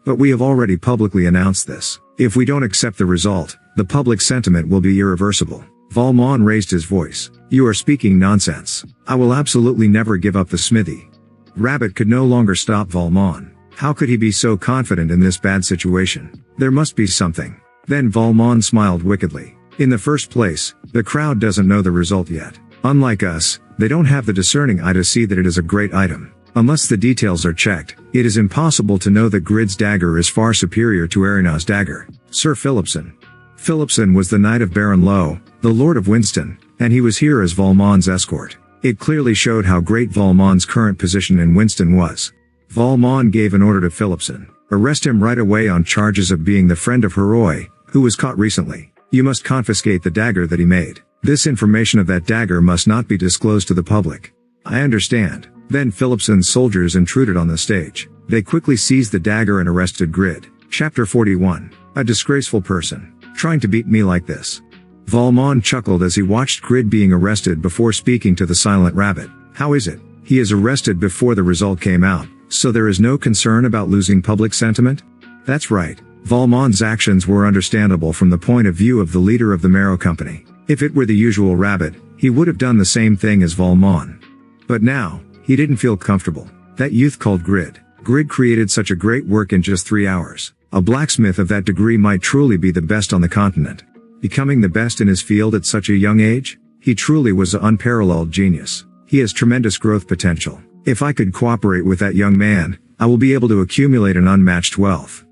But we have already publicly announced this. If we don't accept the result, the public sentiment will be irreversible. Valmon raised his voice. You are speaking nonsense. I will absolutely never give up the smithy. Rabbit could no longer stop Valmon. How could he be so confident in this bad situation? There must be something. Then Valmon smiled wickedly. In the first place, the crowd doesn't know the result yet. Unlike us, they don't have the discerning eye to see that it is a great item. Unless the details are checked, it is impossible to know that Grid's dagger is far superior to Erina's dagger. Sir Philipson. Philipson was the knight of Baron Lowe, the Lord of Winston, and he was here as Valmon's escort. It clearly showed how great Valmon's current position in Winston was. Valmon gave an order to Philipson. Arrest him right away on charges of being the friend of Heroi, who was caught recently. You must confiscate the dagger that he made. This information of that dagger must not be disclosed to the public. I understand. Then Philipson's soldiers intruded on the stage. They quickly seized the dagger and arrested Grid. Chapter 41. A disgraceful person. Trying to beat me like this. Valmon chuckled as he watched Grid being arrested before speaking to the silent rabbit. How is it? He is arrested before the result came out, so there is no concern about losing public sentiment? That's right. Valmon's actions were understandable from the point of view of the leader of the Marrow Company. If it were the usual rabbit, he would have done the same thing as Valmon. But now, he didn't feel comfortable. That youth called Grid. Grid created such a great work in just 3 hours. A blacksmith of that degree might truly be the best on the continent. Becoming the best in his field at such a young age? He truly was an unparalleled genius. He has tremendous growth potential. If I could cooperate with that young man, I will be able to accumulate an unmatched wealth.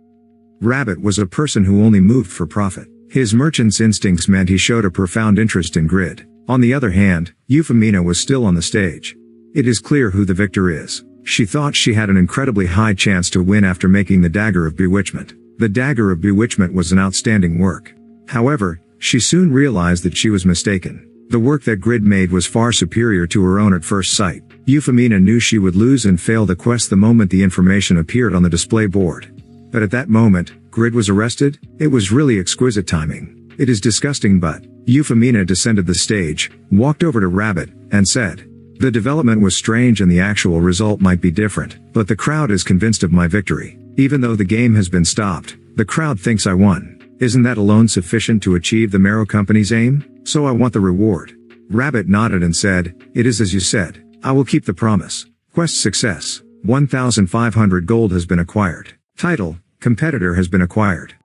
Rabbit was a person who only moved for profit. His merchant's instincts meant he showed a profound interest in Grid. On the other hand, Euphemina was still on the stage. It is clear who the victor is. She thought she had an incredibly high chance to win after making the Dagger of Bewitchment. The Dagger of Bewitchment was an outstanding work. However, she soon realized that she was mistaken. The work that Grid made was far superior to her own at first sight. Euphemina knew she would lose and fail the quest the moment the information appeared on the display board. But at that moment, Grid was arrested? It was really exquisite timing. It is disgusting, but Euphemina descended the stage, walked over to Rabbit, and said, the development was strange and the actual result might be different, but the crowd is convinced of my victory. Even though the game has been stopped, the crowd thinks I won. Isn't that alone sufficient to achieve the Marrow Company's aim? So I want the reward. Rabbit nodded and said, it is as you said. I will keep the promise. Quest success. 1,500 gold has been acquired. Title, competitor has been acquired.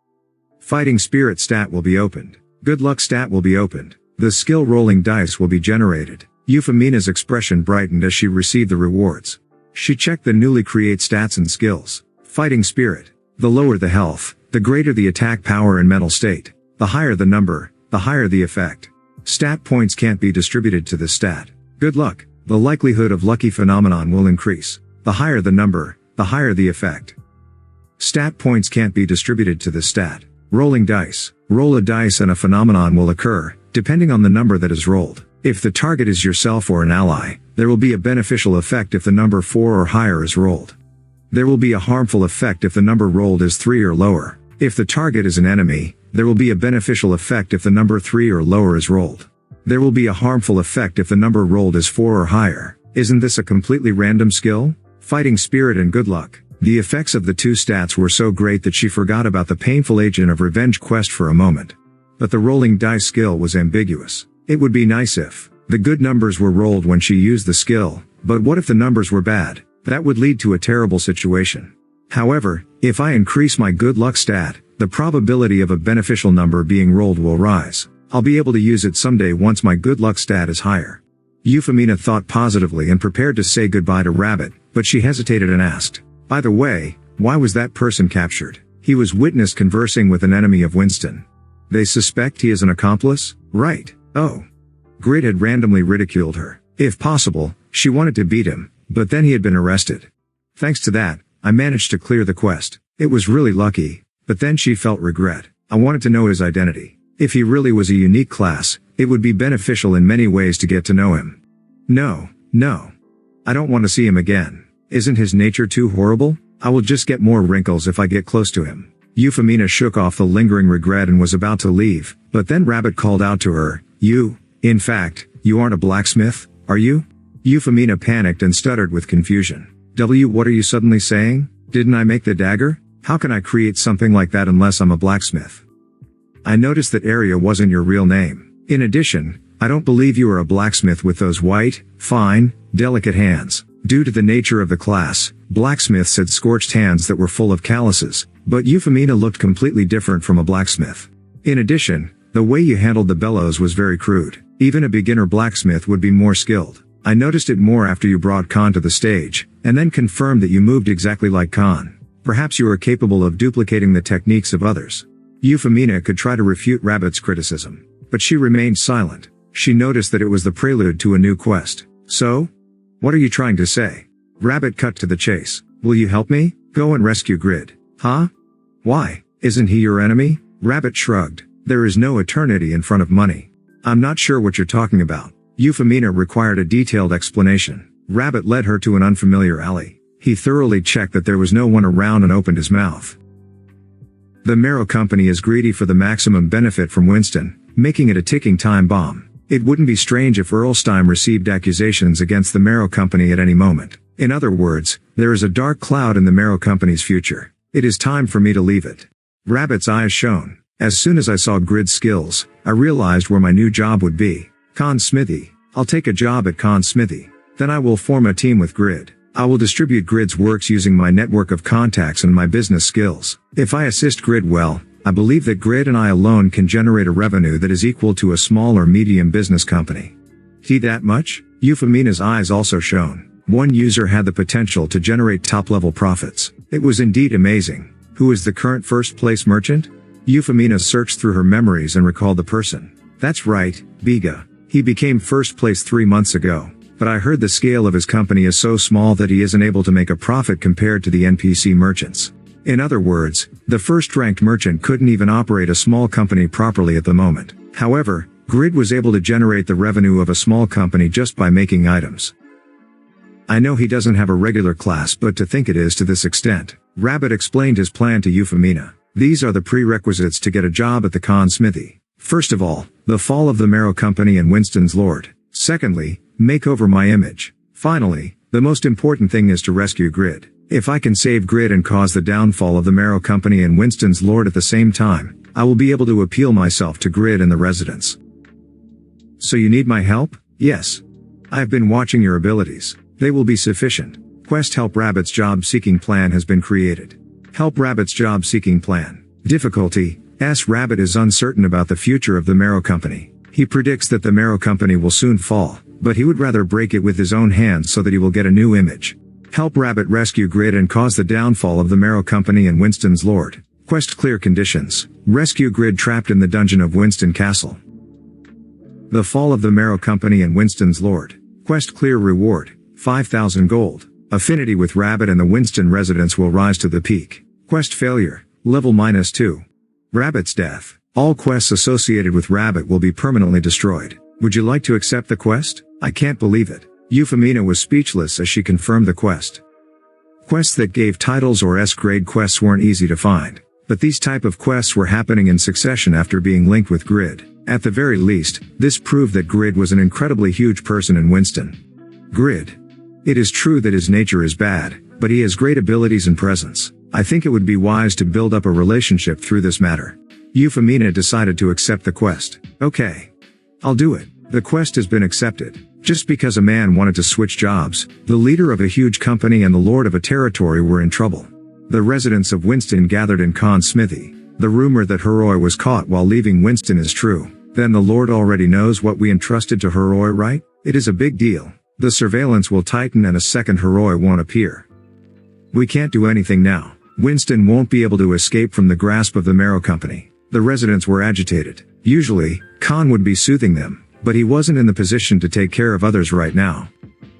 Fighting spirit stat will be opened. Good luck stat will be opened. The skill rolling dice will be generated. Euphemia's expression brightened as she received the rewards. She checked the newly create stats and skills. Fighting spirit. The lower the health, the greater the attack power and mental state. The higher the number, the higher the effect. Stat points can't be distributed to this stat. Good luck. The likelihood of lucky phenomenon will increase. The higher the number, the higher the effect. Stat points can't be distributed to this stat. Rolling dice. Roll a dice and a phenomenon will occur, depending on the number that is rolled. If the target is yourself or an ally, there will be a beneficial effect if the number 4 or higher is rolled. There will be a harmful effect if the number rolled is 3 or lower. If the target is an enemy, there will be a beneficial effect if the number 3 or lower is rolled. There will be a harmful effect if the number rolled is 4 or higher. Isn't this a completely random skill? Fighting spirit and good luck. The effects of the two stats were so great that she forgot about the painful agent of revenge quest for a moment. But the rolling dice skill was ambiguous. It would be nice if the good numbers were rolled when she used the skill, but what if the numbers were bad? That would lead to a terrible situation. However, if I increase my good luck stat, the probability of a beneficial number being rolled will rise. I'll be able to use it someday once my good luck stat is higher. Euphemina thought positively and prepared to say goodbye to Rabbit, but she hesitated and asked, by the way, why was that person captured? He was witnessed conversing with an enemy of Winston. They suspect he is an accomplice? Right. Oh. Grid had randomly ridiculed her. If possible, she wanted to beat him, but then he had been arrested. Thanks to that, I managed to clear the quest. It was really lucky, but then she felt regret. I wanted to know his identity. If he really was a unique class, it would be beneficial in many ways to get to know him. No. I don't want to see him again. Isn't his nature too horrible? I will just get more wrinkles if I get close to him. Euphemina shook off the lingering regret and was about to leave, but then Rabbit called out to her, in fact, you aren't a blacksmith, are you? Euphemina panicked and stuttered with confusion. What are you suddenly saying? Didn't I make the dagger? How can I create something like that unless I'm a blacksmith? I noticed that Aria wasn't your real name. In addition, I don't believe you are a blacksmith with those white, fine, delicate hands. Due to the nature of the class, blacksmiths had scorched hands that were full of calluses, but Euphemina looked completely different from a blacksmith. In addition, the way you handled the bellows was very crude. Even a beginner blacksmith would be more skilled. I noticed it more after you brought Khan to the stage, and then confirmed that you moved exactly like Khan. Perhaps you are capable of duplicating the techniques of others. Euphemina could try to refute Rabbit's criticism, but she remained silent. She noticed that it was the prelude to a new quest. So? What are you trying to say? Rabbit cut to the chase. Will you help me? Go and rescue Grid. Huh? Why? Isn't he your enemy? Rabbit shrugged. There is no eternity in front of money. I'm not sure what you're talking about. Euphemina required a detailed explanation. Rabbit led her to an unfamiliar alley. He thoroughly checked that there was no one around and opened his mouth. The Marrow Company is greedy for the maximum benefit from Winston, making it a ticking time bomb. It wouldn't be strange if Earlstein received accusations against the Marrow Company at any moment. In other words, there is a dark cloud in the Marrow Company's future. It is time for me to leave it. Rabbit's eyes shone. As soon as I saw Grid's skills, I realized where my new job would be. Khan's Smithy. I'll take a job at Khan's Smithy. Then I will form a team with Grid. I will distribute Grid's works using my network of contacts and my business skills. If I assist Grid well, I believe that Grid and I alone can generate a revenue that is equal to a small or medium business company. See that much? Euphemia's eyes also shone. One user had the potential to generate top-level profits. It was indeed amazing. Who is the current first-place merchant? Euphemia searched through her memories and recalled the person. That's right, Biga. He became first place 3 months ago. But I heard the scale of his company is so small that he isn't able to make a profit compared to the NPC merchants. In other words, the first-ranked merchant couldn't even operate a small company properly at the moment. However, Grid was able to generate the revenue of a small company just by making items. I know he doesn't have a regular class, but to think it is to this extent. Rabbit explained his plan to Euphemia. These are the prerequisites to get a job at the Khan Smithy. First of all, the fall of the Marrow Company and Winston's Lord. Secondly, make over my image. Finally, the most important thing is to rescue Grid. If I can save Grid and cause the downfall of the Marrow Company and Winston's Lord at the same time, I will be able to appeal myself to Grid and the residents. So you need my help? Yes. I have been watching your abilities. They will be sufficient. Quest Help Rabbit's job-seeking plan has been created. Help Rabbit's job-seeking plan. Difficulty: S. Rabbit is uncertain about the future of the Marrow Company. He predicts that the Marrow Company will soon fall, but he would rather break it with his own hands so that he will get a new image. Help Rabbit rescue Grid and cause the downfall of the Marrow Company and Winston's Lord. Quest clear conditions. Rescue Grid trapped in the dungeon of Winston Castle. The fall of the Marrow Company and Winston's Lord. Quest clear reward: 5,000 gold. Affinity with Rabbit and the Winston residents will rise to the peak. Quest failure, level -2. Rabbit's death. All quests associated with Rabbit will be permanently destroyed. Would you like to accept the quest? I can't believe it. Euphemia was speechless as she confirmed the quest. Quests that gave titles or S-grade quests weren't easy to find, but these type of quests were happening in succession after being linked with Grid. At the very least, this proved that Grid was an incredibly huge person in Winston. Grid. It is true that his nature is bad, but he has great abilities and presence. I think it would be wise to build up a relationship through this matter. Euphemia decided to accept the quest. Okay. I'll do it. The quest has been accepted. Just because a man wanted to switch jobs, the leader of a huge company and the lord of a territory were in trouble. The residents of Winston gathered in Khan's Smithy. The rumor that Heroi was caught while leaving Winston is true. Then the lord already knows what we entrusted to Heroi, right? It is a big deal. The surveillance will tighten and a second Heroi won't appear. We can't do anything now. Winston won't be able to escape from the grasp of the Marrow Company. The residents were agitated. Usually, Khan would be soothing them, but he wasn't in the position to take care of others right now.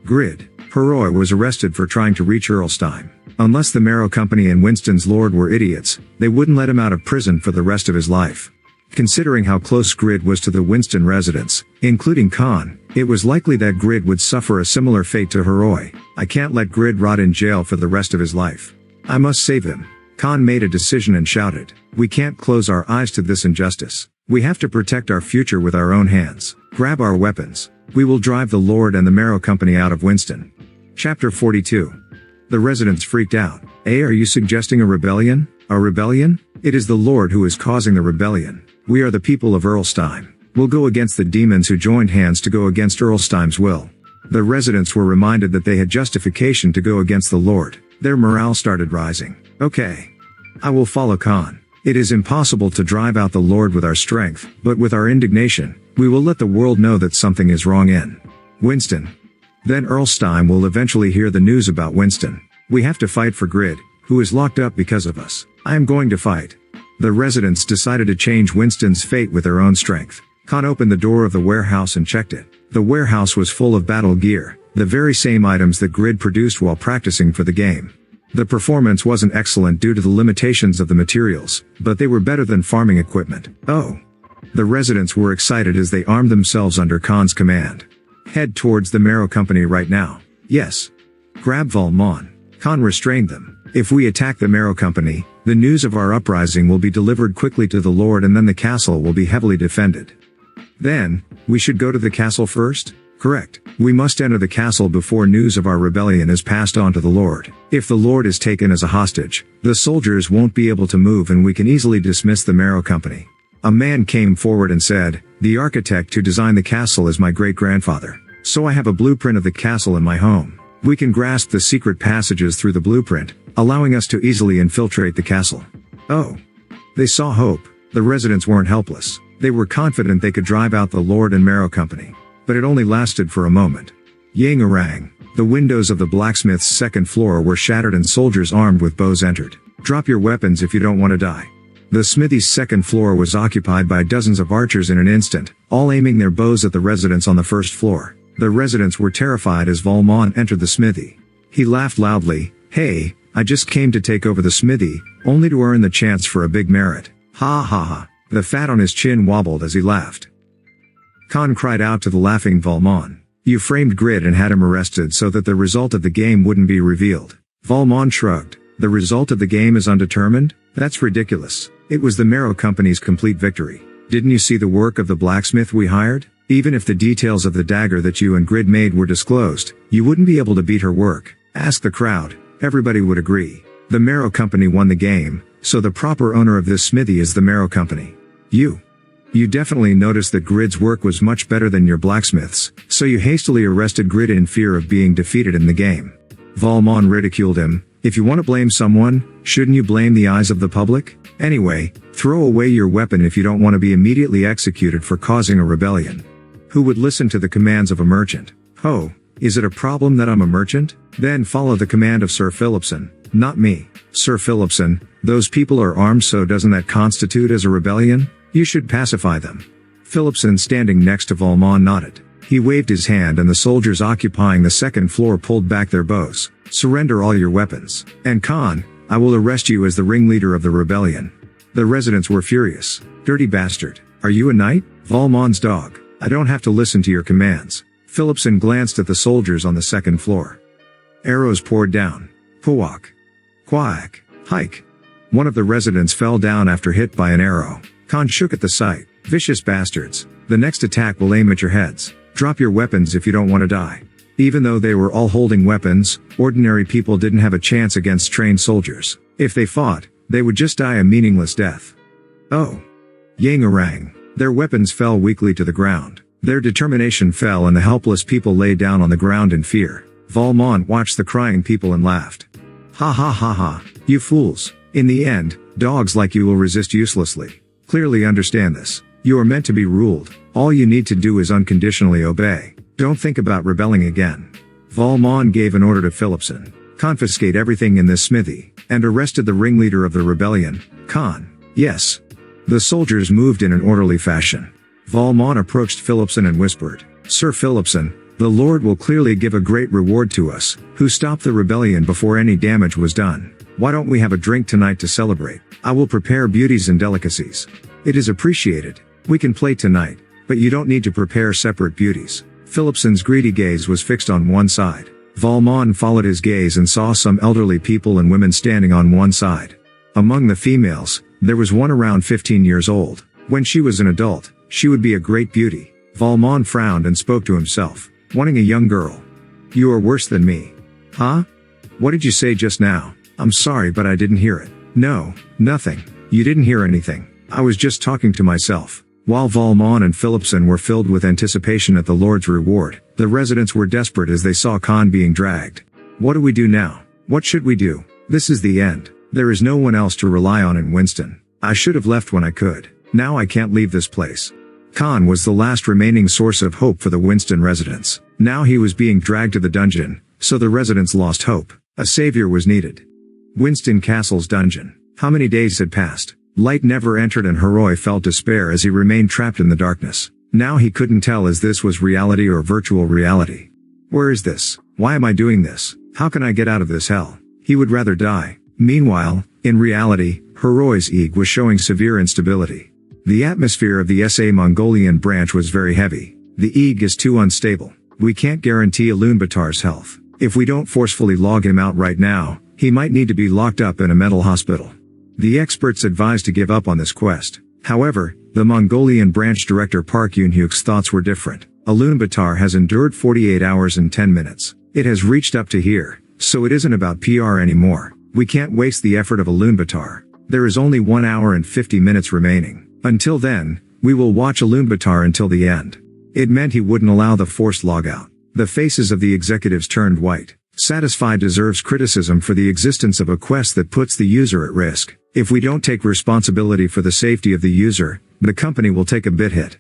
Grid. Heroi was arrested for trying to reach Earlstein. Unless the Marrow Company and Winston's Lord were idiots, they wouldn't let him out of prison for the rest of his life. Considering how close Grid was to the Winston residents, including Khan, it was likely that Grid would suffer a similar fate to Heroi. I can't let Grid rot in jail for the rest of his life. I must save him. Khan made a decision and shouted, "We can't close our eyes to this injustice. We have to protect our future with our own hands. Grab our weapons. We will drive the Lord and the Marrow Company out of Winston." Chapter 42. The residents freaked out. Are you suggesting a rebellion? A rebellion? It is the Lord who is causing the rebellion. We are the people of Earlstein. We'll go against the demons who joined hands to go against Erlsteim's will. The residents were reminded that they had justification to go against the Lord. Their morale started rising. Okay. I will follow Khan. It is impossible to drive out the Lord with our strength, but with our indignation, we will let the world know that something is wrong in Winston. Then Erlstein will eventually hear the news about Winston. We have to fight for Grid, who is locked up because of us. I am going to fight. The residents decided to change Winston's fate with their own strength. Khan opened the door of the warehouse and checked it. The warehouse was full of battle gear, the very same items that Grid produced while practicing for the game. The performance wasn't excellent due to the limitations of the materials, but they were better than farming equipment. Oh. The residents were excited as they armed themselves under Khan's command. Head towards the Marrow Company right now. Yes. Grab Valmont. Khan restrained them. If we attack the Marrow Company, the news of our uprising will be delivered quickly to the Lord and then the castle will be heavily defended. Then, we should go to the castle first? Correct. We must enter the castle before news of our rebellion is passed on to the Lord. If the Lord is taken as a hostage, the soldiers won't be able to move and we can easily dismiss the Marrow Company. A man came forward and said, "The architect who designed the castle is my great-grandfather. So I have a blueprint of the castle in my home. We can grasp the secret passages through the blueprint, allowing us to easily infiltrate the castle." Oh. They saw hope. The residents weren't helpless. They were confident they could drive out the Lord and Marrow Company. But it only lasted for a moment. Yang-a-rang. The windows of the blacksmith's second floor were shattered and soldiers armed with bows entered. Drop your weapons if you don't want to die. The smithy's second floor was occupied by dozens of archers in an instant, all aiming their bows at the residents on the first floor. The residents were terrified as Valmont entered the smithy. He laughed loudly. "Hey, I just came to take over the smithy, only to earn the chance for a big merit. Ha ha ha." The fat on his chin wobbled as he laughed. Khan cried out to the laughing Valmont. "You framed Grid and had him arrested so that the result of the game wouldn't be revealed." Valmont shrugged. "The result of the game is undetermined? That's ridiculous. It was the Marrow Company's complete victory. Didn't you see the work of the blacksmith we hired? Even if the details of the dagger that you and Grid made were disclosed, you wouldn't be able to beat her work." Ask the crowd. Everybody would agree. The Marrow Company won the game, so the proper owner of this smithy is the Marrow Company. You definitely noticed that Grid's work was much better than your blacksmith's, so you hastily arrested Grid in fear of being defeated in the game. Valmont ridiculed him. "If you want to blame someone, shouldn't you blame the eyes of the public? Anyway, throw away your weapon if you don't want to be immediately executed for causing a rebellion." Who would listen to the commands of a merchant? Oh, is it a problem that I'm a merchant? Then follow the command of Sir Philipson, not me. Sir Philipson, those people are armed, so doesn't that constitute as a rebellion? You should pacify them. Philipson, standing next to Valmont, nodded. He waved his hand and the soldiers occupying the second floor pulled back their bows. "Surrender all your weapons. And Khan, I will arrest you as the ringleader of the rebellion." The residents were furious. "Dirty bastard. Are you a knight? Valmont's dog. I don't have to listen to your commands." Philipson glanced at the soldiers on the second floor. Arrows poured down. Puwak. Quack. Hike. One of the residents fell down after hit by an arrow. Khan shook at the sight. "Vicious bastards. The next attack will aim at your heads. Drop your weapons if you don't want to die." Even though they were all holding weapons, ordinary people didn't have a chance against trained soldiers. If they fought, they would just die a meaningless death. Oh. Yang-a-rang. Their weapons fell weakly to the ground. Their determination fell and the helpless people lay down on the ground in fear. Valmont watched the crying people and laughed. "Ha ha ha ha. You fools. In the end, dogs like you will resist uselessly. Clearly understand this. You are meant to be ruled. All you need to do is unconditionally obey. Don't think about rebelling again." Valmont gave an order to Philipson. "Confiscate everything in this smithy," and arrested the ringleader of the rebellion, Khan. "Yes." The soldiers moved in an orderly fashion. Valmont approached Philipson and whispered, "Sir Philipson, the Lord will clearly give a great reward to us, who stopped the rebellion before any damage was done. Why don't we have a drink tonight to celebrate? I will prepare beauties and delicacies. It is appreciated. We can play tonight, but you don't need to prepare separate beauties." Philipson's greedy gaze was fixed on one side. Valmont followed his gaze and saw some elderly people and women standing on one side. Among the females, there was one around 15 years old. When she was an adult, she would be a great beauty. Valmont frowned and spoke to himself, wanting a young girl. "You are worse than me." "Huh? What did you say just now?" "I'm sorry, but I didn't hear it." "No, nothing. You didn't hear anything. I was just talking to myself." While Valmont and Philipson were filled with anticipation at the Lord's reward, the residents were desperate as they saw Khan being dragged. What do we do now? What should we do? This is the end. There is no one else to rely on in Winston. I should have left when I could. Now I can't leave this place. Khan was the last remaining source of hope for the Winston residents. Now he was being dragged to the dungeon, so the residents lost hope. A savior was needed. Winston Castle's dungeon. How many days had passed? Light never entered and Heroi felt despair as he remained trapped in the darkness. Now he couldn't tell as this was reality or virtual reality. Where is this? Why am I doing this? How can I get out of this hell? He would rather die. Meanwhile, in reality, Heroi's ego was showing severe instability. The atmosphere of the SA Mongolian branch was very heavy. The ego is too unstable. We can't guarantee Alunbatar's health. If we don't forcefully log him out right now, he might need to be locked up in a mental hospital. The experts advised to give up on this quest. However, the Mongolian branch director Park Yoon-hyuk's thoughts were different. Alunbatar has endured 48 hours and 10 minutes. It has reached up to here, so it isn't about PR anymore. We can't waste the effort of Alunbatar. There is only 1 hour and 50 minutes remaining. Until then, we will watch Alunbatar until the end. It meant he wouldn't allow the forced logout. The faces of the executives turned white. Satisfy deserves criticism for the existence of a quest that puts the user at risk. If we don't take responsibility for the safety of the user, the company will take a bit hit.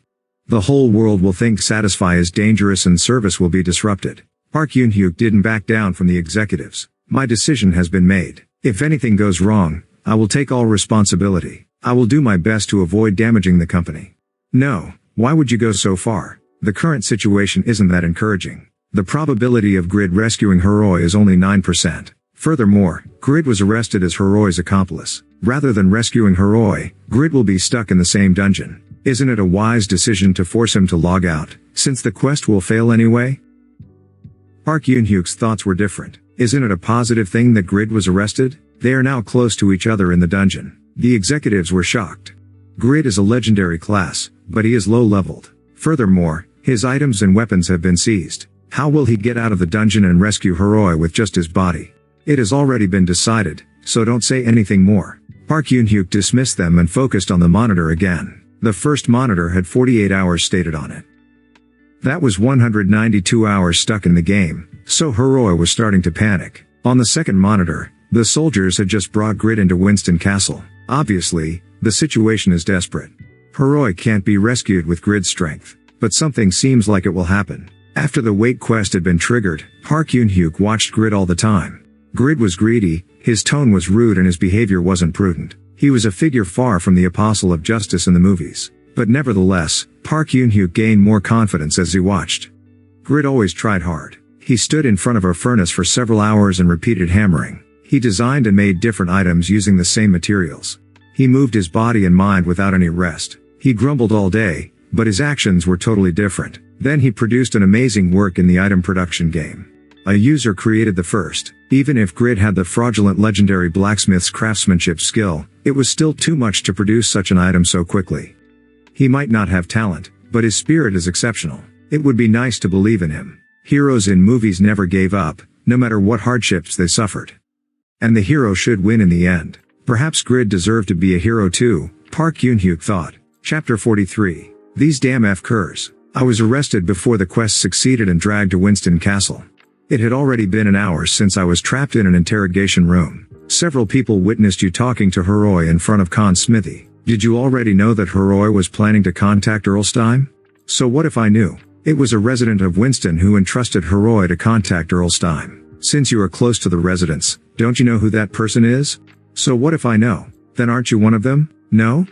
The whole world will think Satisfy is dangerous and service will be disrupted. Park Yoon-hyuk didn't back down from the executives. My decision has been made. If anything goes wrong, I will take all responsibility. I will do my best to avoid damaging the company. No, why would you go so far? The current situation isn't that encouraging. The probability of Grid rescuing Heroi is only 9%. Furthermore, Grid was arrested as Heroi's accomplice. Rather than rescuing Heroi, Grid will be stuck in the same dungeon. Isn't it a wise decision to force him to log out, since the quest will fail anyway? Park Yoon-hyuk's thoughts were different. Isn't it a positive thing that Grid was arrested? They are now close to each other in the dungeon. The executives were shocked. Grid is a legendary class, but he is low-leveled. Furthermore, his items and weapons have been seized. How will he get out of the dungeon and rescue Heroi with just his body? It has already been decided, so don't say anything more. Park Yoon-hyuk dismissed them and focused on the monitor again. The first monitor had 48 hours stated on it. That was 192 hours stuck in the game, so Heroi was starting to panic. On the second monitor, the soldiers had just brought Grid into Winston Castle. Obviously, the situation is desperate. Heroi can't be rescued with Grid's strength, but something seems like it will happen. After the wait quest had been triggered, Park Yoon-hyuk watched Grid all the time. Grid was greedy, his tone was rude and his behavior wasn't prudent. He was a figure far from the apostle of justice in the movies. But nevertheless, Park Yoon-hyuk gained more confidence as he watched. Grid always tried hard. He stood in front of a furnace for several hours and repeated hammering. He designed and made different items using the same materials. He moved his body and mind without any rest. He grumbled all day, but his actions were totally different. Then he produced an amazing work in the item production game. A user created the first. Even if Grid had the fraudulent legendary blacksmith's craftsmanship skill, it was still too much to produce such an item so quickly. He might not have talent, but his spirit is exceptional. It would be nice to believe in him. Heroes in movies never gave up, no matter what hardships they suffered. And the hero should win in the end. Perhaps Grid deserved to be a hero too, Park Yoon-hyuk thought. Chapter 43. These damn F-curs. I was arrested before the quest succeeded and dragged to Winston Castle. It had already been an hour since I was trapped in an interrogation room. Several people witnessed you talking to Heroi in front of Khan's smithy. Did you already know that Heroi was planning to contact Erlstein? So what if I knew? It was a resident of Winston who entrusted Heroi to contact Erlstein. Since you are close to the residents, don't you know who that person is? So what if I know? Then aren't you one of them? No?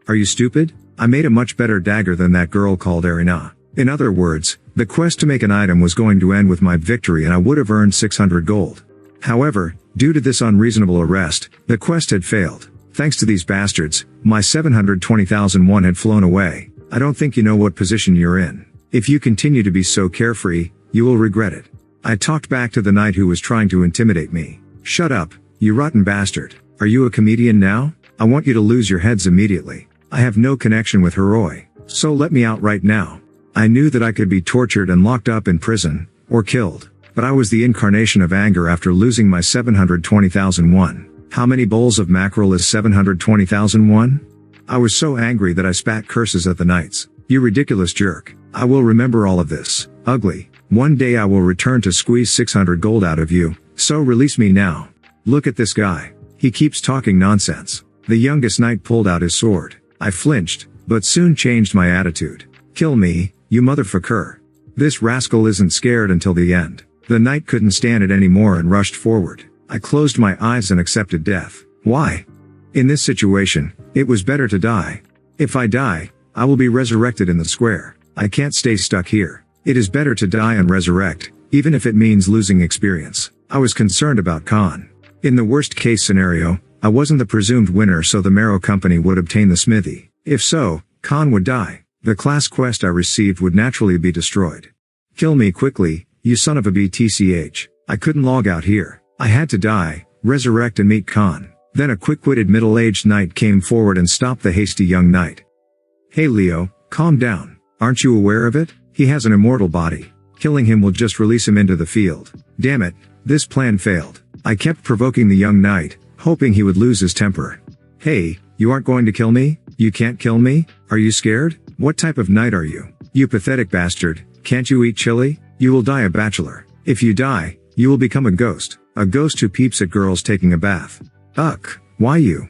Are you stupid? I made a much better dagger than that girl called Erina. In other words, the quest to make an item was going to end with my victory and I would have earned 600 gold. However, due to this unreasonable arrest, the quest had failed. Thanks to these bastards, my 720,001 had flown away. I don't think you know what position you're in. If you continue to be so carefree, you will regret it. I talked back to the knight who was trying to intimidate me. Shut up, you rotten bastard. Are you a comedian now? I want you to lose your heads immediately. I have no connection with Heroi, so let me out right now. I knew that I could be tortured and locked up in prison, or killed. But I was the incarnation of anger after losing my 720,001. How many bowls of mackerel is 720,001? I was so angry that I spat curses at the knights. You ridiculous jerk. I will remember all of this. Ugly. One day I will return to squeeze 600 gold out of you, so release me now. Look at this guy. He keeps talking nonsense. The youngest knight pulled out his sword. I flinched, but soon changed my attitude. Kill me, you motherfucker. This rascal isn't scared until the end. The knight couldn't stand it anymore and rushed forward. I closed my eyes and accepted death. Why? In this situation, it was better to die. If I die, I will be resurrected in the square. I can't stay stuck here. It is better to die and resurrect, even if it means losing experience. I was concerned about Khan. In the worst case scenario, I wasn't the presumed winner, so the Marrow Company would obtain the smithy. If so, Khan would die. The class quest I received would naturally be destroyed. Kill me quickly, you son of a BTCH. I couldn't log out here. I had to die, resurrect and meet Khan. Then a quick-witted middle-aged knight came forward and stopped the hasty young knight. Hey Leo, calm down. Aren't you aware of it? He has an immortal body. Killing him will just release him into the field. Damn it, this plan failed. I kept provoking the young knight, hoping he would lose his temper. Hey, you aren't going to kill me? You can't kill me? Are you scared? What type of knight are you? You pathetic bastard, can't you eat chili? You will die a bachelor. If you die, you will become a ghost who peeps at girls taking a bath. Ugh, why you?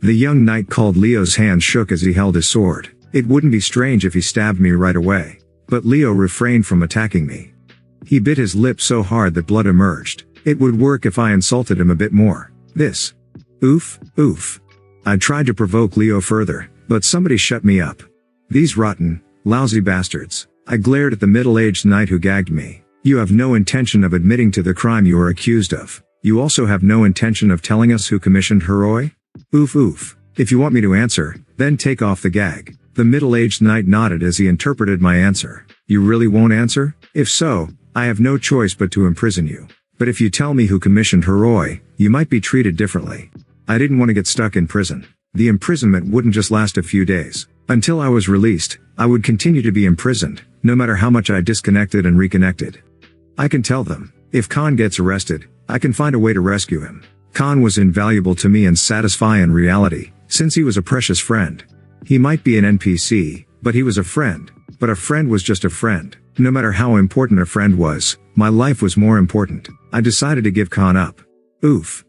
The young knight called Leo's hand shook as he held his sword. It wouldn't be strange if he stabbed me right away. But Leo refrained from attacking me. He bit his lip so hard that blood emerged. It would work if I insulted him a bit more. This. Oof. I tried to provoke Leo further, but somebody shut me up. These rotten, lousy bastards. I glared at the middle-aged knight who gagged me. You have no intention of admitting to the crime you are accused of. You also have no intention of telling us who commissioned Heroi? Oof. If you want me to answer, then take off the gag. The middle-aged knight nodded as he interpreted my answer. You really won't answer? If so, I have no choice but to imprison you. But if you tell me who commissioned Heroi, you might be treated differently. I didn't want to get stuck in prison. The imprisonment wouldn't just last a few days. Until I was released, I would continue to be imprisoned, no matter how much I disconnected and reconnected. I can tell them, if Khan gets arrested, I can find a way to rescue him. Khan was invaluable to me and satisfy in reality, since he was a precious friend. He might be an NPC, but he was a friend. But a friend was just a friend. No matter how important a friend was, my life was more important. I decided to give Khan up. Oof.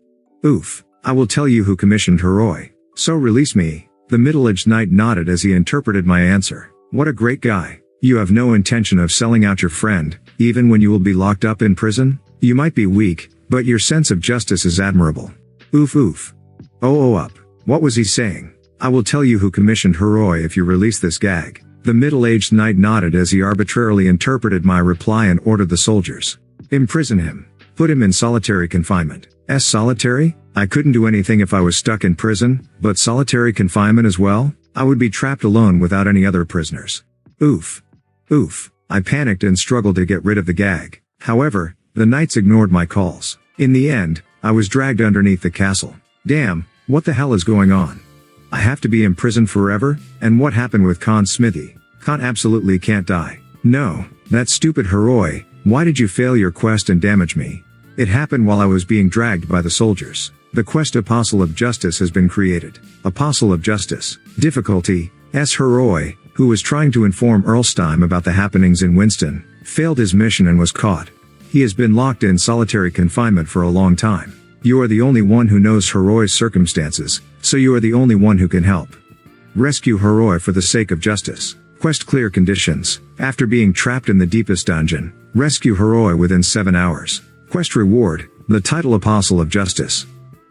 I will tell you who commissioned Heroi. So release me. The middle-aged knight nodded as he interpreted my answer. What a great guy. You have no intention of selling out your friend, even when you will be locked up in prison? You might be weak, but your sense of justice is admirable. Oof. Oh up. What was he saying? I will tell you who commissioned Heroi if you release this gag. The middle-aged knight nodded as he arbitrarily interpreted my reply and ordered the soldiers. Imprison him. Put him in solitary confinement. Solitary? I couldn't do anything if I was stuck in prison, but solitary confinement as well? I would be trapped alone without any other prisoners. Oof. I panicked and struggled to get rid of the gag. However, the knights ignored my calls. In the end, I was dragged underneath the castle. Damn, what the hell is going on? I have to be imprisoned forever? And what happened with Khan's smithy? Khan absolutely can't die. No, that stupid Heroi, why did you fail your quest and damage me? It happened while I was being dragged by the soldiers. The quest Apostle of Justice has been created. Apostle of Justice. Difficulty, S. Heroi, who was trying to inform Erlstein about the happenings in Winston, failed his mission and was caught. He has been locked in solitary confinement for a long time. You are the only one who knows Heroi's circumstances, so you are the only one who can help. Rescue Heroi for the sake of justice. Quest clear conditions. After being trapped in the deepest dungeon, rescue Heroi within 7 hours. Quest reward, the title Apostle of Justice.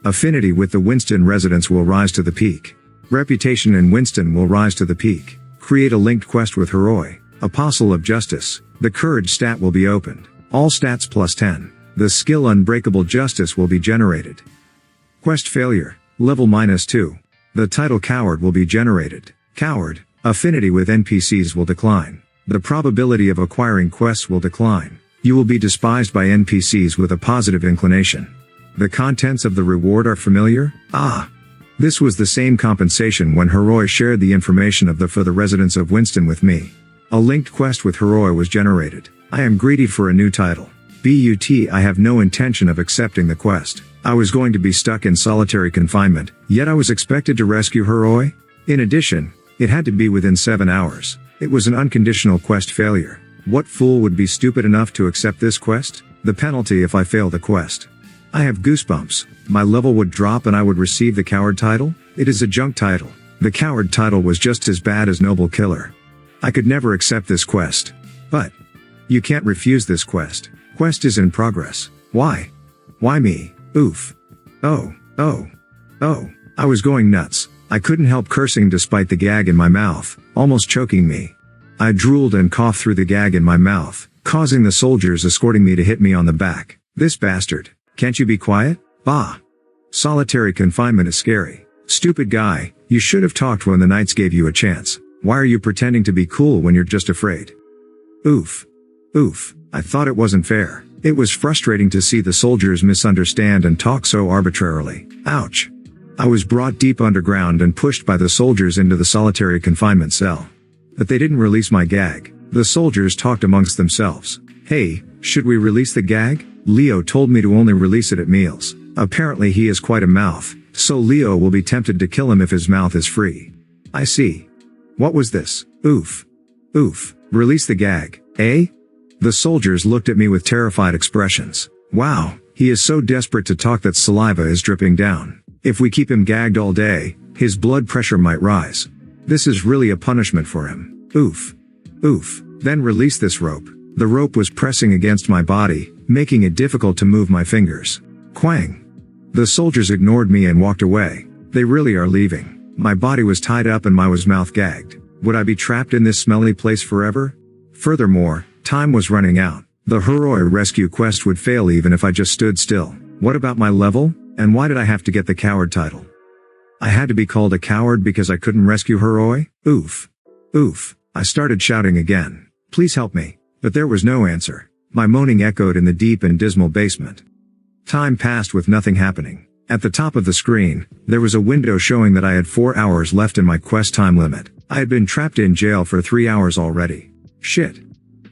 Affinity with the Winston residents will rise to the peak. Reputation in Winston will rise to the peak. Create a linked quest with Heroi. Apostle of Justice. The courage stat will be opened. All stats plus 10. The skill Unbreakable Justice will be generated. Quest failure. Level -2. The title Coward will be generated. Coward. Affinity with NPCs will decline. The probability of acquiring quests will decline. You will be despised by NPCs with a positive inclination. The contents of the reward are familiar? This was the same compensation when Heroi shared the information for the residents of Winston with me. A linked quest with Heroi was generated. I am greedy for a new title. I have no intention of accepting the quest. I was going to be stuck in solitary confinement, yet I was expected to rescue Heroi? In addition, it had to be within 7 hours. It was an unconditional quest failure. What fool would be stupid enough to accept this quest? The penalty if I fail the quest. I have goosebumps. My level would drop and I would receive the coward title? It is a junk title. The coward title was just as bad as noble killer. I could never accept this quest. But you can't refuse this quest. Quest is in progress. Why? Why me? Oof. Oh. I was going nuts. I couldn't help cursing despite the gag in my mouth, almost choking me. I drooled and coughed through the gag in my mouth, causing the soldiers escorting me to hit me on the back. This bastard. Can't you be quiet? Bah. Solitary confinement is scary. Stupid guy, you should have talked when the knights gave you a chance. Why are you pretending to be cool when you're just afraid? Oof. I thought it wasn't fair. It was frustrating to see the soldiers misunderstand and talk so arbitrarily. Ouch. I was brought deep underground and pushed by the soldiers into the solitary confinement cell. But they didn't release my gag. The soldiers talked amongst themselves. Hey, should we release the gag? Leo told me to only release it at meals. Apparently he is quite a mouth, so Leo will be tempted to kill him if his mouth is free. I see. What was this? Oof. Release the gag, eh? The soldiers looked at me with terrified expressions. Wow, he is so desperate to talk that saliva is dripping down. If we keep him gagged all day, his blood pressure might rise. This is really a punishment for him. Oof. Then release this rope. The rope was pressing against my body, making it difficult to move my fingers. Quang. The soldiers ignored me and walked away. They really are leaving. My body was tied up and my mouth gagged. Would I be trapped in this smelly place forever? Furthermore, time was running out. The Heroi rescue quest would fail even if I just stood still. What about my level? And why did I have to get the coward title? I had to be called a coward because I couldn't rescue Heroi? Oof. I started shouting again. Please help me. But there was no answer. My moaning echoed in the deep and dismal basement. Time passed with nothing happening. At the top of the screen, there was a window showing that I had 4 hours left in my quest time limit. I had been trapped in jail for 3 hours already. Shit.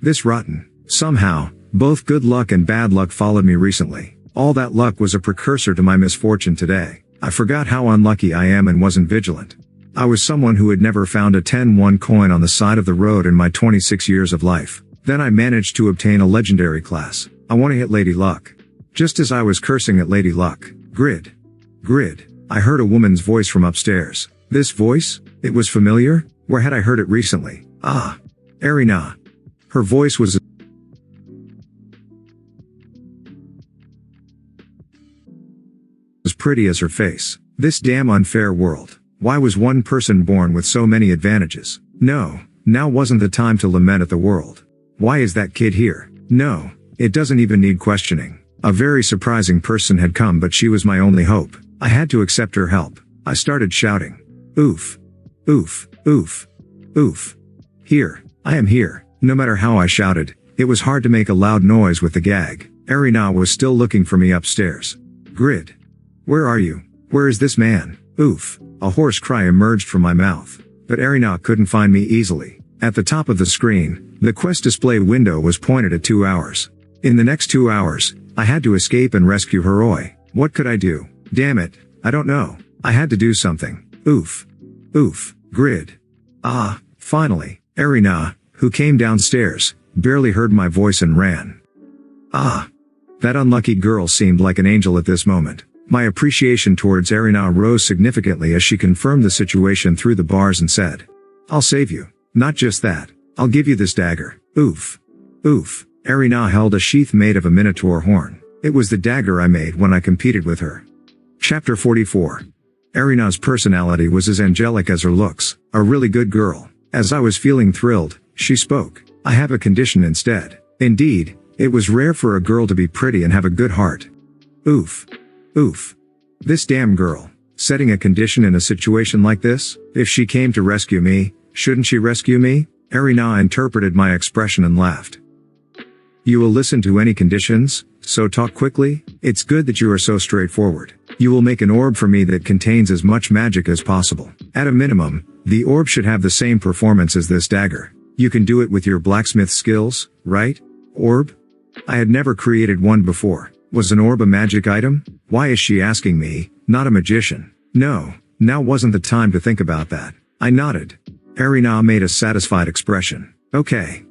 This rotten. Somehow, both good luck and bad luck followed me recently. All that luck was a precursor to my misfortune today. I forgot how unlucky I am and wasn't vigilant. I was someone who had never found a 10-1 coin on the side of the road in my 26 years of life. Then I managed to obtain a legendary class. I want to hit Lady Luck. Just as I was cursing at Lady Luck, Grid. I heard a woman's voice from upstairs. This voice? It was familiar? Where had I heard it recently? Ah. Erina. Her voice was as pretty as her face. This damn unfair world. Why was one person born with so many advantages? No, now wasn't the time to lament at the world. Why is that kid here? No, it doesn't even need questioning. A very surprising person had come, but she was my only hope. I had to accept her help. I started shouting. Oof. Here. I am here. No matter how I shouted, it was hard to make a loud noise with the gag. Erina was still looking for me upstairs. Grid. Where are you? Where is this man? Oof. A hoarse cry emerged from my mouth. But Erina couldn't find me easily. At the top of the screen, the quest display window was pointed at 2 hours. In the next 2 hours, I had to escape and rescue Heroi. What could I do? Damn it. I don't know. I had to do something. Oof. Grid. Ah, finally. Erina, who came downstairs, barely heard my voice and ran. Ah. That unlucky girl seemed like an angel at this moment. My appreciation towards Erina rose significantly as she confirmed the situation through the bars and said, I'll save you. Not just that. I'll give you this dagger. Oof. Erina held a sheath made of a minotaur horn. It was the dagger I made when I competed with her. Chapter 44. Erina's personality was as angelic as her looks, a really good girl. As I was feeling thrilled, she spoke. I have a condition instead. Indeed, it was rare for a girl to be pretty and have a good heart. Oof. This damn girl. Setting a condition in a situation like this? If she came to rescue me, shouldn't she rescue me? Erina interpreted my expression and laughed. You will listen to any conditions, so talk quickly? It's good that you are so straightforward. You will make an orb for me that contains as much magic as possible. At a minimum, the orb should have the same performance as this dagger. You can do it with your blacksmith skills, right? Orb? I had never created one before. Was an orb a magic item? Why is she asking me, not a magician? No, Now wasn't the time to think about that. I nodded. Erina made a satisfied expression. Okay.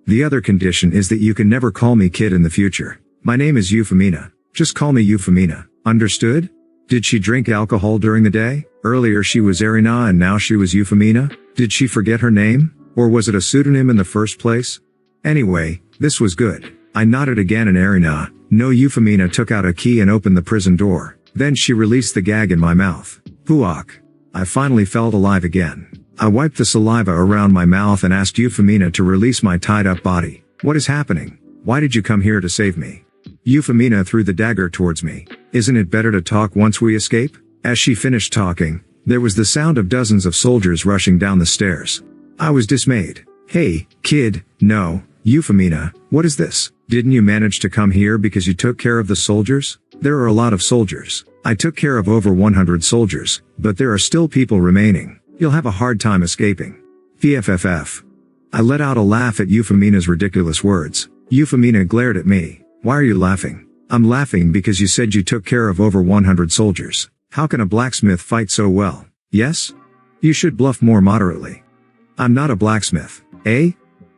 The other condition is that you can never call me kid in the future. My name is Euphemina. Just call me Euphemina. Understood? Did she drink alcohol during the day? Earlier she was Erina and now she was Euphemina? Did she forget her name? Or was it a pseudonym in the first place? Anyway, this was good. I nodded again and Erina, no Euphemina took out a key and opened the prison door. Then she released the gag in my mouth. Huok. I finally felt alive again. I wiped the saliva around my mouth and asked Euphemina to release my tied-up body. What is happening? Why did you come here to save me? Euphemina threw the dagger towards me. Isn't it better to talk once we escape? As she finished talking, there was the sound of dozens of soldiers rushing down the stairs. I was dismayed. Hey, kid, no, Euphemina, what is this? Didn't you manage to come here because you took care of the soldiers? There are a lot of soldiers. I took care of over 100 soldiers, but there are still people remaining. You'll have a hard time escaping. FFFF. I let out a laugh at Euphemina's ridiculous words. Euphemina glared at me. Why are you laughing? I'm laughing because you said you took care of over 100 soldiers. How can a blacksmith fight so well? Yes? You should bluff more moderately. I'm not a blacksmith. Eh?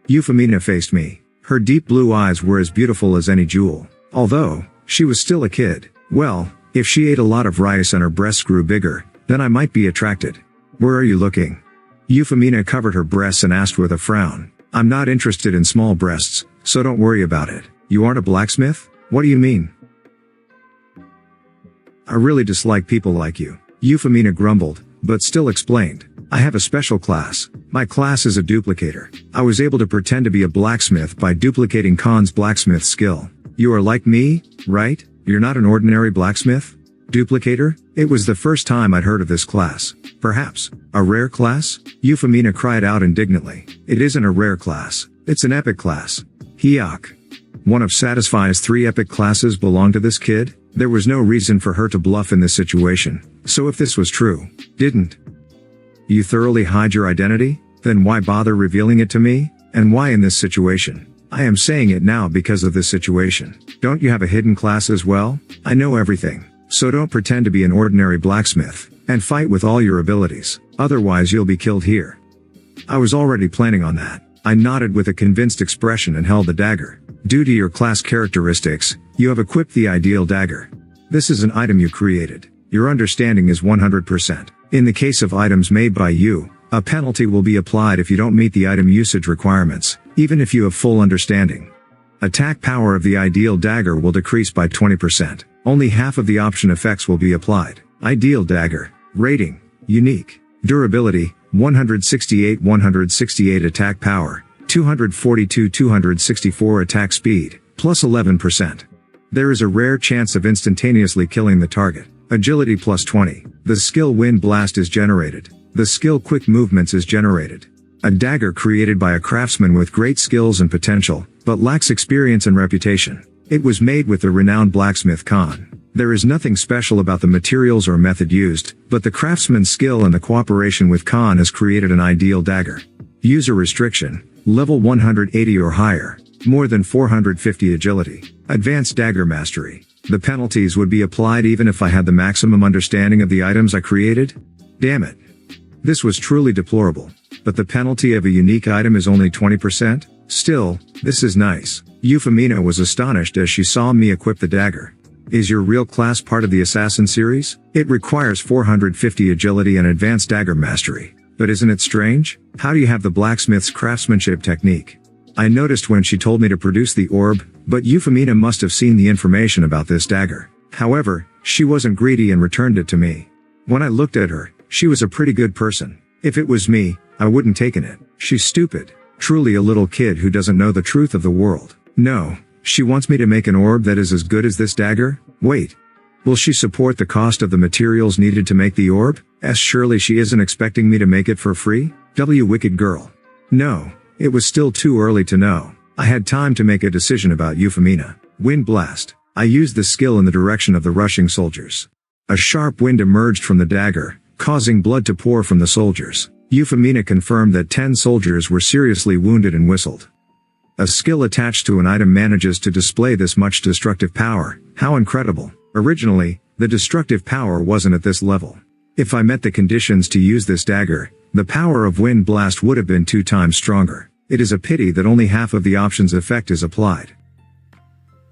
Euphemina faced me. Her deep blue eyes were as beautiful as any jewel. Although, she was still a kid. Well, if she ate a lot of rice and her breasts grew bigger, then I might be attracted. Where are you looking? Euphemina covered her breasts and asked with a frown. I'm not interested in small breasts, so don't worry about it. You aren't a blacksmith? What do you mean? I really dislike people like you. Euphemina grumbled, but still explained. I have a special class. My class is a duplicator. I was able to pretend to be a blacksmith by duplicating Khan's blacksmith skill. You are like me, right? You're not an ordinary blacksmith? Duplicator? It was the first time I'd heard of this class. Perhaps a rare class? Euphemina cried out indignantly. It isn't a rare class. It's an epic class. Hyok. One of Satisfy's 3 epic classes belonged to this kid? There was no reason for her to bluff in this situation. So if this was true, didn't you thoroughly hide your identity? Then why bother revealing it to me? And why in this situation? I am saying it now because of this situation. Don't you have a hidden class as well? I know everything. So don't pretend to be an ordinary blacksmith, and fight with all your abilities. Otherwise you'll be killed here. I was already planning on that. I nodded with a convinced expression and held the dagger. Due to your class characteristics, you have equipped the ideal dagger. This is an item you created. Your understanding is 100%. In the case of items made by you, a penalty will be applied if you don't meet the item usage requirements, even if you have full understanding. Attack power of the ideal dagger will decrease by 20%. Only half of the option effects will be applied. Ideal dagger. Rating. Unique. Durability. 168 attack power. 264 attack speed. Plus 11%. There is a rare chance of instantaneously killing the target. Agility plus 20. The skill Wind Blast is generated. The skill Quick Movements is generated. A dagger created by a craftsman with great skills and potential, but lacks experience and reputation. It was made with the renowned blacksmith Khan. There is nothing special about the materials or method used, but the craftsman's skill and the cooperation with Khan has created an ideal dagger. User restriction. Level 180 or higher. More than 450 agility. Advanced dagger mastery. The penalties would be applied even if I had the maximum understanding of the items I created? Damn it. This was truly deplorable. But the penalty of a unique item is only 20%? Still, this is nice. Euphemina was astonished as she saw me equip the dagger. Is your real class part of the Assassin series? It requires 450 agility and advanced dagger mastery. But isn't it strange? How do you have the blacksmith's craftsmanship technique? I noticed when she told me to produce the orb, but Euphemina must have seen the information about this dagger. However, she wasn't greedy and returned it to me. When I looked at her, she was a pretty good person. If it was me, I wouldn't taken it. She's stupid. Truly a little kid who doesn't know the truth of the world. No, she wants me to make an orb that is as good as this dagger? Wait. Will she support the cost of the materials needed to make the orb? Surely she isn't expecting me to make it for free? Wicked girl. No, it was still too early to know. I had time to make a decision about Euphemina. Wind Blast. I used the skill in the direction of the rushing soldiers. A sharp wind emerged from the dagger, causing blood to pour from the soldiers. Euphemina confirmed that 10 soldiers were seriously wounded and whistled. A skill attached to an item manages to display this much destructive power. How incredible. Originally, the destructive power wasn't at this level. If I met the conditions to use this dagger, the power of Wind Blast would have been 2 times stronger. It is a pity that only half of the option's effect is applied.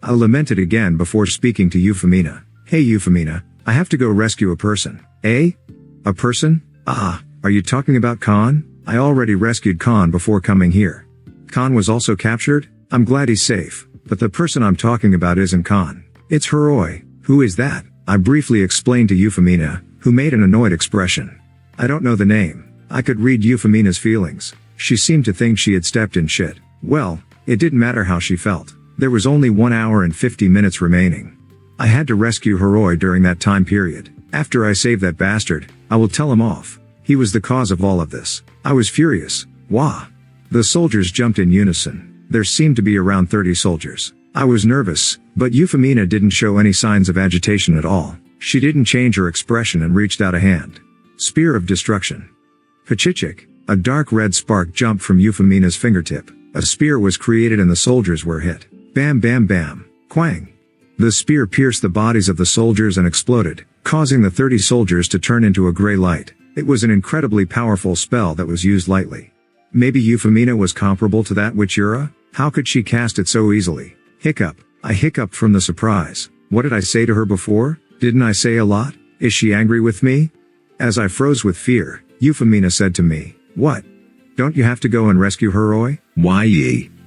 I lamented again before speaking to Euphemina. Hey Euphemina, I have to go rescue a person. Eh? A person? Ah, are you talking about Khan? I already rescued Khan before coming here. Khan was also captured? I'm glad he's safe, but the person I'm talking about isn't Khan. It's Heroi. Who is that? I briefly explained to Euphemina, who made an annoyed expression. I don't know the name. I could read Euphemina's feelings. She seemed to think she had stepped in shit. Well, it didn't matter how she felt. There was only 1 hour and 50 minutes remaining. I had to rescue Heroi during that time period. After I save that bastard, I will tell him off. He was the cause of all of this. I was furious. Wah! The soldiers jumped in unison. There seemed to be around 30 soldiers. I was nervous, but Euphemina didn't show any signs of agitation at all. She didn't change her expression and reached out a hand. Spear of Destruction. Pachichik. A dark red spark jumped from Euphemina's fingertip. A spear was created and the soldiers were hit. Bam bam bam. Quang. The spear pierced the bodies of the soldiers and exploded, causing the 30 soldiers to turn into a gray light. It was an incredibly powerful spell that was used lightly. Maybe Euphemina was comparable to that witch Yura? How could she cast it so easily? Hiccup. I hiccuped from the surprise. What did I say to her before? Didn't I say a lot? Is she angry with me? As I froze with fear, Euphemina said to me, What? Don't you have to go and rescue Heroi?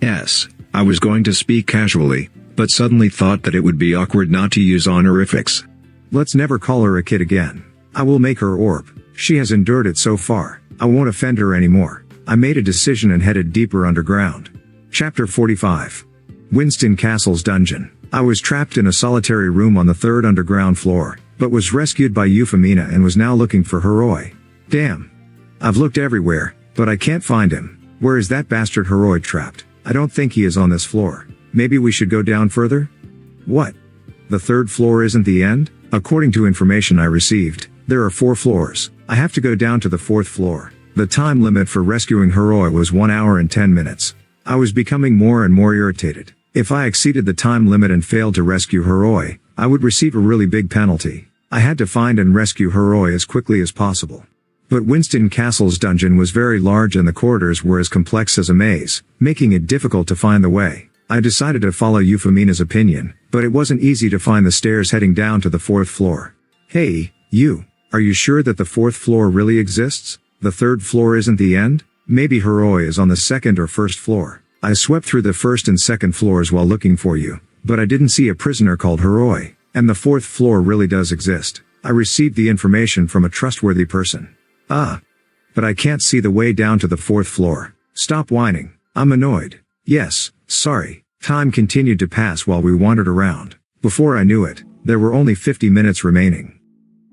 Yes. I was going to speak casually, but suddenly thought that it would be awkward not to use honorifics. Let's never call her a kid again. I will make her orb. She has endured it so far. I won't offend her anymore. I made a decision and headed deeper underground. Chapter 45. Winston Castle's Dungeon. I was trapped in a solitary room on the 3rd underground floor, but was rescued by Euphemina and was now looking for Heroi. Damn. I've looked everywhere, but I can't find him. Where is that bastard Heroi trapped? I don't think he is on this floor. Maybe we should go down further? What? The 3rd floor isn't the end? According to information I received, there are 4 floors. I have to go down to the 4th floor. The time limit for rescuing Heroi was 1 hour and 10 minutes. I was becoming more and more irritated. If I exceeded the time limit and failed to rescue Heroi, I would receive a really big penalty. I had to find and rescue Heroi as quickly as possible. But Winston Castle's dungeon was very large and the corridors were as complex as a maze, making it difficult to find the way. I decided to follow Euphemina's opinion, but it wasn't easy to find the stairs heading down to the 4th floor. Hey, you. Are you sure that the 4th floor really exists? The 3rd floor isn't the end? Maybe Heroi is on the 2nd or 1st floor. I swept through the 1st and 2nd floors while looking for you, but I didn't see a prisoner called Heroi, and the 4th floor really does exist. I received the information from a trustworthy person. Ah. But I can't see the way down to the 4th floor. Stop whining. I'm annoyed. Yes, sorry. Time continued to pass while we wandered around. Before I knew it, there were only 50 minutes remaining.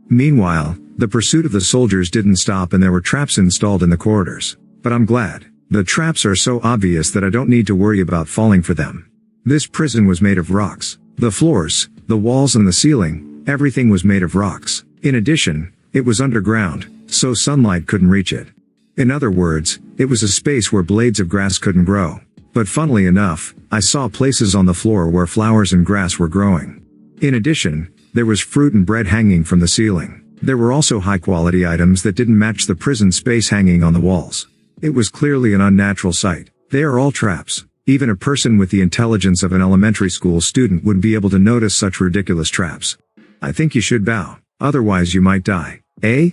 Meanwhile, the pursuit of the soldiers didn't stop and there were traps installed in the corridors. But I'm glad. The traps are so obvious that I don't need to worry about falling for them. This prison was made of rocks. The floors, the walls and the ceiling, everything was made of rocks. In addition, it was underground, so sunlight couldn't reach it. In other words, it was a space where blades of grass couldn't grow. But funnily enough, I saw places on the floor where flowers and grass were growing. In addition, there was fruit and bread hanging from the ceiling. There were also high-quality items that didn't match the prison space hanging on the walls. It was clearly an unnatural sight. They are all traps. Even a person with the intelligence of an elementary school student would be able to notice such ridiculous traps. I think you should bow, otherwise you might die. Eh?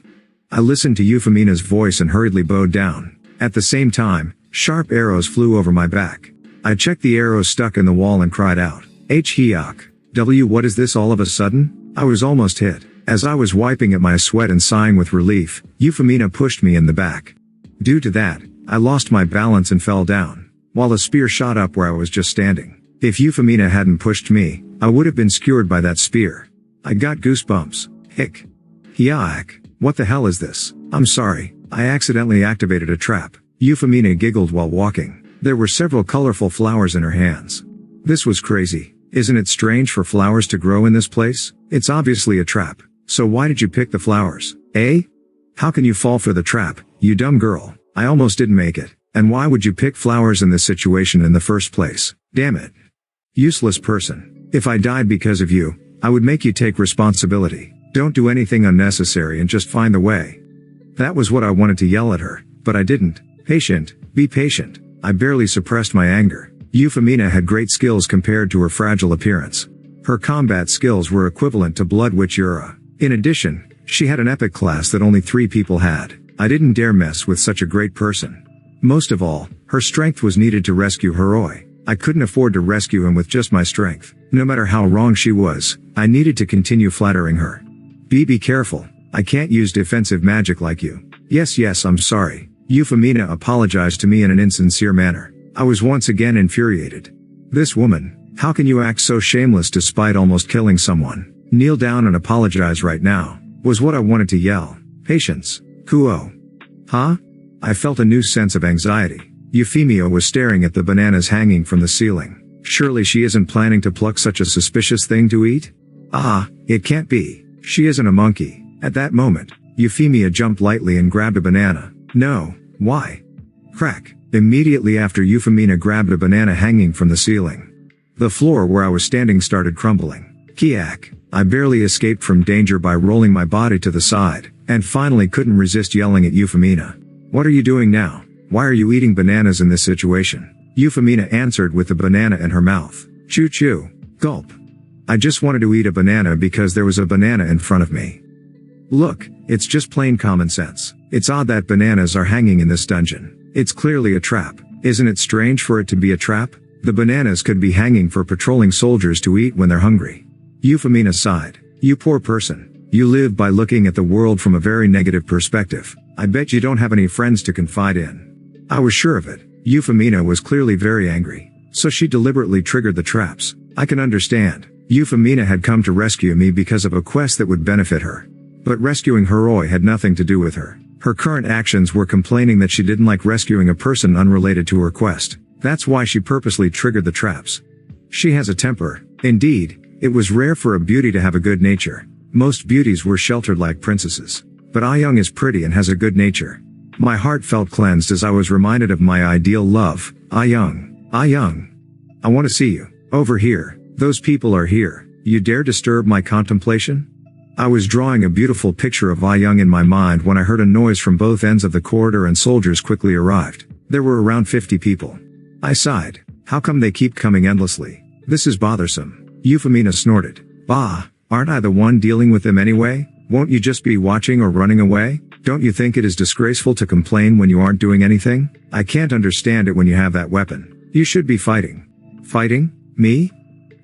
I listened to Euphemia's voice and hurriedly bowed down. At the same time, sharp arrows flew over my back. I checked the arrows stuck in the wall and cried out, H-Heok. What is this all of a sudden? I was almost hit. As I was wiping at my sweat and sighing with relief, Euphemina pushed me in the back. Due to that, I lost my balance and fell down, while a spear shot up where I was just standing. If Euphemina hadn't pushed me, I would have been skewered by that spear. I got goosebumps. Hick. Hiak. What the hell is this? I'm sorry, I accidentally activated a trap. Euphemina giggled while walking. There were several colorful flowers in her hands. This was crazy. Isn't it strange for flowers to grow in this place? It's obviously a trap. So why did you pick the flowers? Eh? How can you fall for the trap, you dumb girl? I almost didn't make it. And why would you pick flowers in this situation in the first place? Damn it. Useless person. If I died because of you, I would make you take responsibility. Don't do anything unnecessary and just find the way. That was what I wanted to yell at her, but I didn't. Patient, be patient. I barely suppressed my anger. Euphemina had great skills compared to her fragile appearance. Her combat skills were equivalent to Blood Witch Yura. In addition, she had an epic class that only 3 people had. I didn't dare mess with such a great person. Most of all, her strength was needed to rescue Heroi. I couldn't afford to rescue him with just my strength. No matter how wrong she was, I needed to continue flattering her. Be careful. I can't use defensive magic like you. Yes, I'm sorry. Euphemina apologized to me in an insincere manner. I was once again infuriated. This woman, how can you act so shameless despite almost killing someone? Kneel down and apologize right now, was what I wanted to yell. Patience. Kuo. Huh? I felt a new sense of anxiety. Euphemia was staring at the bananas hanging from the ceiling. Surely she isn't planning to pluck such a suspicious thing to eat? It can't be. She isn't a monkey. At that moment, Euphemia jumped lightly and grabbed a banana. No, why? Crack. Immediately after Euphemina grabbed a banana hanging from the ceiling. The floor where I was standing started crumbling. Kiak. I barely escaped from danger by rolling my body to the side, and finally couldn't resist yelling at Euphemina. What are you doing now? Why are you eating bananas in this situation? Euphemina answered with the banana in her mouth. Chew. Gulp. I just wanted to eat a banana because there was a banana in front of me. Look, it's just plain common sense. It's odd that bananas are hanging in this dungeon. It's clearly a trap. Isn't it strange for it to be a trap? The bananas could be hanging for patrolling soldiers to eat when they're hungry. Euphemina sighed. You poor person. You live by looking at the world from a very negative perspective. I bet you don't have any friends to confide in. I was sure of it. Euphemina was clearly very angry. So she deliberately triggered the traps. I can understand. Euphemina had come to rescue me because of a quest that would benefit her. But rescuing Heroi had nothing to do with her. Her current actions were complaining that she didn't like rescuing a person unrelated to her quest. That's why she purposely triggered the traps. She has a temper. Indeed, it was rare for a beauty to have a good nature. Most beauties were sheltered like princesses. But Young is pretty and has a good nature. My heart felt cleansed as I was reminded of my ideal love. Young. I want to see you. Over here. Those people are here. You dare disturb my contemplation? I was drawing a beautiful picture of Young in my mind when I heard a noise from both ends of the corridor and soldiers quickly arrived. There were around 50 people. I sighed. How come they keep coming endlessly? This is bothersome. Euphemina snorted. Bah, aren't I the one dealing with them anyway? Won't you just be watching or running away? Don't you think it is disgraceful to complain when you aren't doing anything? I can't understand it when you have that weapon. You should be fighting. Fighting? Me?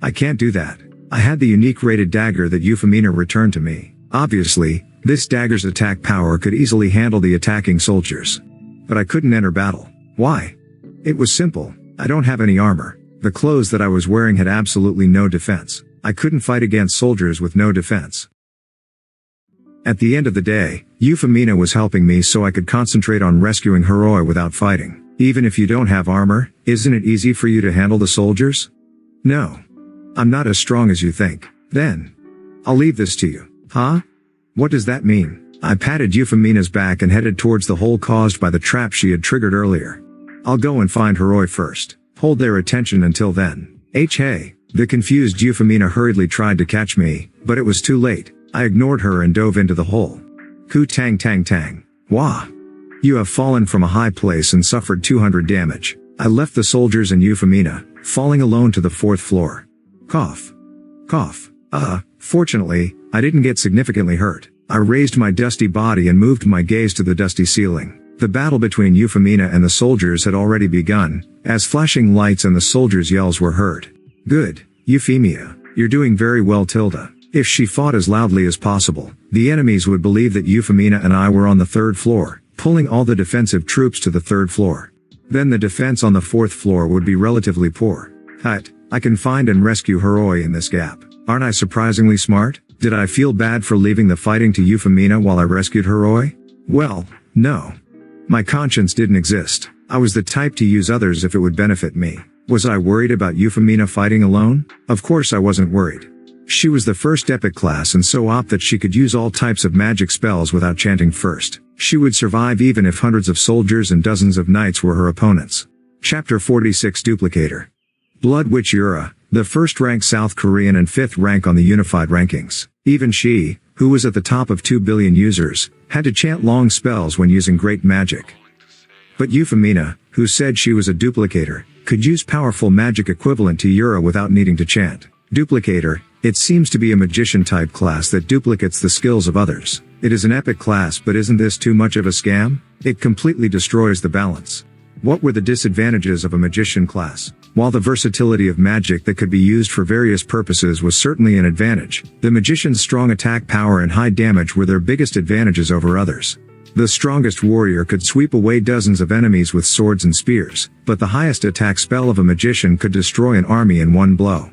I can't do that. I had the unique rated dagger that Euphemina returned to me. Obviously, this dagger's attack power could easily handle the attacking soldiers. But I couldn't enter battle. Why? It was simple. I don't have any armor. The clothes that I was wearing had absolutely no defense. I couldn't fight against soldiers with no defense. At the end of the day, Euphemina was helping me so I could concentrate on rescuing Heroi without fighting. Even if you don't have armor, isn't it easy for you to handle the soldiers? No. I'm not as strong as you think. Then. I'll leave this to you. Huh? What does that mean? I patted Euphemina's back and headed towards the hole caused by the trap she had triggered earlier. I'll go and find Heroi first. Hold their attention until then. Hey. The confused Euphemina hurriedly tried to catch me, but it was too late. I ignored her and dove into the hole. Ku tang. Wah. You have fallen from a high place and suffered 200 damage. I left the soldiers and Euphemina, falling alone to the 4th floor. Cough. Fortunately, I didn't get significantly hurt. I raised my dusty body and moved my gaze to the dusty ceiling. The battle between Euphemina and the soldiers had already begun, as flashing lights and the soldiers' yells were heard. Good, Euphemia. You're doing very well, Tilda. If she fought as loudly as possible, the enemies would believe that Euphemina and I were on the 3rd floor, pulling all the defensive troops to the 3rd floor. Then the defense on the 4th floor would be relatively poor. I can find and rescue Heroi in this gap. Aren't I surprisingly smart? Did I feel bad for leaving the fighting to Euphemina while I rescued Heroi? Well, no. My conscience didn't exist. I was the type to use others if it would benefit me. Was I worried about Euphemina fighting alone? Of course I wasn't worried. She was the first epic class and so OP that she could use all types of magic spells without chanting first. She would survive even if hundreds of soldiers and dozens of knights were her opponents. Chapter 46 Duplicator. Blood Witch Yura, The first-ranked South Korean and fifth rank on the unified rankings. Even she, who was at the top of 2 billion users, had to chant long spells when using great magic. But Euphemina, who said she was a duplicator, could use powerful magic equivalent to Yura without needing to chant. Duplicator, it seems to be a magician-type class that duplicates the skills of others. It is an epic class, but isn't this too much of a scam? It completely destroys the balance. What were the disadvantages of a magician class? While the versatility of magic that could be used for various purposes was certainly an advantage, the magician's strong attack power and high damage were their biggest advantages over others. The strongest warrior could sweep away dozens of enemies with swords and spears, but the highest attack spell of a magician could destroy an army in one blow.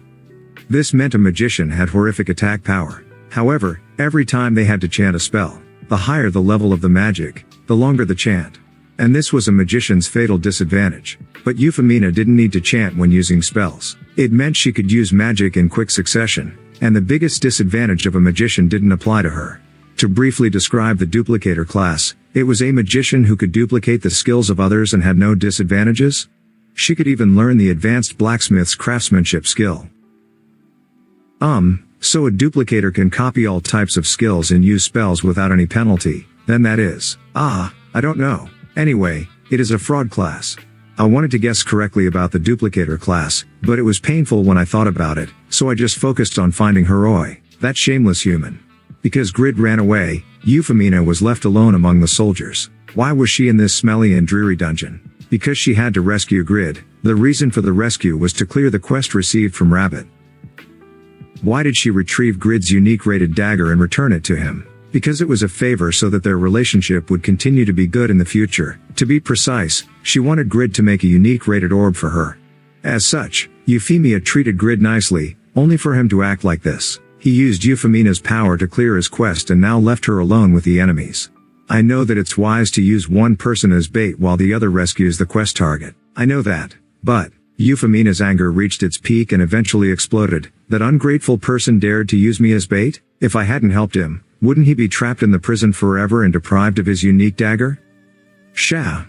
This meant a magician had horrific attack power. However, every time they had to chant a spell, the higher the level of the magic, the longer the chant. And this was a magician's fatal disadvantage. But Euphemina didn't need to chant when using spells. It meant she could use magic in quick succession, and the biggest disadvantage of a magician didn't apply to her. To briefly describe the duplicator class, it was a magician who could duplicate the skills of others and had no disadvantages. She could even learn the advanced blacksmith's craftsmanship skill. So a duplicator can copy all types of skills and use spells without any penalty, then that is, I don't know. Anyway, it is a fraud class. I wanted to guess correctly about the duplicator class, but it was painful when I thought about it, so I just focused on finding Heroi, that shameless human. Because Grid ran away, Euphemina was left alone among the soldiers. Why was she in this smelly and dreary dungeon? Because she had to rescue Grid. The reason for the rescue was to clear the quest received from Rabbit. Why did she retrieve Grid's unique rated dagger and return it to him? Because it was a favor so that their relationship would continue to be good in the future. To be precise, she wanted Grid to make a unique rated orb for her. As such, Euphemia treated Grid nicely, only for him to act like this. He used Euphemia's power to clear his quest and now left her alone with the enemies. I know that it's wise to use one person as bait while the other rescues the quest target. I know that. But Euphemia's anger reached its peak and eventually exploded. That ungrateful person dared to use me as bait? If I hadn't helped him, wouldn't he be trapped in the prison forever and deprived of his unique dagger? Sha.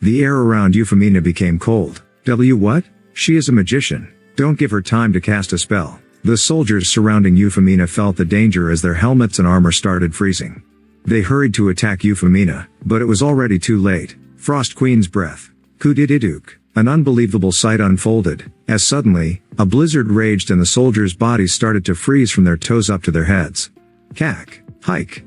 The air around Euphemina became cold. What? She is a magician. Don't give her time to cast a spell. The soldiers surrounding Euphemina felt the danger as their helmets and armor started freezing. They hurried to attack Euphemina, but it was already too late. Frost Queen's breath. Kudididuk. An unbelievable sight unfolded, as suddenly, a blizzard raged and the soldiers' bodies started to freeze from their toes up to their heads. Cack. Hike.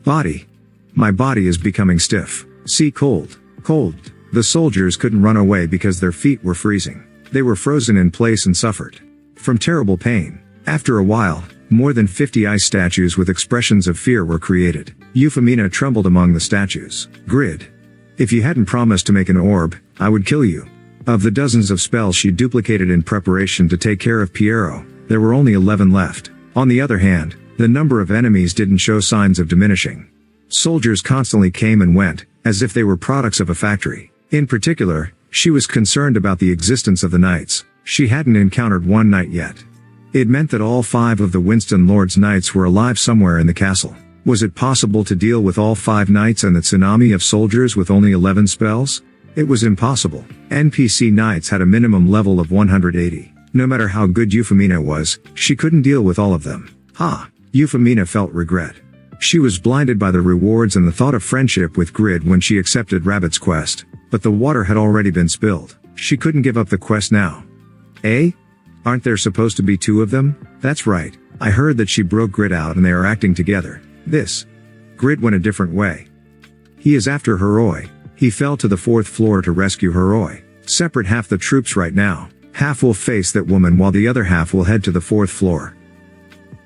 Body. My body is becoming stiff. See cold. Cold. The soldiers couldn't run away because their feet were freezing. They were frozen in place and suffered from terrible pain. After a while, more than 50 ice statues with expressions of fear were created. Euphemina trembled among the statues. Grid. If you hadn't promised to make an orb, I would kill you. Of the dozens of spells she duplicated in preparation to take care of Piero, there were only 11 left. On the other hand, the number of enemies didn't show signs of diminishing. Soldiers constantly came and went, as if they were products of a factory. In particular, she was concerned about the existence of the knights. She hadn't encountered one knight yet. It meant that all 5 of the Winston Lord's knights were alive somewhere in the castle. Was it possible to deal with all 5 knights and the tsunami of soldiers with only 11 spells? It was impossible. NPC knights had a minimum level of 180. No matter how good Euphemina was, she couldn't deal with all of them. Euphemina felt regret. She was blinded by the rewards and the thought of friendship with Grid when she accepted Rabbit's quest. But the water had already been spilled. She couldn't give up the quest now. Aren't there supposed to be 2 of them? That's right. I heard that she broke Grid out and they are acting together. Grid went a different way. He is after Heroi. He fell to the 4th floor to rescue Heroi. Separate half the troops right now. Half will face that woman while the other half will head to the 4th floor.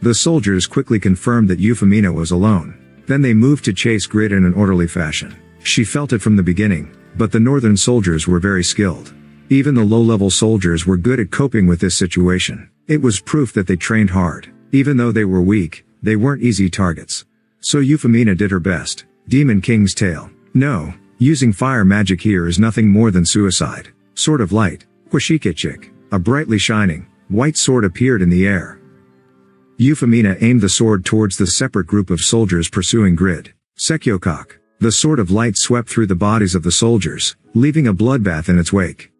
The soldiers quickly confirmed that Euphemina was alone. Then they moved to chase Grid in an orderly fashion. She felt it from the beginning, but the northern soldiers were very skilled. Even the low-level soldiers were good at coping with this situation. It was proof that they trained hard. Even though they were weak, they weren't easy targets. So Euphemina did her best. Demon King's Tale. No, using fire magic here is nothing more than suicide. Sword of Light. Kwashikichik. A brightly shining, white sword appeared in the air. Euphemina aimed the sword towards the separate group of soldiers pursuing Grid. Sekyokok. The Sword of Light swept through the bodies of the soldiers, leaving a bloodbath in its wake.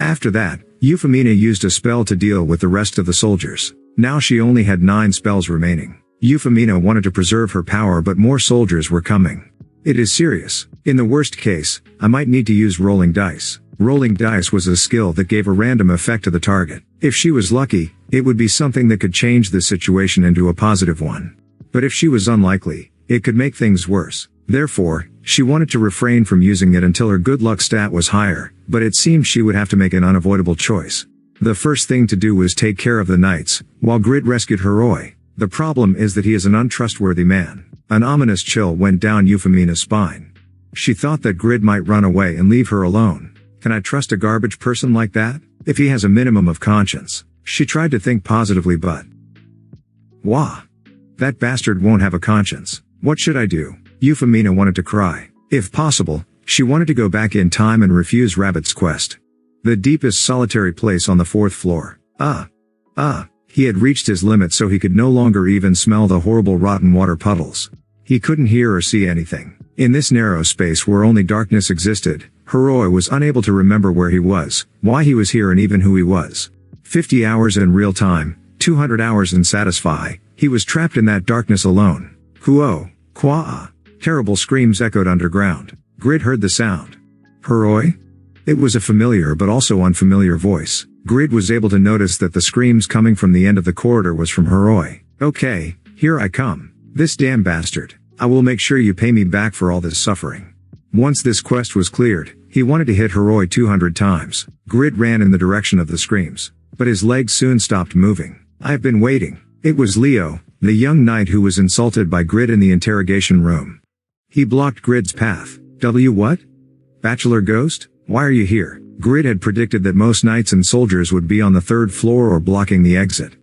After that, Euphemina used a spell to deal with the rest of the soldiers. Now she only had 9 spells remaining. Euphemina wanted to preserve her power, but more soldiers were coming. It is serious. In the worst case, I might need to use rolling dice. Rolling dice was a skill that gave a random effect to the target. If she was lucky, it would be something that could change the situation into a positive one. But if she was unlikely, it could make things worse. Therefore, she wanted to refrain from using it until her good luck stat was higher, but it seemed she would have to make an unavoidable choice. The first thing to do was take care of the knights, while Grid rescued Heroi. The problem is that he is an untrustworthy man. An ominous chill went down Euphemia's spine. She thought that Grid might run away and leave her alone. Can I trust a garbage person like that? If he has a minimum of conscience. She tried to think positively, but... Wah! That bastard won't have a conscience. What should I do? Euphemia wanted to cry. If possible, she wanted to go back in time and refuse Rabbit's quest. The deepest solitary place on the 4th floor. He had reached his limit, so he could no longer even smell the horrible rotten water puddles. He couldn't hear or see anything. In this narrow space where only darkness existed, Heroi was unable to remember where he was, why he was here, and even who he was. 50 hours in real time, 200 hours in Satisfy, he was trapped in that darkness alone. Huo, Kwa. Terrible screams echoed underground. Grid heard the sound. Heroi? It was a familiar but also unfamiliar voice. Grid was able to notice that the screams coming from the end of the corridor was from Heroi. Okay, here I come. This damn bastard. I will make sure you pay me back for all this suffering. Once this quest was cleared, he wanted to hit Heroi 200 times. Grid ran in the direction of the screams. But his legs soon stopped moving. I've been waiting. It was Leo, the young knight who was insulted by Grid in the interrogation room. He blocked Grid's path. What? Bachelor Ghost? Why are you here? Grid had predicted that most knights and soldiers would be on the 3rd floor or blocking the exit.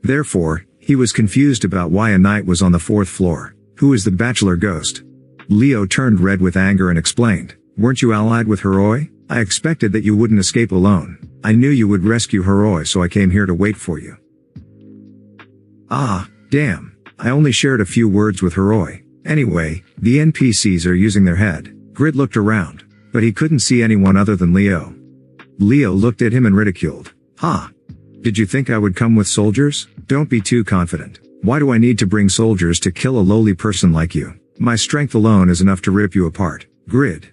Therefore, he was confused about why a knight was on the 4th floor. Who is the Bachelor Ghost? Leo turned red with anger and explained. Weren't you allied with Heroi? I expected that you wouldn't escape alone. I knew you would rescue Heroi, so I came here to wait for you. Ah, damn. I only shared a few words with Heroi. Anyway, the NPCs are using their head. Grid looked around, but he couldn't see anyone other than Leo. Leo looked at him and ridiculed. Ha! Did you think I would come with soldiers? Don't be too confident. Why do I need to bring soldiers to kill a lowly person like you? My strength alone is enough to rip you apart. Grid.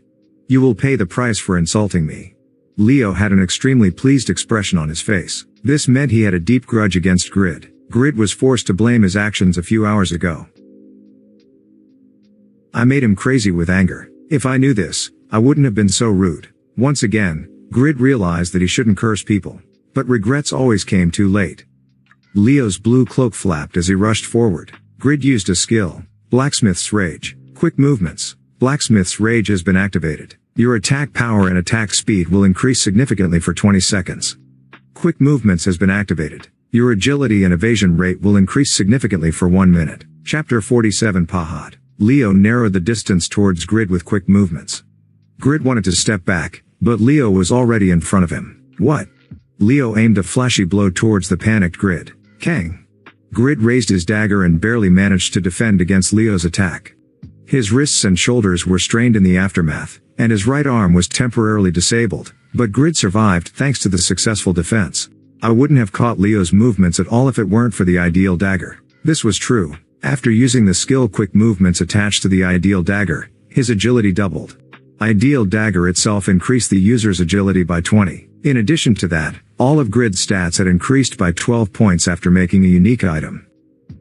You will pay the price for insulting me. Leo had an extremely pleased expression on his face. This meant he had a deep grudge against Grid. Grid was forced to blame his actions a few hours ago. I made him crazy with anger. If I knew this, I wouldn't have been so rude. Once again, Grid realized that he shouldn't curse people. But regrets always came too late. Leo's blue cloak flapped as he rushed forward. Grid used a skill. Blacksmith's Rage. Quick movements. Blacksmith's Rage has been activated. Your attack power and attack speed will increase significantly for 20 seconds. Quick movements has been activated. Your agility and evasion rate will increase significantly for 1 minute. Chapter 47 Pahad. Leo narrowed the distance towards Grid with quick movements. Grid wanted to step back, but Leo was already in front of him. What? Leo aimed a flashy blow towards the panicked Grid. Kang. Grid raised his dagger and barely managed to defend against Leo's attack. His wrists and shoulders were strained in the aftermath, and his right arm was temporarily disabled, but Grid survived thanks to the successful defense. I wouldn't have caught Leo's movements at all if it weren't for the ideal dagger. This was true. After using the skill quick movements attached to the ideal dagger, his agility doubled. Ideal dagger itself increased the user's agility by 20. In addition to that, all of Grid's stats had increased by 12 points after making a unique item.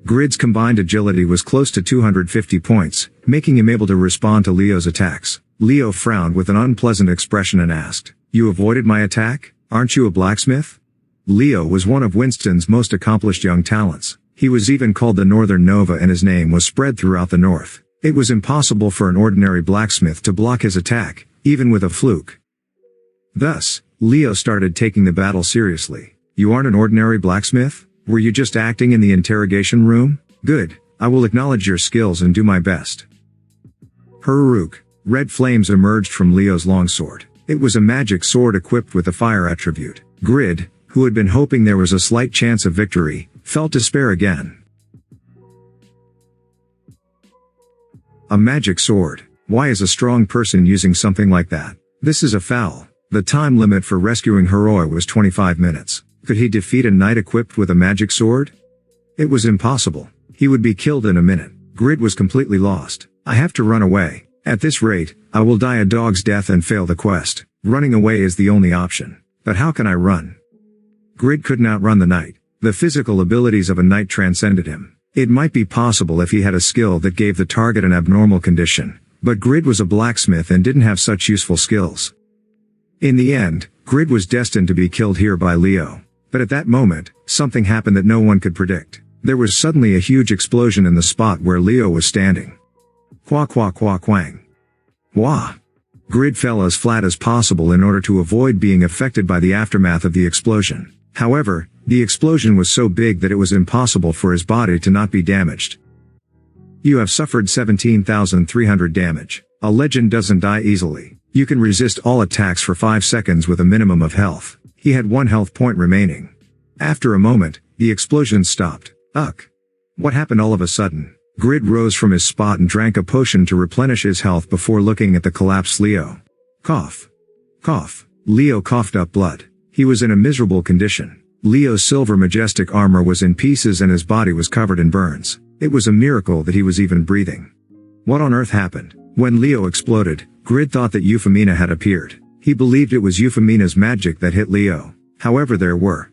Grid's combined agility was close to 250 points, making him able to respond to Leo's attacks. Leo frowned with an unpleasant expression and asked, "You avoided my attack? Aren't you a blacksmith?" Leo was one of Winston's most accomplished young talents. He was even called the Northern Nova, and his name was spread throughout the North. It was impossible for an ordinary blacksmith to block his attack, even with a fluke. Thus, Leo started taking the battle seriously. You aren't an ordinary blacksmith? Were you just acting in the interrogation room? Good. I will acknowledge your skills and do my best. Haruk. Red flames emerged from Leo's longsword. It was a magic sword equipped with a fire attribute. Grid, who had been hoping there was a slight chance of victory, felt despair again. A magic sword. Why is a strong person using something like that? This is a foul. The time limit for rescuing Heroi was 25 minutes. Could he defeat a knight equipped with a magic sword? It was impossible. He would be killed in a minute. Grid was completely lost. I have to run away. At this rate, I will die a dog's death and fail the quest. Running away is the only option. But how can I run? Grid could not outrun the knight. The physical abilities of a knight transcended him. It might be possible if he had a skill that gave the target an abnormal condition, but Grid was a blacksmith and didn't have such useful skills. In the end, Grid was destined to be killed here by Leo. But at that moment, something happened that no one could predict. There was suddenly a huge explosion in the spot where Leo was standing. Qua qua qua quang. Wah! Grid fell as flat as possible in order to avoid being affected by the aftermath of the explosion. However, the explosion was so big that it was impossible for his body to not be damaged. You have suffered 17,300 damage. A legend doesn't die easily. You can resist all attacks for 5 seconds with a minimum of health. He had 1 health point remaining. After a moment, the explosion stopped. Ugh! What happened all of a sudden? Grid rose from his spot and drank a potion to replenish his health before looking at the collapsed Leo. Cough. Cough. Leo coughed up blood. He was in a miserable condition. Leo's silver majestic armor was in pieces and his body was covered in burns. It was a miracle that he was even breathing. What on earth happened? When Leo exploded, Grid thought that Euphemina had appeared. He believed it was Euphemia's magic that hit Leo. However, there were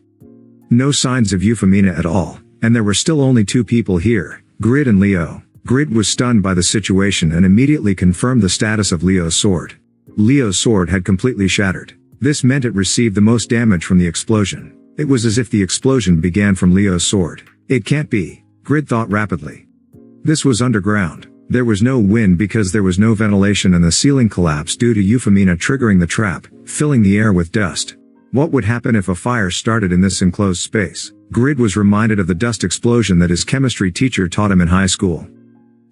no signs of Euphemina at all, and there were still only 2 people here, Grid and Leo. Grid was stunned by the situation and immediately confirmed the status of Leo's sword. Leo's sword had completely shattered. This meant it received the most damage from the explosion. It was as if the explosion began from Leo's sword. It can't be, Grid thought rapidly. This was underground. There was no wind because there was no ventilation and the ceiling collapsed due to Euphemina triggering the trap, filling the air with dust. What would happen if a fire started in this enclosed space? Grid was reminded of the dust explosion that his chemistry teacher taught him in high school.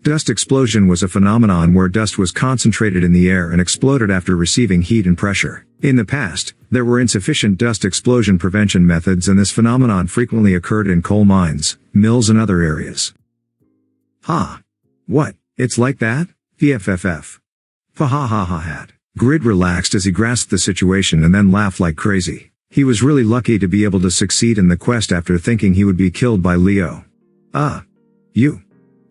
Dust explosion was a phenomenon where dust was concentrated in the air and exploded after receiving heat and pressure. In the past, there were insufficient dust explosion prevention methods and this phenomenon frequently occurred in coal mines, mills and other areas. Ha! What? It's like that? PFFF. Ha ha ha ha hat. Grid relaxed as he grasped the situation and then laughed like crazy. He was really lucky to be able to succeed in the quest after thinking he would be killed by Leo. You.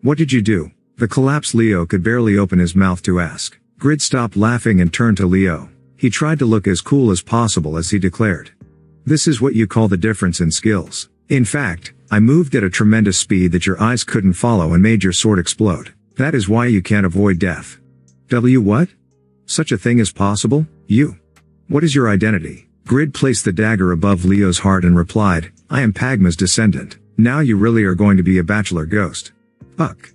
What did you do? The collapsed Leo could barely open his mouth to ask. Grid stopped laughing and turned to Leo. He tried to look as cool as possible as he declared. This is what you call the difference in skills. In fact, I moved at a tremendous speed that your eyes couldn't follow and made your sword explode. That is why you can't avoid death. What? Such a thing is possible? You. What is your identity? Grid placed the dagger above Leo's heart and replied, I am Pagma's descendant. Now you really are going to be a bachelor ghost. Uck.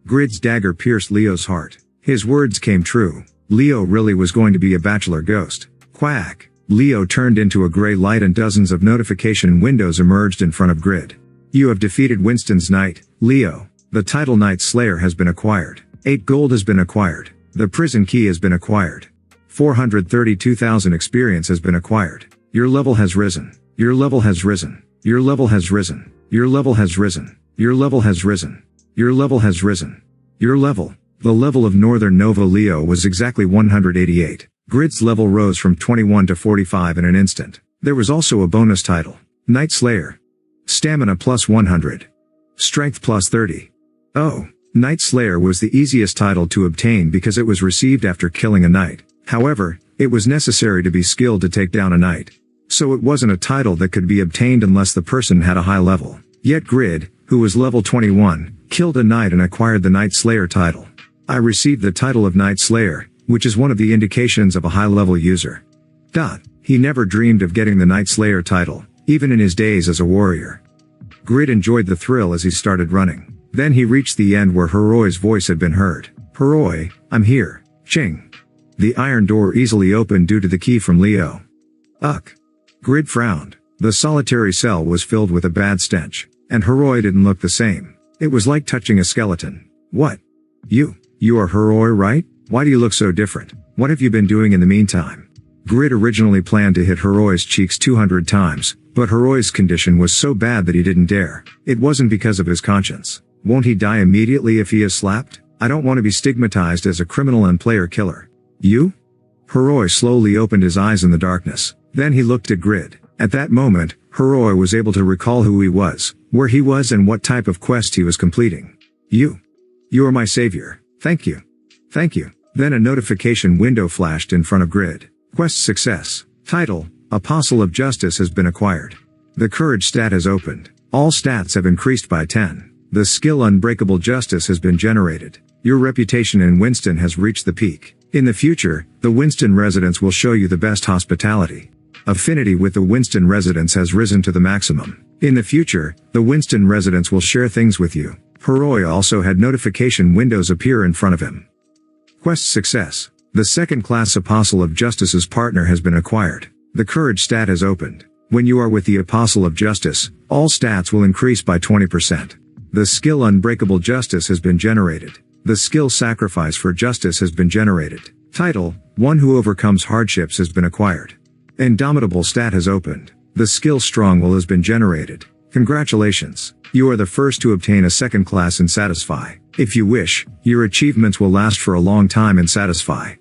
Grid's dagger pierced Leo's heart. His words came true. Leo really was going to be a bachelor ghost. Quack. Leo turned into a gray light and dozens of notification windows emerged in front of Grid. You have defeated Winston's knight, Leo. The title Knight Slayer has been acquired. 8 gold has been acquired. The prison key has been acquired. 432,000 experience has been acquired. Your level has risen. Your level has risen. Your level has risen. Your level has risen. Your level has risen. Your level has risen. Your level. The level of Northern Nova Leo was exactly 188. Grid's level rose from 21 to 45 in an instant. There was also a bonus title. Knight Slayer. Stamina plus 100. Strength plus 30. Oh. Knight Slayer was the easiest title to obtain because it was received after killing a knight. However, it was necessary to be skilled to take down a knight. So it wasn't a title that could be obtained unless the person had a high level. Yet Grid, who was level 21, killed a knight and acquired the Knight Slayer title. I received the title of Knight Slayer, which is one of the indications of a high-level user. He never dreamed of getting the Knight Slayer title, even in his days as a warrior. Grid enjoyed the thrill as he started running. Then he reached the end where Heroi's voice had been heard. Heroi, I'm here. Ching. The iron door easily opened due to the key from Leo. Uck. Grid frowned. The solitary cell was filled with a bad stench. And Heroi didn't look the same. It was like touching a skeleton. What? You are Heroi, right? Why do you look so different? What have you been doing in the meantime? Grid originally planned to hit Heroi's cheeks 200 times, but Heroi's condition was so bad that he didn't dare. It wasn't because of his conscience. Won't he die immediately if he is slapped? I don't want to be stigmatized as a criminal and player killer. You? Hiroi slowly opened his eyes in the darkness. Then he looked at Grid. At that moment, Hiroi was able to recall who he was, where he was and what type of quest he was completing. You are my savior. Thank you. Thank you. Then a notification window flashed in front of Grid. Quest success. Title: Apostle of Justice has been acquired. The courage stat has opened. All stats have increased by 10. The skill Unbreakable Justice has been generated. Your reputation in Winston has reached the peak. In the future, the Winston residents will show you the best hospitality. Affinity with the Winston residents has risen to the maximum. In the future, the Winston residents will share things with you. Hiroi also had notification windows appear in front of him. Quest success. The second-class Apostle of Justice's partner has been acquired. The courage stat has opened. When you are with the Apostle of Justice, all stats will increase by 20%. The skill Unbreakable Justice has been generated. The skill Sacrifice for Justice has been generated. Title: One Who Overcomes Hardships has been acquired. Indomitable stat has opened. The skill Strong Will has been generated. Congratulations. You are the first to obtain a second class in Satisfy. If you wish, your achievements will last for a long time in Satisfy.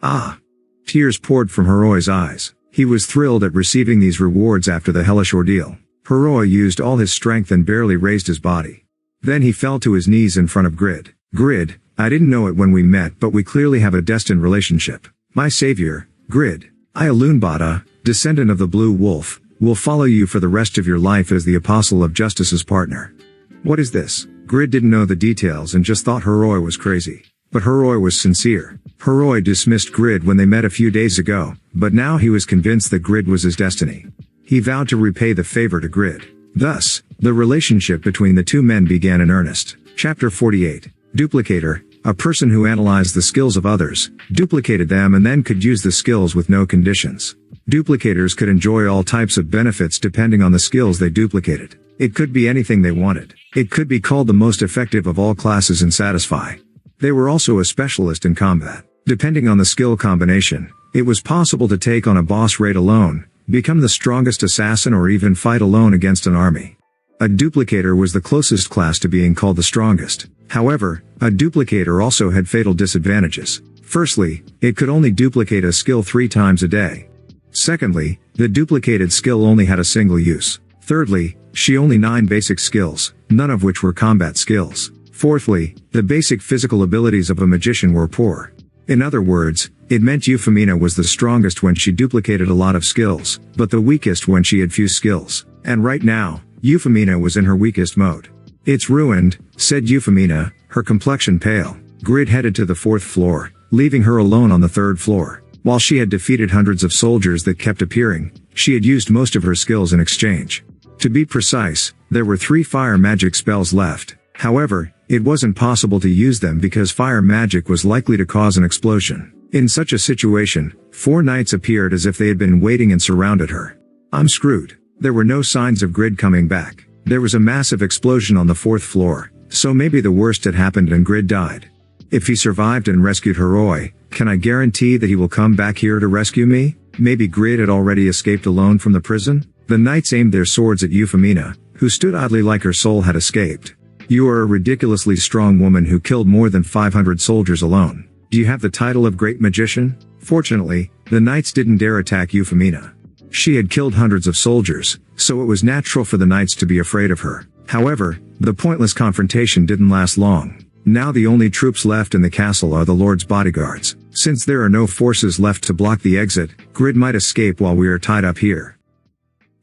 Ah! Tears poured from Hiroi's eyes. He was thrilled at receiving these rewards after the hellish ordeal. Hiroi used all his strength and barely raised his body. Then he fell to his knees in front of Grid. Grid, I didn't know it when we met, but we clearly have a destined relationship. My savior, Grid, I Alunbada, descendant of the Blue Wolf, will follow you for the rest of your life as the Apostle of Justice's partner. What is this? Grid didn't know the details and just thought Hiroi was crazy. But Hiroi was sincere. Hiroi dismissed Grid when they met a few days ago, but now he was convinced that Grid was his destiny. He vowed to repay the favor to Grid. Thus, the relationship between the two men began in earnest. Chapter 48. Duplicator, a person who analyzed the skills of others, duplicated them and then could use the skills with no conditions. Duplicators could enjoy all types of benefits depending on the skills they duplicated. It could be anything they wanted. It could be called the most effective of all classes in Satisfy. They were also a specialist in combat. Depending on the skill combination, it was possible to take on a boss raid alone, become the strongest assassin, or even fight alone against an army. A duplicator was the closest class to being called the strongest. However, a duplicator also had fatal disadvantages. Firstly, it could only duplicate a skill 3 times a day. Secondly, the duplicated skill only had a single use. Thirdly, she only 9 basic skills, none of which were combat skills. Fourthly, the basic physical abilities of a magician were poor. In other words, it meant Euphemina was the strongest when she duplicated a lot of skills, but the weakest when she had few skills. And right now, Euphemina was in her weakest mode. It's ruined, said Euphemina, her complexion pale. Grid headed to the 4th floor, leaving her alone on the 3rd floor. While she had defeated hundreds of soldiers that kept appearing, she had used most of her skills in exchange. To be precise, there were 3 fire magic spells left. However, it wasn't possible to use them because fire magic was likely to cause an explosion. In such a situation, 4 knights appeared as if they had been waiting and surrounded her. I'm screwed. There were no signs of Grid coming back. There was a massive explosion on the 4th floor, so maybe the worst had happened and Grid died. If he survived and rescued Hiroi, can I guarantee that he will come back here to rescue me? Maybe Grid had already escaped alone from the prison? The knights aimed their swords at Euphemina, who stood idly like her soul had escaped. You are a ridiculously strong woman who killed more than 500 soldiers alone. Do you have the title of Great Magician? Fortunately, the knights didn't dare attack Euphemina. She had killed hundreds of soldiers, so it was natural for the knights to be afraid of her. However, the pointless confrontation didn't last long. Now the only troops left in the castle are the Lord's bodyguards. Since there are no forces left to block the exit, Grid might escape while we are tied up here.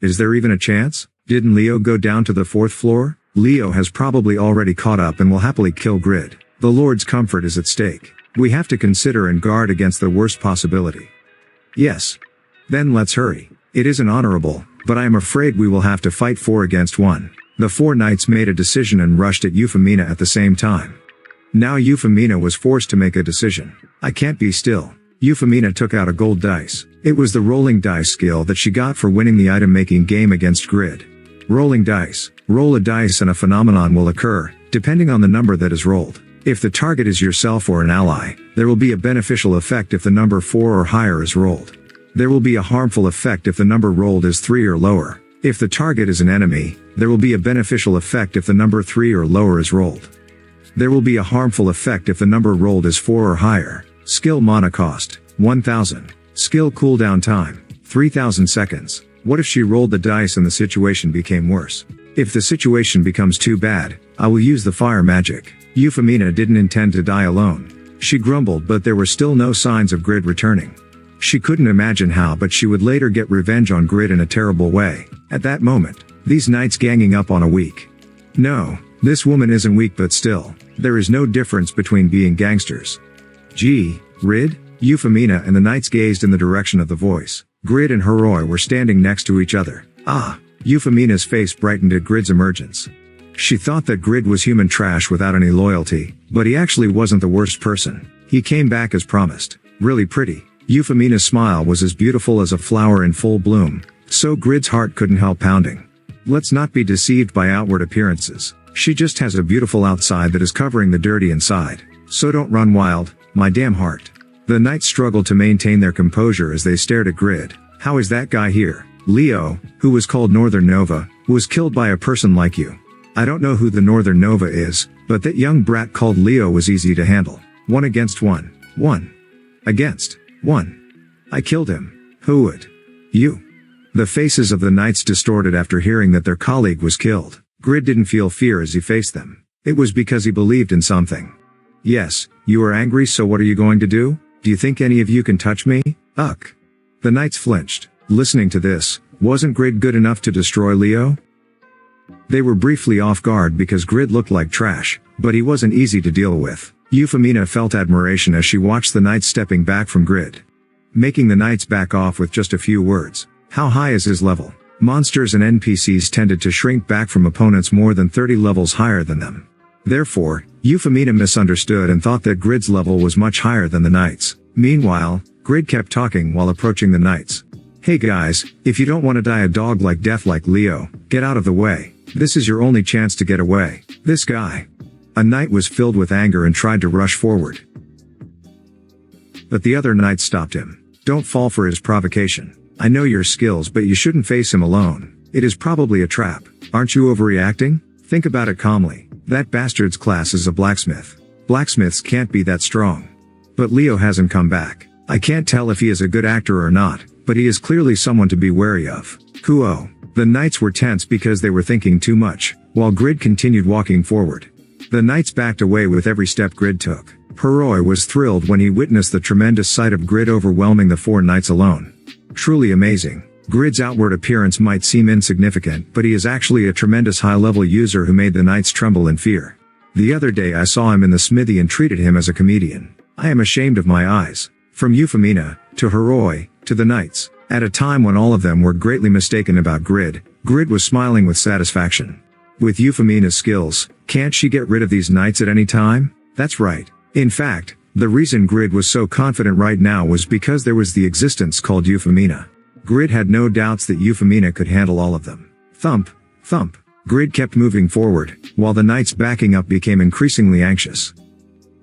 Is there even a chance? Didn't Leo go down to the 4th floor? Leo has probably already caught up and will happily kill Grid. The Lord's comfort is at stake. We have to consider and guard against the worst possibility. Yes. Then let's hurry. It isn't honorable, but I am afraid we will have to fight 4 against 1. The 4 knights made a decision and rushed at Euphemina at the same time. Now Euphemina was forced to make a decision. I can't be still. Euphemina took out a gold dice. It was the rolling dice skill that she got for winning the item-making game against Grid. Rolling dice. Roll a dice and a phenomenon will occur, depending on the number that is rolled. If the target is yourself or an ally, there will be a beneficial effect if the number 4 or higher is rolled. There will be a harmful effect if the number rolled is 3 or lower. If the target is an enemy, there will be a beneficial effect if the number 3 or lower is rolled. There will be a harmful effect if the number rolled is 4 or higher. Skill mana cost. 1000. Skill cooldown time, 3000 seconds. What if she rolled the dice and the situation became worse? If the situation becomes too bad, I will use the fire magic. Euphemina didn't intend to die alone. She grumbled, but there were still no signs of Grid returning. She couldn't imagine how, but she would later get revenge on Grid in a terrible way. At that moment, these knights ganging up on a weak. No, this woman isn't weak, but still, there is no difference between being gangsters. Gee, Grid? Euphemina and the knights gazed in the direction of the voice. Grid and Heroi were standing next to each other. Ah! Euphemia's face brightened at Grid's emergence. She thought that Grid was human trash without any loyalty, but he actually wasn't the worst person. He came back as promised. Really pretty. Euphemia's smile was as beautiful as a flower in full bloom, so Grid's heart couldn't help pounding. Let's not be deceived by outward appearances. She just has a beautiful outside that is covering the dirty inside. So don't run wild, my damn heart. The knights struggled to maintain their composure as they stared at Grid. How is that guy here? Leo, who was called Northern Nova, was killed by a person like you. I don't know who the Northern Nova is, but that young brat called Leo was easy to handle. 1 against 1. 1 against 1. I killed him. Who would? You. The faces of the knights distorted after hearing that their colleague was killed. Grid didn't feel fear as he faced them. It was because he believed in something. Yes, you are angry, so what are you going to do? Do you think any of you can touch me? Ugh. The knights flinched. Listening to this, wasn't Grid good enough to destroy Leo? They were briefly off guard because Grid looked like trash, but he wasn't easy to deal with. Euphemina felt admiration as she watched the knights stepping back from Grid, making the knights back off with just a few words. How high is his level? Monsters and NPCs tended to shrink back from opponents more than 30 levels higher than them. Therefore, Euphemina misunderstood and thought that Grid's level was much higher than the knights. Meanwhile, Grid kept talking while approaching the knights. Hey guys, if you don't want to die a dog like death like Leo, get out of the way. This is your only chance to get away. This guy. A knight was filled with anger and tried to rush forward. But the other knights stopped him. Don't fall for his provocation. I know your skills, but you shouldn't face him alone. It is probably a trap. Aren't you overreacting? Think about it calmly. That bastard's class is a blacksmith. Blacksmiths can't be that strong. But Leo hasn't come back. I can't tell if he is a good actor or not, but he is clearly someone to be wary of. Kuo. The knights were tense because they were thinking too much, while Grid continued walking forward. The knights backed away with every step Grid took. Heroi was thrilled when he witnessed the tremendous sight of Grid overwhelming the 4 knights alone. Truly amazing. Grid's outward appearance might seem insignificant, but he is actually a tremendous high-level user who made the knights tremble in fear. The other day I saw him in the smithy and treated him as a comedian. I am ashamed of my eyes. From Euphemina, to Heroi, to the knights. At a time when all of them were greatly mistaken about Grid, Grid was smiling with satisfaction. With Euphemia's skills, can't she get rid of these knights at any time? That's right. In fact, the reason Grid was so confident right now was because there was the existence called Euphemina. Grid had no doubts that Euphemina could handle all of them. Thump, thump. Grid kept moving forward, while the knights backing up became increasingly anxious.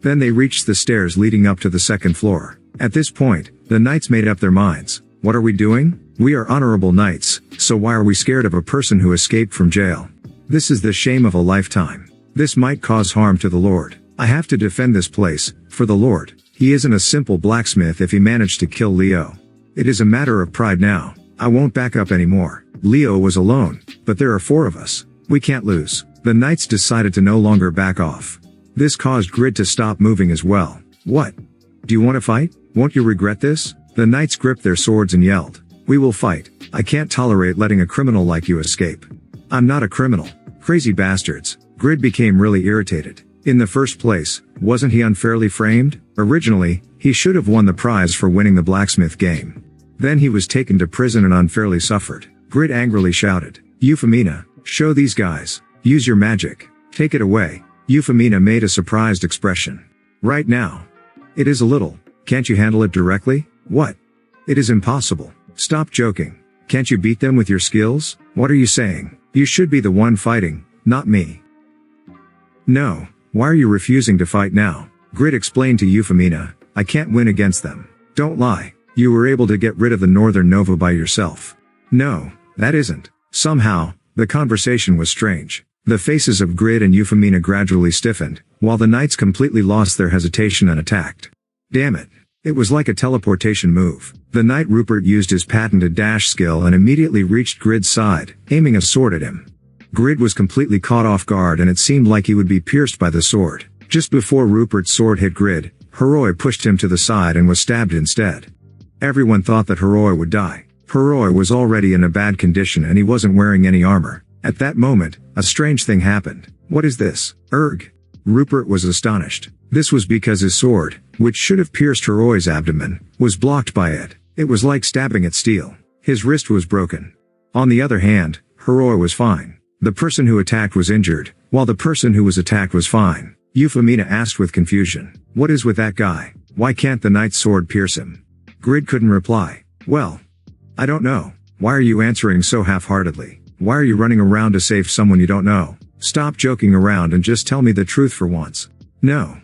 Then they reached the stairs leading up to the 2nd floor. At this point, the knights made up their minds. What are we doing? We are honorable knights, so why are we scared of a person who escaped from jail? This is the shame of a lifetime. This might cause harm to the Lord. I have to defend this place, for the Lord. He isn't a simple blacksmith if he managed to kill Leo. It is a matter of pride now. I won't back up anymore. Leo was alone, but there are 4 of us. We can't lose. The knights decided to no longer back off. This caused Grid to stop moving as well. What? Do you want to fight? Won't you regret this? The knights gripped their swords and yelled. We will fight. I can't tolerate letting a criminal like you escape. I'm not a criminal. Crazy bastards. Grid became really irritated. In the first place, wasn't he unfairly framed? Originally, he should have won the prize for winning the blacksmith game. Then he was taken to prison and unfairly suffered. Grid angrily shouted. Euphemina, show these guys. Use your magic. Take it away. Euphemina made a surprised expression. Right now. It is a little. Can't you handle it directly? What? It is impossible. Stop joking. Can't you beat them with your skills? What are you saying? You should be the one fighting, not me. No. Why are you refusing to fight now? Grid explained to Euphemina. I can't win against them. Don't lie. You were able to get rid of the Northern Nova by yourself. No, that isn't. Somehow, the conversation was strange. The faces of Grid and Euphemina gradually stiffened, while the knights completely lost their hesitation and attacked. Damn it. It was like a teleportation move. The knight Rupert used his patented dash skill and immediately reached Grid's side, aiming a sword at him. Grid was completely caught off guard and it seemed like he would be pierced by the sword. Just before Rupert's sword hit Grid, Heroi pushed him to the side and was stabbed instead. Everyone thought that Heroi would die. Heroi was already in a bad condition and he wasn't wearing any armor. At that moment, a strange thing happened. What is this? Erg! Rupert was astonished. This was because his sword, which should have pierced Heroi's abdomen, was blocked by it. It was like stabbing at steel. His wrist was broken. On the other hand, Heroi was fine. The person who attacked was injured, while the person who was attacked was fine. Euphemina asked with confusion. What is with that guy? Why can't the knight's sword pierce him? Grid couldn't reply. Well, I don't know. Why are you answering so half-heartedly? Why are you running around to save someone you don't know? Stop joking around and just tell me the truth for once. No.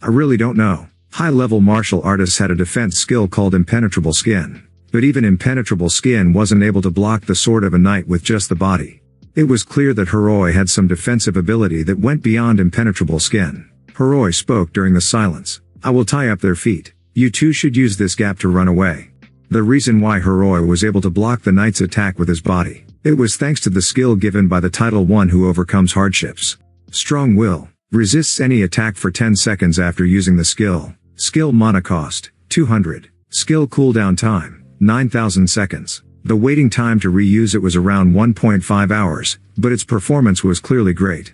I really don't know. High-level martial artists had a defense skill called impenetrable skin. But even impenetrable skin wasn't able to block the sword of a knight with just the body. It was clear that Heroi had some defensive ability that went beyond impenetrable skin. Heroi spoke during the silence. I will tie up their feet. You two should use this gap to run away. The reason why Heroi was able to block the knight's attack with his body, it was thanks to the skill given by the title one who overcomes hardships. Strong will. Resists any attack for 10 seconds after using the skill. Skill mana cost, 200. Skill cooldown time, 9,000 seconds. The waiting time to reuse it was around 1.5 hours, but its performance was clearly great.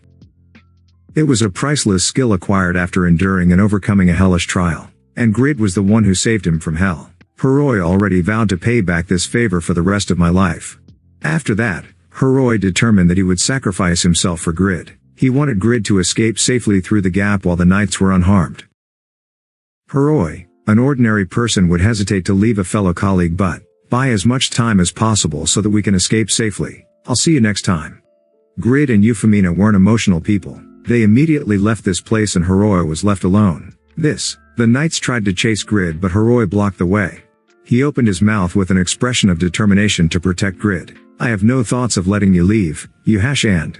It was a priceless skill acquired after enduring and overcoming a hellish trial. And Grid was the one who saved him from hell. Heroi already vowed to pay back this favor for the rest of my life. After that, Heroi determined that he would sacrifice himself for Grid. He wanted Grid to escape safely through the gap while the knights were unharmed. Heroi, an ordinary person would hesitate to leave a fellow colleague but buy as much time as possible so that we can escape safely. I'll see you next time. Grid and Euphemina weren't emotional people. They immediately left this place and Heroi was left alone. The knights tried to chase Grid but Heroi blocked the way. He opened his mouth with an expression of determination to protect Grid. I have no thoughts of letting you leave, you hash and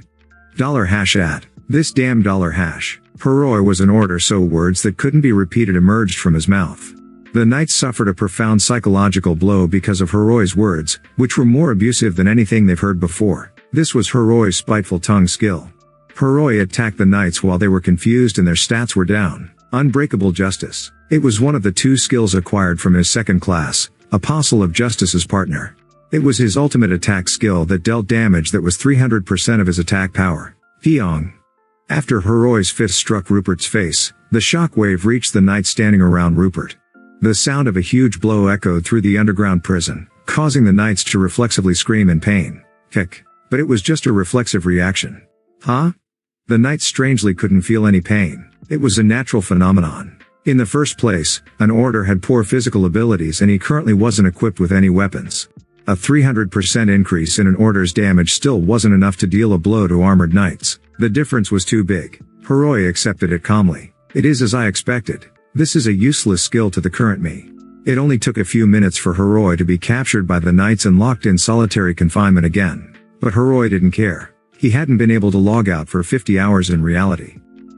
$@ this damn $#. Heroi was an order so words that couldn't be repeated emerged from his mouth. The knights suffered a profound psychological blow because of Heroi's words, which were more abusive than anything they've heard before. This was Heroi's spiteful tongue skill. Heroi attacked the knights while they were confused and their stats were down. Unbreakable Justice. It was one of the two skills acquired from his second class, Apostle of Justice's partner. It was his ultimate attack skill that dealt damage that was 300% of his attack power. Pyong. After Heroi's fist struck Rupert's face, the shockwave reached the knights standing around Rupert. The sound of a huge blow echoed through the underground prison, causing the knights to reflexively scream in pain. Kick. But it was just a reflexive reaction. Huh? The knights strangely couldn't feel any pain. It was a natural phenomenon. In the first place, an order had poor physical abilities and he currently wasn't equipped with any weapons. A 300% increase in an order's damage still wasn't enough to deal a blow to armored knights. The difference was too big. Heroi accepted it calmly. It is as I expected. This is a useless skill to the current me. It only took a few minutes for Heroi to be captured by the knights and locked in solitary confinement again. But Heroi didn't care. He hadn't been able to log out for 50 hours in reality.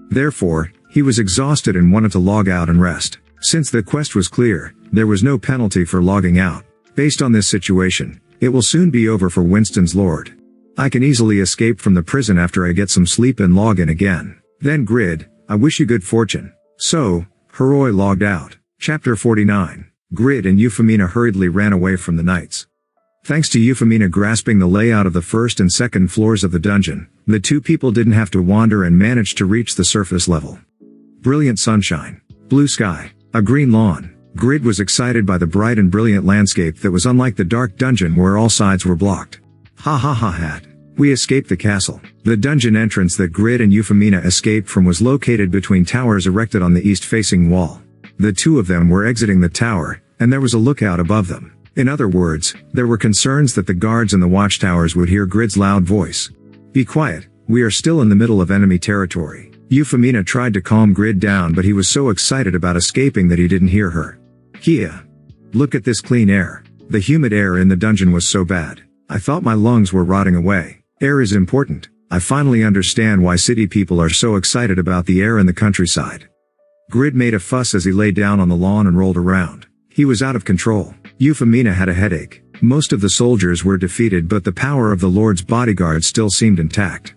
Therefore, he was exhausted and wanted to log out and rest. Since the quest was clear, there was no penalty for logging out. Based on this situation, it will soon be over for Winston's lord. I can easily escape from the prison after I get some sleep and log in again. Then Grid, I wish you good fortune. So, Heroi logged out. Chapter 49. Grid and Euphemina hurriedly ran away from the knights. Thanks to Euphemina grasping the layout of the first and second floors of the dungeon, the two people didn't have to wander and managed to reach the surface level. Brilliant sunshine. Blue sky. A green lawn. Grid was excited by the bright and brilliant landscape that was unlike the dark dungeon where all sides were blocked. Ha ha ha hat. We escaped the castle. The dungeon entrance that Grid and Euphemina escaped from was located between towers erected on the east-facing wall. The two of them were exiting the tower, and there was a lookout above them. In other words, there were concerns that the guards in the watchtowers would hear Grid's loud voice. Be quiet, we are still in the middle of enemy territory. Euphemina tried to calm Grid down but he was so excited about escaping that he didn't hear her. Kia. Look at this clean air. The humid air in the dungeon was so bad. I thought my lungs were rotting away. Air is important. I finally understand why city people are so excited about the air in the countryside. Grid made a fuss as he lay down on the lawn and rolled around. He was out of control. Euphemina had a headache. Most of the soldiers were defeated, but the power of the Lord's bodyguards still seemed intact.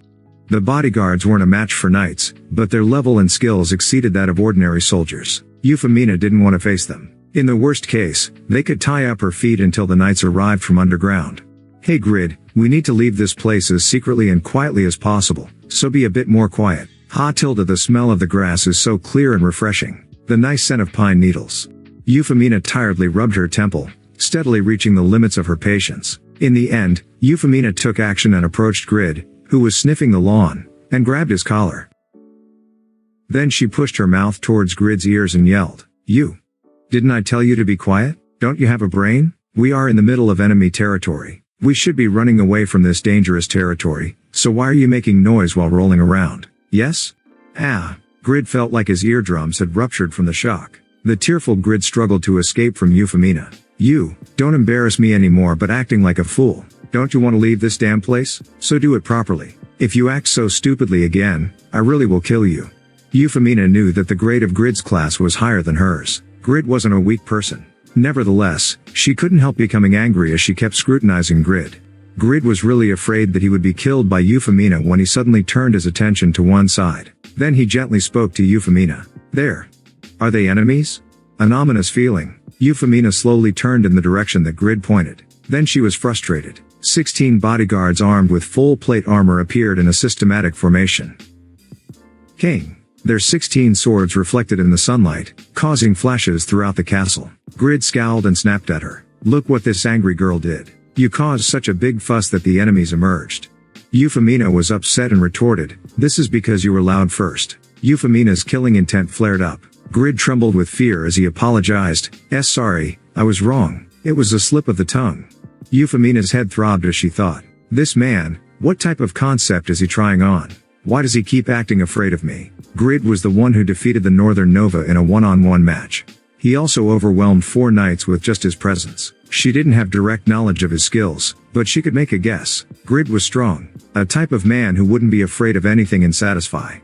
The bodyguards weren't a match for knights, but their level and skills exceeded that of ordinary soldiers. Euphemina didn't want to face them. In the worst case, they could tie up her feet until the knights arrived from underground. Hey Grid, we need to leave this place as secretly and quietly as possible, so be a bit more quiet. The smell of the grass is so clear and refreshing. The nice scent of pine needles. Euphemina tiredly rubbed her temple, steadily reaching the limits of her patience. In the end, Euphemina took action and approached Grid, who was sniffing the lawn, and grabbed his collar. Then she pushed her mouth towards Grid's ears and yelled, "You! Didn't I tell you to be quiet? Don't you have a brain? We are in the middle of enemy territory. We should be running away from this dangerous territory, so why are you making noise while rolling around? Yes?" Grid felt like his eardrums had ruptured from the shock. The tearful Grid struggled to escape from Euphemina. "You, don't embarrass me anymore but acting like a fool. Don't you want to leave this damn place? So do it properly. If you act so stupidly again, I really will kill you." Euphemina knew that the grade of Grid's class was higher than hers. Grid wasn't a weak person. Nevertheless, she couldn't help becoming angry as she kept scrutinizing Grid. Grid was really afraid that he would be killed by Euphemina when he suddenly turned his attention to one side. Then he gently spoke to Euphemina. "There. Are they enemies?" An ominous feeling. Euphemina slowly turned in the direction that Grid pointed. Then she was frustrated. 16 bodyguards armed with full plate armor appeared in a systematic formation. King. Their 16 swords reflected in the sunlight, causing flashes throughout the castle. Grid scowled and snapped at her. "Look what this angry girl did. You caused such a big fuss that the enemies emerged." Euphemina was upset and retorted, "This is because you were loud first." Euphemia's killing intent flared up. Grid trembled with fear as he apologized. Sorry, I was wrong. It was a slip of the tongue." Euphemia's head throbbed as she thought, "This man, what type of concept is he trying on? Why does he keep acting afraid of me?" Grid was the one who defeated the Northern Nova in a one-on-one match. He also overwhelmed 4 knights with just his presence. She didn't have direct knowledge of his skills, but she could make a guess. Grid was strong, a type of man who wouldn't be afraid of anything and satisfy.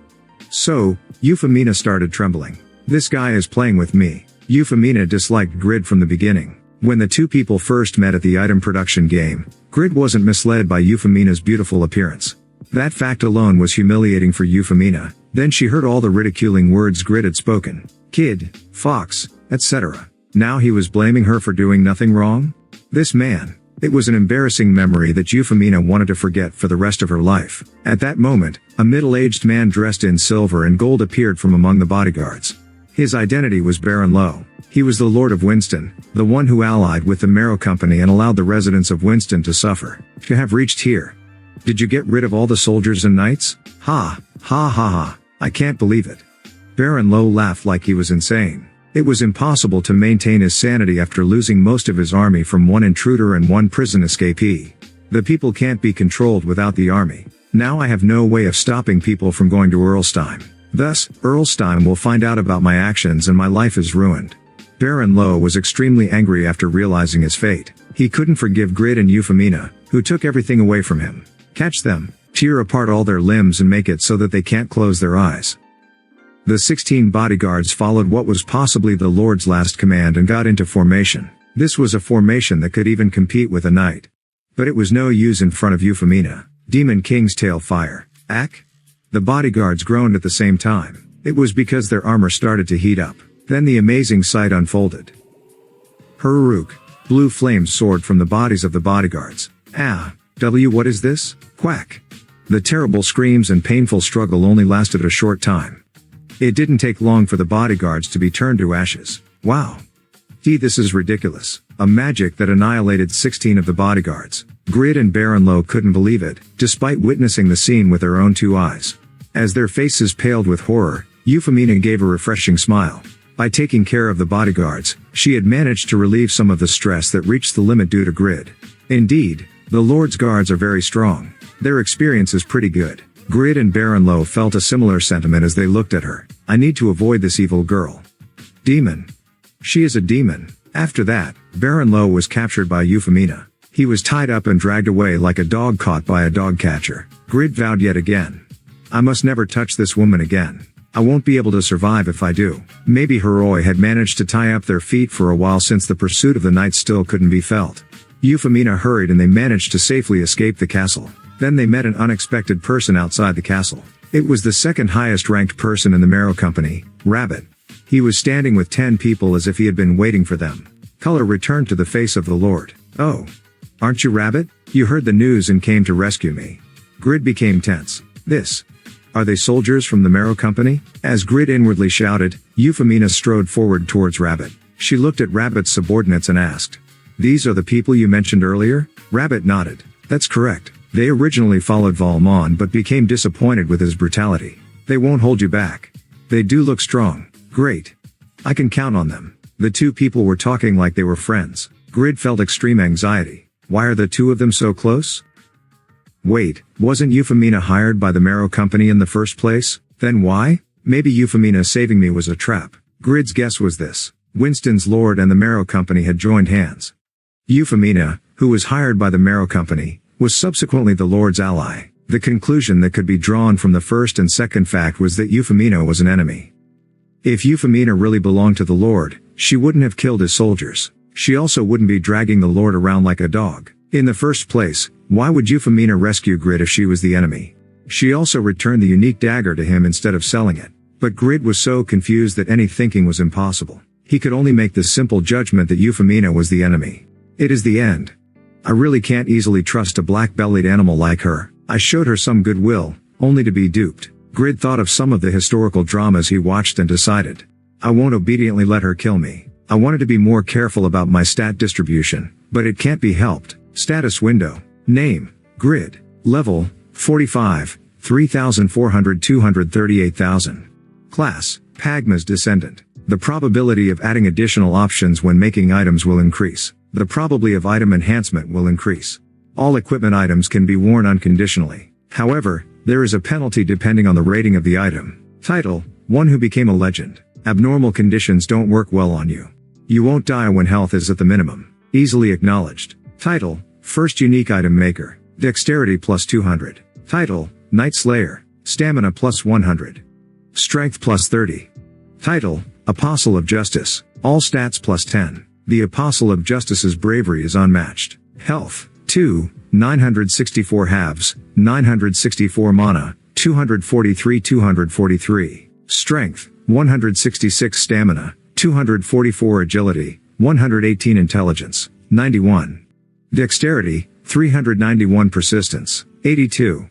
So, Euphemina started trembling. "This guy is playing with me." Euphemina disliked Grid from the beginning. When the two people first met at the item production game, Grid wasn't misled by Euphemia's beautiful appearance. That fact alone was humiliating for Euphemina. Then she heard all the ridiculing words Grid had spoken. Kid, fox, etc. Now he was blaming her for doing nothing wrong? This man. It was an embarrassing memory that Euphemina wanted to forget for the rest of her life. At that moment, a middle-aged man dressed in silver and gold appeared from among the bodyguards. His identity was Baron Lowe. He was the Lord of Winston, the one who allied with the Marrow Company and allowed the residents of Winston to suffer. To have reached here. Did you get rid of all the soldiers and knights? Ha, ha ha ha, I can't believe it. Baron Lowe laughed like he was insane. It was impossible to maintain his sanity after losing most of his army from one intruder and one prison escapee. The people can't be controlled without the army. Now I have no way of stopping people from going to Erlstein. Thus, Erlstein will find out about my actions and my life is ruined. Baron Lowe was extremely angry after realizing his fate. He couldn't forgive Grid and Euphemina, who took everything away from him. Catch them, tear apart all their limbs and make it so that they can't close their eyes. The 16 bodyguards followed what was possibly the Lord's last command and got into formation. This was a formation that could even compete with a knight. But it was no use in front of Euphemina. Demon King's tail fire. Ack? The bodyguards groaned at the same time. It was because their armor started to heat up. Then the amazing sight unfolded. Haruruk. Blue flames soared from the bodies of the bodyguards. What is this? Quack. The terrible screams and painful struggle only lasted a short time. It didn't take long for the bodyguards to be turned to ashes. Wow. This is ridiculous. A magic that annihilated 16 of the bodyguards. Grid and Baron Lowe couldn't believe it, despite witnessing the scene with their own 2 eyes. As their faces paled with horror, Euphemina gave a refreshing smile. By taking care of the bodyguards, she had managed to relieve some of the stress that reached the limit due to Grid. Indeed, the Lord's guards are very strong. Their experience is pretty good. Grid and Baron Lowe felt a similar sentiment as they looked at her. I need to avoid this evil girl. Demon. She is a demon. After that, Baron Lowe was captured by Euphemina. He was tied up and dragged away like a dog caught by a dog catcher. Grid vowed yet again. I must never touch this woman again. I won't be able to survive if I do. Maybe Heroi had managed to tie up their feet for a while since the pursuit of the knight still couldn't be felt. Euphemina hurried and they managed to safely escape the castle. Then they met an unexpected person outside the castle. It was the second highest ranked person in the Marrow Company, Rabbit. He was standing with 10 people as if he had been waiting for them. Color returned to the face of the Lord. Oh. Aren't you Rabbit? You heard the news and came to rescue me. Grid became tense. This. Are they soldiers from the Marrow Company? As Grid inwardly shouted, Euphemina strode forward towards Rabbit. She looked at Rabbit's subordinates and asked. These are the people you mentioned earlier? Rabbit nodded. That's correct. They originally followed Valmont but became disappointed with his brutality. They won't hold you back. They do look strong. Great. I can count on them. The two people were talking like they were friends. Grid felt extreme anxiety. Why are the two of them so close? Wait, wasn't Euphemina hired by the Marrow Company in the first place? Then why? Maybe Euphemina saving me was a trap. Grid's guess was this. Winston's Lord and the Marrow Company had joined hands. Euphemina, who was hired by the Marrow Company, was subsequently the Lord's ally. The conclusion that could be drawn from the first and second fact was that Euphemina was an enemy. If Euphemina really belonged to the Lord, she wouldn't have killed his soldiers. She also wouldn't be dragging the Lord around like a dog. In the first place, why would Euphemina rescue Grid if she was the enemy? She also returned the unique dagger to him instead of selling it. But Grid was so confused that any thinking was impossible. He could only make the simple judgment that Euphemina was the enemy. It is the end. I really can't easily trust a black-bellied animal like her. I showed her some goodwill, only to be duped. Grid thought of some of the historical dramas he watched and decided. I won't obediently let her kill me. I wanted to be more careful about my stat distribution, but it can't be helped. Status window. Name. Grid. Level. 45. 3,400 238,000. Class. Pagma's descendant. The probability of adding additional options when making items will increase. The probability of item enhancement will increase. All equipment items can be worn unconditionally. However, there is a penalty depending on the rating of the item. Title. One who became a legend. Abnormal conditions don't work well on you. You won't die when health is at the minimum. Easily acknowledged. Title. First unique item maker. Dexterity plus 200. Title. Night Slayer. Stamina plus 100. Strength plus 30. Title. Apostle of Justice. All stats plus 10. The Apostle of Justice's bravery is unmatched. Health. 2. 964 halves. 964 mana. 243. Strength. 166 stamina. 244 agility. 118 intelligence. 91. Dexterity. 391 persistence. 82.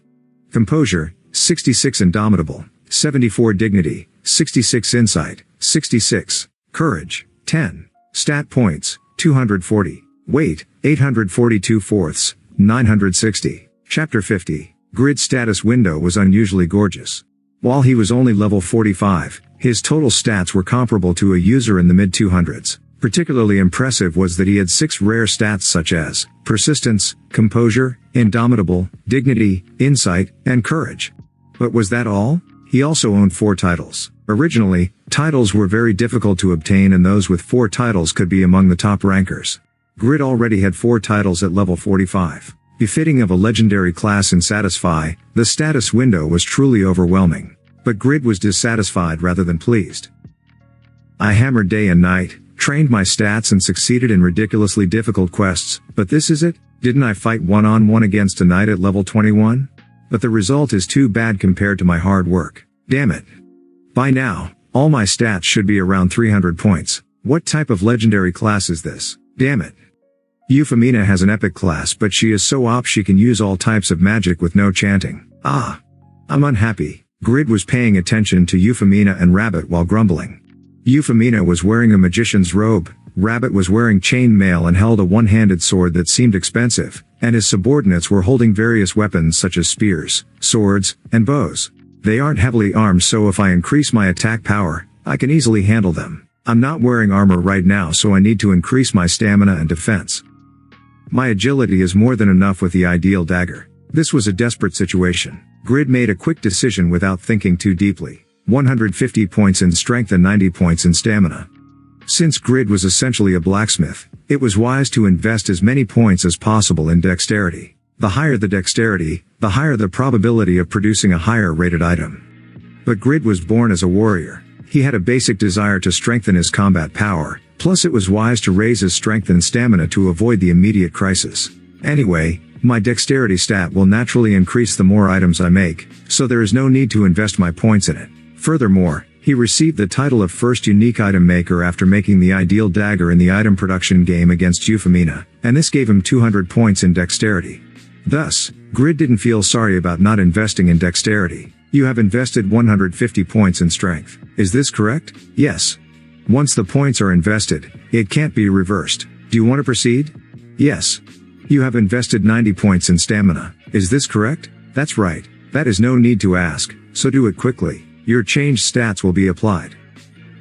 Composure. 66 indomitable. 74 dignity. 66 insight. 66. Courage. 10. Stat points. 240. Weight. 842 fourths. 960. Chapter 50. Grid status window was unusually gorgeous. While he was only level 45, his total stats were comparable to a user in the mid-200s. Particularly impressive was that he had 6 rare stats such as persistence, composure, indomitable, dignity, insight, and courage. But was that all? He also owned 4 titles. Originally, titles were very difficult to obtain and those with 4 titles could be among the top rankers. Grid already had 4 titles at level 45. Befitting of a legendary class in Satisfy, the status window was truly overwhelming. But Grid was dissatisfied rather than pleased. I hammered day and night, trained my stats and succeeded in ridiculously difficult quests, but this is it? Didn't I fight one-on-one against a knight at level 21? But the result is too bad compared to my hard work. Damn it. By now, all my stats should be around 300 points. What type of legendary class is this? Damn it. Euphemina has an epic class but she is so OP she can use all types of magic with no chanting. Ah. I'm unhappy. Grid was paying attention to Euphemina and Rabbit while grumbling. Euphemina was wearing a magician's robe, Rabbit was wearing chain mail and held a one-handed sword that seemed expensive, and his subordinates were holding various weapons such as spears, swords, and bows. They aren't heavily armed so if I increase my attack power, I can easily handle them. I'm not wearing armor right now so I need to increase my stamina and defense. My agility is more than enough with the ideal dagger. This was a desperate situation. Grid made a quick decision without thinking too deeply. 150 points in strength and 90 points in stamina. Since Grid was essentially a blacksmith, it was wise to invest as many points as possible in dexterity. The higher the dexterity, the higher the probability of producing a higher rated item. But Grid was born as a warrior. He had a basic desire to strengthen his combat power, plus it was wise to raise his strength and stamina to avoid the immediate crisis. Anyway, my dexterity stat will naturally increase the more items I make, so there is no need to invest my points in it. Furthermore, he received the title of first unique item maker after making the ideal dagger in the item production game against Euphemina, and this gave him 200 points in dexterity. Thus, Grid didn't feel sorry about not investing in dexterity. You have invested 150 points in strength. Is this correct? Yes. Once the points are invested, it can't be reversed. Do you want to proceed? Yes. You have invested 90 points in stamina. Is this correct? That's right. That is no need to ask, so do it quickly. Your changed stats will be applied.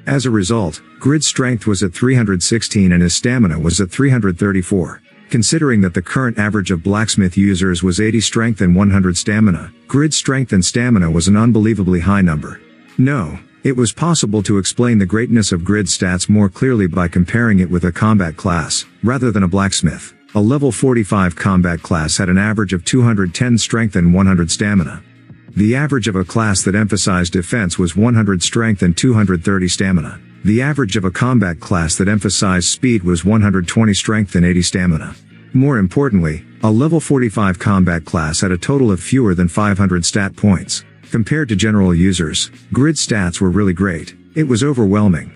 As a result, Grid's strength was at 316 and his stamina was at 334. Considering that the current average of blacksmith users was 80 strength and 100 stamina, Grid's strength and stamina was an unbelievably high number. No, it was possible to explain the greatness of Grid's stats more clearly by comparing it with a combat class, rather than a blacksmith. A level 45 combat class had an average of 210 strength and 100 stamina. The average of a class that emphasized defense was 100 strength and 230 stamina. The average of a combat class that emphasized speed was 120 strength and 80 stamina. More importantly, a level 45 combat class had a total of fewer than 500 stat points. Compared to general users, Grid's stats were really great. It was overwhelming.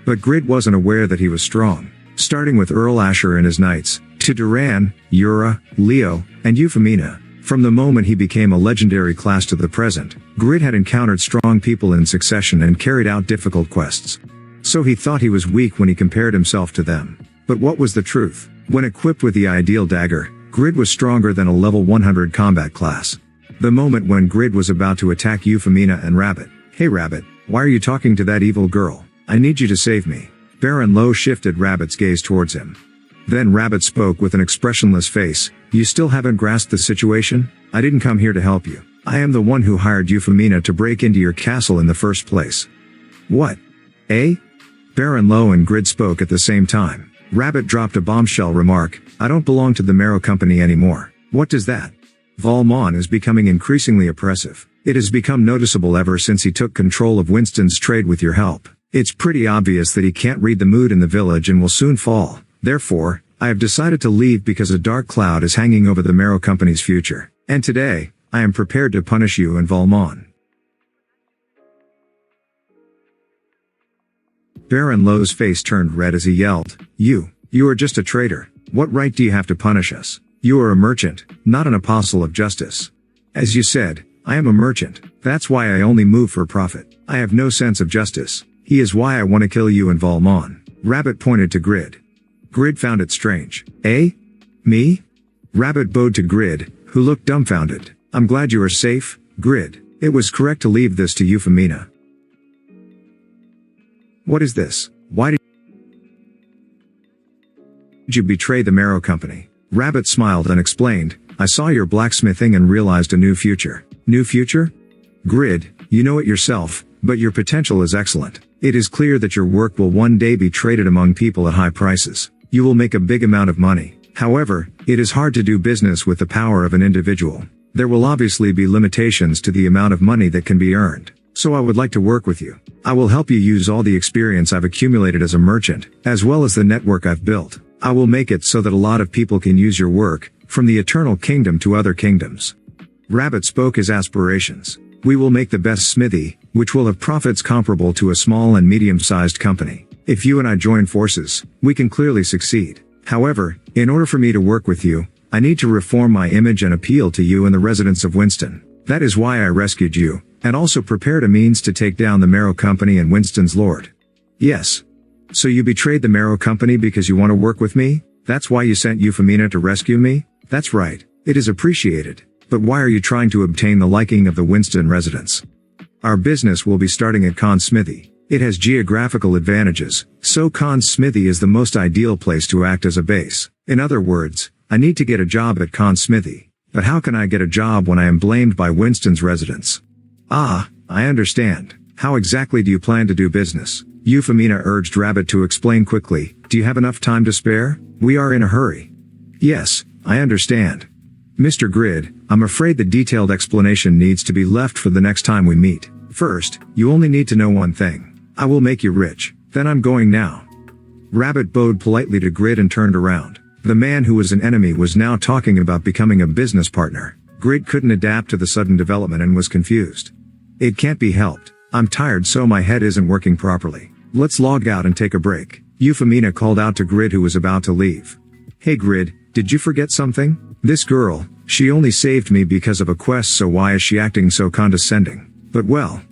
But Grid wasn't aware that he was strong. Starting with Earl Asher and his knights, to Duran, Yura, Leo, and Euphemina. From the moment he became a legendary class to the present, Grid had encountered strong people in succession and carried out difficult quests. So he thought he was weak when he compared himself to them. But what was the truth? When equipped with the ideal dagger, Grid was stronger than a level 100 combat class. The moment when Grid was about to attack Euphemina and Rabbit. Hey Rabbit, why are you talking to that evil girl? I need you to save me. Baron Lowe shifted Rabbit's gaze towards him. Then Rabbit spoke with an expressionless face. You still haven't grasped the situation? I didn't come here to help you. I am the one who hired Euphemina to break into your castle in the first place. What? Eh? Baron Lowe and Grid spoke at the same time. Rabbit dropped a bombshell remark. I don't belong to the Marrow Company anymore. What does that? Valmont is becoming increasingly oppressive. It has become noticeable ever since he took control of Winston's trade with your help. It's pretty obvious that he can't read the mood in the village and will soon fall. Therefore, I have decided to leave because a dark cloud is hanging over the Marrow Company's future. And today, I am prepared to punish you and Valmont. Baron Lowe's face turned red as he yelled, You are just a traitor. What right do you have to punish us? You are a merchant, not an apostle of justice. As you said, I am a merchant. That's why I only move for profit. I have no sense of justice. He is why I want to kill you and Valmont. Rabbit pointed to Grid. Grid found it strange. Eh? Me? Rabbit bowed to Grid, who looked dumbfounded. I'm glad you are safe, Grid. It was correct to leave this to Euphemina. What is this? Why did you betray the Marrow Company? Rabbit smiled and explained, I saw your blacksmithing and realized a new future. New future? Grid, you know it yourself, but your potential is excellent. It is clear that your work will one day be traded among people at high prices. You will make a big amount of money. However, it is hard to do business with the power of an individual. There will obviously be limitations to the amount of money that can be earned. So I would like to work with you. I will help you use all the experience I've accumulated as a merchant, as well as the network I've built. I will make it so that a lot of people can use your work, from the Eternal Kingdom to other kingdoms. Rabbit spoke his aspirations. We will make the best smithy, which will have profits comparable to a small and medium-sized company. If you and I join forces, we can clearly succeed. However, in order for me to work with you, I need to reform my image and appeal to you and the residents of Winston. That is why I rescued you, and also prepared a means to take down the Marrow Company and Winston's lord. Yes. So you betrayed the Marrow Company because you want to work with me? That's why you sent Euphemina to rescue me? That's right. It is appreciated. But why are you trying to obtain the liking of the Winston residents? Our business will be starting at Khan's Smithy. It has geographical advantages, so Khan's Smithy is the most ideal place to act as a base. In other words, I need to get a job at Khan's Smithy. But how can I get a job when I am blamed by Winston's residents? Ah, I understand. How exactly do you plan to do business? Euphemina urged Rabbit to explain quickly. Do you have enough time to spare? We are in a hurry. Yes, I understand. Mr. Grid, I'm afraid the detailed explanation needs to be left for the next time we meet. First, you only need to know one thing. I will make you rich. Then I'm going now. Rabbit bowed politely to Grid and turned around. The man who was an enemy was now talking about becoming a business partner. Grid couldn't adapt to the sudden development and was confused. It can't be helped. I'm tired so my head isn't working properly. Let's log out and take a break. Euphemina called out to Grid who was about to leave. Hey Grid, did you forget something? This girl, she only saved me because of a quest, so why is she acting so condescending? But well,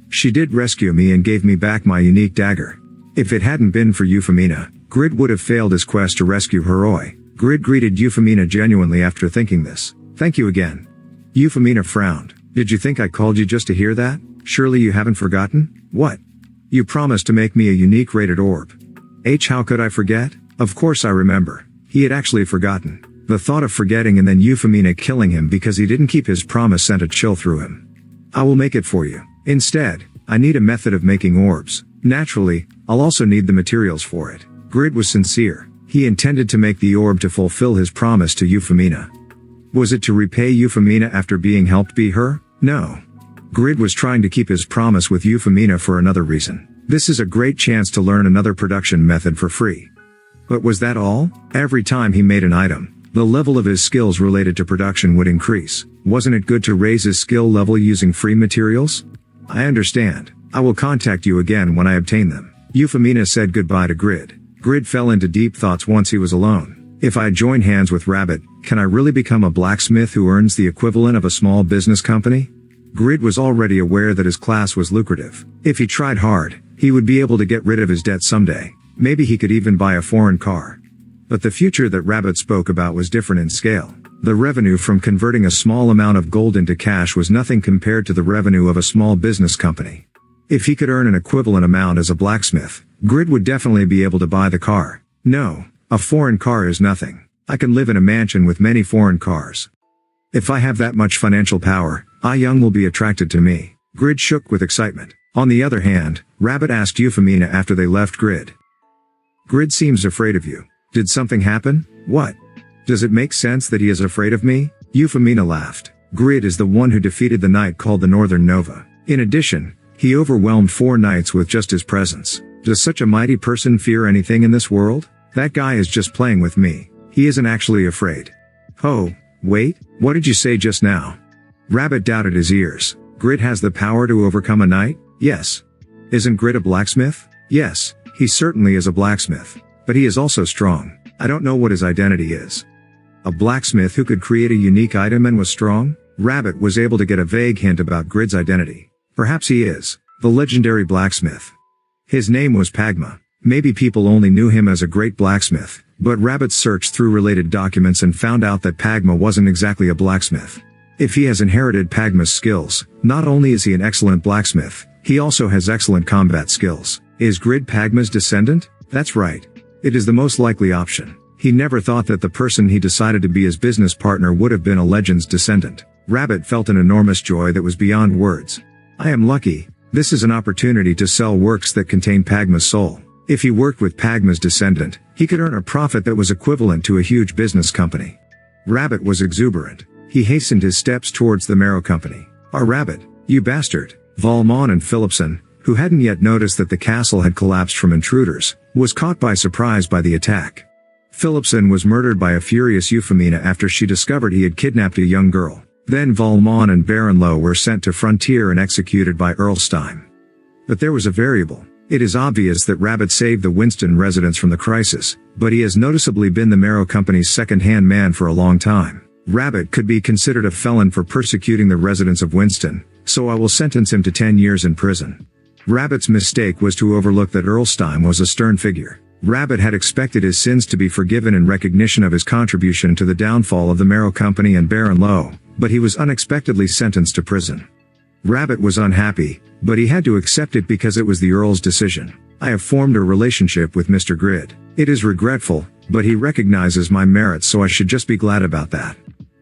she did rescue me and gave me back my unique dagger. If it hadn't been for Euphemina, Grid would have failed his quest to rescue Heroi. Grid greeted Euphemina genuinely after thinking this. Thank you again. Euphemina frowned. Did you think I called you just to hear that? Surely you haven't forgotten? What? You promised to make me a unique rated orb. How could I forget? Of course I remember. He had actually forgotten. The thought of forgetting and then Euphemina killing him because he didn't keep his promise sent a chill through him. I will make it for you. Instead, I need a method of making orbs. Naturally, I'll also need the materials for it. Grid was sincere. He intended to make the orb to fulfill his promise to Euphemina. Was it to repay Euphemina after being helped be her? No. Grid was trying to keep his promise with Euphemina for another reason. This is a great chance to learn another production method for free. But was that all? Every time he made an item, the level of his skills related to production would increase. Wasn't it good to raise his skill level using free materials? I understand. I will contact you again when I obtain them. Euphemina said goodbye to Grid. Grid fell into deep thoughts once he was alone. If I join hands with Rabbit, can I really become a blacksmith who earns the equivalent of a small business company? Grid was already aware that his class was lucrative. If he tried hard, he would be able to get rid of his debt someday. Maybe he could even buy a foreign car. But the future that Rabbit spoke about was different in scale. The revenue from converting a small amount of gold into cash was nothing compared to the revenue of a small business company. If he could earn an equivalent amount as a blacksmith, Grid would definitely be able to buy the car. No, a foreign car is nothing. I can live in a mansion with many foreign cars. If I have that much financial power, Young will be attracted to me. Grid shook with excitement. On the other hand, Rabbit asked Euphemina after they left Grid. Grid seems afraid of you. Did something happen? What? Does it make sense that he is afraid of me? Euphemina laughed. Grid is the one who defeated the knight called the Northern Nova. In addition, he overwhelmed 4 knights with just his presence. Does such a mighty person fear anything in this world? That guy is just playing with me. He isn't actually afraid. Oh, wait, what did you say just now? Rabbit doubted his ears. Grid has the power to overcome a knight? Yes. Isn't Grid a blacksmith? Yes, he certainly is a blacksmith. But he is also strong. I don't know what his identity is. A blacksmith who could create a unique item and was strong? Rabbit was able to get a vague hint about Grid's identity. Perhaps he is the legendary blacksmith. His name was Pagma. Maybe people only knew him as a great blacksmith, but Rabbit searched through related documents and found out that Pagma wasn't exactly a blacksmith. If he has inherited Pagma's skills, not only is he an excellent blacksmith, he also has excellent combat skills. Is Grid Pagma's descendant? That's right. It is the most likely option. He never thought that the person he decided to be his business partner would have been a legend's descendant. Rabbit felt an enormous joy that was beyond words. I am lucky. This is an opportunity to sell works that contain Pagma's soul. If he worked with Pagma's descendant, he could earn a profit that was equivalent to a huge business company. Rabbit was exuberant. He hastened his steps towards the Marrow Company. Our Rabbit, you bastard! Valmont and Philipson, who hadn't yet noticed that the castle had collapsed from intruders, was caught by surprise by the attack. Philipson was murdered by a furious Euphemina after she discovered he had kidnapped a young girl. Then Valmont and Baron Lowe were sent to Frontier and executed by Erlstein. But there was a variable. It is obvious that Rabbit saved the Winston residents from the crisis, but he has noticeably been the Marrow Company's second-hand man for a long time. Rabbit could be considered a felon for persecuting the residents of Winston, so I will sentence him to 10 years in prison. Rabbit's mistake was to overlook that Erlstein was a stern figure. Rabbit had expected his sins to be forgiven in recognition of his contribution to the downfall of the Marrow Company and Baron Lowe, but he was unexpectedly sentenced to prison. Rabbit was unhappy, but he had to accept it because it was the Earl's decision. I have formed a relationship with Mr. Grid. It is regretful, but he recognizes my merits, so I should just be glad about that.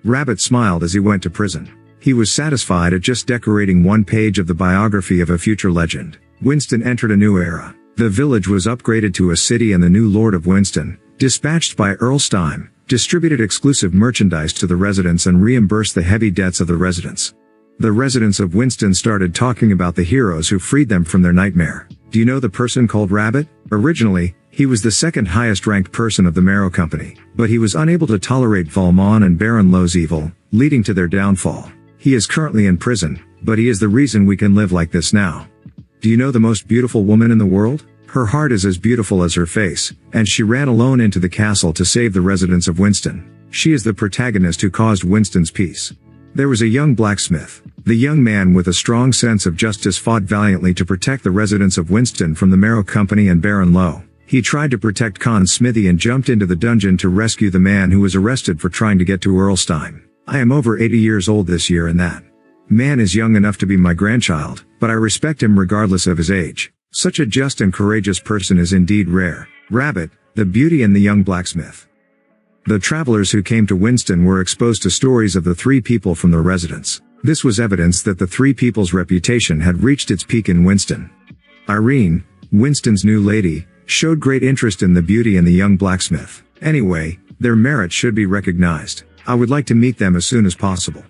Rabbit smiled as he went to prison. He was satisfied at just decorating one page of the biography of a future legend. Winston entered a new era. The village was upgraded to a city and the new Lord of Winston, dispatched by Erlstein, distributed exclusive merchandise to the residents and reimbursed the heavy debts of the residents. The residents of Winston started talking about the heroes who freed them from their nightmare. Do you know the person called Rabbit? Originally, he was the second highest ranked person of the Marrow Company, but he was unable to tolerate Valmont and Baron Lowe's evil, leading to their downfall. He is currently in prison, but he is the reason we can live like this now. Do you know the most beautiful woman in the world? Her heart is as beautiful as her face, and she ran alone into the castle to save the residents of Winston. She is the protagonist who caused Winston's peace. There was a young blacksmith. The young man with a strong sense of justice fought valiantly to protect the residents of Winston from the Marrow Company and Baron Lowe. He tried to protect Khan's smithy and jumped into the dungeon to rescue the man who was arrested for trying to get to Earlstein. I am over 80 years old this year and that man is young enough to be my grandchild, but I respect him regardless of his age. Such a just and courageous person is indeed rare. Rabbit, the Beauty and the Young Blacksmith. The travelers who came to Winston were exposed to stories of the three people from the residents. This was evidence that the three people's reputation had reached its peak in Winston. Irene, Winston's new lady, showed great interest in the Beauty and the Young Blacksmith. Anyway, their merits should be recognized. I would like to meet them as soon as possible.